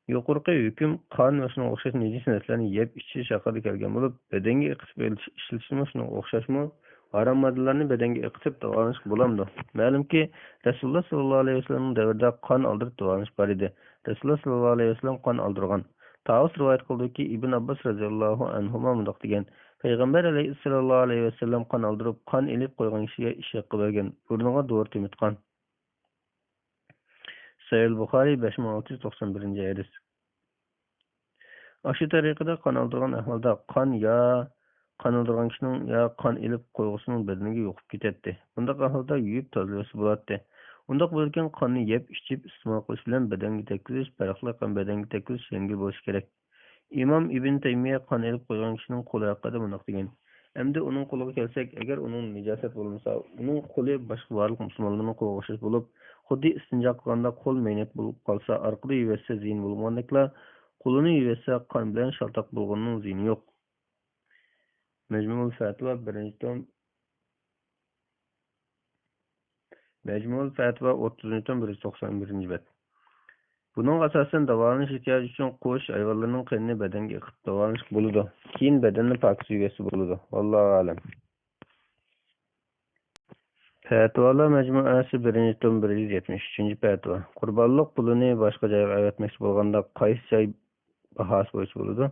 Yuqorqi hüküm kan ve şuna oxşaş necis neslerini yep içi şakada kelgen bulup, bedenge iqtisip işletişimi şuna oxşaşmı, haram maddelarını bedenge iqtisip davranış bulamdı. Ma'lum ki Resulullah sallallahu aleyhi ve sellem'in devirde kan aldırıp davranış var idi. Resulullah sallallahu aleyhi ve sellem kan aldırgan. Tavus rivayet kıldı ki İbn Abbas radıyallahu anhuma mundaq degen. Peygamber sallallahu aleyhi ve sellem kan aldırıp kan elip koygan kişiye iş hakkı vergen. Burnuğa doğru temitkan. Sahih Bukhari 5691. hadis. Aşı tariqada kan aldırgan ahvalda kan ya kan aldırgan kişinin ya kan elip koygusunun bedeniga yo'qib ketadi. Bundaq ahvalda yuyup tozalasa bo'ladi. Undaq bo'lgan qonni yeb ichib iste'mol qilish bilan bedanga tekkizish, farqli qon bedanga tekkizish yengil bo'lishi kerak. İmam İbn Taymiye kan elip qo'ygan kishining qo'li haqida bundaq degan. Endi uning qo'liga kelsak, agar uning nijosat bo'lmasa, uning qo'li boshqa barliq musulmonlarning qo'liga o'xshash bo'lib, xuddi istinjo qilganda qo'l maynet bo'lib qolsa, orqada yuvasa ziyin bo'lgandekla, qo'lini yuvasa qon bilan shaltoq bo'lganning ziyini yo'q. Mecmu'l Fatva 1. tom Mecmu'l Fatva 30. tom 191. bet. Bunun asasen davalanish ihtiyacı için qo'sh hayvonlarning qinini bedenge iqib davalanish bo'ladi. Keyin bedanni pokiz yuvasi bo'ladi. Vallohu alam. Fatvalar Mecmuasi 1. tom 173. fatva. Qurbonlik pulini boshqa joyga avatmoqchi bo'lganda qaysi joy bahos bo'yicha bo'ladi?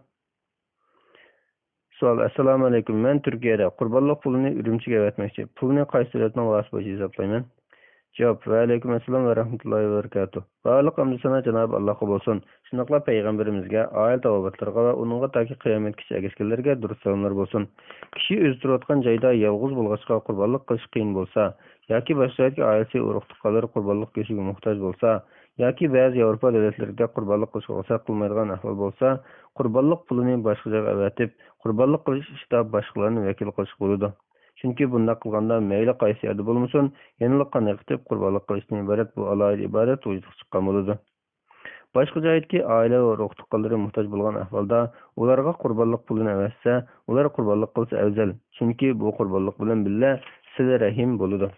Savol: Assalomu alaykum. Men Turkiyada qurbonlik pulini Urumchiga avatmoqchi. Pulni qaysi davlatning bahos bo'yicha hisoblayman? Cevap: Ve aleyküm esselam ve rahmetullahi ve berekatuh. Bağlık hamdü sana Cenab-ı Allah'a olsun. Şunakla Peygamberimizge, ayet avabatlarga ve onunla taki kıyamet kişi egeskelerge dürüst salamlar olsun. Kişi öz turotkan jayda yalğız bulgaçka kurbanlık kılış kıyın bolsa, yaki başlayatki ailesi uruqtık kalır kurbanlık köşüge muhtaç bolsa, yaki bazı Avrupa devletlerinde kurbanlık kılış olsa kılmayırgan ahval bolsa, kurbanlık pulunu başka evetip, kurbanlık kılış işte başkalarını vekil kılış buludu. Çünkü bunda kılganda meyli qaysi yerde bulmuşsun, yenilikkan ekitip kurbanlık kılıştan ibaret bu alaylı ibaret uyduk çıkan buludu. Başka cahitki aile ve ruhtukalları muhtaç bulgan ahvalda, ularga kurbanlık pulunu evetse, ular kurbanlık kılsa evzel. Çünkü bu kurbanlık bilen bile sile rahim buludu.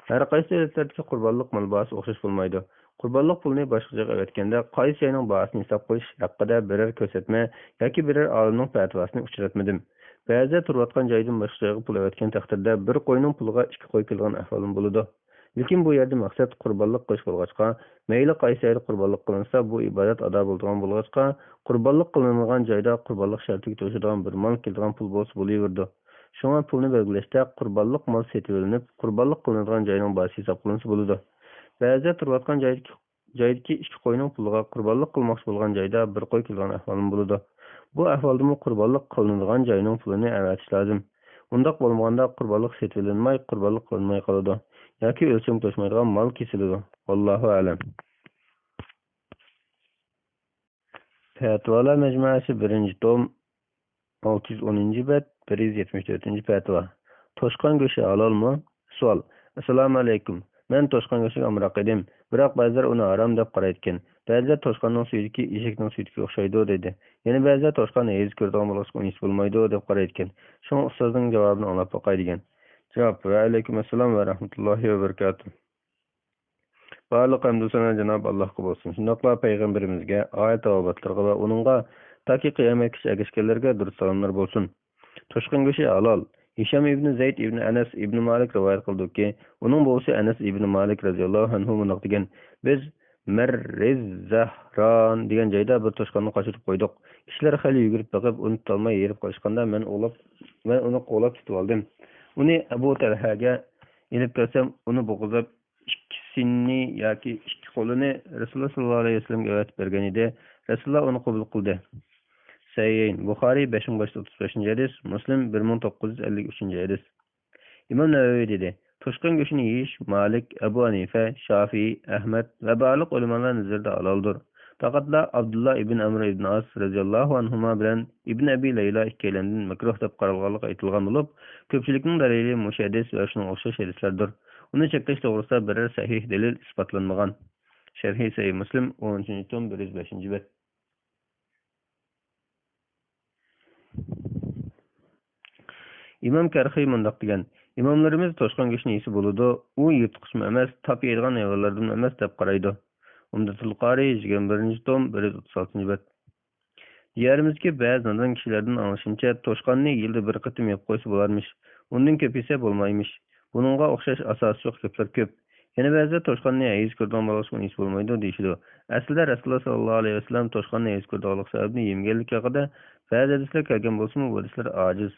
Her qaysi devletlerdeki kurbanlık mal bahası okşaş bulmaydı. Kurbanlık pulunu başka cahit evetkende, qaysi yayının bahasını hesap koyuş, hakkada birer kösetme, yaki birer alımның fetvasını uçuratmadım. Ba'zi turayotgan joydan boshqa joyga pul avatgan taqdirda bir qo'yning puliga 2 qo'y kelgan ahvolim bo'ladi. Lekin bu yerda maqsad qurbonlik qilish bo'lg'achqa, mayli qaysi yerda qurbonlik qilinsa, bu ibodat ado bo'ladigan bo'lg'achqa, qurbonlik qilingan joyda qurbonlik shartiga to'shadigan bir mol keladigan pul bo'lsa bo'laverdi. Shunga pulni belgilashda qurbonlik mol setib olinib, qurbonlik qilinadigan joyning bahasi hisob qilinsa bo'ladi. Ba'zi turayotgan joydagi 2 qo'yning puliga qurbonlik qilmoqchi bo'lgan joyda bir qo'y kelgan ahvolim bo'ladi. Bu ahvalda qurbonlik qilinadigan joyning pulini avatish lozim. Undaq bo'lmaganda qurbonlik setilinmay, qurbonlik qilinmay qoladi. Yoki o'lcham to'shmaydigan mol kesiladi. Allohu alam. Fatvalar Mecmuasi 1. tom 610. bet 174. fatva. Toshqon go'shi halalmi? Savol: Assalomu alaykum. Men toshqon go'shiga amroq edim. Biroq ba'zilar uni harom deb qarayotgan. Ba'zilar toshqonning suyidagi eshakning suyiga o'xshaydi dedi. Yana ba'zilar toshqon eziz ko'radigan bo'lsa unis bo'lmaydi deb qarayotgan. Shunga ustozning javobini anglab boqay degan. Javob: Va alaykum assalom va rahmatullohi va barakatuh. Barliq hamdu sana Cenab-ı Allah'a olsun. Şundaqla Peygamberimizge, ayet avabatlarga ve onunla taki kıyamet kişi egeskelerge dürüst salamlar bolsun. Toshqon go'shi halol. Hisham ibn Zayd ibn Anas ibn Malik rivayet qildi ki, onun bo'lsa Anas ibn Malik radhiyallohu anhu munaq degan: Biz Marriz Zahran degan joyda bir toshqonni qochirib qo'ydik. Kishilar xali yugurib boqib, uni tutolmay yerib qolishganda men uni qo'lab tutib oldim. Uni Abu Talhaga elib kelsam, uni bo'g'izlab ikisini yoki ikki qo'lini Rasululloh sollallohu alayhi vasallamga avatib bergan edi. Rasululloh uni qabul qildi. Sayyin Buxoriy 535. hadis, Muslim 1953. hadis. İmam Navavi dedi: Toshqon go'shtini yeyish Malik, Abu Hanifa, Shafiy, Ahmad va ba'liq ulamolar nazarida halaldir. Faqatla Abdullah ibn Amr ibn As radhiyallohu anhuma bilan Ibn Abi Layla ikkalandan makruh deb qaralganligi aytilgan bo'lib, ko'pchilikning dalili mush hadis va shunga o'xshash hadislardir. Uni cheklash to'g'risida biror sahih dalil isbotlanmagan. Sharhi Sahih Muslim 10-tom 105-bet. İmam Karxiy mundaq degan: İmamlarimiz toshqon go'shtini yesa bo'ladi, u yirtqichmi emas, tap yeydigan hayvonlardan emas deb qaraydi. Umdatul Qari 21-tom 136-bet. Diyarimizga ba'zi nadan kishilardan anglashimcha, toshqonni yilda bir qatim yeb qo'ysa bo'larmish. Undan ko'p yesa bo'lmaymish. Buningga o'xshash asosi yo'q gaplar ko'p. Yana ba'zi toshqonni ayiz ko'rgan bo'lsa yesa bo'lmaydi deyishdi. Aslida Rasululloh sallallohu alayhi vasallam toshqonni ayiz ko'rganlik sababini yemganlik haqida ba'zi hadislar kelgan bo'lsa-mu, bu hadislar ojiz.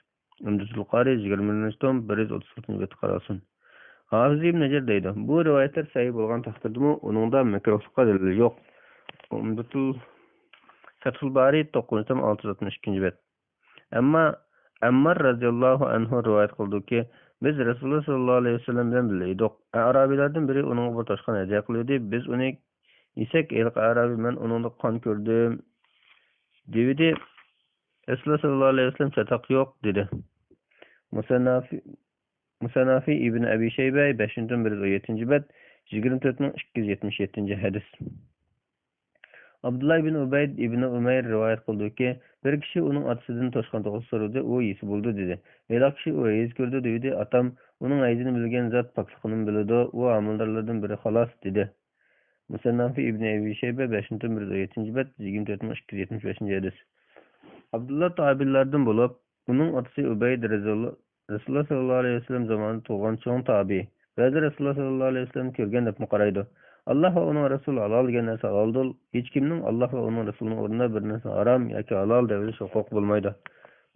Umdatul Qari 20-tom 136-bet qaralsin. Hafiz ibn Hajar deydi: bu rivoyatlar sahih bo'lgan taqdirdami, uningda makruhlikqa dalil yo'q. Umdatul Fathul Bari 9-tom 662-bet. Ammo Ammar radhiyallohu anhu rivoyat qildiki, biz Rasululloh sallallohu alayhi vasallam bilan birlaydik. Arabiylardan biri uning bir toshqon hadya qildi. Biz uni yesak, ilq arabiy men uningda qon ko'rdim dedi. Rasululloh sallallohu alayhi vasallam sataq yo'q dedi. Musanafi ibn Abi Shayba 5-tom 117-bet, 24-277 hadis. Abdullah ibn Ubayd ibn Umayr rivoyat qildiki, bir kishi uning otasidan toshqon to'g'ri so'radi, u yesi bo'ldi dedi. Ayol kishi u yez ko'rdi dedi, atam uning aydini bilgan zot pokligini biladi, u amaldorlardan biri xolos dedi. Musanafi ibn Abi Shayba 5-tom 117-bet, 24-275 hadis. Abdullah tabi'lardan bo'lib, uning otasi Ubayd Rasululloh sallallohu alayhi vasallam zamonida tug'ilgan cho'ng tabi. Ba'zi Rasululloh sallallohu alayhi vasallam ko'rgan deb qaraydi. Allah va uning rasuli halol degan narsa haloldir. Hech kimning Alloh va uning rasulining o'rnida bir narsa harom yoki halol deb o'ylash huquq bo'lmaydi.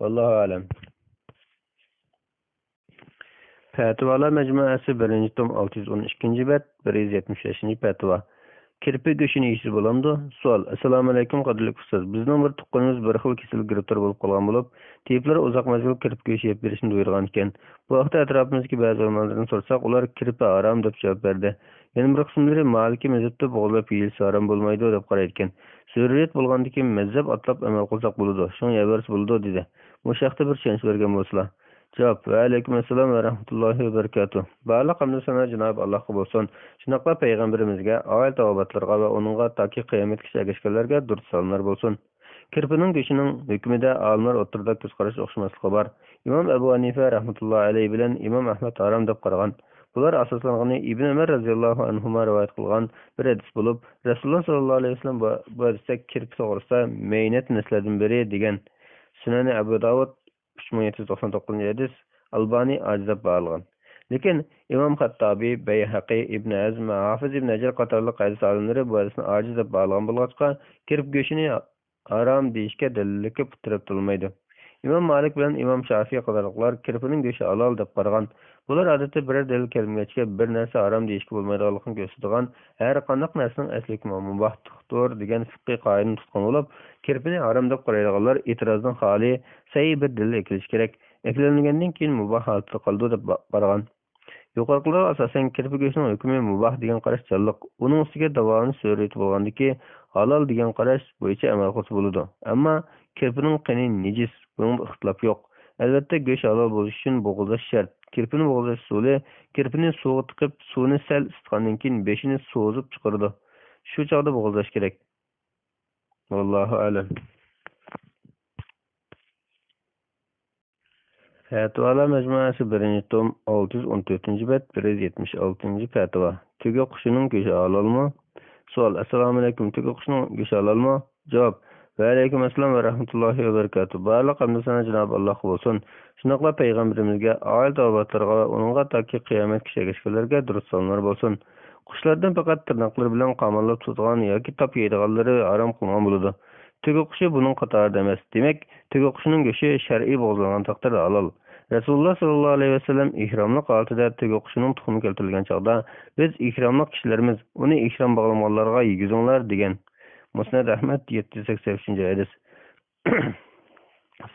Vallohu a'lam. Fatvolar majmuasi 1-tom 612-bet, 175-fatvo. Kirpi go'shtini yeyish bo'lamdi? Savol. Assalomu alaykum qadrli ustoz. Bizning bir tuqqanimiz bir xil kasal giriftor bo'lib qolgan bo'lib, teplar uzoq mazgil kirpi go'shti yeb berishni buyurgan ekan. Bu vaqtda atrofimizga ba'zi olimlardan so'rasak, ular kirpi harom deb javob berdi. Yana bir qismlari Maliki mazhabda bo'g'ilib yeyilsa harom bo'lmaydi deb qaraydi ekan. Zurriyat bo'lgandan keyin mazhab atlab amal qilsak bo'ladi. Shunga yavarsa bo'ladi dedi. Bu shaxta bir tushuncha bergan bo'lsalar. Javob: Va alaykum assalom va rahmatullohi va barakatuh. Barliq hamd sana Janob Allohga bo'lsin. Shunaqla payg'ambarimizga, oil tavobatlarga va uningga toki qiyomatgacha ergashganlarga durud salomlar bo'lsin. Kirpining go'shtining hukmida olimlar o'tirda ko'z qarash o'xshamasligi bor. Imom Abu Hanifa rahmatullohi alayhi bilan Imom Ahmad harom deb qaragan. Bular asoslangani Ibn Umar radhiyallohu anhuma rivoyat qilgan bir hadis bo'lib, Rasululloh sallallohu alayhi vasallam bu hadisda kirpi to'g'risida meynat naslardan biri degan. Sunan Abu Dawud 3799-hadis, Albani ajzab bağlagan. Lekin İmam Xattabi, Bayhaqi, Ibn Azm, Hafiz ibn Hajar qatorliq hadis olimlari bu hadisni ajiz deb bağlagan bo'lg'achqa, kirp go'shtini harom deyishga dalillikka putirib turmaydi. İmam Malik bilan İmam Shafiy qatorliqlar kirpining go'shti halol deb qaragan. Bular odatda bir dalil kelmagachga bir narsa harom deyishga bo'lmaydiganligini ko'rsatgan, har qanday narsaning asli mubahdir degan fiqhiy qoidani tutgan bo'lib, kirpini harom deb qaraydiganlar e'tirozdan xoli sahih bir dalil keltirish kerak. Eklengandan keyin mubah holatda qoldi deb qaragan. Yuqoriqilar asosan kirpi go'shtining hukmi mubah degan qarash jalliq. Uning ustiga davomini so'raytib bo'lgandiki, halol degan qarash bo'yicha amal qilsa bo'ladi. Ammo kirpining qini nejis, buningda ixtilof yo'q. Albatta go'sht halol bo'lishi uchun bo'g'izlash shart. Kirpini bo'g'izlash usuli kirpini suvga tiqib, suvni sal isitgandan keyin beshini so'zib chiqardi. Shu chog'da bo'g'izlash kerak. Vallohu a'lam. Fatvolar majmuasi 1-tom 614-bet, 176-fatvo. Tuga qushining go'shti halalmi? Savol. Assalomu alaykum. Tuga qushining go'shti halalmi? Javob: Va alaykum assalom va rahmatullohi va barakatuh. Barliq hamd sana Janob Alloh bo'lsin. Shunaqla payg'ambarimizga, oil tavobatlarga va uningga toki qiyomatgacha ergashganlarga durud salomlar bo'lsin. Qushlardan faqat tirnoqlar bilan qamallab tutgan yoki top yeydiganlari harom qilingan bo'ladi. Tuga qushi buning qatorida emas. Demak, tuga qushining go'shti shar'iy bo'g'izlangan taqdirda halol. Rasululloh sallallohu alayhi vasallam ihromlik holatida tuga qushining tuxumi keltirilgan chog'da, biz ihromli kishilarimiz uni ihrom bog'laganlarga yegizinglar degan. Musnad Ahmad 783-hadis.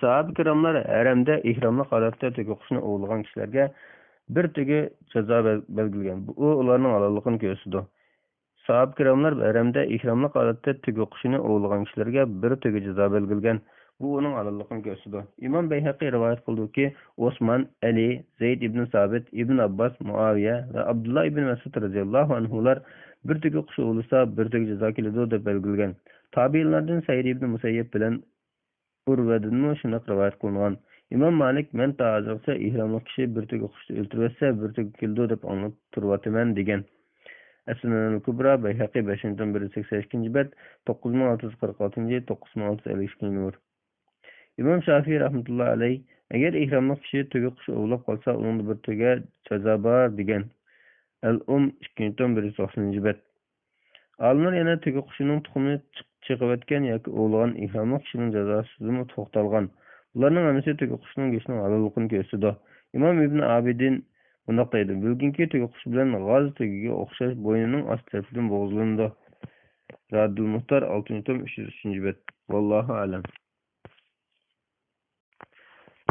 Sahabe kiramlar haramda ihromli holatda tuga qushini ovlagan kishilarga bir tegi jazo belgilagan. Bu ularning halolligini ko'rsatdi. Sahab kiramlar bayramda ihromlik holatda tug o'qishini o'g'lagan kishilarga bir tegi jazo belgilagan. Bu uning halolligini ko'rsatdi. Imom Bayhaqiy rivoyat qildiki, Osman, Ali, Zayd ibn Sabit, ibn Abbas, Muaviya va Abdullah ibn Mas'ud radhiyallohu anhular bir tegi o'qish o'g'lisa bir tegi jazo keladi deb belgilagan. Tabiinlardan Sayyid ibn Musayyib bilan Urvadinmi shuni rivoyat qilingan. Imom Malik men ta'zirsa ihromli kishi bir tegi o'qishni o'ltirsa bir tegi keldi deb anglab turibman degan. As-Sunan al-Kubra Bayhaqi 582 bet 9646 9652 numar. İmam Şafii rahmetullah aleyh eğer ihromli kishi tegi o'qishni o'ylab qolsa uning bir tegi jazo bor degan. Al-Um 290 bet. Olimlar yana tegi o'qishining tuxumini chiqayotgan yoki o'g'lagan ihromli kishining jazosini to'xtalgan. Bularning hammasi tegi o'qishning go'shtining halolligini ko'rsatdi. Imom Ibn Abidin bundoq deydi: "Bilginki tegi o'qish bilan g'oz tegiga o'xshash bo'ynining ost tarafidan bo'g'izlandi." Raddul Muhtar 6-303 bet. Vallohu alam.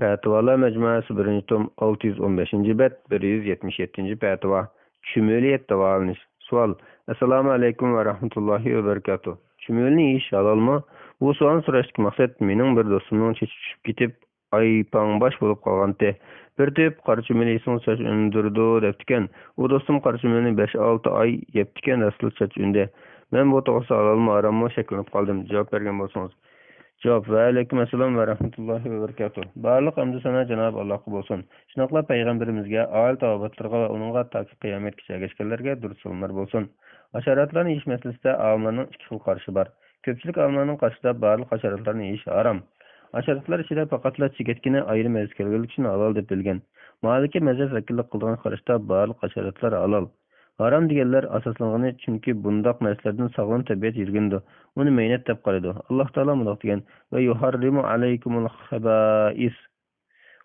Fatvalar majmuasi 1-tom 615 bet 177 fatva. Chumuliyat davolanish. Savol: Assalomu alaykum va rahmatullohi va barakatuh. Chumulni yeyish halolmi? Bu savolni so'rashdan maqsad mening bir do'stimning chechi tushib ketib, aypangbosh bo'lib qolgandi. Bir tep qora chumuli yesang soch undirdi debdikan. U do'stim qora chumulni 5-6 oy yebdikan, asl soch undi. Men bu to'g'risi halolmi, harommi shaklanib qoldim. Javob bergan bo'lsangiz. Javob: Va alaykum assalom va rahmatullohi va barakatuh. Barliq hamd sana Janob Allohga bo'lsin. Shunaqla payg'ambarimizga, oil tavobatlarga va uningga toki qiyomatgacha ergashganlarga dursalomlar bo'lsin. Hasharotlarni yeyish masalasida olimlarning ikki xil qarashi bor. Ko'pchilik olimlarning qarashida barliq hasharotlarni yeyish harom. Hasharotlar ichida faqatla chigirtkani ayrim mezgillik uchun halol deb bilgan. Maliki mazhab vakillik qilgan qarashda barliq hasharotlar halol. Haram deganlar asoslangani chunki bundoq narsalardan sog'lom tabiat yurgindi. Uni mehnat deb qaraydi. Alloh taolo bundoq degan: "Va yuharrimu alaykumul khaba'is."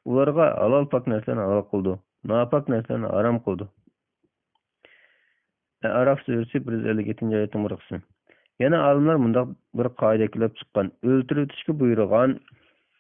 Ularga halol pok narsalarni halol qildi, nopok narsalarni harom qildi. Araf surasi 157-oyat qismi. Yana olimlar bundoq bir qoida kelib chiqqan: o'ltirishga buyurgan